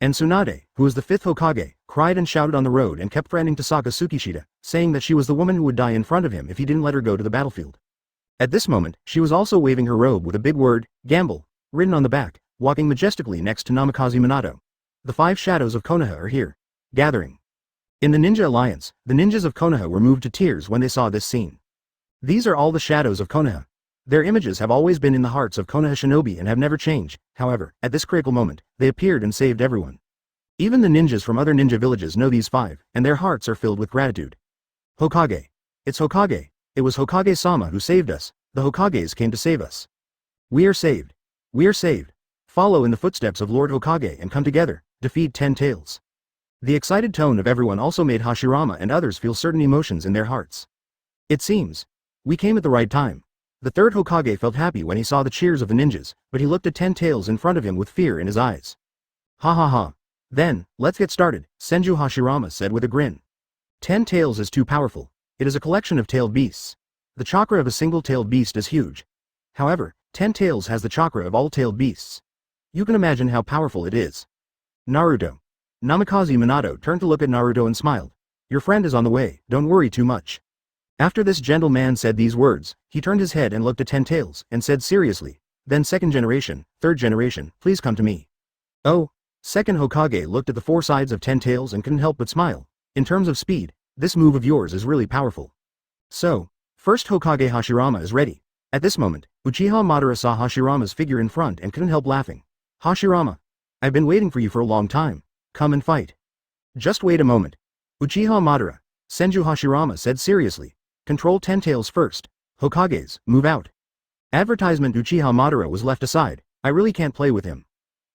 And Tsunade, who was the fifth Hokage, cried and shouted on the road and kept threatening Tohsaka Tsukishita, saying that she was the woman who would die in front of him if he didn't let her go to the battlefield. At this moment, she was also waving her robe with a big word, "Gamble," written on the back, walking majestically next to Namikaze Minato. The five shadows of Konoha are here. Gathering. In the Ninja Alliance, the ninjas of Konoha were moved to tears when they saw this scene. These are all the shadows of Konoha. Their images have always been in the hearts of Konoha shinobi and have never changed. However, at this critical moment, they appeared and saved everyone. Even the ninjas from other ninja villages know these five, and their hearts are filled with gratitude. Hokage. It's Hokage. It was Hokage-sama who saved us. The Hokages came to save us. We are saved. We are saved. Follow in the footsteps of Lord Hokage and come together, defeat 10 tails. The excited tone of everyone also made Hashirama and others feel certain emotions in their hearts. It seems. We came at the right time. The third Hokage felt happy when he saw the cheers of the ninjas, but he looked at 10 tails in front of him with fear in his eyes. Ha ha ha. Then, let's get started, Senju Hashirama said with a grin. 10 tails is too powerful. It is a collection of tailed beasts. The chakra of a single tailed beast is huge. However, 10 tails has the chakra of all tailed beasts. You can imagine how powerful it is. Naruto. Namikaze Minato turned to look at Naruto and smiled. Your friend is on the way, don't worry too much. After this gentleman said these words, he turned his head and looked at 10 tails, and said seriously, then second generation, third generation, please come to me. Oh, second Hokage looked at the four sides of 10 tails and couldn't help but smile. In terms of speed, this move of yours is really powerful. So, first Hokage Hashirama is ready. At this moment, Uchiha Madara saw Hashirama's figure in front and couldn't help laughing. Hashirama. I've been waiting for you for a long time. Come and fight. Just wait a moment. Uchiha Madara. Senju Hashirama said seriously. Control 10 tails first. Hokages, move out. Advertisement Uchiha Madara was left aside. I really can't play with him.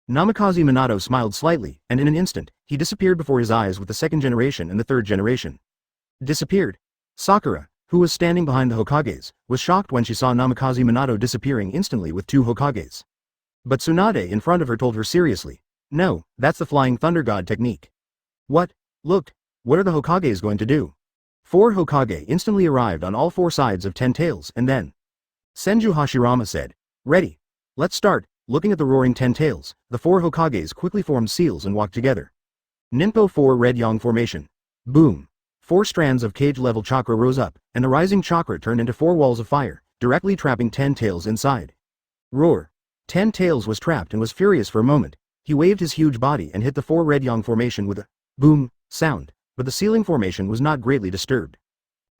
Namikaze Minato smiled slightly, and in an instant, he disappeared before his eyes with the second generation and the third generation. Disappeared. Sakura, who was standing behind the Hokages, was shocked when she saw Namikaze Minato disappearing instantly with 2 Hokages. But Tsunade in front of her told her seriously. No, that's the flying thunder god technique. What? Look, what are the Hokages going to do? 4 Hokage instantly arrived on all 4 sides of 10 tails and then. Senju Hashirama said. Ready. Let's start. Looking at the roaring 10 tails, the 4 Hokages quickly formed seals and walked together. Ninpo 4 Red Yang formation. Boom. 4 strands of cage-level chakra rose up, and the rising chakra turned into 4 walls of fire, directly trapping 10 tails inside. Roar. 10 tails was trapped and was furious for a moment. He waved his huge body and hit the 4 Red Yang formation with a boom sound, but the ceiling formation was not greatly disturbed.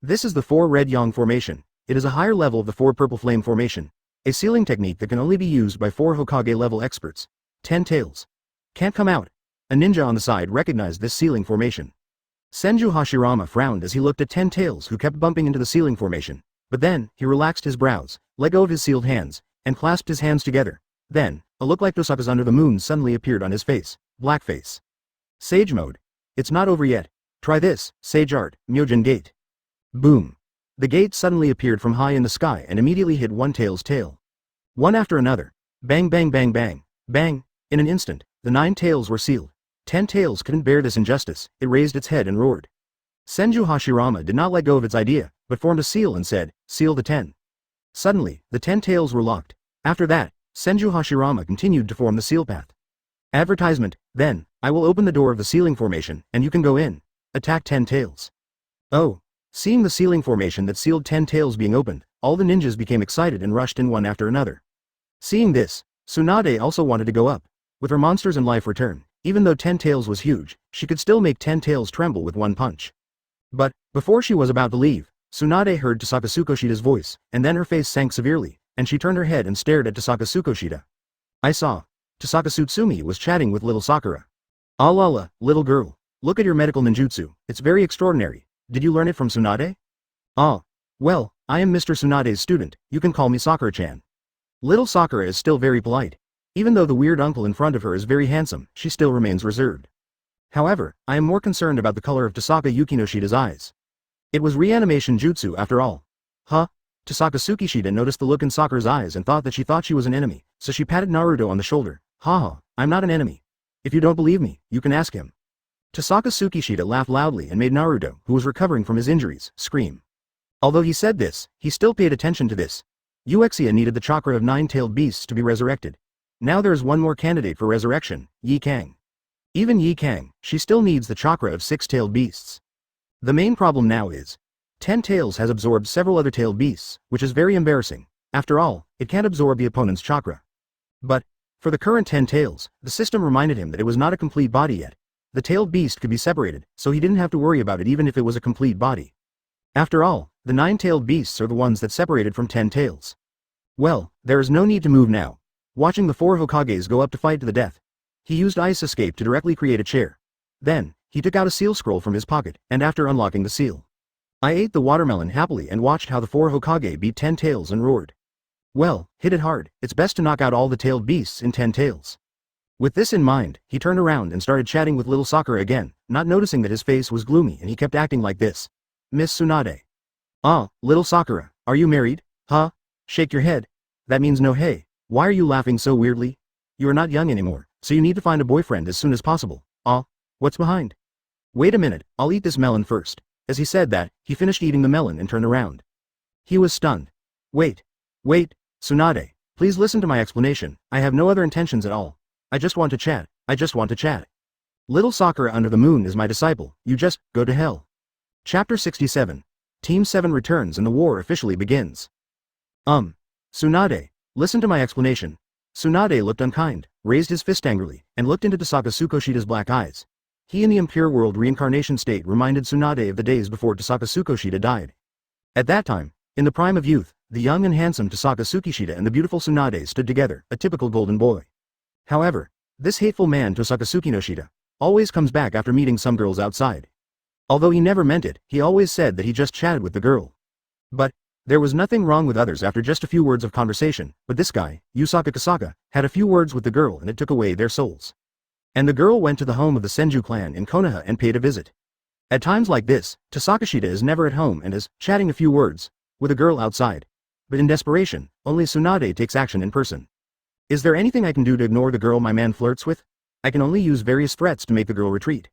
This is the 4 Red Yang formation. It is a higher level of the 4 Purple Flame formation. A sealing technique that can only be used by 4 Hokage level experts. 10 tails. Can't come out. A ninja on the side recognized this sealing formation. Senju Hashirama frowned as he looked at 10 tails who kept bumping into the sealing formation. But then, he relaxed his brows, let go of his sealed hands, and clasped his hands together. Then, a look like Tossaka's under the moon suddenly appeared on his face. Blackface. Sage mode. It's not over yet. Try this, Sage Art, Myojin Gate. Boom. The gate suddenly appeared from high in the sky and immediately hit one tail's tail. One after another. Bang bang bang bang. Bang. In an instant, the 9 tails were sealed. 10 tails couldn't bear this injustice. It raised its head and roared. Senju Hashirama did not let go of its idea, but formed a seal and said, seal the 10. Suddenly, the 10 tails were locked. After that, Senju Hashirama continued to form the seal path. Advertisement. Then, I will open the door of the sealing formation, and you can go in. Attack 10 tails. Oh. Seeing the sealing formation that sealed 10 tails being opened, all the ninjas became excited and rushed in one after another. Seeing this, Tsunade also wanted to go up. With her monsters in life return, even though 10 tails was huge, she could still make 10 tails tremble with one punch. But, before she was about to leave, Tsunade heard Tossaka Tsukishita's voice, and then her face sank severely, and she turned her head and stared at Tossaka Tsukishita. I saw. Tossaka Tsutsumi was chatting with little Sakura. Ah la la, little girl. Look at your medical ninjutsu, it's very extraordinary. Did you learn it from Tsunade? Ah. Well, I am Mr. Tsunade's student, you can call me Sakura-chan. Little Sakura is still very polite. Even though the weird uncle in front of her is very handsome, she still remains reserved. However, I am more concerned about the color of Tossaka Yukinoshida's eyes. It was reanimation jutsu after all. Huh? Tossaka Tsukishita noticed the look in Sakura's eyes and thought she was an enemy, so she patted Naruto on the shoulder. Haha, I'm not an enemy. If you don't believe me, you can ask him. Tossaka Tsukishita laughed loudly and made Naruto, who was recovering from his injuries, scream. Although he said this, he still paid attention to this. Uchiha needed the chakra of 9-tailed beasts to be resurrected. Now there is one more candidate for resurrection, Yi Kang. Even Yi Kang, she still needs the chakra of 6-tailed beasts. The main problem now is, 10 tails has absorbed several other tailed beasts, which is very embarrassing. After all, it can't absorb the opponent's chakra. But, for the current 10 tails, the system reminded him that it was not a complete body yet. The tailed beast could be separated, so he didn't have to worry about it even if it was a complete body. After all, the 9-tailed beasts are the ones that separated from 10 tails. Well, there is no need to move now. Watching the 4 Hokages go up to fight to the death, he used Ice Escape to directly create a chair. Then, he took out a seal scroll from his pocket, and after unlocking the seal, I ate the watermelon happily and watched how the 4 Hokage beat 10 tails and roared. Well, hit it hard, it's best to knock out all the tailed beasts in 10 tails. With this in mind, he turned around and started chatting with little Sakura again, not noticing that his face was gloomy and he kept acting like this. Miss Tsunade. Ah, little Sakura, are you married? Huh? Shake your head. That means no. Hey, why are you laughing so weirdly? You are not young anymore, so you need to find a boyfriend as soon as possible. Ah, what's behind? Wait a minute, I'll eat this melon first. As he said that, he finished eating the melon and turned around. He was stunned. Wait, Tsunade, please listen to my explanation. I have no other intentions at all. I just want to chat. Little Sakura under the moon is my disciple, you just, go to hell. Chapter 67. Team 7 returns and the war officially begins. Tsunade, listen to my explanation. Tsunade looked unkind, raised his fist angrily, and looked into Tossaka Tsukishita's black eyes. He in the Impure World Reincarnation state reminded Tsunade of the days before Tossaka Tsukishita died. At that time, in the prime of youth, the young and handsome Tossaka Tsukishita and the beautiful Tsunade stood together, a typical golden boy. However, this hateful man Tossaka Tsukishita always comes back after meeting some girls outside. Although he never meant it, he always said that he just chatted with the girl. But, there was nothing wrong with others after just a few words of conversation, but this guy, Yusaka Kasaka, had a few words with the girl and it took away their souls. And the girl went to the home of the Senju clan in Konoha and paid a visit. At times like this, Tossakashita is never at home and is chatting a few words with a girl outside. But in desperation, only Tsunade takes action in person. Is there anything I can do to ignore the girl my man flirts with? I can only use various threats to make the girl retreat.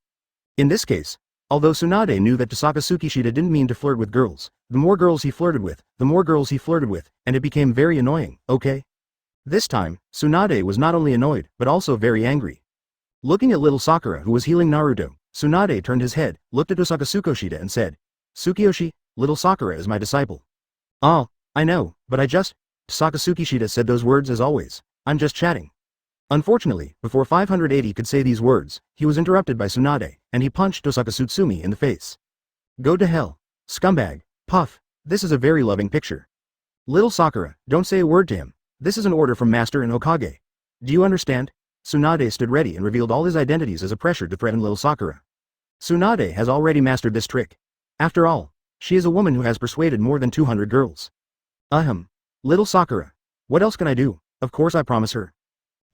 In this case, although Tsunade knew that Tossaka Tsukishita didn't mean to flirt with girls, the more girls he flirted with, and it became very annoying, okay? This time, Tsunade was not only annoyed, but also very angry. Looking at little Sakura who was healing Naruto, Tsunade turned his head, looked at Tossaka Tsukishita and said, Tsukiyoshi, little Sakura is my disciple. Oh, I know, but Tossaka Tsukishita said those words as always. I'm just chatting. Unfortunately, before 580 could say these words, he was interrupted by Tsunade, and he punched Tossaka Tsutsumi in the face. Go to hell. Scumbag. Puff. This is a very loving picture. Little Sakura, don't say a word to him. This is an order from Master and Hokage. Do you understand? Tsunade stood ready and revealed all his identities as a pressure to threaten little Sakura. Tsunade has already mastered this trick. After all, she is a woman who has persuaded more than 200 girls. Little Sakura. What else can I do? Of course I promise her.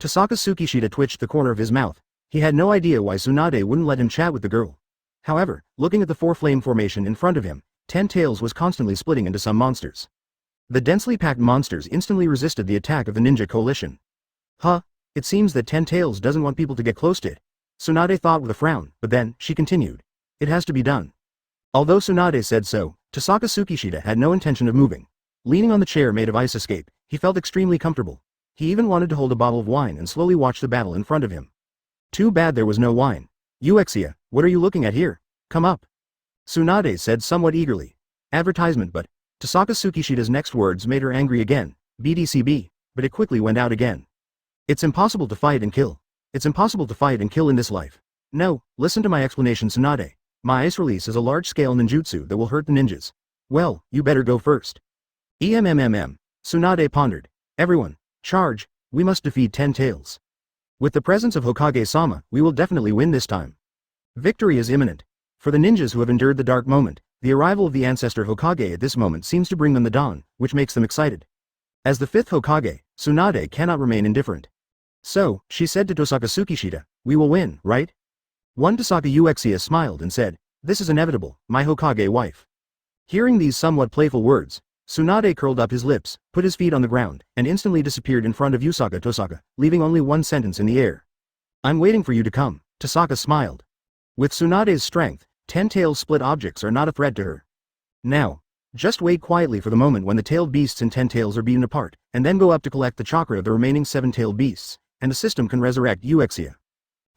Tohsaka Tsukishita twitched the corner of his mouth. He had no idea why Tsunade wouldn't let him chat with the girl. However, looking at the four-flame formation in front of him, 10 Tails was constantly splitting into some monsters. The densely packed monsters instantly resisted the attack of the ninja coalition. It seems that 10 Tails doesn't want people to get close to it. Tsunade thought with a frown, but then, she continued. It has to be done. Although Tsunade said so, Tohsaka Tsukishita had no intention of moving. Leaning on the chair made of ice escape, he felt extremely comfortable. He even wanted to hold a bottle of wine and slowly watch the battle in front of him. Too bad there was no wine. Uchiha, what are you looking at here? Come up. Tsunade said somewhat eagerly. Advertisement, but Tohsaka Tsukishita's next words made her angry again. BDCB, but it quickly went out again. It's impossible to fight and kill. It's impossible to fight and kill in this life. No, listen to my explanation, Tsunade. My ice release is a large-scale ninjutsu that will hurt the ninjas. Well, you better go first. Tsunade pondered. Everyone, charge, we must defeat 10 Tails. With the presence of Hokage-sama, we will definitely win this time. Victory is imminent. For the ninjas who have endured the dark moment, the arrival of the ancestor Hokage at this moment seems to bring them the dawn, which makes them excited. As the 5th Hokage, Tsunade cannot remain indifferent. So, she said to Tohsaka Tsukishita, we will win, right? One Tohsaka Uchiha smiled and said, this is inevitable, my Hokage wife. Hearing these somewhat playful words, Tsunade curled up his lips, put his feet on the ground, and instantly disappeared in front of Tohsaka, leaving only one sentence in the air. I'm waiting for you to come, Tohsaka smiled. With Tsunade's strength, 10 Tails split objects are not a threat to her. Now, just wait quietly for the moment when the tailed beasts and 10 Tails are beaten apart, and then go up to collect the chakra of the remaining 7 tailed beasts, and the system can resurrect Uchiha.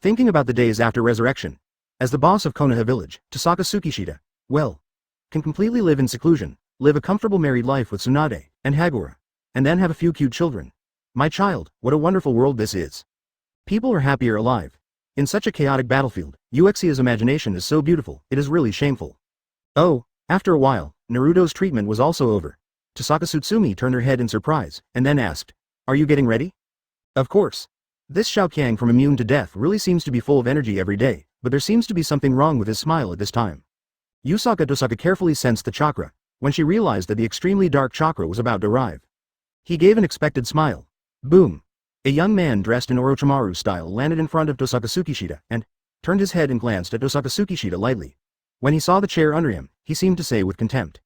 Thinking about the days after resurrection, as the boss of Konoha Village, Tohsaka Tsukishita, can completely live in seclusion, live a comfortable married life with Tsunade and Hagura, and then have a few cute children. My child, what a wonderful world this is. People are happier alive. In such a chaotic battlefield, Uchiha's imagination is so beautiful, it is really shameful. Oh, after a while, Naruto's treatment was also over. Tohsaka Tsutsumi turned her head in surprise, and then asked, are you getting ready? Of course. This Xiaoqiang from Immune to Death really seems to be full of energy every day, but there seems to be something wrong with his smile at this time. Tohsaka carefully sensed the chakra, when she realized that the extremely dark chakra was about to arrive. He gave an expected smile. Boom. A young man dressed in Orochimaru style landed in front of Tohsaka Tsukishita and turned his head and glanced at Tohsaka Tsukishita lightly. When he saw the chair under him, he seemed to say with contempt.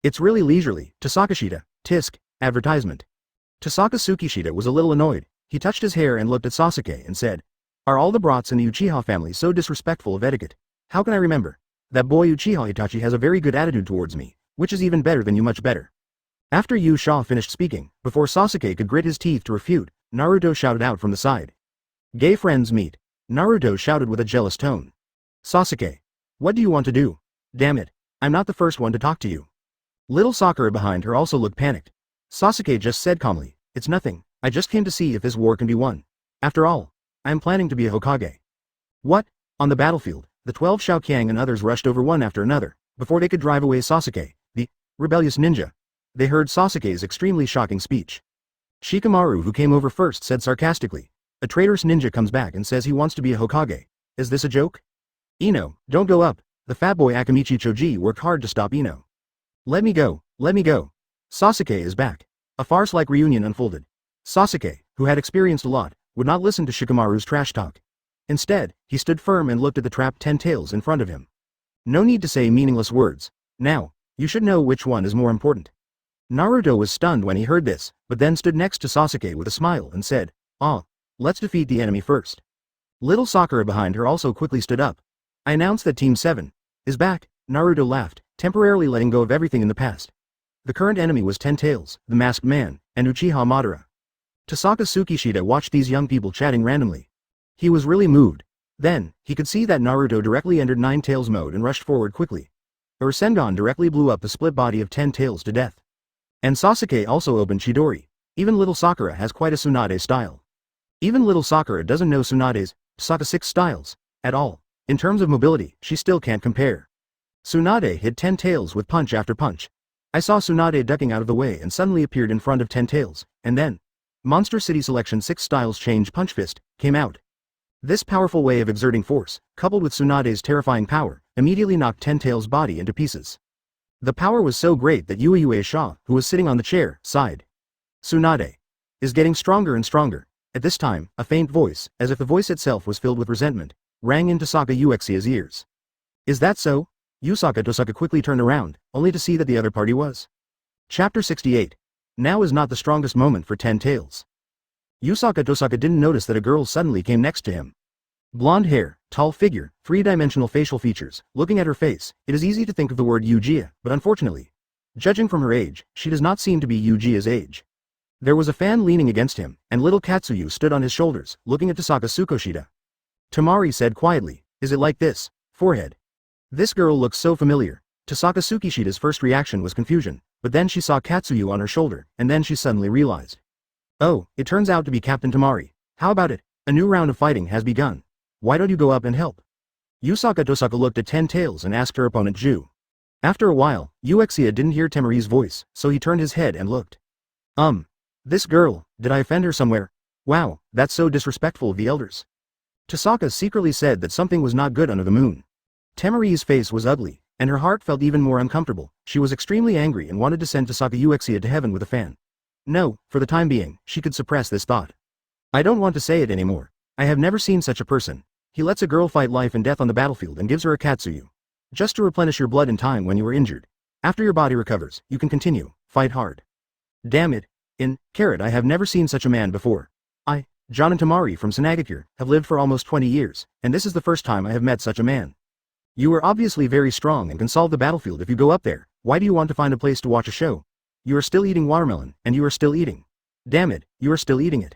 It's really leisurely, Tohsakashita, tisk, advertisement. Tohsaka Tsukishita was a little annoyed. He touched his hair and looked at Sasuke and said, are all the brats in the Uchiha family so disrespectful of etiquette? How can I remember? That boy Uchiha Itachi has a very good attitude towards me, which is even better than you, much better. After Yu Sha finished speaking, before Sasuke could grit his teeth to refute, Naruto shouted out from the side. Gay friends meet. Naruto shouted with a jealous tone. Sasuke. What do you want to do? Damn it, I'm not the first one to talk to you. Little Sakura behind her also looked panicked. Sasuke just said calmly, it's nothing, I just came to see if this war can be won. After all, I am planning to be a Hokage. What? On the battlefield, the 12 Xiaoqiang and others rushed over one after another, before they could drive away Sasuke, the rebellious ninja. They heard Sasuke's extremely shocking speech. Shikamaru, who came over first, said sarcastically, a traitorous ninja comes back and says he wants to be a Hokage. Is this a joke? Ino, don't go up. The fat boy Akamichi Choji worked hard to stop Ino. Let me go, let me go. Sasuke is back. A farce-like reunion unfolded. Sasuke, who had experienced a lot, would not listen to Shikamaru's trash talk. Instead, he stood firm and looked at the trapped 10 Tails in front of him. No need to say meaningless words. Now, you should know which one is more important. Naruto was stunned when he heard this, but then stood next to Sasuke with a smile and said, let's defeat the enemy first. Little Sakura behind her also quickly stood up. I announced that Team 7 is back. Naruto laughed, temporarily letting go of everything in the past. The current enemy was 10 Tails, the Masked Man, and Uchiha Madara. Tohsaka Tsukishita watched these young people chatting randomly. He was really moved. Then, he could see that Naruto directly entered 9 Tails mode and rushed forward quickly. A Rasengan directly blew up the split body of 10 Tails to death. And Sasuke also opened Chidori. Even little Sakura has quite a Tsunade style. Even little Sakura doesn't know Tsunade's Tohsaka 6 styles at all. In terms of mobility, she still can't compare. Tsunade hit 10 Tails with punch after punch. I saw Tsunade ducking out of the way and suddenly appeared in front of 10 Tails, and then, Monster City Selection 6 Styles Change Punch Fist came out. This powerful way of exerting force, coupled with Tsunade's terrifying power, immediately knocked Ten Tails' body into pieces. The power was so great that Yue Sha, who was sitting on the chair, sighed. Tsunade is getting stronger and stronger. At this time, a faint voice, as if the voice itself was filled with resentment, rang in Tohsaka Uchiha's ears. Is that so? Tohsaka quickly turned around, only to see that the other party was. Chapter 68. Now is not the strongest moment for Ten Tails. Tohsaka didn't notice that a girl suddenly came next to him. Blonde hair, tall figure, three-dimensional facial features. Looking at her face, it is easy to think of the word Uchiha, but unfortunately, judging from her age, she does not seem to be Uchiha's age. There was a fan leaning against him, and little Katsuyu stood on his shoulders, looking at Tohsaka Tsukishita. Tamari said quietly, "Is it like this? Forehead." This girl looks so familiar. Tohsaka Tsukishita's first reaction was confusion, but then she saw Katsuyu on her shoulder, and then she suddenly realized. Oh, it turns out to be Captain Tamari. How about it? A new round of fighting has begun. Why don't you go up and help? Tohsaka looked at Ten Tails and asked her opponent Ju. After a while, Uchiha didn't hear Tamari's voice, so he turned his head and looked. This girl, did I offend her somewhere? Wow, that's so disrespectful of the elders. Tohsaka secretly said that something was not good under the moon. Tamari's face was ugly, and her heart felt even more uncomfortable. She was extremely angry and wanted to send Tohsaka Uchiha to heaven with a fan. No, for the time being, she could suppress this thought. I don't want to say it anymore. I have never seen such a person. He lets a girl fight life and death on the battlefield and gives her a Katsuyu. Just to replenish your blood in time when you are injured. After your body recovers, you can continue, fight hard. Damn it. I have never seen such a man before. John and Tamari from Tsunade have lived for almost 20 years, and this is the first time I have met such a man. You are obviously very strong and can solve the battlefield if you go up there. Why do you want to find a place to watch a show? You are still eating watermelon, and you are still eating. Damn it, you are still eating it.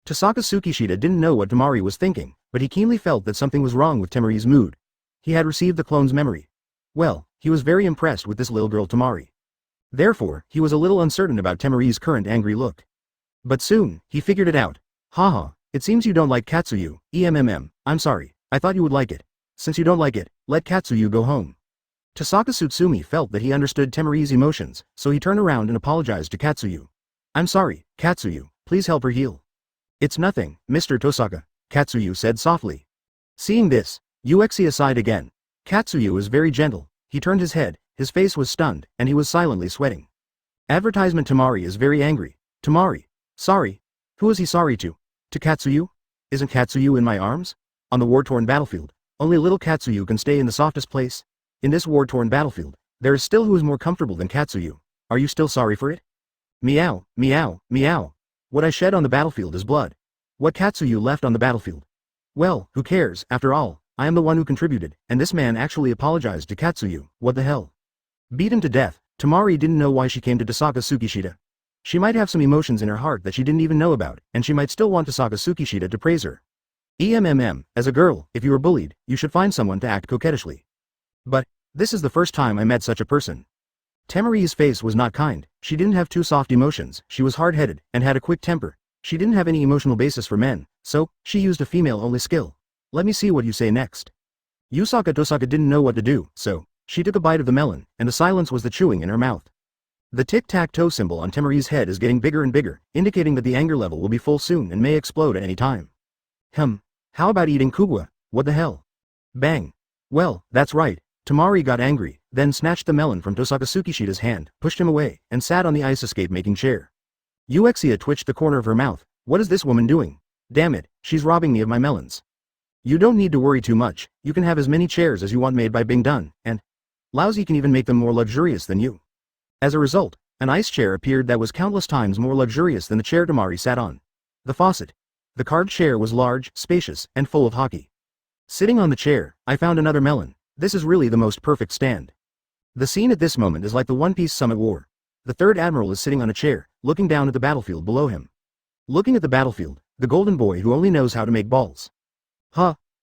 Tohsaka Tsukishita didn't know what Tamari was thinking, but he keenly felt that something was wrong with Tamari's mood. He had received the clone's memory. Well, he was very impressed with this little girl Tamari. Therefore, he was a little uncertain about Tamari's current angry look. But soon, he figured it out. Haha, it seems you don't like Katsuyu, I'm sorry, I thought you would like it. Since you don't like it, let Katsuyu go home. Tohsaka Tsutsumi felt that he understood Tamari's emotions, so he turned around and apologized to Katsuyu. I'm sorry, Katsuyu, please help her heal. It's nothing, Mr. Tohsaka, Katsuyu said softly. Seeing this, Uchiha sighed again. Katsuyu was very gentle, he turned his head, his face was stunned, and he was silently sweating. Advertisement Tamari is very angry. Tamari. Sorry. Who is he sorry to? To Katsuyu? Isn't Katsuyu in my arms? On the war-torn battlefield, only little Katsuyu can stay in the softest place. In this war-torn battlefield, there is still who is more comfortable than Katsuyu. Are you still sorry for it? Meow, meow, meow. What I shed on the battlefield is blood. What Katsuyu left on the battlefield? Well, who cares, after all, I am the one who contributed, and this man actually apologized to Katsuyu, what the hell? Beaten to death, Tamari didn't know why she came to Tohsaka Tsukishita. She might have some emotions in her heart that she didn't even know about, and she might still want Tohsaka Tsukishita to praise her. As a girl, if you are bullied, you should find someone to act coquettishly. But, this is the first time I met such a person. Tamari's face was not kind, she didn't have two soft emotions, she was hard-headed, and had a quick temper. She didn't have any emotional basis for men, so, she used a female-only skill. Let me see what you say next. Tohsaka didn't know what to do, so, she took a bite of the melon, and the silence was the chewing in her mouth. The tic-tac-toe symbol on Tamari's head is getting bigger and bigger, indicating that the anger level will be full soon and may explode at any time. How about eating kubwa? What the hell? Bang. Well, that's right. Tamari got angry, then snatched the melon from Tohsaka Tsukishita's hand, pushed him away, and sat on the ice escape-making chair. Uchiha twitched the corner of her mouth. What is this woman doing? Damn it, she's robbing me of my melons. You don't need to worry too much, you can have as many chairs as you want made by Bing Dun, and Lousy can even make them more luxurious than you. As a result, an ice chair appeared that was countless times more luxurious than the chair Tamari sat on. The faucet. The carved chair was large, spacious, and full of hockey. Sitting on the chair, I found another melon. This is really the most perfect stand. The scene at this moment is like the One Piece Summit War. The third admiral is sitting on a chair, looking down at the battlefield below him. Looking at the battlefield, the golden boy who only knows how to make balls.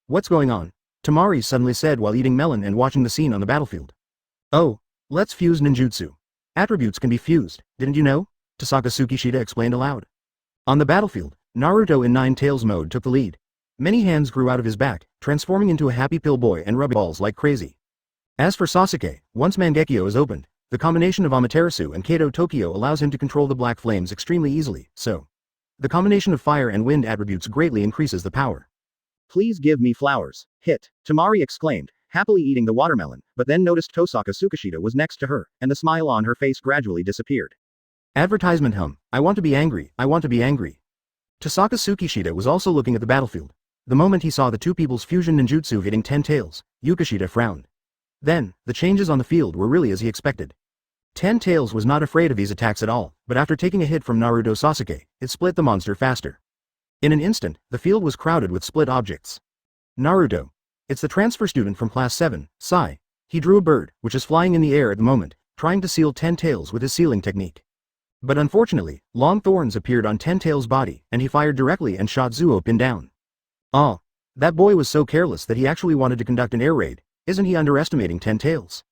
What's going on? Tamari suddenly said while eating melon and watching the scene on the battlefield. Oh, let's fuse ninjutsu. Attributes can be fused, didn't you know? Tohsaka Tsukishita explained aloud. On the battlefield, Naruto in Nine Tails mode took the lead. Many hands grew out of his back, transforming into a happy pill boy and rubbing balls like crazy. As for Sasuke, once Mangekyo is opened, the combination of Amaterasu and Kato Tokyo allows him to control the black flames extremely easily, so The combination of fire and wind attributes greatly increases the power. Please give me flowers. Hit. Temari exclaimed, happily eating the watermelon, but then noticed Tohsaka Tsukishita was next to her, and the smile on her face gradually disappeared. Advertisement hum. I want to be angry, I want to be angry. Tossaka Tsukishita was also looking at the battlefield. The moment he saw the two people's fusion ninjutsu hitting 10 tails, Yukishita frowned. Then, the changes on the field were really as he expected. 10 tails was not afraid of these attacks at all, but after taking a hit from Naruto Sasuke, it split the monster faster. In an instant, the field was crowded with split objects. Naruto. It's the transfer student from class 7, Sai. He drew a bird, which is flying in the air at the moment, trying to seal 10 tails with his sealing technique. But unfortunately, long thorns appeared on 10 tails' body, and he fired directly and shot Zuo pinned down. Oh, that boy was so careless that he actually wanted to conduct an air raid. Isn't he underestimating 10 tails?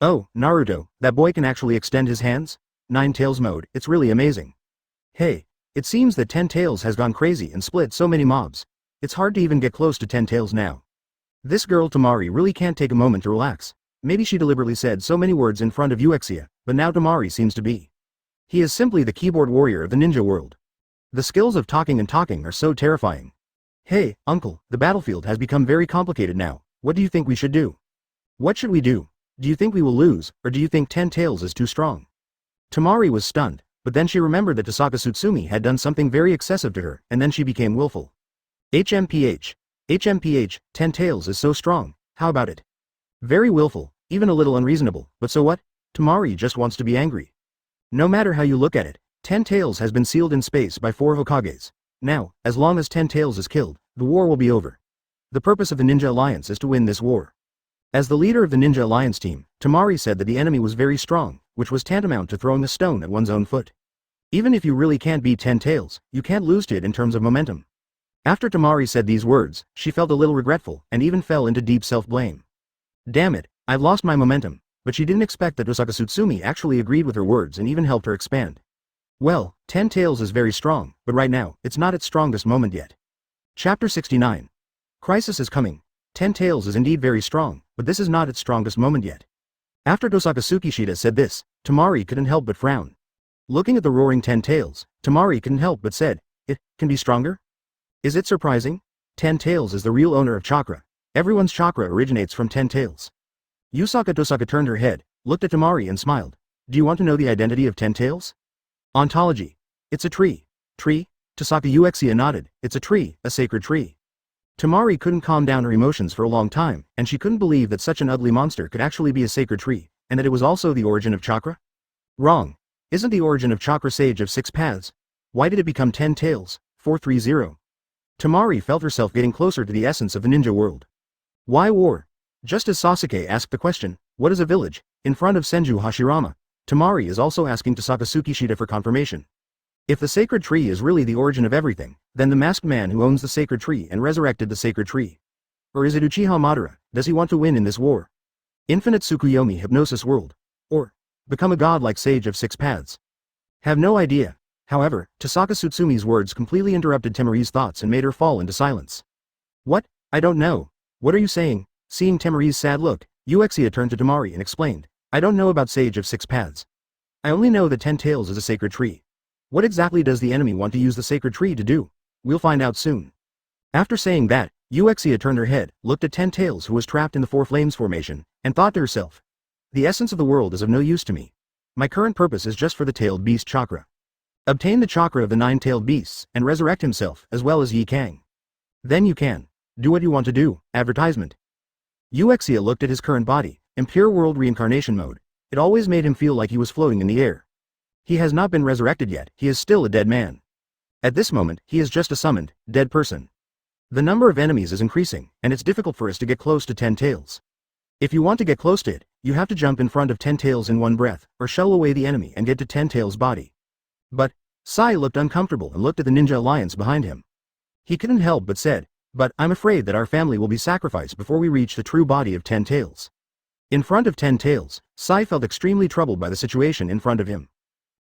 Oh, Naruto, that boy can actually extend his hands? 9 tails mode, it's really amazing. Hey, it seems that 10 tails has gone crazy and split so many mobs. It's hard to even get close to 10 tails now. This girl Temari really can't take a moment to relax. Maybe she deliberately said so many words in front of Uchiha, but now Temari seems to be. He is simply the keyboard warrior of the ninja world. The skills of talking and talking are so terrifying. Hey, uncle, the battlefield has become very complicated now. What do you think we should do? What should we do? Do you think we will lose, or do you think 10 tails is too strong? Temari was stunned, but then she remembered that Tohsaka Tsutsumi had done something very excessive to her, and then she became willful. HMPH. HMPH, 10 tails is so strong, how about it? Very willful, even a little unreasonable, but so what? Temari just wants to be angry. No matter how you look at it, 10 tails has been sealed in space by 4 Hokages. Now, as long as 10 tails is killed, the war will be over. The purpose of the Ninja Alliance is to win this war. As the leader of the Ninja Alliance team, Temari said that the enemy was very strong, which was tantamount to throwing a stone at one's own foot. Even if you really can't beat 10 tails, you can't lose to it in terms of momentum. After Temari said these words, she felt a little regretful and even fell into deep self-blame. Damn it, I've lost my momentum. But she didn't expect that Tohsaka Tsutsumi actually agreed with her words and even helped her expand. Well, 10 tails is very strong, but right now, it's not its strongest moment yet. Chapter 69. Crisis is coming. 10 tails is indeed very strong, but this is not its strongest moment yet. After Tohsaka Tsukishita said this, Temari couldn't help but frown. Looking at the roaring 10 tails, Temari couldn't help but said, it can be stronger? Is it surprising? 10 tails is the real owner of Chakra. Everyone's chakra originates from 10 tails. Tohsaka turned her head, looked at Temari and smiled. Do you want to know the identity of 10 tails? Ontology. It's a tree. Tree? Tohsaka Uchiha nodded. It's a tree, a sacred tree. Temari couldn't calm down her emotions for a long time, and she couldn't believe that such an ugly monster could actually be a sacred tree, and that it was also the origin of Chakra? Wrong. Isn't the origin of Chakra Sage of 6 paths? Why did it become 10 tails? 430. Temari felt herself getting closer to the essence of the ninja world. Why war? Just as Sasuke asked the question, what is a village, in front of Senju Hashirama, Temari is also asking Tohsaka Tsukishita for confirmation. If the sacred tree is really the origin of everything, then the masked man who owns the sacred tree and resurrected the sacred tree. Or is it Uchiha Madara? Does he want to win in this war? Infinite Tsukuyomi Hypnosis World. Or become a god-like sage of 6 paths. Have no idea. However, Tohsaka Tsutsumi's words completely interrupted Temari's thoughts and made her fall into silence. What? I don't know. What are you saying? Seeing Temari's sad look, Uchiha turned to Temari and explained, I don't know about Sage of 6 Paths. I only know that 10 tails is a sacred tree. What exactly does the enemy want to use the sacred tree to do? We'll find out soon. After saying that, Uchiha turned her head, looked at 10 tails who was trapped in the 4 flames formation, and thought to herself, the essence of the world is of no use to me. My current purpose is just for the tailed beast chakra. Obtain the chakra of the 9-tailed beasts, and resurrect himself, as well as Yi Kang. Then you can do what you want to do. Advertisement. Uchiha looked at his current body, Impure World Reincarnation mode. It always made him feel like he was floating in the air. He has not been resurrected yet, he is still a dead man. At this moment, he is just a summoned, dead person. The number of enemies is increasing, and it's difficult for us to get close to 10 tails. If you want to get close to it, you have to jump in front of 10 tails in one breath, or shell away the enemy and get to 10 tails' body. But, Sai looked uncomfortable and looked at the Ninja Alliance behind him. He couldn't help but said, but I'm afraid that our family will be sacrificed before we reach the true body of 10 tails. In front of 10 tails, Sai felt extremely troubled by the situation in front of him.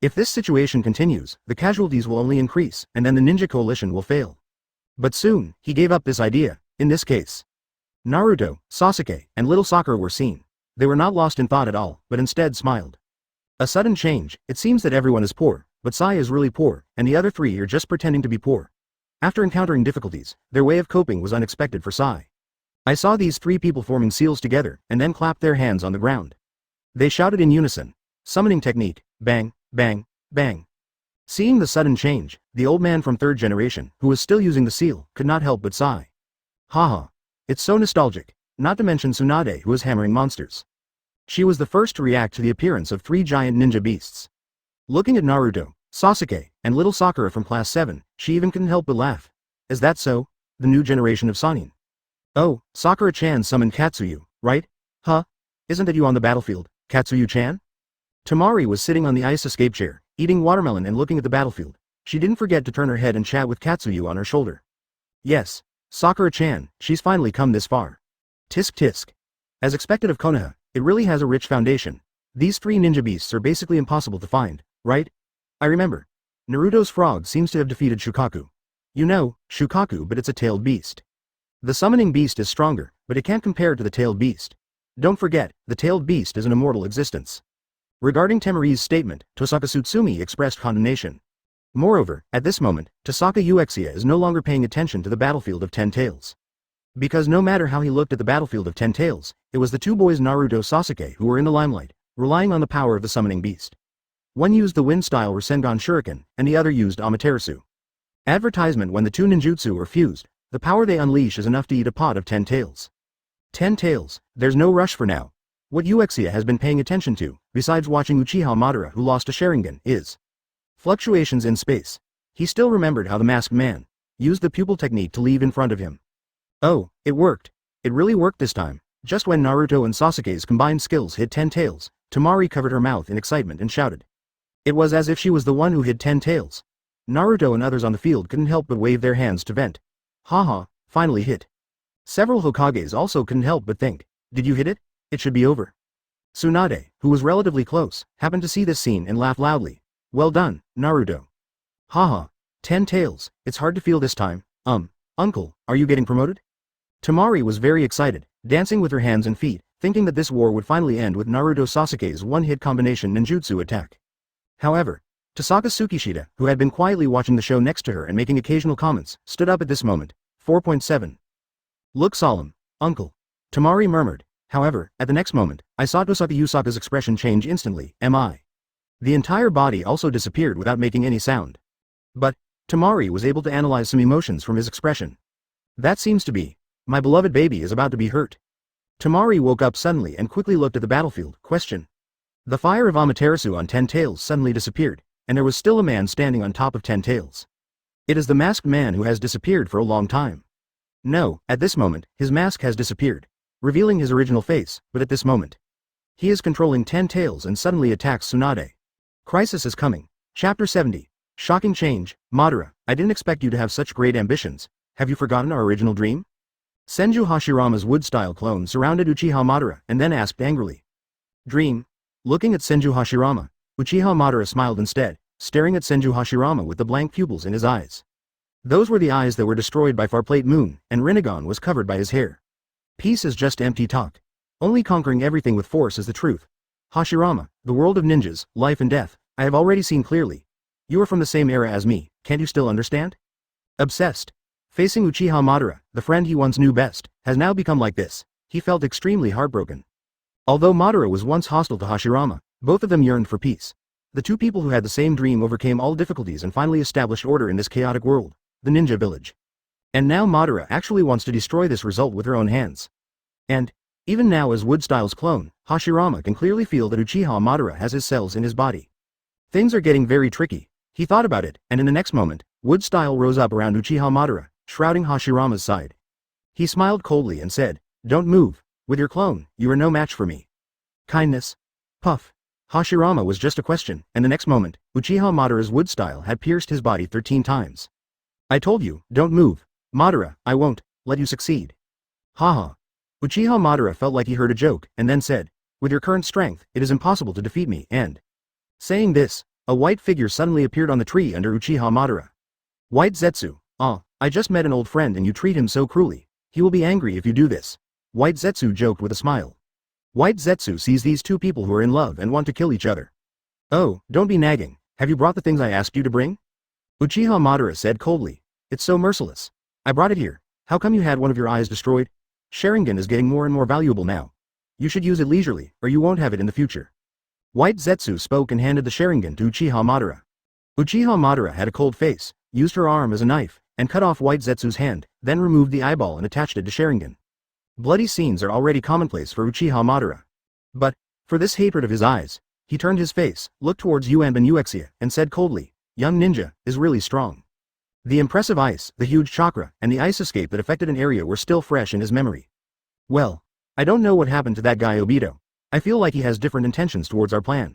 If this situation continues, the casualties will only increase, and then the ninja coalition will fail. But soon, he gave up this idea. In this case, Naruto, Sasuke, and little Sakura were seen. They were not lost in thought at all, but instead smiled. A sudden change. It seems that everyone is poor. but Sai is really poor, and the other three are just pretending to be poor. After encountering difficulties, their way of coping was unexpected for Sai. I saw these three people forming seals together, and then clapped their hands on the ground. They shouted in unison. Summoning technique, bang, bang, bang. Seeing the sudden change, the old man from third generation, who was still using the seal, could not help but sigh. Haha. It's so nostalgic, not to mention Tsunade who was hammering monsters. She was the first to react to the appearance of three giant ninja beasts. Looking at Naruto, Sasuke, and little Sakura from class 7, she even couldn't help but laugh. Is that so? The new generation of Sannin. Oh, Sakura-chan summoned Katsuyu, right? Huh? Isn't that you on the battlefield, Katsuyu-chan? Tamari was sitting on the ice escape chair, eating watermelon and looking at the battlefield. She didn't forget to turn her head and chat with Katsuyu on her shoulder. Yes, Sakura-chan, she's finally come this far. Tisk tisk. As expected of Konoha, it really has a rich foundation. These three ninja beasts are basically impossible to find, right? I remember. Naruto's frog seems to have defeated Shukaku. You know, Shukaku, but it's a tailed beast. The summoning beast is stronger, but it can't compare to the tailed beast. Don't forget, the tailed beast is an immortal existence. Regarding Temari's statement, Tohsaka Tsutsumi expressed condemnation. Moreover, at this moment, Tohsaka Uchiha is no longer paying attention to the battlefield of Ten Tails. Because no matter how he looked at the battlefield of Ten Tails, it was the two boys Naruto Sasuke who were in the limelight, relying on the power of the summoning beast. One used the wind-style Rasengan Shuriken, and the other used Amaterasu. Advertisement: when the two ninjutsu are fused, the power they unleash is enough to eat a pot of 10 tails. 10 tails, there's no rush for now. What Uchiha has been paying attention to, besides watching Uchiha Madara who lost a Sharingan, is fluctuations in space. He still remembered how the masked man used the pupil technique to leave in front of him. Oh, it worked. It really worked this time. Just when Naruto and Sasuke's combined skills hit 10 tails, Tamari covered her mouth in excitement and shouted. It was as if she was the one who hit 10 tails. Naruto and others on the field couldn't help but wave their hands to vent. Haha, finally hit. Several Hokages also couldn't help but think, did you hit it? It should be over. Tsunade, who was relatively close, happened to see this scene and laughed loudly. Well done, Naruto. Haha, 10 tails, it's hard to feel this time. Uncle, are you getting promoted? Tamari was very excited, dancing with her hands and feet, thinking that this war would finally end with Naruto Sasuke's one-hit combination ninjutsu attack. However, Tohsaka Tsukishita, who had been quietly watching the show next to her and making occasional comments, stood up at this moment. 4.7. Look solemn, uncle. Tamari murmured. However, at the next moment, I saw Tohsaka Usaka's expression change instantly. Am I? The entire body also disappeared without making any sound. But Tamari was able to analyze some emotions from his expression. That seems to be, my beloved baby is about to be hurt. Tamari woke up suddenly and quickly looked at the battlefield. Question. The fire of Amaterasu on 10 tails suddenly disappeared, and there was still a man standing on top of 10 tails. It is the masked man who has disappeared for a long time. No, at this moment, his mask has disappeared, revealing his original face, but at this moment, he is controlling 10 tails and suddenly attacks Tsunade. Crisis is coming. Chapter 70. Shocking change. Madara, I didn't expect you to have such great ambitions. Have you forgotten our original dream? Senju Hashirama's wood-style clone surrounded Uchiha Madara and then asked angrily. Dream? Looking at Senju Hashirama, Uchiha Madara smiled instead, staring at Senju Hashirama with the blank pupils in his eyes. Those were the eyes that were destroyed by Farplate Moon, and Renegon was covered by his hair. Peace is just empty talk. Only conquering everything with force is the truth. Hashirama, the world of ninjas, life and death, I have already seen clearly. You are from the same era as me, can't you still understand? Obsessed. Facing Uchiha Madara, the friend he once knew best, has now become like this. He felt extremely heartbroken. Although Madara was once hostile to Hashirama, both of them yearned for peace. The two people who had the same dream overcame all difficulties and finally established order in this chaotic world, the ninja village. And now Madara actually wants to destroy this result with her own hands. And, even now as Woodstyle's clone, Hashirama can clearly feel that Uchiha Madara has his cells in his body. Things are getting very tricky. He thought about it, and in the next moment, Woodstyle rose up around Uchiha Madara, shrouding Hashirama's side. He smiled coldly and said, Don't move. With your clone, you are no match for me. Kindness? Puff. Hashirama was just a question, and the next moment, Uchiha Madara's Woodstyle had pierced his body 13 times. I told you, don't move. Madara, I won't let you succeed. Haha. Uchiha Madara felt like he heard a joke, and then said, With your current strength, it is impossible to defeat me, and... Saying this, a white figure suddenly appeared on the tree under Uchiha Madara. White Zetsu, I just met an old friend and you treat him so cruelly. He will be angry if you do this. White Zetsu joked with a smile. White Zetsu sees these two people who are in love and want to kill each other. Oh, don't be nagging. Have you brought the things I asked you to bring? Uchiha Madara said coldly. It's so merciless. I brought it here. How come you had one of your eyes destroyed? Sharingan is getting more and more valuable now. You should use it leisurely, or you won't have it in the future. White Zetsu spoke and handed the Sharingan to Uchiha Madara. Uchiha Madara had a cold face, used her arm as a knife, and cut off White Zetsu's hand, then removed the eyeball and attached it to Sharingan. Bloody scenes are already commonplace for Uchiha Madara. But, for this hatred of his eyes, he turned his face, looked towards Yuanban Uexia, and said coldly, young ninja, is really strong. The impressive ice, the huge chakra, and the ice escape that affected an area were still fresh in his memory. Well, I don't know what happened to that guy Obito. I feel like he has different intentions towards our plan.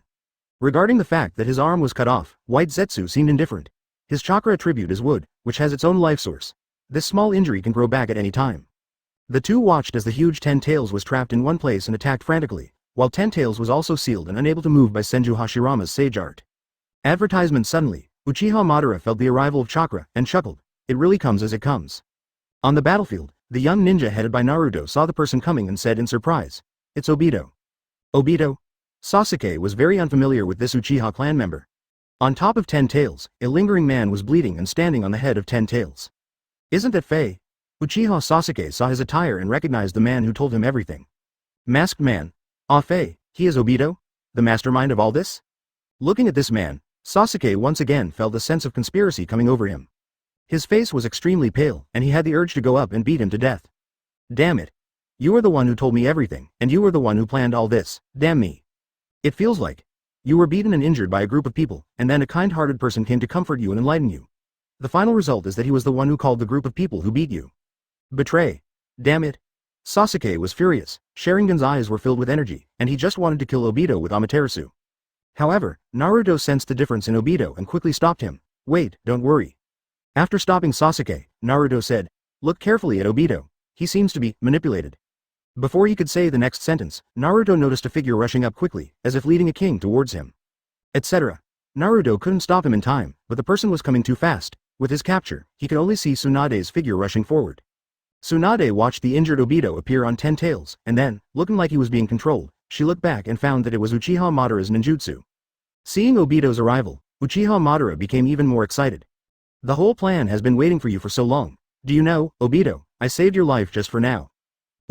Regarding the fact that his arm was cut off, White Zetsu seemed indifferent. His chakra attribute is wood, which has its own life source. This small injury can grow back at any time. The two watched as the huge Ten Tails was trapped in one place and attacked frantically, while Ten Tails was also sealed and unable to move by Senju Hashirama's sage art. Advertisement. Suddenly, Uchiha Madara felt the arrival of Chakra, and chuckled. It really comes as it comes. On the battlefield, the young ninja headed by Naruto saw the person coming and said in surprise, it's Obito. Obito? Sasuke was very unfamiliar with this Uchiha clan member. On top of Ten Tails, a lingering man was bleeding and standing on the head of Ten Tails. Isn't that Fei? Uchiha Sasuke saw his attire and recognized the man who told him everything. Masked man. Ah Fei, he is Obito? The mastermind of all this? Looking at this man, Sasuke once again felt a sense of conspiracy coming over him. His face was extremely pale, and he had the urge to go up and beat him to death. Damn it. You are the one who told me everything, and you were the one who planned all this, damn me. It feels like you were beaten and injured by a group of people, and then a kind-hearted person came to comfort you and enlighten you. The final result is that he was the one who called the group of people who beat you. Betray. Damn it. Sasuke was furious. Sharingan's eyes were filled with energy, and he just wanted to kill Obito with Amaterasu. However, Naruto sensed the difference in Obito and quickly stopped him. Wait, don't worry. After stopping Sasuke, Naruto said, look carefully at Obito. He seems to be manipulated. Before he could say the next sentence, Naruto noticed a figure rushing up quickly, as if leading a king towards him. Etc. Naruto couldn't stop him in time, but the person was coming too fast. With his capture, he could only see Tsunade's figure rushing forward. Tsunade watched the injured Obito appear on Ten Tails, and then, looking like he was being controlled, she looked back and found that it was Uchiha Madara's ninjutsu. Seeing Obito's arrival, Uchiha Madara became even more excited. The whole plan has been waiting for you for so long. Do you know, Obito, I saved your life just for now.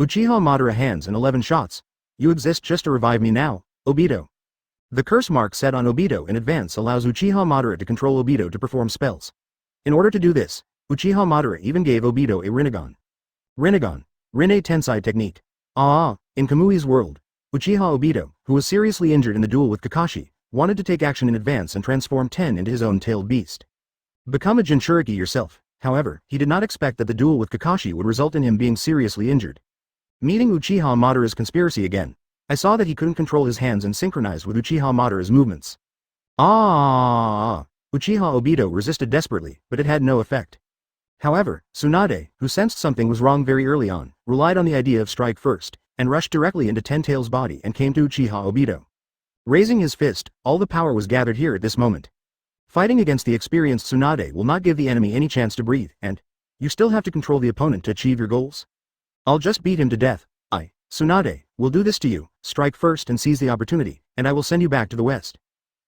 Uchiha Madara hands and 11 shots. You exist just to revive me now, Obito. The curse mark set on Obito in advance allows Uchiha Madara to control Obito to perform spells. In order to do this, Uchiha Madara even gave Obito a Renegon. Renegon. Rene Tensei Technique. In Kamui's world, Uchiha Obito, who was seriously injured in the duel with Kakashi, wanted to take action in advance and transform Ten into his own tailed beast. Become a Jinchuriki yourself. However, he did not expect that the duel with Kakashi would result in him being seriously injured. Meeting Uchiha Madara's conspiracy again, I saw that he couldn't control his hands and synchronize with Uchiha Madara's movements. Uchiha Obito resisted desperately, but it had no effect. However, Tsunade, who sensed something was wrong very early on, relied on the idea of strike first, and rushed directly into Ten Tails' body and came to Uchiha Obito. Raising his fist, all the power was gathered here at this moment. Fighting against the experienced Tsunade will not give the enemy any chance to breathe, and you still have to control the opponent to achieve your goals. I'll just beat him to death. Tsunade, will do this to you. Strike first and seize the opportunity, and I will send you back to the west.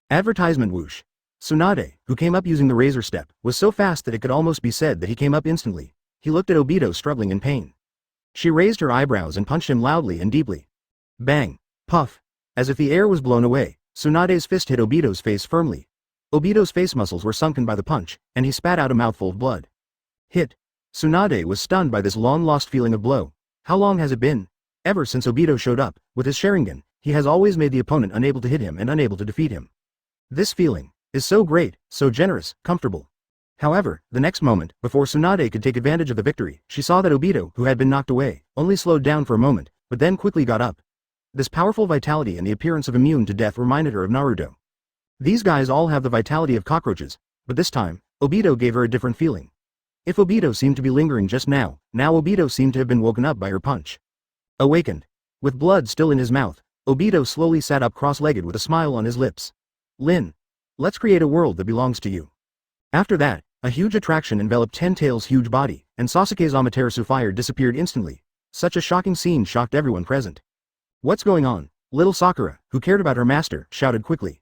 Advertisement. Whoosh. Tsunade, who came up using the razor step, was so fast that it could almost be said that he came up instantly. He looked at Obito struggling in pain. She raised her eyebrows and punched him loudly and deeply. Bang. Puff. As if the air was blown away, Tsunade's fist hit Obito's face firmly. Obito's face muscles were sunken by the punch, and he spat out a mouthful of blood. Hit. Tsunade was stunned by this long-lost feeling of blow. How long has it been? Ever since Obito showed up, with his Sharingan, he has always made the opponent unable to hit him and unable to defeat him. This feeling is so great, so generous, comfortable. However, the next moment, before Tsunade could take advantage of the victory, she saw that Obito, who had been knocked away, only slowed down for a moment, but then quickly got up. This powerful vitality and the appearance of immune to death reminded her of Naruto. These guys all have the vitality of cockroaches, but this time, Obito gave her a different feeling. If Obito seemed to be lingering just now Obito seemed to have been woken up by her punch. Awakened. With blood still in his mouth, Obito slowly sat up cross-legged with a smile on his lips. Lin. Let's create a world that belongs to you. After that, a huge attraction enveloped Ten Tails' huge body, and Sasuke's Amaterasu fire disappeared instantly. Such a shocking scene shocked everyone present. What's going on? Little Sakura, who cared about her master, shouted quickly.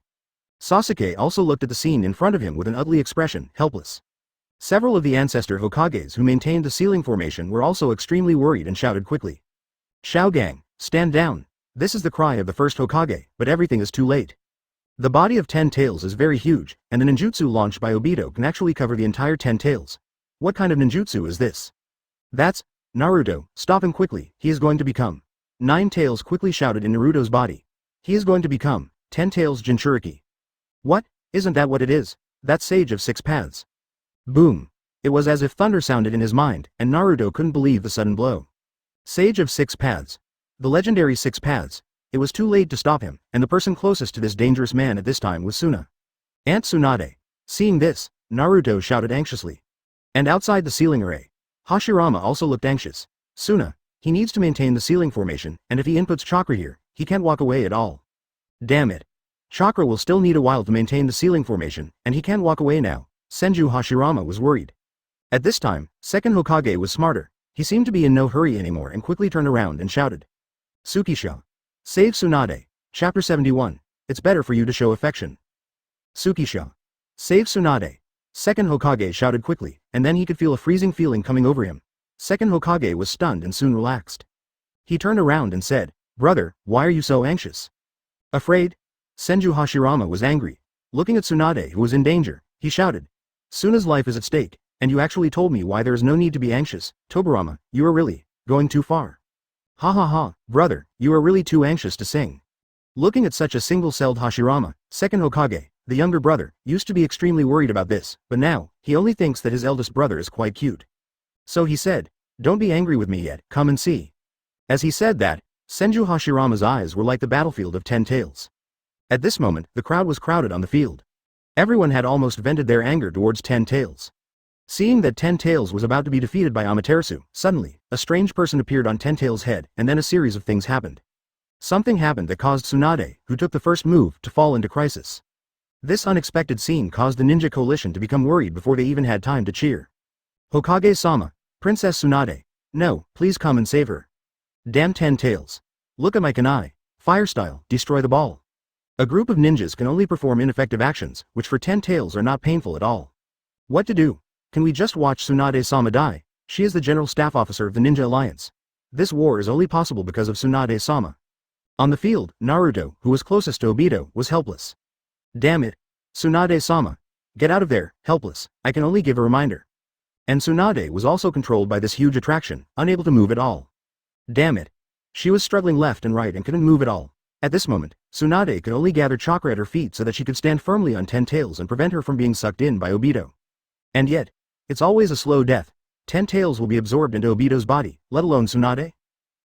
Sasuke also looked at the scene in front of him with an ugly expression, helpless. Several of the ancestor Hokages who maintained the ceiling formation were also extremely worried and shouted quickly. Shaogang, stand down. This is the cry of the first Hokage, but everything is too late. The body of 10 Tails is very huge, and the ninjutsu launched by Obito can actually cover the entire 10 Tails. What kind of ninjutsu is this? That's Naruto, stop him quickly, he is going to become. 9 Tails quickly shouted in Naruto's body. He is going to become 10 Tails Jinchuriki. What? Isn't that what it is? That's Sage of 6 Paths. Boom. It was as if thunder sounded in his mind, and Naruto couldn't believe the sudden blow. Sage of 6 Paths. The legendary 6 Paths. It was too late to stop him, and the person closest to this dangerous man at this time was Suna. Aunt Tsunade. Seeing this, Naruto shouted anxiously. And outside the ceiling array, Hashirama also looked anxious. Suna, he needs to maintain the ceiling formation, and if he inputs Chakra here, he can't walk away at all. Damn it. Chakra will still need a while to maintain the ceiling formation, and he can't walk away now. Senju Hashirama was worried. At this time, Second Hokage was smarter. He seemed to be in no hurry anymore and quickly turned around and shouted. Tsukisha. Save Tsunade. Chapter 71. It's better for you to show affection. Tsukisha. Save Tsunade. Second Hokage shouted quickly, and then he could feel a freezing feeling coming over him. Second Hokage was stunned and soon relaxed. He turned around and said, Brother, why are you so anxious? Afraid? Senju Hashirama was angry. Looking at Tsunade who was in danger, he shouted. Suna's life is at stake, and you actually told me why there is no need to be anxious. Tobirama, you are really going too far. Ha ha ha, brother, you are really too anxious to sing. Looking at such a single-celled Hashirama, Second Hokage, the younger brother, used to be extremely worried about this, but now, he only thinks that his eldest brother is quite cute. So he said, don't be angry with me yet, come and see. As he said that, Senju Hashirama's eyes were like the battlefield of 10 Tails. At this moment, the crowd was crowded on the field. Everyone had almost vented their anger towards 10 Tails. Seeing that 10 Tails was about to be defeated by Amaterasu, suddenly, a strange person appeared on 10 Tails' head, and then a series of things happened. Something happened that caused Tsunade, who took the first move, to fall into crisis. This unexpected scene caused the ninja coalition to become worried before they even had time to cheer. Hokage-sama, Princess Tsunade. No, please come and save her. Damn 10 Tails. Look at my kunai. Fire style, destroy the ball. A group of ninjas can only perform ineffective actions, which for 10 Tails are not painful at all. What to do? Can we just watch Tsunade-sama die? She is the general staff officer of the Ninja Alliance. This war is only possible because of Tsunade-sama. On the field, Naruto, who was closest to Obito, was helpless. Damn it. Tsunade-sama. Get out of there, helpless, I can only give a reminder. And Tsunade was also controlled by this huge attraction, unable to move at all. Damn it. She was struggling left and right and couldn't move at all. At this moment, Tsunade could only gather chakra at her feet so that she could stand firmly on 10 Tails and prevent her from being sucked in by Obito. And yet, it's always a slow death. 10 Tails will be absorbed into Obito's body, let alone Tsunade.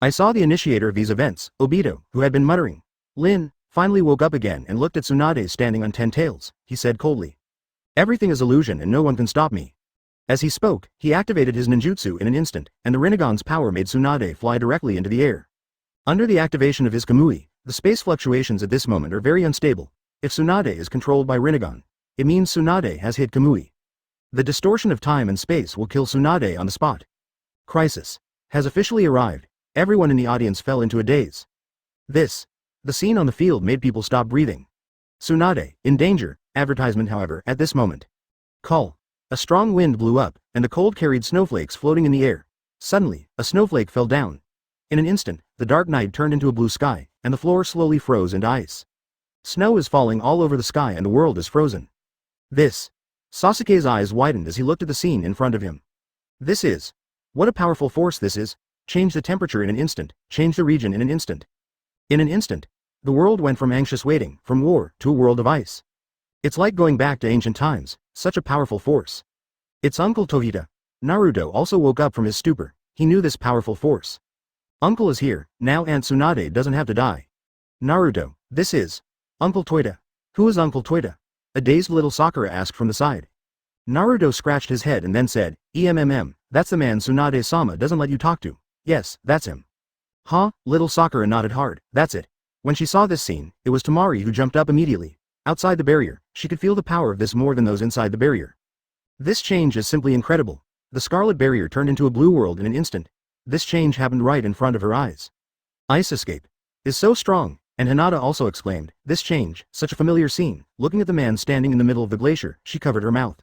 I saw the initiator of these events, Obito, who had been muttering. Lin, finally woke up again and looked at Tsunade standing on 10 Tails, he said coldly. Everything is illusion and no one can stop me. As he spoke, he activated his ninjutsu in an instant, and the Renegon's power made Tsunade fly directly into the air. Under the activation of his Kamui, the space fluctuations at this moment are very unstable. If Tsunade is controlled by Renegon, it means Tsunade has hit Kamui. The distortion of time and space will kill Tsunade on the spot. Crisis has officially arrived. Everyone in the audience fell into a daze. The scene on the field made people stop breathing. Tsunade, in danger, advertisement however, at this moment. Call. A strong wind blew up, and the cold carried snowflakes floating in the air. Suddenly, a snowflake fell down. In an instant, the dark night turned into a blue sky, and the floor slowly froze into ice. Snow is falling all over the sky and the world is frozen. Sasuke's eyes widened as he looked at the scene in front of him. What a powerful force this is. Change the temperature in an instant, change the region in an instant. In an instant, the world went from anxious waiting, from war, to a world of ice. It's like going back to ancient times, such a powerful force. It's Uncle Tohita. Naruto also woke up from his stupor. He knew this powerful force. Uncle is here, now Aunt Tsunade doesn't have to die. Naruto, this is Uncle Toita. Who is Uncle Toita? A dazed little Sakura asked from the side. Naruto scratched his head and then said, that's the man Tsunade-sama doesn't let you talk to. Yes, that's him. Huh? Little Sakura nodded hard. That's it. When she saw this scene, it was Temari who jumped up immediately. Outside the barrier, she could feel the power of this more than those inside the barrier. This change is simply incredible. The scarlet barrier turned into a blue world in an instant. This change happened right in front of her eyes. Ice escape is so strong, And Hinata also exclaimed, this change, such a familiar scene. Looking at the man standing in the middle of the glacier, she covered her mouth.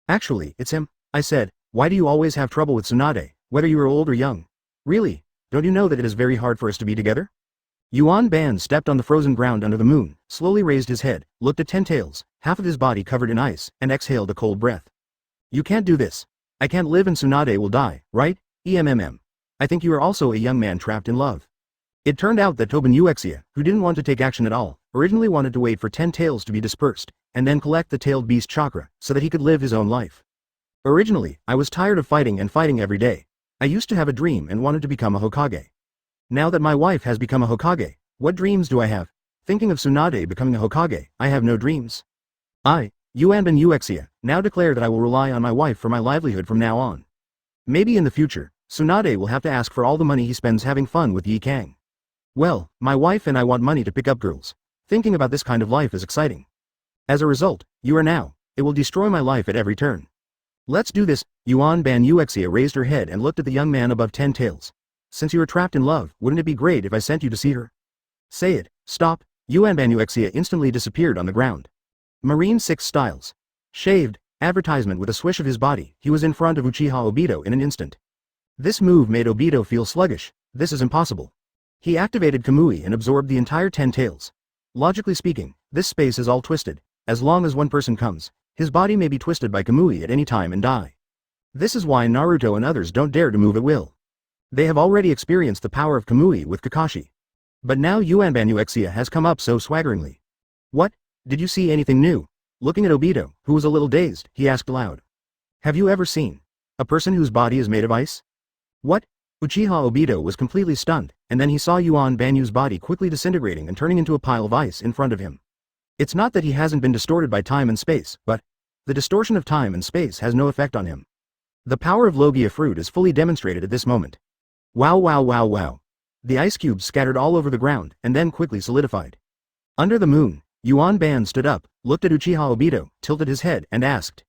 Actually, it's him, I said. Why do you always have trouble with Tsunade, whether you are old or young? Really? Don't you know that it is very hard for us to be together? Yuan Ban stepped on the frozen ground under the moon, slowly raised his head, looked at Ten Tails, half of his body covered in ice, and exhaled a cold breath. You can't do this. I can't live and Tsunade will die, right? I think you are also a young man trapped in love. It turned out that Toban Uexia, who didn't want to take action at all, originally wanted to wait for 10 tails to be dispersed, and then collect the tailed beast chakra, so that he could live his own life. Originally, I was tired of fighting and fighting every day. I used to have a dream and wanted to become a Hokage. Now that my wife has become a Hokage, what dreams do I have? Thinking of Tsunade becoming a Hokage, I have no dreams. I, Yuanban Uexia, now declare that I will rely on my wife for my livelihood from now on. Maybe in the future, Tsunade will have to ask for all the money he spends having fun with Yi Kang. Well, my wife and I want money to pick up girls. Thinking about this kind of life is exciting. As a result, you are now. It will destroy my life at every turn. Let's do this. Yuan Ban Uexia raised her head and looked at the young man above 10 tails. Since you are trapped in love, wouldn't it be great if I sent you to see her? Say it. Stop. Yuan Ban Uexia instantly disappeared on the ground. Marine 6 styles. Shaved. Advertisement with a swish of his body, he was in front of Uchiha Obito in an instant. This move made Obito feel sluggish. This is impossible. He activated Kamui and absorbed the entire 10 tails. Logically speaking, this space is all twisted. As long as one person comes, his body may be twisted by Kamui at any time and die. This is why Naruto and others don't dare to move at will. They have already experienced the power of Kamui with Kakashi. But now Yuanban Uexia has come up so swaggeringly. What? Did you see anything new? Looking at Obito, who was a little dazed, he asked aloud. Have you ever seen a person whose body is made of ice? What? Uchiha Obito was completely stunned, and then he saw Yuan Banyu's body quickly disintegrating and turning into a pile of ice in front of him. It's not that he hasn't been distorted by time and space, but the distortion of time and space has no effect on him. The power of Logia fruit is fully demonstrated at this moment. Wow wow wow wow. The ice cubes scattered all over the ground, and then quickly solidified. Under the moon, Yuan Ban stood up, looked at Uchiha Obito, tilted his head, and asked.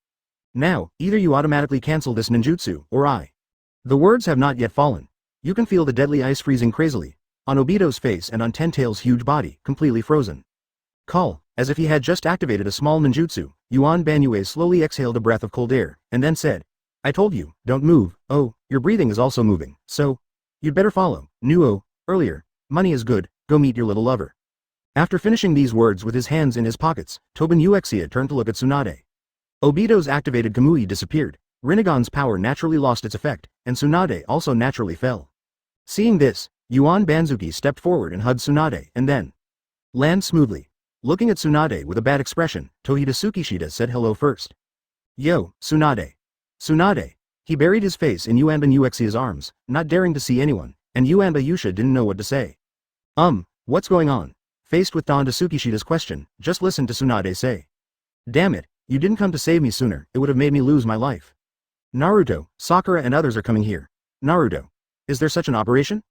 Now, either you automatically cancel this ninjutsu, or I. The words have not yet fallen. You can feel the deadly ice freezing crazily, on Obito's face and on Ten Tails' huge body, completely frozen. Call, as if he had just activated a small ninjutsu, Yuan Banyue slowly exhaled a breath of cold air, and then said, I told you, don't move. Oh, your breathing is also moving, so you'd better follow. Nuo, earlier, money is good, go meet your little lover. After finishing these words with his hands in his pockets, Toban Uexia turned to look at Tsunade. Obito's activated Kamui disappeared. Renegon's power naturally lost its effect, and Tsunade also naturally fell. Seeing this, Yuan Banzuki stepped forward and hugged Tsunade, and then land smoothly. Looking at Tsunade with a bad expression, Tohida Tsukishita said hello first. Yo, Tsunade. Tsunade. He buried his face in Yuanban Uexia's arms, not daring to see anyone, and Yuanba Yusha didn't know what to say. What's going on? Faced with Tohida Tsukishita's question, just listen to Tsunade say. Damn it, you didn't come to save me sooner, it would have made me lose my life. Naruto, Sakura and others are coming here. Naruto. Is there such an operation?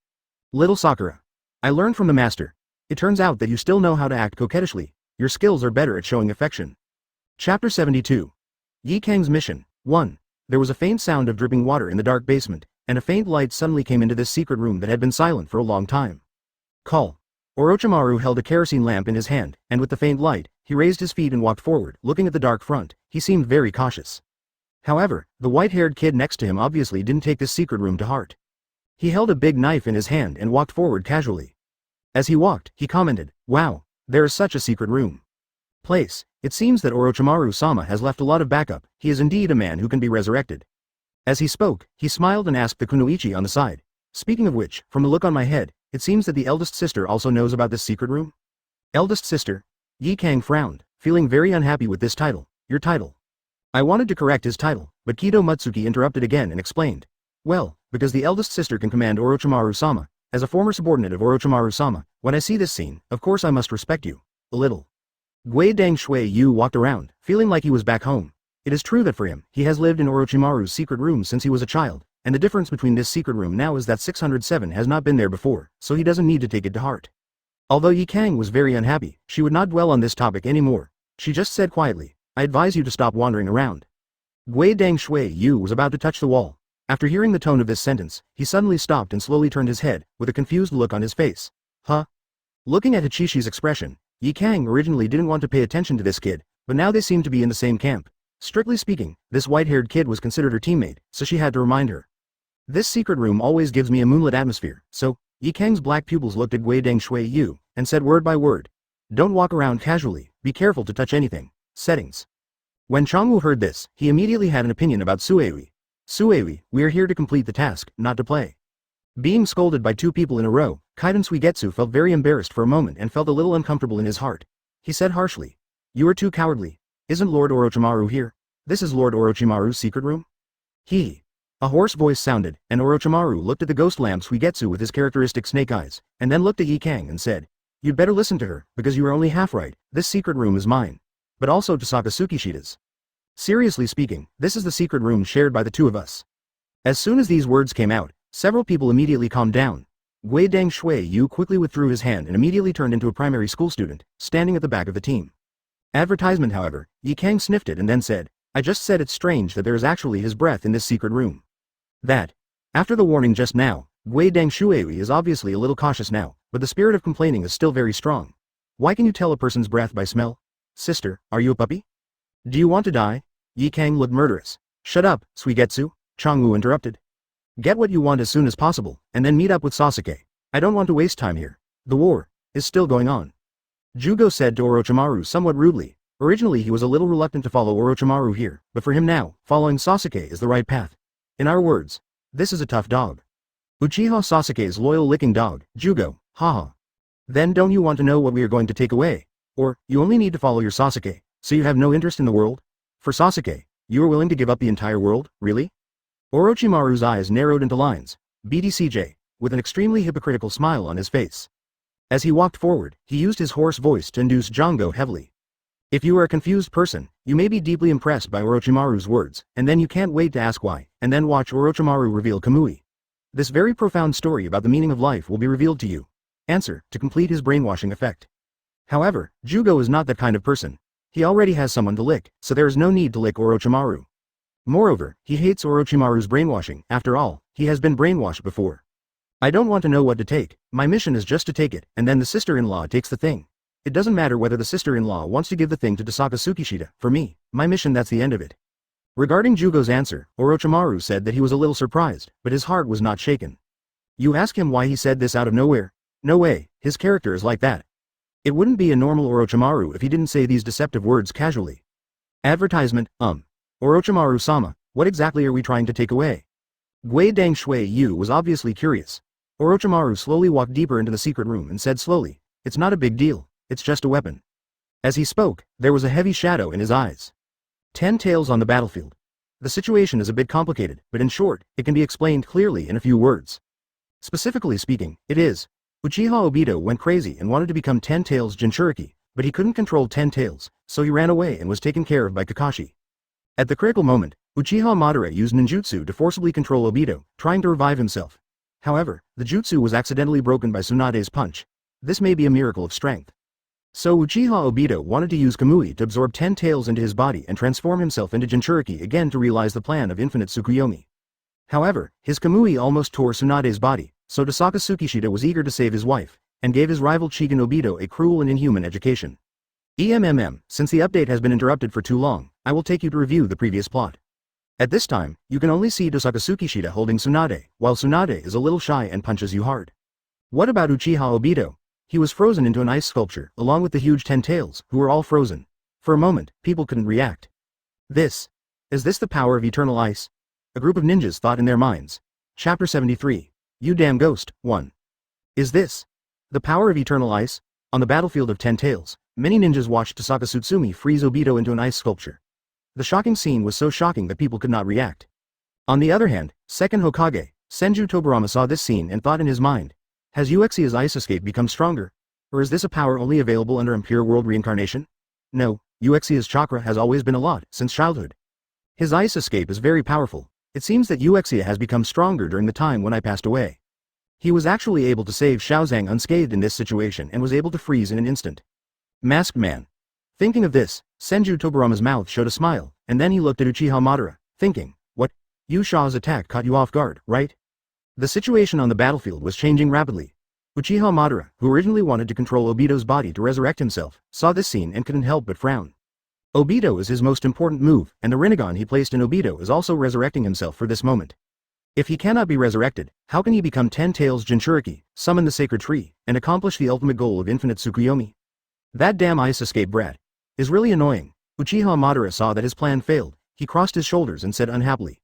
Little Sakura. I learned from the master. It turns out that you still know how to act coquettishly. Your skills are better at showing affection. Chapter 72. Yi Kang's Mission. 1. There was a faint sound of dripping water in the dark basement, and a faint light suddenly came into this secret room that had been silent for a long time. Call. Orochimaru held a kerosene lamp in his hand, and with the faint light, he raised his feet and walked forward, looking at the dark front. He seemed very cautious. However, the white-haired kid next to him obviously didn't take this secret room to heart. He held a big knife in his hand and walked forward casually. As he walked, he commented, wow, there is such a secret room. Place, it seems that Orochimaru-sama has left a lot of backup, he is indeed a man who can be resurrected. As he spoke, he smiled and asked the kunoichi on the side. Speaking of which, from the look on my head, it seems that the eldest sister also knows about this secret room? Eldest sister? Yi Kang frowned, feeling very unhappy with this title. Your title. I wanted to correct his title, but Kido Matsuki interrupted again and explained. Well, because the eldest sister can command Orochimaru-sama. As a former subordinate of Orochimaru-sama, when I see this scene, of course I must respect you. A little. Gui Dang Shui Yu walked around, feeling like he was back home. It is true that for him, he has lived in Orochimaru's secret room since he was a child, and the difference between this secret room now is that 607 has not been there before, so he doesn't need to take it to heart. Although Yi Kang was very unhappy, she would not dwell on this topic anymore. She just said quietly, I advise you to stop wandering around. Gui Dang Shui Yu was about to touch the wall. After hearing the tone of this sentence, he suddenly stopped and slowly turned his head, with a confused look on his face. Huh? Looking at Hachishi's expression, Yi Kang originally didn't want to pay attention to this kid, but now they seemed to be in the same camp. Strictly speaking, this white-haired kid was considered her teammate, so she had to remind her. This secret room always gives me a moonlit atmosphere, so, Yi Kang's black pupils looked at Guidang Shui Yu, and said word by word. Don't walk around casually, be careful to touch anything. Settings. When Changwu heard this, he immediately had an opinion about Suewi. Suewi, we are here to complete the task, not to play. Being scolded by two people in a row, Kaiden Suigetsu felt very embarrassed for a moment and felt a little uncomfortable in his heart. He said harshly. You are too cowardly. Isn't Lord Orochimaru here? This is Lord Orochimaru's secret room? He. A hoarse voice sounded, and Orochimaru looked at the ghost lamp Suigetsu with his characteristic snake eyes, and then looked at Yi Kang and said, You'd better listen to her, because you are only half right, this secret room is mine. But also Tohsaka Tsukishita's. Seriously speaking, this is the secret room shared by the two of us. As soon as these words came out, several people immediately calmed down. Guidang Shui Yu quickly withdrew his hand and immediately turned into a primary school student, standing at the back of the team. Advertisement however, Yi Kang sniffed it and then said, I just said it's strange that there is actually his breath in this secret room. That. After the warning just now, Guidang Shui is obviously a little cautious now, but the spirit of complaining is still very strong. Why can you tell a person's breath by smell? Sister, are you a puppy? Do you want to die? Yi Kang looked murderous. Shut up, Suigetsu, Changwu interrupted. Get what you want as soon as possible, and then meet up with Sasuke. I don't want to waste time here. The war is still going on. Jugo said to Orochimaru somewhat rudely. Originally he was a little reluctant to follow Orochimaru here, but for him now, following Sasuke is the right path. In our words, this is a tough dog. Uchiha Sasuke's loyal licking dog, Jugo, haha. Then don't you want to know what we are going to take away? Or, you only need to follow your Sasuke, so you have no interest in the world? For Sasuke, you are willing to give up the entire world, really? Orochimaru's eyes narrowed into lines, BDCJ, with an extremely hypocritical smile on his face. As he walked forward, he used his hoarse voice to induce Jango heavily. If you are a confused person, you may be deeply impressed by Orochimaru's words, and then you can't wait to ask why, and then watch Orochimaru reveal Kamui. This very profound story about the meaning of life will be revealed to you. Answer, to complete his brainwashing effect. However, Jugo is not that kind of person. He already has someone to lick, so there is no need to lick Orochimaru. Moreover, he hates Orochimaru's brainwashing, after all, he has been brainwashed before. I don't want to know what to take, my mission is just to take it, and then the sister-in-law takes the thing. It doesn't matter whether the sister-in-law wants to give the thing to Tohsaka Tsukishita, for me, my mission that's the end of it. Regarding Jugo's answer, Orochimaru said that he was a little surprised, but his heart was not shaken. You ask him why he said this out of nowhere? No way, his character is like that. It wouldn't be a normal Orochimaru if he didn't say these deceptive words casually. Advertisement, Orochimaru-sama, what exactly are we trying to take away? Guidang Shui Yu was obviously curious. Orochimaru slowly walked deeper into the secret room and said slowly, it's not a big deal, it's just a weapon. As he spoke, there was a heavy shadow in his eyes. 10 tails on the battlefield. The situation is a bit complicated, but in short, it can be explained clearly in a few words. Specifically speaking, it is. Uchiha Obito went crazy and wanted to become 10 tails Jinchuriki, but he couldn't control 10 tails, so he ran away and was taken care of by Kakashi. At the critical moment, Uchiha Madara used ninjutsu to forcibly control Obito, trying to revive himself. However, the jutsu was accidentally broken by Tsunade's punch. This may be a miracle of strength. So Uchiha Obito wanted to use Kamui to absorb 10 tails into his body and transform himself into Jinchuriki again to realize the plan of infinite Tsukuyomi. However, his Kamui almost tore Tsunade's body, so Tohsaka Tsukishita was eager to save his wife, and gave his rival Chigen Obito a cruel and inhuman education. Since the update has been interrupted for too long, I will take you to review the previous plot. At this time, you can only see Tohsaka Tsukishita holding Tsunade, while Tsunade is a little shy and punches you hard. What about Uchiha Obito? He was frozen into an ice sculpture, along with the huge 10 tails, who were all frozen. For a moment, people couldn't react. Is this the power of eternal ice? A group of ninjas thought in their minds. Chapter 73. You damn ghost, 1. Is this the power of eternal ice? On the battlefield of 10 tails, many ninjas watched Tohsaka Tsutsumi freeze Obito into an ice sculpture. The shocking scene was so shocking that people could not react. On the other hand, Second Hokage, Senju Tobirama saw this scene and thought in his mind, has Uchiha's ice escape become stronger? Or is this a power only available under Impure World Reincarnation? No, Uchiha's chakra has always been a lot, since childhood. His ice escape is very powerful. It seems that Uchiha has become stronger during the time when I passed away. He was actually able to save Shaozang unscathed in this situation and was able to freeze in an instant. Masked Man. Thinking of this, Senju Tobirama's mouth showed a smile, and then he looked at Uchiha Madara, thinking, what? Uchiha's attack caught you off guard, right? The situation on the battlefield was changing rapidly. Uchiha Madara, who originally wanted to control Obito's body to resurrect himself, saw this scene and couldn't help but frown. Obito is his most important move, and the Renegon he placed in Obito is also resurrecting himself for this moment. If he cannot be resurrected, how can he become 10 Tails Jinchuriki, summon the sacred tree, and accomplish the ultimate goal of infinite Tsukuyomi? That damn ice escape brat is really annoying. Uchiha Madara saw that his plan failed. He crossed his shoulders and said unhappily.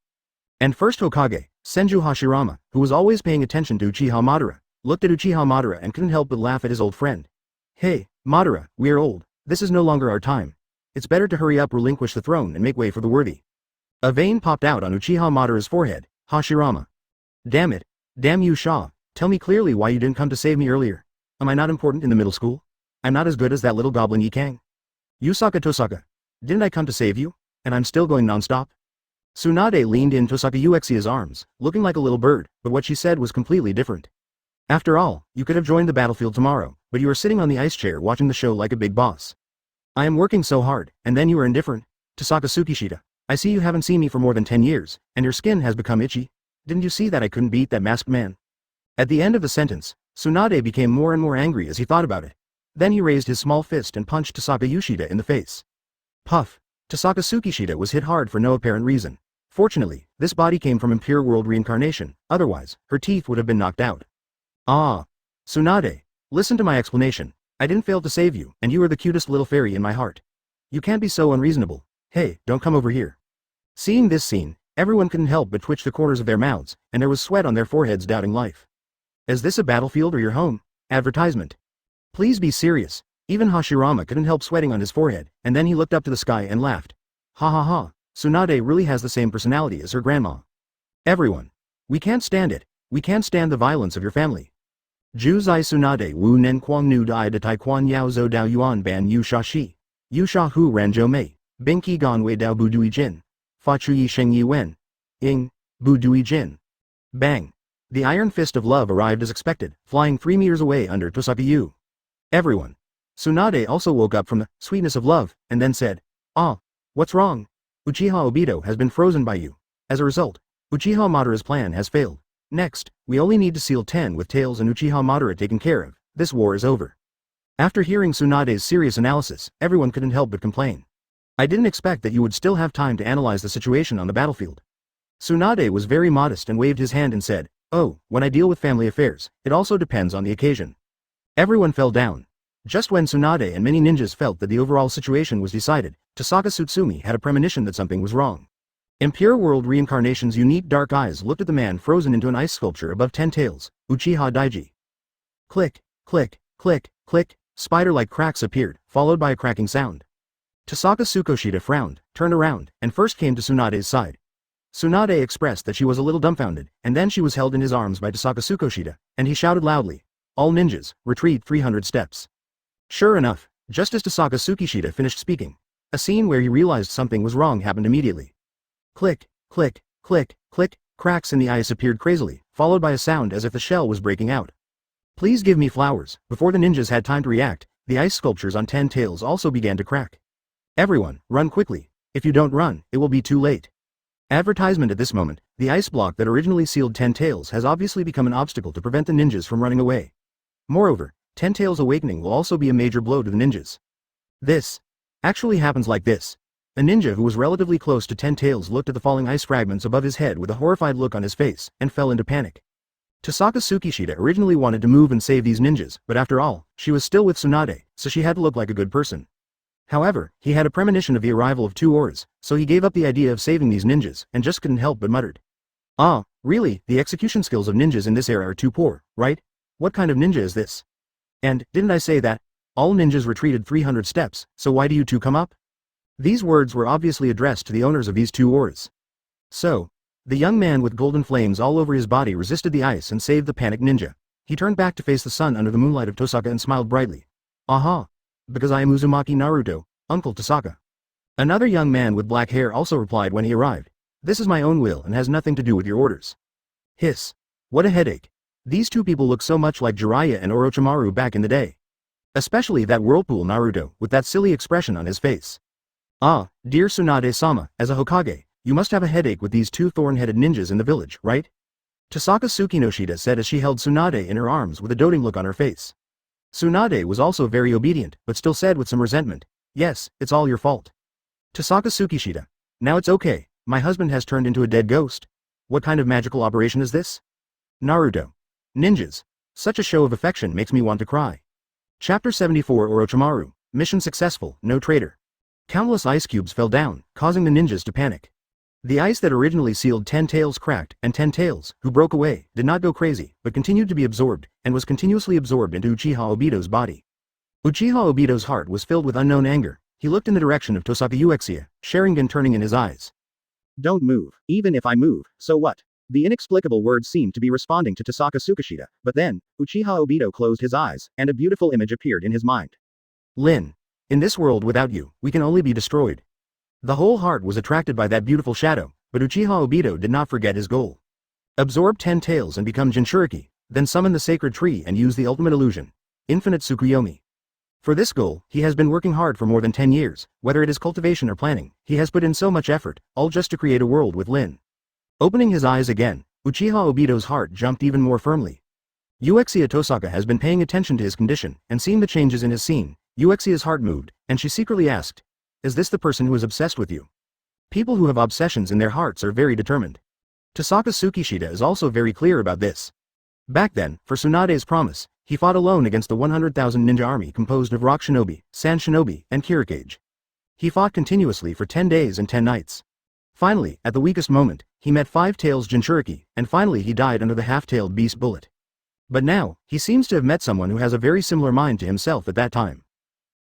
And first Hokage, Senju Hashirama, who was always paying attention to Uchiha Madara, looked at Uchiha Madara and couldn't help but laugh at his old friend. Hey, Madara, we're old. This is no longer our time. It's better to hurry up, relinquish the throne and make way for the worthy. A vein popped out on Uchiha Madara's forehead. Hashirama. Damn it. Damn you, Shaw. Tell me clearly why you didn't come to save me earlier. Am I not important in the middle school? I'm not as good as that little goblin Yikang. Tohsaka Tossaka. Didn't I come to save you? And I'm still going non-stop? Tsunade leaned in Tohsaka Uchiha's arms, looking like a little bird, but what she said was completely different. After all, you could have joined the battlefield tomorrow, but you are sitting on the ice chair watching the show like a big boss. I am working so hard, and then you are indifferent. Tohsaka Tsukishita. I see you haven't seen me for more than 10 years, and your skin has become itchy. Didn't you see that I couldn't beat that masked man? At the end of the sentence, Tsunade became more and more angry as he thought about it. Then he raised his small fist and punched Tohsaka Uchiha in the face. Puff. Tohsaka Tsukishita was hit hard for no apparent reason. Fortunately, this body came from Impure World Reincarnation, otherwise, her teeth would have been knocked out. Ah. Tsunade. Listen to my explanation. I didn't fail to save you, and you are the cutest little fairy in my heart. You can't be so unreasonable. Hey, don't come over here. Seeing this scene, everyone couldn't help but twitch the corners of their mouths, and there was sweat on their foreheads doubting life. Is this a battlefield or your home? Advertisement. Please be serious. Even Hashirama couldn't help sweating on his forehead, and then he looked up to the sky and laughed. Ha ha ha, Tsunade really has the same personality as her grandma. Everyone. We can't stand it. We can't stand the violence of your family. Ju Zai Tsunade Wu Nen Quang Nu Dai De Tai Quan Yao Zhou Dao Yuan Ban Yu Sha Shi. Yu Sha Hu Ran Zhou Mei. Bing Qi Gan Wei Dao Bu Dui Jin. Fa Chu Yi Sheng Yi Wen. Ing. Bu Dui Jin. Bang. The iron fist of love arrived as expected, flying 3 meters away under Tohsaka Yu. Everyone. Tsunade also woke up from the sweetness of love, and then said, Ah, what's wrong? Uchiha Obito has been frozen by you. As a result, Uchiha Madara's plan has failed. Next, we only need to seal 10 with Tails and Uchiha Madara taken care of. This war is over. After hearing Tsunade's serious analysis, everyone couldn't help but complain. I didn't expect that you would still have time to analyze the situation on the battlefield. Tsunade was very modest and waved his hand and said, Oh, when I deal with family affairs, it also depends on the occasion. Everyone fell down. Just when Tsunade and many ninjas felt that the overall situation was decided, Tohsaka Tsutsumi had a premonition that something was wrong. Impure World Reincarnation's unique dark eyes looked at the man frozen into an ice sculpture above 10 Tails, Uchiha Daiji. Click, click, click, click, spider-like cracks appeared, followed by a cracking sound. Tohsaka Tsukishita frowned, turned around, and first came to Tsunade's side. Tsunade expressed that she was a little dumbfounded, and then she was held in his arms by Tohsaka Tsukishita, and he shouted loudly, All ninjas, retreat 300 steps. Sure enough, just as Tohsaka Tsukishita finished speaking, a scene where he realized something was wrong happened immediately. Click, click, click, click, cracks in the ice appeared crazily, followed by a sound as if the shell was breaking out. Please give me flowers. Before the ninjas had time to react, the ice sculptures on 10 Tails also began to crack. Everyone, run quickly. If you don't run, it will be too late. Advertisement at this moment, the ice block that originally sealed 10 Tails has obviously become an obstacle to prevent the ninjas from running away. Moreover, 10 Tails awakening will also be a major blow to the ninjas. This actually happens like this. A ninja who was relatively close to 10 Tails looked at the falling ice fragments above his head with a horrified look on his face, and fell into panic. Tohsaka Tsukishita originally wanted to move and save these ninjas, but after all, she was still with Tsunade, so she had to look like a good person. However, he had a premonition of the arrival of 2 Auras, so he gave up the idea of saving these ninjas, and just couldn't help but muttered. Ah, really, the execution skills of ninjas in this era are too poor, right? What kind of ninja is this? And, didn't I say that? All ninjas retreated 300 steps, so why do you two come up? These words were obviously addressed to the owners of these 2 Auras. So, the young man with golden flames all over his body resisted the ice and saved the panicked ninja. He turned back to face the sun under the moonlight of Tohsaka and smiled brightly. Aha! Because I am Uzumaki Naruto, Uncle Tohsaka. Another young man with black hair also replied when he arrived. This is my own will and has nothing to do with your orders. Hiss. What a headache. These 2 people look so much like Jiraiya and Orochimaru back in the day. Especially that whirlpool Naruto, with that silly expression on his face. Ah, dear Tsunade-sama, as a Hokage, you must have a headache with these 2 thorn-headed ninjas in the village, right? Tossaka Tsukishita said as she held Tsunade in her arms with a doting look on her face. Tsunade was also very obedient, but still said with some resentment, "Yes, it's all your fault." Tossaka Tsukishita. "Now it's okay, my husband has turned into a dead ghost. What kind of magical operation is this?" Naruto. Ninjas. Such a show of affection makes me want to cry. Chapter 74 Orochimaru. Mission successful, no traitor. Countless ice cubes fell down, causing the ninjas to panic. The ice that originally sealed 10 Tails cracked, and 10 Tails, who broke away, did not go crazy, but continued to be absorbed, and was continuously absorbed into Uchiha Obito's body. Uchiha Obito's heart was filled with unknown anger. He looked in the direction of Tohsaka Uchiha, Sharingan turning in his eyes. Don't move. Even if I move, so what? The inexplicable words seemed to be responding to Tohsaka Tsukishita, but then, Uchiha Obito closed his eyes, and a beautiful image appeared in his mind. Lin. In this world without you, we can only be destroyed. The whole heart was attracted by that beautiful shadow, but Uchiha Obito did not forget his goal. Absorb 10 Tails and become Jinchuriki, then summon the sacred tree and use the ultimate illusion. Infinite Tsukuyomi. For this goal, he has been working hard for more than 10 years, whether it is cultivation or planning, he has put in so much effort, all just to create a world with Lin. Opening his eyes again, Uchiha Obito's heart jumped even more firmly. Uchiha Tohsaka has been paying attention to his condition, and seeing the changes in his scene, Uchiha's heart moved, and she secretly asked, "Is this the person who is obsessed with you?" People who have obsessions in their hearts are very determined. Tohsaka Tsukishita is also very clear about this. Back then, for Tsunade's promise, he fought alone against the 100,000 ninja army composed of rock shinobi, sand shinobi, and kirikage. He fought continuously for 10 days and 10 nights. Finally, at the weakest moment, he met 5 Tails Jinchuriki, and finally he died under the half-tailed beast bullet. But now, he seems to have met someone who has a very similar mind to himself at that time.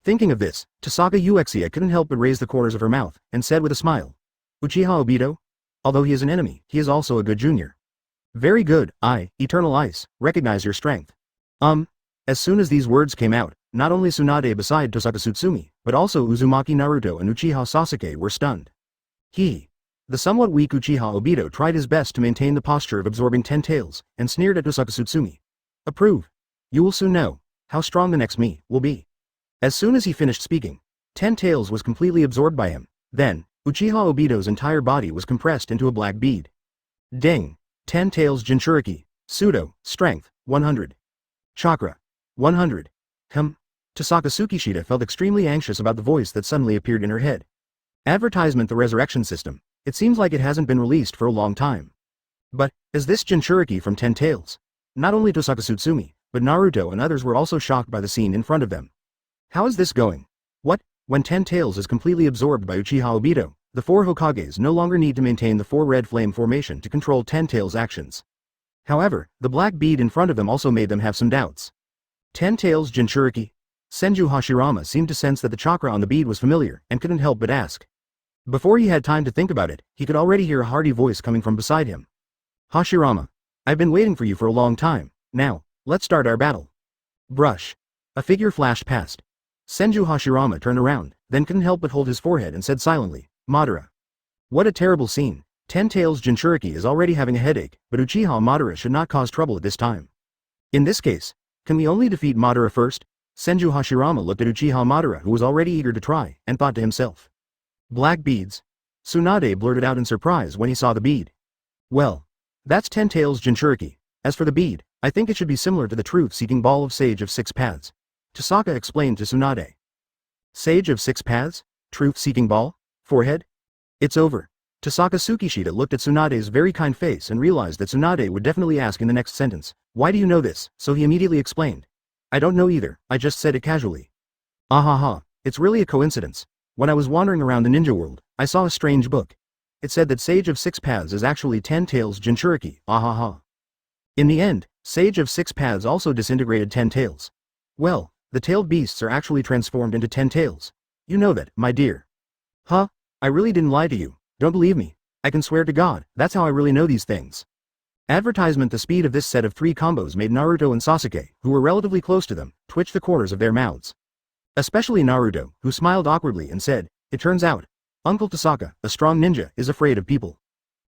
Thinking of this, Tohsaka Uchiha couldn't help but raise the corners of her mouth, and said with a smile, "Uchiha Obito? Although he is an enemy, he is also a good junior." "Very good, Eternal Ice, recognize your strength." As soon as these words came out, not only Tsunade beside Tohsaka Tsutsumi, but also Uzumaki Naruto and Uchiha Sasuke were stunned. The somewhat weak Uchiha Obito tried his best to maintain the posture of absorbing 10 Tails, and sneered at Tohsaka Tsutsumi. "Approve. You will soon know how strong the next me will be." As soon as he finished speaking, 10 Tails was completely absorbed by him. Then, Uchiha Obito's entire body was compressed into a black bead. Ding! 10 Tails Jinchuriki. Pseudo, Strength, 100. Chakra, 100. Tohsaka Tsukishita felt extremely anxious about the voice that suddenly appeared in her head. Advertisement: the resurrection system. It seems like it hasn't been released for a long time. But, is this Jinchuriki from 10 Tails? Not only Tohsaka Tsutsumi, but Naruto and others were also shocked by the scene in front of them. How is this going? What? When 10 Tails is completely absorbed by Uchiha Obito, the 4 Hokages no longer need to maintain the 4 red flame formation to control 10 Tails' actions. However, the black bead in front of them also made them have some doubts. 10 Tails Jinchuriki? Senju Hashirama seemed to sense that the chakra on the bead was familiar, and couldn't help but ask. Before he had time to think about it, he could already hear a hearty voice coming from beside him. "Hashirama. I've been waiting for you for a long time. Now, let's start our battle." Brush. A figure flashed past. Senju Hashirama turned around, then couldn't help but hold his forehead and said silently, "Madara." What a terrible scene. 10 Tails Jinchuriki is already having a headache, but Uchiha Madara should not cause trouble at this time. In this case, can we only defeat Madara first? Senju Hashirama looked at Uchiha Madara, who was already eager to try, and thought to himself. Black beads? Tsunade blurted out in surprise when he saw the bead. Well, that's 10 Tails Jinchuriki. As for the bead, I think it should be similar to the truth-seeking ball of Sage of 6 Paths. Tohsaka explained to Tsunade. Sage of 6 Paths? Truth-seeking ball? Forehead? It's over. Tohsaka Tsukishita looked at Tsunade's very kind face and realized that Tsunade would definitely ask in the next sentence, "Why do you know this?" So he immediately explained. "I don't know either, I just said it casually." "Ahaha, it's really a coincidence. When I was wandering around the ninja world, I saw a strange book. It said that Sage of 6 Paths is actually 10 Tails Jinchuriki, ahaha." In the end, Sage of 6 Paths also disintegrated 10 Tails. Well, the tailed beasts are actually transformed into 10 Tails. You know that, my dear. Huh? I really didn't lie to you. Don't believe me. I can swear to God, that's how I really know these things. Advertisement: the speed of this set of 3 combos made Naruto and Sasuke, who were relatively close to them, twitch the corners of their mouths. Especially Naruto, who smiled awkwardly and said, "It turns out, Uncle Tohsaka, a strong ninja, is afraid of people."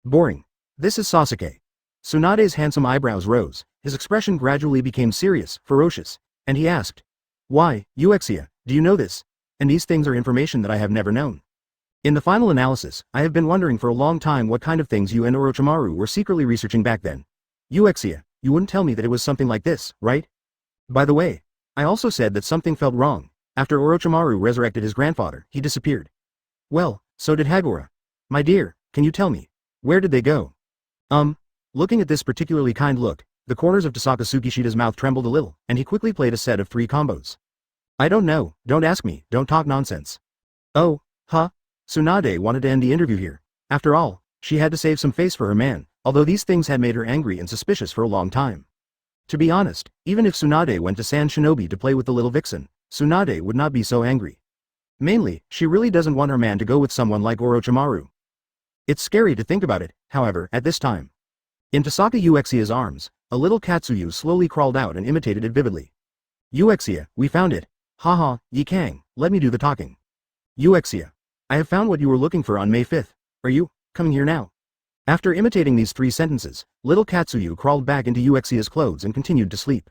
Boring. This is Sasuke. Tsunade's handsome eyebrows rose, his expression gradually became serious, ferocious, and he asked, "Why, Uchiha, do you know this? And these things are information that I have never known. In the final analysis, I have been wondering for a long time what kind of things you and Orochimaru were secretly researching back then. Uchiha, you wouldn't tell me that it was something like this, right? By the way, I also said that something felt wrong. After Orochimaru resurrected his grandfather, he disappeared. Well, so did Hagura. My dear, can you tell me? Where did they go? Looking at this particularly kind look, the corners of Tohsaka Tsukishita's mouth trembled a little, and he quickly played a set of 3 combos. I don't know, don't ask me, don't talk nonsense. Oh, huh? Tsunade wanted to end the interview here. After all, she had to save some face for her man, although these things had made her angry and suspicious for a long time. To be honest, even if Tsunade went to San Shinobi to play with the little vixen, Tsunade would not be so angry. Mainly, she really doesn't want her man to go with someone like Orochimaru. It's scary to think about it, however, at this time. In Tossaka Uchiha's arms, a little Katsuyu slowly crawled out and imitated it vividly. Uchiha, we found it. Haha, Yi Kang, let me do the talking. Uchiha, I have found what you were looking for on May 5th. Are you coming here now? After imitating these 3 sentences, little Katsuyu crawled back into Uchiha's clothes and continued to sleep.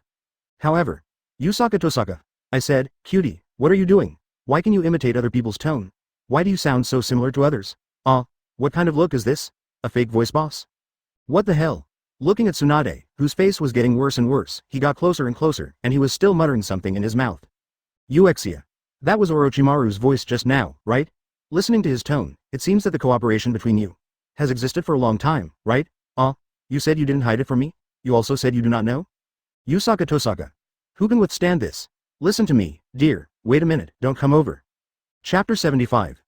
However, Tossaka, I said, cutie, what are you doing? Why can you imitate other people's tone? Why do you sound so similar to others? What kind of look is this? A fake voice boss? What the hell? Looking at Tsunade, whose face was getting worse and worse, he got closer and closer, and he was still muttering something in his mouth. Uchiha. That was Orochimaru's voice just now, right? Listening to his tone, it seems that the cooperation between you has existed for a long time, right? You said you didn't hide it from me? You also said you do not know? Tossaka. Who can withstand this? Listen to me, dear, wait a minute, don't come over. Chapter 75.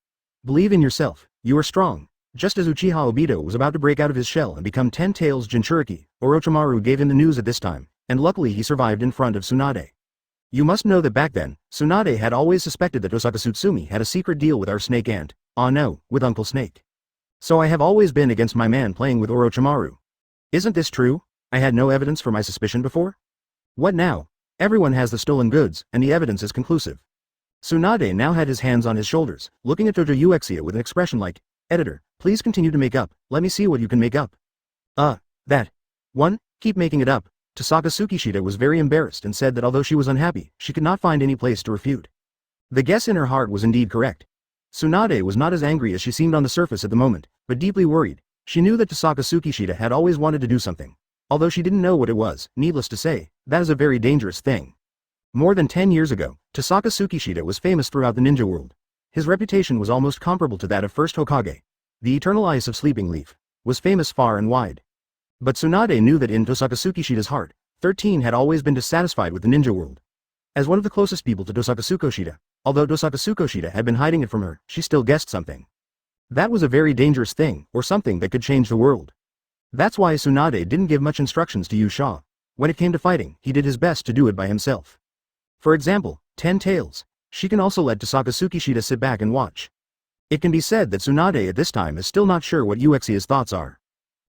Believe in yourself, you are strong. Just as Uchiha Obito was about to break out of his shell and become 10 Tails Jinchuriki, Orochimaru gave him the news at this time, and luckily he survived in front of Tsunade. You must know that back then, Tsunade had always suspected that Tossaka Tsutsumi had a secret deal with our snake aunt, with Uncle Snake. So I have always been against my man playing with Orochimaru. Isn't this true? I had no evidence for my suspicion before? What now? Everyone has the stolen goods, and the evidence is conclusive. Tsunade now had his hands on his shoulders, looking at Tojo Uchiha with an expression like, Editor, please continue to make up, let me see what you can make up. Keep making it up. Tohsaka Tsukishita was very embarrassed and said that although she was unhappy, she could not find any place to refute. The guess in her heart was indeed correct. Tsunade was not as angry as she seemed on the surface at the moment, but deeply worried. She knew that Tohsaka Tsukishita had always wanted to do something. Although she didn't know what it was, needless to say, that is a very dangerous thing. More than 10 years ago, Tohsaka Tsukishita was famous throughout the ninja world. His reputation was almost comparable to that of First Hokage. The Eternal Ice of Sleeping Leaf was famous far and wide. But Tsunade knew that in Tohsaka Tsukishita's heart, 13 had always been dissatisfied with the ninja world. As one of the closest people to Tohsaka Tsukishita, although Tohsaka Tsukishita had been hiding it from her, she still guessed something. That was a very dangerous thing, or something that could change the world. That's why Tsunade didn't give much instructions to Yu Sha. When it came to fighting, he did his best to do it by himself. For example, 10 Tails. She can also let Tohsaka Tsukishita sit back and watch. It can be said that Tsunade at this time is still not sure what Uchiha's thoughts are.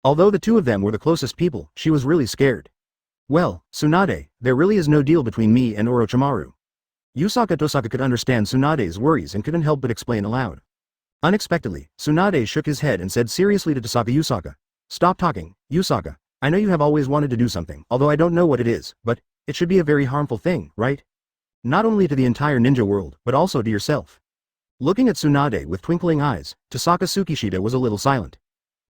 Although the 2 of them were the closest people, she was really scared. Well, Tsunade, there really is no deal between me and Orochimaru. Tohsaka could understand Tsunade's worries and couldn't help but explain aloud. Unexpectedly, Tsunade shook his head and said seriously to Tohsaka, Stop talking, Tohsaka. I know you have always wanted to do something, although I don't know what it is, but it should be a very harmful thing, right? Not only to the entire ninja world, but also to yourself. Looking at Tsunade with twinkling eyes, Tohsaka Tsukishita was a little silent.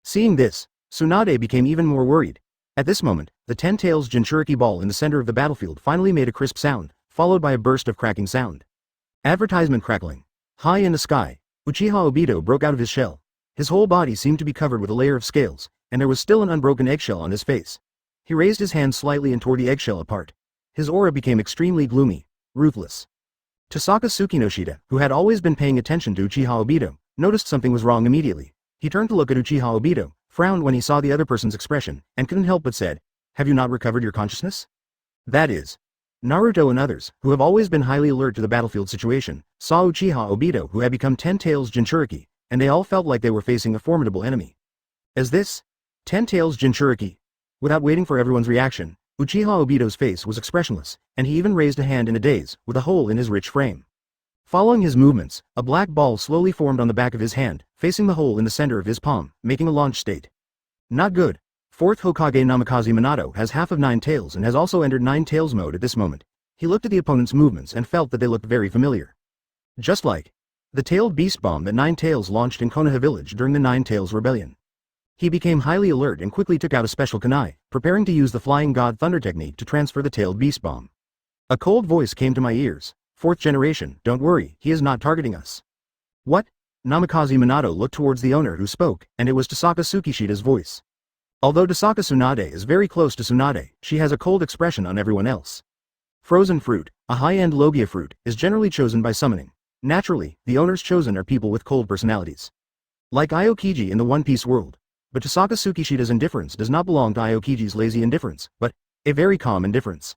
Seeing this, Tsunade became even more worried. At this moment, the 10 Tails Jinchuriki ball in the center of the battlefield finally made a crisp sound, followed by a burst of cracking sound. Advertisement crackling. High in the sky, Uchiha Obito broke out of his shell. His whole body seemed to be covered with a layer of scales, and there was still an unbroken eggshell on his face. He raised his hand slightly and tore the eggshell apart. His aura became extremely gloomy, ruthless. Tohsaka Tsukinoshita, who had always been paying attention to Uchiha Obito, noticed something was wrong immediately. He turned to look at Uchiha Obito, frowned when he saw the other person's expression, and couldn't help but said, Have you not recovered your consciousness? That is. Naruto and others, who have always been highly alert to the battlefield situation, saw Uchiha Obito who had become 10 Tails Jinchuriki, and they all felt like they were facing a formidable enemy. As this 10 Tails Jinchuriki. Without waiting for everyone's reaction, Uchiha Obito's face was expressionless, and he even raised a hand in a daze, with a hole in his rich frame. Following his movements, a black ball slowly formed on the back of his hand, facing the hole in the center of his palm, making a launch state. Not good. 4th Hokage Namikaze Minato has half of 9 tails and has also entered 9 tails mode at this moment. He looked at the opponent's movements and felt that they looked very familiar. Just like the tailed beast bomb that 9 Tails launched in Konoha Village during the 9 Tails Rebellion. He became highly alert and quickly took out a special kunai, preparing to use the Flying God Thunder technique to transfer the tailed beast bomb. A cold voice came to my ears. Fourth generation, don't worry, he is not targeting us. What? Namikaze Minato looked towards the owner who spoke, and it was Tohsaka Tsukishita's voice. Although Tossaka Tsunade is very close to Tsunade, she has a cold expression on everyone else. Frozen fruit, a high-end Logia fruit, is generally chosen by summoning. Naturally, the owners chosen are people with cold personalities. Like Aokiji in the One Piece world. But Tohsaka Tsukishita's indifference does not belong to Aokiji's lazy indifference, but a very calm indifference.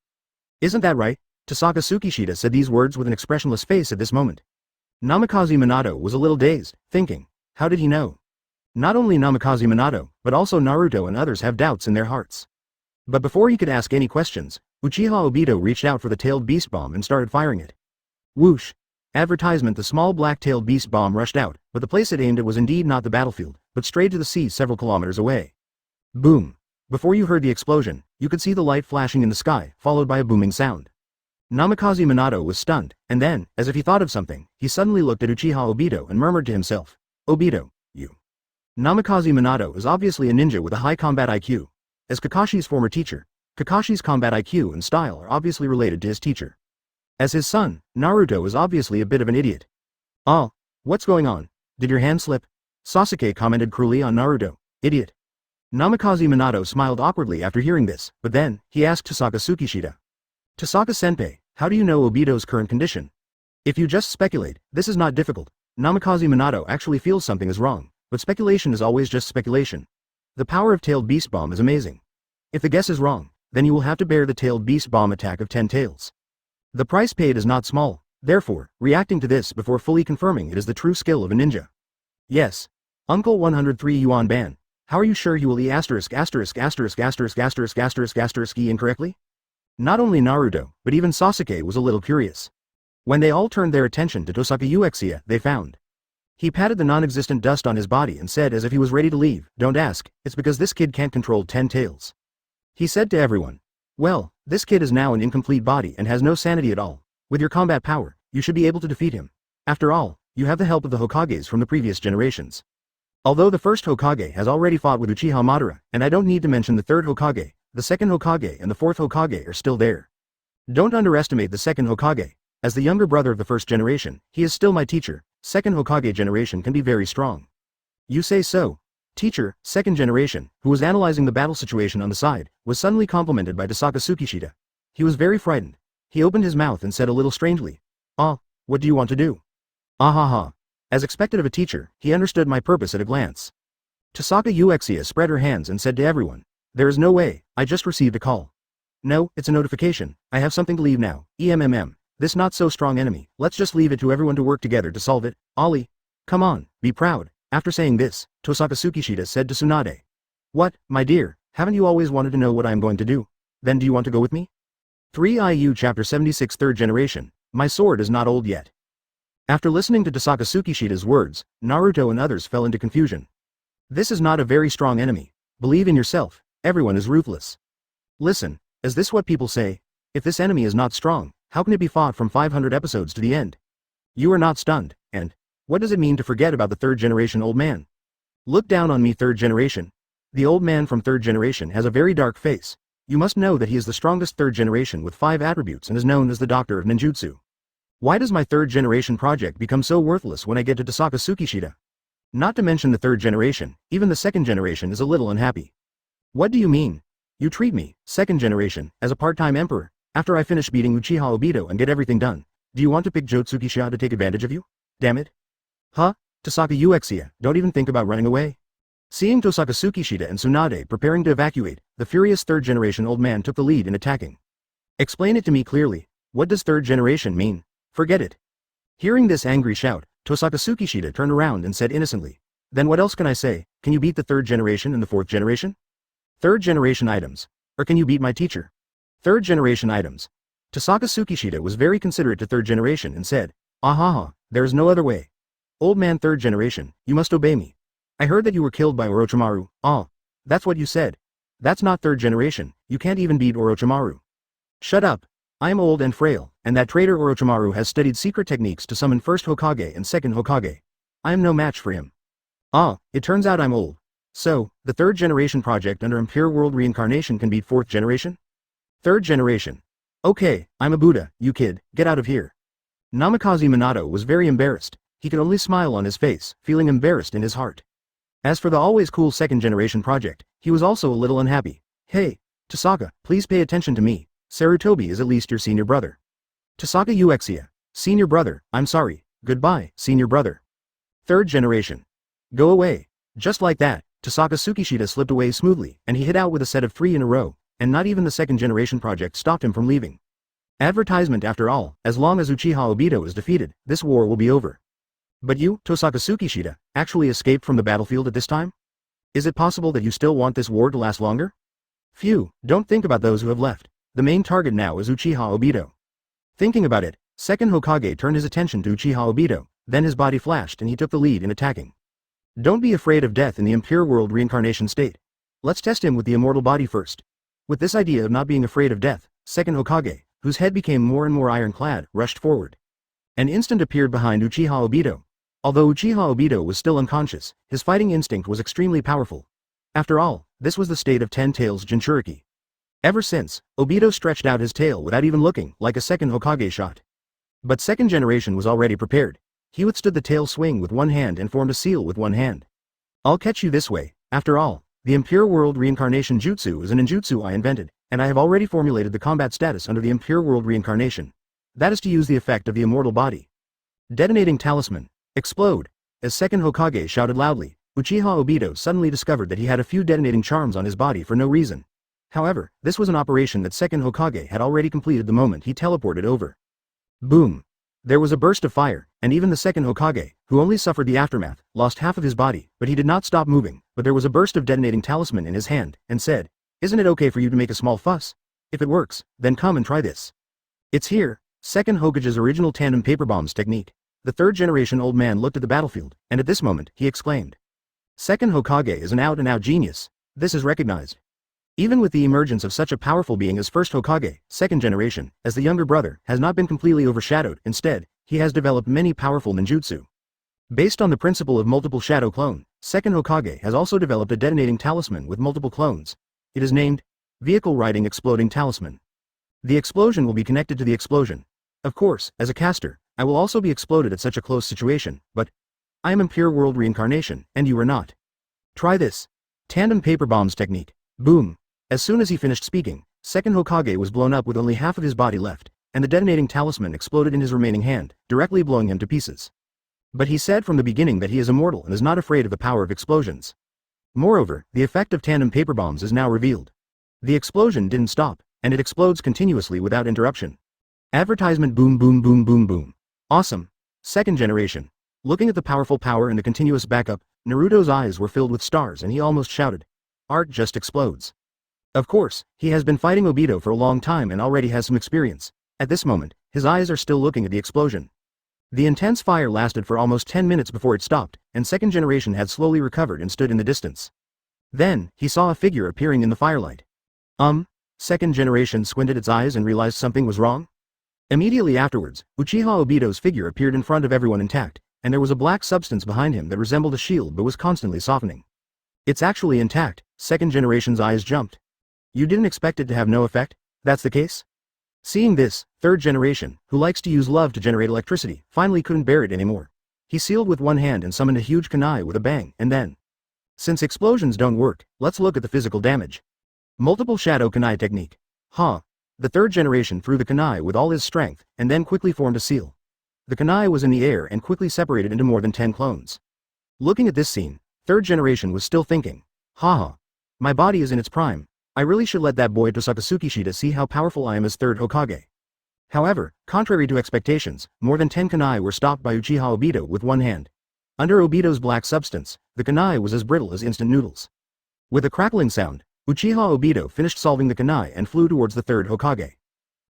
Isn't that right? Tohsaka Tsukishita said these words with an expressionless face at this moment. Namikaze Minato was a little dazed, thinking, how did he know? Not only Namikaze Minato, but also Naruto and others have doubts in their hearts. But before he could ask any questions, Uchiha Obito reached out for the tailed beast bomb and started firing it. Whoosh! Advertisement: the small black-tailed beast bomb rushed out, but the place it aimed at was indeed not the battlefield, but straight to the sea several kilometers away. Boom! Before you heard the explosion, you could see the light flashing in the sky, followed by a booming sound. Namikaze Minato was stunned, and then, as if he thought of something, he suddenly looked at Uchiha Obito and murmured to himself, Obito, you. Namikaze Minato is obviously a ninja with a high combat IQ. As Kakashi's former teacher, Kakashi's combat IQ and style are obviously related to his teacher. As his son, Naruto is obviously a bit of an idiot. Oh, what's going on? Did your hand slip? Sasuke commented cruelly on Naruto. Idiot. Namikaze Minato smiled awkwardly after hearing this, but then, he asked Tohsaka Tsukishita. Tohsaka-senpai, how do you know Obito's current condition? If you just speculate, this is not difficult. Namikaze Minato actually feels something is wrong, but speculation is always just speculation. The power of tailed beast bomb is amazing. If the guess is wrong, then you will have to bear the tailed beast bomb attack of 10 tails. The price paid is not small, therefore, reacting to this before fully confirming it is the true skill of a ninja. Yes. Uncle 103 Yuan Ban, how are you sure you will E********** incorrectly? Not only Naruto, but even Sasuke was a little curious. When they all turned their attention to Tohsaka Uchiha, they found. He patted the non-existent dust on his body and said as if he was ready to leave, don't ask, it's because this kid can't control 10 tails. He said to everyone, well, this kid is now an incomplete body and has no sanity at all. With your combat power, you should be able to defeat him. After all, you have the help of the Hokages from the previous generations. Although the first Hokage has already fought with Uchiha Madara, and I don't need to mention the third Hokage, the second Hokage and the fourth Hokage are still there. Don't underestimate the second Hokage. As the younger brother of the first generation, he is still my teacher. Second Hokage generation can be very strong. You say so. Teacher, second generation, who was analyzing the battle situation on the side, was suddenly complimented by Tohsaka Tsukishita. He was very frightened. He opened his mouth and said a little strangely, ah, what do you want to do? Ah ha ha. As expected of a teacher, he understood my purpose at a glance. Tohsaka Uchiha spread her hands and said to everyone, there is no way, I just received a call. No, it's a notification, I have something to leave now, this not so strong enemy, let's just leave it to everyone to work together to solve it, Ollie. Come on, be proud. After saying this, Tohsaka Tsukishita said to Tsunade. What, my dear, haven't you always wanted to know what I am going to do? Then do you want to go with me? 3IU Chapter 76 Third Generation, my sword is not old yet. After listening to Tohsaka Tsukishita's words, Naruto and others fell into confusion. This is not a very strong enemy. Believe in yourself, everyone is ruthless. Listen, is this what people say? If this enemy is not strong, how can it be fought from 500 episodes to the end? You are not stunned, and what does it mean to forget about the third generation old man? Look down on me, third generation. The old man from third generation has a very dark face. You must know that he is the strongest third generation with 5 attributes and is known as the Doctor of Ninjutsu. Why does my third generation project become so worthless when I get to Tohsaka Tsukishita? Not to mention the third generation, even the second generation is a little unhappy. What do you mean? You treat me, second generation, as a part-time emperor, after I finish beating Uchiha Obito and get everything done. Do you want to pick Uchiha to take advantage of you? Damn it. Huh? Tohsaka Uchiha, don't even think about running away. Seeing Tohsaka Tsukishita and Tsunade preparing to evacuate, the furious third generation old man took the lead in attacking. Explain it to me clearly. What does third generation mean? Forget it. Hearing this angry shout, Tohsaka Tsukishita turned around and said innocently, then what else can I say? Can you beat the third generation and the fourth generation? Third generation items. Or can you beat my teacher? Third generation items. Tohsaka Tsukishita was very considerate to third generation and said, ah, there is no other way. Old man third generation, you must obey me. I heard that you were killed by Orochimaru. Ah, that's what you said. That's not third generation, you can't even beat Orochimaru. Shut up. I am old and frail, and that traitor Orochimaru has studied secret techniques to summon first Hokage and second Hokage. I am no match for him. Ah, it turns out I'm old. So, the third generation project under Impure World Reincarnation can beat fourth generation? Third generation. Okay, I'm a Buddha, you kid, get out of here. Namikaze Minato was very embarrassed. He could only smile on his face, feeling embarrassed in his heart. As for the always cool second generation project, he was also a little unhappy. Hey, Tossaka, please pay attention to me. Sarutobi is at least your senior brother. Tossaka Uchiha. Senior brother, I'm sorry. Goodbye, senior brother. Third generation. Go away. Just like that, Tohsaka Tsukishita slipped away smoothly, and he hit out with a set of 3 in a row, and not even the second generation project stopped him from leaving. Advertisement after all, as long as Uchiha Obito is defeated, this war will be over. But you, Tohsaka Tsukishita, actually escaped from the battlefield at this time? Is it possible that you still want this war to last longer? Phew, don't think about those who have left. The main target now is Uchiha Obito. Thinking about it, Second Hokage turned his attention to Uchiha Obito, then his body flashed and he took the lead in attacking. Don't be afraid of death in the Impure World Reincarnation state. Let's test him with the immortal body first. With this idea of not being afraid of death, Second Hokage, whose head became more and more ironclad, rushed forward. An instant appeared behind Uchiha Obito. Although Uchiha Obito was still unconscious, his fighting instinct was extremely powerful. After all, this was the state of Ten Tails Jinchuriki. Ever since, Obito stretched out his tail without even looking, like a second Hokage shot. But second generation was already prepared. He withstood the tail swing with one hand and formed a seal with one hand. I'll catch you this way. After all, the Impure World Reincarnation Jutsu is an ninjutsu I invented, and I have already formulated the combat status under the Impure World Reincarnation. That is to use the effect of the immortal body. Detonating talisman. Explode. As second Hokage shouted loudly, Uchiha Obito suddenly discovered that he had a few detonating charms on his body for no reason. However, this was an operation that second Hokage had already completed the moment he teleported over. Boom. There was a burst of fire, and even the second Hokage, who only suffered the aftermath, lost half of his body, but he did not stop moving, but there was a burst of detonating talisman in his hand, and said, "Isn't it okay for you to make a small fuss? If it works, then come and try this." It's here, Second Hokage's original tandem paper bombs technique. The third generation old man looked at the battlefield, and at this moment, he exclaimed. Second Hokage is an out-and-out genius. This is recognized. Even with the emergence of such a powerful being as first Hokage, second generation, as the younger brother, has not been completely overshadowed. Instead, he has developed many powerful ninjutsu. Based on the principle of multiple shadow clone, second Hokage has also developed a detonating talisman with multiple clones. It is named Vehicle Riding Exploding Talisman. The explosion will be connected to the explosion. Of course, as a caster, I will also be exploded at such a close situation, but I am Impure World Reincarnation, and you are not. Try this. Tandem paper bombs technique. Boom. As soon as he finished speaking, second Hokage was blown up with only half of his body left, and the detonating talisman exploded in his remaining hand, directly blowing him to pieces. But he said from the beginning that he is immortal and is not afraid of the power of explosions. Moreover, the effect of tandem paper bombs is now revealed. The explosion didn't stop, and it explodes continuously without interruption. Advertisement boom boom boom boom boom. Awesome. Second generation. Looking at the powerful power and the continuous backup, Naruto's eyes were filled with stars and he almost shouted. Art just explodes. Of course, he has been fighting Obito for a long time and already has some experience. At this moment, his eyes are still looking at the explosion. The intense fire lasted for almost 10 minutes before it stopped, and second generation had slowly recovered and stood in the distance. Then, he saw a figure appearing in the firelight. Second generation squinted its eyes and realized something was wrong. Immediately afterwards, Uchiha Obito's figure appeared in front of everyone intact, and there was a black substance behind him that resembled a shield but was constantly softening. It's actually intact. Second generation's eyes jumped. You didn't expect it to have no effect? That's the case? Seeing this, third generation, who likes to use love to generate electricity, finally couldn't bear it anymore. He sealed with one hand and summoned a huge kunai with a bang, and then. Since explosions don't work, let's look at the physical damage. Multiple shadow kunai technique. The third generation threw the kunai with all his strength, and then quickly formed a seal. The kunai was in the air and quickly separated into more than 10 clones. Looking at this scene, third generation was still thinking. My body is in its prime. I really should let that boy Tohsaka Tsukishita see how powerful I am as third Hokage. However, contrary to expectations, more than 10 kunai were stopped by Uchiha Obito with one hand. Under Obito's black substance, the kunai was as brittle as instant noodles. With a crackling sound, Uchiha Obito finished solving the kunai and flew towards the third Hokage.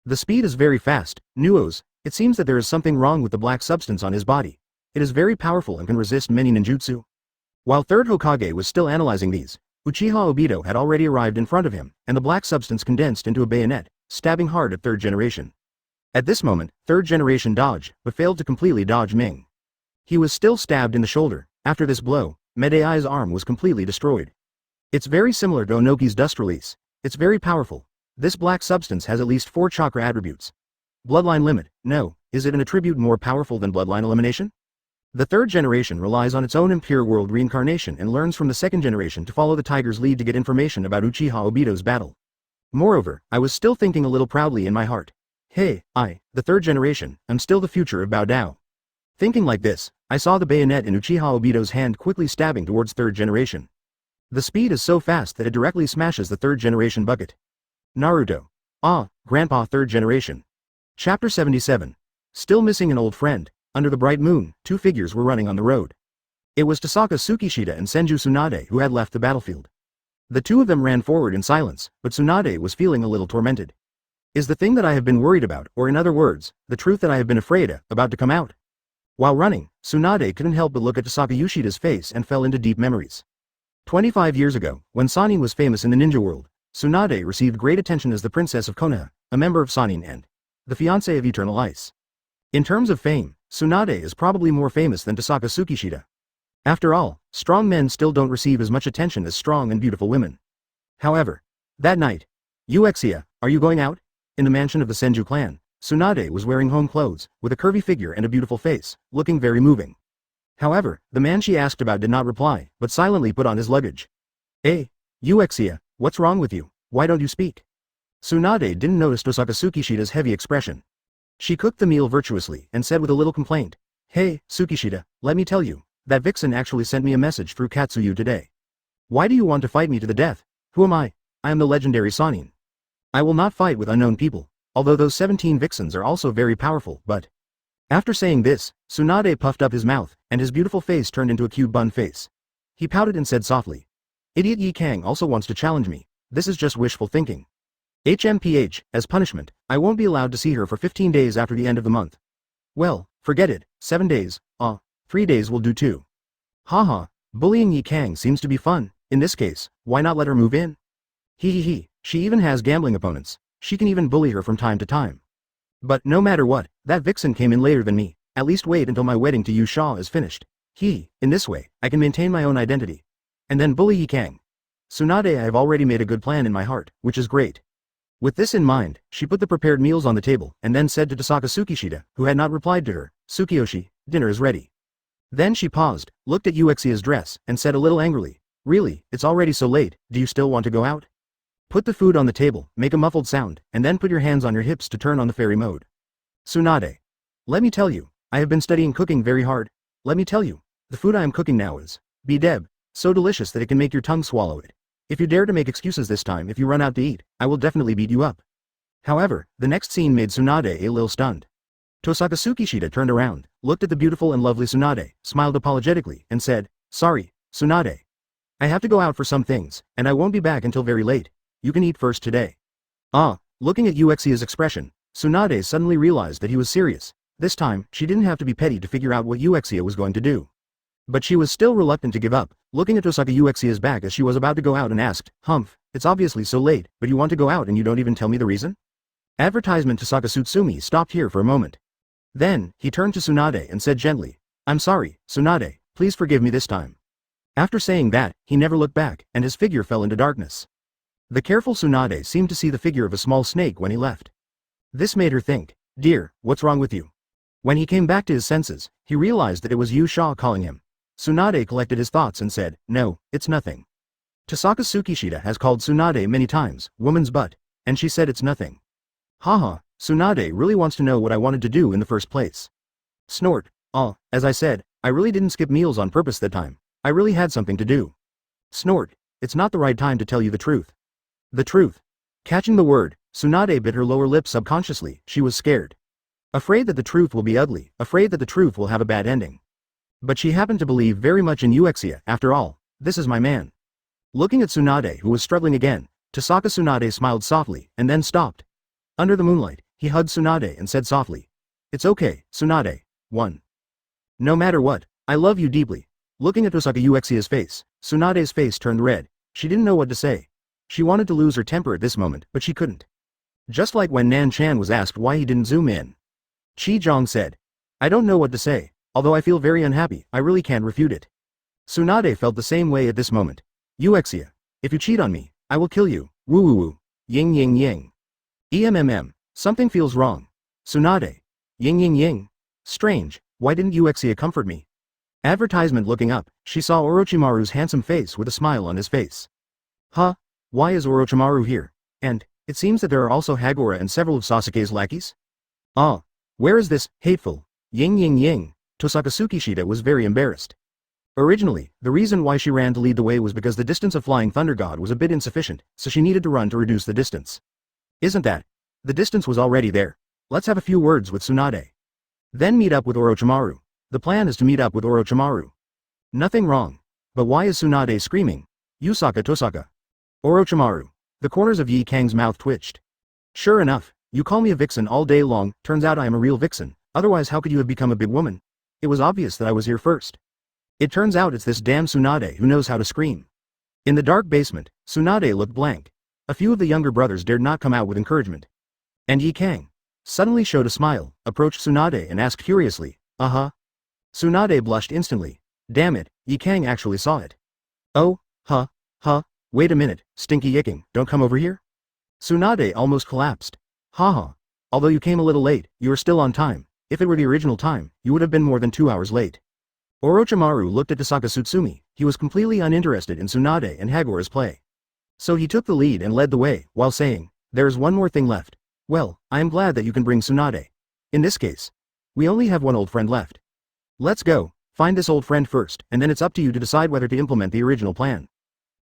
The speed is very fast. Nuos, it seems that there is something wrong with the black substance on his body. It is very powerful and can resist many ninjutsu. While third Hokage was still analyzing these, Uchiha Obito had already arrived in front of him, and the black substance condensed into a bayonet, stabbing hard at third generation. At this moment, third generation dodged, but failed to completely dodge Ming. He was still stabbed in the shoulder. After this blow, Medei's arm was completely destroyed. It's very similar to Onoki's dust release. It's very powerful. This black substance has at least 4 chakra attributes. Bloodline limit, no, is it an attribute more powerful than bloodline elimination? The third generation relies on its own Impure World Reincarnation and learns from the second generation to follow the tiger's lead to get information about Uchiha Obito's battle. Moreover, I was still thinking a little proudly in my heart. Hey, the third generation, I'm still the future of Bao Dao. Thinking like this, I saw the bayonet in Uchiha Obito's hand quickly stabbing towards third generation. The speed is so fast that it directly smashes the third generation bucket. Naruto. Ah, Grandpa third generation. Chapter 77. Still missing an old friend. Under the bright moon, 2 figures were running on the road. It was Tohsaka Tsukishita and Senju Tsunade who had left the battlefield. The 2 of them ran forward in silence, but Tsunade was feeling a little tormented. Is the thing that I have been worried about, or in other words, the truth that I have been afraid of, about to come out? While running, Tsunade couldn't help but look at Tohsaka Yoshida's face and fell into deep memories. 25 years ago, when Sannin was famous in the ninja world, Tsunade received great attention as the princess of Konoha, a member of Sannin and the fiancé of Eternal Ice. In terms of fame, Tsunade is probably more famous than Tohsaka Tsukishita. After all, strong men still don't receive as much attention as strong and beautiful women. However, that night, Uchiha, are you going out? In the mansion of the Senju clan, Tsunade was wearing home clothes, with a curvy figure and a beautiful face, looking very moving. However, the man she asked about did not reply, but silently put on his luggage. Hey, Uchiha, what's wrong with you? Why don't you speak? Tsunade didn't notice Tohsaka Tsukishita's heavy expression. She cooked the meal virtuously and said with a little complaint, Hey, Tsukishita, let me tell you, that vixen actually sent me a message through Katsuyu today. Why do you want to fight me to the death? Who am I? I am the legendary Sannin. I will not fight with unknown people, although those 17 vixens are also very powerful, but... After saying this, Tsunade puffed up his mouth, and his beautiful face turned into a cute bun face. He pouted and said softly, Idiot Yi Kang also wants to challenge me. This is just wishful thinking. HMPH, as punishment, I won't be allowed to see her for 15 days after the end of the month. Well, forget it, 7 days, 3 days will do too. Haha, bullying Yi Kang seems to be fun. In this case, why not let her move in? He, she even has gambling opponents. She can even bully her from time to time. But no matter what, that vixen came in later than me. At least wait until my wedding to Yu Sha is finished. In this way, I can maintain my own identity. And then bully Yi Kang. Tsunade, I have already made a good plan in my heart, which is great. With this in mind, she put the prepared meals on the table, and then said to Tohsaka Tsukishita, who had not replied to her, Tsukiyoshi, dinner is ready. Then she paused, looked at Uchiha's dress, and said a little angrily, Really, it's already so late, do you still want to go out? Put the food on the table, make a muffled sound, and then put your hands on your hips to turn on the fairy mode. Tsunade. Let me tell you, I have been studying cooking very hard. Let me tell you, the food I am cooking now is, bideb, so delicious that it can make your tongue swallow it. If you dare to make excuses this time if you run out to eat, I will definitely beat you up. However, the next scene made Tsunade a little stunned. Tohsaka Tsukishita turned around, looked at the beautiful and lovely Tsunade, smiled apologetically, and said, Sorry, Tsunade. I have to go out for some things, and I won't be back until very late. You can eat first today. Looking at Uchiha's expression, Tsunade suddenly realized that he was serious. This time, she didn't have to be petty to figure out what Uchiha was going to do. But she was still reluctant to give up, looking at Tohsaka Uchiha's back as she was about to go out and asked, Humph, it's obviously so late, but you want to go out and you don't even tell me the reason? Advertisement Tohsaka Tsutsumi stopped here for a moment. Then, he turned to Tsunade and said gently, I'm sorry, Tsunade, please forgive me this time. After saying that, he never looked back, and his figure fell into darkness. The careful Tsunade seemed to see the figure of a small snake when he left. This made her think, Dear, what's wrong with you? When he came back to his senses, he realized that it was Yu Sha calling him. Tsunade collected his thoughts and said, No, it's nothing. Tohsaka Tsukishita has called Tsunade many times, woman's butt, and she said it's nothing. Haha, Tsunade really wants to know what I wanted to do in the first place. Snort, as I said, I really didn't skip meals on purpose that time. I really had something to do. Snort, it's not the right time to tell you the truth. The truth. Catching the word, Tsunade bit her lower lip subconsciously. She was scared. Afraid that the truth will be ugly, afraid that the truth will have a bad ending. But she happened to believe very much in Uchiha. After all, this is my man. Looking at Tsunade, who was struggling again, Tohsaka Tsunade smiled softly, and then stopped. Under the moonlight, he hugged Tsunade and said softly, It's okay, Tsunade. 1. No matter what, I love you deeply. Looking at Tohsaka Uchiha's face, Tsunade's face turned red. She didn't know what to say. She wanted to lose her temper at this moment, but she couldn't. Just like when Nan Chan was asked why he didn't zoom in. Chi Zhong said, I don't know what to say, although I feel very unhappy, I really can't refute it. Tsunade felt the same way at this moment. Uchiha. If you cheat on me, I will kill you. Woo woo woo. Ying ying ying. Something feels wrong. Tsunade. Ying ying ying. Strange, why didn't Uchiha comfort me? Advertisement. Looking up, she saw Orochimaru's handsome face with a smile on his face. Huh? Why is Orochimaru here? And, it seems that there are also Hagora and several of Sasuke's lackeys? Ah. Where is this, hateful? Ying ying ying. Tohsaka Tsukishita was very embarrassed. Originally, the reason why she ran to lead the way was because the distance of Flying Thunder God was a bit insufficient, so she needed to run to reduce the distance. Isn't that? The distance was already there. Let's have a few words with Tsunade. Then meet up with Orochimaru. The plan is to meet up with Orochimaru. Nothing wrong. But why is Tsunade screaming? Yusaka Tossaka. Orochimaru. The corners of Yi Kang's mouth twitched. Sure enough, you call me a vixen all day long, turns out I am a real vixen, otherwise how could you have become a big woman? It was obvious that I was here first. It turns out it's this damn Tsunade who knows how to scream. In the dark basement, Tsunade looked blank. A few of the younger brothers dared not come out with encouragement. And Yi Kang suddenly showed a smile, approached Tsunade and asked curiously, Tsunade blushed instantly. Damn it, Yi Kang actually saw it. Oh, wait a minute, stinky yicking, don't come over here? Tsunade almost collapsed. Haha. Although you came a little late, you are still on time. If it were the original time, you would have been more than 2 hours late. Orochimaru looked at Tohsaka Tsutsumi. He was completely uninterested in Tsunade and Hagora's play. So he took the lead and led the way, while saying, there is one more thing left. Well, I am glad that you can bring Tsunade. In this case, we only have one old friend left. Let's go, find this old friend first, and then it's up to you to decide whether to implement the original plan.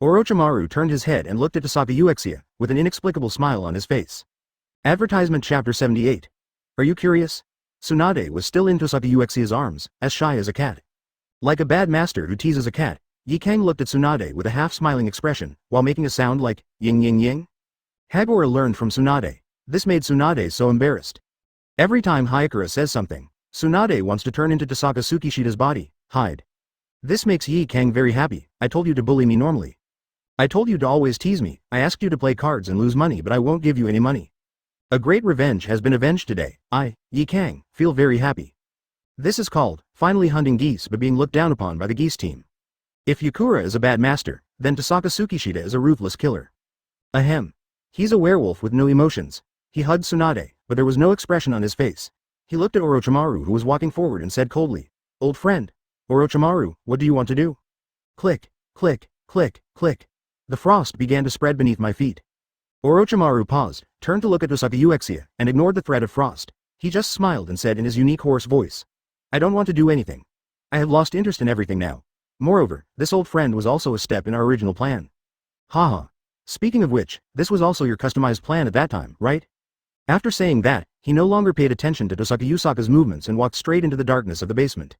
Orochimaru turned his head and looked at Tohsaka Uchiha, with an inexplicable smile on his face. Advertisement Chapter 78. Are you curious? Tsunade was still in Tohsaka Uchiha's arms, as shy as a cat. Like a bad master who teases a cat, Yi Kang looked at Tsunade with a half-smiling expression, while making a sound like, ying ying ying. Hagora learned from Tsunade. This made Tsunade so embarrassed. Every time Hikari says something, Tsunade wants to turn into Tohsaka Tsukishita's body, hide. This makes Yi Kang very happy. I told you to bully me normally. I told you to always tease me. I asked you to play cards and lose money, but I won't give you any money. A great revenge has been avenged today. I, Yi Kang, feel very happy. This is called, finally hunting geese but being looked down upon by the geese team. If Yakura is a bad master, then Tohsaka Tsukishita is a ruthless killer. Ahem. He's a werewolf with no emotions. He hugged Tsunade, but there was no expression on his face. He looked at Orochimaru who was walking forward and said coldly, old friend. Orochimaru, what do you want to do? Click, click, click, click. The frost began to spread beneath my feet. Orochimaru paused, turned to look at Tohsaka Uchiha, and ignored the threat of frost. He just smiled and said in his unique hoarse voice, I don't want to do anything. I have lost interest in everything now. Moreover, this old friend was also a step in our original plan. Haha. Speaking of which, this was also your customized plan at that time, right? After saying that, he no longer paid attention to Tohsaka Usaka's movements and walked straight into the darkness of the basement.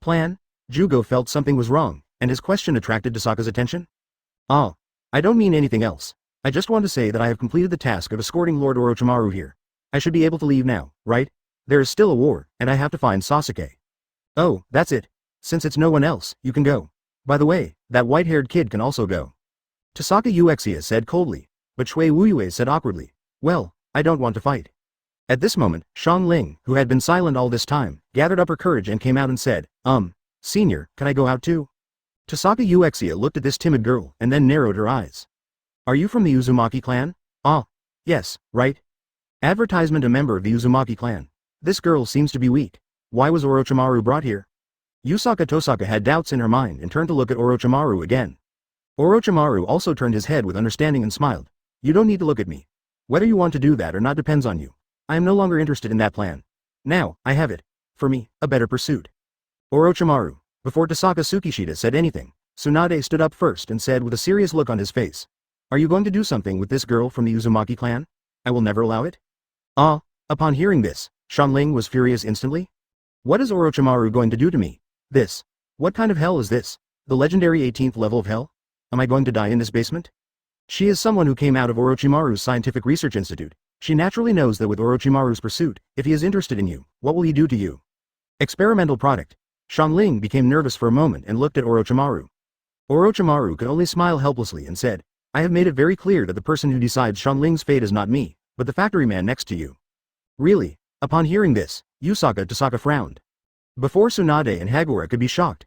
Plan? Jugo felt something was wrong, and his question attracted Tosaka's attention. I don't mean anything else. I just want to say that I have completed the task of escorting Lord Orochimaru here. I should be able to leave now, right? There is still a war, and I have to find Sasuke. Oh, that's it. Since it's no one else, you can go. By the way, that white-haired kid can also go. Tohsaka Uchiha said coldly, but Shui Wuyue said awkwardly, well, I don't want to fight. At this moment, Xiangling, who had been silent all this time, gathered up her courage and came out and said, Senior, can I go out too? Tohsaka Uchiha looked at this timid girl and then narrowed her eyes. Are you from the Uzumaki clan? Yes, right? Advertisement a member of the Uzumaki clan. This girl seems to be weak. Why was Orochimaru brought here? Yusaka Tohsaka had doubts in her mind and turned to look at Orochimaru again. Orochimaru also turned his head with understanding and smiled. You don't need to look at me. Whether you want to do that or not depends on you. I am no longer interested in that plan. Now, I have it. For me, a better pursuit. Orochimaru. Before Tohsaka Tsukishita said anything, Tsunade stood up first and said with a serious look on his face. Are you going to do something with this girl from the Uzumaki clan? I will never allow it. Upon hearing this, Xiangling was furious instantly. What is Orochimaru going to do to me? This. What kind of hell is this? The legendary 18th level of hell? Am I going to die in this basement? She is someone who came out of Orochimaru's Scientific Research Institute. She naturally knows that with Orochimaru's pursuit, if he is interested in you, what will he do to you? Experimental product. Xiangling became nervous for a moment and looked at Orochimaru. Orochimaru could only smile helplessly and said, I have made it very clear that the person who decides Xiangling's fate is not me, but the factory man next to you. Really? Upon hearing this, Yusaka Tohsaka frowned. Before Tsunade and Hagora could be shocked,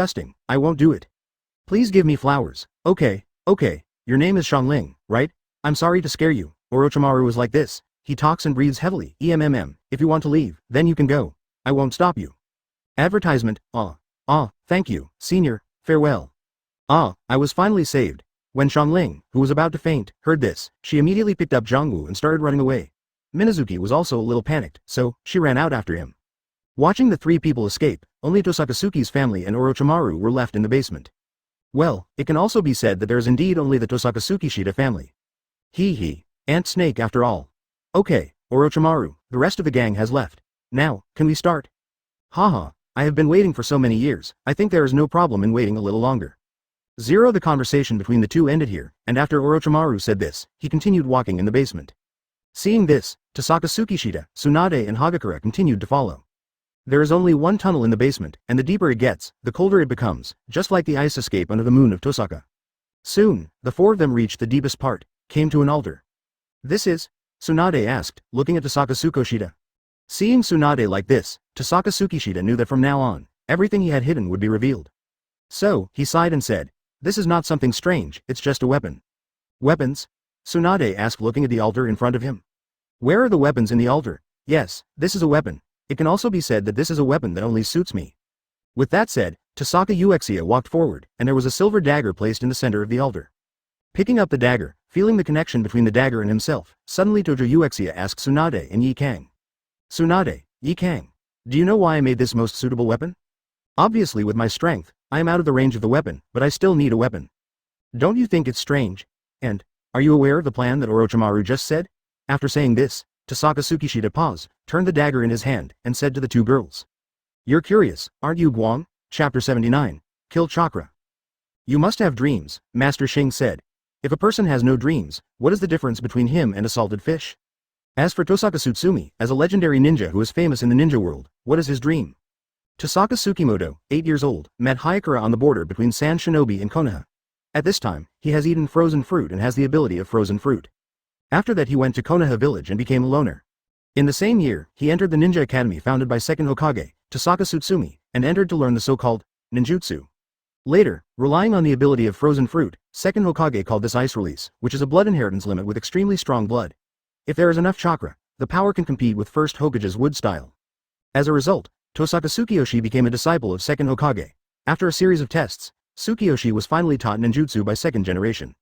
disgusting, I won't do it. Please give me flowers. Okay, okay, your name is Xiangling, right? I'm sorry to scare you, Orochimaru was like this. He talks and breathes heavily, if you want to leave, then you can go. I won't stop you. Advertisement, thank you, senior, farewell. I was finally saved. When Xiangling, who was about to faint, heard this, she immediately picked up Zhongwu and started running away. Minazuki was also a little panicked, so she ran out after him. Watching the three people escape, only Tohsaka family and Orochimaru were left in the basement. Well, it can also be said that there is indeed only the Tohsaka Tsukishita family. Ant Snake after all. Okay, Orochimaru, the rest of the gang has left. Now, can we start? Haha, I have been waiting for so many years, I think there is no problem in waiting a little longer. The conversation between the two ended here, and after Orochimaru said this, he continued walking in the basement. Seeing this, Tohsaka Tsukishita, Tsunade and Hagakura continued to follow. There is only one tunnel in the basement, and the deeper it gets, the colder it becomes, just like the ice escape under the moon of Tossaka. Soon, the four of them reached the deepest part, came to an altar. This is? Tsunade asked, looking at Tohsaka Tsukishita. Seeing Tsunade like this, Tohsaka Tsukishita knew that from now on, everything he had hidden would be revealed. So, he sighed and said, this is not something strange, it's just a weapon. Weapons? Tsunade asked looking at the altar in front of him. Where are the weapons in the altar? Yes, this is a weapon. It can also be said that this is a weapon that only suits me. With that said, Tohsaka Uchiha walked forward, and there was a silver dagger placed in the center of the altar. Picking up the dagger, feeling the connection between the dagger and himself, suddenly Tojo Uchiha asked Tsunade and Yi Kang. Tsunade, Yi Kang, do you know why I made this most suitable weapon? Obviously with my strength, I am out of the range of the weapon, but I still need a weapon. Don't you think it's strange? And, are you aware of the plan that Orochimaru just said? After saying this, Tohsaka Tsukishita paused, turned the dagger in his hand, and said to the two girls. You're curious, aren't you Guang? Chapter 79. Kill Chakra. You must have dreams, Master Xing said. If a person has no dreams, what is the difference between him and a salted fish? As for Tohsaka Tsutsumi, as a legendary ninja who is famous in the ninja world, what is his dream? Tohsaka Tsukimoto, 8 years old, met Hayakura on the border between San Shinobi and Konoha. At this time, he has eaten frozen fruit and has the ability of frozen fruit. After that he went to Konoha Village and became a loner. In the same year, he entered the ninja academy founded by Second Hokage, Tohsaka Tsutsumi, and entered to learn the so-called ninjutsu. Later, relying on the ability of frozen fruit, Second Hokage called this ice release, which is a blood inheritance limit with extremely strong blood. If there is enough chakra, the power can compete with First Hokage's wood style. As a result, Tohsaka Tsukiyoshi became a disciple of Second Hokage. After a series of tests, Tsukiyoshi was finally taught ninjutsu by second generation.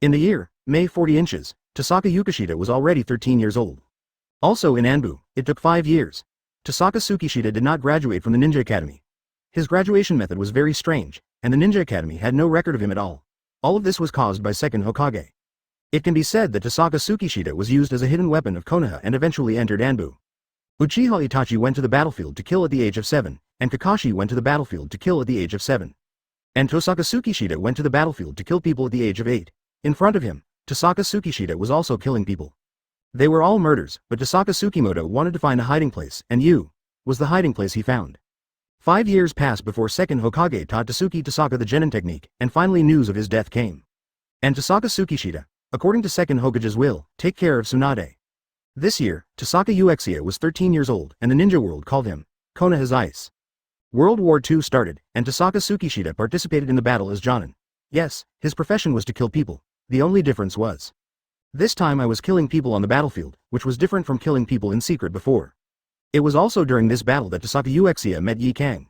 In the year, May 40 inches, Tohsaka Yukishita was already 13 years old. Also in Anbu, it took 5 years. Tohsaka Tsukishita did not graduate from the Ninja Academy. His graduation method was very strange, and the Ninja Academy had no record of him at all. All of this was caused by Second Hokage. It can be said that Tohsaka Tsukishita was used as a hidden weapon of Konoha and eventually entered Anbu. Uchiha Itachi went to the battlefield to kill at the age of 7, and Kakashi went to the battlefield to kill at the age of 7. And Tohsaka Tsukishita went to the battlefield to kill people at the age of 8. In front of him, Tohsaka Tsukishita was also killing people. They were all murders, but Tohsaka Tsukimoto wanted to find a hiding place, and was the hiding place he found. 5 years passed before Second Hokage taught Tohsaka the Genin technique, and finally news of his death came. And Tohsaka Tsukishita, according to Second Hokage's will, take care of Tsunade. This year, Tohsaka Uchiha was 13 years old, and the ninja world called him Konoha's Ice. World War II started, and Tohsaka Tsukishita participated in the battle as Jonin. Yes, his profession was to kill people. The only difference was, this time I was killing people on the battlefield, which was different from killing people in secret before. It was also during this battle that Tohsaka Uchiha met Yi Kang.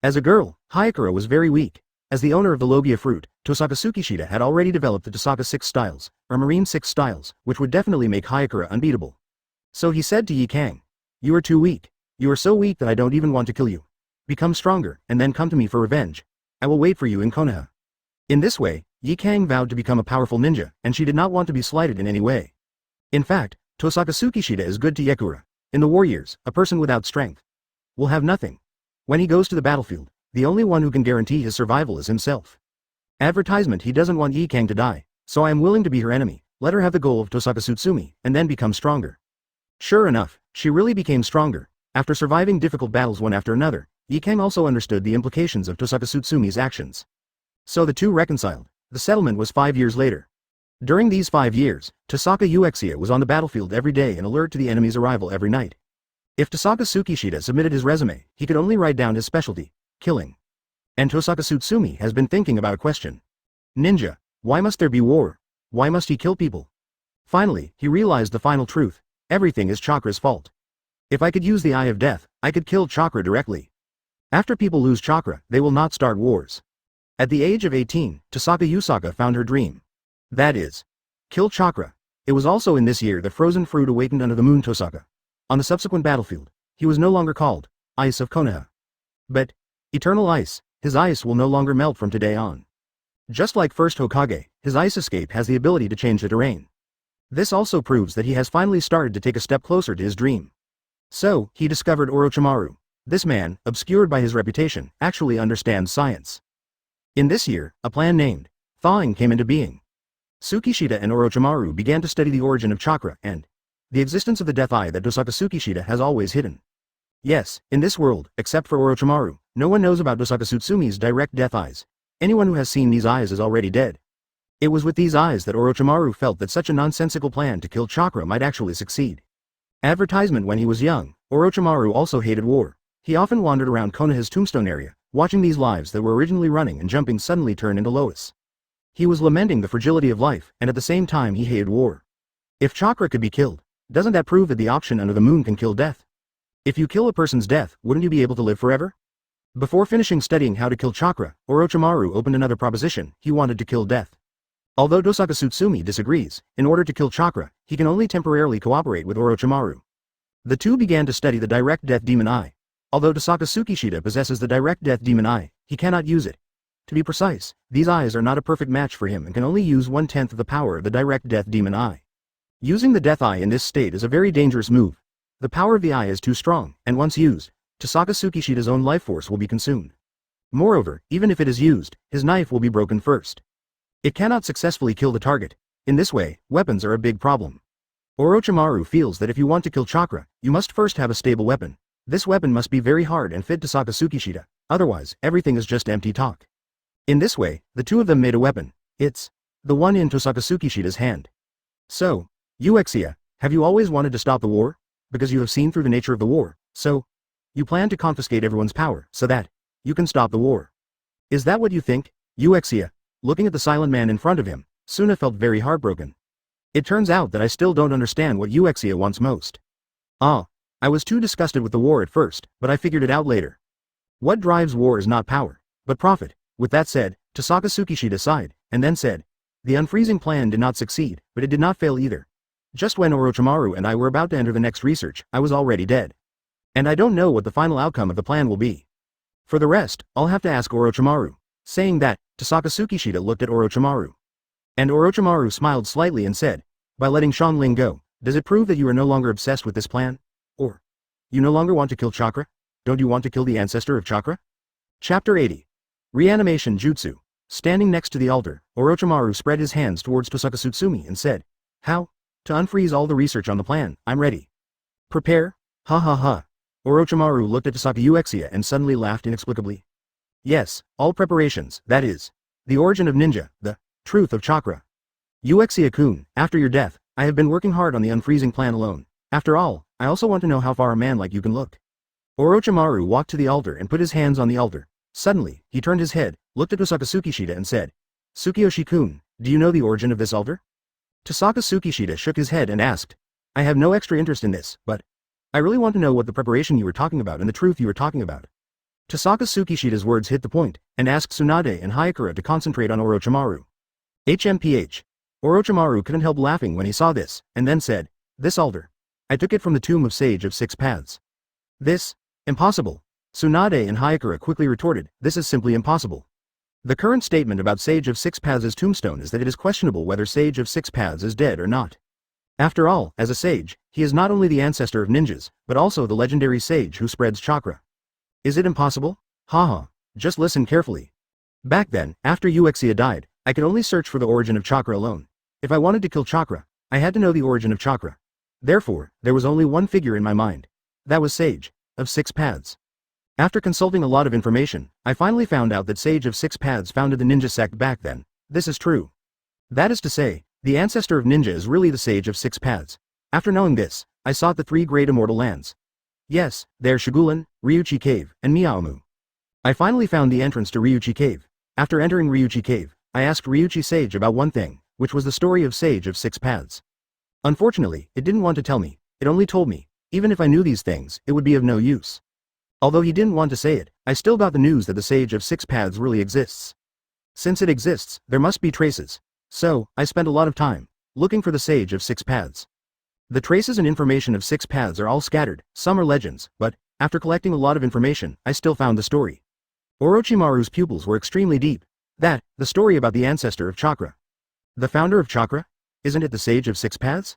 As a girl, Hyakura was very weak. As the owner of the Logia fruit, Tohsaka Tsukishita had already developed the Tossaka 6 styles, or Marine 6 styles, which would definitely make Hyakura unbeatable. So he said to Yi Kang, "You are too weak. You are so weak that I don't even want to kill you. Become stronger, and then come to me for revenge. I will wait for you in Konoha." In this way, Yi Kang vowed to become a powerful ninja, and she did not want to be slighted in any way. In fact, Tohsaka Tsukishita is good to Yakura. In the war years, a person without strength will have nothing. When he goes to the battlefield, the only one who can guarantee his survival is himself. Advertisement: he doesn't want Yi Kang to die, so I am willing to be her enemy, let her have the goal of Tohsaka Tsutsumi, and then become stronger. Sure enough, she really became stronger. After surviving difficult battles one after another, Yi Kang also understood the implications of Tohsaka Tsutsumi's actions. So the two reconciled. The settlement was 5 years later. During these 5 years, Tohsaka Uchiha was on the battlefield every day and alert to the enemy's arrival every night. If Tohsaka Tsukishita submitted his resume, he could only write down his specialty: killing. And Tohsaka Tsutsumi has been thinking about a question. Ninja, why must there be war? Why must he kill people? Finally, he realized the final truth: everything is Chakra's fault. If I could use the Eye of Death, I could kill Chakra directly. After people lose Chakra, they will not start wars. At the age of 18, Tohsaka Usaka found her dream. That is, kill Chakra. It was also in this year the frozen fruit awakened under the moon Tohsaka. On the subsequent battlefield, he was no longer called Ice of Konoha, but Eternal Ice. His ice will no longer melt from today on. Just like First Hokage, his ice escape has the ability to change the terrain. This also proves that he has finally started to take a step closer to his dream. So, he discovered Orochimaru. This man, obscured by his reputation, actually understands science. In this year, a plan named Thawing came into being. Tsukishita and Orochimaru began to study the origin of Chakra and the existence of the Death Eye that Tohsaka Tsukishita has always hidden. Yes, in this world, except for Orochimaru, no one knows about Tohsaka Tsutsumi's direct death eyes. Anyone who has seen these eyes is already dead. It was with these eyes that Orochimaru felt that such a nonsensical plan to kill Chakra might actually succeed. Advertisement: when he was young, Orochimaru also hated war. He often wandered around Konoha's tombstone area, watching these lives that were originally running and jumping suddenly turn into Lois. He was lamenting the fragility of life, and at the same time he hated war. If Chakra could be killed, doesn't that prove that the option under the moon can kill death? If you kill a person's death, wouldn't you be able to live forever? Before finishing studying how to kill Chakra, Orochimaru opened another proposition: he wanted to kill death. Although Tohsaka Tsutsumi disagrees, in order to kill Chakra, he can only temporarily cooperate with Orochimaru. The two began to study the direct death demon eye. Although Tohsaka Tsukishita possesses the direct death demon eye, he cannot use it. To be precise, these eyes are not a perfect match for him and can only use 1/10 of the power of the direct death demon eye. Using the death eye in this state is a very dangerous move. The power of the eye is too strong, and once used, Tohsaka Tsukishita's own life force will be consumed. Moreover, even if it is used, his knife will be broken first. It cannot successfully kill the target. In this way, weapons are a big problem. Orochimaru feels that if you want to kill Chakra, you must first have a stable weapon. This weapon must be very hard and fit Tohsaka Tsukishita, otherwise, everything is just empty talk. In this way, the two of them made a weapon. It's the one in Tohsaka Tsukishita's hand. So, Uchiha, have you always wanted to stop the war? Because you have seen through the nature of the war, so you plan to confiscate everyone's power so that you can stop the war. Is that what you think? Uchiha, looking at the silent man in front of him, Suna felt very heartbroken. It turns out that I still don't understand what Uchiha wants most. I was too disgusted with the war at first, but I figured it out later. What drives war is not power, but profit. With that said, Tohsaka Tsukishita sighed, and then said, the unfreezing plan did not succeed, but it did not fail either. Just when Orochimaru and I were about to enter the next research, I was already dead. And I don't know what the final outcome of the plan will be. For the rest, I'll have to ask Orochimaru. Saying that, Tohsaka Tsukishita looked at Orochimaru. And Orochimaru smiled slightly and said, by letting Shanling go, does it prove that you are no longer obsessed with this plan? Or, you no longer want to kill Chakra? Don't you want to kill the ancestor of Chakra? Chapter 80. Reanimation Jutsu. Standing next to the altar, Orochimaru spread his hands towards Tohsaka Tsutsumi and said, how? To unfreeze all the research on the plan, I'm ready. Prepare? Ha ha ha. Orochimaru looked at Tohsaka Uchiha and suddenly laughed inexplicably. Yes, all preparations, that is, the origin of ninja, the truth of Chakra. Uchiha-kun, after your death, I have been working hard on the unfreezing plan alone. After all, I also want to know how far a man like you can look. Orochimaru walked to the altar and put his hands on the altar. Suddenly, he turned his head, looked at Tohsaka Tsukishita and said, Tsukiyoshi-kun, do you know the origin of this altar? Tohsaka Tsukishita shook his head and asked, I have no extra interest in this, but I really want to know what the preparation you were talking about and the truth you were talking about. Tohsaka Tsukishita's words hit the point, and asked Tsunade and Hayakura to concentrate on Orochimaru. HMPH. Orochimaru couldn't help laughing when he saw this, and then said, "This altar. I took it from the tomb of Sage of Six Paths." "This? Impossible." Tsunade and Hayakura quickly retorted, "This is simply impossible. The current statement about Sage of Six Paths' tombstone is that it is questionable whether Sage of Six Paths is dead or not. After all, as a sage, he is not only the ancestor of ninjas, but also the legendary sage who spreads chakra. Is it impossible? Haha, just listen carefully. Back then, after Uchiha died, I could only search for the origin of chakra alone. If I wanted to kill chakra, I had to know the origin of chakra. Therefore, there was only one figure in my mind. That was Sage of Six Paths. After consulting a lot of information, I finally found out that Sage of Six Paths founded the ninja sect back then. This is true. That is to say, the ancestor of ninja is really the Sage of Six Paths. After knowing this, I sought the three great immortal lands. Yes, they are Shigulan, Ryuchi Cave, and Miaomu. I finally found the entrance to Ryuchi Cave. After entering Ryuchi Cave, I asked Ryuchi Sage about one thing, which was the story of Sage of Six Paths. Unfortunately, it didn't want to tell me. It only told me, even if I knew these things, it would be of no use. Although he didn't want to say it, I still got the news that the Sage of Six Paths really exists. Since it exists, there must be traces. So, I spent a lot of time looking for the Sage of Six Paths. The traces and information of Six Paths are all scattered, some are legends, but, after collecting a lot of information, I still found the story. Orochimaru's pupils were extremely deep. The story about the ancestor of Chakra. The founder of Chakra? Isn't it the Sage of Six Paths?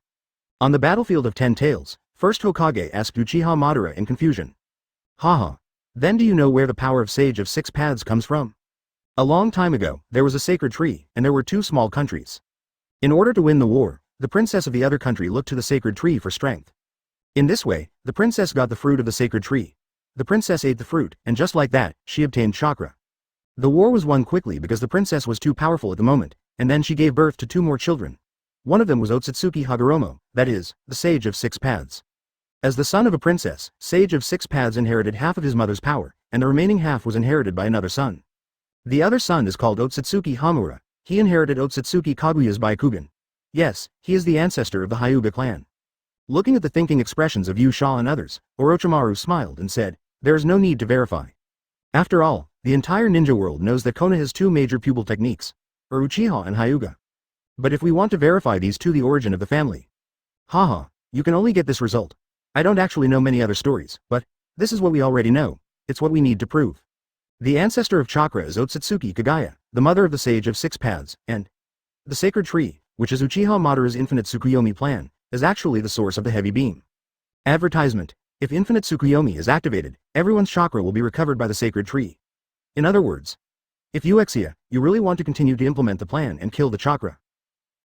On the battlefield of Ten Tails, first Hokage asked Uchiha Madara in confusion. Haha. Then do you know where the power of Sage of Six Paths comes from? A long time ago, there was a sacred tree, and there were two small countries. In order to win the war, the princess of the other country looked to the sacred tree for strength. In this way, the princess got the fruit of the sacred tree. The princess ate the fruit, and just like that, she obtained chakra. The war was won quickly because the princess was too powerful at the moment, and then she gave birth to two more children. One of them was Otsutsuki Hagoromo, that is, the Sage of Six Paths. As the son of a princess, Sage of Six Paths inherited half of his mother's power, and the remaining half was inherited by another son. The other son is called Otsutsuki Hamura. He inherited Otsutsuki Kaguya's Byakugan. Yes, he is the ancestor of the Hyuga clan. Looking at the thinking expressions of Yu Sha and others, Orochimaru smiled and said, "There is no need to verify. After all, the entire ninja world knows that Konoha has two major pupil techniques, or Uchiha and Hyuga. But if we want to verify these to the origin of the family, haha, you can only get this result. I don't actually know many other stories, but this is what we already know. It's what we need to prove. The ancestor of Chakra is Otsutsuki Kaguya, the mother of the Sage of Six Paths, and the sacred tree, which is Uchiha Madara's infinite Tsukuyomi plan, is actually the source of the heavy beam. Advertisement. If infinite Tsukuyomi is activated, everyone's chakra will be recovered by the sacred tree. In other words, if Uchiha, you really want to continue to implement the plan and kill the chakra.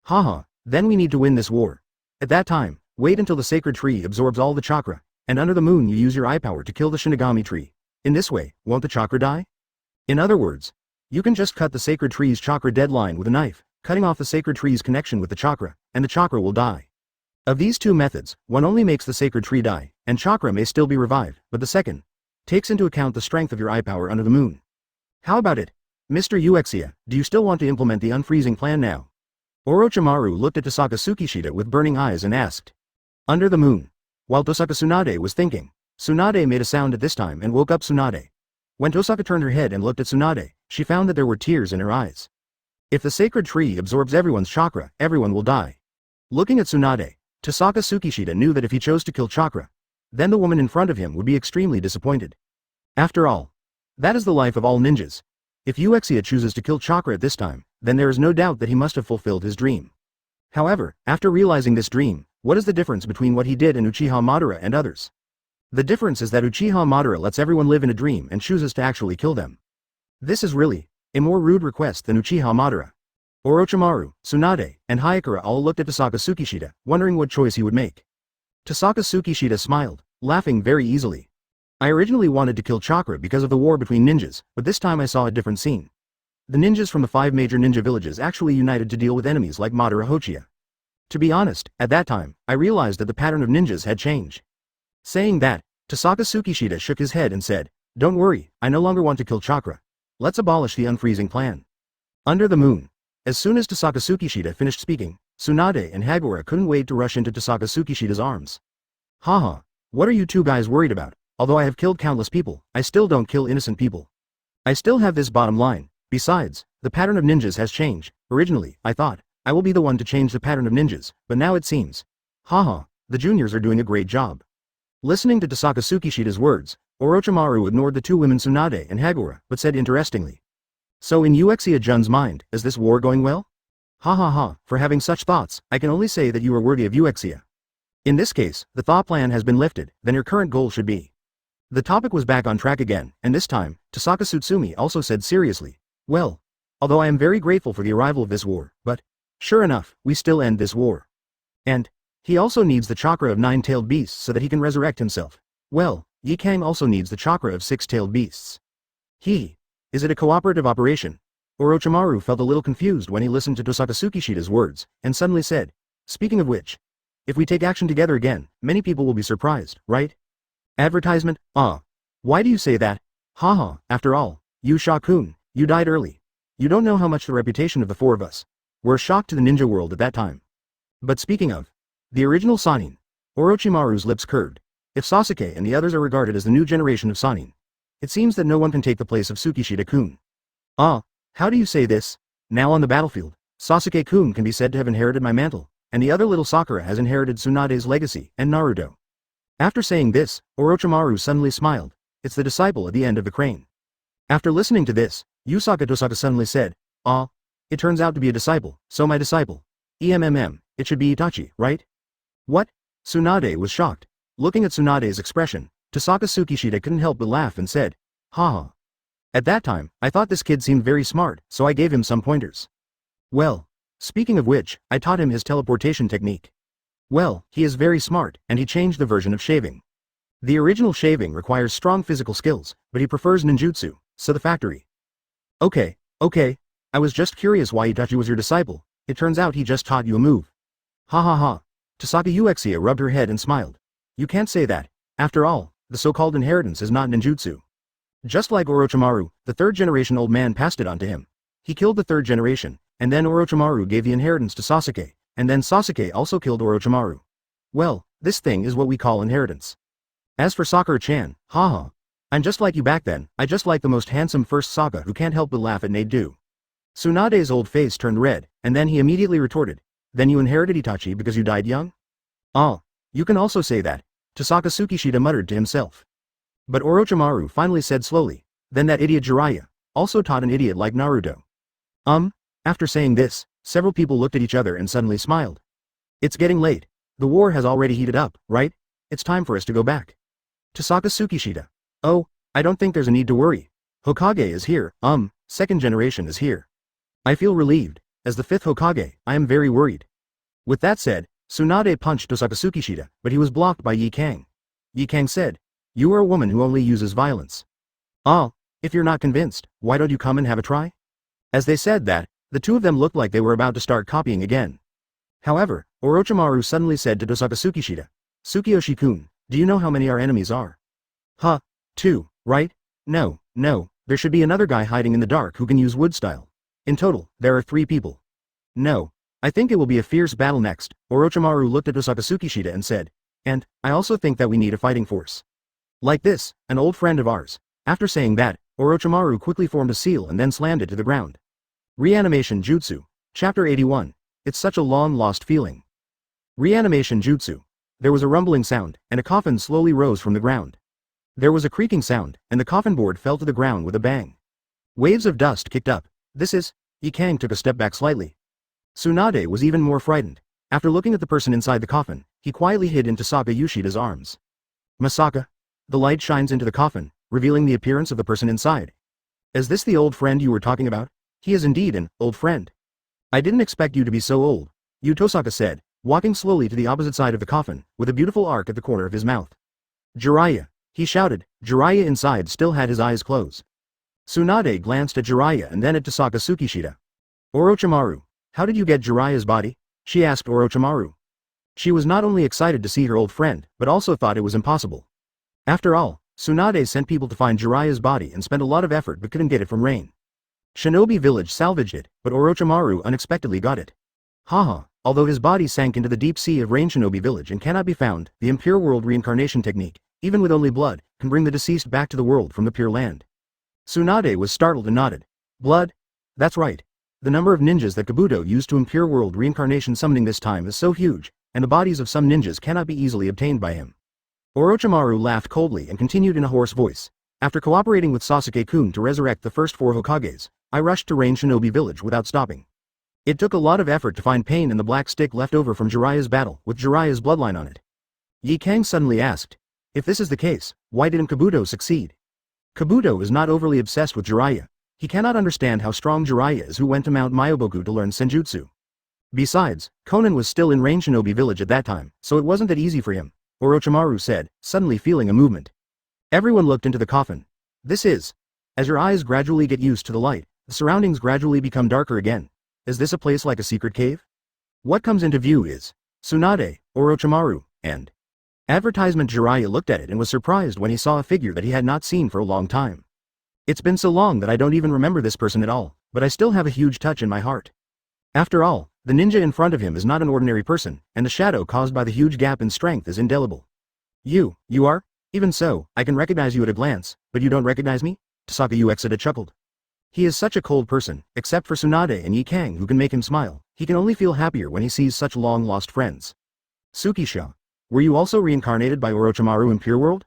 Haha, then we need to win this war. At that time, wait until the sacred tree absorbs all the chakra, and under the moon you use your eye power to kill the Shinigami tree. In this way, won't the chakra die? In other words, you can just cut the sacred tree's chakra deadline with a knife, cutting off the sacred tree's connection with the chakra, and the chakra will die. Of these two methods, one only makes the sacred tree die, and chakra may still be revived, but the second takes into account the strength of your eye power under the moon. How about it? Mr. Uchiha, do you still want to implement the unfreezing plan now? Orochimaru looked at Tohsaka Tsukishita with burning eyes and asked. Under the moon. While Tohsaka Tsunade was thinking, Tsunade made a sound at this time and woke up Tsunade. When Tohsaka turned her head and looked at Tsunade, she found that there were tears in her eyes. If the sacred tree absorbs everyone's chakra, everyone will die. Looking at Tsunade, Tohsaka Tsukishita knew that if he chose to kill Chakra, then the woman in front of him would be extremely disappointed. After all, that is the life of all ninjas. If Uchiha chooses to kill Chakra at this time, then there is no doubt that he must have fulfilled his dream. However, after realizing this dream, what is the difference between what he did and Uchiha Madara and others? The difference is that Uchiha Madara lets everyone live in a dream and chooses to actually kill them. This is really a more rude request than Uchiha Madara. Orochimaru, Tsunade, and Hayakura all looked at Tohsaka Tsukishita, wondering what choice he would make. Tohsaka Tsukishita smiled, laughing very easily. I originally wanted to kill Chakra because of the war between ninjas, but this time I saw a different scene. The ninjas from the 5 major ninja villages actually united to deal with enemies like Madara Hochia. To be honest, at that time, I realized that the pattern of ninjas had changed. Saying that, Tohsaka Tsukishita shook his head and said, "Don't worry, I no longer want to kill Chakra. Let's abolish the unfreezing plan." Under the moon. As soon as Tohsaka Tsukishita finished speaking, Tsunade and Hagura couldn't wait to rush into Tohsaka Tsukishita's arms. Haha, What are you two guys worried about? Although I have killed countless people, I still don't kill innocent people. I still have this bottom line. Besides, the pattern of ninjas has changed. Originally, I thought, I will be the one to change the pattern of ninjas, but now it seems. Haha, the juniors are doing a great job. Listening to Tohsaka Tsukishita's words, Orochimaru ignored the two women Tsunade and Hagura, but said interestingly. So in Uchiha Jun's mind, is this war going well? Ha ha ha, for having such thoughts, I can only say that you are worthy of Uchiha. In this case, the thought plan has been lifted, then your current goal should be. The topic was back on track again, and this time, Tohsaka Tsutsumi also said seriously, well, although I am very grateful for the arrival of this war, but, sure enough, we still end this war. And, he also needs the chakra of nine-tailed beasts so that he can resurrect himself. Well, Yi Kang also needs the chakra of six-tailed beasts. Is it a cooperative operation? Orochimaru felt a little confused when he listened to Tohsaka Tsukishita's words, and suddenly said, speaking of which, if we take action together again, many people will be surprised, right? Advertisement? Why do you say that? Haha, after all, you Sha-kun, you died early. You don't know how much the reputation of the four of us were shocked to the ninja world at that time. But speaking of, the original Sannin, Orochimaru's lips curved. If Sasuke and the others are regarded as the new generation of Sannin, it seems that no one can take the place of Tsukishita-kun. How do you say this? Now on the battlefield, Sasuke-kun can be said to have inherited my mantle, and the other little Sakura has inherited Tsunade's legacy, and Naruto. After saying this, Orochimaru suddenly smiled. It's the disciple at the end of the crane. After listening to this, Tohsaka suddenly said, it turns out to be a disciple, so my disciple. It should be Itachi, right? What? Tsunade was shocked. Looking at Tsunade's expression, Tohsaka Tsukishita couldn't help but laugh and said, haha. At that time, I thought this kid seemed very smart, so I gave him some pointers. Well, speaking of which, I taught him his teleportation technique. Well, he is very smart, and he changed the version of shaving. The original shaving requires strong physical skills, but he prefers ninjutsu, so the factory. Okay, I was just curious why Itachi was your disciple. It turns out he just taught you a move. Ha ha ha. Tohsaka Uchiha rubbed her head and smiled. You can't say that. After all, the so-called inheritance is not ninjutsu. Just like Orochimaru, the third generation old man passed it on to him. He killed the third generation, and then Orochimaru gave the inheritance to Sasuke, and then Sasuke also killed Orochimaru. Well, this thing is what we call inheritance. As for Sakura-chan, haha. I'm just like you back then, I just like the most handsome first Saga who can't help but laugh at Nade. Tsunade's old face turned red, and then he immediately retorted, then you inherited Itachi because you died young? You can also say that, Tohsaka Tsukishita muttered to himself. But Orochimaru finally said slowly, then that idiot Jiraiya also taught an idiot like Naruto. After saying this, several people looked at each other and suddenly smiled. It's getting late. The war has already heated up, right? It's time for us to go back. Tohsaka Tsukishita. I don't think there's a need to worry. Hokage is here, second generation is here. I feel relieved. As the fifth Hokage, I am very worried. With that said, Tsunade punched Tohsaka Tsukishita, but he was blocked by Yi Kang. Yi Kang said, you are a woman who only uses violence. If you're not convinced, why don't you come and have a try? As they said that, the two of them looked like they were about to start copying again. However, Orochimaru suddenly said to Tohsaka Tsukishita, Tsukiyoshi-kun, do you know how many our enemies are? 2, right? No, there should be another guy hiding in the dark who can use wood style. In total, there are 3 people. No, I think it will be a fierce battle next. Orochimaru looked at Tohsaka Tsukishita and said, and, I also think that we need a fighting force. Like this, an old friend of ours. After saying that, Orochimaru quickly formed a seal and then slammed it to the ground. Reanimation Jutsu. Chapter 81. It's such a long-lost feeling. Reanimation Jutsu. There was a rumbling sound, and a coffin slowly rose from the ground. There was a creaking sound, and the coffin board fell to the ground with a bang. Waves of dust kicked up. Yi Kang took a step back slightly. Tsunade was even more frightened. After looking at the person inside the coffin, he quietly hid into Tohsaka Yoshida's arms. Masaka. The light shines into the coffin, revealing the appearance of the person inside. Is this the old friend you were talking about? He is indeed an old friend. I didn't expect you to be so old, Tohsaka said, walking slowly to the opposite side of the coffin, with a beautiful arc at the corner of his mouth. Jiraiya. He shouted. Jiraiya inside still had his eyes closed. Tsunade glanced at Jiraiya and then at Tohsaka Tsukishita. Orochimaru. How did you get Jiraiya's body? She asked Orochimaru. She was not only excited to see her old friend, but also thought it was impossible. After all, Tsunade sent people to find Jiraiya's body and spent a lot of effort but couldn't get it from Rain. Shinobi Village salvaged it, but Orochimaru unexpectedly got it. Haha, Although his body sank into the deep sea of Rain Shinobi Village and cannot be found, the Impure World Reincarnation technique, even with only blood, can bring the deceased back to the world from the pure land. Tsunade was startled and nodded. Blood? That's right. The number of ninjas that Kabuto used to Impure World Reincarnation summoning this time is so huge, and the bodies of some ninjas cannot be easily obtained by him. Orochimaru laughed coldly and continued in a hoarse voice. After cooperating with Sasuke-kun to resurrect the first 4 Hokages, I rushed to Rain Shinobi Village without stopping. It took a lot of effort to find pain in the black stick left over from Jiraiya's battle, with Jiraiya's bloodline on it. Yi Kang suddenly asked, if this is the case, why didn't Kabuto succeed? Kabuto is not overly obsessed with Jiraiya. He cannot understand how strong Jiraiya is, who went to Mount Myoboku to learn Senjutsu. Besides, Konan was still in Rain Shinobi Village at that time, so it wasn't that easy for him, Orochimaru said, suddenly feeling a movement. Everyone looked into the coffin. This is. As your eyes gradually get used to the light, the surroundings gradually become darker again. Is this a place like a secret cave? What comes into view is Tsunade, Orochimaru, and advertisement. Jiraiya looked at it and was surprised when he saw a figure that he had not seen for a long time. It's been so long that I don't even remember this person at all, but I still have a huge touch in my heart. After all, the ninja in front of him is not an ordinary person, and the shadow caused by the huge gap in strength is indelible. You are? Even so, I can recognize you at a glance, but you don't recognize me? Tohsaka Tsukishita chuckled. He is such a cold person, except for Tsunade and Yi Kang, who can make him smile. He can only feel happier when he sees such long-lost friends. Tsukishita, were you also reincarnated by Orochimaru in Pure World?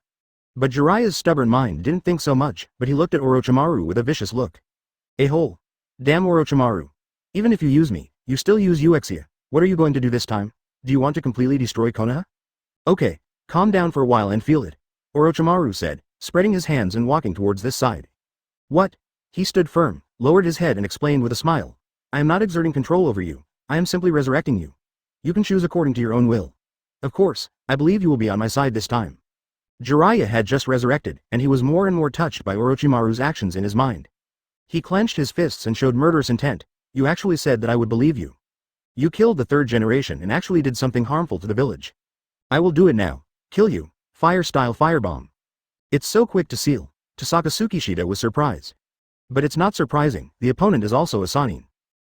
But Jiraiya's stubborn mind didn't think so much, but he looked at Orochimaru with a vicious look. A-hole. Damn Orochimaru. Even if you use me, you still use Uchiha. What are you going to do this time? Do you want to completely destroy Konoha? Okay, calm down for a while and feel it, Orochimaru said, spreading his hands and walking towards this side. What? He stood firm, lowered his head and explained with a smile. I am not exerting control over you, I am simply resurrecting you. You can choose according to your own will. Of course, I believe you will be on my side this time. Jiraiya had just resurrected, and he was more and more touched by Orochimaru's actions in his mind. He clenched his fists and showed murderous intent. You actually said that I would believe you. You killed the 3rd generation and actually did something harmful to the village. I will do it now. Kill you. Fire-style firebomb. It's so quick to seal. Tohsaka Tsukishita was surprised. But it's not surprising, the opponent is also a Sannin.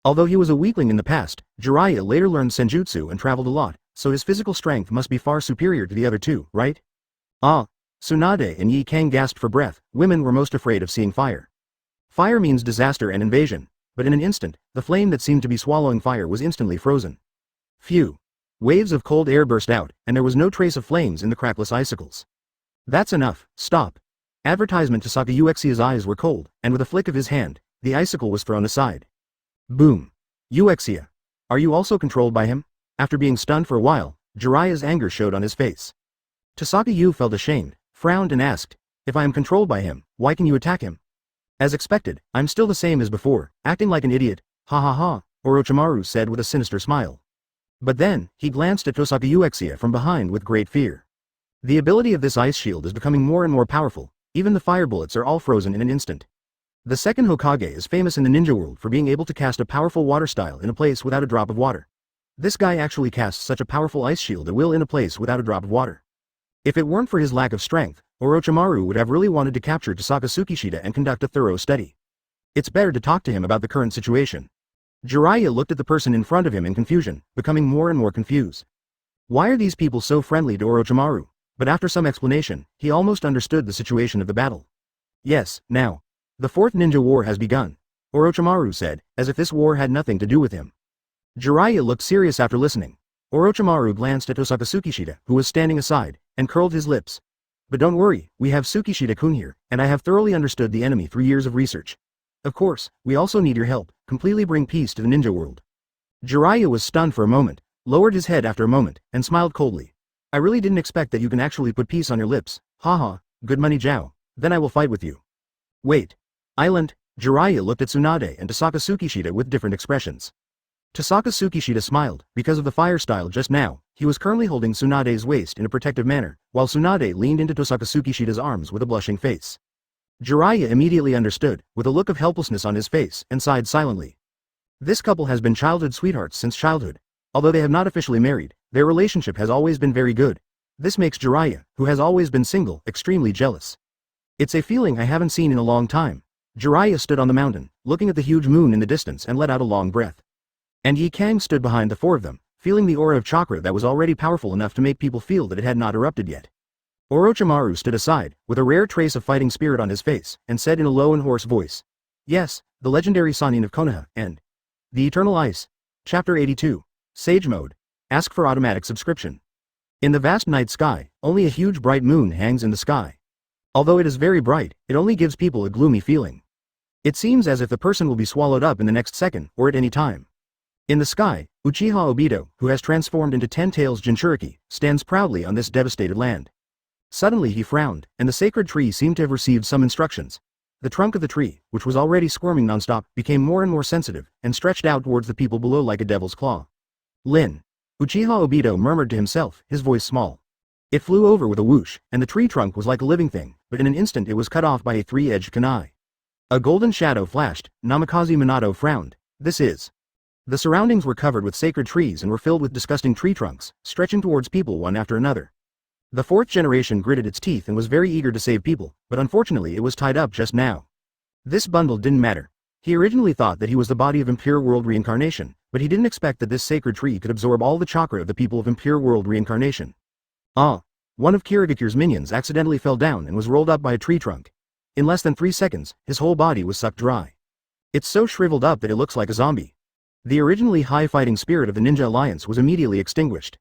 Although he was a weakling in the past, Jiraiya later learned Senjutsu and traveled a lot, so his physical strength must be far superior to the other two, right? Ah. Tsunade and Yi Kang gasped for breath. Women were most afraid of seeing fire. Fire means disaster and invasion, but in an instant, the flame that seemed to be swallowing fire was instantly frozen. Phew. Waves of cold air burst out, and there was no trace of flames in the crackless icicles. That's enough, stop. Advertisement. Tohsaka Tsukishita's eyes were cold, and with a flick of his hand, the icicle was thrown aside. Boom. Uchiha. Are you also controlled by him? After being stunned for a while, Jiraiya's anger showed on his face. Tohsaka Yu felt ashamed, frowned and asked, if I am controlled by him, why can you attack him? As expected, I'm still the same as before, acting like an idiot, ha ha ha, Orochimaru said with a sinister smile. But then, he glanced at Tohsaka Tsukishita from behind with great fear. The ability of this ice shield is becoming more and more powerful, even the fire bullets are all frozen in an instant. The second Hokage is famous in the ninja world for being able to cast a powerful water style in a place without a drop of water. This guy actually casts such a powerful ice shield at will in a place without a drop of water. If it weren't for his lack of strength, Orochimaru would have really wanted to capture Tohsaka Tsukishita and conduct a thorough study. It's better to talk to him about the current situation. Jiraiya looked at the person in front of him in confusion, becoming more and more confused. Why are these people so friendly to Orochimaru? But after some explanation, he almost understood the situation of the battle. Yes, now. The 4th Ninja War has begun, Orochimaru said, as if this war had nothing to do with him. Jiraiya looked serious after listening. Orochimaru glanced at Tohsaka Tsukishita, who was standing aside, and curled his lips. But don't worry, we have Tsukishita-kun here, and I have thoroughly understood the enemy through years of research. Of course, we also need your help, completely bring peace to the ninja world. Jiraiya was stunned for a moment, lowered his head after a moment, and smiled coldly. I really didn't expect that you can actually put peace on your lips, haha, good money Zhao, then I will fight with you. Wait. Island. Jiraiya looked at Tsunade and Tohsaka Tsukishita with different expressions. Tohsaka Tsukishita smiled, because of the fire style just now, he was currently holding Tsunade's waist in a protective manner, while Tsunade leaned into Tohsaka Tsukishita's arms with a blushing face. Jiraiya immediately understood, with a look of helplessness on his face, and sighed silently. This couple has been childhood sweethearts since childhood. Although they have not officially married, their relationship has always been very good. This makes Jiraiya, who has always been single, extremely jealous. It's a feeling I haven't seen in a long time. Jiraiya stood on the mountain, looking at the huge moon in the distance and let out a long breath. And Yi Kang stood behind the 4 of them, feeling the aura of chakra that was already powerful enough to make people feel that it had not erupted yet. Orochimaru stood aside, with a rare trace of fighting spirit on his face, and said in a low and hoarse voice. Yes, the legendary Sannin of Konoha, and the Eternal Ice. Chapter 82. Sage Mode. Ask for automatic subscription. In the vast night sky, only a huge bright moon hangs in the sky. Although it is very bright, it only gives people a gloomy feeling. It seems as if the person will be swallowed up in the next second, or at any time. In the sky, Uchiha Obito, who has transformed into 10 Tails Jinchuriki, stands proudly on this devastated land. Suddenly he frowned, and the sacred tree seemed to have received some instructions. The trunk of the tree, which was already squirming nonstop, became more and more sensitive, and stretched out towards the people below like a devil's claw. Lin. Uchiha Obito murmured to himself, his voice small. It flew over with a whoosh, and the tree trunk was like a living thing, but in an instant it was cut off by a three-edged kunai. A golden shadow flashed. Namikaze Minato frowned. This is. The surroundings were covered with sacred trees and were filled with disgusting tree trunks, stretching towards people one after another. The fourth generation gritted its teeth and was very eager to save people, but unfortunately it was tied up just now. This bundle didn't matter. He originally thought that he was the body of Impure World Reincarnation, but he didn't expect that this sacred tree could absorb all the chakra of the people of Impure World Reincarnation. One of Kirigakure's minions accidentally fell down and was rolled up by a tree trunk. In less than 3 seconds, his whole body was sucked dry. It's so shriveled up that it looks like a zombie. The originally high fighting spirit of the Ninja Alliance was immediately extinguished.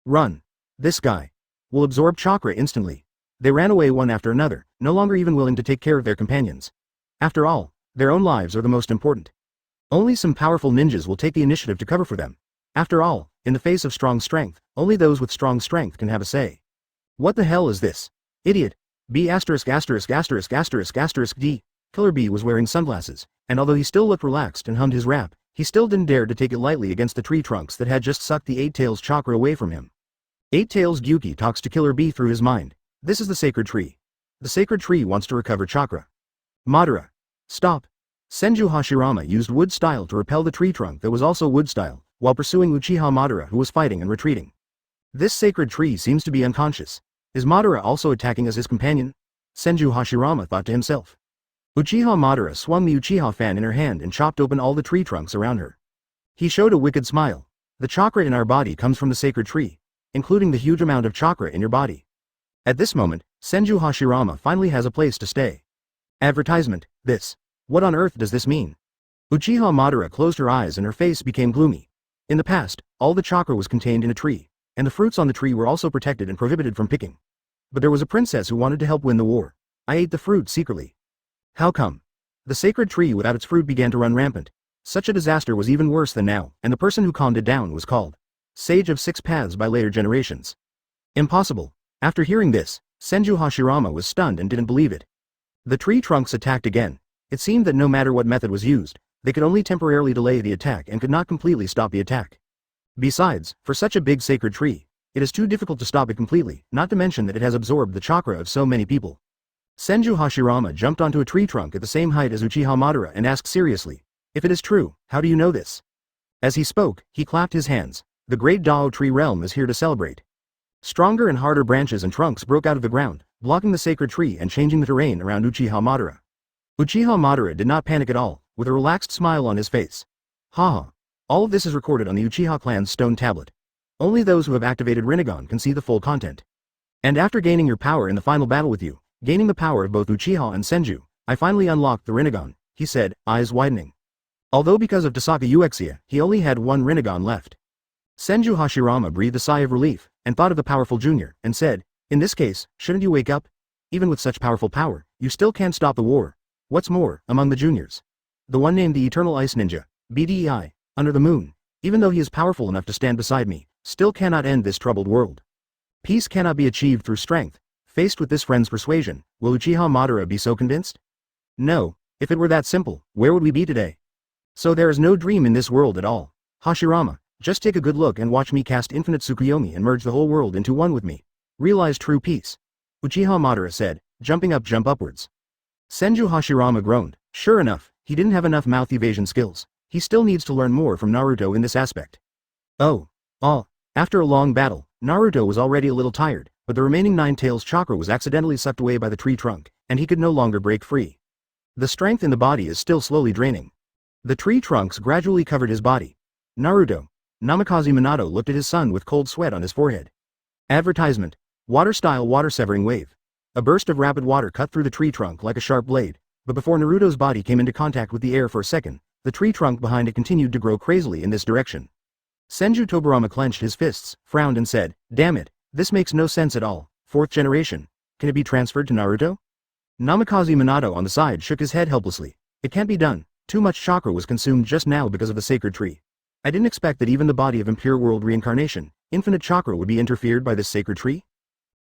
Run. This guy will absorb chakra instantly. They ran away one after another, no longer even willing to take care of their companions. After all, their own lives are the most important. Only some powerful ninjas will take the initiative to cover for them. After all, in the face of strong strength, only those with strong strength can have a say. What the hell is this? Idiot. B****************** D. Killer B was wearing sunglasses, and although he still looked relaxed and hummed his rap, he still didn't dare to take it lightly against the tree trunks that had just sucked the Eight Tails chakra away from him. Eight Tails Gyuki talks to Killer B through his mind. This is the sacred tree. The sacred tree wants to recover chakra. Madara. Stop. Senju Hashirama used wood style to repel the tree trunk that was also wood style, while pursuing Uchiha Madara who was fighting and retreating. This sacred tree seems to be unconscious. Is Madara also attacking as his companion? Senju Hashirama thought to himself. Uchiha Madara swung the Uchiha fan in her hand and chopped open all the tree trunks around her. He showed a wicked smile. The chakra in our body comes from the sacred tree, including the huge amount of chakra in your body. At this moment, Senju Hashirama finally has a place to stay. Advertisement. This. What on earth does this mean? Uchiha Madara closed her eyes and her face became gloomy. In the past, all the chakra was contained in a tree, and the fruits on the tree were also protected and prohibited from picking. But there was a princess who wanted to help win the war. I ate the fruit secretly. How come? The sacred tree without its fruit began to run rampant. Such a disaster was even worse than now, and the person who calmed it down was called Sage of Six Paths by later generations. Impossible. After hearing this, Senju Hashirama was stunned and didn't believe it. The tree trunks attacked again. It seemed that no matter what method was used, they could only temporarily delay the attack and could not completely stop the attack. Besides, for such a big sacred tree, it is too difficult to stop it completely, not to mention that it has absorbed the chakra of so many people. Senju Hashirama jumped onto a tree trunk at the same height as Uchiha Madara and asked seriously, if it is true, how do you know this? As he spoke, he clapped his hands. The great Dao tree realm is here to celebrate. Stronger and harder branches and trunks broke out of the ground, blocking the sacred tree and changing the terrain around Uchiha Madara. Uchiha Madara did not panic at all, with a relaxed smile on his face. Haha. All of this is recorded on the Uchiha clan's stone tablet. Only those who have activated Renegon can see the full content. And after gaining your power in the final battle with you, gaining the power of both Uchiha and Senju, I finally unlocked the Renegon, he said, eyes widening. Although because of Tossaka Uchiha, he only had one Renegon left. Senju Hashirama breathed a sigh of relief, and thought of the powerful junior, and said, in this case, shouldn't you wake up? Even with such powerful power, you still can't stop the war. What's more, among the juniors, the one named the Eternal Ice Ninja, BDEI, under the moon, even though he is powerful enough to stand beside me, still cannot end this troubled world. Peace cannot be achieved through strength. Faced with this friend's persuasion, will Uchiha Madara be so convinced? No, if it were that simple, where would we be today? So there is no dream in this world at all. Hashirama, just take a good look and watch me cast infinite Tsukuyomi and merge the whole world into one with me. Realize true peace. Uchiha Madara said, jumping up jump upwards. Senju Hashirama groaned. Sure enough, he didn't have enough mouth evasion skills. He still needs to learn more from Naruto in this aspect. After a long battle, Naruto was already a little tired, but the remaining 9 Tails chakra was accidentally sucked away by the tree trunk, and he could no longer break free. The strength in the body is still slowly draining. The tree trunks gradually covered his body. Naruto. Namikaze Minato looked at his son with cold sweat on his forehead. Advertisement. Water-style water-severing wave. A burst of rapid water cut through the tree trunk like a sharp blade, but before Naruto's body came into contact with the air for a second, the tree trunk behind it continued to grow crazily in this direction. Senju Tobirama clenched his fists, frowned and said, "Damn it, this makes no sense at all. Fourth generation. Can it be transferred to Naruto?" Namikaze Minato on the side shook his head helplessly. "It can't be done. Too much chakra was consumed just now because of the sacred tree. I didn't expect that even the body of Impure World Reincarnation, infinite chakra would be interfered by this sacred tree.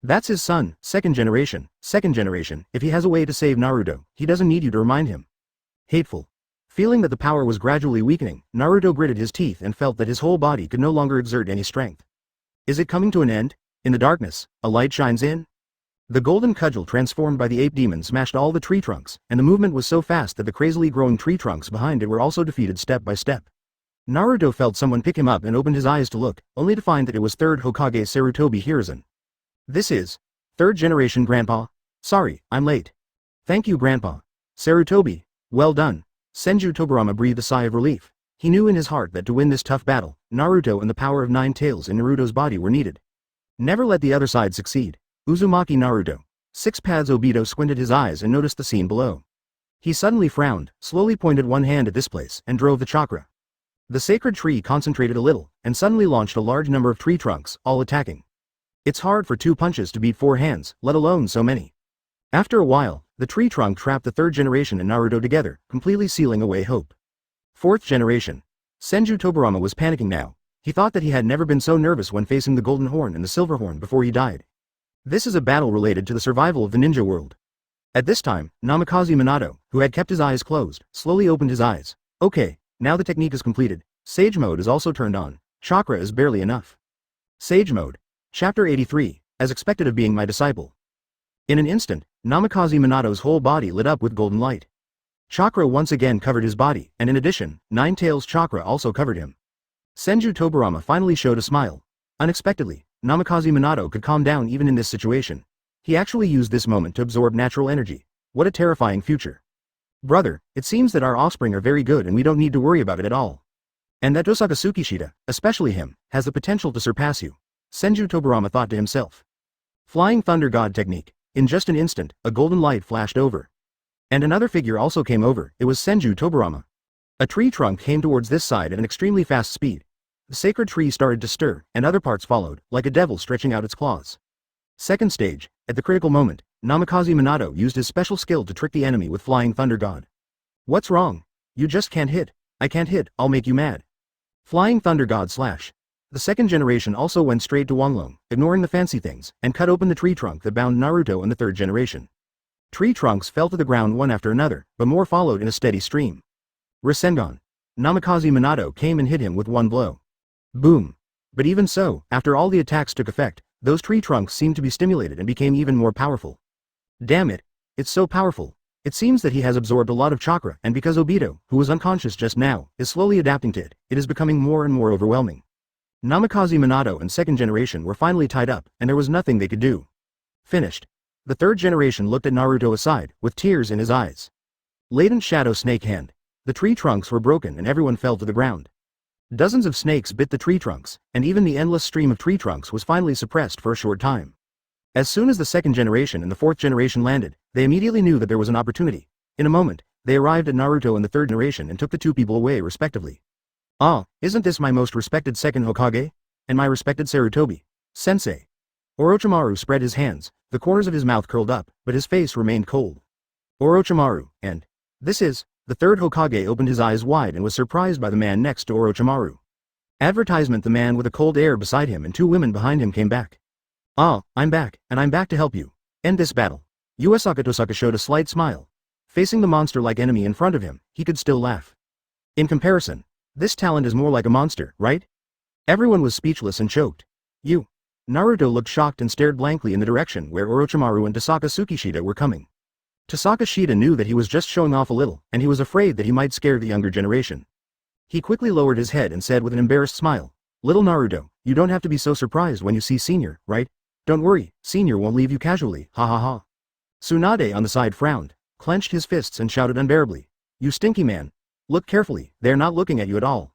That's his son, second generation. If he has a way to save Naruto, he doesn't need you to remind him." Hateful. Feeling that the power was gradually weakening, Naruto gritted his teeth and felt that his whole body could no longer exert any strength. Is it coming to an end? In the darkness, a light shines in. The golden cudgel transformed by the ape demon smashed all the tree trunks, and the movement was so fast that the crazily growing tree trunks behind it were also defeated step by step. Naruto felt someone pick him up and opened his eyes to look, only to find that it was third Hokage Sarutobi Hiruzen. "This is third generation, Grandpa. Sorry, I'm late." "Thank you, Grandpa. Sarutobi, well done." Senju Tobirama breathed a sigh of relief. He knew in his heart that to win this tough battle, Naruto and the power of 9 tails in Naruto's body were needed. Never let the other side succeed. Uzumaki Naruto. Six Paths Obito squinted his eyes and noticed the scene below. He suddenly frowned, slowly pointed one hand at this place, and drove the chakra. The sacred tree concentrated a little, and suddenly launched a large number of tree trunks, all attacking. It's hard for 2 punches to beat 4 hands, let alone so many. After a while, the tree trunk trapped the third generation and Naruto together, completely sealing away hope. Fourth generation. Senju Tobirama was panicking now. He thought that he had never been so nervous when facing the Golden Horn and the Silver Horn before he died. This is a battle related to the survival of the ninja world. At this time, Namikaze Minato, who had kept his eyes closed, slowly opened his eyes. Okay, now the technique is completed. Sage mode is also turned on. Chakra is barely enough. Sage mode. Chapter 83, as expected of being my disciple. In an instant, Namikaze Minato's whole body lit up with golden light. Chakra once again covered his body, and in addition, 9 tails chakra also covered him. Senju Tobirama finally showed a smile. Unexpectedly, Namikaze Minato could calm down even in this situation. He actually used this moment to absorb natural energy. What a terrifying future. Brother, it seems that our offspring are very good and we don't need to worry about it at all. And that Tohsaka Tsukishita, especially him, has the potential to surpass you. Senju Tobirama thought to himself. Flying Thunder God Technique. In just an instant, a golden light flashed over. And another figure also came over. It was Senju Tobirama. A tree trunk came towards this side at an extremely fast speed. The sacred tree started to stir, and other parts followed, like a devil stretching out its claws. Second stage. At the critical moment, Namikaze Minato used his special skill to trick the enemy with Flying Thunder God. What's wrong? You just can't hit. I can't hit, I'll make you mad. Flying Thunder God slash. The second generation also went straight to Wanglong, ignoring the fancy things, and cut open the tree trunk that bound Naruto and the third generation. Tree trunks fell to the ground one after another, but more followed in a steady stream. Renegon. Namikaze Minato came and hit him with one blow. Boom. But even so, after all the attacks took effect, those tree trunks seemed to be stimulated and became even more powerful. Damn it. It's so powerful. It seems that he has absorbed a lot of chakra, and because Obito, who was unconscious just now, is slowly adapting to it, it is becoming more and more overwhelming. Namikaze Minato and second generation were finally tied up, and there was nothing they could do. Finished. The third generation looked at Naruto aside, with tears in his eyes. Latent Shadow Snake Hand. The tree trunks were broken and everyone fell to the ground. Dozens of snakes bit the tree trunks, and even the endless stream of tree trunks was finally suppressed for a short time. As soon as the second generation and the fourth generation landed, they immediately knew that there was an opportunity. In a moment, they arrived at Naruto and the third generation and took the 2 people away respectively. Ah, isn't this my most respected second Hokage? And my respected Sarutobi? Sensei. Orochimaru spread his hands, the corners of his mouth curled up, but his face remained cold. Orochimaru, and this is, the third Hokage opened his eyes wide and was surprised by the man next to Orochimaru. Advertisement. The man with a cold air beside him and 2 women behind him came back. Ah, I'm back, and I'm back to help you. End this battle. Tohsaka showed a slight smile. Facing the monster-like enemy in front of him, he could still laugh. In comparison, this talent is more like a monster, right? Everyone was speechless and choked. You. Naruto looked shocked and stared blankly in the direction where Orochimaru and Tohsaka Tsukishita were coming. Tohsaka Shida knew that he was just showing off a little, and he was afraid that he might scare the younger generation. He quickly lowered his head and said with an embarrassed smile, "Little Naruto, you don't have to be so surprised when you see Senior, right? Don't worry, Senior won't leave you casually, ha ha ha." Tsunade on the side frowned, clenched his fists and shouted unbearably, "You stinky man. Look carefully, they are not looking at you at all."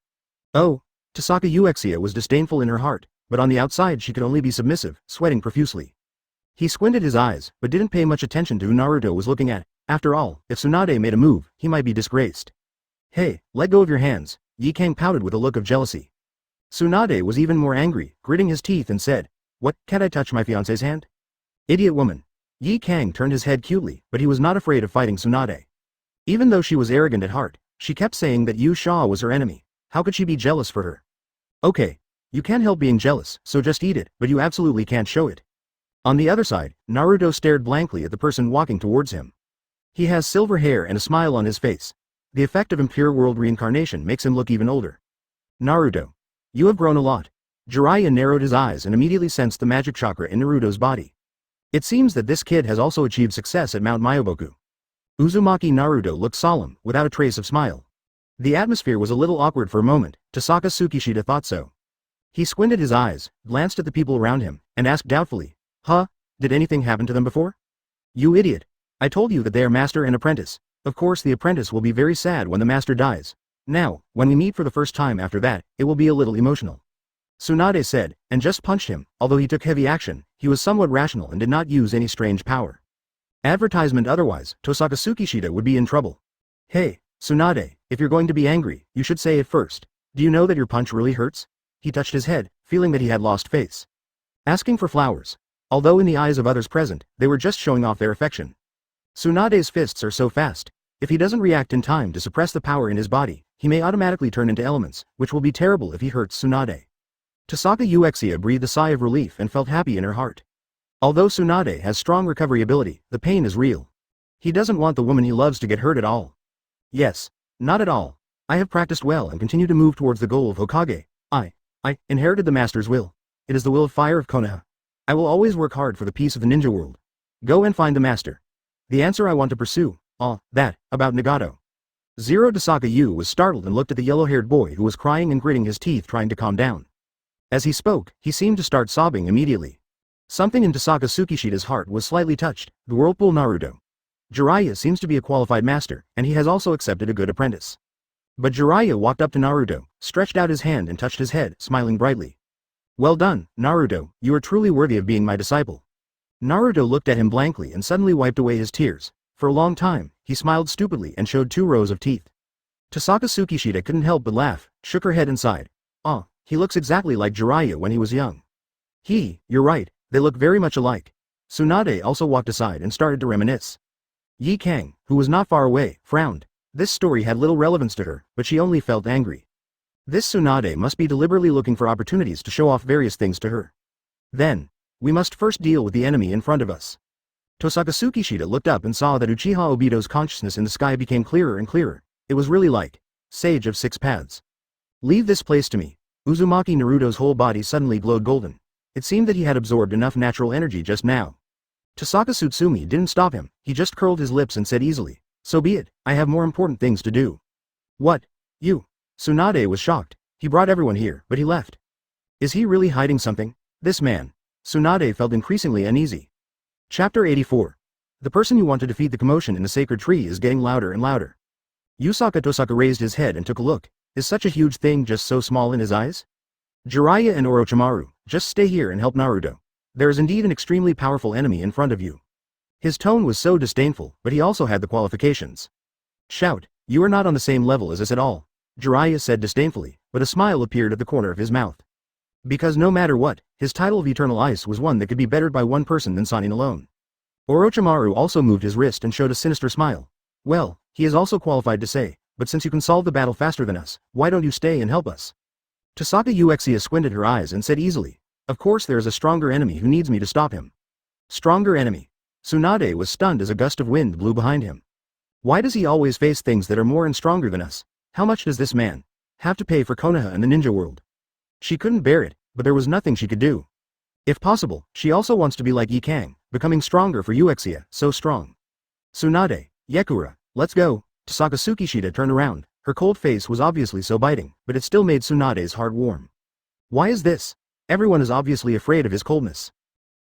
"Oh, Tossaka Uchiha was disdainful in her heart, but on the outside she could only be submissive, sweating profusely. He squinted his eyes, but didn't pay much attention to who Naruto was looking at. After all, if Tsunade made a move, he might be disgraced. Hey, let go of your hands, Yi Kang pouted with a look of jealousy. Tsunade was even more angry, gritting his teeth and said, "What, can't I touch my fiance's hand?" Idiot woman. Yi Kang turned his head cutely, but he was not afraid of fighting Tsunade. Even though she was arrogant at heart, she kept saying that Yu Sha was her enemy. How could she be jealous for her? Okay. You can't help being jealous, so just eat it, but you absolutely can't show it. On the other side, Naruto stared blankly at the person walking towards him. He has silver hair and a smile on his face. The effect of Impure World Reincarnation makes him look even older. Naruto. You have grown a lot. Jiraiya narrowed his eyes and immediately sensed the magic chakra in Naruto's body. It seems that this kid has also achieved success at Mount Myoboku. Uzumaki Naruto looked solemn, without a trace of smile. The atmosphere was a little awkward for a moment. Tohsaka Tsukishita thought so. He squinted his eyes, glanced at the people around him, and asked doubtfully, "Huh? Did anything happen to them before?" "You idiot. I told you that they are master and apprentice. Of course the apprentice will be very sad when the master dies. Now, when we meet for the first time after that, it will be a little emotional." Tsunade said, and just punched him. Although he took heavy action, he was somewhat rational and did not use any strange power. Advertisement otherwise, Tohsaka Tsukishita would be in trouble. "Hey, Tsunade, if you're going to be angry, you should say it first. Do you know that your punch really hurts?" He touched his head, feeling that he had lost face. Asking for flowers. Although in the eyes of others present, they were just showing off their affection. Tsunade's fists are so fast. If he doesn't react in time to suppress the power in his body, he may automatically turn into elements, which will be terrible if he hurts Tsunade. Tohsaka Uchiha breathed a sigh of relief and felt happy in her heart. Although Tsunade has strong recovery ability, the pain is real. He doesn't want the woman he loves to get hurt at all. Yes. Not at all. I have practiced well and continue to move towards the goal of Hokage. I inherited the master's will. It is the will of fire of Konoha. I will always work hard for the peace of the ninja world. Go and find the master. The answer I want to pursue, that, about Nagato. Zero Tohsaka Yu was startled and looked at the yellow-haired boy who was crying and gritting his teeth trying to calm down. As he spoke, he seemed to start sobbing immediately. Something in Tohsaka Tsukishita's heart was slightly touched, the Whirlpool Naruto. Jiraiya seems to be a qualified master, and he has also accepted a good apprentice. But Jiraiya walked up to Naruto, stretched out his hand and touched his head, smiling brightly. "Well done, Naruto, you are truly worthy of being my disciple." Naruto looked at him blankly and suddenly wiped away his tears. For a long time, he smiled stupidly and showed 2 rows of teeth. Tohsaka Tsukishita couldn't help but laugh, shook her head and sighed. He looks exactly like Jiraiya when he was young. You're right, they look very much alike. Tsunade also walked aside and started to reminisce. Yi Kang, who was not far away, frowned. This story had little relevance to her, but she only felt angry. This Tsunade must be deliberately looking for opportunities to show off various things to her. Then, we must first deal with the enemy in front of us. Tohsaka Tsukishita looked up and saw that Uchiha Obito's consciousness in the sky became clearer and clearer. It was really like Sage of 6 Paths. "Leave this place to me." Uzumaki Naruto's whole body suddenly glowed golden. It seemed that he had absorbed enough natural energy just now. Tohsaka Tsutsumi didn't stop him, he just curled his lips and said easily, "So be it, I have more important things to do." "What? You?" Tsunade was shocked. He brought everyone here, but he left. Is he really hiding something? This man. Tsunade felt increasingly uneasy. Chapter 84. The person you want to defeat the commotion in the sacred tree is getting louder and louder. Usaka Tohsaka raised his head and took a look. Is such a huge thing just so small in his eyes? Jiraiya and Orochimaru, just stay here and help Naruto. There is indeed an extremely powerful enemy in front of you. His tone was so disdainful, but he also had the qualifications. Shout, you are not on the same level as us at all, Jiraiya said disdainfully, but a smile appeared at the corner of his mouth. Because no matter what, his title of Eternal Ice was one that could be bettered by one person than Sannin alone. Orochimaru also moved his wrist and showed a sinister smile. Well, he is also qualified to say, but since you can solve the battle faster than us, why don't you stay and help us? Tohsaka Uchiha squinted her eyes and said easily, of course there is a stronger enemy who needs me to stop him. Stronger enemy. Tsunade was stunned as a gust of wind blew behind him. Why does he always face things that are more and stronger than us? How much does this man have to pay for Konoha and the ninja world? She couldn't bear it, but there was nothing she could do. If possible, she also wants to be like Yi Kang, becoming stronger for Uchiha, so strong. Tsunade, Yekura, let's go. Tohsaka Tsukishita turned around. Her cold face was obviously so biting, but it still made Tsunade's heart warm. Why is this? Everyone is obviously afraid of his coldness.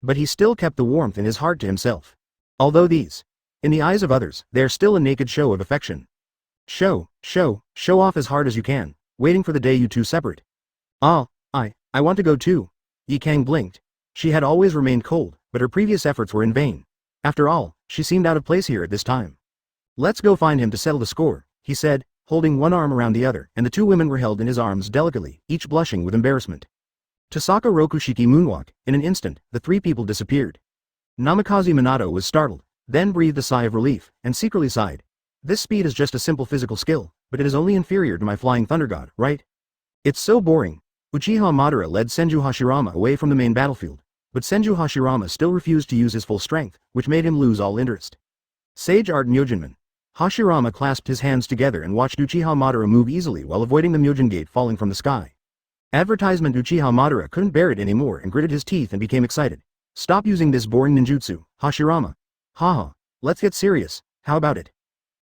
But he still kept the warmth in his heart to himself. Although these, in the eyes of others, they are still a naked show of affection. Show off as hard as you can, waiting for the day you two separate. Ah, I want to go too. Yi Kang blinked. She had always remained cold, but her previous efforts were in vain. After all, she seemed out of place here at this time. Let's go find him to settle the score, he said, holding one arm around the other, and the two women were held in his arms delicately, each blushing with embarrassment. Tossaka Rokushiki moonwalk, in an instant, the three people disappeared. Namikaze Minato was startled, then breathed a sigh of relief, and secretly sighed. This speed is just a simple physical skill, but it is only inferior to my flying thunder god, right? It's so boring. Uchiha Madara led Senju Hashirama away from the main battlefield, but Senju Hashirama still refused to use his full strength, which made him lose all interest. Sage Art Myojinman. Hashirama clasped his hands together and watched Uchiha Madara move easily while avoiding the Myojin gate falling from the sky. Advertisement Uchiha Madara couldn't bear it anymore and gritted his teeth and became excited. Stop using this boring ninjutsu, Hashirama. Haha, let's get serious, how about it?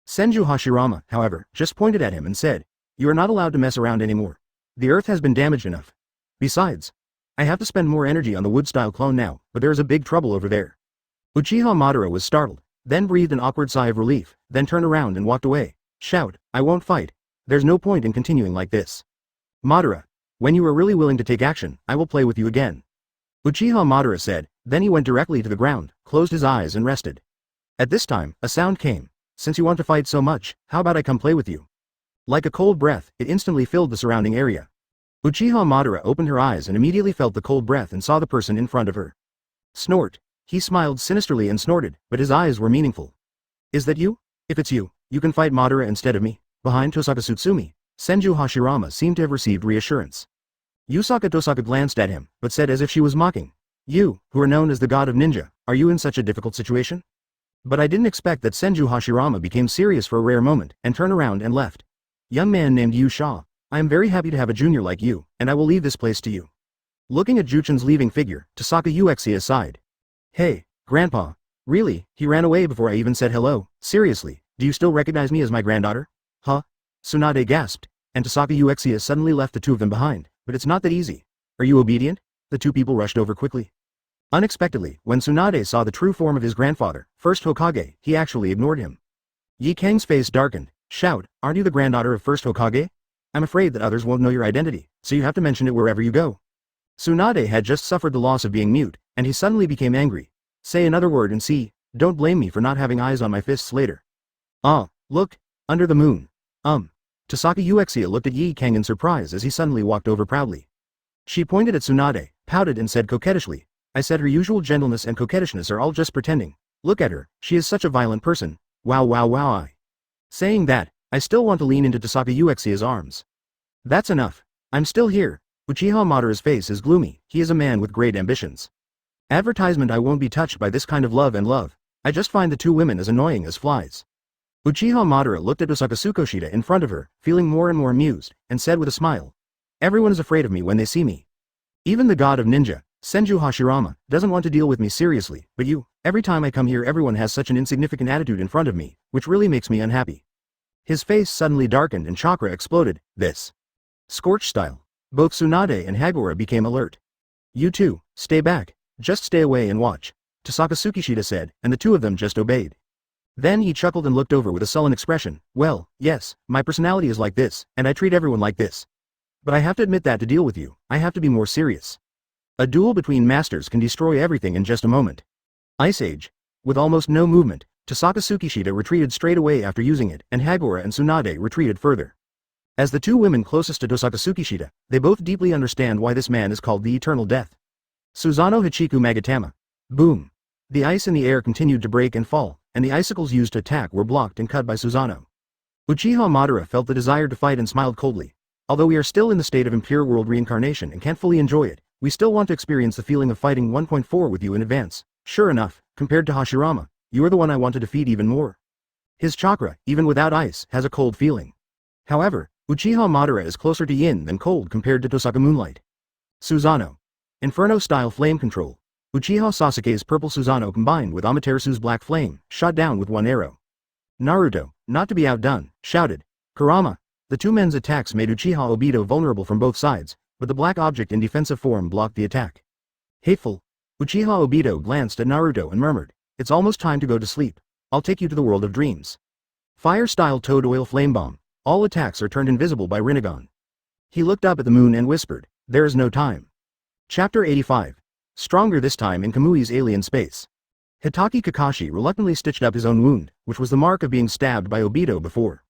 Senju Hashirama, however, just pointed at him and said, you are not allowed to mess around anymore. The earth has been damaged enough. Besides, I have to spend more energy on the wood-style clone now, but there is a big trouble over there. Uchiha Madara was startled, then breathed an awkward sigh of relief, then turned around and walked away. Shout, I won't fight. There's no point in continuing like this. Madara, when you are really willing to take action, I will play with you again. Uchiha Madara said, then he went directly to the ground, closed his eyes and rested. At this time, a sound came. Since you want to fight so much, how about I come play with you? Like a cold breath, it instantly filled the surrounding area. Uchiha Madara opened her eyes and immediately felt the cold breath and saw the person in front of her. Snort. He smiled sinisterly and snorted, but his eyes were meaningful. Is that you? If it's you, you can fight Madara instead of me. Behind Tohsaka Tsutsumi, Senju Hashirama seemed to have received reassurance. Usaka Tohsaka glanced at him, but said as if she was mocking. You, who are known as the god of ninja, are you in such a difficult situation? But I didn't expect that Senju Hashirama became serious for a rare moment, and turned around and left. Young man named Yu Sha, I am very happy to have a junior like you, and I will leave this place to you. Looking at Juchin's leaving figure, Tohsaka Uchiha sighed. Hey, Grandpa. Really, he ran away before I even said hello. Seriously, do you still recognize me as my granddaughter? Huh? Tsunade gasped, and Tohsaka Uchiha suddenly left the two of them behind, but it's not that easy. Are you obedient? The two people rushed over quickly. Unexpectedly, when Tsunade saw the true form of his grandfather, First Hokage, he actually ignored him. Yi Kang's face darkened. Shout, aren't you the granddaughter of First Hokage? I'm afraid that others won't know your identity, so you have to mention it wherever you go. Tsunade had just suffered the loss of being mute, and he suddenly became angry. Say another word and see, don't blame me for not having eyes on my fists later. Ah, look, under the moon. Tohsaka Uchiha looked at Yi Kang in surprise as he suddenly walked over proudly. She pointed at Tsunade, pouted and said coquettishly, I said her usual gentleness and coquettishness are all just pretending. Look at her, she is such a violent person. Wow. Saying that, I still want to lean into Tohsaka Uchiha's arms. That's enough. I'm still here. Uchiha Madara's face is gloomy, he is a man with great ambitions. Advertisement I won't be touched by this kind of love. I just find the two women as annoying as flies. Uchiha Madara looked at Tohsaka Tsukishita in front of her, feeling more and more amused, and said with a smile. Everyone is afraid of me when they see me. Even the god of ninja, Senju Hashirama, doesn't want to deal with me seriously, but you, every time I come here everyone has such an insignificant attitude in front of me, which really makes me unhappy. His face suddenly darkened and chakra exploded. This. Scorch style. Both Tsunade and Hagora became alert. You two, stay back, just stay away and watch, Tohsaka Tsukishita said, and the two of them just obeyed. Then he chuckled and looked over with a sullen expression. Well, yes, my personality is like this, and I treat everyone like this. But I have to admit that to deal with you, I have to be more serious. A duel between masters can destroy everything in just a moment. Ice Age. With almost no movement, Tohsaka Tsukishita retreated straight away after using it, and Hagora and Tsunade retreated further. As the two women closest to Tohsaka Tsukishita, they both deeply understand why this man is called the Eternal Death. Susanoo Hachiku Magatama. Boom. The ice in the air continued to break and fall, and the icicles used to attack were blocked and cut by Susanoo. Uchiha Madara felt the desire to fight and smiled coldly. Although we are still in the state of Impure World Reincarnation and can't fully enjoy it, we still want to experience the feeling of fighting 1.4 with you in advance. Sure enough, compared to Hashirama, you are the one I want to defeat even more. His chakra, even without ice, has a cold feeling. However, Uchiha Madara is closer to yin than cold compared to Tohsaka Moonlight. Susanoo. Inferno-style flame control. Uchiha Sasuke's purple Susanoo combined with Amaterasu's black flame, shot down with one arrow. Naruto, not to be outdone, shouted. Kurama. The two men's attacks made Uchiha Obito vulnerable from both sides, but the black object in defensive form blocked the attack. Hateful. Uchiha Obito glanced at Naruto and murmured, it's almost time to go to sleep. I'll take you to the world of dreams. Fire-style toad oil flame bomb. All attacks are turned invisible by Renegon. He looked up at the moon and whispered, There is no time. Chapter 85. Stronger this time in Kamui's alien space. Hitaki Kakashi reluctantly stitched up his own wound, which was the mark of being stabbed by Obito before.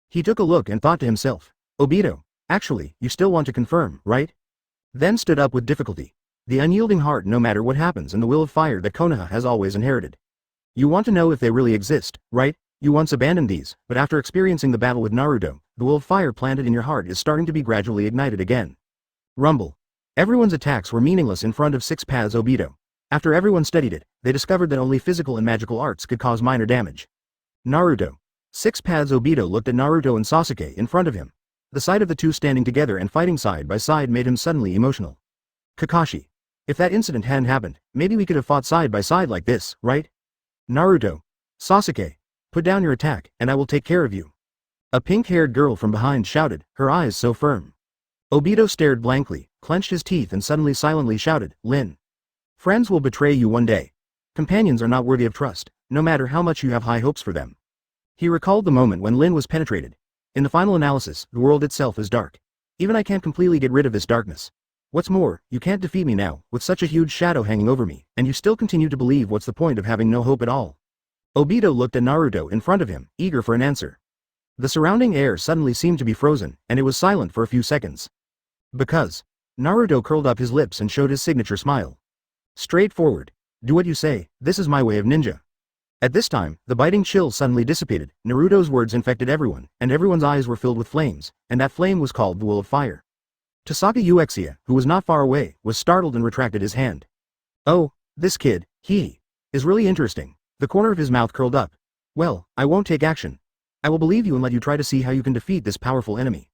He took a look and thought to himself, Obito, actually, you still want to confirm, right? Then stood up with difficulty. The unyielding heart no matter what happens and the will of fire that Konoha has always inherited. You want to know if they really exist, right? You once abandoned these, but after experiencing the battle with Naruto, the will of fire planted in your heart is starting to be gradually ignited again. Rumble. Everyone's attacks were meaningless in front of Six Paths Obito. After everyone studied it, they discovered that only physical and magical arts could cause minor damage. Naruto. Six Paths Obito looked at Naruto and Sasuke in front of him. The sight of the two standing together and fighting side by side made him suddenly emotional. Kakashi. If that incident hadn't happened, maybe we could have fought side by side like this, right? Naruto. Sasuke. Put down your attack, and I will take care of you. A pink-haired girl from behind shouted, her eyes so firm. Obito stared blankly, clenched his teeth and suddenly silently shouted, Lin. Friends will betray you one day. Companions are not worthy of trust, no matter how much you have high hopes for them. He recalled the moment when Lin was penetrated. In the final analysis, the world itself is dark. Even I can't completely get rid of this darkness. What's more, you can't defeat me now, with such a huge shadow hanging over me, and you still continue to believe what's the point of having no hope at all. Obito looked at Naruto in front of him, eager for an answer. The surrounding air suddenly seemed to be frozen, and it was silent for a few seconds. Because. Naruto curled up his lips and showed his signature smile. Straightforward. Do what you say, this is my way of ninja. At this time, the biting chill suddenly dissipated, Naruto's words infected everyone, and everyone's eyes were filled with flames, and that flame was called the will of fire. Tohsaka Tsukishita, who was not far away, was startled and retracted his hand. Oh, this kid, he is really interesting. The corner of his mouth curled up. Well, I won't take action. I will believe you and let you try to see how you can defeat this powerful enemy.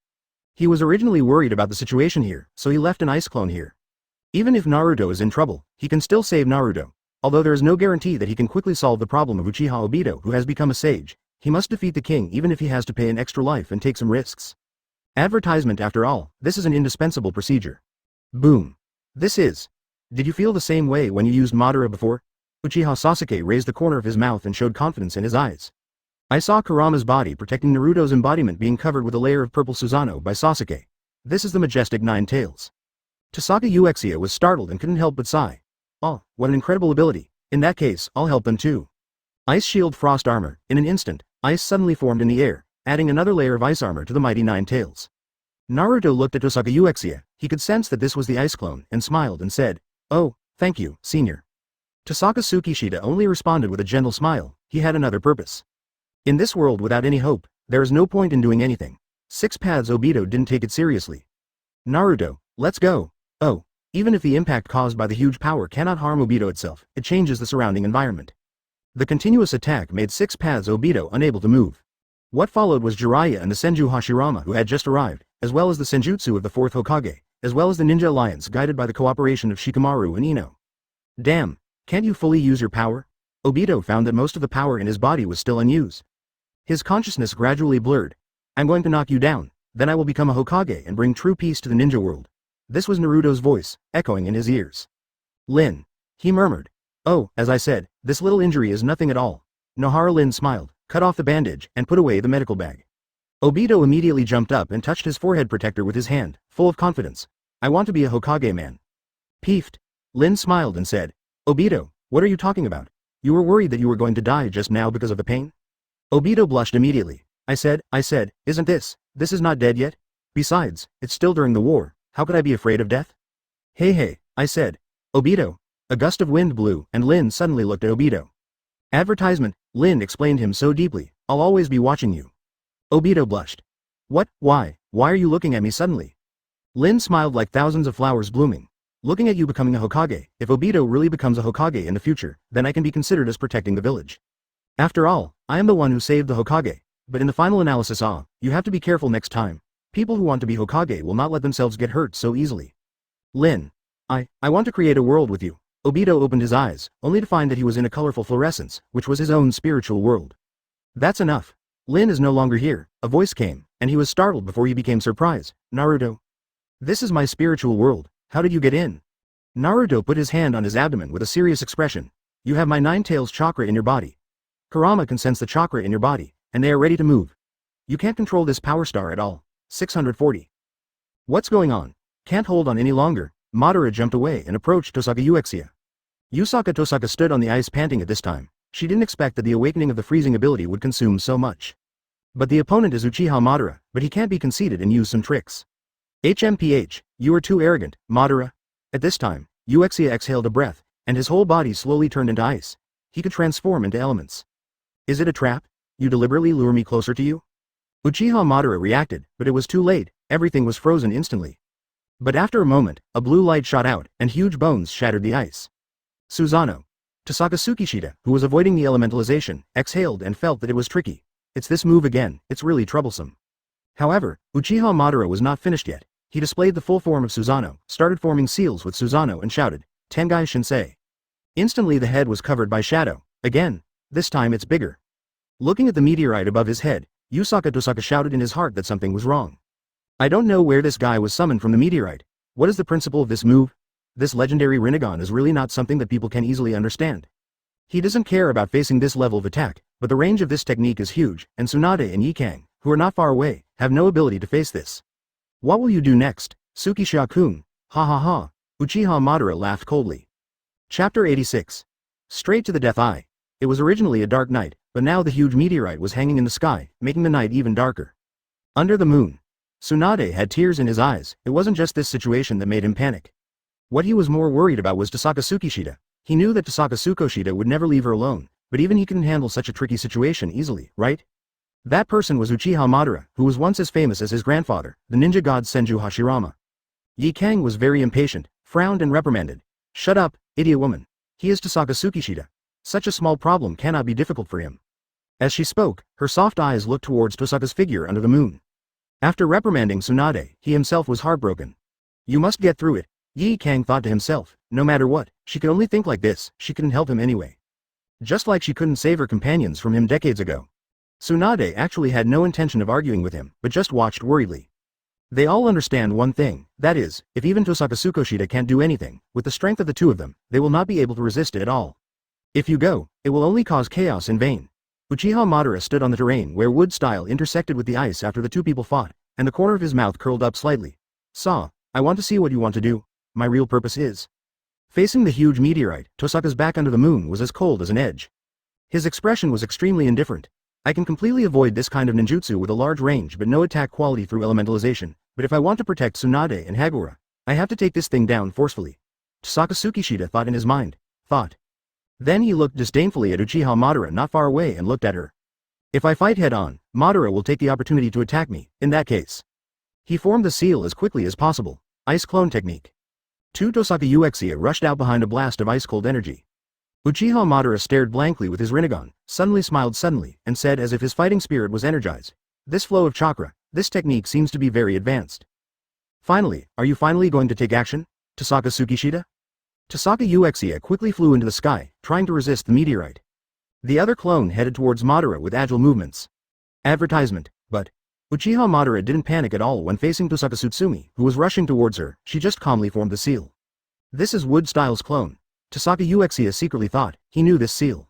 He was originally worried about the situation here, so he left an ice clone here. Even if Naruto is in trouble, he can still save Naruto. Although there is no guarantee that he can quickly solve the problem of Uchiha Obito who has become a sage, he must defeat the king even if he has to pay an extra life and take some risks. Advertisement after all, this is an indispensable procedure. Boom. This is. Did you feel the same way when you used Madara before? Uchiha Sasuke raised the corner of his mouth and showed confidence in his eyes. I saw Kurama's body protecting Naruto's embodiment being covered with a layer of purple Susanoo by Sasuke. This is the majestic Nine Tails. Tohsaka Tsukishita was startled and couldn't help but sigh. Oh, what an incredible ability. In that case, I'll help them too. Ice Shield Frost Armor. In an instant, ice suddenly formed in the air, adding another layer of ice armor to the mighty Nine Tails. Naruto looked at Tohsaka Tsukishita. He could sense that this was the ice clone, and smiled and said, Oh, thank you, senior. Tohsaka Tsukishita only responded with a gentle smile. He had another purpose. In this world without any hope, there is no point in doing anything. Six Paths Obito didn't take it seriously. Naruto, let's go. Oh. Even if the impact caused by the huge power cannot harm Obito itself, it changes the surrounding environment. The continuous attack made Six Paths Obito unable to move. What followed was Jiraiya and the Senju Hashirama who had just arrived, as well as the Senjutsu of the Fourth Hokage, as well as the Ninja Alliance guided by the cooperation of Shikamaru and Ino. Damn, can't you fully use your power? Obito found that most of the power in his body was still unused. His consciousness gradually blurred. I'm going to knock you down, then I will become a Hokage and bring true peace to the ninja world. This was Naruto's voice, echoing in his ears. Lin. He murmured. Oh, as I said, this little injury is nothing at all. Nohara Lin smiled, cut off the bandage, and put away the medical bag. Obito immediately jumped up and touched his forehead protector with his hand, full of confidence. I want to be a Hokage man. Peeved. Lin smiled and said, Obito, what are you talking about? You were worried that you were going to die just now because of the pain? Obito blushed immediately. I said, isn't this is not dead yet? Besides, it's still during the war. How could I be afraid of death? Hey, I said. Obito. A gust of wind blew, and Lin suddenly looked at Obito. Advertisement, Lin explained him so deeply, I'll always be watching you. Obito blushed. What, why are you looking at me suddenly? Lin smiled like thousands of flowers blooming. Looking at you becoming a Hokage, if Obito really becomes a Hokage in the future, then I can be considered as protecting the village. After all, I am the one who saved the Hokage, but in the final analysis you have to be careful next time. People who want to be Hokage will not let themselves get hurt so easily. Lin. I want to create a world with you. Obito opened his eyes, only to find that he was in a colorful fluorescence, which was his own spiritual world. That's enough. Lin is no longer here, a voice came, and he was startled before he became surprised. Naruto. This is my spiritual world, how did you get in? Naruto put his hand on his abdomen with a serious expression. You have my Nine Tails chakra in your body. Kurama can sense the chakra in your body, and they are ready to move. You can't control this power star at all. 640. What's going on? Can't hold on any longer, Madara jumped away and approached Tohsaka Uchiha. Tohsaka stood on the ice panting at this time. She didn't expect that the awakening of the freezing ability would consume so much. But the opponent is Uchiha Madara, but he can't be conceited and use some tricks. HMPH, you are too arrogant, Madara. At this time, Uchiha exhaled a breath, and his whole body slowly turned into ice. He could transform into elements. Is it a trap? You deliberately lure me closer to you? Uchiha Madara reacted, but it was too late, everything was frozen instantly. But after a moment, a blue light shot out, and huge bones shattered the ice. Susanoo. Tohsaka Tsukishita, who was avoiding the elementalization, exhaled and felt that it was tricky. It's this move again, it's really troublesome. However, Uchiha Madara was not finished yet. He displayed the full form of Susanoo, started forming seals with Susanoo and shouted, Tengai Shinsei. Instantly the head was covered by shadow. Again, this time it's bigger. Looking at the meteorite above his head, Tohsaka shouted in his heart that something was wrong. I don't know where this guy was summoned from the meteorite. What is the principle of this move? This legendary Renegon is really not something that people can easily understand. He doesn't care about facing this level of attack, but the range of this technique is huge, and Tsunade and Yikang, who are not far away, have no ability to face this. What will you do next, Tsukishita-kun? Ha ha ha. Uchiha Madara laughed coldly. Chapter 86. Straight to the Death Eye. It was originally a dark night, but now the huge meteorite was hanging in the sky, making the night even darker. Under the moon. Tsunade had tears in his eyes. It wasn't just this situation that made him panic. What he was more worried about was Tohsaka Tsukishita. He knew that Tohsaka Tsukishita would never leave her alone, but even he couldn't handle such a tricky situation easily, right? That person was Uchiha Madara, who was once as famous as his grandfather, the ninja god Senju Hashirama. Yikang was very impatient, frowned and reprimanded. Shut up, idiot woman. He is Tohsaka Tsukishita. Such a small problem cannot be difficult for him. As she spoke, her soft eyes looked towards Tohsaka's figure under the moon. After reprimanding Tsunade, he himself was heartbroken. You must get through it. Yikang thought to himself, no matter what, she could only think like this, she couldn't help him anyway. Just like she couldn't save her companions from him decades ago. Tsunade actually had no intention of arguing with him, but just watched worriedly. They all understand one thing, that is, if even Tohsaka Tsukishita can't do anything, with the strength of the two of them, they will not be able to resist it at all. If you go, it will only cause chaos in vain. Uchiha Madara stood on the terrain where wood style intersected with the ice after the two people fought, and the corner of his mouth curled up slightly. I want to see what you want to do. My real purpose is. Facing the huge meteorite, Tohsaka's back under the moon was as cold as an edge. His expression was extremely indifferent. I can completely avoid this kind of ninjutsu with a large range but no attack quality through elementalization, but if I want to protect Tsunade and Hagura, I have to take this thing down forcefully. Tohsaka Tsukishita thought in his mind. Then he looked disdainfully at Uchiha Madara not far away and looked at her. If I fight head-on, Madara will take the opportunity to attack me, in that case. He formed the seal as quickly as possible. Ice Clone Technique. Tohsaka Uchiha rushed out behind a blast of ice-cold energy. Uchiha Madara stared blankly with his Renegon, suddenly smiled and said as if his fighting spirit was energized. This flow of chakra, this technique seems to be very advanced. Finally, are you finally going to take action, Tohsaka Tsukishita? Tohsaka Uchiha quickly flew into the sky, trying to resist the meteorite. The other clone headed towards Madara with agile movements. Advertisement, but Uchiha Madara didn't panic at all when facing Tohsaka Tsutsumi, who was rushing towards her. She just calmly formed the seal. This is Wood Style's clone. Tohsaka Uchiha secretly thought he knew this seal.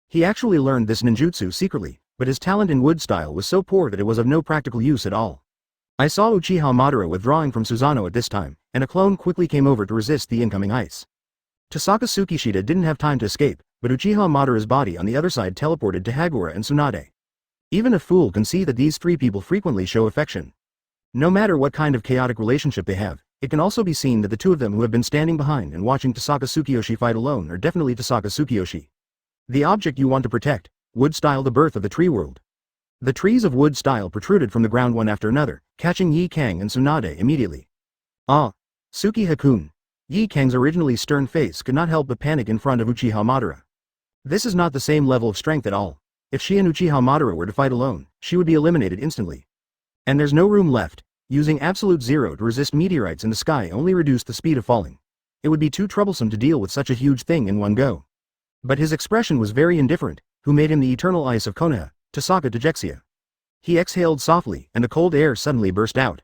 He actually learned this ninjutsu secretly, but his talent in Wood Style was so poor that it was of no practical use at all. I saw Uchiha Madara withdrawing from Susanoo at this time, and a clone quickly came over to resist the incoming ice. Tohsaka Tsukishita didn't have time to escape, but Uchiha Madara's body on the other side teleported to Hagura and Tsunade. Even a fool can see that these three people frequently show affection. No matter what kind of chaotic relationship they have, it can also be seen that the two of them who have been standing behind and watching Tohsaka Tsukiyoshi fight alone are definitely Tohsaka Tsukiyoshi. The object you want to protect, Wood Style, the birth of the tree world. The trees of Wood Style protruded from the ground one after another, catching Yikang and Tsunade immediately. Tsukiha-kun. Yikang's originally stern face could not help but panic in front of Uchiha Madara. This is not the same level of strength at all. If she and Uchiha Madara were to fight alone, she would be eliminated instantly. And there's no room left. Using absolute zero to resist meteorites in the sky only reduced the speed of falling. It would be too troublesome to deal with such a huge thing in one go. But his expression was very indifferent, who made him the eternal ice of Konoha, Tohsaka Tsukishita. He exhaled softly, and the cold air suddenly burst out.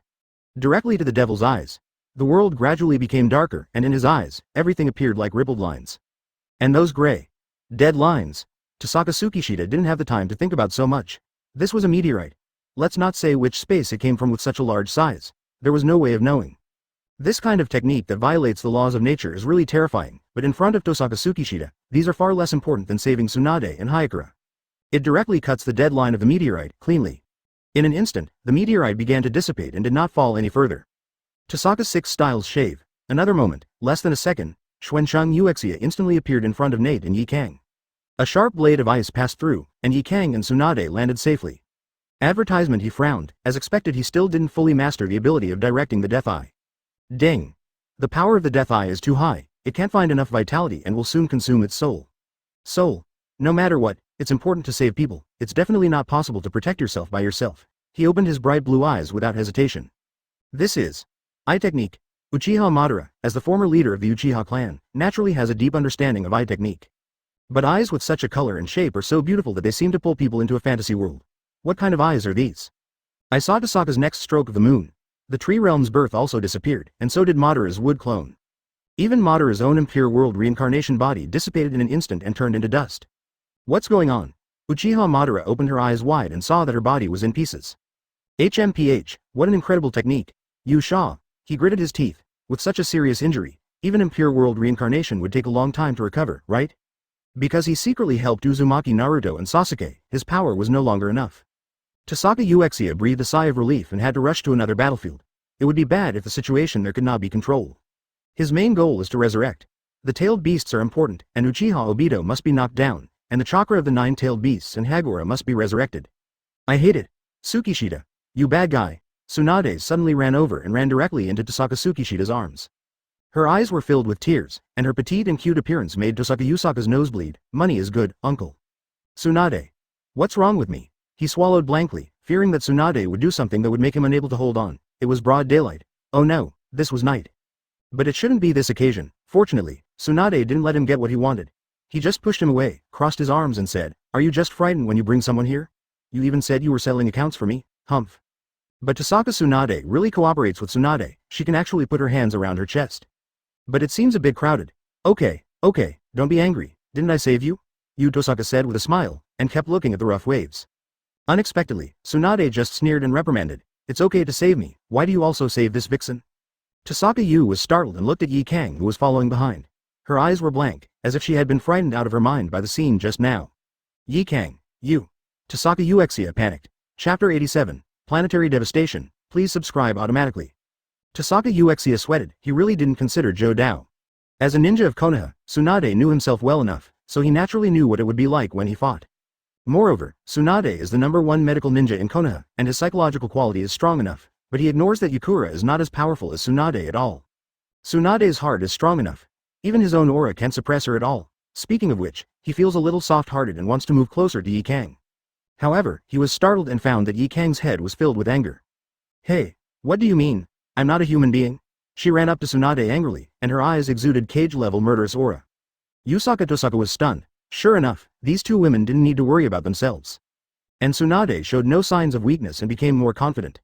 Directly to the devil's eyes. The world gradually became darker, and in his eyes, everything appeared like rippled lines. And those gray, dead lines. Tohsaka Tsukishita didn't have the time to think about so much. This was a meteorite. Let's not say which space it came from with such a large size. There was no way of knowing. This kind of technique that violates the laws of nature is really terrifying, but in front of Tohsaka Tsukishita, these are far less important than saving Tsunade and Hayakura. It directly cuts the deadline of the meteorite, cleanly. In an instant, the meteorite began to dissipate and did not fall any further. Tohsaka's 6 styles shave. Another moment, less than a second, Xuancheng Uexia instantly appeared in front of Nate and Yi Kang. A sharp blade of ice passed through, and Yi Kang and Tsunade landed safely. Advertisement, he frowned. As expected, he still didn't fully master the ability of directing the Death Eye. Ding! The power of the Death Eye is too high, it can't find enough vitality and will soon consume its soul. Soul. No matter what, it's important to save people, it's definitely not possible to protect yourself by yourself. He opened his bright blue eyes without hesitation. This is eye technique. Uchiha Madara, as the former leader of the Uchiha clan, naturally has a deep understanding of eye technique. But eyes with such a color and shape are so beautiful that they seem to pull people into a fantasy world. What kind of eyes are these? I saw Tosaka's next stroke of the moon. The tree realm's birth also disappeared, and so did Madara's wood clone. Even Madara's own Impure World Reincarnation body dissipated in an instant and turned into dust. What's going on? Uchiha Madara opened her eyes wide and saw that her body was in pieces. HMPH, what an incredible technique. You Sha. He gritted his teeth. With such a serious injury, even Impure World Reincarnation would take a long time to recover, right? Because he secretly helped Uzumaki Naruto and Sasuke, his power was no longer enough. Tohsaka Uexia breathed a sigh of relief and had to rush to another battlefield. It would be bad if the situation there could not be controlled. His main goal is to resurrect. The tailed beasts are important, and Uchiha Obito must be knocked down, and the chakra of the 9 tailed beasts and Hagura must be resurrected. I hate it. Tsukishita. You bad guy. Tsunade suddenly ran over and ran directly into Tohsaka Tsukishita's arms. Her eyes were filled with tears, and her petite and cute appearance made Tohsaka Usaka's nose bleed. Money is good, uncle. Tsunade. What's wrong with me? He swallowed blankly, fearing that Tsunade would do something that would make him unable to hold on. It was broad daylight. Oh no, this was night. But it shouldn't be this occasion. Fortunately, Tsunade didn't let him get what he wanted. He just pushed him away, crossed his arms and said, "Are you just frightened when you bring someone here? You even said you were settling accounts for me, humph." But Tohsaka Tsunade really cooperates with Tsunade, she can actually put her hands around her chest. But it seems a bit crowded. Okay, don't be angry, didn't I save you? You Tohsaka said with a smile, and kept looking at the rough waves. Unexpectedly, Tsunade just sneered and reprimanded, "It's okay to save me, why do you also save this vixen?" Tohsaka Yu was startled and looked at Yi Kang who was following behind. Her eyes were blank, as if she had been frightened out of her mind by the scene just now. Yi Kang, you. Tohsaka Uexia panicked. Chapter 87, Planetary Devastation, please subscribe automatically. Tohsaka Uexia sweated, he really didn't consider Joe Dao. As a ninja of Konoha, Tsunade knew himself well enough, so he naturally knew what it would be like when he fought. Moreover, Tsunade is the #1 medical ninja in Konoha, and his psychological quality is strong enough, but he ignores that Yakura is not as powerful as Tsunade at all. Tsunade's heart is strong enough. Even his own aura can't suppress her at all. Speaking of which, he feels a little soft-hearted and wants to move closer to Yi Kang. However, he was startled and found that Yi Kang's head was filled with anger. Hey, what do you mean? I'm not a human being? She ran up to Tsunade angrily, and her eyes exuded cage-level murderous aura. Usaka Tohsaka was stunned. Sure enough, these two women didn't need to worry about themselves. And Tsunade showed no signs of weakness and became more confident.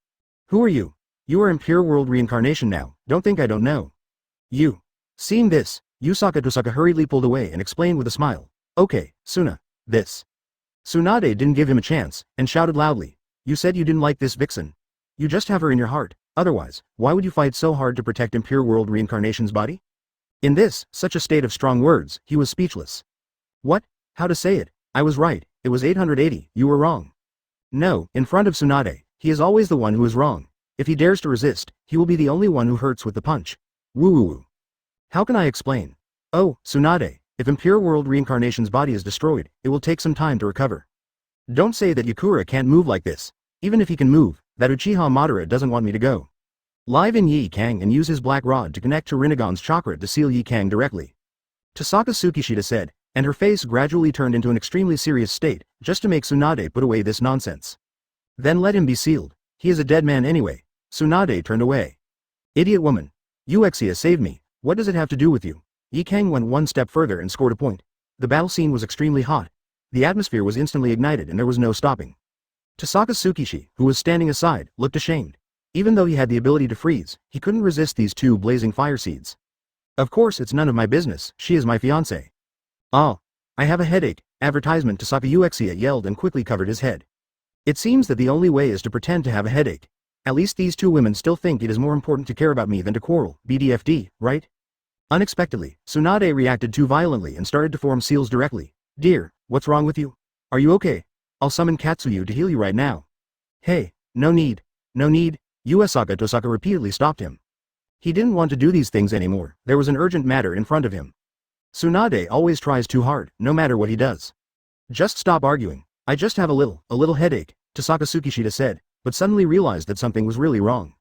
Who are you? You are Impure World Reincarnation now, don't think I don't know. You. Seeing this, Usaka Tohsaka hurriedly pulled away and explained with a smile. Okay, Tsuna. This. Tsunade didn't give him a chance, and shouted loudly. You said you didn't like this vixen. You just have her in your heart, otherwise, why would you fight so hard to protect Impure World Reincarnation's body? In this, such a state of strong words, he was speechless. What? How to say it? I was right, it was 880, you were wrong. No, in front of Tsunade, he is always the one who is wrong. If he dares to resist, he will be the only one who hurts with the punch. Woo-woo-woo. How can I explain? Oh, Tsunade, if Impure World Reincarnation's body is destroyed, it will take some time to recover. Don't say that Yakura can't move like this. Even if he can move, that Uchiha Madara doesn't want me to go. Live in Yi Kang and use his black rod to connect to Renegon's chakra to seal Yi Kang directly. Tohsaka Tsukishita said, and her face gradually turned into an extremely serious state, just to make Tsunade put away this nonsense. Then let him be sealed. He is a dead man anyway. Tsunade turned away. Idiot woman. Uexia saved me. What does it have to do with you? Yi Kang went one step further and scored a point. The battle scene was extremely hot. The atmosphere was instantly ignited and there was no stopping. Tohsaka Tsukishita, who was standing aside, looked ashamed. Even though he had the ability to freeze, he couldn't resist these two blazing fire seeds. Of course it's none of my business, she is my fiancée. Oh, I have a headache, advertisement. Tohsaka Uexia yelled and quickly covered his head. It seems that the only way is to pretend to have a headache. At least these two women still think it is more important to care about me than to quarrel, BDFD, right? Unexpectedly, Tsunade reacted too violently and started to form seals directly. Dear, what's wrong with you? Are you okay? I'll summon Katsuyu to heal you right now. Hey, no need. No need. Tohsaka repeatedly stopped him. He didn't want to do these things anymore, there was an urgent matter in front of him. Tsunade always tries too hard, no matter what he does. Just stop arguing. I just have a little headache, Tohsaka Tsukishita said, but suddenly realized that something was really wrong.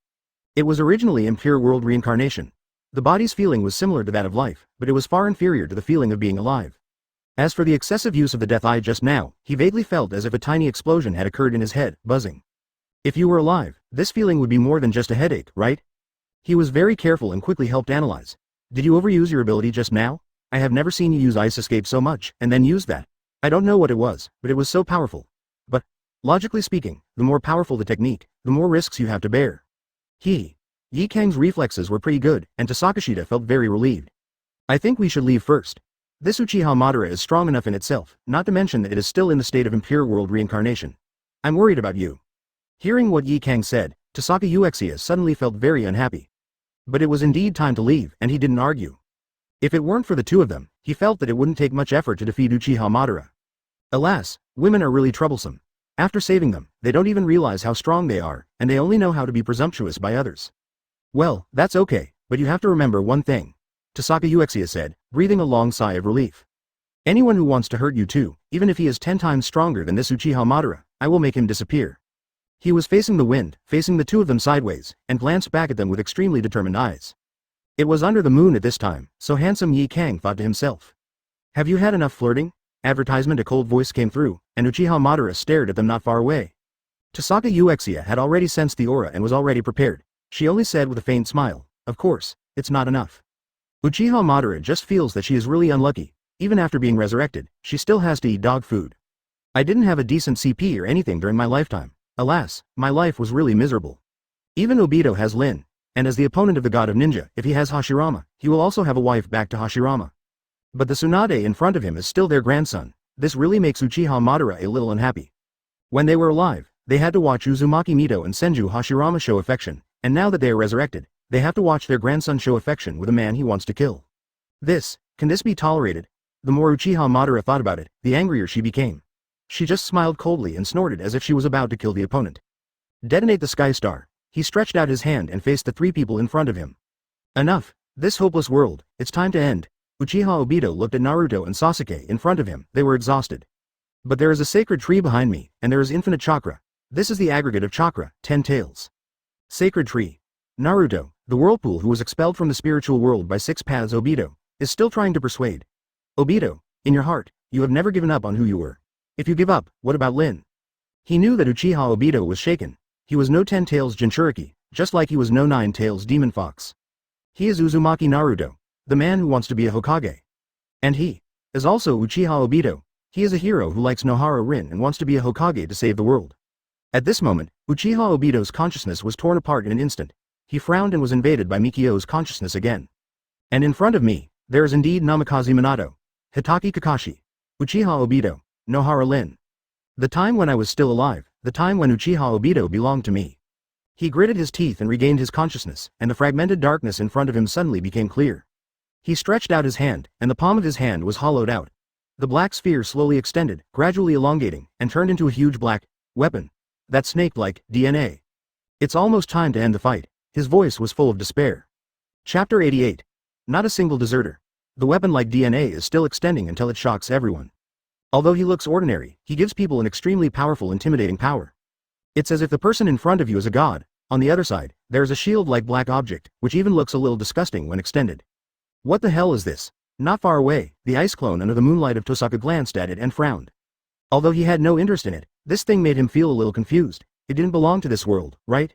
It was originally Impure World Reincarnation. The body's feeling was similar to that of life, but it was far inferior to the feeling of being alive. As for the excessive use of the death eye just now, he vaguely felt as if a tiny explosion had occurred in his head, buzzing. If you were alive, this feeling would be more than just a headache, right? He was very careful and quickly helped analyze. Did you overuse your ability just now? I have never seen you use Ice Escape so much, and then use that. I don't know what it was, but it was so powerful. But, logically speaking, the more powerful the technique, the more risks you have to bear. Yi Kang's reflexes were pretty good, and Tohsaka felt very relieved. I think we should leave first. This Uchiha Madara is strong enough in itself, not to mention that it is still in the state of Impure World Reincarnation. I'm worried about you. Hearing what Yi Kang said, Tohsaka suddenly felt very unhappy. But it was indeed time to leave, and he didn't argue. If it weren't for the two of them, he felt that it wouldn't take much effort to defeat Uchiha Madara. Alas, women are really troublesome. After saving them, they don't even realize how strong they are, and they only know how to be presumptuous by others. Well, that's okay, but you have to remember one thing, Tohsaka said, breathing a long sigh of relief. Anyone who wants to hurt you too, even if he is 10 times stronger than this Uchiha Madara, I will make him disappear. He was facing the wind, facing the two of them sideways, and glanced back at them with extremely determined eyes. It was under the moon at this time, so handsome Yi Kang thought to himself. Have you had enough flirting? Advertisement. A cold voice came through, and Uchiha Madara stared at them not far away. Tohsaka had already sensed the aura and was already prepared. She only said with a faint smile, of course, it's not enough. Uchiha Madara just feels that she is really unlucky. Even after being resurrected, she still has to eat dog food. I didn't have a decent CP or anything during my lifetime. Alas, my life was really miserable. Even Obito has Lin. And as the opponent of the god of ninja, if he has Hashirama, he will also have a wife back to Hashirama. But the Tsunade in front of him is still their grandson. This really makes Uchiha Madara a little unhappy. When they were alive, they had to watch Uzumaki Mito and Senju Hashirama show affection, and now that they are resurrected, they have to watch their grandson show affection with a man he wants to kill. Can this be tolerated? The more Uchiha Madara thought about it, the angrier she became. She just smiled coldly and snorted as if she was about to kill the opponent. Detonate the Sky Star. He stretched out his hand and faced the three people in front of him. Enough. This hopeless world, it's time to end. Uchiha Obito looked at Naruto and Sasuke in front of him, they were exhausted. But there is a sacred tree behind me, and there is infinite chakra. This is the aggregate of chakra, 10 tails. Sacred tree. Naruto, the whirlpool who was expelled from the spiritual world by 6 paths Obito, is still trying to persuade. Obito, in your heart, you have never given up on who you were. If you give up, what about Lin? He knew that Uchiha Obito was shaken. He was no 10 tails Jinchuriki, just like he was no 9 tails Demon Fox. He is Uzumaki Naruto, the man who wants to be a Hokage. And he is also Uchiha Obito. He is a hero who likes Nohara Rin and wants to be a Hokage to save the world. At this moment, Uchiha Obito's consciousness was torn apart in an instant. He frowned and was invaded by Mikio's consciousness again. And in front of me, there is indeed Namikaze Minato, Hitaki Kakashi, Uchiha Obito, Nohara Lin. The time when I was still alive, the time when Uchiha Obito belonged to me. He gritted his teeth and regained his consciousness, and the fragmented darkness in front of him suddenly became clear. He stretched out his hand, and the palm of his hand was hollowed out. The black sphere slowly extended, gradually elongating, and turned into a huge black weapon. That snake-like DNA. It's almost time to end the fight. His voice was full of despair. Chapter 88. Not a single deserter. The weapon-like DNA is still extending until it shocks everyone. Although he looks ordinary, he gives people an extremely powerful, intimidating power. It's as if the person in front of you is a god. On the other side, there is a shield-like black object, which even looks a little disgusting when extended. What the hell is this? Not far away, the ice clone under the moonlight of Tohsaka glanced at it and frowned. Although he had no interest in it, this thing made him feel a little confused. It didn't belong to this world, right?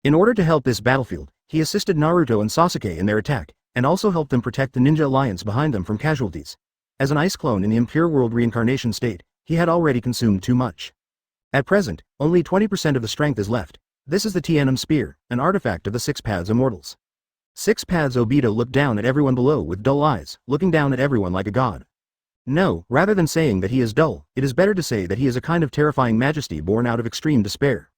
In order to help this battlefield, he assisted Naruto and Sasuke in their attack, and also helped them protect the ninja alliance behind them from casualties. As an ice clone in the Impure World Reincarnation state, he had already consumed too much. At present, only 20% of the strength is left. This is the Tianum Spear, an artifact of the 6 Paths Immortals. 6 Paths Obito looked down at everyone below with dull eyes, looking down at everyone like a god. No, rather than saying that he is dull, it is better to say that he is a kind of terrifying majesty born out of extreme despair.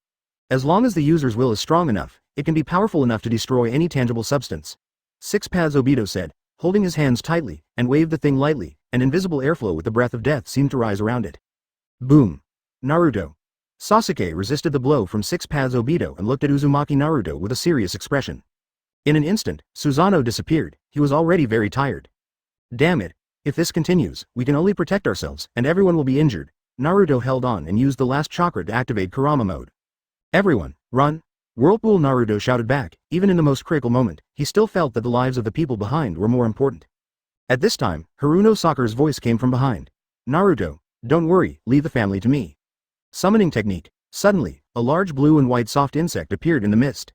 As long as the user's will is strong enough, it can be powerful enough to destroy any tangible substance. Surpassed, Obito said, holding his hands tightly, and waved the thing lightly. An invisible airflow with the breath of death seemed to rise around it. Boom. Naruto. Sasuke resisted the blow from Surpassed Obito and looked at Uzumaki Naruto with a serious expression. In an instant, Susanoo disappeared. He was already very tired. Damn it. If this continues, we can only protect ourselves, and everyone will be injured. Naruto held on and used the last chakra to activate Kurama mode. Everyone, run! Whirlpool, Naruto shouted back. Even in the most critical moment, he still felt that the lives of the people behind were more important. At this time, Haruno Sakura's voice came from behind. Naruto, don't worry, leave the family to me. Summoning technique. Suddenly, a large blue and white soft insect appeared in the mist.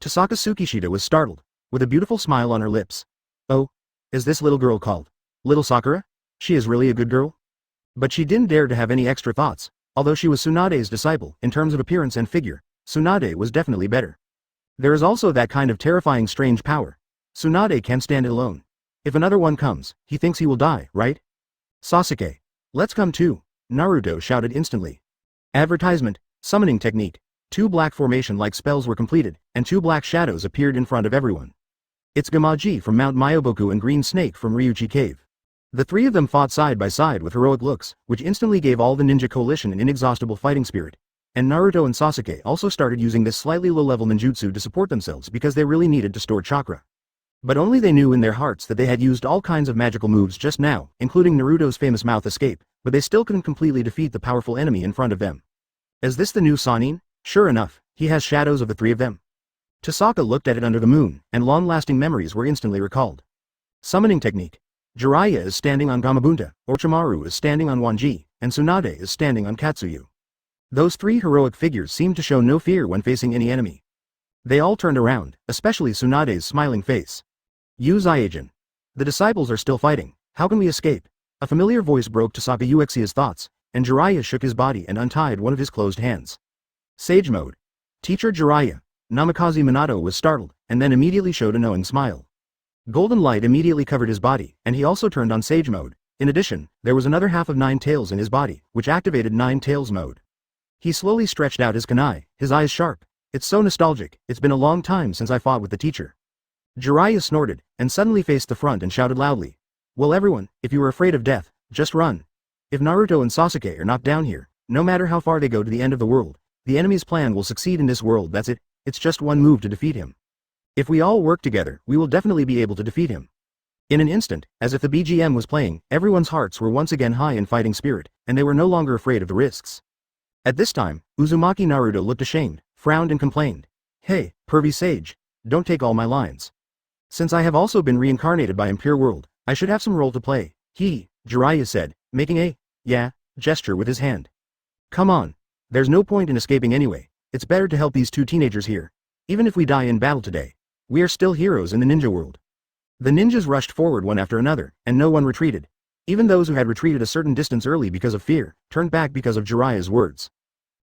Tohsaka Tsukishita was startled, with a beautiful smile on her lips. Oh, is this little girl called Little Sakura? She is really a good girl? But she didn't dare to have any extra thoughts. Although she was Tsunade's disciple, in terms of appearance and figure, Tsunade was definitely better. There is also that kind of terrifying strange power. Tsunade can't stand it alone. If another one comes, he thinks he will die, right? Sasuke. Let's come too, Naruto shouted instantly. Advertisement, summoning technique. 2 black formation-like spells were completed, and 2 black shadows appeared in front of everyone. It's Gamaji from Mount Myoboku and Green Snake from Ryuchi Cave. The 3 of them fought side by side with heroic looks, which instantly gave all the ninja coalition an inexhaustible fighting spirit. And Naruto and Sasuke also started using this slightly low-level ninjutsu to support themselves because they really needed to store chakra. But only they knew in their hearts that they had used all kinds of magical moves just now, including Naruto's famous mouth escape, but they still couldn't completely defeat the powerful enemy in front of them. Is this the new Sannin? Sure enough, he has shadows of the 3 of them. Tossaka looked at it under the moon, and long-lasting memories were instantly recalled. Summoning technique. Jiraiya is standing on Gamabunta, Orochimaru is standing on Wanji, and Tsunade is standing on Katsuyu. Those 3 heroic figures seemed to show no fear when facing any enemy. They all turned around, especially Tsunade's smiling face. Use Zaijin. The disciples are still fighting, how can we escape? A familiar voice broke Tohsaka Uchiha's thoughts, and Jiraiya shook his body and untied one of his closed hands. Sage mode. Teacher Jiraiya. Namikaze Minato was startled, and then immediately showed a knowing smile. Golden light immediately covered his body, and he also turned on Sage mode. In addition, there was another half of 9 tails in his body, which activated 9 tails mode. He slowly stretched out his kunai, his eyes sharp. It's so nostalgic, it's been a long time since I fought with the teacher. Jiraiya snorted, and suddenly faced the front and shouted loudly. Well everyone, if you are afraid of death, just run. If Naruto and Sasuke are knocked down here, no matter how far they go to the end of the world, the enemy's plan will succeed in this world, that's it, it's just one move to defeat him. If we all work together, we will definitely be able to defeat him. In an instant, as if the BGM was playing, everyone's hearts were once again high in fighting spirit, and they were no longer afraid of the risks. At this time, Uzumaki Naruto looked ashamed, frowned and complained. Hey, pervy sage, don't take all my lines. Since I have also been reincarnated by Impure World, I should have some role to play. Jiraiya said, making a, yeah, gesture with his hand. Come on. There's no point in escaping anyway, it's better to help these 2 teenagers here. Even if we die in battle today, we are still heroes in the ninja world. The ninjas rushed forward one after another, and no one retreated. Even those who had retreated a certain distance early because of fear, turned back because of Jiraiya's words.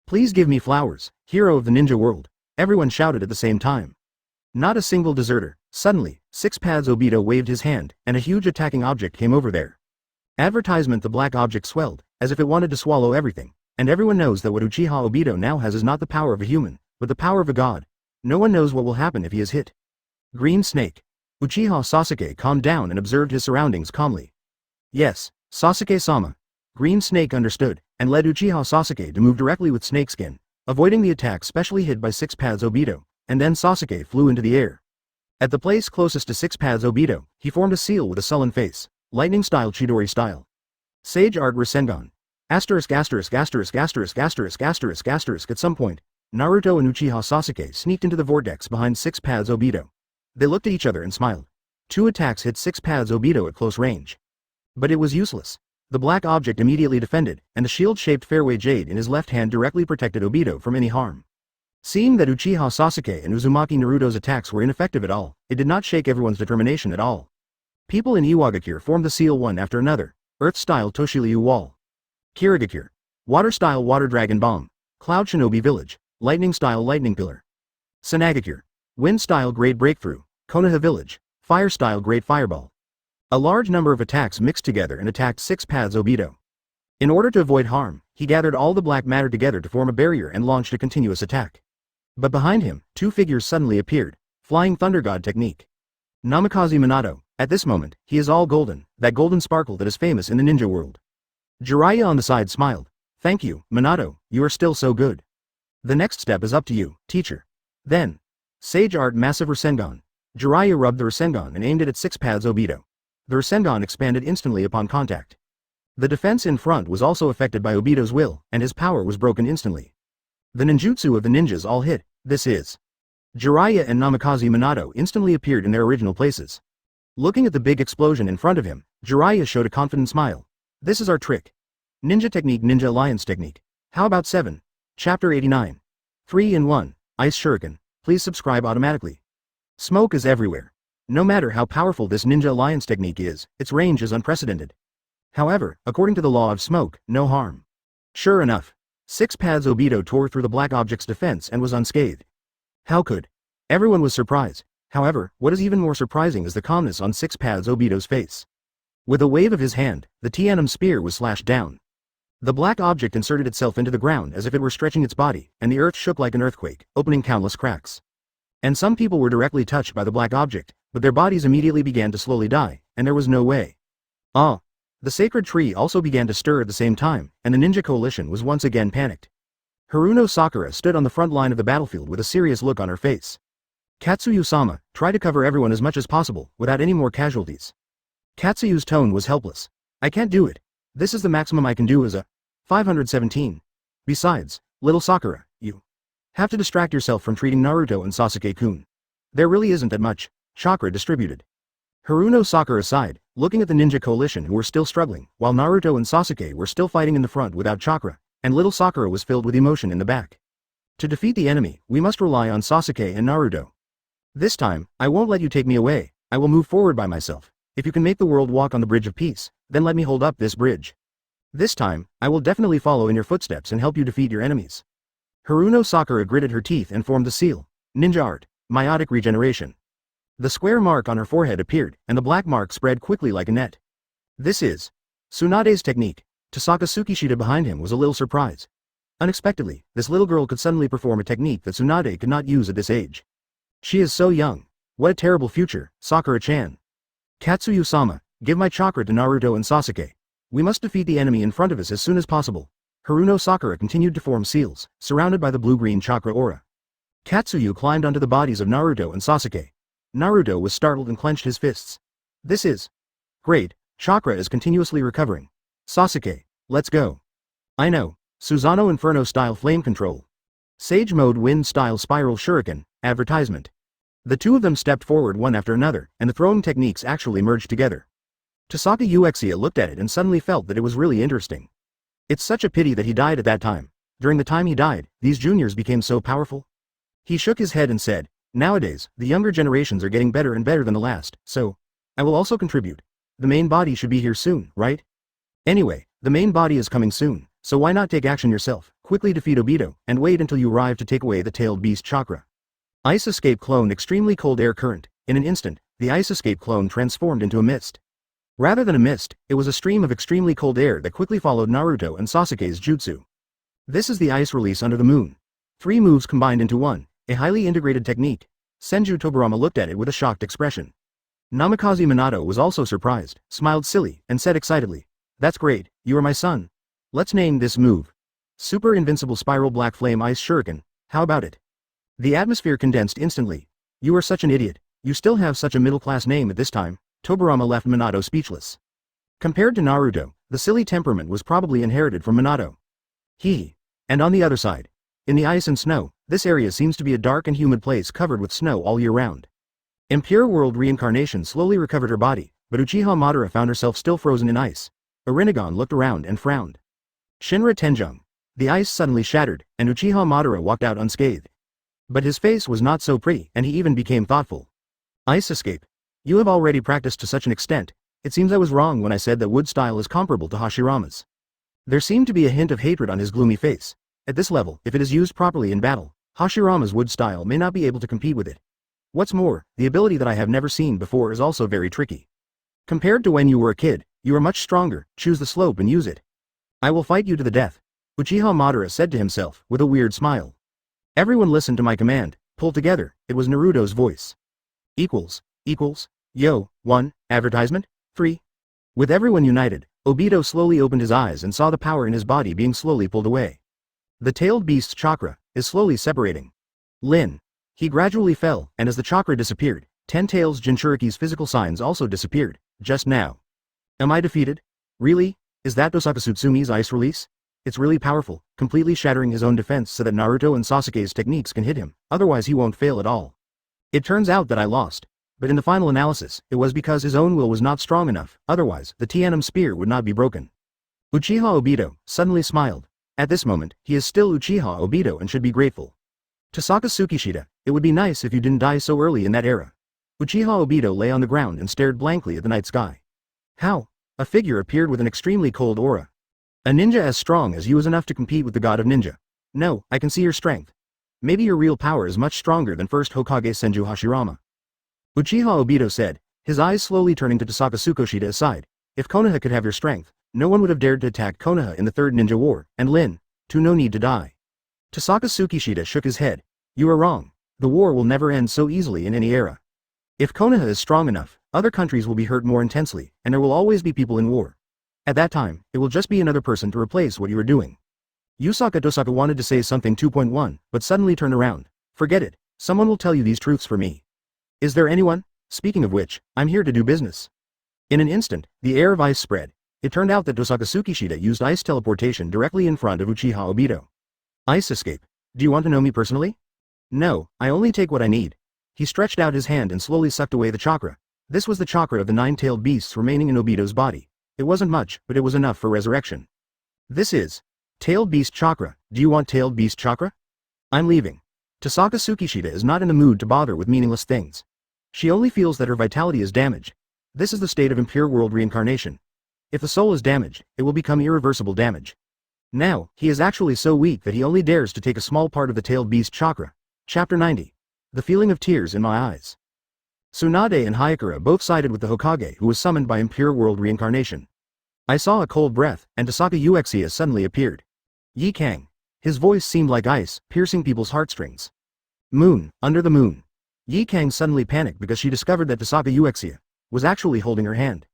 Please give me flowers, hero of the ninja world, everyone shouted at the same time. Not a single deserter. Suddenly, Surpassed Obito waved his hand, and a huge attacking object came over there. Advertisement. The black object swelled, as if it wanted to swallow everything, and everyone knows that what Uchiha Obito now has is not the power of a human, but the power of a god. No one knows what will happen if he is hit. Green Snake. Uchiha Sasuke calmed down and observed his surroundings calmly. Yes, Sasuke-sama. Green Snake understood, and led Uchiha Sasuke to move directly with Snakeskin, avoiding the attack specially hit by Surpassed Obito, and then Sasuke flew into the air. At the place closest to Surpassed Obito, he formed a seal with a sullen face, lightning style Chidori style. Sage Art Rasengan. Asterisk asterisk asterisk asterisk asterisk asterisk asterisk. At some point, Naruto and Uchiha Sasuke sneaked into the vortex behind Surpassed Obito. They looked at each other and smiled. 2 attacks hit Surpassed Obito at close range. But it was useless. The black object immediately defended, and the shield-shaped fairway jade in his left hand directly protected Obito from any harm. Seeing that Uchiha Sasuke and Uzumaki Naruto's attacks were ineffective at all, it did not shake everyone's determination at all. People in Iwagakure formed the seal one after another. Earth-style Toshiryu Wall. Kirigakure. Water-style Water Dragon Bomb. Cloud Shinobi Village. Lightning-style Lightning Pillar. Sanagakure. Wind-style Great Breakthrough. Konoha Village. Fire-style Great Fireball. A large number of attacks mixed together and attacked Surpassed Obito. In order to avoid harm, he gathered all the black matter together to form a barrier and launched a continuous attack. But behind him, two figures suddenly appeared. Flying Thunder God Technique. Namikaze Minato. At this moment, he is all golden, that golden sparkle that is famous in the ninja world. Jiraiya on the side smiled. Thank you, Minato, you are still so good. The next step is up to you, teacher. Then. Sage Art Massive Rasengan. Jiraiya rubbed the Rasengan and aimed it at six-paths Obito. The Rasengan expanded instantly upon contact. The defense in front was also affected by Obito's will, and his power was broken instantly. The ninjutsu of the ninjas all hit. This is. Jiraiya and Namikaze Minato instantly appeared in their original places. Looking at the big explosion in front of him, Jiraiya showed a confident smile. This is our trick. Ninja Technique Ninja Alliance Technique. How about 7? Chapter 89. 3 in 1, Ice Shuriken. Please subscribe automatically. Smoke is everywhere. No matter how powerful this Ninja Alliance technique is, its range is unprecedented. However, according to the law of smoke, no harm. Sure enough. Six paths Obito tore through the black object's defense and was unscathed. How could? Everyone was surprised. However, what is even more surprising is the calmness on six paths Obito's face. With a wave of his hand, the Tianum spear was slashed down. The black object inserted itself into the ground as if it were stretching its body, and the earth shook like an earthquake, opening countless cracks. And some people were directly touched by the black object, but their bodies immediately began to slowly die, and there was no way. The sacred tree also began to stir at the same time, and the ninja coalition was once again panicked. Haruno Sakura stood on the front line of the battlefield with a serious look on her face. Katsuyu-sama, try to cover everyone as much as possible, without any more casualties. Katsuyu's tone was helpless. I can't do it. This is the maximum I can do as a 517. Besides, little Sakura, you have to distract yourself from treating Naruto and Sasuke-kun. There really isn't that much chakra distributed. Haruno Sakura sighed, looking at the ninja coalition who were still struggling, while Naruto and Sasuke were still fighting in the front without chakra, and little Sakura was filled with emotion in the back. To defeat the enemy, we must rely on Sasuke and Naruto. This time, I won't let you take me away, I will move forward by myself. If you can make the world walk on the bridge of peace, then let me hold up this bridge. This time, I will definitely follow in your footsteps and help you defeat your enemies. Haruno Sakura gritted her teeth and formed the seal. Ninja Art, Meiotic Regeneration. The square mark on her forehead appeared, and the black mark spread quickly like a net. This is Tsunade's technique. Tohsaka Tsukishita behind him was a little surprised. Unexpectedly, this little girl could suddenly perform a technique that Tsunade could not use at this age. She is so young. What a terrible future, Sakura-chan. Katsuyu-sama, give my chakra to Naruto and Sasuke. We must defeat the enemy in front of us as soon as possible. Haruno Sakura continued to form seals, surrounded by the blue-green chakra aura. Katsuyu climbed onto the bodies of Naruto and Sasuke. Naruto was startled and clenched his fists. This is great, chakra is continuously recovering. Sasuke, let's go. I know, Susanoo Inferno style flame control. Sage mode wind style spiral shuriken, advertisement. The two of them stepped forward one after another, and the throwing techniques actually merged together. Tohsaka Uchiha looked at it and suddenly felt that it was really interesting. It's such a pity that he died at that time. During the time he died, these juniors became so powerful. He shook his head and said, nowadays, the younger generations are getting better and better than the last, so I will also contribute. The main body should be here soon, right? Anyway, the main body is coming soon, so why not take action yourself, quickly defeat Obito, and wait until you arrive to take away the tailed beast chakra. Ice Escape clone extremely cold air current. In an instant, the Ice Escape clone transformed into a mist. Rather than a mist, it was a stream of extremely cold air that quickly followed Naruto and Sasuke's jutsu. This is the ice release under the moon. 3 moves combined into one, a highly integrated technique. Senju Tobirama looked at it with a shocked expression. Namikaze Minato was also surprised, smiled silly, and said excitedly, that's great, you are my son. Let's name this move Super Invincible Spiral Black Flame Ice Shuriken, how about it? The atmosphere condensed instantly. You are such an idiot, you still have such a middle-class name at this time. Tobirama left Minato speechless. Compared to Naruto, the silly temperament was probably inherited from Minato. And on the other side, in the ice and snow, this area seems to be a dark and humid place covered with snow all year round. Impure World Reincarnation slowly recovered her body, but Uchiha Madara found herself still frozen in ice. A Renegon looked around and frowned. Shinra Tenjong. The ice suddenly shattered, and Uchiha Madara walked out unscathed. But his face was not so pretty, and he even became thoughtful. Ice Escape. You have already practiced to such an extent, it seems I was wrong when I said that wood style is comparable to Hashirama's. There seemed to be a hint of hatred on his gloomy face. At this level, if it is used properly in battle, Hashirama's wood style may not be able to compete with it. What's more, the ability that I have never seen before is also very tricky. Compared to when you were a kid, you are much stronger, choose the slope and use it. I will fight you to the death. Uchiha Madara said to himself, with a weird smile. Everyone listened to my command, pull together, it was Naruto's voice. Equals. Yo, 1, advertisement, 3. With everyone united, Obito slowly opened his eyes and saw the power in his body being slowly pulled away. The tailed beast's chakra is slowly separating. Lin. He gradually fell, and as the chakra disappeared, 10 Tails Jinchuriki's physical signs also disappeared, just now. Am I defeated? Really? Is that Tohsaka Tsukishida's ice release? It's really powerful, completely shattering his own defense so that Naruto and Sasuke's techniques can hit him, otherwise he won't fail at all. It turns out that I lost. But in the final analysis, it was because his own will was not strong enough, otherwise, the Tianum spear would not be broken. Uchiha Obito suddenly smiled. At this moment, he is still Uchiha Obito and should be grateful. Tohsaka Tsukishita, it would be nice if you didn't die so early in that era. Uchiha Obito lay on the ground and stared blankly at the night sky. How? A figure appeared with an extremely cold aura. A ninja as strong as you is enough to compete with the god of ninja. No, I can see your strength. Maybe your real power is much stronger than first Hokage Senju Hashirama. Uchiha Obito said, his eyes slowly turning to Tohsaka Tsukishita's side. If Konoha could have your strength, no one would have dared to attack Konoha in the Third Ninja War, and Lin, to no need to die. Tohsaka Tsukishita shook his head. You are wrong. The war will never end so easily in any era. If Konoha is strong enough, other countries will be hurt more intensely, and there will always be people in war. At that time, it will just be another person to replace what you are doing. Tohsaka wanted to say something 2.1, but suddenly turned around. Forget it. Someone will tell you these truths for me. Is there anyone? Speaking of which, I'm here to do business. In an instant, the air of ice spread. It turned out that Tohsaka Tsukishita used ice teleportation directly in front of Uchiha Obito. Ice escape. Do you want to know me personally? No, I only take what I need. He stretched out his hand and slowly sucked away the chakra. This was the chakra of the 9-tailed beasts remaining in Obito's body. It wasn't much, but it was enough for resurrection. This is tailed beast chakra. Do you want tailed beast chakra? I'm leaving. Tohsaka Tsukishita is not in the mood to bother with meaningless things. She only feels that her vitality is damaged. This is the state of Impure World Reincarnation. If the soul is damaged, it will become irreversible damage. Now, he is actually so weak that he only dares to take a small part of the tailed beast chakra. Chapter 90. The feeling of tears in my eyes. Tsunade and Hayakura both sided with the Hokage who was summoned by Impure World Reincarnation. I saw a cold breath, and Tohsaka Uchiha suddenly appeared. Yi Kang. His voice seemed like ice, piercing people's heartstrings. Moon, under the moon. Yi Kang suddenly panicked because she discovered that Tohsaka Uchiha was actually holding her hand.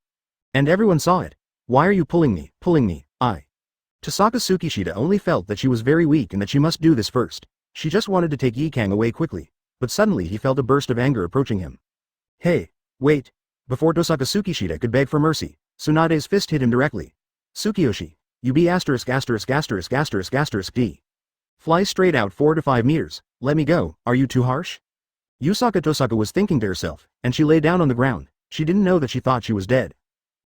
And everyone saw it. Why are you pulling me, I. Tohsaka Tsukishita only felt that she was very weak and that she must do this first. She just wanted to take Yi Kang away quickly, but suddenly he felt a burst of anger approaching him. Hey, wait. Before Tohsaka Tsukishita could beg for mercy, Tsunade's fist hit him directly. Tsukiyoshi, you be *****************. Fly straight out 4 to 5 meters, let me go, are you too harsh? Tohsaka was thinking to herself, and she lay down on the ground. She didn't know that she thought she was dead.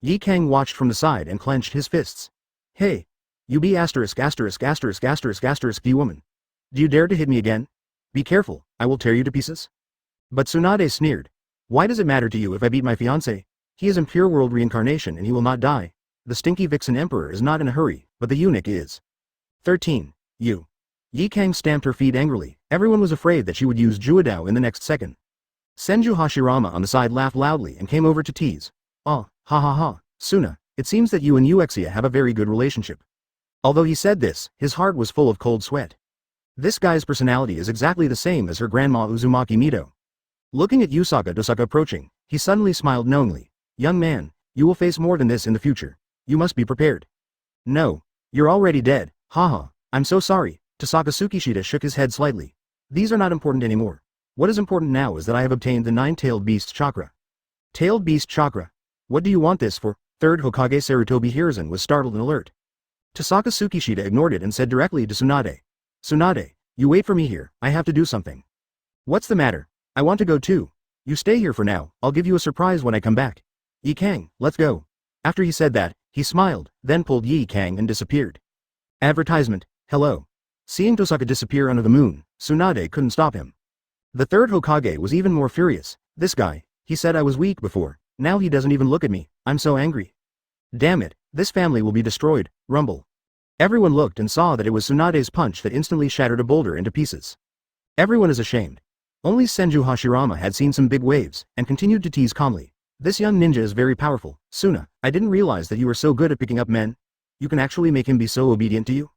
Yi Kang watched from the side and clenched his fists. Hey, you be ************** woman. Do you dare to hit me again? Be careful, I will tear you to pieces. But Tsunade sneered. Why does it matter to you if I beat my fiancé? He is Impure World Reincarnation and he will not die. The stinky vixen emperor is not in a hurry, but the eunuch is. 13. You. Yi Kang stamped her feet angrily. Everyone was afraid that she would use Juodao in the next second. Senju Hashirama on the side laughed loudly and came over to tease. Ah, ha ha ha, Suna, it seems that you and Uchiha have a very good relationship. Although he said this, his heart was full of cold sweat. This guy's personality is exactly the same as her grandma Uzumaki Mido. Looking at Tohsaka approaching, he suddenly smiled knowingly. Young man, you will face more than this in the future. You must be prepared. No, you're already dead, haha, I'm so sorry. Tohsaka Tsukishita shook his head slightly. These are not important anymore. What is important now is that I have obtained the 9-tailed beast's chakra. Tailed beast chakra? What do you want this for? Third Hokage Sarutobi Hiruzen was startled and alert. Tohsaka Tsukishita ignored it and said directly to Tsunade. Tsunade, you wait for me here, I have to do something. What's the matter? I want to go too. You stay here for now, I'll give you a surprise when I come back. Yi Kang, let's go. After he said that, he smiled, then pulled Yi Kang and disappeared. Advertisement, hello. Seeing Tohsaka disappear under the moon, Tsunade couldn't stop him. The third Hokage was even more furious. This guy, he said I was weak before, now he doesn't even look at me, I'm so angry. Damn it, this family will be destroyed, rumble. Everyone looked and saw that it was Tsunade's punch that instantly shattered a boulder into pieces. Everyone is ashamed. Only Senju Hashirama had seen some big waves, and continued to tease calmly. This young ninja is very powerful, Suna, I didn't realize that you were so good at picking up men. You can actually make him be so obedient to you?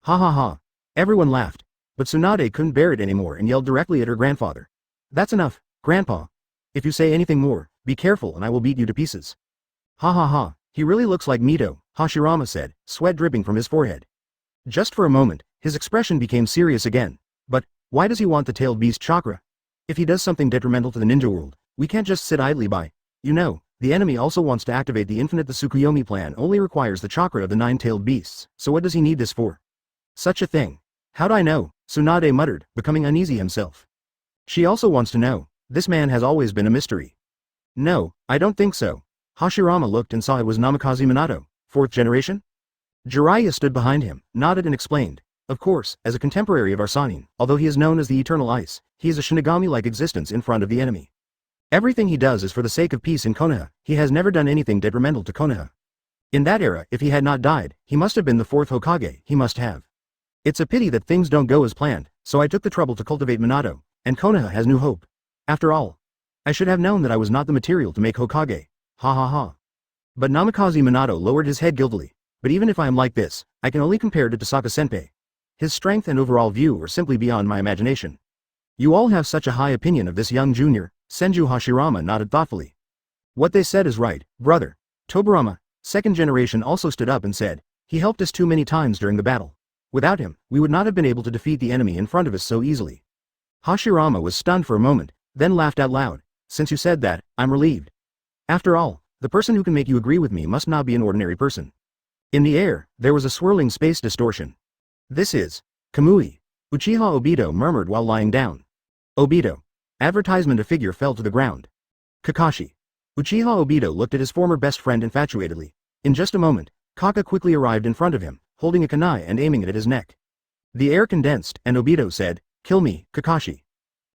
Ha ha ha. Everyone laughed. But Tsunade couldn't bear it anymore and yelled directly at her grandfather. That's enough, Grandpa. If you say anything more, be careful and I will beat you to pieces. Ha ha ha, he really looks like Mito, Hashirama said, sweat dripping from his forehead. Just for a moment, his expression became serious again. But, why does he want the tailed beast chakra? If he does something detrimental to the ninja world, we can't just sit idly by. You know, the enemy also wants to activate the infinite. The Tsukuyomi plan only requires the chakra of the 9-tailed beasts, so what does he need this for? Such a thing. How'd I know? Tsunade muttered, becoming uneasy himself. She also wants to know. This man has always been a mystery. No, I don't think so. Hashirama looked and saw it was Namikaze Minato, 4th generation? Jiraiya stood behind him, nodded and explained. Of course, as a contemporary of our Sannin, although he is known as the Eternal Ice, he is a Shinigami-like existence in front of the enemy. Everything he does is for the sake of peace in Konoha. He has never done anything detrimental to Konoha. In that era, if he had not died, he must have been the 4th Hokage, he must have. It's a pity that things don't go as planned, so I took the trouble to cultivate Minato, and Konoha has new hope. After all, I should have known that I was not the material to make Hokage. Ha ha ha. But Namikaze Minato lowered his head guiltily. But even if I am like this, I can only compare to Tossaka Senpai. His strength and overall view are simply beyond my imagination. You all have such a high opinion of this young junior. Senju Hashirama nodded thoughtfully. What they said is right, brother. Tobarama, 2nd generation, also stood up and said, he helped us too many times during the battle. Without him, we would not have been able to defeat the enemy in front of us so easily. Hashirama was stunned for a moment, then laughed out loud. Since you said that, I'm relieved. After all, the person who can make you agree with me must not be an ordinary person. In the air, there was a swirling space distortion. This is Kamui. Uchiha Obito murmured while lying down. Obito. Advertisement. A figure fell to the ground. Kakashi. Uchiha Obito looked at his former best friend infatuatedly. In just a moment, Kaka quickly arrived in front of him, holding a kunai and aiming it at his neck. The air condensed, and Obito said, "Kill me, Kakashi."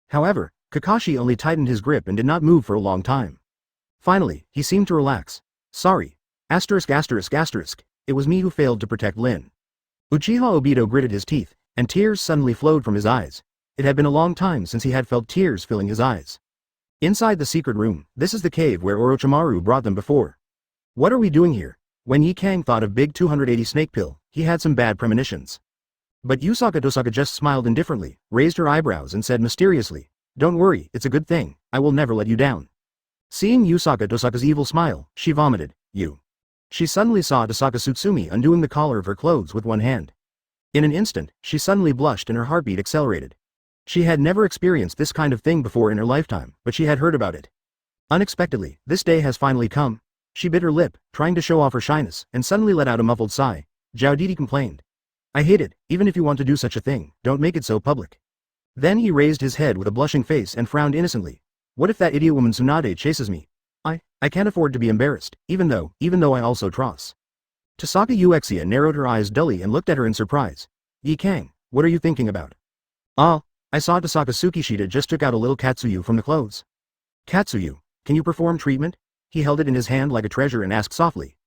However, Kakashi only tightened his grip and did not move for a long time. Finally, he seemed to relax. Sorry. Asterisk asterisk asterisk. It was me who failed to protect Lin. Uchiha Obito gritted his teeth, and tears suddenly flowed from his eyes. It had been a long time since he had felt tears filling his eyes. Inside the secret room, this is the cave where Orochimaru brought them before. What are we doing here? When Yi Kang thought of Big 280 Snake Pill, he had some bad premonitions. But Tossaka just smiled indifferently, raised her eyebrows and said mysteriously, "Don't worry, it's a good thing, I will never let you down." Seeing Tossaka's evil smile, she vomited, "You." She suddenly saw Tossaka Tsutsumi undoing the collar of her clothes with one hand. In an instant, she suddenly blushed and her heartbeat accelerated. She had never experienced this kind of thing before in her lifetime, but she had heard about it. Unexpectedly, this day has finally come. She bit her lip, trying to show off her shyness, and suddenly let out a muffled sigh. Zhao Didi complained. "I hate it, even if you want to do such a thing, don't make it so public." Then he raised his head with a blushing face and frowned innocently. What if that idiot woman Tsunade chases me? I can't afford to be embarrassed, even though I also tross. Tossaka Uchiha narrowed her eyes dully and looked at her in surprise. Yi Kang, what are you thinking about? I saw Tohsaka Tsukishita just took out a little Katsuyu from the clothes. Katsuyu, can you perform treatment? He held it in his hand like a treasure and asked softly.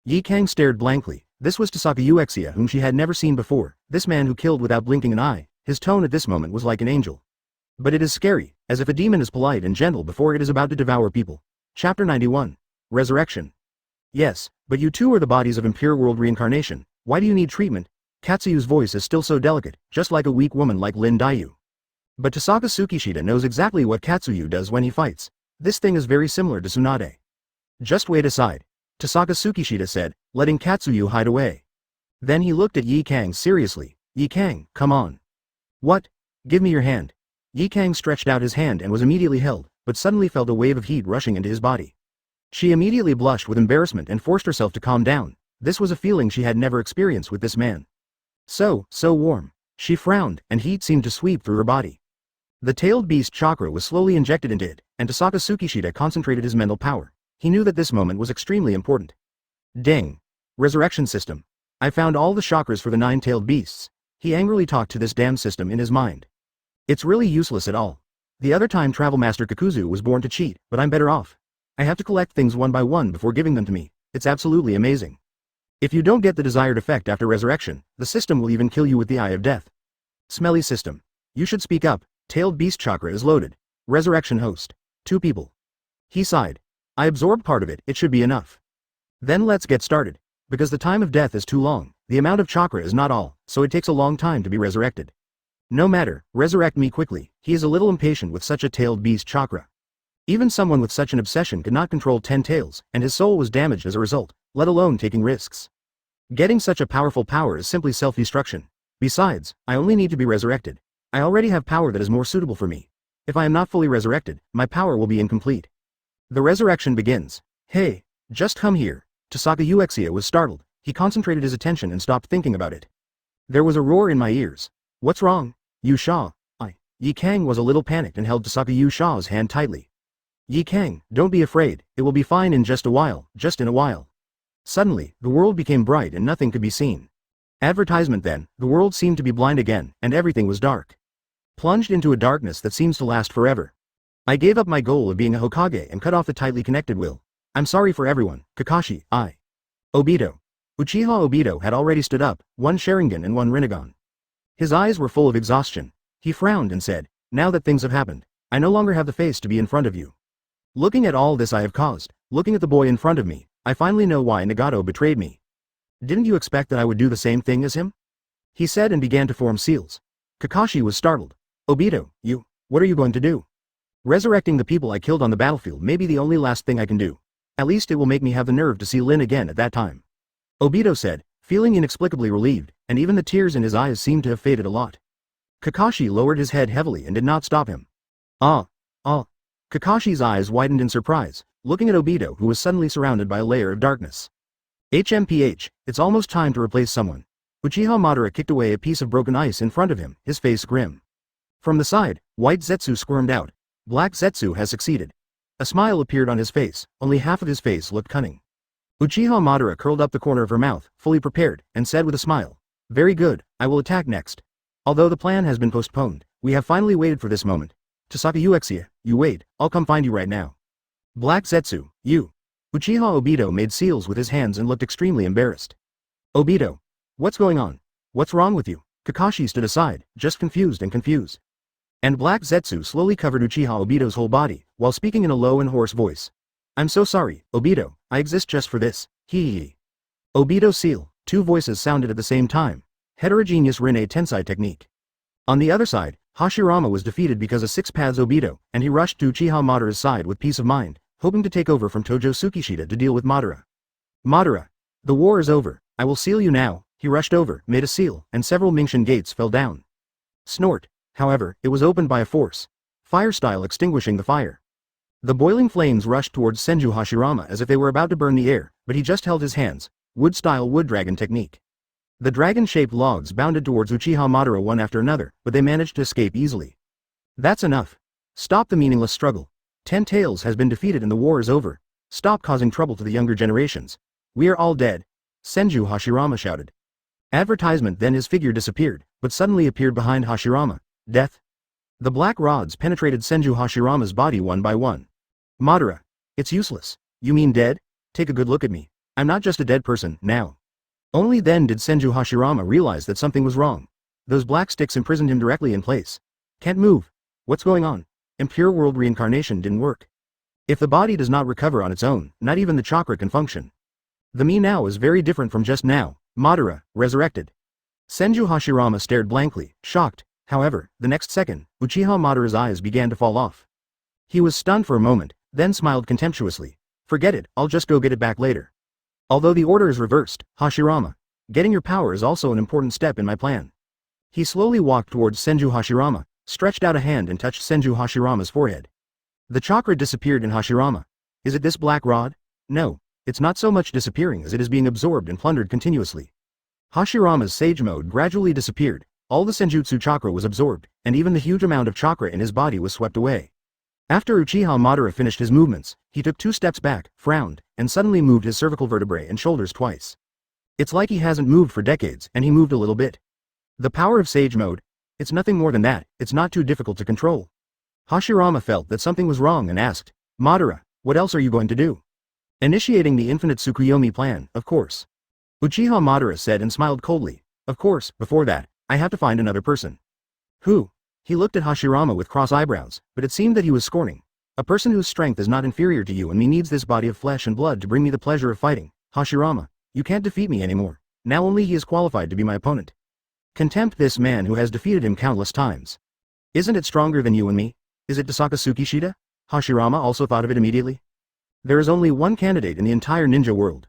Yi Kang stared blankly. This was Tossaka Uchiha whom she had never seen before, this man who killed without blinking an eye. His tone at this moment was like an angel. But it is scary, as if a demon is polite and gentle before it is about to devour people. Chapter 91. Resurrection. Yes, but you two are the bodies of Impure World Reincarnation. Why do you need treatment? Katsuyu's voice is still so delicate, just like a weak woman like Lin Dayu. But Tossaka Tsukishita knows exactly what Katsuyu does when he fights. This thing is very similar to Tsunade. Just wait aside. Tossaka Tsukishita said, letting Katsuyu hide away. Then he looked at Yi Kang seriously. Yi Kang, come on. What? Give me your hand. Yi Kang stretched out his hand and was immediately held, but suddenly felt a wave of heat rushing into his body. She immediately blushed with embarrassment and forced herself to calm down. This was a feeling she had never experienced with this man. So warm. She frowned, and heat seemed to sweep through her body. The tailed beast chakra was slowly injected into it, and Tossaka Tsukishita concentrated his mental power. He knew that this moment was extremely important. Ding. Resurrection system. I found all the chakras for the 9-tailed beasts. He angrily talked to this damn system in his mind. It's really useless at all. The other time Travel Master Kakuzu was born to cheat, but I'm better off. I have to collect things one by one before giving them to me. It's absolutely amazing. If you don't get the desired effect after resurrection, the system will even kill you with the Eye of Death. Smelly system. You should speak up. Tailed beast chakra is loaded. Resurrection host. 2 people. He sighed. I absorbed part of it, it should be enough. Then let's get started. Because the time of death is too long, the amount of chakra is not all, so it takes a long time to be resurrected. No matter, resurrect me quickly. He is a little impatient with such a tailed beast chakra. Even someone with such an obsession could not control 10 tails, and his soul was damaged as a result, let alone taking risks. Getting such a powerful power is simply self-destruction. Besides, I only need to be resurrected. I already have power that is more suitable for me. If I am not fully resurrected, my power will be incomplete. The resurrection begins. Hey, just come here. Tossaka Uchiha was startled. He concentrated his attention and stopped thinking about it. There was a roar in my ears. What's wrong? Uchiha. Yi Kang was a little panicked and held Tossaka Uchiha's hand tightly. Yi Kang, don't be afraid, it will be fine in just a while, just in a while. Suddenly, the world became bright and nothing could be seen. Advertisement then, the world seemed to be blind again, and everything was dark. Plunged into a darkness that seems to last forever. I gave up my goal of being a Hokage and cut off the tightly connected will. I'm sorry for everyone, Kakashi, Obito. Uchiha Obito had already stood up, one Sharingan and one Renegon. His eyes were full of exhaustion. He frowned and said, now that things have happened, I no longer have the face to be in front of you. Looking at all this I have caused, looking at the boy in front of me, I finally know why Nagato betrayed me. Didn't you expect that I would do the same thing as him? He said and began to form seals. Kakashi was startled. Obito, what are you going to do? Resurrecting the people I killed on the battlefield may be the only last thing I can do. At least it will make me have the nerve to see Lin again at that time. Obito said, feeling inexplicably relieved, and even the tears in his eyes seemed to have faded a lot. Kakashi lowered his head heavily and did not stop him. Kakashi's eyes widened in surprise, looking at Obito who was suddenly surrounded by a layer of darkness. HMPH, it's almost time to replace someone. Uchiha Madara kicked away a piece of broken ice in front of him, his face grim. From the side, white Zetsu squirmed out. Black Zetsu has succeeded. A smile appeared on his face, only half of his face looked cunning. Uchiha Madara curled up the corner of her mouth, fully prepared, and said with a smile, very good, I will attack next. Although the plan has been postponed, we have finally waited for this moment. Tossaka Uchiha, you wait, I'll come find you right now. Black Zetsu, you. Uchiha Obito made seals with his hands and looked extremely embarrassed. Obito. What's going on? What's wrong with you? Kakashi stood aside, just confused. And Black Zetsu slowly covered Uchiha Obito's whole body, while speaking in a low and hoarse voice. I'm so sorry, Obito, I exist just for this, hee. Obito seal, two voices sounded at the same time. Heterogeneous Rinne Tensei technique. On the other side, Hashirama was defeated because of six paths Obito, and he rushed to Uchiha Madara's side with peace of mind, hoping to take over from Tojo Tsukishita to deal with Madara. Madara. The war is over, I will seal you now. He rushed over, made a seal, and several Mingshin gates fell down. Snort. However, it was opened by a force. Fire style extinguishing the fire. The boiling flames rushed towards Senju Hashirama as if they were about to burn the air, but he just held his hands. Wood style wood dragon technique. The dragon-shaped logs bounded towards Uchiha Madara one after another, but they managed to escape easily. That's enough. Stop the meaningless struggle. 10 Tails has been defeated and the war is over. Stop causing trouble to the younger generations. We are all dead. Senju Hashirama shouted. Advertisement then his figure disappeared, but suddenly appeared behind Hashirama. Death. The black rods penetrated Senju Hashirama's body one by one. Madara. It's useless. You mean dead? Take a good look at me. I'm not just a dead person, now. Only then did Senju Hashirama realize that something was wrong. Those black sticks imprisoned him directly in place. Can't move. What's going on? Impure World Reincarnation didn't work. If the body does not recover on its own, not even the chakra can function. The me now is very different from just now. Madara, resurrected. Senju Hashirama stared blankly, shocked. However, the next second, Uchiha Madara's eyes began to fall off. He was stunned for a moment, then smiled contemptuously. Forget it, I'll just go get it back later. Although the order is reversed, Hashirama. Getting your power is also an important step in my plan. He slowly walked towards Senju Hashirama, stretched out a hand and touched Senju Hashirama's forehead. The chakra disappeared in Hashirama. Is it this black rod? No, it's not so much disappearing as it is being absorbed and plundered continuously. Hashirama's sage mode gradually disappeared, all the senjutsu chakra was absorbed, and even the huge amount of chakra in his body was swept away. After Uchiha Madara finished his movements, he took 2 steps back, frowned, and suddenly moved his cervical vertebrae and shoulders twice. It's like he hasn't moved for decades, and he moved a little bit. The power of Sage Mode? It's nothing more than that, it's not too difficult to control. Hashirama felt that something was wrong and asked, Madara, what else are you going to do? Initiating the infinite Tsukuyomi plan, of course. Uchiha Madara said and smiled coldly. Of course, before that, I have to find another person. Who? He looked at Hashirama with cross eyebrows, but it seemed that he was scorning. A person whose strength is not inferior to you and me needs this body of flesh and blood to bring me the pleasure of fighting. Hashirama, you can't defeat me anymore. Now only he is qualified to be my opponent. Contempt this man who has defeated him countless times. Isn't it stronger than you and me? Is it Tossaka Tsukishita? Hashirama also thought of it immediately. There is only one candidate in the entire ninja world.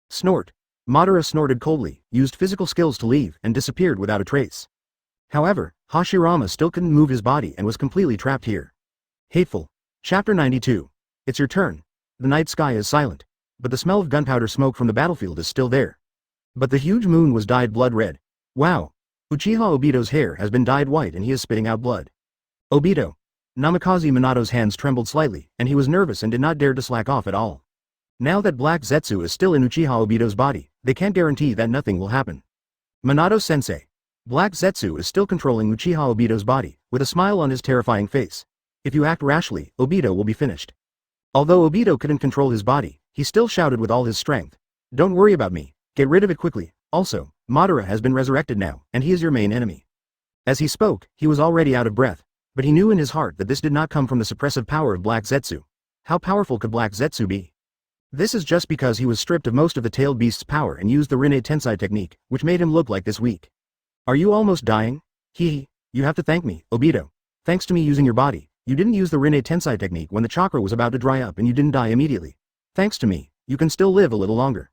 Snort. Madara snorted coldly, used physical skills to leave, and disappeared without a trace. However, Hashirama still couldn't move his body and was completely trapped here. Hateful. Chapter 92. It's your turn. The night sky is silent, but the smell of gunpowder smoke from the battlefield is still there. But the huge moon was dyed blood red. Wow. Uchiha Obito's hair has been dyed white and he is spitting out blood. Obito. Namikaze Minato's hands trembled slightly, and he was nervous and did not dare to slack off at all. Now that Black Zetsu is still in Uchiha Obito's body, they can't guarantee that nothing will happen. Minato-sensei. Black Zetsu is still controlling Uchiha Obito's body, with a smile on his terrifying face. If you act rashly, Obito will be finished. Although Obito couldn't control his body, he still shouted with all his strength. Don't worry about me, get rid of it quickly. Also, Madara has been resurrected now, and he is your main enemy. As he spoke, he was already out of breath, but he knew in his heart that this did not come from the suppressive power of Black Zetsu. How powerful could Black Zetsu be? This is just because he was stripped of most of the tailed beast's power and used the Rinne Tensai technique, which made him look like this weak. Are you almost dying? Hee, you have to thank me, Obito. Thanks to me using your body, you didn't use the Rinne Tensai technique when the chakra was about to dry up and you didn't die immediately. Thanks to me, you can still live a little longer.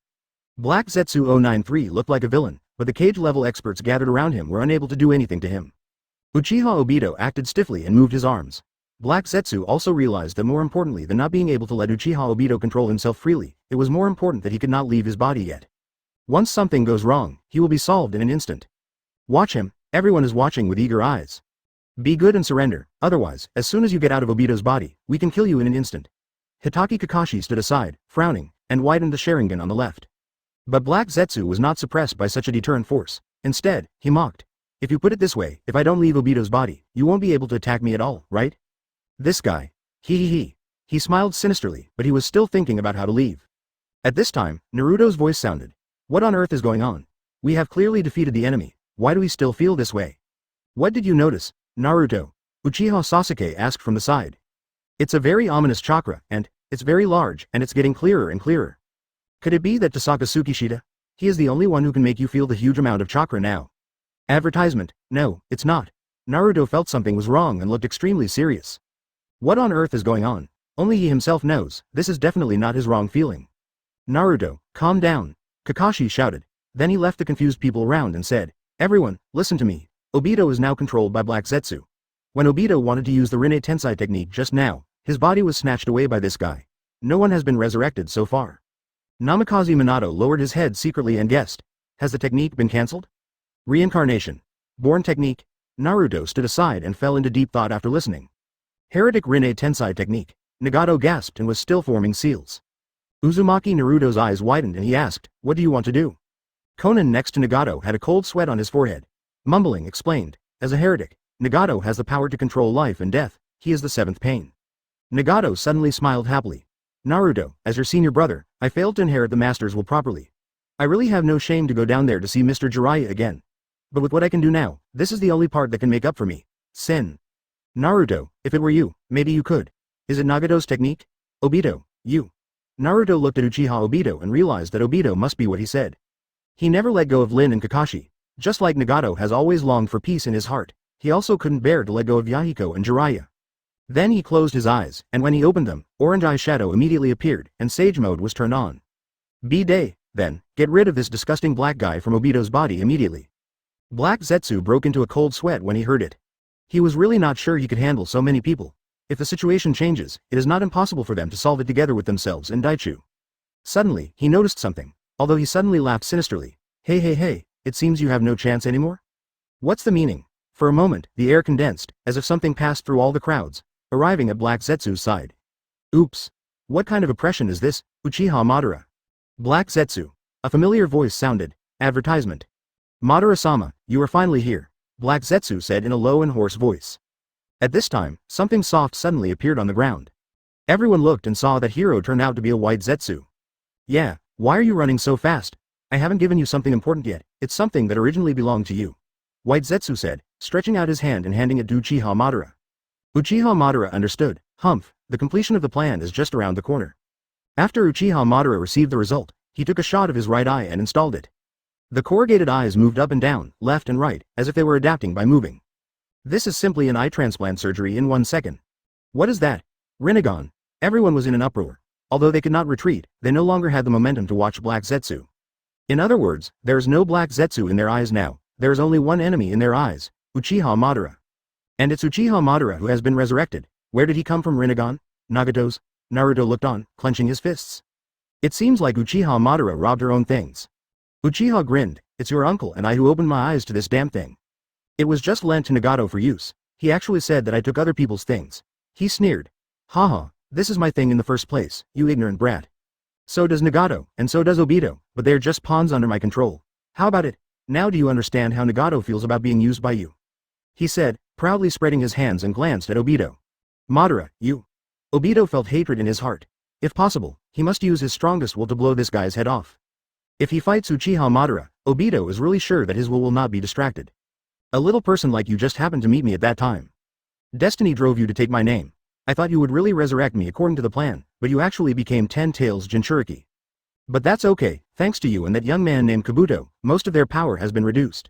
Black Zetsu 093 looked like a villain, but the cage-level experts gathered around him were unable to do anything to him. Uchiha Obito acted stiffly and moved his arms. Black Zetsu also realized that more importantly than not being able to let Uchiha Obito control himself freely, it was more important that he could not leave his body yet. Once something goes wrong, he will be solved in an instant. Watch him, everyone is watching with eager eyes. Be good and surrender, otherwise, as soon as you get out of Obito's body, we can kill you in an instant. Hitaki Kakashi stood aside, frowning, and widened the Sharingan on the left. But Black Zetsu was not suppressed by such a deterrent force. Instead, he mocked. If you put it this way, if I don't leave Obito's body, you won't be able to attack me at all, right? This guy. He. He smiled sinisterly, but he was still thinking about how to leave. At this time, Naruto's voice sounded. What on earth is going on? We have clearly defeated the enemy. Why do we still feel this way? What did you notice, Naruto? Uchiha Sasuke asked from the side. It's a very ominous chakra, and it's very large, and it's getting clearer and clearer. Could it be that Tohsaka Tsukishita? He is the only one who can make you feel the huge amount of chakra now. Advertisement. No, it's not. Naruto felt something was wrong and looked extremely serious. What on earth is going on? Only he himself knows, this is definitely not his wrong feeling. Naruto, calm down. Kakashi shouted. Then he left the confused people around and said, everyone, listen to me. Obito is now controlled by Black Zetsu. When Obito wanted to use the Rinne Tensai technique just now, his body was snatched away by this guy. No one has been resurrected so far. Namikaze Minato lowered his head secretly and guessed. Has the technique been cancelled? Reincarnation. Born technique. Naruto stood aside and fell into deep thought after listening. Heretic Rinne Tensai technique. Nagato gasped and was still forming seals. Uzumaki Naruto's eyes widened and he asked, what do you want to do? Konan next to Nagato had a cold sweat on his forehead. Mumbling explained, as a heretic, Nagato has the power to control life and death, he is the seventh pain. Nagato suddenly smiled happily. Naruto, as your senior brother, I failed to inherit the master's will properly. I really have no shame to go down there to see Mr. Jiraiya again. But with what I can do now, this is the only part that can make up for me. Sin. Naruto, if it were you, maybe you could. Is it Nagato's technique? Obito, you. Naruto looked at Uchiha Obito and realized that Obito must be what he said. He never let go of Lin and Kakashi. Just like Nagato has always longed for peace in his heart, he also couldn't bear to let go of Yahiko and Jiraiya. Then he closed his eyes, and when he opened them, Orange Eye Shadow immediately appeared, and Sage Mode was turned on. B-Day, then, get rid of this disgusting black guy from Obito's body immediately. Black Zetsu broke into a cold sweat when he heard it. He was really not sure he could handle so many people. If the situation changes, it is not impossible for them to solve it together with themselves and Daichu. Suddenly, he noticed something, although he suddenly laughed sinisterly. Hey, it seems you have no chance anymore? What's the meaning? For a moment, the air condensed, as if something passed through all the crowds, arriving at Black Zetsu's side. Oops. What kind of oppression is this, Uchiha Madara? Black Zetsu. A familiar voice sounded. Advertisement. Madara-sama, you are finally here, Black Zetsu said in a low and hoarse voice. At this time, something soft suddenly appeared on the ground. Everyone looked and saw that hero turned out to be a white Zetsu. Yeah, why are you running so fast? I haven't given you something important yet, it's something that originally belonged to you. White Zetsu said, stretching out his hand and handing it to Uchiha Madara. Uchiha Madara understood. Humph, the completion of the plan is just around the corner. After Uchiha Madara received the result, he took a shot of his right eye and installed it. The corrugated eyes moved up and down, left and right, as if they were adapting by moving. This is simply an eye transplant surgery in 1 second. What is that? Renegon. Everyone was in an uproar. Although they could not retreat, they no longer had the momentum to watch Black Zetsu. In other words, there is no Black Zetsu in their eyes now, there is only one enemy in their eyes, Uchiha Madara. And it's Uchiha Madara who has been resurrected. Where did he come from? Renegon? Nagato's? Naruto looked on, clenching his fists. It seems like Uchiha Madara robbed her own things. Uchiha grinned, it's your uncle and I who opened my eyes to this damn thing. It was just lent to Nagato for use. He actually said that I took other people's things. He sneered. Haha, this is my thing in the first place, you ignorant brat. So does Nagato, and so does Obito, but they're just pawns under my control. How about it? Now do you understand how Nagato feels about being used by you? He said, proudly spreading his hands and glanced at Obito. Madara, you. Obito felt hatred in his heart. If possible, he must use his strongest will to blow this guy's head off. If he fights Uchiha Madara, Obito is really sure that his will not be distracted. A little person like you just happened to meet me at that time. Destiny drove you to take my name. I thought you would really resurrect me according to the plan, but you actually became 10 Tails Jinchuriki. But that's okay, thanks to you and that young man named Kabuto, most of their power has been reduced.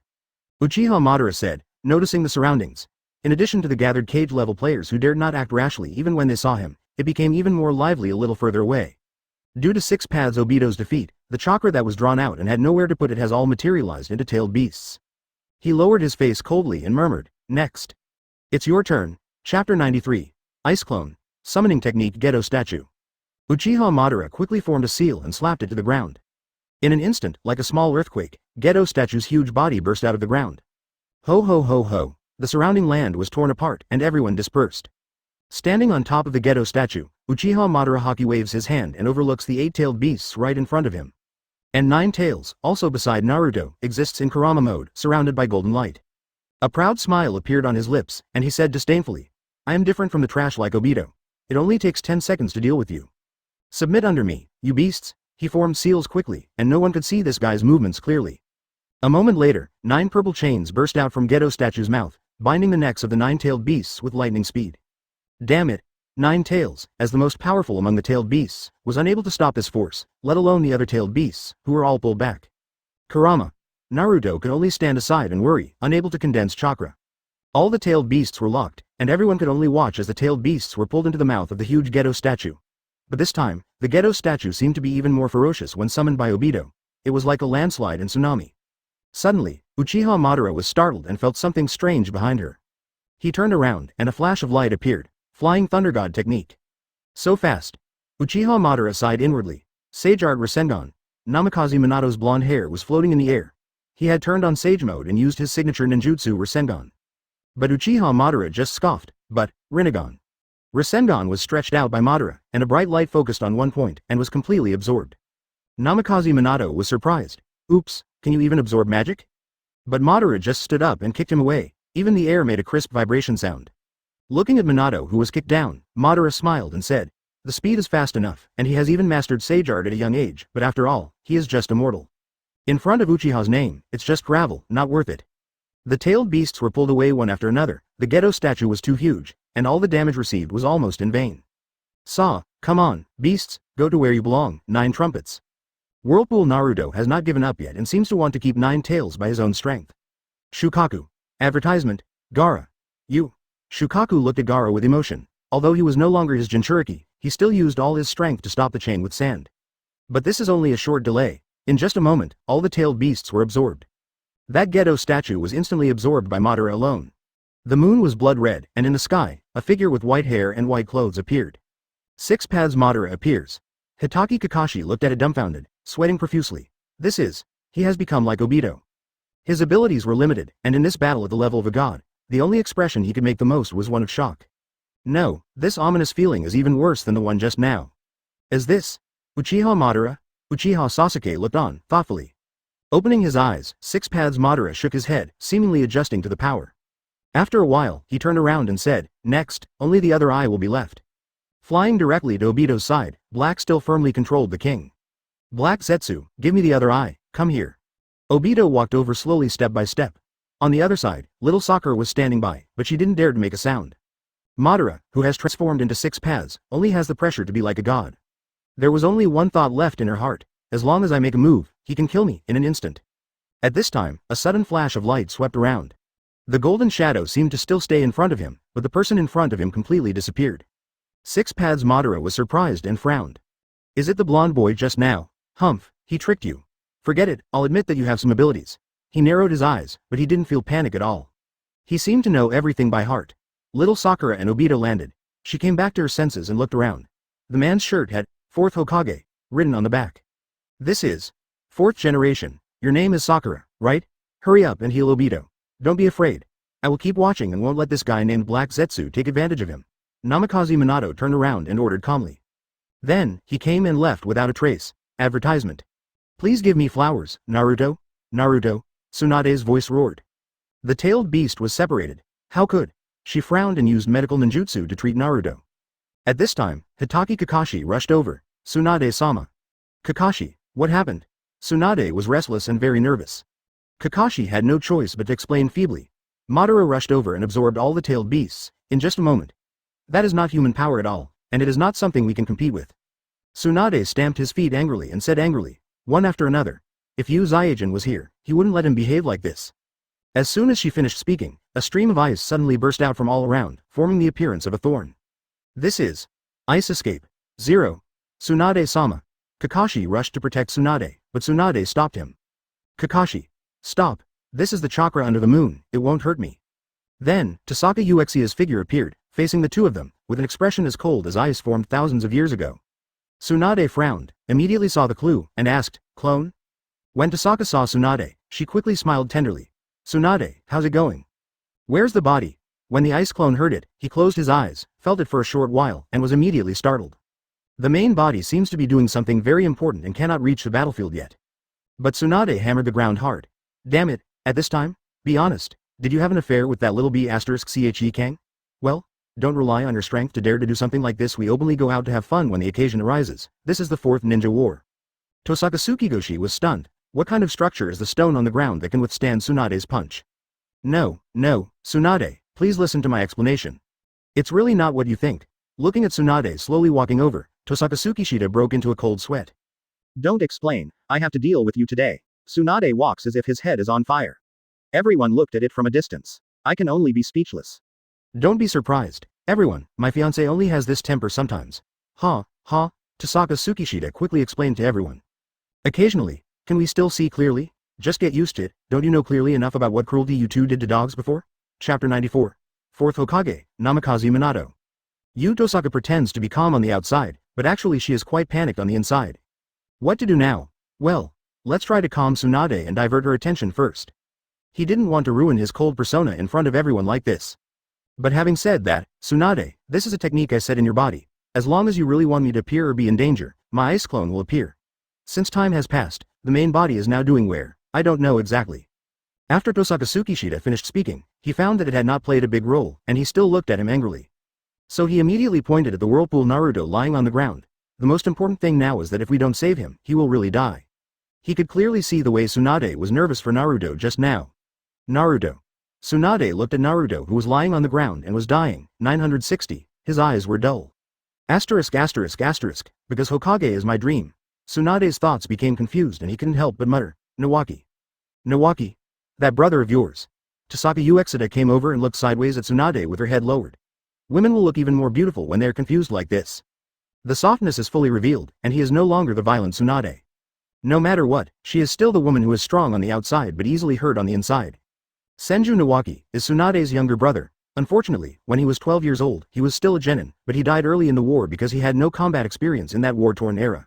Uchiha Madara said, noticing the surroundings. In addition to the gathered cage-level players who dared not act rashly even when they saw him, it became even more lively a little further away. Due to Six Paths Obito's defeat, the chakra that was drawn out and had nowhere to put it has all materialized into tailed beasts. He lowered his face coldly and murmured, next. It's your turn. Chapter 93. Ice Clone. Summoning Technique Gedo Statue. Uchiha Madara quickly formed a seal and slapped it to the ground. In an instant, like a small earthquake, Gedo Statue's huge body burst out of the ground. Ho ho ho ho. The surrounding land was torn apart and everyone dispersed. Standing on top of the Gedo statue, Uchiha Madara Haki waves his hand and overlooks the 8-tailed beasts right in front of him. And 9 tails, also beside Naruto, exists in Kurama mode, surrounded by golden light. A proud smile appeared on his lips, and he said disdainfully, I am different from the trash like Obito. It only takes 10 seconds to deal with you. Submit under me, you beasts. He formed seals quickly, and no one could see this guy's movements clearly. A moment later, 9 purple chains burst out from Gedo statue's mouth, binding the necks of the 9-tailed beasts with lightning speed. Damn it, 9 tails, as the most powerful among the tailed beasts, was unable to stop this force, let alone the other tailed beasts, who were all pulled back. Kurama. Naruto could only stand aside and worry, unable to condense chakra. All the tailed beasts were locked, and everyone could only watch as the tailed beasts were pulled into the mouth of the huge Gedo statue. But this time, the Gedo statue seemed to be even more ferocious when summoned by Obito. It was like a landslide and tsunami. Suddenly, Uchiha Madara was startled and felt something strange behind her. He turned around, and a flash of light appeared. Flying Thunder God technique. So fast. Uchiha Madara sighed inwardly. Sage Art Resengon. Namikaze Minato's blonde hair was floating in the air. He had turned on Sage mode and used his signature ninjutsu Resengon. But Uchiha Madara just scoffed, but, Renegon. Resengon was stretched out by Madara, and a bright light focused on one point, and was completely absorbed. Namikaze Minato was surprised. Oops, can you even absorb magic? But Madara just stood up and kicked him away, even the air made a crisp vibration sound. Looking at Minato who was kicked down, Madara smiled and said, the speed is fast enough, and he has even mastered Sage Art at a young age, but after all, he is just a mortal. In front of Uchiha's name, it's just gravel, not worth it. The tailed beasts were pulled away one after another, the Gedo statue was too huge, and all the damage received was almost in vain. Come on, beasts, go to where you belong, 9 trumpets. Whirlpool Naruto has not given up yet and seems to want to keep 9 tails by his own strength. Shukaku. Advertisement. Gaara. You. Shukaku looked at Gaara with emotion. Although he was no longer his Jinchuriki, he still used all his strength to stop the chain with sand. But this is only a short delay. In just a moment, all the tailed beasts were absorbed. That Gedo statue was instantly absorbed by Madara alone. The moon was blood red, and in the sky, a figure with white hair and white clothes appeared. 6 Paths Madara appears. Hitaki Kakashi looked at it dumbfounded, sweating profusely. He has become like Obito. His abilities were limited, and in this battle at the level of a god, the only expression he could make the most was one of shock. No, this ominous feeling is even worse than the one just now. Is this Uchiha Madara? Uchiha Sasuke looked on, thoughtfully. Opening his eyes, 6 Paths Madara shook his head, seemingly adjusting to the power. After a while, he turned around and said, next, only the other eye will be left. Flying directly to Obito's side, Black still firmly controlled the king. Black Zetsu, give me the other eye, come here. Obito walked over slowly step by step. On the other side, little Sakura was standing by, but she didn't dare to make a sound. Madara, who has transformed into 6 Paths, only has the pressure to be like a god. There was only one thought left in her heart. As long as I make a move, he can kill me in an instant. At this time, a sudden flash of light swept around. The golden shadow seemed to still stay in front of him, but the person in front of him completely disappeared. Six Paths Madara was surprised and frowned. Is it the blonde boy just now? Humph, he tricked you. Forget it, I'll admit that you have some abilities. He narrowed his eyes, but he didn't feel panic at all. He seemed to know everything by heart. Little Sakura and Obito landed. She came back to her senses and looked around. The man's shirt had, 4th Hokage, written on the back. This is 4th generation. Your name is Sakura, right? Hurry up and heal Obito. Don't be afraid. I will keep watching and won't let this guy named Black Zetsu take advantage of him. Namikaze Minato turned around and ordered calmly. Then, he came and left without a trace. Advertisement. Please give me flowers, Naruto. Naruto. Tsunade's voice roared. The tailed beast was separated. How could? She frowned and used medical ninjutsu to treat Naruto. At this time, Hitaki Kakashi rushed over. Tsunade-sama. Kakashi, what happened? Tsunade was restless and very nervous. Kakashi had no choice but to explain feebly. Madara rushed over and absorbed all the tailed beasts, in just a moment. That is not human power at all, and it is not something we can compete with. Tsunade stamped his feet angrily and said angrily, one after another. If Yu Zaijin was here, he wouldn't let him behave like this. As soon as she finished speaking, a stream of ice suddenly burst out from all around, forming the appearance of a thorn. This is Ice Escape. 0. Tsunade-sama. Kakashi rushed to protect Tsunade, but Tsunade stopped him. Kakashi. Stop. This is the chakra under the moon, it won't hurt me. Then, Tohsaka Uchiha's figure appeared, facing the two of them, with an expression as cold as ice formed thousands of years ago. Tsunade frowned, immediately saw the clue, and asked, Clone? When Tohsaka saw Tsunade, she quickly smiled tenderly. Tsunade, how's it going? Where's the body? When the ice clone heard it, he closed his eyes, felt it for a short while, and was immediately startled. The main body seems to be doing something very important and cannot reach the battlefield yet. But Tsunade hammered the ground hard. Damn it, at this time? Be honest, did you have an affair with that little B***che Kang? Well, don't rely on your strength to dare to do something like this. We openly go out to have fun when the occasion arises. This is the 4th Ninja War. Tohsaka Tsukishita was stunned. What kind of structure is the stone on the ground that can withstand Tsunade's punch? No, Tsunade, please listen to my explanation. It's really not what you think. Looking at Tsunade slowly walking over, Tohsaka Tsukishita broke into a cold sweat. Don't explain, I have to deal with you today. Tsunade walks as if his head is on fire. Everyone looked at it from a distance. I can only be speechless. Don't be surprised. Everyone, my fiancé only has this temper sometimes. Tohsaka Tsukishita quickly explained to everyone. Occasionally, can we still see clearly? Just get used to it, don't you know clearly enough about what cruelty you two did to dogs before? Chapter 94. 4th Hokage, Namikaze Minato. Yu Tohsaka pretends to be calm on the outside, but actually she is quite panicked on the inside. What to do now? Well, let's try to calm Tsunade and divert her attention first. He didn't want to ruin his cold persona in front of everyone like this. But having said that, Tsunade, this is a technique I set in your body. As long as you really want me to appear or be in danger, my ice clone will appear. Since time has passed, the main body is now doing where, I don't know exactly. After Tohsaka Tsukishita finished speaking, he found that it had not played a big role, and he still looked at him angrily. So he immediately pointed at the whirlpool Naruto lying on the ground. The most important thing now is that if we don't save him, he will really die. He could clearly see the way Tsunade was nervous for Naruto just now. Naruto. Tsunade looked at Naruto who was lying on the ground and was dying. 960. His eyes were dull. Asterisk. Because Hokage is my dream. Tsunade's thoughts became confused and he couldn't help but mutter, Nawaki. Nawaki? That brother of yours. Tohsaka Uchiha came over and looked sideways at Tsunade with her head lowered. Women will look even more beautiful when they are confused like this. The softness is fully revealed, and he is no longer the violent Tsunade. No matter what, she is still the woman who is strong on the outside but easily hurt on the inside. Senju Nawaki is Tsunade's younger brother. Unfortunately, when he was 12 years old, he was still a genin, but he died early in the war because he had no combat experience in that war-torn era.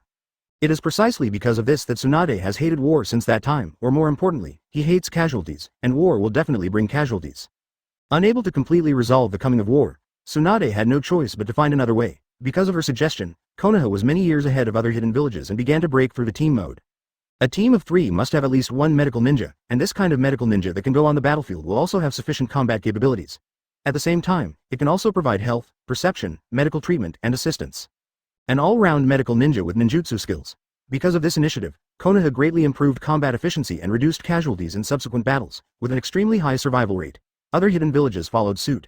It is precisely because of this that Tsunade has hated war since that time, or more importantly, he hates casualties, and war will definitely bring casualties. Unable to completely resolve the coming of war, Tsunade had no choice but to find another way. Because of her suggestion, Konoha was many years ahead of other hidden villages and began to break through the team mode. A team of 3 must have at least one medical ninja, and this kind of medical ninja that can go on the battlefield will also have sufficient combat capabilities. At the same time, it can also provide health, perception, medical treatment, and assistance. An all-round medical ninja with ninjutsu skills. Because of this initiative, Konoha greatly improved combat efficiency and reduced casualties in subsequent battles, with an extremely high survival rate. Other hidden villages followed suit.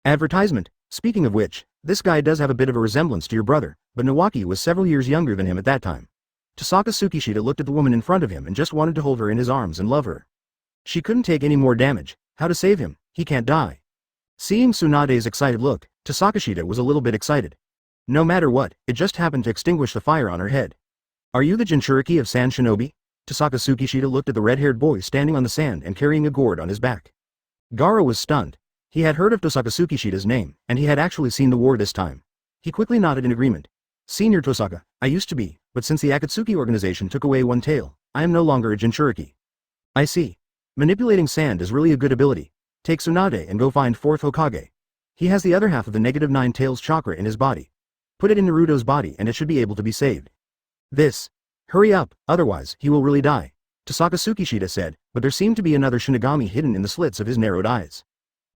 Advertisement. Speaking of which, this guy does have a bit of a resemblance to your brother, but Nawaki was several years younger than him at that time. Tohsaka Tsukishita looked at the woman in front of him and just wanted to hold her in his arms and love her. She couldn't take any more damage. How to save him? He can't die. Seeing Tsunade's excited look, Tohsaka was a little bit excited. No matter what, it just happened to extinguish the fire on her head. Are you the Jinchuriki of Sand Shinobi? Tohsaka Tsukishita looked at the red-haired boy standing on the sand and carrying a gourd on his back. Gaara was stunned. He had heard of Tohsaka Tsukishita's name, and he had actually seen the war this time. He quickly nodded in agreement. Senior Tohsaka, I used to be, but since the Akatsuki organization took away one tail, I am no longer a Jinchuriki. I see. Manipulating sand is really a good ability. Take Tsunade and go find 4th Hokage. He has the other half of the -9 tails chakra in his body. Put it in Naruto's body and it should be able to be saved. This. Hurry up, otherwise he will really die. Tohsaka Tsukishita said, but there seemed to be another Shinigami hidden in the slits of his narrowed eyes.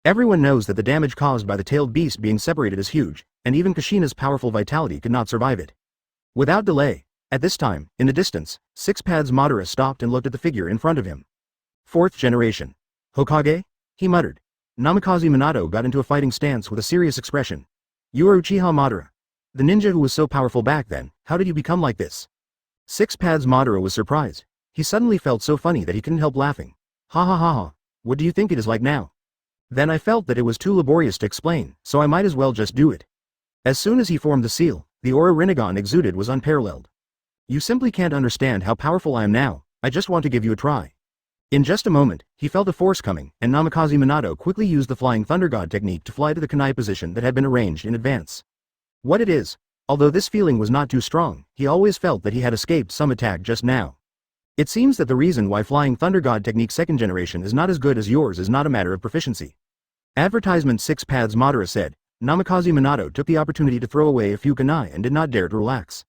Everyone knows that the damage caused by the tailed beast being separated is huge, and even Kushina's powerful vitality could not survive it. Without delay, at this time, in the distance, Six-Pads Madara stopped and looked at the figure in front of him. 4th generation. Hokage? He muttered. Namikaze Minato got into a fighting stance with a serious expression. You are Uchiha Madara. The ninja who was so powerful back then, how did you become like this? Six-Pads Madara was surprised. He suddenly felt so funny that he couldn't help laughing. Ha ha ha ha. What do you think it is like now? Then I felt that it was too laborious to explain, so I might as well just do it. As soon as he formed the seal, the aura Renegon exuded was unparalleled. You simply can't understand how powerful I am now, I just want to give you a try. In just a moment, he felt a force coming, and Namikaze Minato quickly used the Flying Thunder God technique to fly to the kunai position that had been arranged in advance. What it is, although this feeling was not too strong, he always felt that he had escaped some attack just now. It seems that the reason why Flying Thunder God technique 2nd generation is not as good as yours is not a matter of proficiency. Advertisement 6-Pads Madara said. Namikaze Minato took the opportunity to throw away a few kunai and did not dare to relax.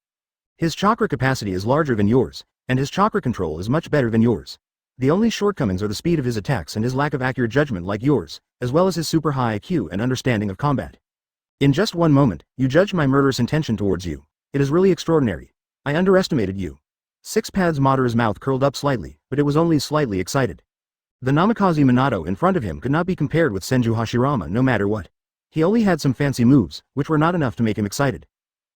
His chakra capacity is larger than yours, and his chakra control is much better than yours. The only shortcomings are the speed of his attacks and his lack of accurate judgment like yours, as well as his super high IQ and understanding of combat. In just one moment, you judged my murderous intention towards you. It is really extraordinary. I underestimated you. 6-Pads Madara's mouth curled up slightly, but it was only slightly excited. The Namikaze Minato in front of him could not be compared with Senju Hashirama no matter what. He only had some fancy moves, which were not enough to make him excited.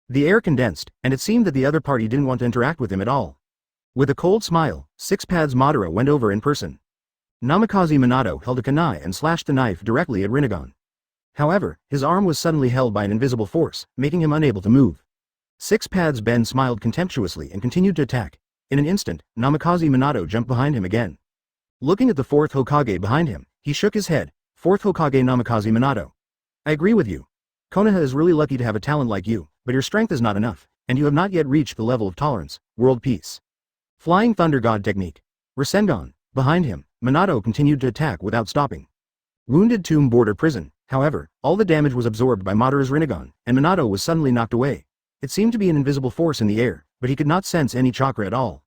The air condensed, and it seemed that the other party didn't want to interact with him at all. With a cold smile, 6-Pads Madara went over in person. Namikaze Minato held a kunai and slashed the knife directly at Renegon. However, his arm was suddenly held by an invisible force, making him unable to move. 6-Pads Ben smiled contemptuously and continued to attack. In an instant, Namikaze Minato jumped behind him again. Looking at the 4th Hokage behind him, he shook his head. 4th Hokage Namikaze Minato. I agree with you. Konoha is really lucky to have a talent like you, but your strength is not enough, and you have not yet reached the level of tolerance, world peace. Flying Thunder God technique. Renegon. Behind him, Minato continued to attack without stopping. Wounded Tomb Border Prison. However, all the damage was absorbed by Madara's Renegon, and Minato was suddenly knocked away. It seemed to be an invisible force in the air, but he could not sense any chakra at all.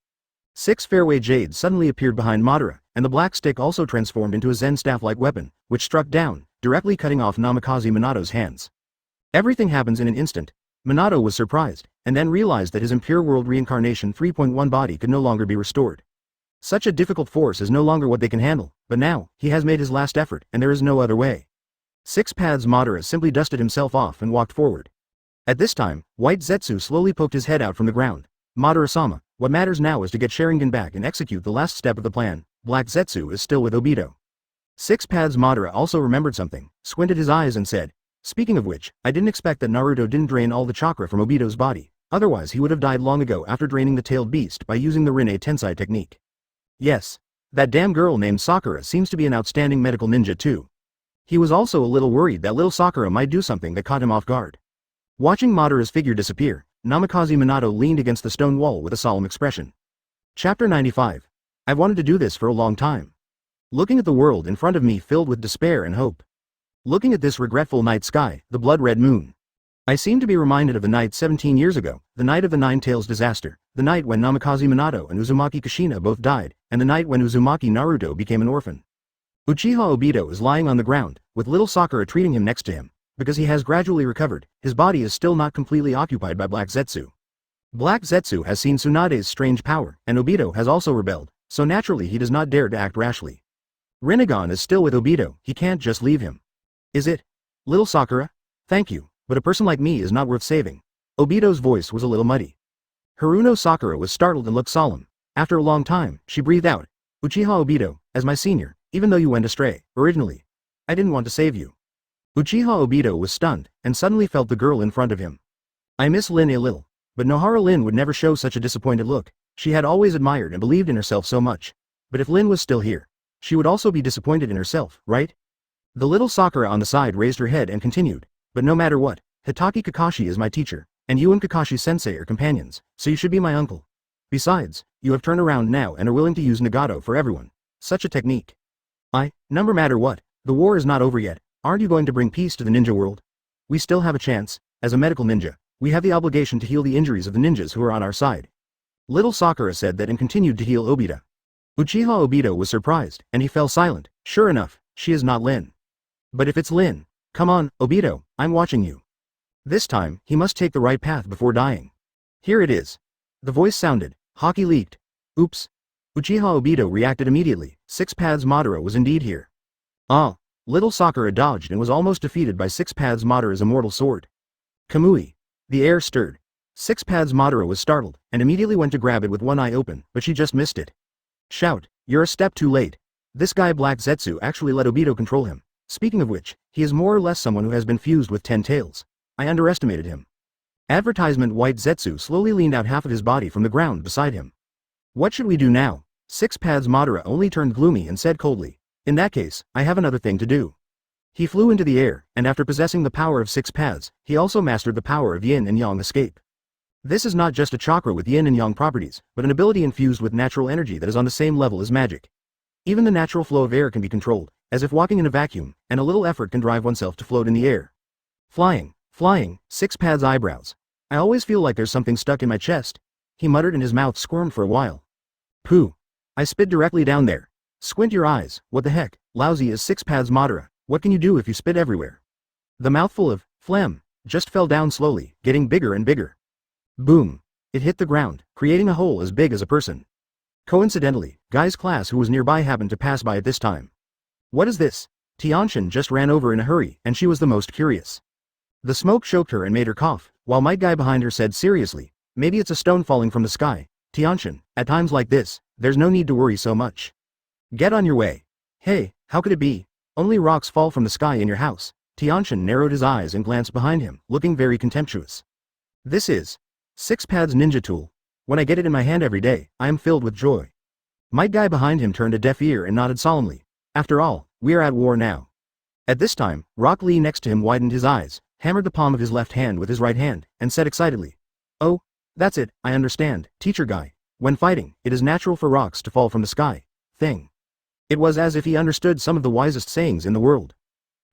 6 Fairway Jade suddenly appeared behind Madara, and the black stick also transformed into a Zen staff-like weapon, which struck down, directly cutting off Namikaze Minato's hands. Everything happens in an instant. Minato was surprised, and then realized that his Impure World Reincarnation 3.1 body could no longer be restored. Such a difficult force is no longer what they can handle, but now, he has made his last effort, and there is no other way. 6-Pads Madara simply dusted himself off and walked forward. At this time, White Zetsu slowly poked his head out from the ground. Madara-sama, what matters now is to get Sharingan back and execute the last step of the plan. Black Zetsu is still with Obito. 6-Pads Madara also remembered something, squinted his eyes and said, speaking of which, I didn't expect that Naruto didn't drain all the chakra from Obito's body, otherwise he would have died long ago after draining the tailed beast by using the Rinne Tensei technique. Yes. That damn girl named Sakura seems to be an outstanding medical ninja too. He was also a little worried that little Sakura might do something that caught him off guard. Watching Madara's figure disappear, Namikaze Minato leaned against the stone wall with a solemn expression. Chapter 95. I've wanted to do this for a long time. Looking at the world in front of me filled with despair and hope. Looking at this regretful night sky, the blood-red moon. I seem to be reminded of the night 17 years ago, the night of the Nine Tails disaster, the night when Namikaze Minato and Uzumaki Kushina both died, and the night when Uzumaki Naruto became an orphan. Uchiha Obito is lying on the ground, with little Sakura treating him next to him. Because he has gradually recovered, his body is still not completely occupied by Black Zetsu. Black Zetsu has seen Tsunade's strange power, and Obito has also rebelled, so naturally he does not dare to act rashly. Renegon is still with Obito, he can't just leave him. Is it? Little Sakura? Thank you, but a person like me is not worth saving. Obito's voice was a little muddy. Haruno Sakura was startled and looked solemn. After a long time, she breathed out. Uchiha Obito, as my senior, even though you went astray, originally. I didn't want to save you. Uchiha Obito was stunned, and suddenly felt the girl in front of him. I miss Lin a little. But Nohara Lin would never show such a disappointed look. She had always admired and believed in herself so much. But if Lin was still here, she would also be disappointed in herself, right? The little Sakura on the side raised her head and continued. But no matter what, Hitaki Kakashi is my teacher, and you and Kakashi-sensei are companions, so you should be my uncle. Besides, you have turned around now and are willing to use Nagato for everyone. Such a technique. No matter what, the war is not over yet. Aren't you going to bring peace to the ninja world? We still have a chance. As a medical ninja, we have the obligation to heal the injuries of the ninjas who are on our side. Little Sakura said that and continued to heal Obito. Uchiha Obito was surprised, and he fell silent. Sure enough, she is not Lin. But if it's Lin, come on, Obito, I'm watching you. This time, he must take the right path before dying. Here it is. The voice sounded. Haki leaked. Oops. Uchiha Obito reacted immediately. Six Paths Madara was indeed here. Ah. Little Sakura dodged and was almost defeated by Six Paths Madara's immortal sword. Kamui. The air stirred. Six Paths Madara was startled, and immediately went to grab it with one eye open, but she just missed it. Shout, you're a step too late. This guy Black Zetsu actually let Obito control him. Speaking of which, he is more or less someone who has been fused with 10 tails. I underestimated him. Advertisement White Zetsu slowly leaned out half of his body from the ground beside him. What should we do now? Six Paths Madara only turned gloomy and said coldly. In that case, I have another thing to do. He flew into the air, and after possessing the power of 6 paths, he also mastered the power of yin and yang escape. This is not just a chakra with yin and yang properties, but an ability infused with natural energy that is on the same level as magic. Even the natural flow of air can be controlled, as if walking in a vacuum, and a little effort can drive oneself to float in the air. Flying, 6 paths eyebrows. I always feel like there's something stuck in my chest. He muttered and his mouth squirmed for a while. Pooh. I spit directly down there. Squint your eyes, what the heck, lousy is 6 paths Madara, what can you do if you spit everywhere? The mouthful of phlegm just fell down slowly, getting bigger and bigger. Boom. It hit the ground, creating a hole as big as a person. Coincidentally, Guy's class who was nearby happened to pass by at this time. What is this? Tianshan just ran over in a hurry, and she was the most curious. The smoke choked her and made her cough, while Might Guy behind her said seriously, maybe it's a stone falling from the sky. Tianshan, at times like this, there's no need to worry so much. Get on your way. Hey, how could it be? Only rocks fall from the sky in your house. Tianshan narrowed his eyes and glanced behind him, looking very contemptuous. This is 6 paths ninja tool. When I get it in my hand every day, I am filled with joy. Might Guy behind him turned a deaf ear and nodded solemnly. After all, we are at war now. At this time, Rock Lee next to him widened his eyes, hammered the palm of his left hand with his right hand, and said excitedly. Oh, that's it, I understand, Teacher Guy. When fighting, it is natural for rocks to fall from the sky. Thing. It was as if he understood some of the wisest sayings in the world.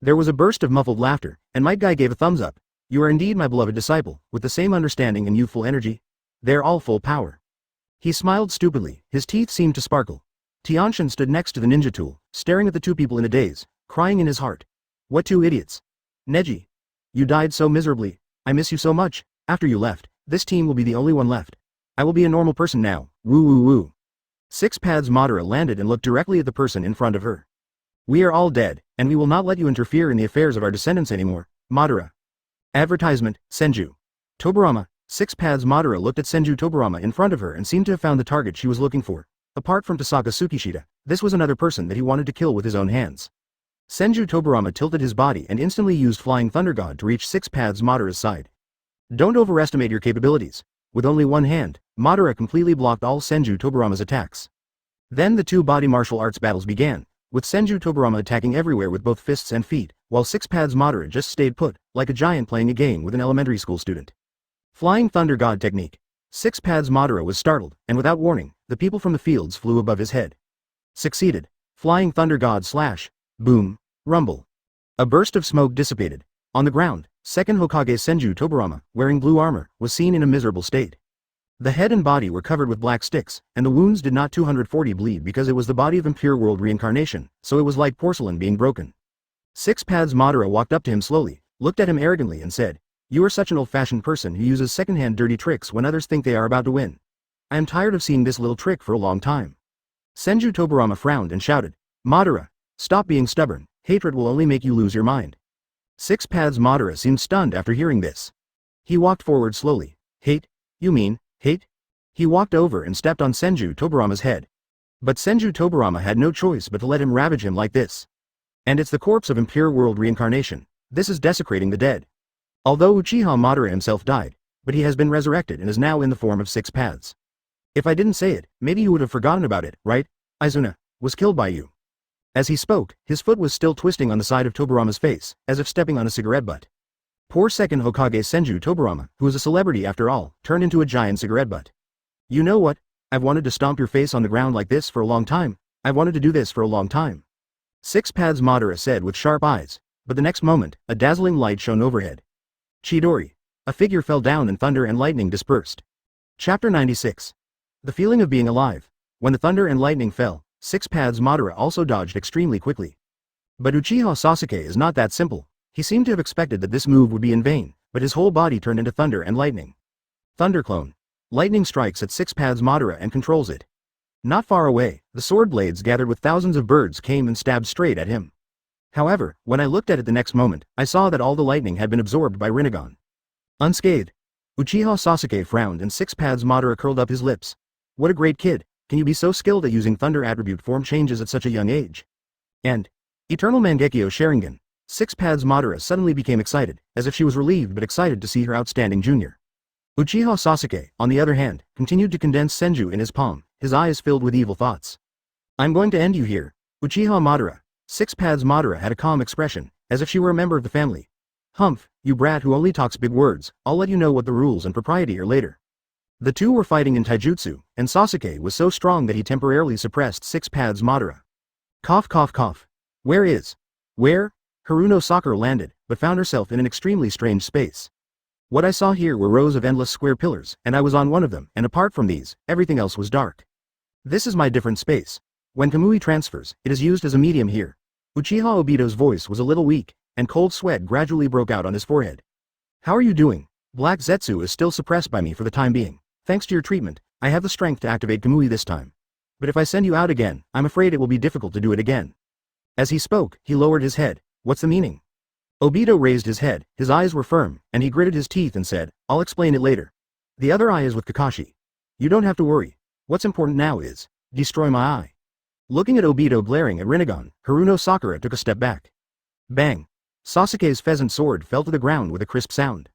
There was a burst of muffled laughter, and Might Guy gave a thumbs up. You are indeed my beloved disciple, with the same understanding and youthful energy. They're all full power. He smiled stupidly, his teeth seemed to sparkle. Tianshan stood next to the ninja tool, staring at the two people in a daze, crying in his heart. What two idiots. Neji. You died so miserably. I miss you so much. After you left, this team will be the only one left. I will be a normal person now. Woo woo woo. 6 paths Madara landed and looked directly at the person in front of her. We are all dead, and we will not let you interfere in the affairs of our descendants anymore, Madara. Advertisement, Senju. Tobarama. 6 paths Madara looked at Senju Tobarama in front of her and seemed to have found the target she was looking for. Apart from Tohsaka Tsukishita, this was another person that he wanted to kill with his own hands. Senju Tobarama tilted his body and instantly used Flying Thunder God to reach 6 paths Madara's side. Don't overestimate your capabilities. With only one hand, Madara completely blocked all Senju Tobarama's attacks. Then the two body martial arts battles began, with Senju Tobarama attacking everywhere with both fists and feet, while 6 paths Madara just stayed put, like a giant playing a game with an elementary school student. Flying Thunder God Technique. 6 paths Madara was startled, and without warning, the people from the fields flew above his head. Succeeded. Flying Thunder God slash. Boom. Rumble. A burst of smoke dissipated. On the ground, Second Hokage Senju Tobarama, wearing blue armor, was seen in a miserable state. The head and body were covered with black sticks, and the wounds did not 240 bleed because it was the body of Impure World Reincarnation, so it was like porcelain being broken. 6 paths Madara walked up to him slowly, looked at him arrogantly and said, You are such an old-fashioned person who uses second-hand dirty tricks when others think they are about to win. I am tired of seeing this little trick for a long time. Senju Tobarama frowned and shouted, Madara, stop being stubborn, hatred will only make you lose your mind. 6 paths Madara seemed stunned after hearing this. He walked forward slowly. Hate? You mean, hate? He walked over and stepped on Senju Toburama's head. But Senju Toburama had no choice but to let him ravage him like this. And it's the corpse of Impure World Reincarnation. This is desecrating the dead. Although Uchiha Madara himself died, but he has been resurrected and is now in the form of 6 paths. If I didn't say it, maybe you would have forgotten about it, right? Izuna was killed by you. As he spoke, his foot was still twisting on the side of Toburama's face, as if stepping on a cigarette butt. Poor second Hokage Senju Toburama, who is a celebrity after all, turned into a giant cigarette butt. You know what? I've wanted to stomp your face on the ground like this for a long time. I've wanted to do this for a long time. 6 paths Madara said with sharp eyes, but the next moment, a dazzling light shone overhead. Chidori. A figure fell down and thunder and lightning dispersed. Chapter 96. The feeling of being alive. When the thunder and lightning fell, 6 paths Madara also dodged extremely quickly. But Uchiha Sasuke is not that simple. He seemed to have expected that this move would be in vain, but his whole body turned into thunder and lightning. Thunder clone. Lightning strikes at 6 paths Madara and controls it. Not far away, the sword blades gathered with thousands of birds came and stabbed straight at him. However, when I looked at it the next moment, I saw that all the lightning had been absorbed by Renegon. Unscathed. Uchiha Sasuke frowned and 6 paths Madara curled up his lips. What a great kid, can you be so skilled at using thunder attribute form changes at such a young age? And Eternal Mangekyo Sharingan. 6 paths Madara suddenly became excited, as if she was relieved but excited to see her outstanding junior. Uchiha Sasuke, on the other hand, continued to condense Senju in his palm, his eyes filled with evil thoughts. I'm going to end you here. Uchiha Madara. 6 paths Madara had a calm expression, as if she were a member of the family. Humph, you brat who only talks big words, I'll let you know what the rules and propriety are later. The two were fighting in taijutsu, and Sasuke was so strong that he temporarily suppressed 6 paths Madara. Cough cough cough. Where? Haruno Sakura landed, but found herself in an extremely strange space. What I saw here were rows of endless square pillars, and I was on one of them, and apart from these, everything else was dark. This is my different space. When Kamui transfers, it is used as a medium here. Uchiha Obito's voice was a little weak, and cold sweat gradually broke out on his forehead. How are you doing? Black Zetsu is still suppressed by me for the time being. Thanks to your treatment, I have the strength to activate Kamui this time. But if I send you out again, I'm afraid it will be difficult to do it again. As he spoke, he lowered his head. What's the meaning? Obito raised his head, his eyes were firm, and he gritted his teeth and said, I'll explain it later. The other eye is with Kakashi. You don't have to worry. What's important now is, destroy my eye. Looking at Obito glaring at Renegon, Haruno Sakura took a step back. Bang! Sasuke's pheasant sword fell to the ground with a crisp sound.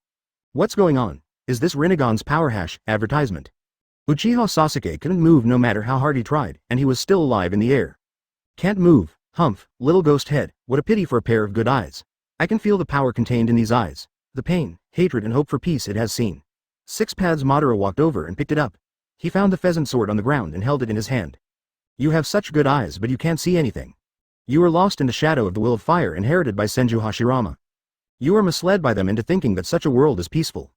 What's going on? Is this Renegon's power hash advertisement? Uchiha Sasuke couldn't move no matter how hard he tried, and he was still alive in the air. Can't move, humph, little ghost head, what a pity for a pair of good eyes. I can feel the power contained in these eyes, the pain, hatred and hope for peace it has seen. 6 paths Madara walked over and picked it up. He found the pheasant sword on the ground and held it in his hand. You have such good eyes but you can't see anything. You are lost in the shadow of the will of fire inherited by Senju Hashirama. You are misled by them into thinking that such a world is peaceful.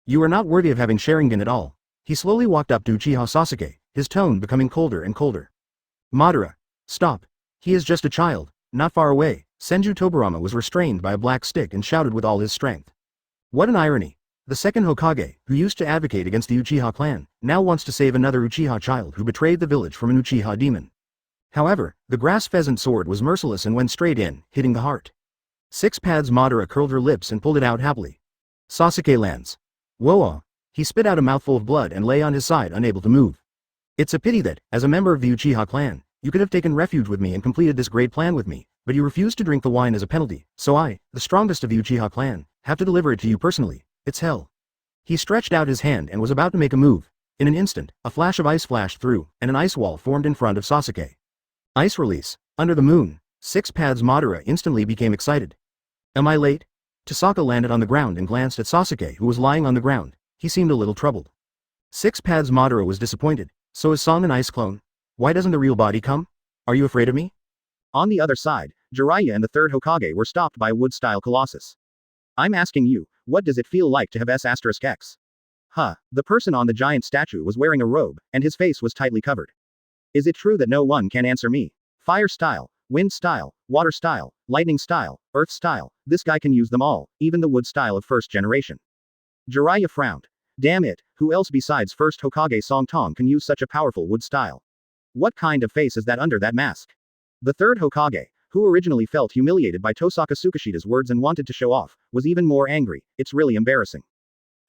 You are not worthy of having Sharingan at all. He slowly walked up to Uchiha Sasuke, his tone becoming colder and colder. Madara. Stop. He is just a child. Not far away, Senju Toburama was restrained by a black stick and shouted with all his strength. What an irony. The second Hokage, who used to advocate against the Uchiha clan, now wants to save another Uchiha child who betrayed the village from an Uchiha demon. However, the grass pheasant sword was merciless and went straight in, hitting the heart. 6 paths Madara curled her lips and pulled it out happily. Sasuke lands. Whoa! He spit out a mouthful of blood and lay on his side unable to move. It's a pity that, as a member of the Uchiha clan, you could have taken refuge with me and completed this great plan with me, but you refused to drink the wine as a penalty, so I, the strongest of the Uchiha clan, have to deliver it to you personally. It's hell. He stretched out his hand and was about to make a move. In an instant, a flash of ice flashed through, and an ice wall formed in front of Sasuke. Ice release. Under the moon. 6 paths Madara instantly became excited. Am I late? Tossaka landed on the ground and glanced at Sasuke who was lying on the ground. He seemed a little troubled. 6 paths Madara was disappointed. So is Song an ice clone? Why doesn't the real body come? Are you afraid of me? On the other side, Jiraiya and the third Hokage were stopped by a wood-style colossus. I'm asking you, what does it feel like to have S*X? Huh, the person on the giant statue was wearing a robe, and his face was tightly covered. Is it true that no one can answer me? Fire style, wind style, water style, lightning style, earth style, this guy can use them all, even the wood style of first generation. Jiraiya frowned. Damn it, who else besides first Hokage Song Tong can use such a powerful wood style? What kind of face is that under that mask? The third Hokage, who originally felt humiliated by Tohsaka Tsukishita's words and wanted to show off, was even more angry. It's really embarrassing.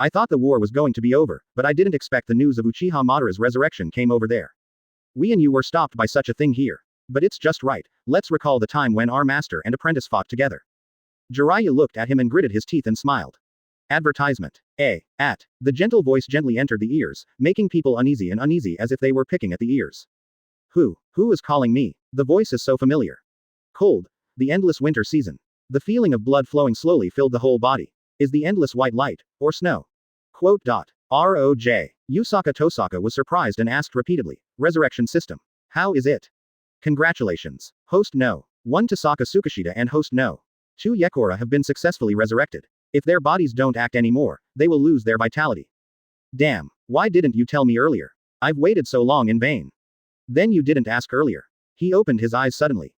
I thought the war was going to be over, but I didn't expect the news of Uchiha Madara's resurrection came over there. We and you were stopped by such a thing here. But it's just right, let's recall the time when our master and apprentice fought together. Jiraiya looked at him and gritted his teeth and smiled. Advertisement. The gentle voice gently entered the ears, making people uneasy as if they were picking at the ears. Who is calling me? The voice is so familiar. Cold. The endless winter season. The feeling of blood flowing slowly filled the whole body. Is the endless white light, or snow? R.O.J. Yusaka Tohsaka was surprised and asked repeatedly. Resurrection system. How is it? Congratulations. Host no. 1 Tohsaka Tsukishita and host no. 2 Yakura have been successfully resurrected. If their bodies don't act anymore, they will lose their vitality. Damn, why didn't you tell me earlier? I've waited so long in vain. Then you didn't ask earlier. He opened his eyes suddenly.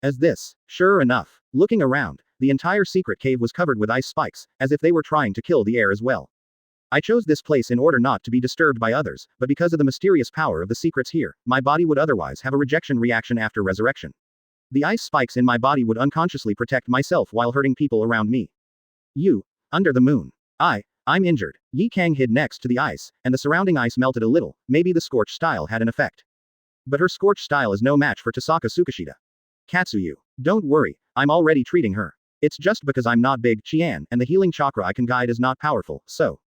As this, sure enough, looking around, the entire secret cave was covered with ice spikes, as if they were trying to kill the air as well. I chose this place in order not to be disturbed by others, but because of the mysterious power of the secrets here, my body would otherwise have a rejection reaction after resurrection. The ice spikes in my body would unconsciously protect myself while hurting people around me. Under the moon. I'm injured. Yi Kang hid next to the ice, and the surrounding ice melted a little, maybe the scorch style had an effect. But her scorch style is no match for Tohsaka Tsukishita. Katsuyu. Don't worry, I'm already treating her. It's just because I'm not big, Qian, and the healing chakra I can guide is not powerful, so.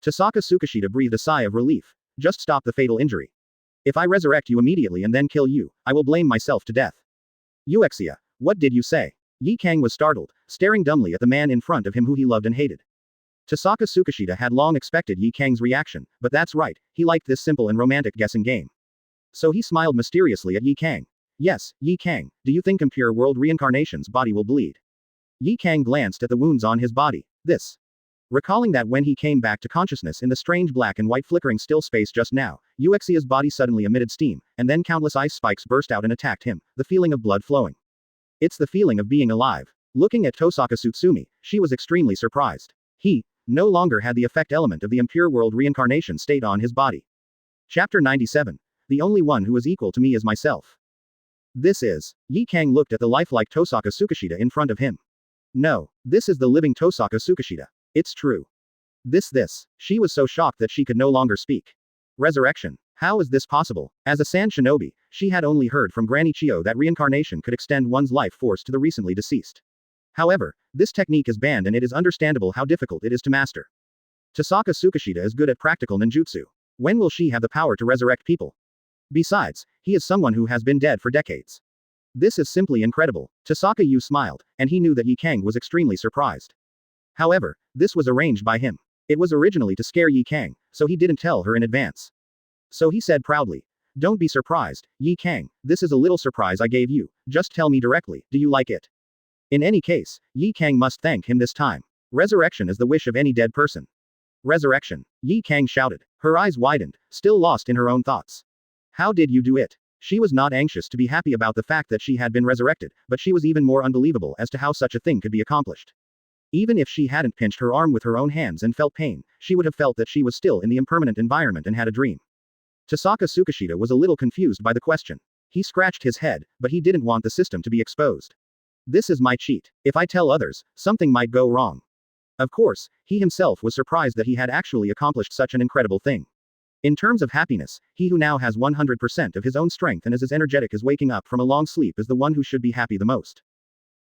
Tohsaka Tsukishita breathed a sigh of relief. Just stop the fatal injury. If I resurrect you immediately and then kill you, I will blame myself to death. Uexia, what did you say? Yi Kang was startled, staring dumbly at the man in front of him who he loved and hated. Tohsaka Tsukishita had long expected Yi Kang's reaction, but that's right, he liked this simple and romantic guessing game. So he smiled mysteriously at Yi Kang. Yes, Yi Kang, do you think Impure World Reincarnation's body will bleed? Yi Kang glanced at the wounds on his body. Recalling that when he came back to consciousness in the strange black and white flickering still space just now, Uexia's body suddenly emitted steam, and then countless ice spikes burst out and attacked him, the feeling of blood flowing. It's the feeling of being alive. Looking at Tohsaka Tsutsumi, she was extremely surprised. He no longer had the effect element of the Impure World Reincarnation state on his body. Chapter 97. The only one who is equal to me is myself. Yi Kang looked at the lifelike Tohsaka Tsukishita in front of him. No, this is the living Tohsaka Tsukishita. It's true. She was so shocked that she could no longer speak. Resurrection. How is this possible? As a Sand Shinobi, she had only heard from Granny Chio that reincarnation could extend one's life force to the recently deceased. However, this technique is banned and it is understandable how difficult it is to master. Tohsaka Tsukishita is good at practical ninjutsu. When will she have the power to resurrect people? Besides, he is someone who has been dead for decades. This is simply incredible. Tohsaka Yu smiled, and he knew that Yi Kang was extremely surprised. However, this was arranged by him. It was originally to scare Yi Kang, so he didn't tell her in advance. So he said proudly, "Don't be surprised, Yi Kang, this is a little surprise I gave you, just tell me directly, do you like it?" In any case, Yi Kang must thank him this time. Resurrection is the wish of any dead person. Resurrection. Yi Kang shouted. Her eyes widened, still lost in her own thoughts. How did you do it? She was not anxious to be happy about the fact that she had been resurrected, but she was even more unbelievable as to how such a thing could be accomplished. Even if she hadn't pinched her arm with her own hands and felt pain, she would have felt that she was still in the impermanent environment and had a dream. Tohsaka Tsukishita was a little confused by the question. He scratched his head, but he didn't want the system to be exposed. This is my cheat. If I tell others, something might go wrong. Of course, he himself was surprised that he had actually accomplished such an incredible thing. In terms of happiness, he who now has 100% of his own strength and is as energetic as waking up from a long sleep is the one who should be happy the most.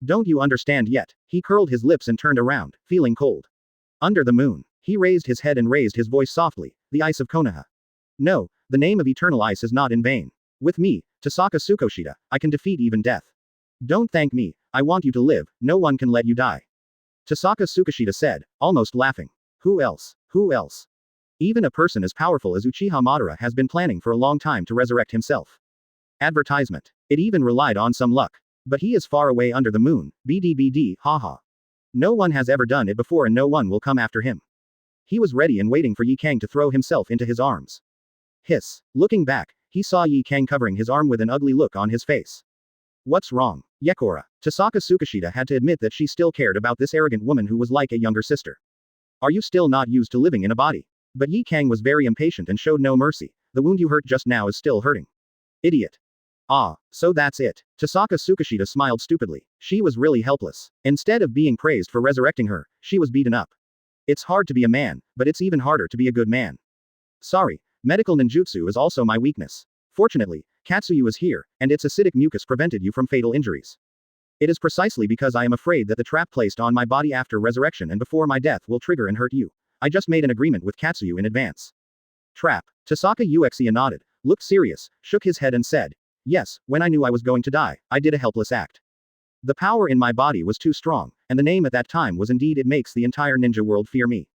Don't you understand yet? He curled his lips and turned around, feeling cold. Under the moon. He raised his head and raised his voice softly. The ice of Konoha. No, the name of eternal ice is not in vain. With me, Tohsaka Tsukishita, I can defeat even death. Don't thank me, I want you to live, no one can let you die. Tohsaka Tsukishita said, almost laughing. Who else? Who else? Even a person as powerful as Uchiha Madara has been planning for a long time to resurrect himself. Advertisement. It even relied on some luck. But he is far away under the moon, BDBD, haha. No one has ever done it before and no one will come after him. He was ready and waiting for Yi Kang to throw himself into his arms. Hiss. Looking back, he saw Yi Kang covering his arm with an ugly look on his face. What's wrong? Yekora. Tohsaka Tsukishita had to admit that she still cared about this arrogant woman who was like a younger sister. Are you still not used to living in a body? But Yi Kang was very impatient and showed no mercy. The wound you hurt just now is still hurting. Idiot. Ah, so that's it. Tohsaka Tsukishita smiled stupidly. She was really helpless. Instead of being praised for resurrecting her, she was beaten up. It's hard to be a man, but it's even harder to be a good man. Sorry, medical ninjutsu is also my weakness. Fortunately, Katsuyu is here, and its acidic mucus prevented you from fatal injuries. It is precisely because I am afraid that the trap placed on my body after resurrection and before my death will trigger and hurt you. I just made an agreement with Katsuyu in advance. Trap. Tohsaka Tsukishita nodded, looked serious, shook his head and said, yes, when I knew I was going to die, I did a helpless act. The power in my body was too strong, and the name at that time was indeed it makes the entire ninja world fear me.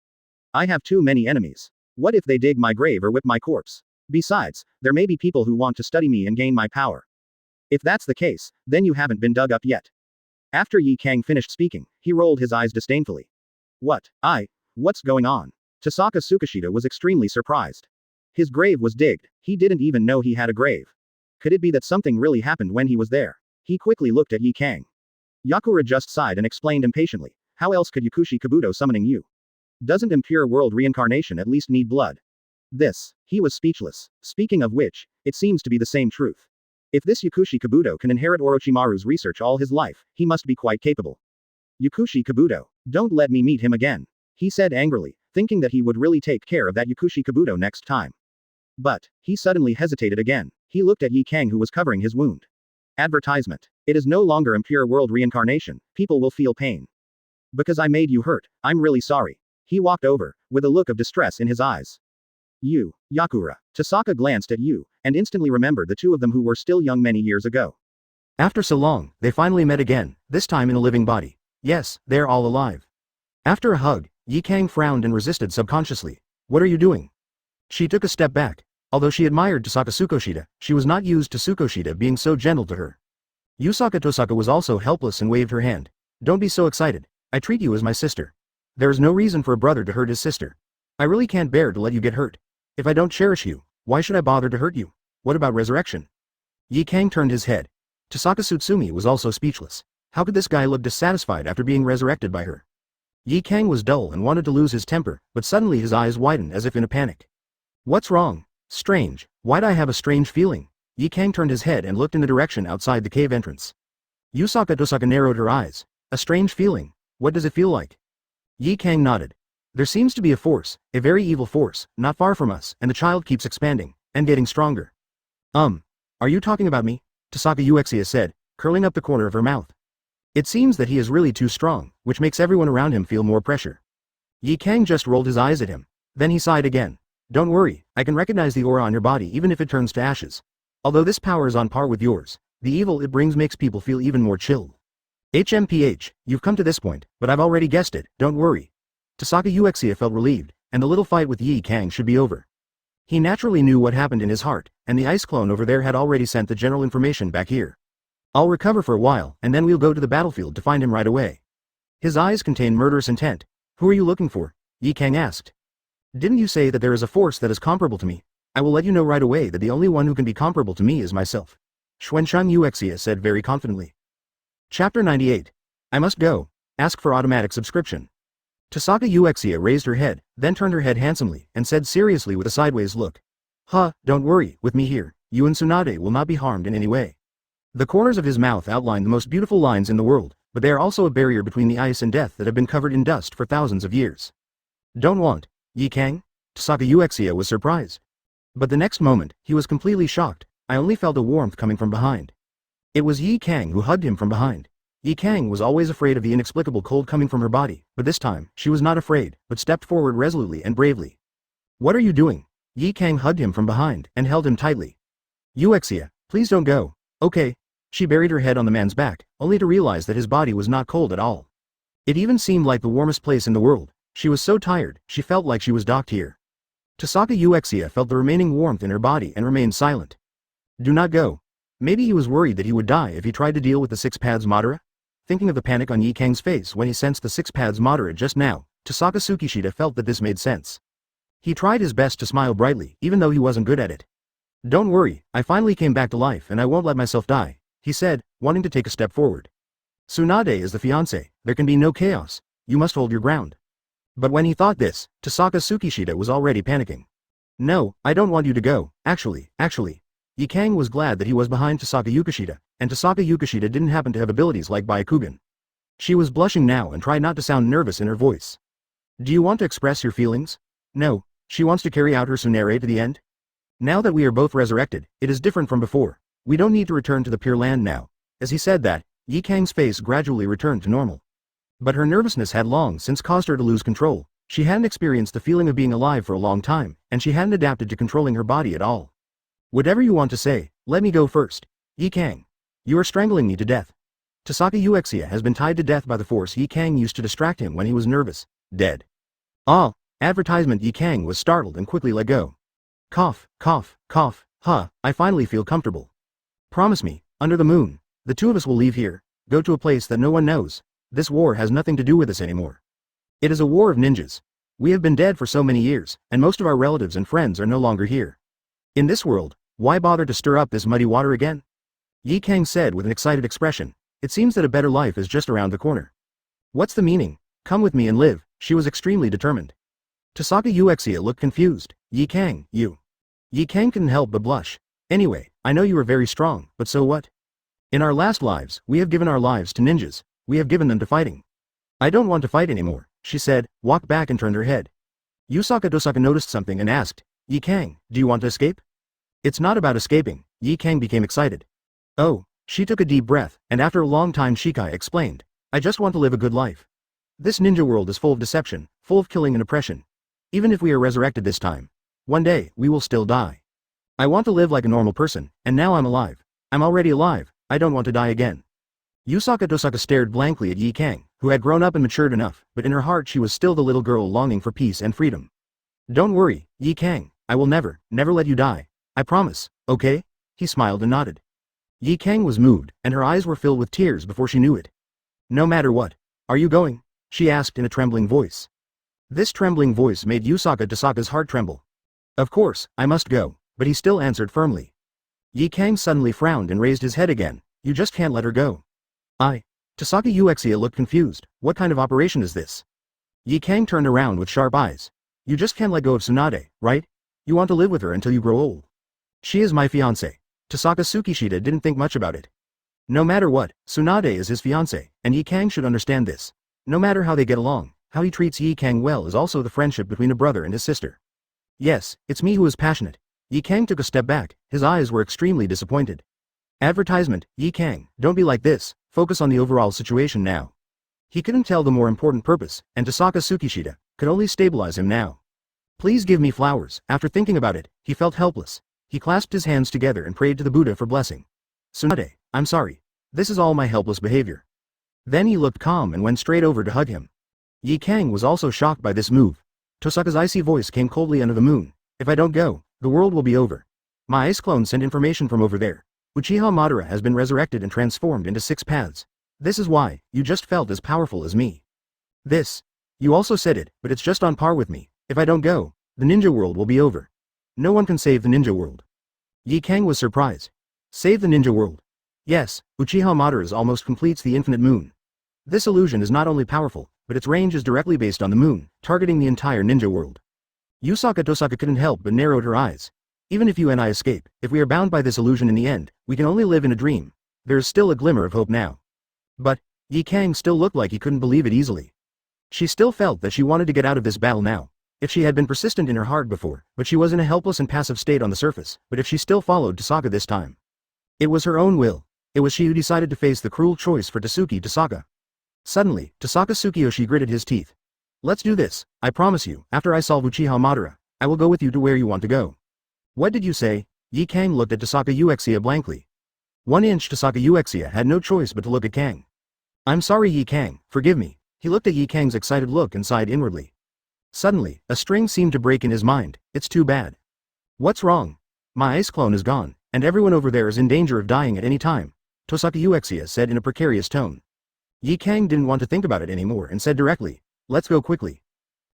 I have too many enemies. What if they dig my grave or whip my corpse? Besides, there may be people who want to study me and gain my power. If that's the case, then you haven't been dug up yet. After Yi Kang finished speaking, he rolled his eyes disdainfully. What's going on? Tohsaka Tsukishita was extremely surprised. His grave was digged, he didn't even know he had a grave. Could it be that something really happened when he was there? He quickly looked at Yi Kang. Yakura just sighed and explained impatiently, how else could Yakushi Kabuto summoning you? Doesn't Impure World Reincarnation at least need blood? He was speechless. Speaking of which, it seems to be the same truth. If this Yakushi Kabuto can inherit Orochimaru's research all his life, he must be quite capable. Yakushi Kabuto, don't let me meet him again. He said angrily, thinking that he would really take care of that Yakushi Kabuto next time. But, he suddenly hesitated again. He looked at Yi Kang who was covering his wound. Advertisement. It is no longer Impure World Reincarnation, people will feel pain. Because I made you hurt, I'm really sorry. He walked over, with a look of distress in his eyes. You, Yakura. Tohsaka glanced at you, and instantly remembered the two of them who were still young many years ago. After so long, they finally met again, this time in a living body. Yes, they're all alive. After a hug, Yi Kang frowned and resisted subconsciously. What are you doing? She took a step back. Although she admired Tohsaka Tsukishita, she was not used to Tsukishita being so gentle to her. Tohsaka was also helpless and waved her hand. Don't be so excited. I treat you as my sister. There is no reason for a brother to hurt his sister. I really can't bear to let you get hurt. If I don't cherish you, why should I bother to hurt you? What about resurrection? Yi Kang turned his head. Tohsaka Tsutsumi was also speechless. How could this guy look dissatisfied after being resurrected by her? Yi Kang was dull and wanted to lose his temper, but suddenly his eyes widened as if in a panic. What's wrong? Strange. Why'd I have a strange feeling? Yi Kang turned his head and looked in the direction outside the cave entrance. Tohsaka narrowed her eyes. A strange feeling. What does it feel like? Yi Kang nodded. There seems to be a force, a very evil force, not far from us, and the child keeps expanding, and getting stronger. Are you talking about me? Tohsaka Tsukishita said, curling up the corner of her mouth. It seems that he is really too strong, which makes everyone around him feel more pressure. Yi Kang just rolled his eyes at him. Then he sighed again. Don't worry, I can recognize the aura on your body even if it turns to ashes. Although this power is on par with yours, the evil it brings makes people feel even more chilled. HMPH, you've come to this point, but I've already guessed it, don't worry. Tohsaka Tsukishita felt relieved, and the little fight with Yi Kang should be over. He naturally knew what happened in his heart, and the ice clone over there had already sent the general information back here. I'll recover for a while, and then we'll go to the battlefield to find him right away. His eyes contained murderous intent. Who are you looking for? Yi Kang asked. Didn't you say that there is a force that is comparable to me? I will let you know right away that the only one who can be comparable to me is myself. Xuansheng Tsukishita said very confidently. Chapter 98. I must go. Ask for automatic subscription. Tohsaka Tsukishita raised her head, then turned her head handsomely, and said seriously with a sideways look. Don't worry, with me here, you and Tsunade will not be harmed in any way. The corners of his mouth outlined the most beautiful lines in the world, but they are also a barrier between the ice and death that have been covered in dust for thousands of years. Don't want, Yi Kang? Tohsaka Tsukishita was surprised. But the next moment, he was completely shocked. I only felt a warmth coming from behind. It was Yi Kang who hugged him from behind. Yi Kang was always afraid of the inexplicable cold coming from her body, but this time, she was not afraid, but stepped forward resolutely and bravely. What are you doing? Yi Kang hugged him from behind, and held him tightly. Tsukishita, please don't go. Okay. She buried her head on the man's back, only to realize that his body was not cold at all. It even seemed like the warmest place in the world. She was so tired, she felt like she was docked here. Tohsaka Tsukishita felt the remaining warmth in her body and remained silent. Do not go. Maybe he was worried that he would die if he tried to deal with the Six Paths Madara? Thinking of the panic on Yi Kang's face when he sensed the Six Paths Madara just now, Tohsaka Tsukishita felt that this made sense. He tried his best to smile brightly, even though he wasn't good at it. Don't worry, I finally came back to life and I won't let myself die, he said, wanting to take a step forward. Tsunade is the fiancé, there can be no chaos, you must hold your ground. But when he thought this, Tohsaka Tsukishita was already panicking. No, I don't want you to go, actually. Yi Kang was glad that he was behind Tohsaka Tsukishita, and Tohsaka Tsukishita didn't happen to have abilities like Byakugan. She was blushing now and tried not to sound nervous in her voice. Do you want to express your feelings? No, she wants to carry out her Tsunade to the end? Now that we are both resurrected, it is different from before. We don't need to return to the Pure Land now. As he said that, Yi Kang's face gradually returned to normal. But her nervousness had long since caused her to lose control. She hadn't experienced the feeling of being alive for a long time, and she hadn't adapted to controlling her body at all. Whatever you want to say, let me go first. Yi Kang. You are strangling me to death. Tohsaka Uchiha has been tied to death by the force Yi Kang used to distract him when he was nervous. Dead. Ah! Advertisement. Yi Kang was startled and quickly let go. Cough, cough, cough, I finally feel comfortable. Promise me, under the moon, the two of us will leave here, go to a place that no one knows. This war has nothing to do with us anymore. It is a war of ninjas. We have been dead for so many years, and most of our relatives and friends are no longer here. In this world, why bother to stir up this muddy water again? Yi Kang said with an excited expression. It seems that a better life is just around the corner. What's the meaning? Come with me and live. She was extremely determined. Tohsaka Uchiha looked confused. Yi Kang, you. Yi Kang couldn't help but blush. Anyway, I know you are very strong, but so what? In our last lives, we have given our lives to ninjas. We have given them to fighting. I don't want to fight anymore, she said, walked back and turned her head. Tohsaka noticed something and asked, Yi Kang, do you want to escape? It's not about escaping. Yi Kang became excited. Oh, she took a deep breath, and after a long time Shikai explained, I just want to live a good life. This ninja world is full of deception, full of killing and oppression. Even if we are resurrected this time, one day, we will still die. I want to live like a normal person, and now I'm alive. I'm already alive, I don't want to die again. Tohsaka stared blankly at Yi Kang, who had grown up and matured enough, but in her heart she was still the little girl longing for peace and freedom. Don't worry, Yi Kang, I will never let you die. I promise, okay? He smiled and nodded. Yi Kang was moved, and her eyes were filled with tears before she knew it. No matter what. Are you going? She asked in a trembling voice. This trembling voice made Tohsaka's heart tremble. Of course, I must go, but he still answered firmly. Yi Kang suddenly frowned and raised his head again. You just can't let her go. Tohsaka Uchiha looked confused. What kind of operation is this? Yi Kang turned around with sharp eyes. You just can't let go of Tsunade, right? You want to live with her until you grow old. She is my fiancé. Tohsaka Tsukishita didn't think much about it. No matter what, Tsunade is his fiancé, and Yi Kang should understand this. No matter how they get along, how he treats Yi Kang well is also the friendship between a brother and his sister. Yes, it's me who is passionate. Yi Kang took a step back, his eyes were extremely disappointed. Advertisement, Yi Kang, don't be like this, focus on the overall situation now. He couldn't tell the more important purpose, and Tohsaka Tsukishita could only stabilize him now. Please give me flowers. After thinking about it, he felt helpless. He clasped his hands together and prayed to the Buddha for blessing. Tsunade, I'm sorry. This is all my helpless behavior. Then he looked calm and went straight over to hug him. Yi Kang was also shocked by this move. Tohsaka's icy voice came coldly under the moon. If I don't go, the world will be over. My ice clone sent information from over there. Uchiha Madara has been resurrected and transformed into 6 paths. This is why, you just felt as powerful as me. This. You also said it, but it's just on par with me. If I don't go, the ninja world will be over. No one can save the ninja world. Yi Kang was surprised. Save the ninja world. Yes, Uchiha Madara almost completes the infinite moon. This illusion is not only powerful, but its range is directly based on the moon, targeting the entire ninja world. Tohsaka couldn't help but narrowed her eyes. Even if you and I escape, if we are bound by this illusion in the end, we can only live in a dream. There is still a glimmer of hope now. But, Yi Kang still looked like he couldn't believe it easily. She still felt that she wanted to get out of this battle now. If she had been persistent in her heart before, but she was in a helpless and passive state on the surface, but if she still followed Tohsaka this time. It was her own will. It was she who decided to face the cruel choice for Tohsaka. Suddenly, Tohsaka Tsukiyoshi gritted his teeth. Let's do this, I promise you, after I solve Uchiha Madara, I will go with you to where you want to go. What did you say? Yi Kang looked at Tohsaka Uchiha blankly. 1-inch Tohsaka Uchiha had no choice but to look at Kang. I'm sorry Yi Kang, forgive me. He looked at Yi Kang's excited look and sighed inwardly. Suddenly, a string seemed to break in his mind. It's too bad. What's wrong? My ice clone is gone, and everyone over there is in danger of dying at any time, Tohsaka Uchiha said in a precarious tone. Yi Kang didn't want to think about it anymore and said directly, let's go quickly.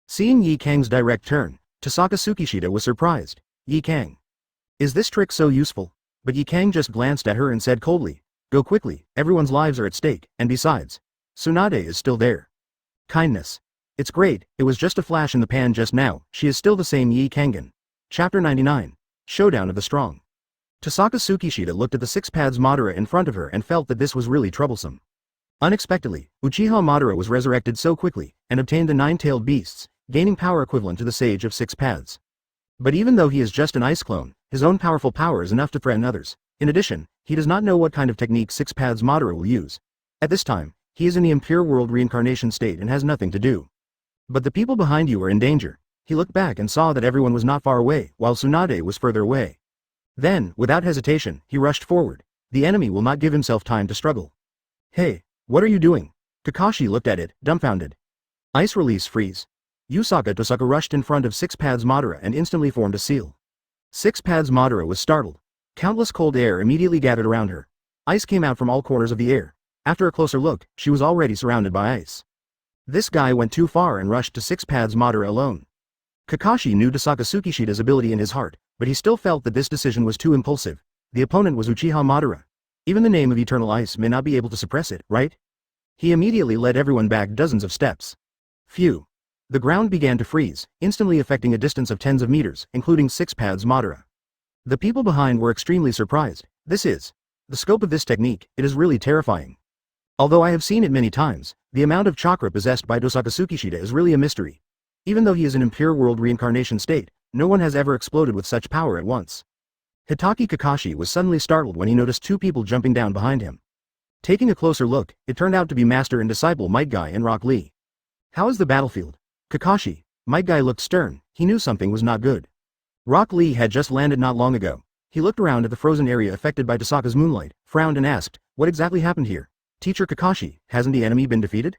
Seeing Yi Kang's direct turn, Tohsaka Tsukishita was surprised. Yi Kang. Is this trick so useful? But Yi Kang just glanced at her and said coldly, go quickly, everyone's lives are at stake, and besides, Tsunade is still there. Kindness. It's great, it was just a flash in the pan just now, she is still the same Yi Kangen. Chapter 99. Showdown of the Strong. Tohsaka Tsukishita looked at the 6 paths Madara in front of her and felt that this was really troublesome. Unexpectedly, Uchiha Madara was resurrected so quickly, and obtained the 9-tailed beasts, gaining power equivalent to the Sage of Six Paths. But even though he is just an ice clone, his own powerful power is enough to threaten others. In addition, he does not know what kind of technique Six Paths Madara will use. At this time, he is in the Impure World Reincarnation state and has nothing to do. But the people behind you are in danger. He looked back and saw that everyone was not far away, while Tsunade was further away. Then, without hesitation, he rushed forward. The enemy will not give himself time to struggle. Hey, what are you doing? Kakashi looked at it, dumbfounded. Ice release freeze. Tohsaka rushed in front of Six Paths Madara and instantly formed a seal. Six Paths Madara was startled. Countless cold air immediately gathered around her. Ice came out from all corners of the air. After a closer look, she was already surrounded by ice. This guy went too far and rushed to Six Paths Madara alone. Kakashi knew Tohsaka Tsukishita's ability in his heart, but he still felt that this decision was too impulsive. The opponent was Uchiha Madara. Even the name of Eternal Ice may not be able to suppress it, right? He immediately led everyone back dozens of steps. Phew. The ground began to freeze, instantly affecting a distance of tens of meters, including Six Paths Madara. The people behind were extremely surprised. This is the scope of this technique. It is really terrifying. Although I have seen it many times, the amount of chakra possessed by Tohsaka Tsukishita is really a mystery. Even though he is in Impure World Reincarnation state, no one has ever exploded with such power at once. Hitaki Kakashi was suddenly startled when he noticed two people jumping down behind him. Taking a closer look, it turned out to be Master and Disciple Might Guy and Rock Lee. How is the battlefield? Kakashi. Might Guy looked stern. He knew something was not good. Rock Lee had just landed not long ago. He looked around at the frozen area affected by Tosaka's moonlight, frowned and asked, what exactly happened here? Teacher Kakashi, hasn't the enemy been defeated?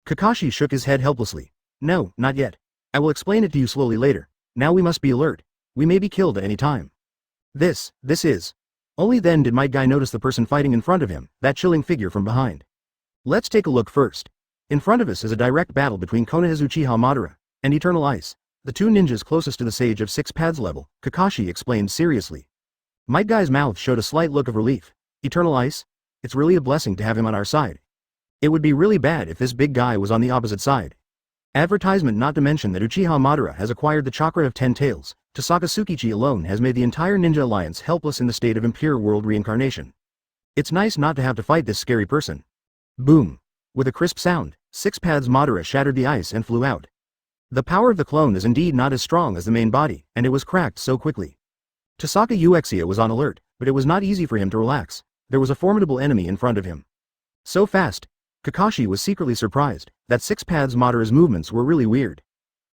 Kakashi shook his head helplessly. No, not yet. I will explain it to you slowly later. Now we must be alert. We may be killed at any time. This is. Only then did Might Guy notice the person fighting in front of him, that chilling figure from behind. Let's take a look first. In front of us is a direct battle between Konoha's Uchiha Madara and Eternal Ice, the two ninjas closest to the Sage of Six Paths level, Kakashi explained seriously. Might Guy's mouth showed a slight look of relief. Eternal Ice? It's really a blessing to have him on our side. It would be really bad if this big guy was on the opposite side. Advertisement, not to mention that Uchiha Madara has acquired the Chakra of 10 Tails. Tohsaka Tsukishita alone has made the entire ninja alliance helpless in the state of Impure World Reincarnation. It's nice not to have to fight this scary person. Boom. With a crisp sound, Six Paths Madara shattered the ice and flew out. The power of the clone is indeed not as strong as the main body, and it was cracked so quickly. Tossaka Uchiha was on alert, but it was not easy for him to relax. There was a formidable enemy in front of him. So fast. Kakashi was secretly surprised that Six Paths Madara's movements were really weird.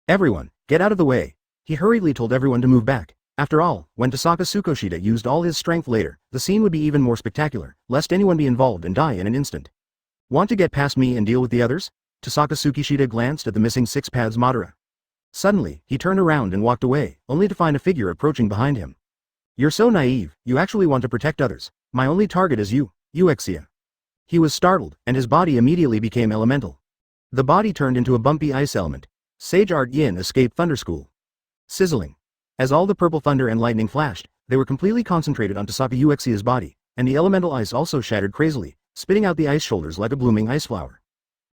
Everyone, get out of the way. He hurriedly told everyone to move back. After all, when Tohsaka Tsukishita used all his strength later, the scene would be even more spectacular, lest anyone be involved and die in an instant. Want to get past me and deal with the others? Tohsaka Tsukishita glanced at the missing Six Paths Madara. Suddenly, he turned around and walked away, only to find a figure approaching behind him. You're so naive, you actually want to protect others. My only target is you, Uchiha. He was startled, and his body immediately became elemental. The body turned into a bumpy ice element. Sage Art Yin escaped Thunder School. Sizzling. As all the purple thunder and lightning flashed, they were completely concentrated on Tohsaka Uchiha's body, and the elemental ice also shattered crazily, spitting out the ice shoulders like a blooming ice flower.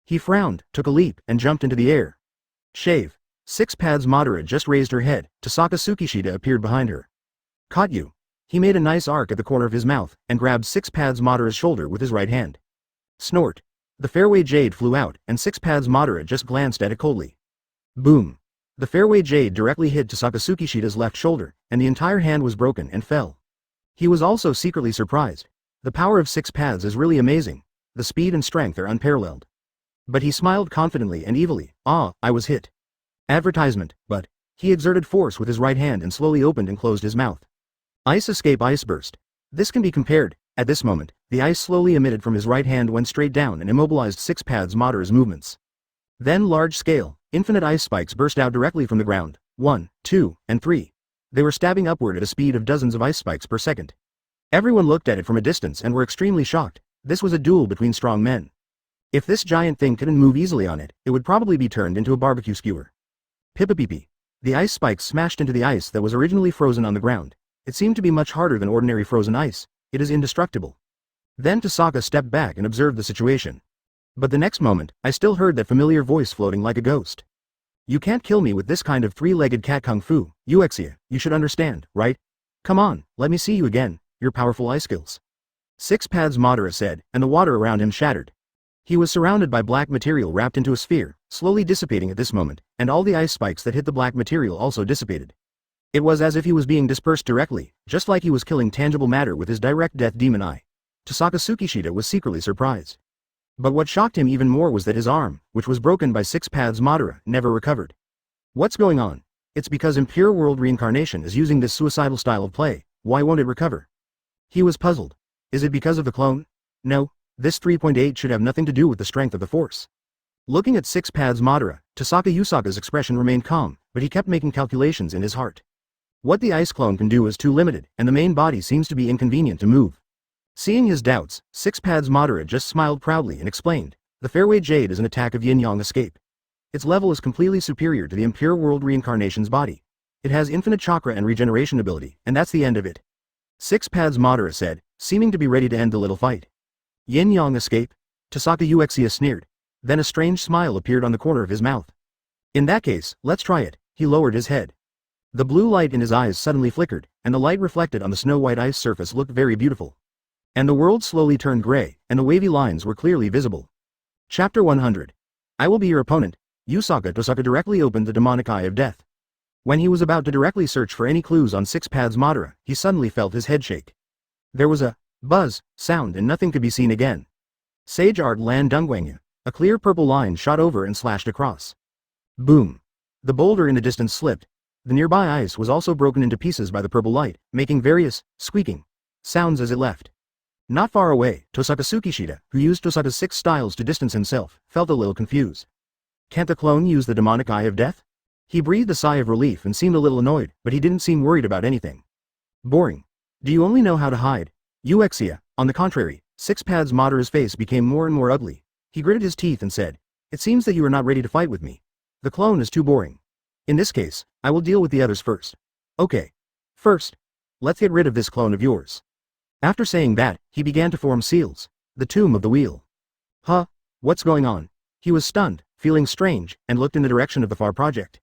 He frowned, took a leap, and jumped into the air. Shave. Six Paths Madara just raised her head. Tohsaka Tsukishita appeared behind her. Caught you. He made a nice arc at the corner of his mouth, and grabbed Six Paths Madara's shoulder with his right hand. Snort. The fairway jade flew out, and Six Paths Madara just glanced at it coldly. Boom. The fairway jade directly hit Tohsaka Tsukishita's left shoulder, and the entire hand was broken and fell. He was also secretly surprised. The power of Six Paths is really amazing. The speed and strength are unparalleled. But he smiled confidently and evilly. Ah, I was hit. Advertisement, but he exerted force with his right hand and slowly opened and closed his mouth. Ice escape ice burst. This can be compared. At this moment, the ice slowly emitted from his right hand went straight down and immobilized Six Paths Madara's movements. Then large-scale, infinite ice spikes burst out directly from the ground. 1, 2, and 3. They were stabbing upward at a speed of dozens of ice spikes per second. Everyone looked at it from a distance and were extremely shocked. This was a duel between strong men. If this giant thing couldn't move easily on it, it would probably be turned into a barbecue skewer. Pippa-pee-pee. The ice spikes smashed into the ice that was originally frozen on the ground. It seemed to be much harder than ordinary frozen ice. It is indestructible. Then Tohsaka stepped back and observed the situation. But the next moment, I still heard that familiar voice floating like a ghost. You can't kill me with this kind of three-legged cat kung fu, Uchiha, you should understand, right? Come on, let me see you again, your powerful ice skills. Six Paths Madara said, and the water around him shattered. He was surrounded by black material wrapped into a sphere, slowly dissipating at this moment, and all the ice spikes that hit the black material also dissipated. It was as if he was being dispersed directly, just like he was killing tangible matter with his direct death demon eye. Tohsaka Tsukishita was secretly surprised. But what shocked him even more was that his arm, which was broken by 6 paths Madara, never recovered. What's going on? It's because Impure World Reincarnation is using this suicidal style of play. Why won't it recover? He was puzzled. Is it because of the clone? No. This 3.8 should have nothing to do with the strength of the force. Looking at 6 paths Madara, Tossaka Tsukishida's expression remained calm, but he kept making calculations in his heart. What the ice clone can do is too limited, and the main body seems to be inconvenient to move. Seeing his doubts, 6 paths Madara just smiled proudly and explained, the Fairway Jade is an attack of Yin-Yang escape. Its level is completely superior to the Impure World Reincarnation's body. It has infinite chakra and regeneration ability, and that's the end of it. 6 paths Madara said, seeming to be ready to end the little fight. Yin-Yang escape? Tohsaka Tsukishita sneered. Then a strange smile appeared on the corner of his mouth. In that case, let's try it. He lowered his head. The blue light in his eyes suddenly flickered, and the light reflected on the snow-white ice surface looked very beautiful. And the world slowly turned gray, and the wavy lines were clearly visible. Chapter 100. I will be your opponent. Tohsaka directly opened the demonic eye of death. When he was about to directly search for any clues on 6 paths Madara, he suddenly felt his head shake. There was a buzz sound and nothing could be seen again. Sage Art Lan Dungwangya. A clear purple line shot over and slashed across. Boom. The boulder in the distance slipped. The nearby ice was also broken into pieces by the purple light, making various squeaking sounds as it left. Not far away, Tohsaka Tsukishita, who used Tohsaka's 6 styles to distance himself, felt a little confused. Can't the clone use the demonic eye of death? He breathed a sigh of relief and seemed a little annoyed, but he didn't seem worried about anything. Boring. Do you only know how to hide? Uchiha, on the contrary, 6 paths Madara's face became more and more ugly. He gritted his teeth and said, it seems that you are not ready to fight with me. The clone is too boring. In this case, I will deal with the others first. Okay. First, let's get rid of this clone of yours. After saying that, he began to form seals. The tomb of the wheel. Huh? What's going on? He was stunned, feeling strange, and looked in the direction of the far project.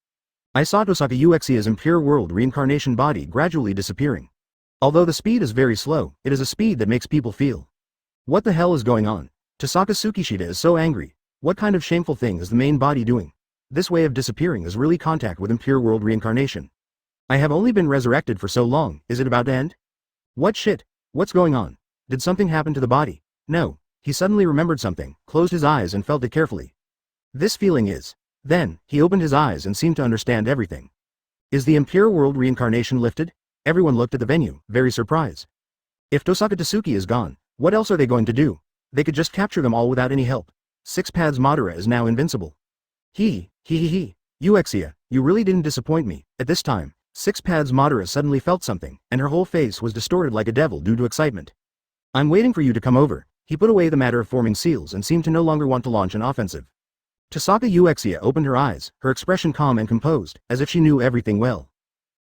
I saw Tohsaka Tsukishida's Impure World Reincarnation body gradually disappearing. Although the speed is very slow, it is a speed that makes people feel. What the hell is going on? Tohsaka Tsukishita is so angry. What kind of shameful thing is the main body doing? This way of disappearing is really contact with Impure World Reincarnation. I have only been resurrected for so long, is it about to end? What shit? What's going on? Did something happen to the body? No. He suddenly remembered something, closed his eyes and felt it carefully. This feeling is. Then, he opened his eyes and seemed to understand everything. Is the Impure World Reincarnation lifted? Everyone looked at the venue, very surprised. If Tohsaka Tsukishita is gone, what else are they going to do? They could just capture them all without any help. 6 paths Madara is now invincible. Uchiha, you really didn't disappoint me. At this time, 6 paths Madara suddenly felt something, and her whole face was distorted like a devil due to excitement. I'm waiting for you to come over. He put away the matter of forming seals and seemed to no longer want to launch an offensive. Tohsaka Tsukishita opened her eyes, her expression calm and composed, as if she knew everything well.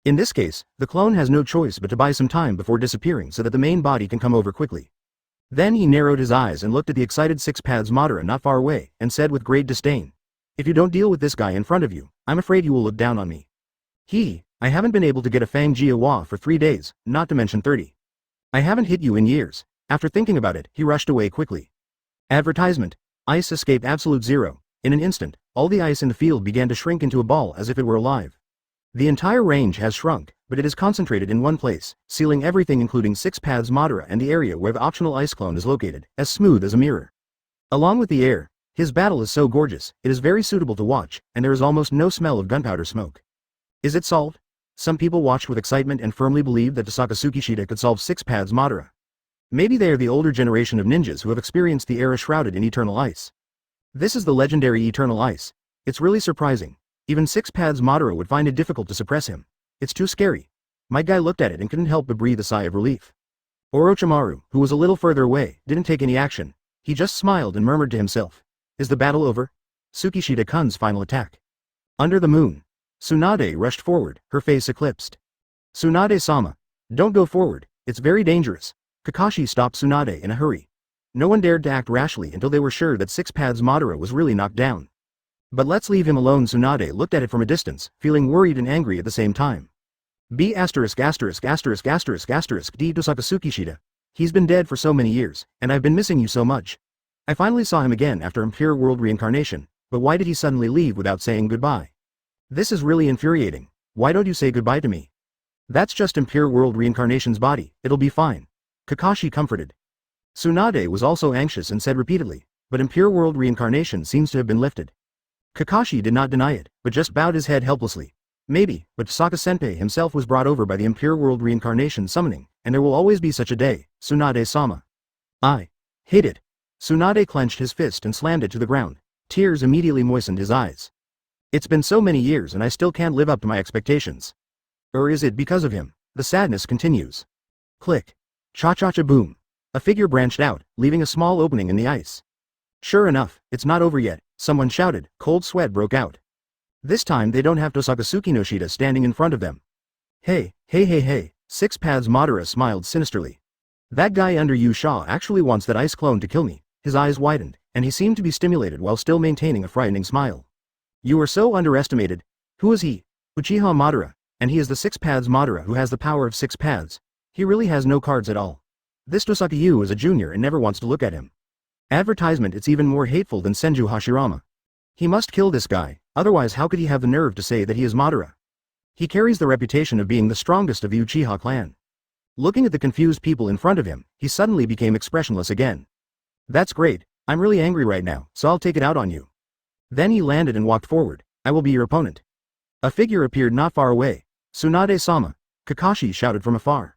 In this case, the clone has no choice but to buy some time before disappearing so that the main body can come over quickly. Then he narrowed his eyes and looked at the excited 6 paths Madara not far away, and said with great disdain. If you don't deal with this guy in front of you, I'm afraid you will look down on me. I haven't been able to get a Fang Jia Hua for 3 days, not to mention 30. I haven't hit you in years. After thinking about it, he rushed away quickly. Advertisement. Ice escape absolute zero. In an instant, all the ice in the field began to shrink into a ball as if it were alive. The entire range has shrunk, but it is concentrated in one place, sealing everything including 6 paths Madara and the area where the optional ice clone is located, as smooth as a mirror. Along with the air, his battle is so gorgeous, it is very suitable to watch, and there is almost no smell of gunpowder smoke. Is it solved? Some people watched with excitement and firmly believed that Tohsaka Tsukishita could solve 6 paths Madara. Maybe they are the older generation of ninjas who have experienced the era shrouded in eternal ice. This is the legendary eternal ice. It's really surprising. Even 6 paths Madara would find it difficult to suppress him. It's too scary. My guy looked at it and couldn't help but breathe a sigh of relief. Orochimaru, who was a little further away, didn't take any action. He just smiled and murmured to himself. Is the battle over? Tsukishita-kun's final attack. Under the moon. Tsunade rushed forward, her face eclipsed. Tsunade-sama. Don't go forward, it's very dangerous. Kakashi stopped Tsunade in a hurry. No one dared to act rashly until they were sure that 6 paths Madara was really knocked down. But let's leave him alone. Tsunade looked at it from a distance, feeling worried and angry at the same time. D. Tohsaka Tsukishita. He's been dead for so many years, and I've been missing you so much. I finally saw him again after Impure World Reincarnation, but why did he suddenly leave without saying goodbye? This is really infuriating. Why don't you say goodbye to me? That's just Impure World Reincarnation's body, it'll be fine. Kakashi comforted. Tsunade was also anxious and said repeatedly, but Impure World Reincarnation seems to have been lifted. Kakashi did not deny it, but just bowed his head helplessly. Maybe, but Tossaka-senpai himself was brought over by the Impure World Reincarnation summoning, and there will always be such a day, Tsunade-sama. I hate it. Tsunade clenched his fist and slammed it to the ground. Tears immediately moistened his eyes. It's been so many years and I still can't live up to my expectations. Or is it because of him? The sadness continues. Click. Cha-cha-cha boom. A figure branched out, leaving a small opening in the ice. Sure enough, it's not over yet, someone shouted. Cold sweat broke out. This time they don't have Tohsaka Tsukishita standing in front of them. Hey, Six Paths Madara smiled sinisterly. That guy under Uchiha actually wants that ice clone to kill me. His eyes widened, and he seemed to be stimulated while still maintaining a frightening smile. You are so underestimated. Who is he? Uchiha Madara, and he is the Six Paths Madara who has the power of six paths. He really has no cards at all. This Tohsaka Yu is a junior and never wants to look at him. Advertisement. It's even more hateful than Senju Hashirama. He must kill this guy, otherwise how could he have the nerve to say that he is Madara? He carries the reputation of being the strongest of the Uchiha clan. Looking at the confused people in front of him, he suddenly became expressionless again. That's great, I'm really angry right now, so I'll take it out on you. Then he landed and walked forward. I will be your opponent. A figure appeared not far away. Tsunade-sama, Kakashi shouted from afar.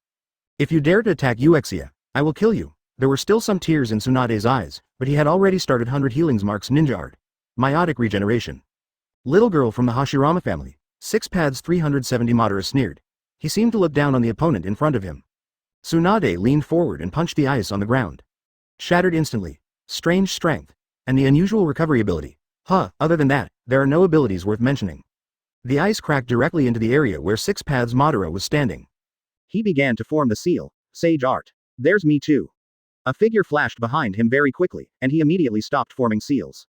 If you dare to attack Uchiha, I will kill you. There were still some tears in Tsunade's eyes, but he had already started 100 healings marks ninja art. Meiotic regeneration. Little girl from the Hashirama family. Six Paths 370 Madara sneered. He seemed to look down on the opponent in front of him. Tsunade leaned forward and punched the ice on the ground. Shattered instantly. Strange strength. And the unusual recovery ability. Other than that, there are no abilities worth mentioning. The ice cracked directly into the area where Six Paths Madara was standing. He began to form the seal. Sage art. There's me too. A figure flashed behind him very quickly, and he immediately stopped forming seals.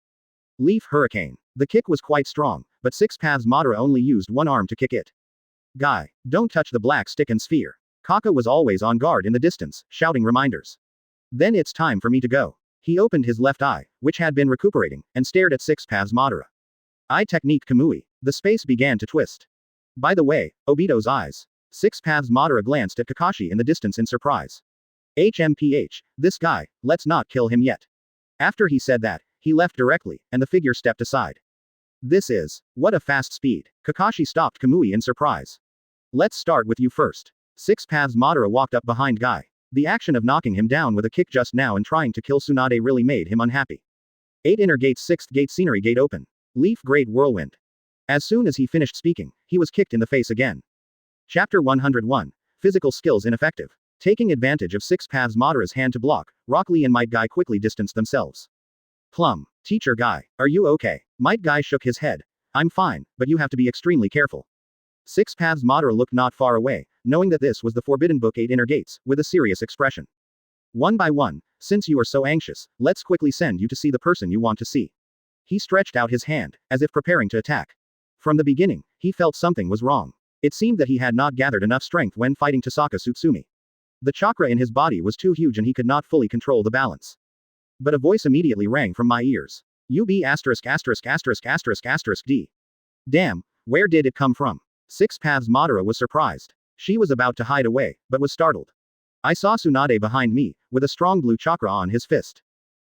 Leaf Hurricane. The kick was quite strong, but Six Paths Madara only used one arm to kick it. Guy, don't touch the black stick and sphere. Kaka was always on guard in the distance, shouting reminders. Then it's time for me to go. He opened his left eye, which had been recuperating, and stared at Six Paths Madara. Eye technique Kamui. The space began to twist. By the way, Obito's eyes. Six Paths Madara glanced at Kakashi in the distance in surprise. HMPH, this guy, let's not kill him yet. After he said that, he left directly, and the figure stepped aside. This is, what a fast speed. Kakashi stopped Kamui in surprise. Let's start with you first. Six Paths Madara walked up behind Guy. The action of knocking him down with a kick just now and trying to kill Tsunade really made him unhappy. 8 Inner Gates 6th Gate Scenery Gate Open. Leaf Great Whirlwind. As soon as he finished speaking, he was kicked in the face again. Chapter 101. Physical Skills Ineffective. Taking advantage of Six Paths Madara's hand to block, Rock Lee and Might Guy quickly distanced themselves. Plum. Teacher Guy, are you okay? Might Guy shook his head. I'm fine, but you have to be extremely careful. Six Paths Madara looked not far away, knowing that this was the Forbidden Book 8 Inner Gates, with a serious expression. One by one, since you are so anxious, let's quickly send you to see the person you want to see. He stretched out his hand, as if preparing to attack. From the beginning, he felt something was wrong. It seemed that he had not gathered enough strength when fighting Tohsaka Tsutsumi. The chakra in his body was too huge and he could not fully control the balance. But a voice immediately rang from my ears. UB***************** D. Damn, where did it come from? Six Paths Madara was surprised. She was about to hide away, but was startled. I saw Tsunade behind me, with a strong blue chakra on his fist.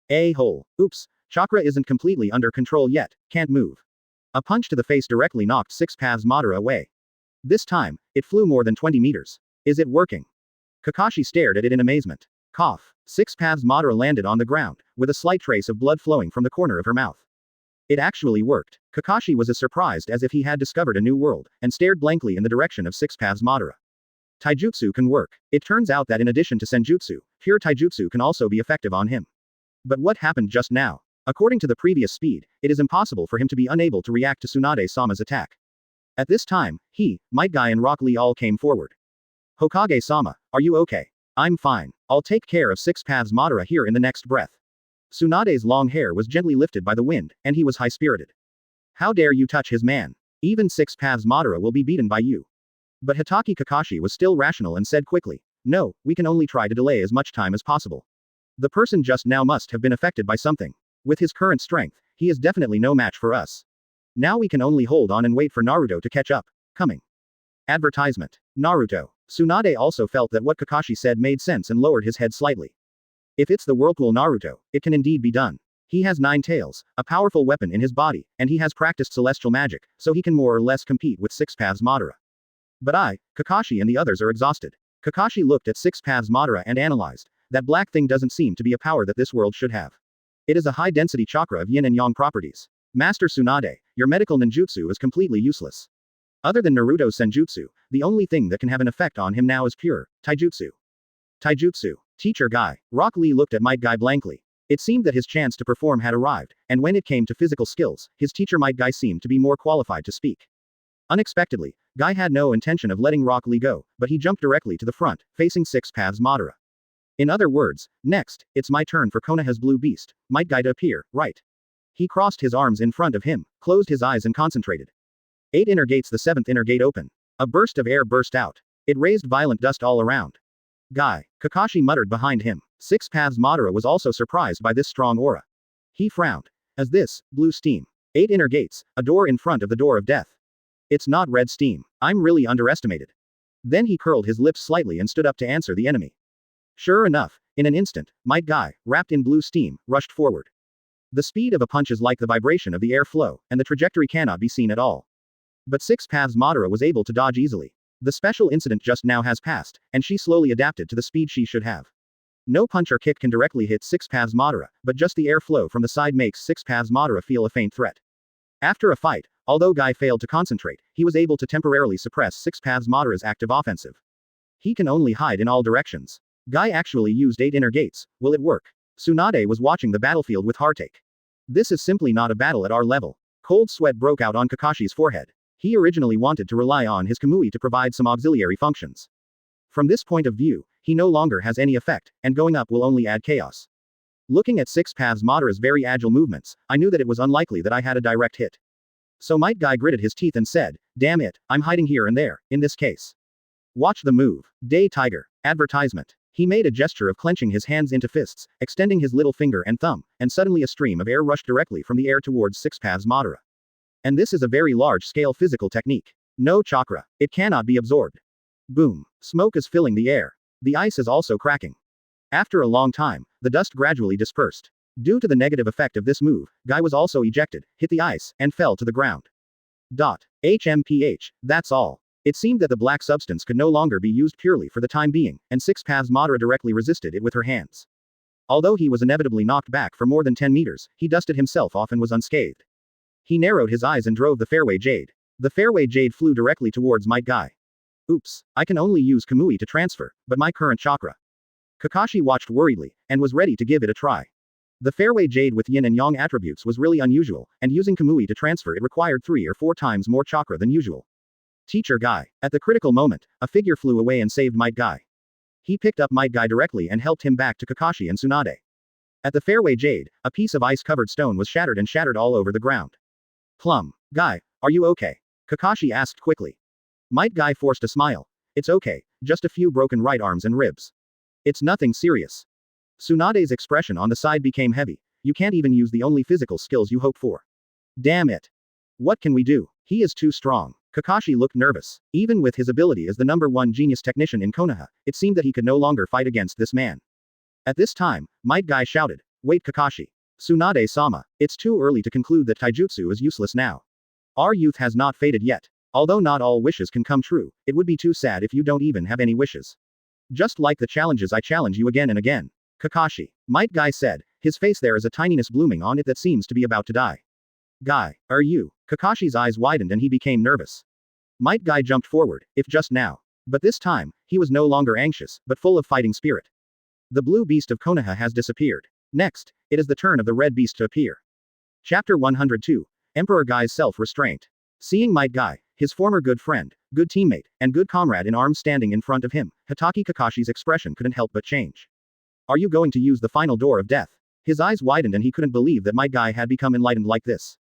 A-hole. Oops, chakra isn't completely under control yet, can't move. A punch to the face directly knocked Six Paths Madara away. This time, it flew more than 20 meters. Is it working? Kakashi stared at it in amazement. Cough. Six Paths Madara landed on the ground, with a slight trace of blood flowing from the corner of her mouth. It actually worked. Kakashi was as surprised as if he had discovered a new world, and stared blankly in the direction of Six Paths Madara. Taijutsu can work. It turns out that in addition to Senjutsu, pure Taijutsu can also be effective on him. But what happened just now? According to the previous speed, it is impossible for him to be unable to react to Tsunade-sama's attack. At this time, he, Might Guy and Rock Lee all came forward. Hokage-sama, are you okay? I'm fine. I'll take care of Six Paths Madara here in the next breath. Tsunade's long hair was gently lifted by the wind, and he was high-spirited. How dare you touch his man? Even Six Paths Madara will be beaten by you. But Hitaki Kakashi was still rational and said quickly, no, we can only try to delay as much time as possible. The person just now must have been affected by something. With his current strength, he is definitely no match for us. Now we can only hold on and wait for Naruto to catch up. Coming. Advertisement. Naruto. Tsunade also felt that what Kakashi said made sense and lowered his head slightly. If it's the Whirlpool Naruto, it can indeed be done. He has 9 tails, a powerful weapon in his body, and he has practiced celestial magic, so he can more or less compete with Six Paths Madara. But I, Kakashi and the others are exhausted. Kakashi looked at Six Paths Madara and analyzed. That black thing doesn't seem to be a power that this world should have. It is a high-density chakra of yin and yang properties. Master Tsunade, your medical ninjutsu is completely useless. Other than Naruto's senjutsu, the only thing that can have an effect on him now is pure taijutsu. Taijutsu. Teacher Guy. Rock Lee looked at Might Guy blankly. It seemed that his chance to perform had arrived, and when it came to physical skills, his teacher Might Guy seemed to be more qualified to speak. Unexpectedly, Guy had no intention of letting Rock Lee go, but he jumped directly to the front, facing Six Paths Madara. In other words, next, it's my turn for Konoha's blue beast, Might Guy to appear, right? He crossed his arms in front of him, closed his eyes and concentrated. 8 inner gates. The 7th inner gate open. A burst of air burst out. It raised violent dust all around. Guy. Kakashi muttered behind him. Six Paths Madara was also surprised by this strong aura. He frowned. As this, blue steam. 8 inner gates, a door in front of the door of death. It's not red steam. I'm really underestimated. Then he curled his lips slightly and stood up to answer the enemy. Sure enough, in an instant, Might Guy, wrapped in blue steam, rushed forward. The speed of a punch is like the vibration of the air flow, and the trajectory cannot be seen at all. But Six Paths Madara was able to dodge easily. The special incident just now has passed, and she slowly adapted to the speed she should have. No punch or kick can directly hit Six Paths Madara, but just the air flow from the side makes Six Paths Madara feel a faint threat. After a fight, although Guy failed to concentrate, he was able to temporarily suppress Six Paths Madara's active offensive. He can only hide in all directions. Guy actually used 8 inner gates. Will it work? Tsunade was watching the battlefield with heartache. This is simply not a battle at our level. Cold sweat broke out on Kakashi's forehead. He originally wanted to rely on his Kamui to provide some auxiliary functions. From this point of view, he no longer has any effect, and going up will only add chaos. Looking at Six Paths Madara's very agile movements, I knew that it was unlikely that I had a direct hit. So Might Guy gritted his teeth and said, damn it, I'm hiding here and there, in this case. Watch the move. Day Tiger. Advertisement. He made a gesture of clenching his hands into fists, extending his little finger and thumb, and suddenly a stream of air rushed directly from the air towards Six Paths Madara. And this is a very large-scale physical technique. No chakra. It cannot be absorbed. Boom. Smoke is filling the air. The ice is also cracking. After a long time, the dust gradually dispersed. Due to the negative effect of this move, Guy was also ejected, hit the ice, and fell to the ground. HMPH, that's all. It seemed that the black substance could no longer be used purely for the time being, and Six Paths Madara directly resisted it with her hands. Although he was inevitably knocked back for more than 10 meters, he dusted himself off and was unscathed. He narrowed his eyes and drove the fairway jade. The fairway jade flew directly towards Might Guy. Oops, I can only use Kamui to transfer, but my current chakra. Kakashi watched worriedly, and was ready to give it a try. The fairway jade with yin and yang attributes was really unusual, and using Kamui to transfer it required 3 or 4 times more chakra than usual. Teacher Guy. At the critical moment, a figure flew away and saved Might Guy. He picked up Might Guy directly and helped him back to Kakashi and Tsunade. At the fairway jade, a piece of ice-covered stone was shattered and shattered all over the ground. Plum. Guy, are you okay? Kakashi asked quickly. Might Guy forced a smile. It's okay, just a few broken right arms and ribs. It's nothing serious. Tsunade's expression on the side became heavy. You can't even use the only physical skills you hoped for. Damn it. What can we do? He is too strong. Kakashi looked nervous. Even with his ability as the #1 genius technician in Konoha, it seemed that he could no longer fight against this man. At this time, Might Guy shouted, wait Kakashi. Tsunade-sama, it's too early to conclude that taijutsu is useless now. Our youth has not faded yet. Although not all wishes can come true, it would be too sad if you don't even have any wishes. Just like the challenges I challenge you again and again. Kakashi. Might Guy said, his face there is a tininess blooming on it that seems to be about to die. Guy, are you? Kakashi's eyes widened and he became nervous. Might Guy jumped forward, if just now. But this time, he was no longer anxious, but full of fighting spirit. The blue beast of Konoha has disappeared. Next, it is the turn of the red beast to appear. Chapter 102. Emperor Guy's self-restraint. Seeing Might Guy, his former good friend, good teammate, and good comrade in arms standing in front of him, Hitaki Kakashi's expression couldn't help but change. Are you going to use the final door of death? His eyes widened and he couldn't believe that Might Guy had become enlightened like this.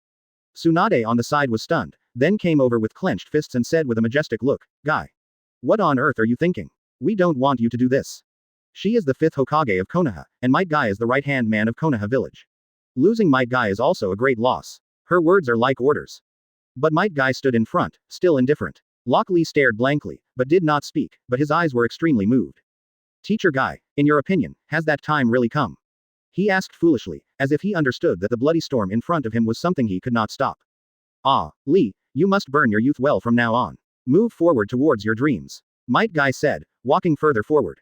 Tsunade on the side was stunned, then came over with clenched fists and said with a majestic look, Guy. What on earth are you thinking? We don't want you to do this. She is the 5th Hokage of Konoha, and Might Guy is the right-hand man of Konoha Village. Losing Might Guy is also a great loss. Her words are like orders. But Might Guy stood in front, still indifferent. Lock Lee stared blankly, but did not speak, but his eyes were extremely moved. Teacher Guy, in your opinion, has that time really come? He asked foolishly, as if he understood that the bloody storm in front of him was something he could not stop. Ah, Lee, you must burn your youth well from now on. Move forward towards your dreams. Might Guy said, walking further forward.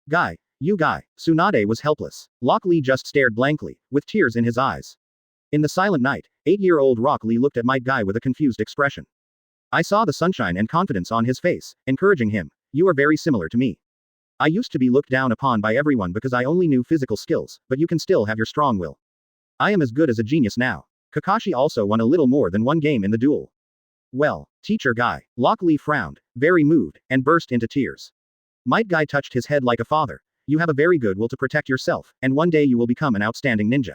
Guy, you Guy. Tsunade was helpless. Lock Lee just stared blankly, with tears in his eyes. In the silent night, 8-year-old Rock Lee looked at Might Guy with a confused expression. I saw the sunshine and confidence on his face, encouraging him. You are very similar to me. I used to be looked down upon by everyone because I only knew physical skills, but you can still have your strong will. I am as good as a genius now. Kakashi also won a little more than one game in the duel. Well, Teacher Guy. Lock Lee frowned, very moved, and burst into tears. Might Guy touched his head like a father. You have a very good will to protect yourself, and one day you will become an outstanding ninja.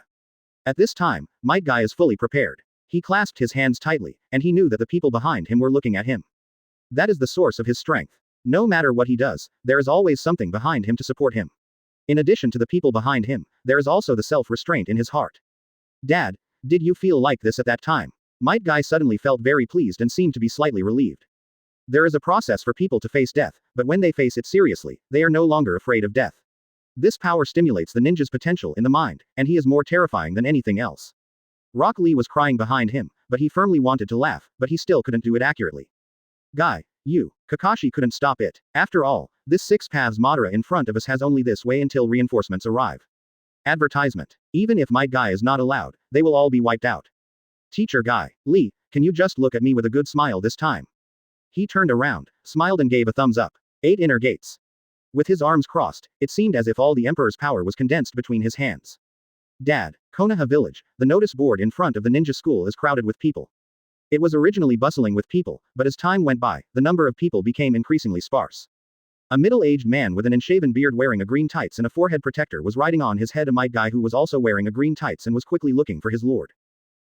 At this time, Might Guy is fully prepared. He clasped his hands tightly, and he knew that the people behind him were looking at him. That is the source of his strength. No matter what he does, there is always something behind him to support him. In addition to the people behind him, there is also the self-restraint in his heart. Dad, did you feel like this at that time? Might Guy suddenly felt very pleased and seemed to be slightly relieved. There is a process for people to face death, but when they face it seriously, they are no longer afraid of death. This power stimulates the ninja's potential in the mind, and he is more terrifying than anything else. Rock Lee was crying behind him, but he firmly wanted to laugh, but he still couldn't do it accurately. Guy, you. Kakashi couldn't stop it. After all, this 6 paths Madara in front of us has only this way until reinforcements arrive. Advertisement. Even if Might Guy is not allowed, they will all be wiped out. Teacher Guy. Lee, can you just look at me with a good smile this time? He turned around, smiled and gave a thumbs up. 8 inner gates. With his arms crossed, it seemed as if all the Emperor's power was condensed between his hands. Dad, Konoha Village, the notice board in front of the ninja school is crowded with people. It was originally bustling with people, but as time went by, the number of people became increasingly sparse. A middle-aged man with an unshaven beard wearing a green tights and a forehead protector was riding on his head a Might Guy who was also wearing a green tights and was quickly looking for his lord.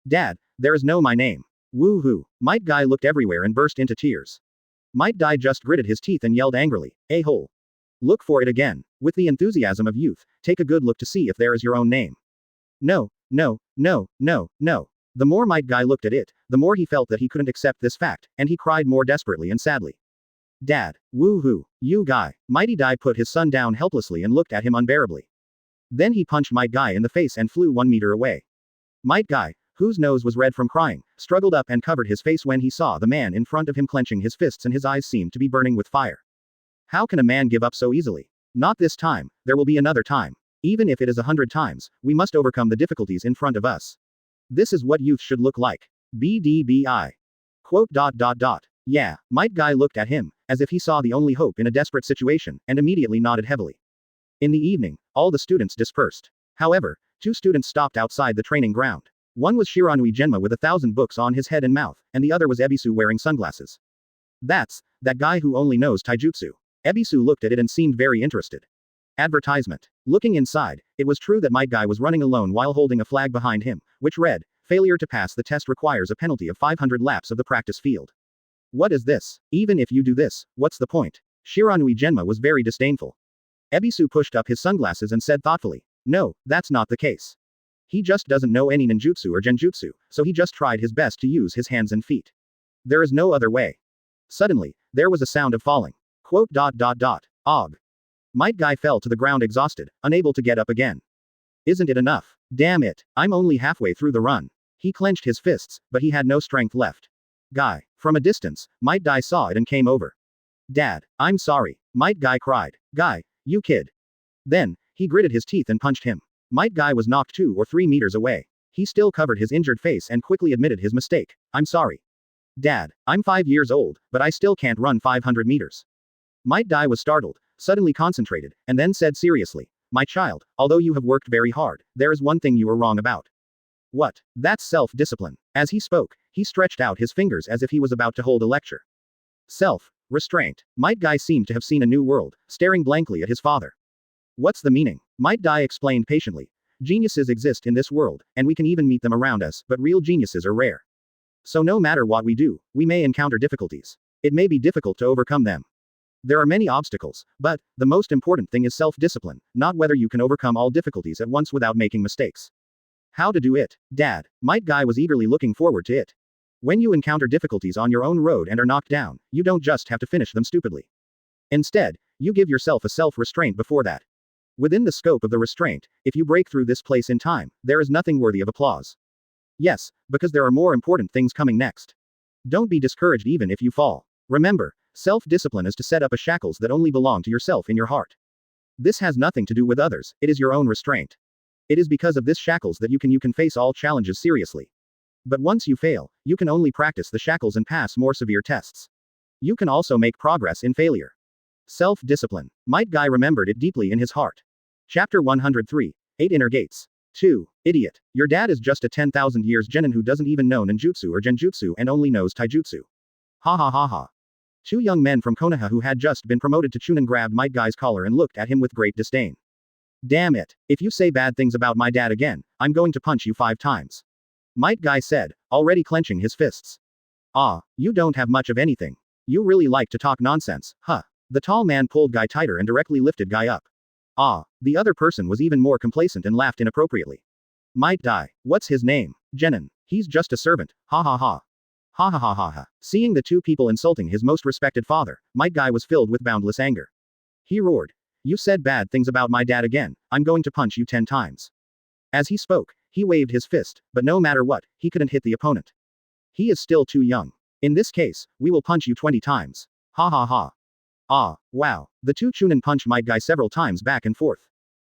Dad, there is no my name. Woo-hoo. Might Guy looked everywhere and burst into tears. Might Guy just gritted his teeth and yelled angrily, "A-hole. Look for it again. With the enthusiasm of youth, take a good look to see if there is your own name." No, no, no, no, no. The more Might Guy looked at it, the more he felt that he couldn't accept this fact, and he cried more desperately and sadly. Dad, woo-hoo, you Guy. Mighty Guy put his son down helplessly and looked at him unbearably. Then he punched Might Guy in the face and flew 1 meter away. Might Guy, whose nose was red from crying, struggled up and covered his face when he saw the man in front of him clenching his fists and his eyes seemed to be burning with fire. How can a man give up so easily? Not this time, there will be another time. Even if it is 100 times, we must overcome the difficulties in front of us. This is what youth should look like. BDBI. Quote. Yeah, Might Guy looked at him, as if he saw the only hope in a desperate situation, and immediately nodded heavily. In the evening, all the students dispersed. However, 2 students stopped outside the training ground. One was Shiranui Genma with 1,000 books on his head and mouth, and the other was Ebisu wearing sunglasses. That's that guy who only knows taijutsu. Ebisu looked at it and seemed very interested. Advertisement. Looking inside, it was true that Might Guy was running alone while holding a flag behind him, which read, "Failure to pass the test requires a penalty of 500 laps of the practice field." What is this? Even if you do this, what's the point? Shiranui Genma was very disdainful. Ebisu pushed up his sunglasses and said thoughtfully, "No, that's not the case. He just doesn't know any ninjutsu or genjutsu, so he just tried his best to use his hands and feet. There is no other way." Suddenly, there was a sound of falling. Quote. Og. Might Guy fell to the ground exhausted, unable to get up again. Isn't it enough? Damn it, I'm only halfway through the run. He clenched his fists, but he had no strength left. Guy. From a distance, Might Guy saw it and came over. Dad, I'm sorry. Might Guy cried. Guy, you kid. Then, he gritted his teeth and punched him. Might Guy was knocked 2 or 3 meters away. He still covered his injured face and quickly admitted his mistake. I'm sorry. Dad, I'm 5 years old, but I still can't run 500 meters. Might Guy was startled, suddenly concentrated, and then said seriously, "My child, although you have worked very hard, there is one thing you are wrong about." What? That's self-discipline. As he spoke, he stretched out his fingers as if he was about to hold a lecture. Self-restraint. Might Guy seemed to have seen a new world, staring blankly at his father. What's the meaning? Might Guy explained patiently. Geniuses exist in this world, and we can even meet them around us, but real geniuses are rare. So no matter what we do, we may encounter difficulties. It may be difficult to overcome them. There are many obstacles, but the most important thing is self-discipline, not whether you can overcome all difficulties at once without making mistakes. How to do it, Dad? Might Guy was eagerly looking forward to it. When you encounter difficulties on your own road and are knocked down, you don't just have to finish them stupidly. Instead, you give yourself a self-restraint before that. Within the scope of the restraint, if you break through this place in time, there is nothing worthy of applause. Yes, because there are more important things coming next. Don't be discouraged even if you fall. Remember, self-discipline is to set up a shackles that only belong to yourself in your heart. This has nothing to do with others, it is your own restraint. It is because of this shackles that you can face all challenges seriously. But once you fail, you can only practice the shackles and pass more severe tests. You can also make progress in failure. Self-discipline. Might Guy remembered it deeply in his heart. Chapter 103. 8 Inner Gates. 2. Idiot. Your dad is just a 10,000 years genin who doesn't even know ninjutsu or genjutsu and only knows taijutsu. Ha ha ha ha. Two young men from Konoha who had just been promoted to chunin grabbed Might Guy's collar and looked at him with great disdain. Damn it. If you say bad things about my dad again, I'm going to punch you 5 times. Might Guy said, already clenching his fists. Ah, you don't have much of anything. You really like to talk nonsense, huh? The tall man pulled Guy tighter and directly lifted Guy up. Ah, the other person was even more complacent and laughed inappropriately. Might die. What's his name? Genin. He's just a servant. Ha ha ha. Ha ha ha ha ha. Seeing the two people insulting his most respected father, Might Guy was filled with boundless anger. He roared. You said bad things about my dad again, I'm going to punch you 10 times. As he spoke, he waved his fist, but no matter what, he couldn't hit the opponent. He is still too young. In this case, we will punch you 20 times. Ha ha ha. Ah, wow. The two chunin punched Might Guy several times back and forth.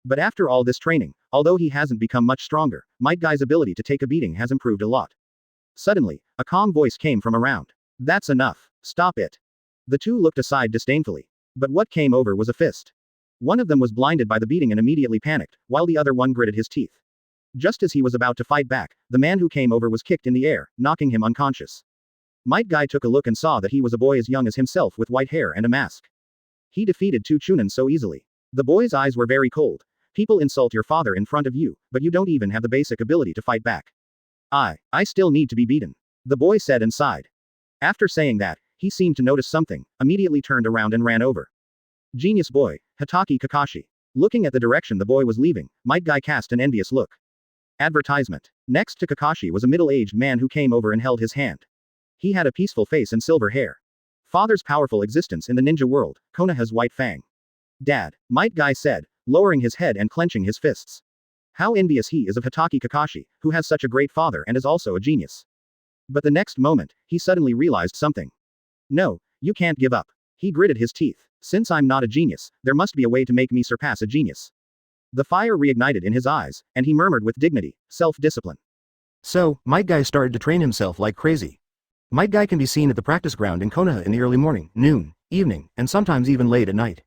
But after all this training, although he hasn't become much stronger, Might Guy's ability to take a beating has improved a lot. Suddenly, a calm voice came from around. That's enough. Stop it. The two looked aside disdainfully. But what came over was a fist. One of them was blinded by the beating and immediately panicked, while the other one gritted his teeth. Just as he was about to fight back, the man who came over was kicked in the air, knocking him unconscious. Might Guy took a look and saw that he was a boy as young as himself with white hair and a mask. He defeated two chunin so easily. The boy's eyes were very cold. People insult your father in front of you, but you don't even have the basic ability to fight back. I still need to be beaten. The boy said and sighed. After saying that, he seemed to notice something, immediately turned around and ran over. Genius boy, Hitaki Kakashi. Looking at the direction the boy was leaving, Might Guy cast an envious look. Advertisement. Next to Kakashi was a middle-aged man who came over and held his hand. He had a peaceful face and silver hair. Father's powerful existence in the ninja world, Konoha's White Fang. Dad, Might Guy said, lowering his head and clenching his fists. How envious he is of Hitaki Kakashi, who has such a great father and is also a genius. But the next moment, he suddenly realized something. No, you can't give up. He gritted his teeth. Since I'm not a genius, there must be a way to make me surpass a genius. The fire reignited in his eyes, and he murmured with dignity, self-discipline. So, Might Guy started to train himself like crazy. Might Guy can be seen at the practice ground in Konoha in the early morning, noon, evening, and sometimes even late at night.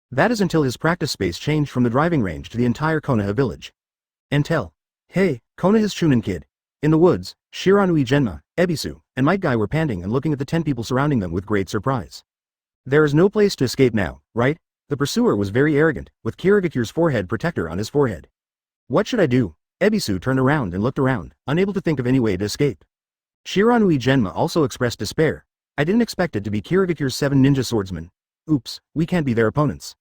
That is until his practice space changed from the driving range to the entire Konoha village. Until, hey, Konoha's chunin kid. In the woods, Shiranui Genma, Ebisu, and Might Guy were panting and looking at the 10 people surrounding them with great surprise. There is no place to escape now, right? The pursuer was very arrogant, with Kirigakure's forehead protector on his forehead. What should I do? Ebisu turned around and looked around, unable to think of any way to escape. Shiranui Genma also expressed despair. I didn't expect it to be Kirigakure's 7 ninja swordsmen. Oops, we can't be their opponents.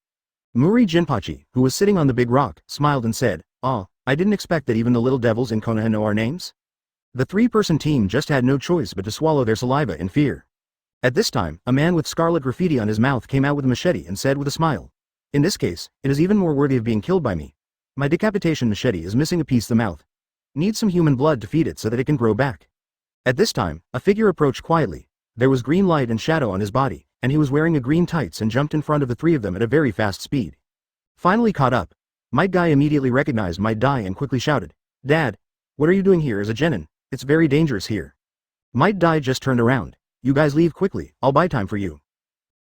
Muri Jinpachi, who was sitting on the big rock, smiled and said, I didn't expect that even the little devils in Konoha know our names. The 3-person team just had no choice but to swallow their saliva in fear. At this time, a man with scarlet graffiti on his mouth came out with a machete and said with a smile. In this case, it is even more worthy of being killed by me. My decapitation machete is missing a piece of the mouth. Need some human blood to feed it so that it can grow back. At this time, a figure approached quietly. There was green light and shadow on his body, and he was wearing a green tights and jumped in front of the 3 of them at a very fast speed. Finally caught up. Might Guy immediately recognized Might Dai and quickly shouted, Dad, what are you doing here as a genin? It's very dangerous here. Might Dai just turned around. You guys leave quickly, I'll buy time for you.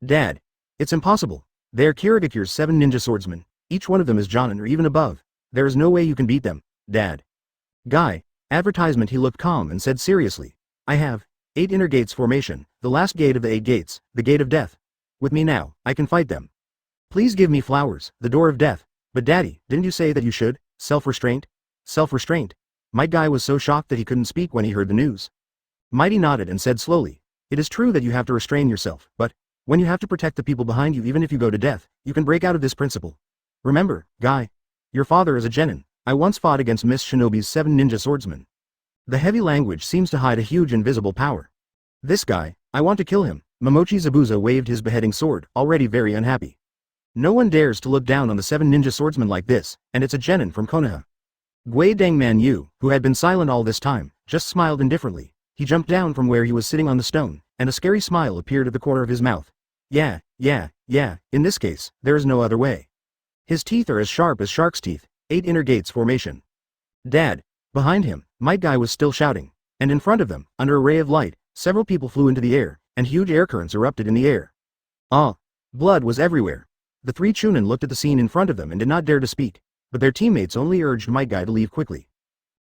Dad. It's impossible. They're Kirigakure's 7 ninja swordsmen. Each one of them is Jonin or even above. There is no way you can beat them, Dad. Guy. Advertisement. He looked calm and said seriously. I have 8 inner gates formation, the last gate of the 8 gates, the gate of death. With me now, I can fight them. Please give me flowers, the door of death. But Daddy, didn't you say that you should? Self-restraint? Self-restraint. Might Guy was so shocked that he couldn't speak when he heard the news. Mighty nodded and said slowly, it is true that you have to restrain yourself, but When you have to protect the people behind you even if you go to death, you can break out of this principle. Remember, guy. Your father is a genin. I once fought against Miss Shinobi's 7 ninja swordsmen. The heavy language seems to hide a huge invisible power. This guy, I want to kill him. Momochi Zabuza waved his beheading sword, already very unhappy. No one dares to look down on the 7 ninja swordsmen like this, and it's a genin from Konoha. Gui Dangman Yu, who had been silent all this time, just smiled indifferently. He jumped down from where he was sitting on the stone, and a scary smile appeared at the corner of his mouth. Yeah, in this case, there is no other way. His teeth are as sharp as shark's teeth, 8 inner gates formation. Dad. Behind him, Might Guy was still shouting, and in front of them, under a ray of light, several people flew into the air, and huge air currents erupted in the air. Blood was everywhere. The 3 Chunin looked at the scene in front of them and did not dare to speak, but their teammates only urged Might Guy to leave quickly.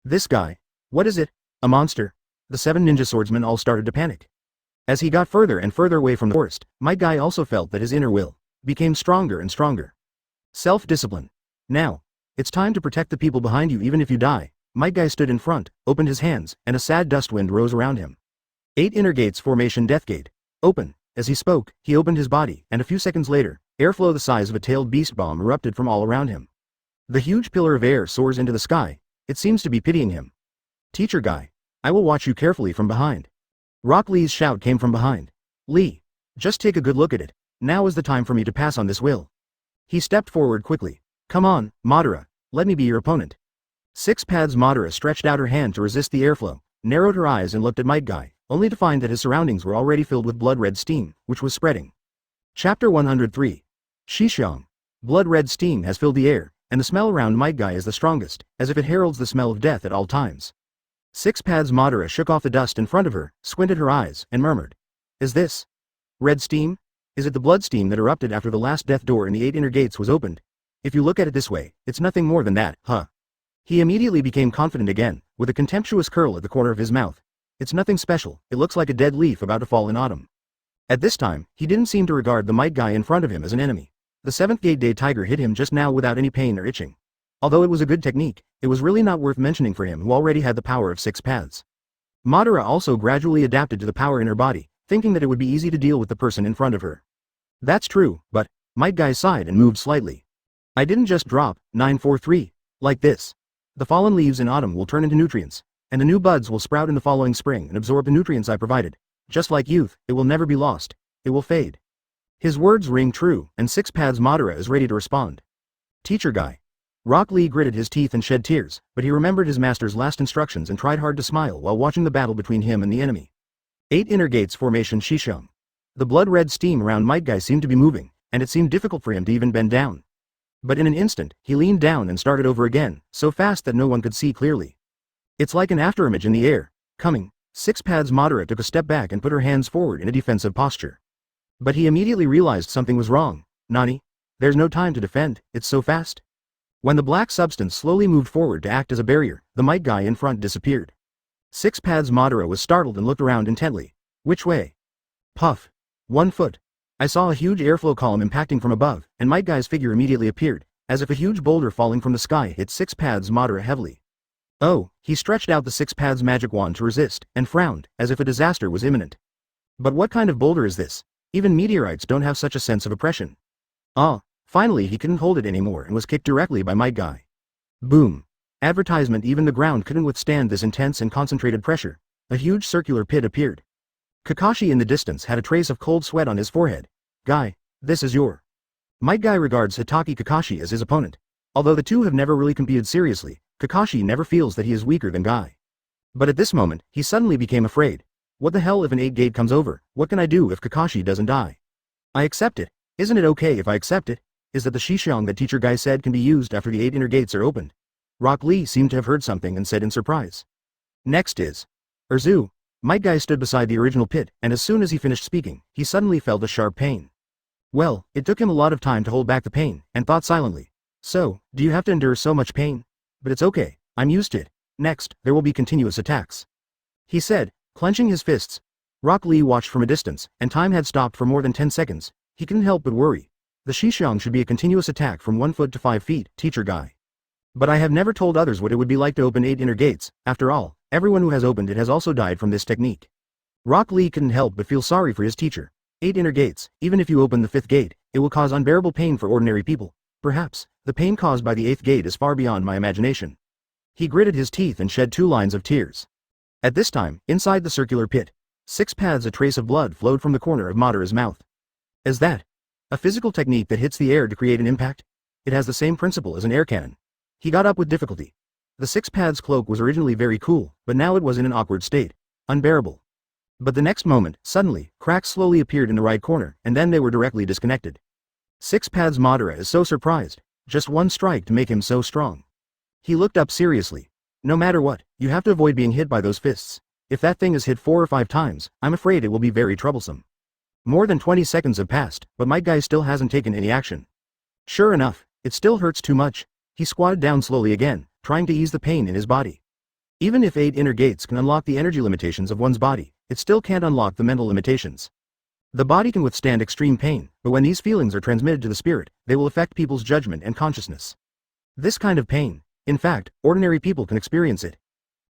This guy. What is it? A monster? The 7 ninja swordsmen all started to panic. As he got further and further away from the forest, Might Guy also felt that his inner will became stronger and stronger. Self-discipline. Now. It's time to protect the people behind you even if you die. Might Guy stood in front, opened his hands, and a sad dust wind rose around him. 8 inner gates formation death gate. Open. As he spoke, he opened his body, and a few seconds later, airflow the size of a tailed beast bomb erupted from all around him. The huge pillar of air soars into the sky. It seems to be pitying him. Teacher Guy. I will watch you carefully from behind. Rock Lee's shout came from behind. Lee. Just take a good look at it. Now is the time for me to pass on this will. He stepped forward quickly. Come on, Madara. Let me be your opponent. 6 Paths Madara stretched out her hand to resist the airflow, narrowed her eyes and looked at Might Guy, only to find that his surroundings were already filled with blood-red steam, which was spreading. Chapter 103. Shishong. Blood-red steam has filled the air, and the smell around Might Guy is the strongest, as if it heralds the smell of death at all times. 6 Paths Madara shook off the dust in front of her, squinted her eyes, and murmured. Is this red steam? Is it the blood steam that erupted after the last death door in the 8 inner gates was opened? If you look at it this way, it's nothing more than that, huh? He immediately became confident again, with a contemptuous curl at the corner of his mouth. It's nothing special, it looks like a dead leaf about to fall in autumn. At this time, he didn't seem to regard the Might Guy in front of him as an enemy. The 7th Gate Day Tiger hit him just now without any pain or itching. Although it was a good technique, it was really not worth mentioning for him who already had the power of 6 paths. Madara also gradually adapted to the power in her body, thinking that it would be easy to deal with the person in front of her. That's true, but, Might Guy sighed and moved slightly. I didn't just drop, 943, like this. The fallen leaves in autumn will turn into nutrients, and the new buds will sprout in the following spring and absorb the nutrients I provided. Just like youth, it will never be lost. It will fade. His words ring true, and 6 Paths Madara is ready to respond. Teacher Guy. Rock Lee gritted his teeth and shed tears, but he remembered his master's last instructions and tried hard to smile while watching the battle between him and the enemy. 8 inner gates formation Shishong. The blood-red steam around Might Guy seemed to be moving, and it seemed difficult for him to even bend down. But in an instant, he leaned down and started over again, so fast that no one could see clearly. It's like an afterimage in the air, coming. 6 Paths Madara took a step back and put her hands forward in a defensive posture. But he immediately realized something was wrong. Nani? There's no time to defend, it's so fast. When the black substance slowly moved forward to act as a barrier, the Might Guy in front disappeared. 6 Paths Madara was startled and looked around intently. Which way? Puff. 1 foot. I saw a huge airflow column impacting from above, and Might Guy's figure immediately appeared, as if a huge boulder falling from the sky hit 6 Paths Madara heavily. Oh, he stretched out the 6 Paths magic wand to resist, and frowned, as if a disaster was imminent. But what kind of boulder is this? Even meteorites don't have such a sense of oppression. Finally he couldn't hold it anymore and was kicked directly by Might Guy. Boom. Advertisement. Even the ground couldn't withstand this intense and concentrated pressure. A huge circular pit appeared. Kakashi in the distance had a trace of cold sweat on his forehead. Guy, this is your. Might Guy regards Hitaki Kakashi as his opponent. Although the two have never really competed seriously, Kakashi never feels that he is weaker than Guy. But at this moment, he suddenly became afraid. What the hell if an 8 gate comes over? What can I do if Kakashi doesn't die? I accept it. Isn't it okay if I accept it? Is that the Shishong that Teacher Guy said can be used after the 8 inner gates are opened? Rock Lee seemed to have heard something and said in surprise. Next is. Urzu. Might Guy stood beside the original pit, and as soon as he finished speaking, he suddenly felt a sharp pain. Well, it took him a lot of time to hold back the pain, and thought silently. So, do you have to endure so much pain? But it's okay, I'm used to it. Next, there will be continuous attacks. He said, clenching his fists. Rock Lee watched from a distance, and time had stopped for more than 10 seconds. He couldn't help but worry. The Shishong should be a continuous attack from 1 foot to 5 feet, Teacher Guy. But I have never told others what it would be like to open 8 inner gates. After all, everyone who has opened it has also died from this technique. Rock Lee couldn't help but feel sorry for his teacher. 8 inner gates. Even if you open the 5th gate, it will cause unbearable pain for ordinary people. Perhaps, the pain caused by the 8th gate is far beyond my imagination. He gritted his teeth and shed 2 lines of tears. At this time, inside the circular pit, 6 paths a trace of blood flowed from the corner of Madara's mouth. Is that a physical technique that hits the air to create an impact? It has the same principle as an air cannon. He got up with difficulty. The 6 paths cloak was originally very cool, but now it was in an awkward state. Unbearable. But the next moment, suddenly, cracks slowly appeared in the right corner, and then they were directly disconnected. 6 paths Madara is so surprised. Just one strike to make him so strong. He looked up seriously. No matter what, you have to avoid being hit by those fists. If that thing is hit 4 or 5 times, I'm afraid it will be very troublesome. More than 20 seconds have passed, but my guy still hasn't taken any action. Sure enough, it still hurts too much. He squatted down slowly again, trying to ease the pain in his body. Even if 8 inner gates can unlock the energy limitations of one's body, it still can't unlock the mental limitations. The body can withstand extreme pain, but when these feelings are transmitted to the spirit, they will affect people's judgment and consciousness. This kind of pain, in fact, ordinary people can experience it.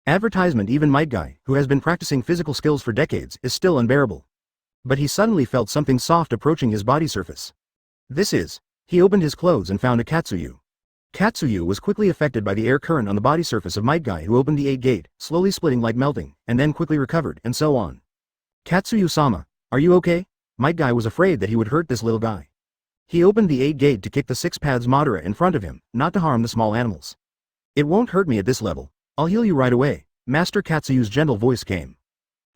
Advertisement. Even Might Guy, who has been practicing physical skills for decades, is still unbearable. But he suddenly felt something soft approaching his body surface. He opened his clothes and found a Katsuyu. Katsuyu was quickly affected by the air current on the body surface of Might Guy, who opened the 8 gate, slowly splitting like melting, and then quickly recovered, and so on. Katsuyu-sama, are you okay? Might Guy was afraid that he would hurt this little guy. He opened the 8 gate to kick the 6 paths Madara in front of him, not to harm the small animals. It won't hurt me at this level. I'll heal you right away. Master Katsuyu's gentle voice came.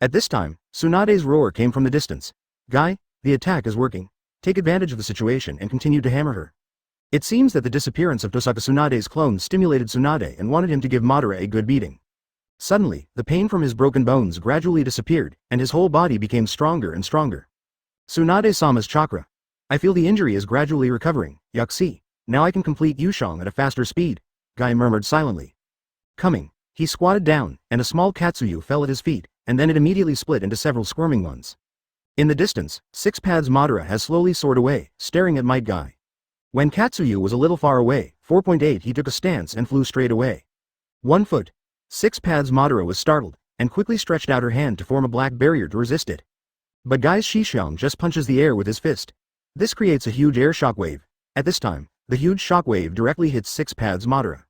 At this time, Tsunade's roar came from the distance. Guy, the attack is working. Take advantage of the situation and continue to hammer her. It seems that the disappearance of Tohsaka Tsunade's clone stimulated Tsunade and wanted him to give Madara a good beating. Suddenly, the pain from his broken bones gradually disappeared, and his whole body became stronger and stronger. Tsunade-sama's chakra. I feel the injury is gradually recovering, Yakushi. Now I can complete Yushang at a faster speed, Guy murmured silently. Coming. He squatted down, and a small Katsuyu fell at his feet, and then it immediately split into several squirming ones. In the distance, 6 paths Madara has slowly soared away, staring at Might Guy. When Katsuyu was a little far away, 4.8 he took a stance and flew straight away. 1 foot. 6 paths Madara was startled, and quickly stretched out her hand to form a black barrier to resist it. But Guy's Shishang just punches the air with his fist. This creates a huge air shockwave. At this time, the huge shockwave directly hits 6 paths Madara.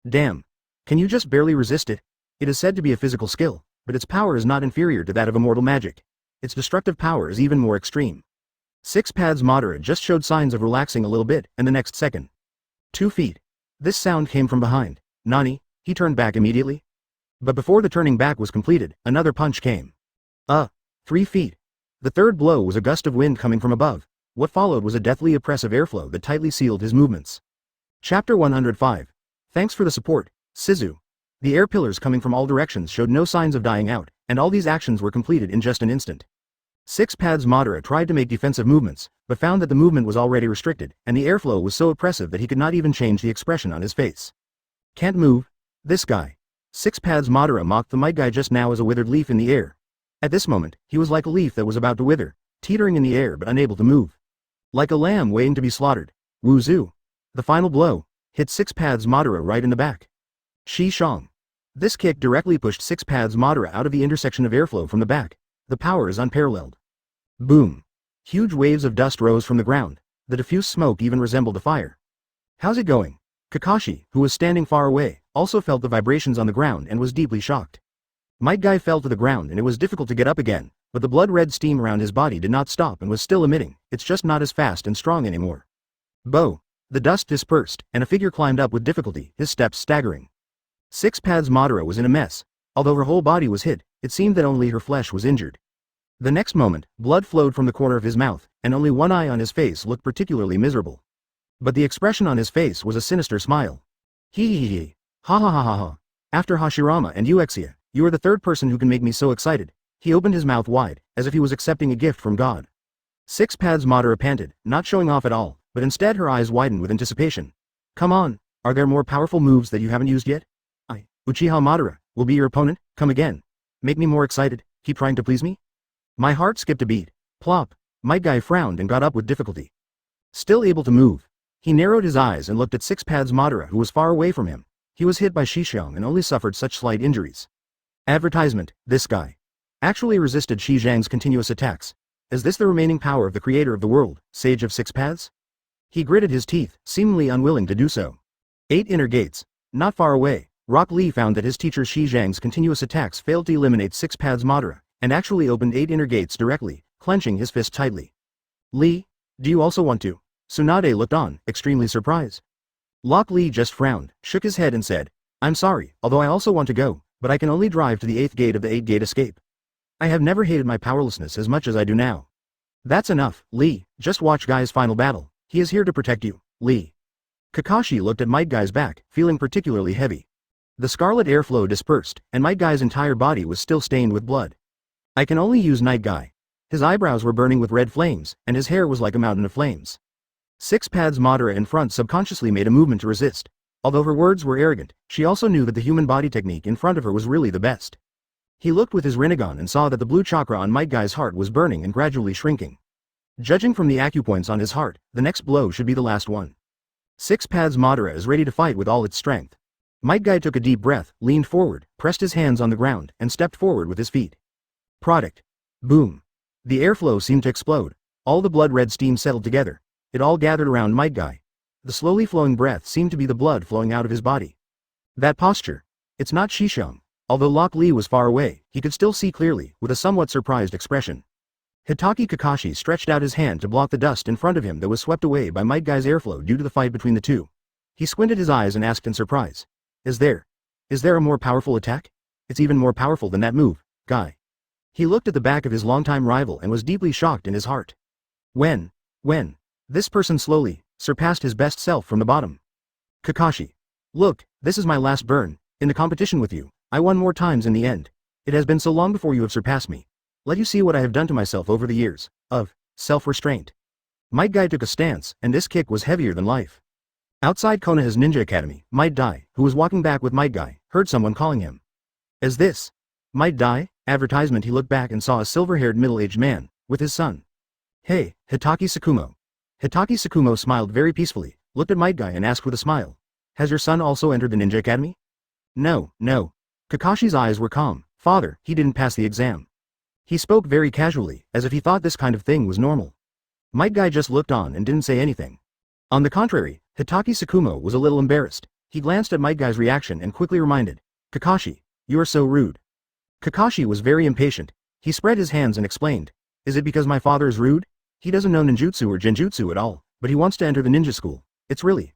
Damn. Can you just barely resist it? It is said to be a physical skill, but its power is not inferior to that of immortal magic. Its destructive power is even more extreme. 6 paths Madara just showed signs of relaxing a little bit, and the next second. 2 feet. This sound came from behind. Nani? He turned back immediately. But before the turning back was completed, another punch came. 3 feet. The third blow was a gust of wind coming from above. What followed was a deathly oppressive airflow that tightly sealed his movements. Chapter 105. Thanks for the support, Shizu. The air pillars coming from all directions showed no signs of dying out, and all these actions were completed in just an instant. 6 paths Madara tried to make defensive movements, but found that the movement was already restricted, and the airflow was so oppressive that he could not even change the expression on his face. Can't move? This guy. 6 paths Madara mocked the Might Guy just now as a withered leaf in the air. At this moment, he was like a leaf that was about to wither, teetering in the air but unable to move. Like a lamb waiting to be slaughtered. Wuzoo. The final blow hit 6 paths Madara right in the back. Shishang. This kick directly pushed 6 paths Madara out of the intersection of airflow from the back. The power is unparalleled. Boom. Huge waves of dust rose from the ground. The diffuse smoke even resembled a fire. How's it going? Kakashi, who was standing far away, also felt the vibrations on the ground and was deeply shocked. Might Guy fell to the ground and it was difficult to get up again, but the blood-red steam around his body did not stop and was still emitting. It's just not as fast and strong anymore. Bo. The dust dispersed, and a figure climbed up with difficulty, his steps staggering. 6 paths Madara was in a mess. Although her whole body was hit, it seemed that only her flesh was injured. The next moment, blood flowed from the corner of his mouth, and only one eye on his face looked particularly miserable. But the expression on his face was a sinister smile. Hee. Ha ha ha ha ha. After Hashirama and Uchiha, you are the third person who can make me so excited. He opened his mouth wide, as if he was accepting a gift from God. 6 paths Madara panted, not showing off at all, but instead her eyes widened with anticipation. Come on, are there more powerful moves that you haven't used yet? Uchiha Madara will be your opponent. Come again. Make me more excited. Keep trying to please me. My heart skipped a beat. Plop. Might Guy frowned and got up with difficulty. Still able to move. He narrowed his eyes and looked at 6 paths Madara, who was far away from him. He was hit by Shishang and only suffered such slight injuries. Advertisement. This guy actually resisted Shi Zhang's continuous attacks. Is this the remaining power of the creator of the world, Sage of Six Paths? He gritted his teeth, seemingly unwilling to do so. 8 inner gates. Not far away, Rock Lee found that his teacher Shi Zhang's continuous attacks failed to eliminate Six Paths Madara, and actually opened 8 inner gates directly, clenching his fist tightly. Lee, do you also want to? Tsunade looked on, extremely surprised. Rock Lee just frowned, shook his head and said, I'm sorry, although I also want to go, but I can only drive to the 8th gate of the 8-gate escape. I have never hated my powerlessness as much as I do now. That's enough, Lee, just watch Guy's final battle. He is here to protect you, Lee. Kakashi looked at Might Guy's back, feeling particularly heavy. The scarlet airflow dispersed, and Might Guy's entire body was still stained with blood. I can only use Night Guy. His eyebrows were burning with red flames, and his hair was like a mountain of flames. Six Paths Madara in front subconsciously made a movement to resist. Although her words were arrogant, she also knew that the human body technique in front of her was really the best. He looked with his Renegon and saw that the blue chakra on Might Guy's heart was burning and gradually shrinking. Judging from the acupoints on his heart, the next blow should be the last one. Six Paths Madara is ready to fight with all its strength. Might Guy took a deep breath, leaned forward, pressed his hands on the ground, and stepped forward with his feet. Product. Boom. The airflow seemed to explode. All the blood-red steam settled together. It all gathered around Might Guy. The slowly flowing breath seemed to be the blood flowing out of his body. That posture. It's not Shishong. Although Rock Lee was far away, he could still see clearly, with a somewhat surprised expression. Hitaki Kakashi stretched out his hand to block the dust in front of him that was swept away by Might Guy's airflow due to the fight between the two. He squinted his eyes and asked in surprise. Is there a more powerful attack? It's even more powerful than that move, Guy. He looked at the back of his longtime rival and was deeply shocked in his heart. When? This person slowly surpassed his best self from the bottom. Kakashi. Look, this is my last burn. In the competition with you, I won more times in the end. It has been so long before you have surpassed me. Let you see what I have done to myself over the years of self-restraint. Might Guy took a stance, and this kick was heavier than life. Outside Konoha's ninja academy, Might Dai, who was walking back with Might Guy, heard someone calling him. Is this Might Dai? Advertisement. He looked back and saw a silver-haired middle-aged man, with his son. Hey, Hitaki Tsukumo. Hitaki Tsukumo smiled very peacefully, looked at Might Guy and asked with a smile. Has your son also entered the ninja academy? No. Kakashi's eyes were calm. Father, he didn't pass the exam. He spoke very casually, as if he thought this kind of thing was normal. Might Guy just looked on and didn't say anything. On the contrary, Hitaki Tsukumo was a little embarrassed. He glanced at Might Guy's reaction and quickly reminded, Kakashi, you are so rude. Kakashi was very impatient. He spread his hands and explained, is it because my father is rude? He doesn't know ninjutsu or genjutsu at all, but he wants to enter the ninja school. It's really,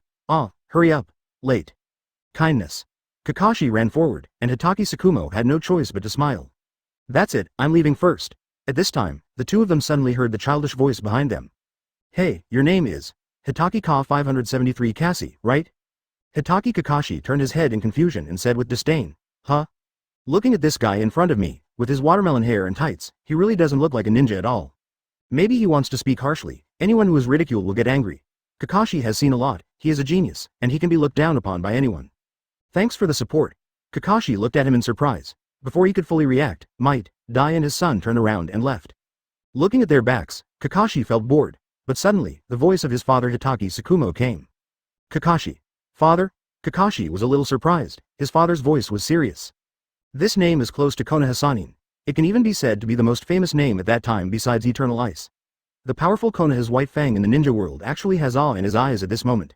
hurry up, late. Kindness. Kakashi ran forward, and Hitaki Tsukumo had no choice but to smile. That's it, I'm leaving first. At this time, the two of them suddenly heard the childish voice behind them. Hey, your name is Hitaki Ka 573 Cassie, right? Hitaki Kakashi turned his head in confusion and said with disdain, huh? Looking at this guy in front of me, with his watermelon hair and tights, he really doesn't look like a ninja at all. Maybe he wants to speak harshly. Anyone who is ridiculed will get angry. Kakashi has seen a lot, he is a genius, and he can be looked down upon by anyone. Thanks for the support. Kakashi looked at him in surprise. Before he could fully react, Might Dai and his son turned around and left. Looking at their backs, Kakashi felt bored, but suddenly, the voice of his father Hitaki Tsukumo came. Kakashi. Father? Kakashi was a little surprised. His father's voice was serious. This name is close to Konoha Sannin. It can even be said to be the most famous name at that time besides Eternal Ice. The powerful Konoha's White Fang in the ninja world actually has awe in his eyes at this moment.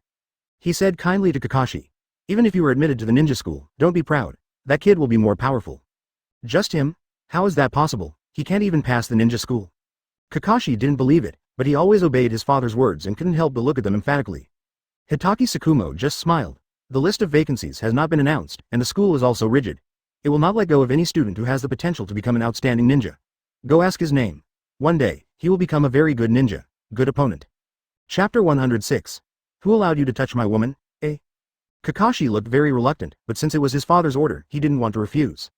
He said kindly to Kakashi, even if you are admitted to the ninja school, don't be proud. That kid will be more powerful. Just him? How is that possible? He can't even pass the ninja school. Kakashi didn't believe it, but he always obeyed his father's words and couldn't help but look at them emphatically. Hitaki Tsukumo just smiled. The list of vacancies has not been announced, and the school is also rigid. It will not let go of any student who has the potential to become an outstanding ninja. Go ask his name. One day, he will become a very good ninja. Good opponent. Chapter 106. Who allowed you to touch my woman, eh? Kakashi looked very reluctant, but since it was his father's order, he didn't want to refuse.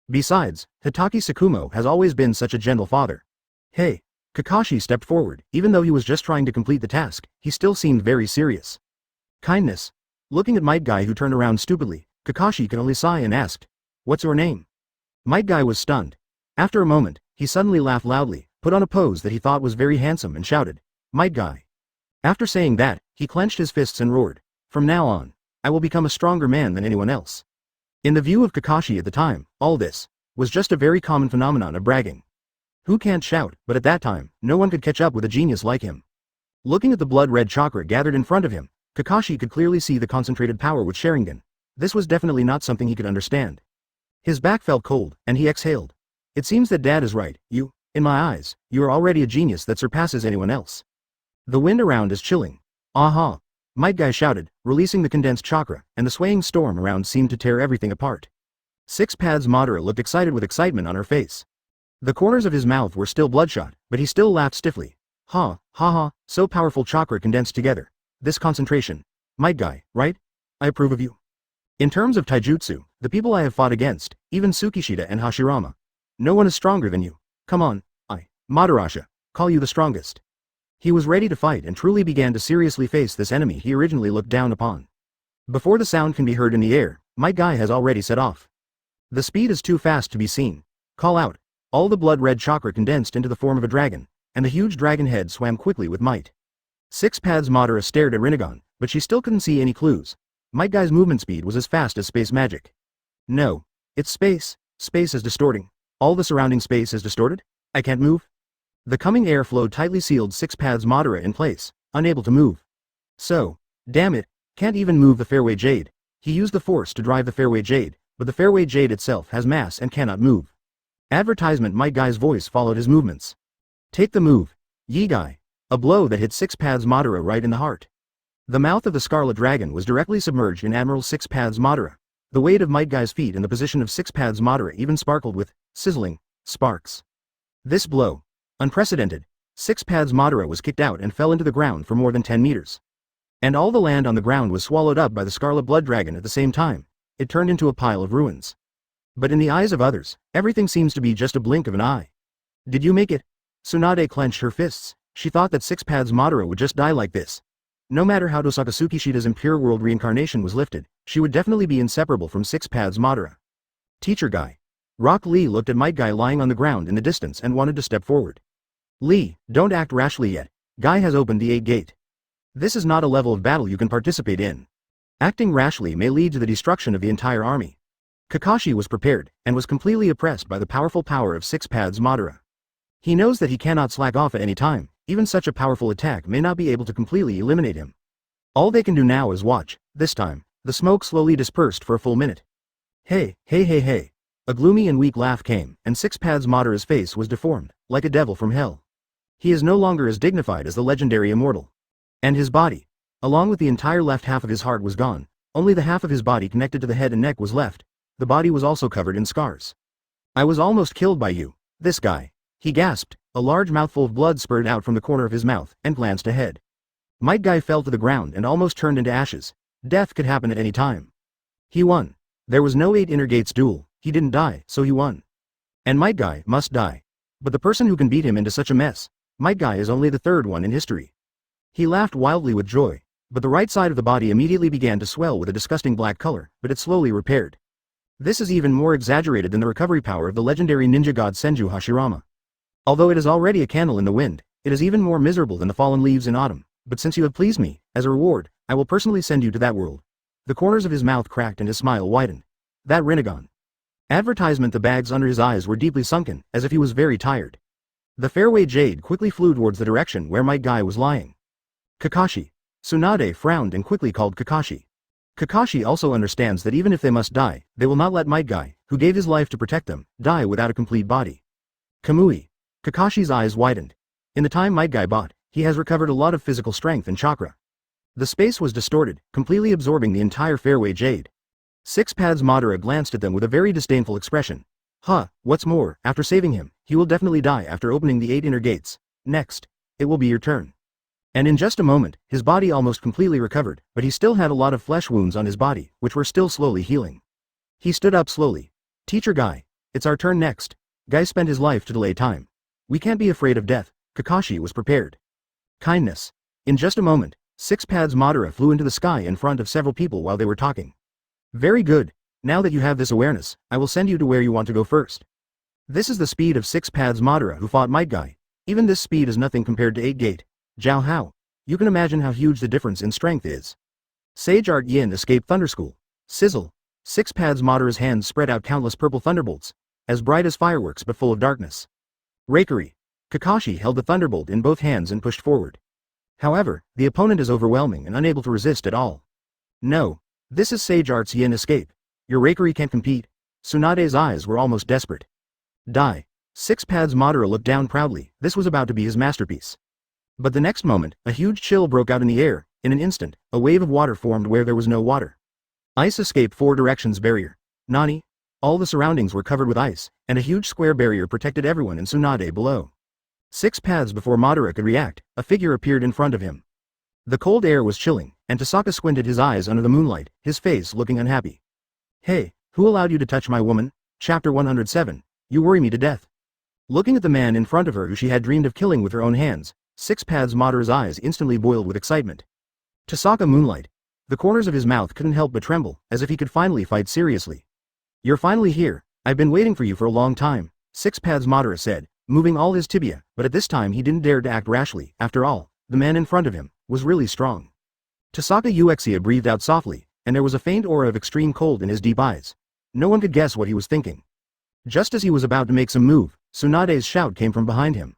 Besides, Hitaki Tsukumo has always been such a gentle father. Hey. Kakashi stepped forward. Even though he was just trying to complete the task, he still seemed very serious. Kindness. Looking at Might Guy who turned around stupidly, Kakashi could only sigh and asked, what's your name? Might Guy was stunned. After a moment, he suddenly laughed loudly, put on a pose that he thought was very handsome and shouted, Might Guy. After saying that, he clenched his fists and roared, from now on, I will become a stronger man than anyone else. In the view of Kakashi at the time, all this was just a very common phenomenon of bragging. Who can't shout, but at that time, no one could catch up with a genius like him. Looking at the blood-red chakra gathered in front of him, Kakashi could clearly see the concentrated power with Sharingan. This was definitely not something he could understand. His back felt cold, and he exhaled. It seems that Dad is right, in my eyes, you are already a genius that surpasses anyone else. The wind around is chilling. Aha! Might Guy shouted, releasing the condensed chakra, and the swaying storm around seemed to tear everything apart. Six Paths Madara looked excited with excitement on her face. The corners of his mouth were still bloodshot, but he still laughed stiffly. Ha, ha ha, so powerful chakra condensed together. This concentration. Might Guy, right? I approve of you. In terms of taijutsu, the people I have fought against, even Tsukishita and Hashirama. No one is stronger than you. Come on, Madarashi, call you the strongest. He was ready to fight and truly began to seriously face this enemy he originally looked down upon. Before the sound can be heard in the air, Might Guy has already set off. The speed is too fast to be seen. Call out. All the blood-red chakra condensed into the form of a dragon, and the huge dragon head swam quickly with might. Six Paths Madara stared at Renegon, but she still couldn't see any clues. Might Guy's movement speed was as fast as space magic. No. It's space. Space is distorting. All the surrounding space is distorted? I can't move? The coming air flow tightly sealed Six Paths Madara in place, unable to move. So, damn it, can't even move the Fairway Jade. He used the force to drive the Fairway Jade, but the Fairway Jade itself has mass and cannot move. Advertisement Might Guy's voice followed his movements. Take the move. Yi Guy. A blow that hit Six Paths Madara right in the heart. The mouth of the Scarlet Dragon was directly submerged in Admiral Six Paths Madara. The weight of Might Guy's feet in the position of Six Paths Madara even sparkled with sizzling sparks. This blow. Unprecedented. Six Paths Madara was kicked out and fell into the ground for more than 10 meters. And all the land on the ground was swallowed up by the Scarlet Blood Dragon at the same time. It turned into a pile of ruins. But in the eyes of others, everything seems to be just a blink of an eye. Did you make it? Tsunade clenched her fists. She thought that Six Paths Madara would just die like this. No matter how Tohsaka Tsukishita's Impure World Reincarnation was lifted, she would definitely be inseparable from Six Paths Madara. Teacher Guy. Rock Lee looked at Might Guy lying on the ground in the distance and wanted to step forward. Lee, don't act rashly yet. Guy has opened the 8th gate. This is not a level of battle you can participate in. Acting rashly may lead to the destruction of the entire army. Kakashi was prepared, and was completely oppressed by the powerful power of Six Paths Madara. He knows that he cannot slack off at any time, even such a powerful attack may not be able to completely eliminate him. All they can do now is watch. This time, the smoke slowly dispersed for a full minute. Hey, hey hey hey. A gloomy and weak laugh came, and Six Paths Madara's face was deformed, like a devil from hell. He is no longer as dignified as the legendary immortal. And his body, along with the entire left half of his heart was gone, only the half of his body connected to the head and neck was left. The body was also covered in scars. I was almost killed by you, this guy. He gasped, a large mouthful of blood spurted out from the corner of his mouth, and glanced ahead. Might Guy fell to the ground and almost turned into ashes. Death could happen at any time. He won. There was no 8 inner gates duel, he didn't die, so he won. And Might Guy must die. But the person who can beat him into such a mess, Might Guy is only the 3rd one in history. He laughed wildly with joy, but the right side of the body immediately began to swell with a disgusting black color, but it slowly repaired. This is even more exaggerated than the recovery power of the legendary ninja god Senju Hashirama. Although it is already a candle in the wind, it is even more miserable than the fallen leaves in autumn. But since you have pleased me, as a reward, I will personally send you to that world. The corners of his mouth cracked and his smile widened. That Renegon. Advertisement. The bags under his eyes were deeply sunken, as if he was very tired. The Fairway Jade quickly flew towards the direction where Might Guy was lying. Kakashi. Tsunade frowned and quickly called Kakashi. Kakashi also understands that even if they must die, they will not let Might Guy, who gave his life to protect them, die without a complete body. Kamui. Kakashi's eyes widened. In the time Might Guy bought, he has recovered a lot of physical strength and chakra. The space was distorted, completely absorbing the entire Fairway Jade. Six Paths Madara glanced at them with a very disdainful expression. What's more, after saving him, he will definitely die after opening the 8 inner gates. Next. It will be your turn. And in just a moment, his body almost completely recovered, but he still had a lot of flesh wounds on his body, which were still slowly healing. He stood up slowly. Teacher Guy. It's our turn next. Guy spent his life to delay time. We can't be afraid of death. Kakashi was prepared. Kindness. In just a moment, Six Paths Madara flew into the sky in front of several people while they were talking. Very good. Now that you have this awareness, I will send you to where you want to go first. This is the speed of Six Paths Madara who fought Might Guy. Even this speed is nothing compared to 8 Gate. Jiao Hao. You can imagine how huge the difference in strength is. Sage Art Yin escaped Thunder School. Sizzle. Six Paths Madara's hands spread out countless purple thunderbolts, as bright as fireworks but full of darkness. Reikari. Kakashi held the thunderbolt in both hands and pushed forward. However, the opponent is overwhelming and unable to resist at all. No. This is Sage Arts Yin Escape. Your Reikari can't compete. Tsunade's eyes were almost desperate. Die. Six Paths Madara looked down proudly, this was about to be his masterpiece. But the next moment, a huge chill broke out in the air. In an instant, a wave of water formed where there was no water. Ice escape 4 directions barrier. Nani? All the surroundings were covered with ice, and a huge square barrier protected everyone in Tsunade below. 6 paths before Madara could react, a figure appeared in front of him. The cold air was chilling, and Tossaka squinted his eyes under the moonlight, his face looking unhappy. Hey, who allowed you to touch my woman? Chapter 107. You worry me to death. Looking at the man in front of her who she had dreamed of killing with her own hands, 6 paths Madara's eyes instantly boiled with excitement. Tossaka Moonlight. The corners of his mouth couldn't help but tremble, as if he could finally fight seriously. You're finally here. I've been waiting for you for a long time, 6 paths Madara said, moving all his tibia, but at this time he didn't dare to act rashly. After all, the man in front of him was really strong. Tossaka Uchiha breathed out softly, and there was a faint aura of extreme cold in his deep eyes. No one could guess what he was thinking. Just as he was about to make some move, Tsunade's shout came from behind him.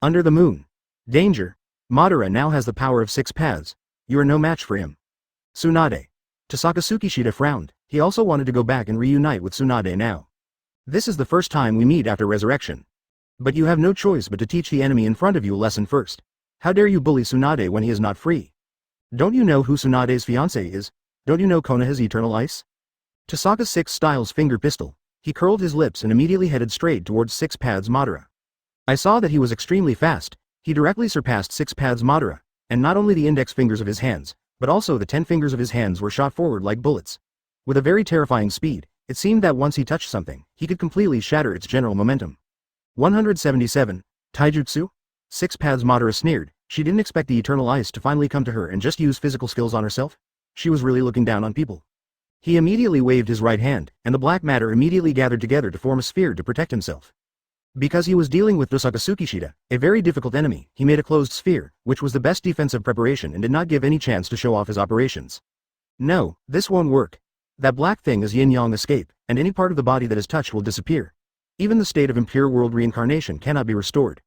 Under the moon. Danger. Madara now has the power of 6 paths. You are no match for him. Tsunade. Tohsaka Tsukishita frowned. He also wanted to go back and reunite with Tsunade now. This is the first time we meet after resurrection. But you have no choice but to teach the enemy in front of you a lesson first. How dare you bully Tsunade when he is not free? Don't you know who Tsunade's fiancé is? Don't you know Konoha's eternal ice? Tossaka 6 Styles finger pistol. He curled his lips and immediately headed straight towards 6 paths Madara. I saw that he was extremely fast. He directly surpassed 6 paths Madara, and not only the index fingers of his hands, but also the 10 fingers of his hands were shot forward like bullets. With a very terrifying speed, it seemed that once he touched something, he could completely shatter its general momentum. 177. Taijutsu? 6 paths Madara sneered. She didn't expect the eternal ice to finally come to her and just use physical skills on herself. She was really looking down on people. He immediately waved his right hand, and the black matter immediately gathered together to form a sphere to protect himself. Because he was dealing with Tohsaka Tsukishita, a very difficult enemy, he made a closed sphere, which was the best defensive preparation and did not give any chance to show off his operations. No, this won't work. That black thing is yin-yang escape, and any part of the body that is touched will disappear. Even the state of Impure World Reincarnation cannot be restored.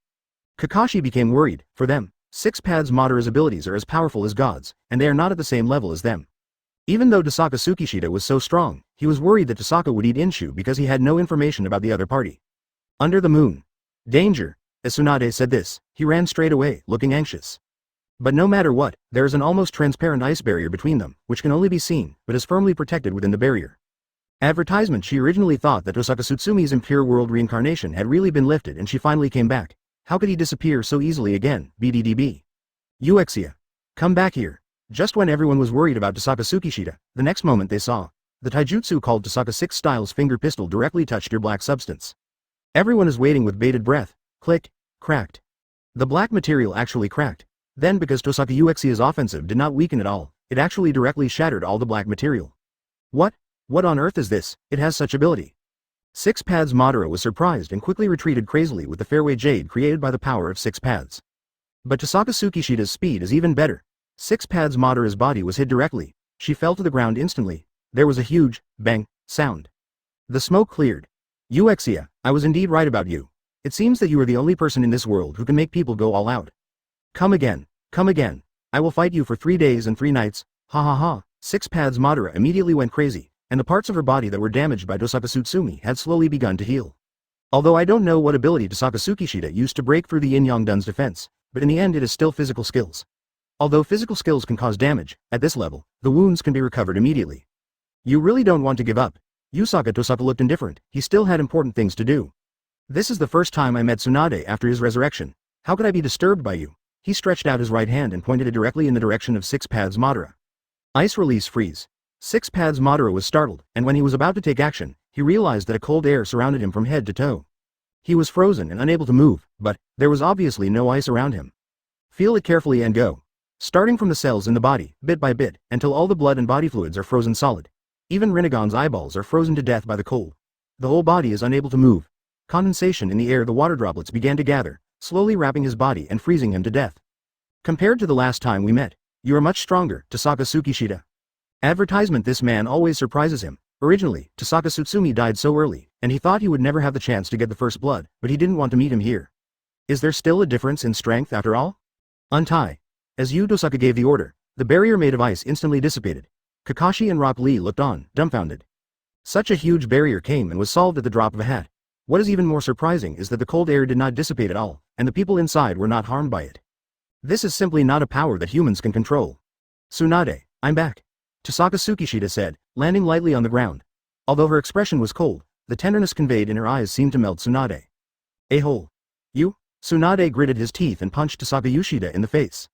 Kakashi became worried. For them, 6 paths Madara's abilities are as powerful as gods, and they are not at the same level as them. Even though Tohsaka Tsukishita was so strong, he was worried that Tossaka would eat Inshu because he had no information about the other party. Under the moon. Danger. As Tsunade said this, he ran straight away, looking anxious. But no matter what, there is an almost transparent ice barrier between them, which can only be seen, but is firmly protected within the barrier. Advertisement. She originally thought that Tohsaka Tsutsumi's Impure World Reincarnation had really been lifted and she finally came back. How could he disappear so easily again, BDDB? Uchiha. Come back here. Just when everyone was worried about Tohsaka Tsukishita, the next moment they saw. The taijutsu called Tohsaka 6 Styles finger pistol directly touched your black substance. Everyone is waiting with bated breath. Click. Cracked. The black material actually cracked. Then because Tohsaka Uchiha's offensive did not weaken at all, it actually directly shattered all the black material. What? What on earth is this? It has such ability. 6 paths Madara was surprised and quickly retreated crazily with the fairway jade created by the power of 6 paths. But Tohsaka Tsukishita's speed is even better. 6 paths Madara's body was hit directly. She fell to the ground instantly. There was a huge bang sound. The smoke cleared. Uchiha, I was indeed right about you. It seems that you are the only person in this world who can make people go all out. Come again. Come again. I will fight you for 3 days and 3 nights. Ha ha ha. 6 paths Madara immediately went crazy, and the parts of her body that were damaged by Tohsaka Tsutsumi had slowly begun to heal. Although I don't know what ability Tohsaka Tsukishita used to break through the Yin-Yang Dun's defense, but in the end it is still physical skills. Although physical skills can cause damage, at this level, the wounds can be recovered immediately. You really don't want to give up. Tohsaka looked indifferent. He still had important things to do. This is the first time I met Tsunade after his resurrection. How could I be disturbed by you? He stretched out his right hand and pointed it directly in the direction of 6 paths Madara. Ice release freeze. 6 paths Madara was startled, and when he was about to take action, he realized that a cold air surrounded him from head to toe. He was frozen and unable to move, but there was obviously no ice around him. Feel it carefully and go. Starting from the cells in the body, bit by bit, until all the blood and body fluids are frozen solid. Even Renegon's eyeballs are frozen to death by the cold. The whole body is unable to move. Condensation in the air, the water droplets began to gather, slowly wrapping his body and freezing him to death. Compared to the last time we met, you are much stronger, Tohsaka Tsukishita. Advertisement. This man always surprises him. Originally, Tohsaka Tsutsumi died so early, and he thought he would never have the chance to get the first blood, but he didn't want to meet him here. Is there still a difference in strength after all? Untie. As Tohsaka gave the order, the barrier made of ice instantly dissipated. Kakashi and Rock Lee looked on, dumbfounded. Such a huge barrier came and was solved at the drop of a hat. What is even more surprising is that the cold air did not dissipate at all, and the people inside were not harmed by it. This is simply not a power that humans can control. Tsunade, I'm back. Tossaka Tsukishita said, landing lightly on the ground. Although her expression was cold, the tenderness conveyed in her eyes seemed to melt Tsunade. A-hole. You? Tsunade gritted his teeth and punched Tossaka Tsukishita in the face.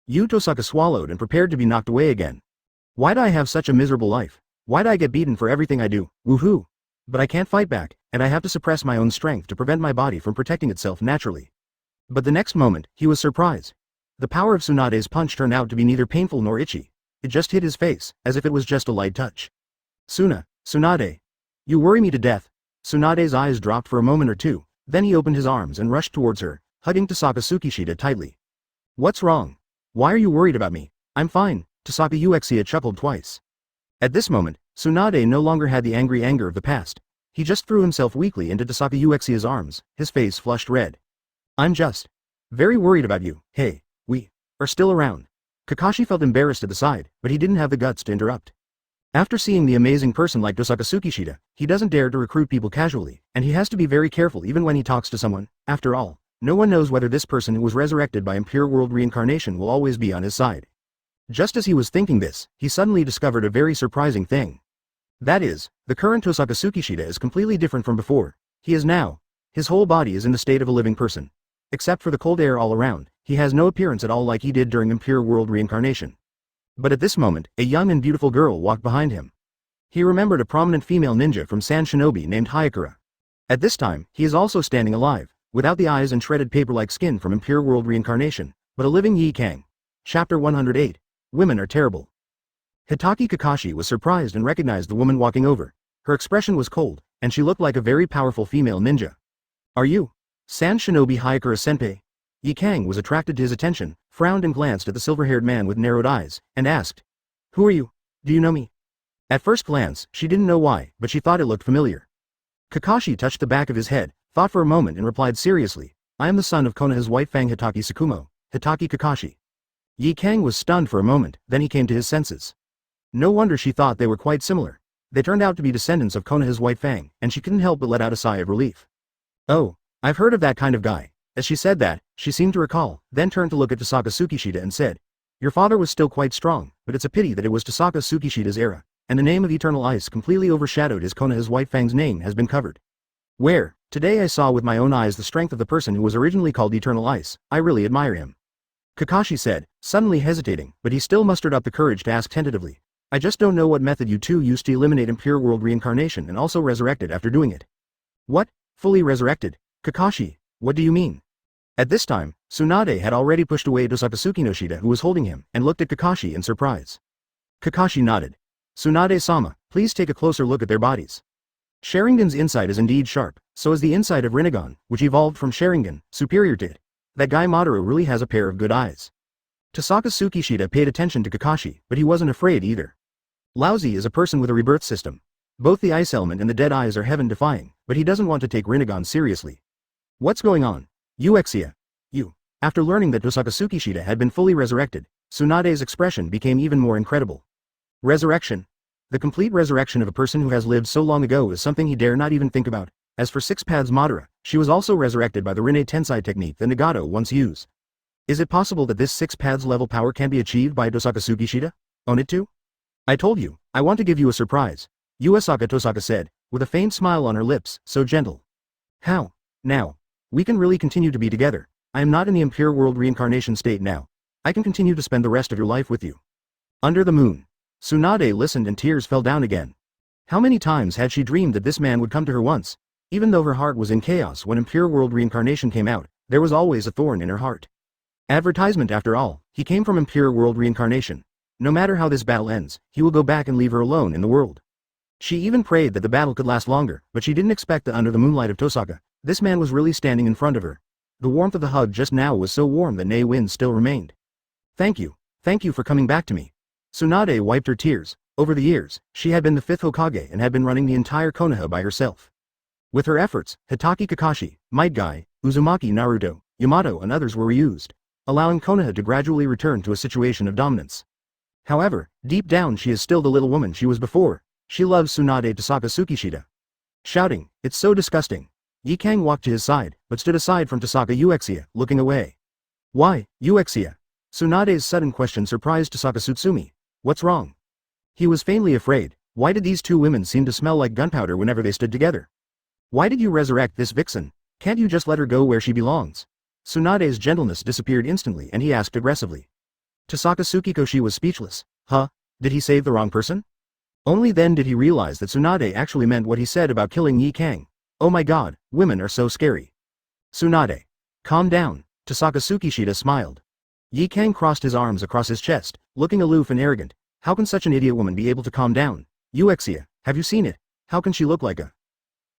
Tohsaka swallowed and prepared to be knocked away again. Why'd I have such a miserable life? Why'd I get beaten for everything I do? Woohoo! But I can't fight back, and I have to suppress my own strength to prevent my body from protecting itself naturally. But the next moment, he was surprised. The power of Tsunade's punch turned out to be neither painful nor itchy. It just hit his face, as if it was just a light touch. Tsunade. You worry me to death. Tsunade's eyes dropped for a moment or two, then he opened his arms and rushed towards her, hugging Tossaka Tsukishita tightly. What's wrong? Why are you worried about me? I'm fine, Tossaka Uchiha chuckled twice. At this moment, Tsunade no longer had the angry anger of the past. He just threw himself weakly into Tossaka Uchiha's arms, his face flushed red. I'm just very worried about you. Hey, we are still around. Kakashi felt embarrassed at the side, but he didn't have the guts to interrupt. After seeing the amazing person like Tossaka Tsukishita, he doesn't dare to recruit people casually, and he has to be very careful even when he talks to someone. After all, no one knows whether this person who was resurrected by Impure World Reincarnation will always be on his side. Just as he was thinking this, he suddenly discovered a very surprising thing. That is, the current Tossaka Tsukishita is completely different from before. He is now. His whole body is in the state of a living person. Except for the cold air all around, he has no appearance at all like he did during Impure World Reincarnation. But at this moment, a young and beautiful girl walked behind him. He remembered a prominent female ninja from San Shinobi named Hayakura. At this time, he is also standing alive, without the eyes and shredded paper-like skin from Impure World Reincarnation, but a living Yi Kang. Chapter 108. Women are terrible. Hitaki Kakashi was surprised and recognized the woman walking over. Her expression was cold, and she looked like a very powerful female ninja. Are you San Shinobi Hayakura Senpai? Yi Kang was attracted to his attention, frowned and glanced at the silver-haired man with narrowed eyes, and asked, Who are you? Do you know me? At first glance, she didn't know why, but she thought it looked familiar. Kakashi touched the back of his head, thought for a moment and replied seriously, I am the son of Konoha's White Fang Hitaki Tsukumo, Hitaki Kakashi. Yi Kang was stunned for a moment, then he came to his senses. No wonder she thought they were quite similar. They turned out to be descendants of Konoha's White Fang, and she couldn't help but let out a sigh of relief. Oh, I've heard of that kind of guy. As she said that, she seemed to recall, then turned to look at Tossaka Tsukishita and said, Your father was still quite strong, but it's a pity that it was Tossaka Tsukishita's era, and the name of Eternal Ice completely overshadowed his Konoha's White Fang's name has been covered. Where, today I saw with my own eyes the strength of the person who was originally called Eternal Ice. I really admire him. Kakashi said, suddenly hesitating, but he still mustered up the courage to ask tentatively. I just don't know what method you two used to eliminate Impure World Reincarnation and also resurrected after doing it. What? Fully resurrected? Kakashi, what do you mean? At this time, Tsunade had already pushed away Tossaka Tsukinoshita who was holding him, and looked at Kakashi in surprise. Kakashi nodded. Tsunade-sama, please take a closer look at their bodies. Sharingan's insight is indeed sharp, so is the insight of Renegon, which evolved from Sharingan, superior to it. That guy Madara really has a pair of good eyes. Tossaka Tsukishita paid attention to Kakashi, but he wasn't afraid either. Lousy is a person with a rebirth system. Both the ice element and the dead eyes are heaven-defying, but he doesn't want to take Renegon seriously. What's going on? Uchiha. You. After learning that Tossaka Tsukishita had been fully resurrected, Tsunade's expression became even more incredible. Resurrection. The complete resurrection of a person who has lived so long ago is something he dare not even think about. As for Six Paths Madara, she was also resurrected by the Rinne Tensai technique that Nagato once used. Is it possible that this Six Paths level power can be achieved by Tossaka Tsukishita? Own it too? I told you, I want to give you a surprise. Uchiha Tossaka said, with a faint smile on her lips, so gentle. How? Now. We can really continue to be together. I am not in the Impure World Reincarnation state now. I can continue to spend the rest of your life with you. Under the moon. Tsunade listened and tears fell down again. How many times had she dreamed that this man would come to her once? Even though her heart was in chaos when Impure World Reincarnation came out, there was always a thorn in her heart. Advertisement after all, he came from Impure World Reincarnation. No matter how this battle ends, he will go back and leave her alone in the world. She even prayed that the battle could last longer, but she didn't expect that under the moonlight of Tossaka, this man was really standing in front of her. The warmth of the hug just now was so warm that Nei wind still remained. Thank you for coming back to me. Tsunade wiped her tears. Over the years, she had been the 5th Hokage and had been running the entire Konoha by herself. With her efforts, Hitaki Kakashi, Might Guy, Uzumaki Naruto, Yamato and others were reused, allowing Konoha to gradually return to a situation of dominance. However, deep down she is still the little woman she was before. She loves Tsunade Tohsaka Tsukishita. Shouting, "It's so disgusting." Yi Kang walked to his side, but stood aside from Tohsaka Uchiha, looking away. "Why, Uchiha?" Tsunade's sudden question surprised Tohsaka Tsutsumi. "What's wrong?" He was faintly afraid. Why did these two women seem to smell like gunpowder whenever they stood together? "Why did you resurrect this vixen? Can't you just let her go where she belongs?" Tsunade's gentleness disappeared instantly and he asked aggressively. Tohsaka Tsukikoshi was speechless. Huh? Did he save the wrong person? Only then did he realize that Tsunade actually meant what he said about killing Yi Kang. Oh my god, women are so scary. Tsunade. Calm down, Tohsaka Tsukishita smiled. Yi Kang crossed his arms across his chest, looking aloof and arrogant. How can such an idiot woman be able to calm down? Uchiha, have you seen it? How can she look like a...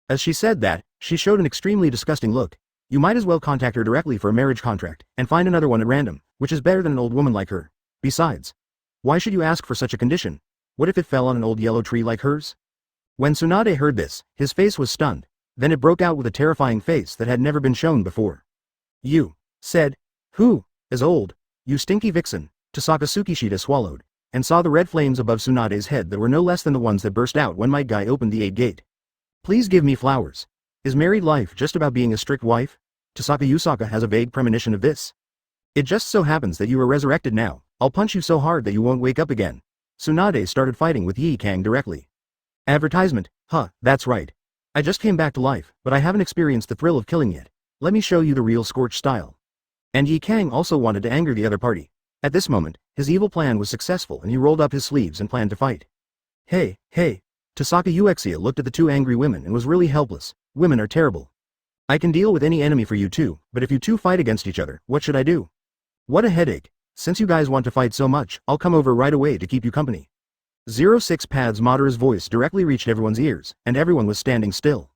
As she said that, she showed an extremely disgusting look. You might as well contact her directly for a marriage contract, and find another one at random, which is better than an old woman like her. Besides, why should you ask for such a condition? What if it fell on an old yellow tree like hers? When Tsunade heard this, his face was stunned, then it broke out with a terrifying face that had never been shown before. You said, who is old? You stinky vixen. Tohsaka Tsukishita swallowed, and saw the red flames above Tsunade's head that were no less than the ones that burst out when Might Guy opened the 8th gate. Please give me flowers. Is married life just about being a strict wife? Tohsaka Usaka has a vague premonition of this. It just so happens that you are resurrected now. I'll punch you so hard that you won't wake up again. Tsunade started fighting with Yi Kang directly. Advertisement, huh, that's right. I just came back to life, but I haven't experienced the thrill of killing yet. Let me show you the real scorched style. And Yi Kang also wanted to anger the other party. At this moment, his evil plan was successful and he rolled up his sleeves and planned to fight. Hey. Tohsaka Uchiha looked at the two angry women and was really helpless. Women are terrible. I can deal with any enemy for you two, but if you two fight against each other, what should I do? What a headache. Since you guys want to fight so much, I'll come over right away to keep you company. 06 Pads Madara's voice directly reached everyone's ears, and everyone was standing still.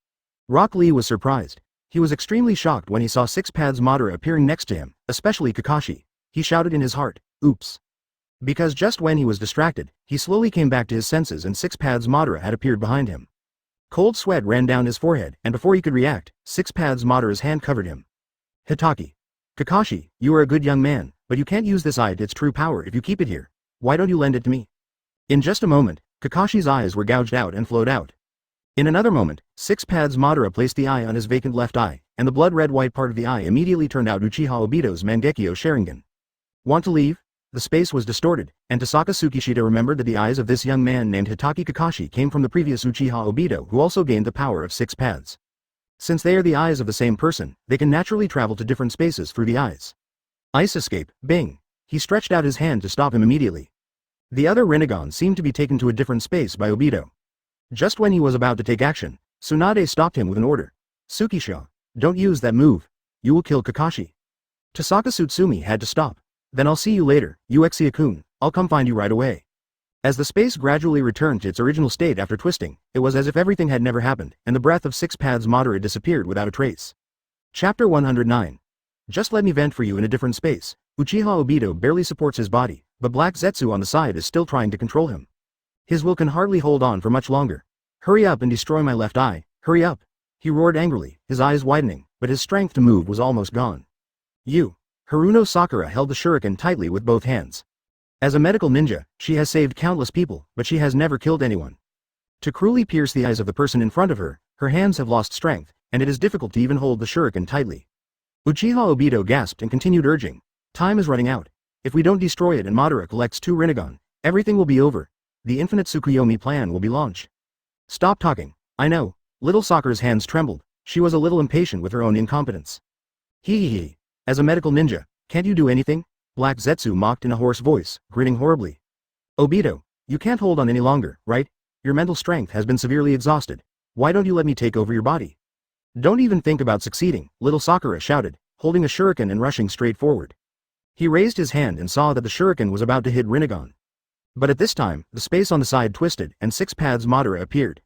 Rock Lee was surprised. He was extremely shocked when he saw 6 Pads Madara appearing next to him, especially Kakashi. He shouted in his heart, oops. Because just when he was distracted, he slowly came back to his senses and 6 Pads Madara had appeared behind him. Cold sweat ran down his forehead, and before he could react, 6 Pads Madara's hand covered him. Hitaki. Kakashi, you are a good young man, but you can't use this eye to its true power if you keep it here. Why don't you lend it to me? In just a moment, Kakashi's eyes were gouged out and flowed out. In another moment, 6 Pads Madara placed the eye on his vacant left eye, and the blood-red-white part of the eye immediately turned out Uchiha Obito's Mangekyo Sharingan. Want to leave? The space was distorted, and Tohsaka Tsukishita remembered that the eyes of this young man named Hitaki Kakashi came from the previous Uchiha Obito who also gained the power of 6 pads. Since they are the eyes of the same person, they can naturally travel to different spaces through the eyes. Ice escape, bing. He stretched out his hand to stop him immediately. The other Renegon seemed to be taken to a different space by Obito. Just when he was about to take action, Tsunade stopped him with an order. Tsukisha, don't use that move. You will kill Kakashi. Tohsaka Tsutsumi had to stop. Then I'll see you later, Uchiha-kun, I'll come find you right away. As the space gradually returned to its original state after twisting, it was as if everything had never happened, and the breath of 6 Pads Madara disappeared without a trace. Chapter 109. Just let me vent for you in a different space. Uchiha Obito barely supports his body, but Black Zetsu on the side is still trying to control him. His will can hardly hold on for much longer. Hurry up and destroy my left eye, hurry up. He roared angrily, his eyes widening, but his strength to move was almost gone. Haruno Sakura held the shuriken tightly with both hands. As a medical ninja, she has saved countless people, but she has never killed anyone. To cruelly pierce the eyes of the person in front of her, her hands have lost strength, and it is difficult to even hold the shuriken tightly. Uchiha Obito gasped and continued urging. Time is running out. If we don't destroy it and Madara collects 2 Renegon, everything will be over. The infinite Tsukuyomi plan will be launched. Stop talking. I know. Little Sakura's hands trembled. She was a little impatient with her own incompetence. Hee. As a medical ninja, can't you do anything? Black Zetsu mocked in a hoarse voice, grinning horribly. Obito, you can't hold on any longer, right? Your mental strength has been severely exhausted. Why don't you let me take over your body? Don't even think about succeeding, little Sakura shouted, holding a shuriken and rushing straight forward. He raised his hand and saw that the shuriken was about to hit Renegon. But at this time, the space on the side twisted and 6 Pads Madara appeared.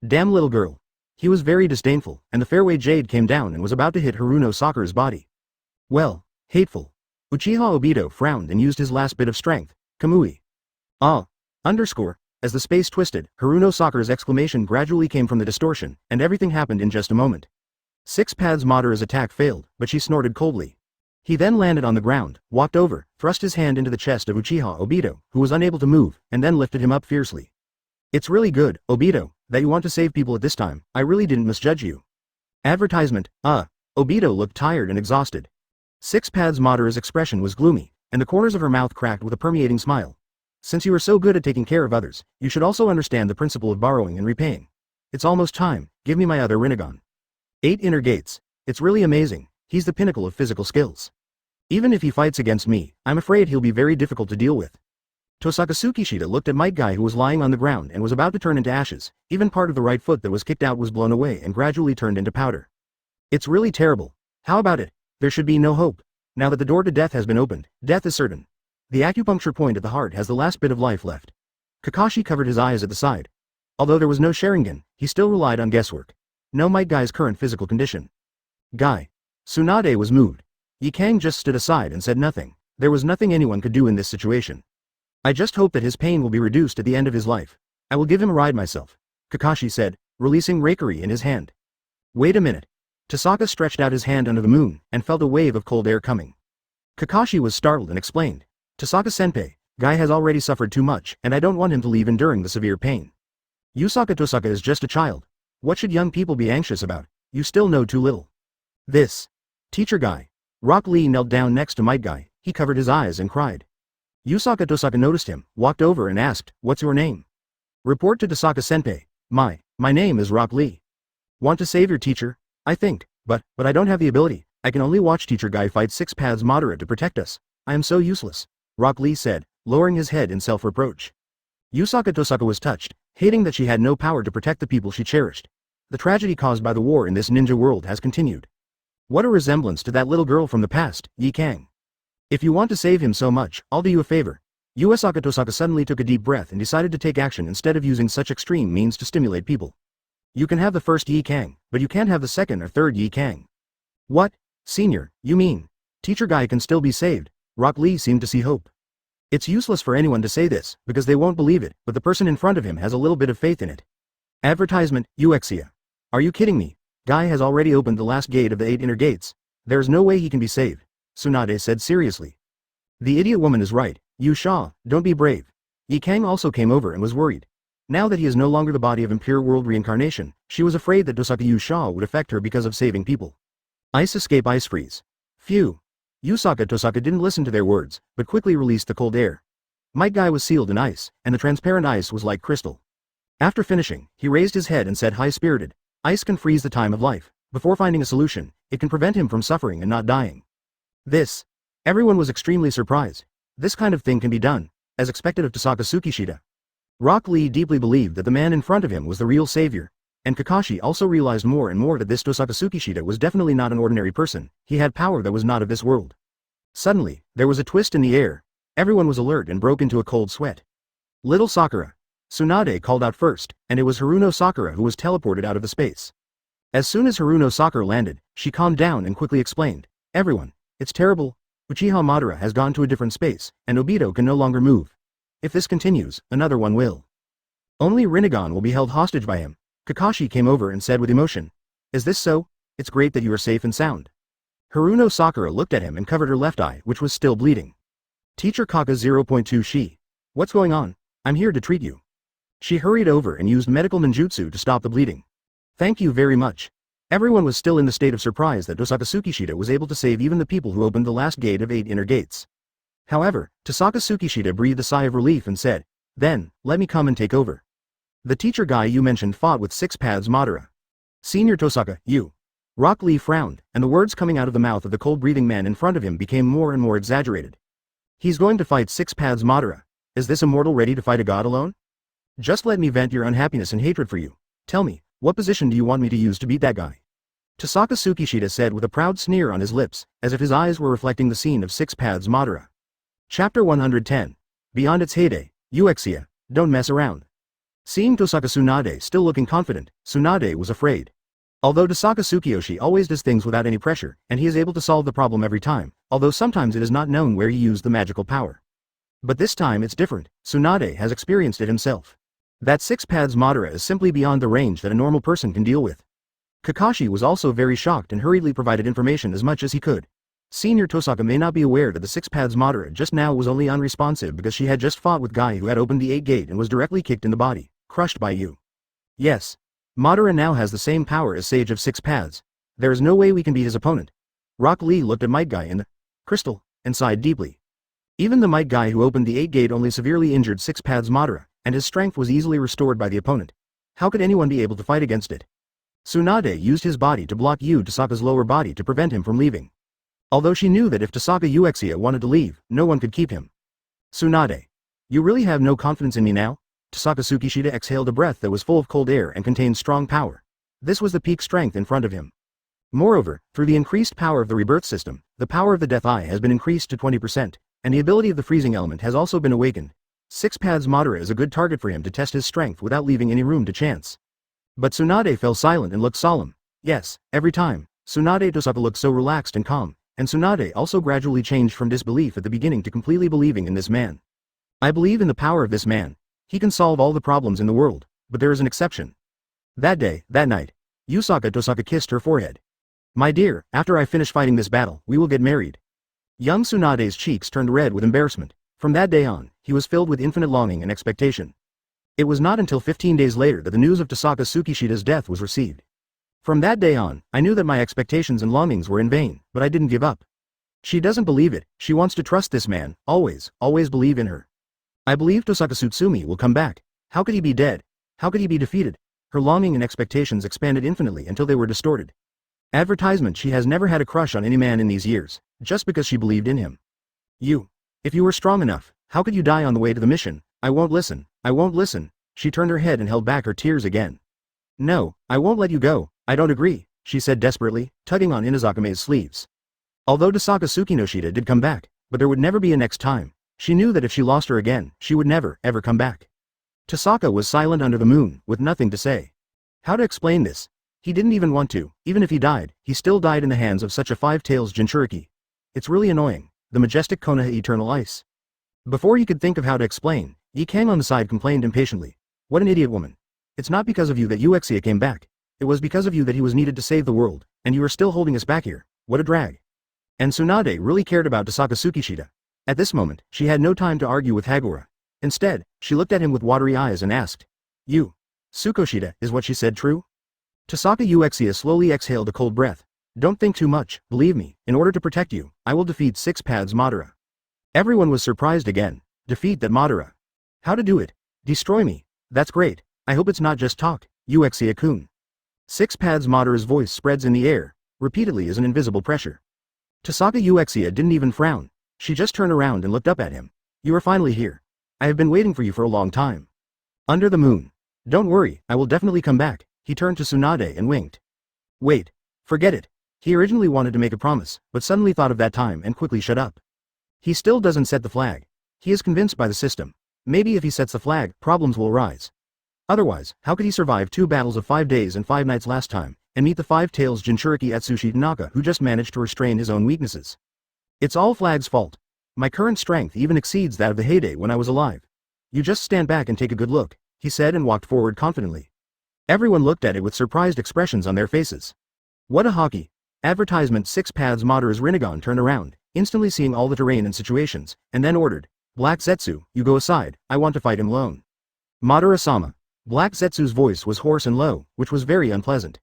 Damn little girl. He was very disdainful, and the fairway jade came down and was about to hit Haruno Sakura's body. Well, hateful. Uchiha Obito frowned and used his last bit of strength, Kamui. As the space twisted, Haruno Sakura's exclamation gradually came from the distortion, and everything happened in just a moment. Six Paths Madara's attack failed, but she snorted coldly. He then landed on the ground, walked over, thrust his hand into the chest of Uchiha Obito, who was unable to move, and then lifted him up fiercely. It's really good, Obito, that you want to save people at this time. I really didn't misjudge you. Advertisement, Obito looked tired and exhausted. Six Paths Madara's expression was gloomy, and the corners of her mouth cracked with a permeating smile. Since you are so good at taking care of others, you should also understand the principle of borrowing and repaying. It's almost time, give me my other Renegon. 8 inner gates. It's really amazing, he's the pinnacle of physical skills. Even if he fights against me, I'm afraid he'll be very difficult to deal with. Tohsaka Tsukishita looked at Might Guy, who was lying on the ground and was about to turn into ashes. Even part of the right foot that was kicked out was blown away and gradually turned into powder. It's really terrible. How about it? There should be no hope. Now that the door to death has been opened, death is certain. The acupuncture point at the heart has the last bit of life left. Kakashi covered his eyes at the side. Although there was no Sharingan, he still relied on guesswork. No Might Guy's current physical condition. Guy. Tsunade was moved. Yi Kang just stood aside and said nothing. There was nothing anyone could do in this situation. I just hope that his pain will be reduced at the end of his life. I will give him a ride myself, Kakashi said, releasing Reikari in his hand. Wait a minute. Tossaka stretched out his hand under the moon, and felt a wave of cold air coming. Kakashi was startled and explained. Tossaka-senpai, Guy has already suffered too much, and I don't want him to leave enduring the severe pain. Tossaka is just a child. What should young people be anxious about? You still know too little. This. Teacher Guy. Rock Lee knelt down next to Might Guy. He covered his eyes and cried. Tossaka noticed him, walked over and asked, what's your name? Report to Tossaka-senpai. My name is Rock Lee. Want to save your teacher? I think, but I don't have the ability. I can only watch Teacher Guy fight Six Paths Madara to protect us. I am so useless, Rock Lee said, lowering his head in self-reproach. Tossaka was touched, hating that she had no power to protect the people she cherished. The tragedy caused by the war in this ninja world has continued. What a resemblance to that little girl from the past, Yi Kang. If you want to save him so much, I'll do you a favor. Tossaka suddenly took a deep breath and decided to take action instead of using such extreme means to stimulate people. You can have the first Yi Kang, but you can't have the second or third Yi Kang. What? Senior, you mean? Teacher Guy can still be saved. Rock Lee seemed to see hope. It's useless for anyone to say this, because they won't believe it, but the person in front of him has a little bit of faith in it. Advertisement, Uchiha. Are you kidding me? Guy has already opened the last gate of the 8 inner gates. There's no way he can be saved, Tsunade said seriously. The idiot woman is right. Uchiha, don't be brave. Yi Kang also came over and was worried. Now that he is no longer the body of Impure World Reincarnation, she was afraid that Tossaka Uchiha would affect her because of saving people. Ice escape ice freeze. Phew. Tossaka didn't listen to their words, but quickly released the cold air. Might Guy was sealed in ice, and the transparent ice was like crystal. After finishing, he raised his head and said high-spirited, ice can freeze the time of life. Before finding a solution, it can prevent him from suffering and not dying. This. Everyone was extremely surprised. This kind of thing can be done, as expected of Tohsaka Tsukishita. Rock Lee deeply believed that the man in front of him was the real savior, and Kakashi also realized more and more that this Tohsaka Tsukishita was definitely not an ordinary person. He had power that was not of this world. Suddenly, there was a twist in the air. Everyone was alert and broke into a cold sweat. Little Sakura. Tsunade called out first, and it was Haruno Sakura who was teleported out of the space. As soon as Haruno Sakura landed, she calmed down and quickly explained, everyone, it's terrible. Uchiha Madara has gone to a different space, and Obito can no longer move. If this continues, another one will. Only Renegon will be held hostage by him. Kakashi came over and said with emotion, is this so? It's great that you are safe and sound. Haruno Sakura looked at him and covered her left eye, which was still bleeding. Teacher Kaka 0.2 She. What's going on? I'm here to treat you. She hurried over and used medical ninjutsu to stop the bleeding. Thank you very much. Everyone was still in the state of surprise that Tohsaka Tsukishita was able to save even the people who opened the last gate of 8 inner gates. However, Tohsaka Tsukishita breathed a sigh of relief and said, then, let me come and take over. The teacher Guy you mentioned fought with Six Paths Madara. Senior Tohsaka, you. Rock Lee frowned, and the words coming out of the mouth of the cold-breathing man in front of him became more and more exaggerated. He's going to fight Six Paths Madara. Is this a mortal ready to fight a god alone? Just let me vent your unhappiness and hatred for you. Tell me, what position do you want me to use to beat that guy? Tohsaka Tsukishita said with a proud sneer on his lips, as if his eyes were reflecting the scene of Six Paths Madara. Chapter 110. Beyond its heyday, Uchiha, don't mess around. Seeing Tohsaka Tsunade still looking confident, Tsunade was afraid. Although Tohsaka Tsukiyoshi always does things without any pressure, and he is able to solve the problem every time, although sometimes it is not known where he used the magical power. But this time it's different. Tsunade has experienced it himself. That six paths Madara is simply beyond the range that a normal person can deal with. Kakashi was also very shocked and hurriedly provided information as much as he could. Senior Tohsaka may not be aware that the six paths Madara just now was only unresponsive because she had just fought with Guy who had opened the 8 gate and was directly kicked in the body, crushed by you. Yes. Madara now has the same power as Sage of Six Paths. There is no way we can beat his opponent. Rock Lee looked at Might Guy in the crystal and sighed deeply. Even the Might Guy who opened the 8 gate only severely injured Six Paths Madara, and his strength was easily restored by the opponent. How could anyone be able to fight against it? Tsunade used his body to block Tohsaka's lower body to prevent him from leaving. Although she knew that if Tohsaka Uchiha wanted to leave, no one could keep him. Tsunade. You really have no confidence in me now? Tohsaka Tsukishita exhaled a breath that was full of cold air and contained strong power. This was the peak strength in front of him. Moreover, through the increased power of the rebirth system, the power of the Death Eye has been increased to 20%, and the ability of the freezing element has also been awakened. Six Paths Madara is a good target for him to test his strength without leaving any room to chance. But Tsunade fell silent and looked solemn. Yes, every time, Tsunade Tohsaka looked so relaxed and calm, and Tsunade also gradually changed from disbelief at the beginning to completely believing in this man. I believe in the power of this man. He can solve all the problems in the world, but there is an exception. That day, that night, Tohsaka kissed her forehead. My dear, after I finish fighting this battle, we will get married. Young Tsunade's cheeks turned red with embarrassment. From that day on, he was filled with infinite longing and expectation. It was not until 15 days later that the news of Tohsaka Tsukishita's death was received. From that day on, I knew that my expectations and longings were in vain, but I didn't give up. She doesn't believe it, she wants to trust this man, always believe in her. I believe Tohsaka Tsutsumi will come back. How could he be dead? How could he be defeated? Her longing and expectations expanded infinitely until they were distorted. Advertisement: she has never had a crush on any man in these years, just because she believed in him. If you were strong enough, how could you die on the way to the mission? I won't listen. She turned her head and held back her tears again. No, I won't let you go, I don't agree, she said desperately, tugging on Inazukame's sleeves. Although Tohsaka Tsukinoshita did come back, but there would never be a next time. She knew that if she lost her again, she would never, ever come back. Tohsaka was silent under the moon, with nothing to say. How to explain this? He didn't even want to. Even if he died, he still died in the hands of such a five-tails Jinchuriki. It's really annoying. The majestic Konoha Eternal Ice. Before he could think of how to explain, Yi Kang on the side complained impatiently. What an idiot woman. It's not because of you that Uchiha came back. It was because of you that he was needed to save the world, and you are still holding us back here. What a drag. And Tsunade really cared about Tohsaka Tsukishita. At this moment, she had no time to argue with Hagura. Instead, she looked at him with watery eyes and asked. Tsukoshita, is what she said true? Tohsaka Uchiha slowly exhaled a cold breath. Don't think too much, believe me, in order to protect you, I will defeat Six Paths Madara. Everyone was surprised again. Defeat that Madara. How to do it? Destroy me. That's great. I hope it's not just talk, Uchiha-kun. Six Paths Madara's voice spreads in the air, repeatedly as an invisible pressure. Tohsaka Uchiha didn't even frown. She just turned around and looked up at him. You are finally here. I have been waiting for you for a long time. Under the moon. Don't worry, I will definitely come back. He turned to Tsunade and winked. Wait. Forget it. He originally wanted to make a promise, but suddenly thought of that time and quickly shut up. He still doesn't set the flag. He is convinced by the system. Maybe if he sets the flag, problems will arise. Otherwise, how could he survive 2 battles of 5 days and 5 nights last time, and meet the five-tails Jinchuriki Atsushi Tanaka who just managed to restrain his own weaknesses? It's all Flag's fault. My current strength even exceeds that of the Heyday when I was alive. You just stand back and take a good look, he said and walked forward confidently. Everyone looked at it with surprised expressions on their faces. What a hockey. Advertisement: Six Paths Madara's Renegon turned around, instantly seeing all the terrain and situations, and then ordered. Black Zetsu, you go aside, I want to fight him alone. Madara-sama. Black Zetsu's voice was hoarse and low, which was very unpleasant.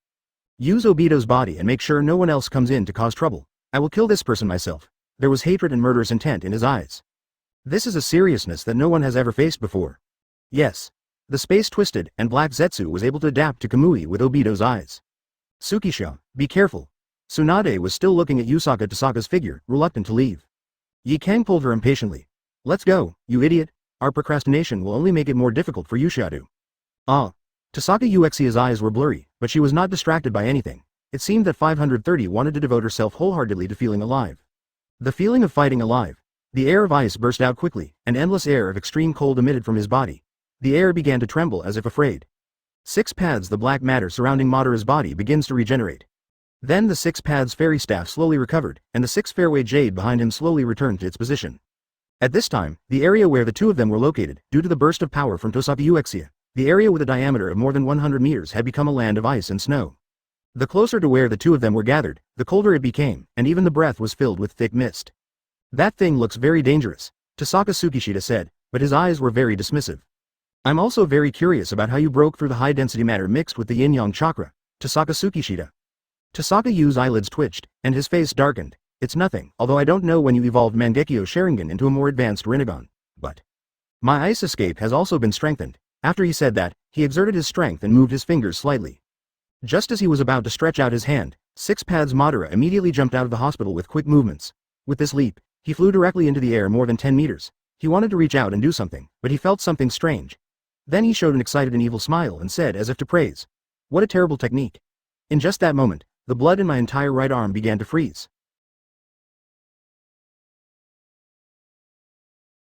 Use Obito's body and make sure no one else comes in to cause trouble. I will kill this person myself. There was hatred and murderous intent in his eyes. This is a seriousness that no one has ever faced before. Yes. The space twisted, and Black Zetsu was able to adapt to Kamui with Obito's eyes. Tsukisha, be careful. Tsunade was still looking at Tohsaka's figure, reluctant to leave. Yi Kang pulled her impatiently. Let's go, you idiot. Our procrastination will only make it more difficult for Uchiha. Tohsaka Uchiha's eyes were blurry, but she was not distracted by anything. It seemed that 530 wanted to devote herself wholeheartedly to feeling alive. The feeling of fighting alive. The air of ice burst out quickly, an endless air of extreme cold emitted from his body. The air began to tremble as if afraid. Six Paths: the black matter surrounding Madara's body begins to regenerate. Then the Six Paths fairy staff slowly recovered, and the 6 fairway jade behind him slowly returned to its position. At this time, the area where the two of them were located, due to the burst of power from Tohsaka Uchiha, The area with a diameter of more than 100 meters had become a land of ice and snow. The closer to where the two of them were gathered, the colder it became, and even the breath was filled with thick mist. That thing looks very dangerous, Tohsaka Tsukishita said, but his eyes were very dismissive. I'm also very curious about how you broke through the high-density matter mixed with the yin-yang chakra, Tohsaka Tsukishita. Tohsaka Yu's eyelids twitched, and his face darkened. It's nothing, although I don't know when you evolved Mangekyo Sharingan into a more advanced Renegon, but my ice escape has also been strengthened. After he said that, he exerted his strength and moved his fingers slightly. Just as he was about to stretch out his hand, Six Paths Madara immediately jumped out of the hospital with quick movements. With this leap, he flew directly into the air more than 10 meters. He wanted to reach out and do something, but he felt something strange. Then he showed an excited and evil smile and said as if to praise, "What a terrible technique." In just that moment, the blood in my entire right arm began to freeze.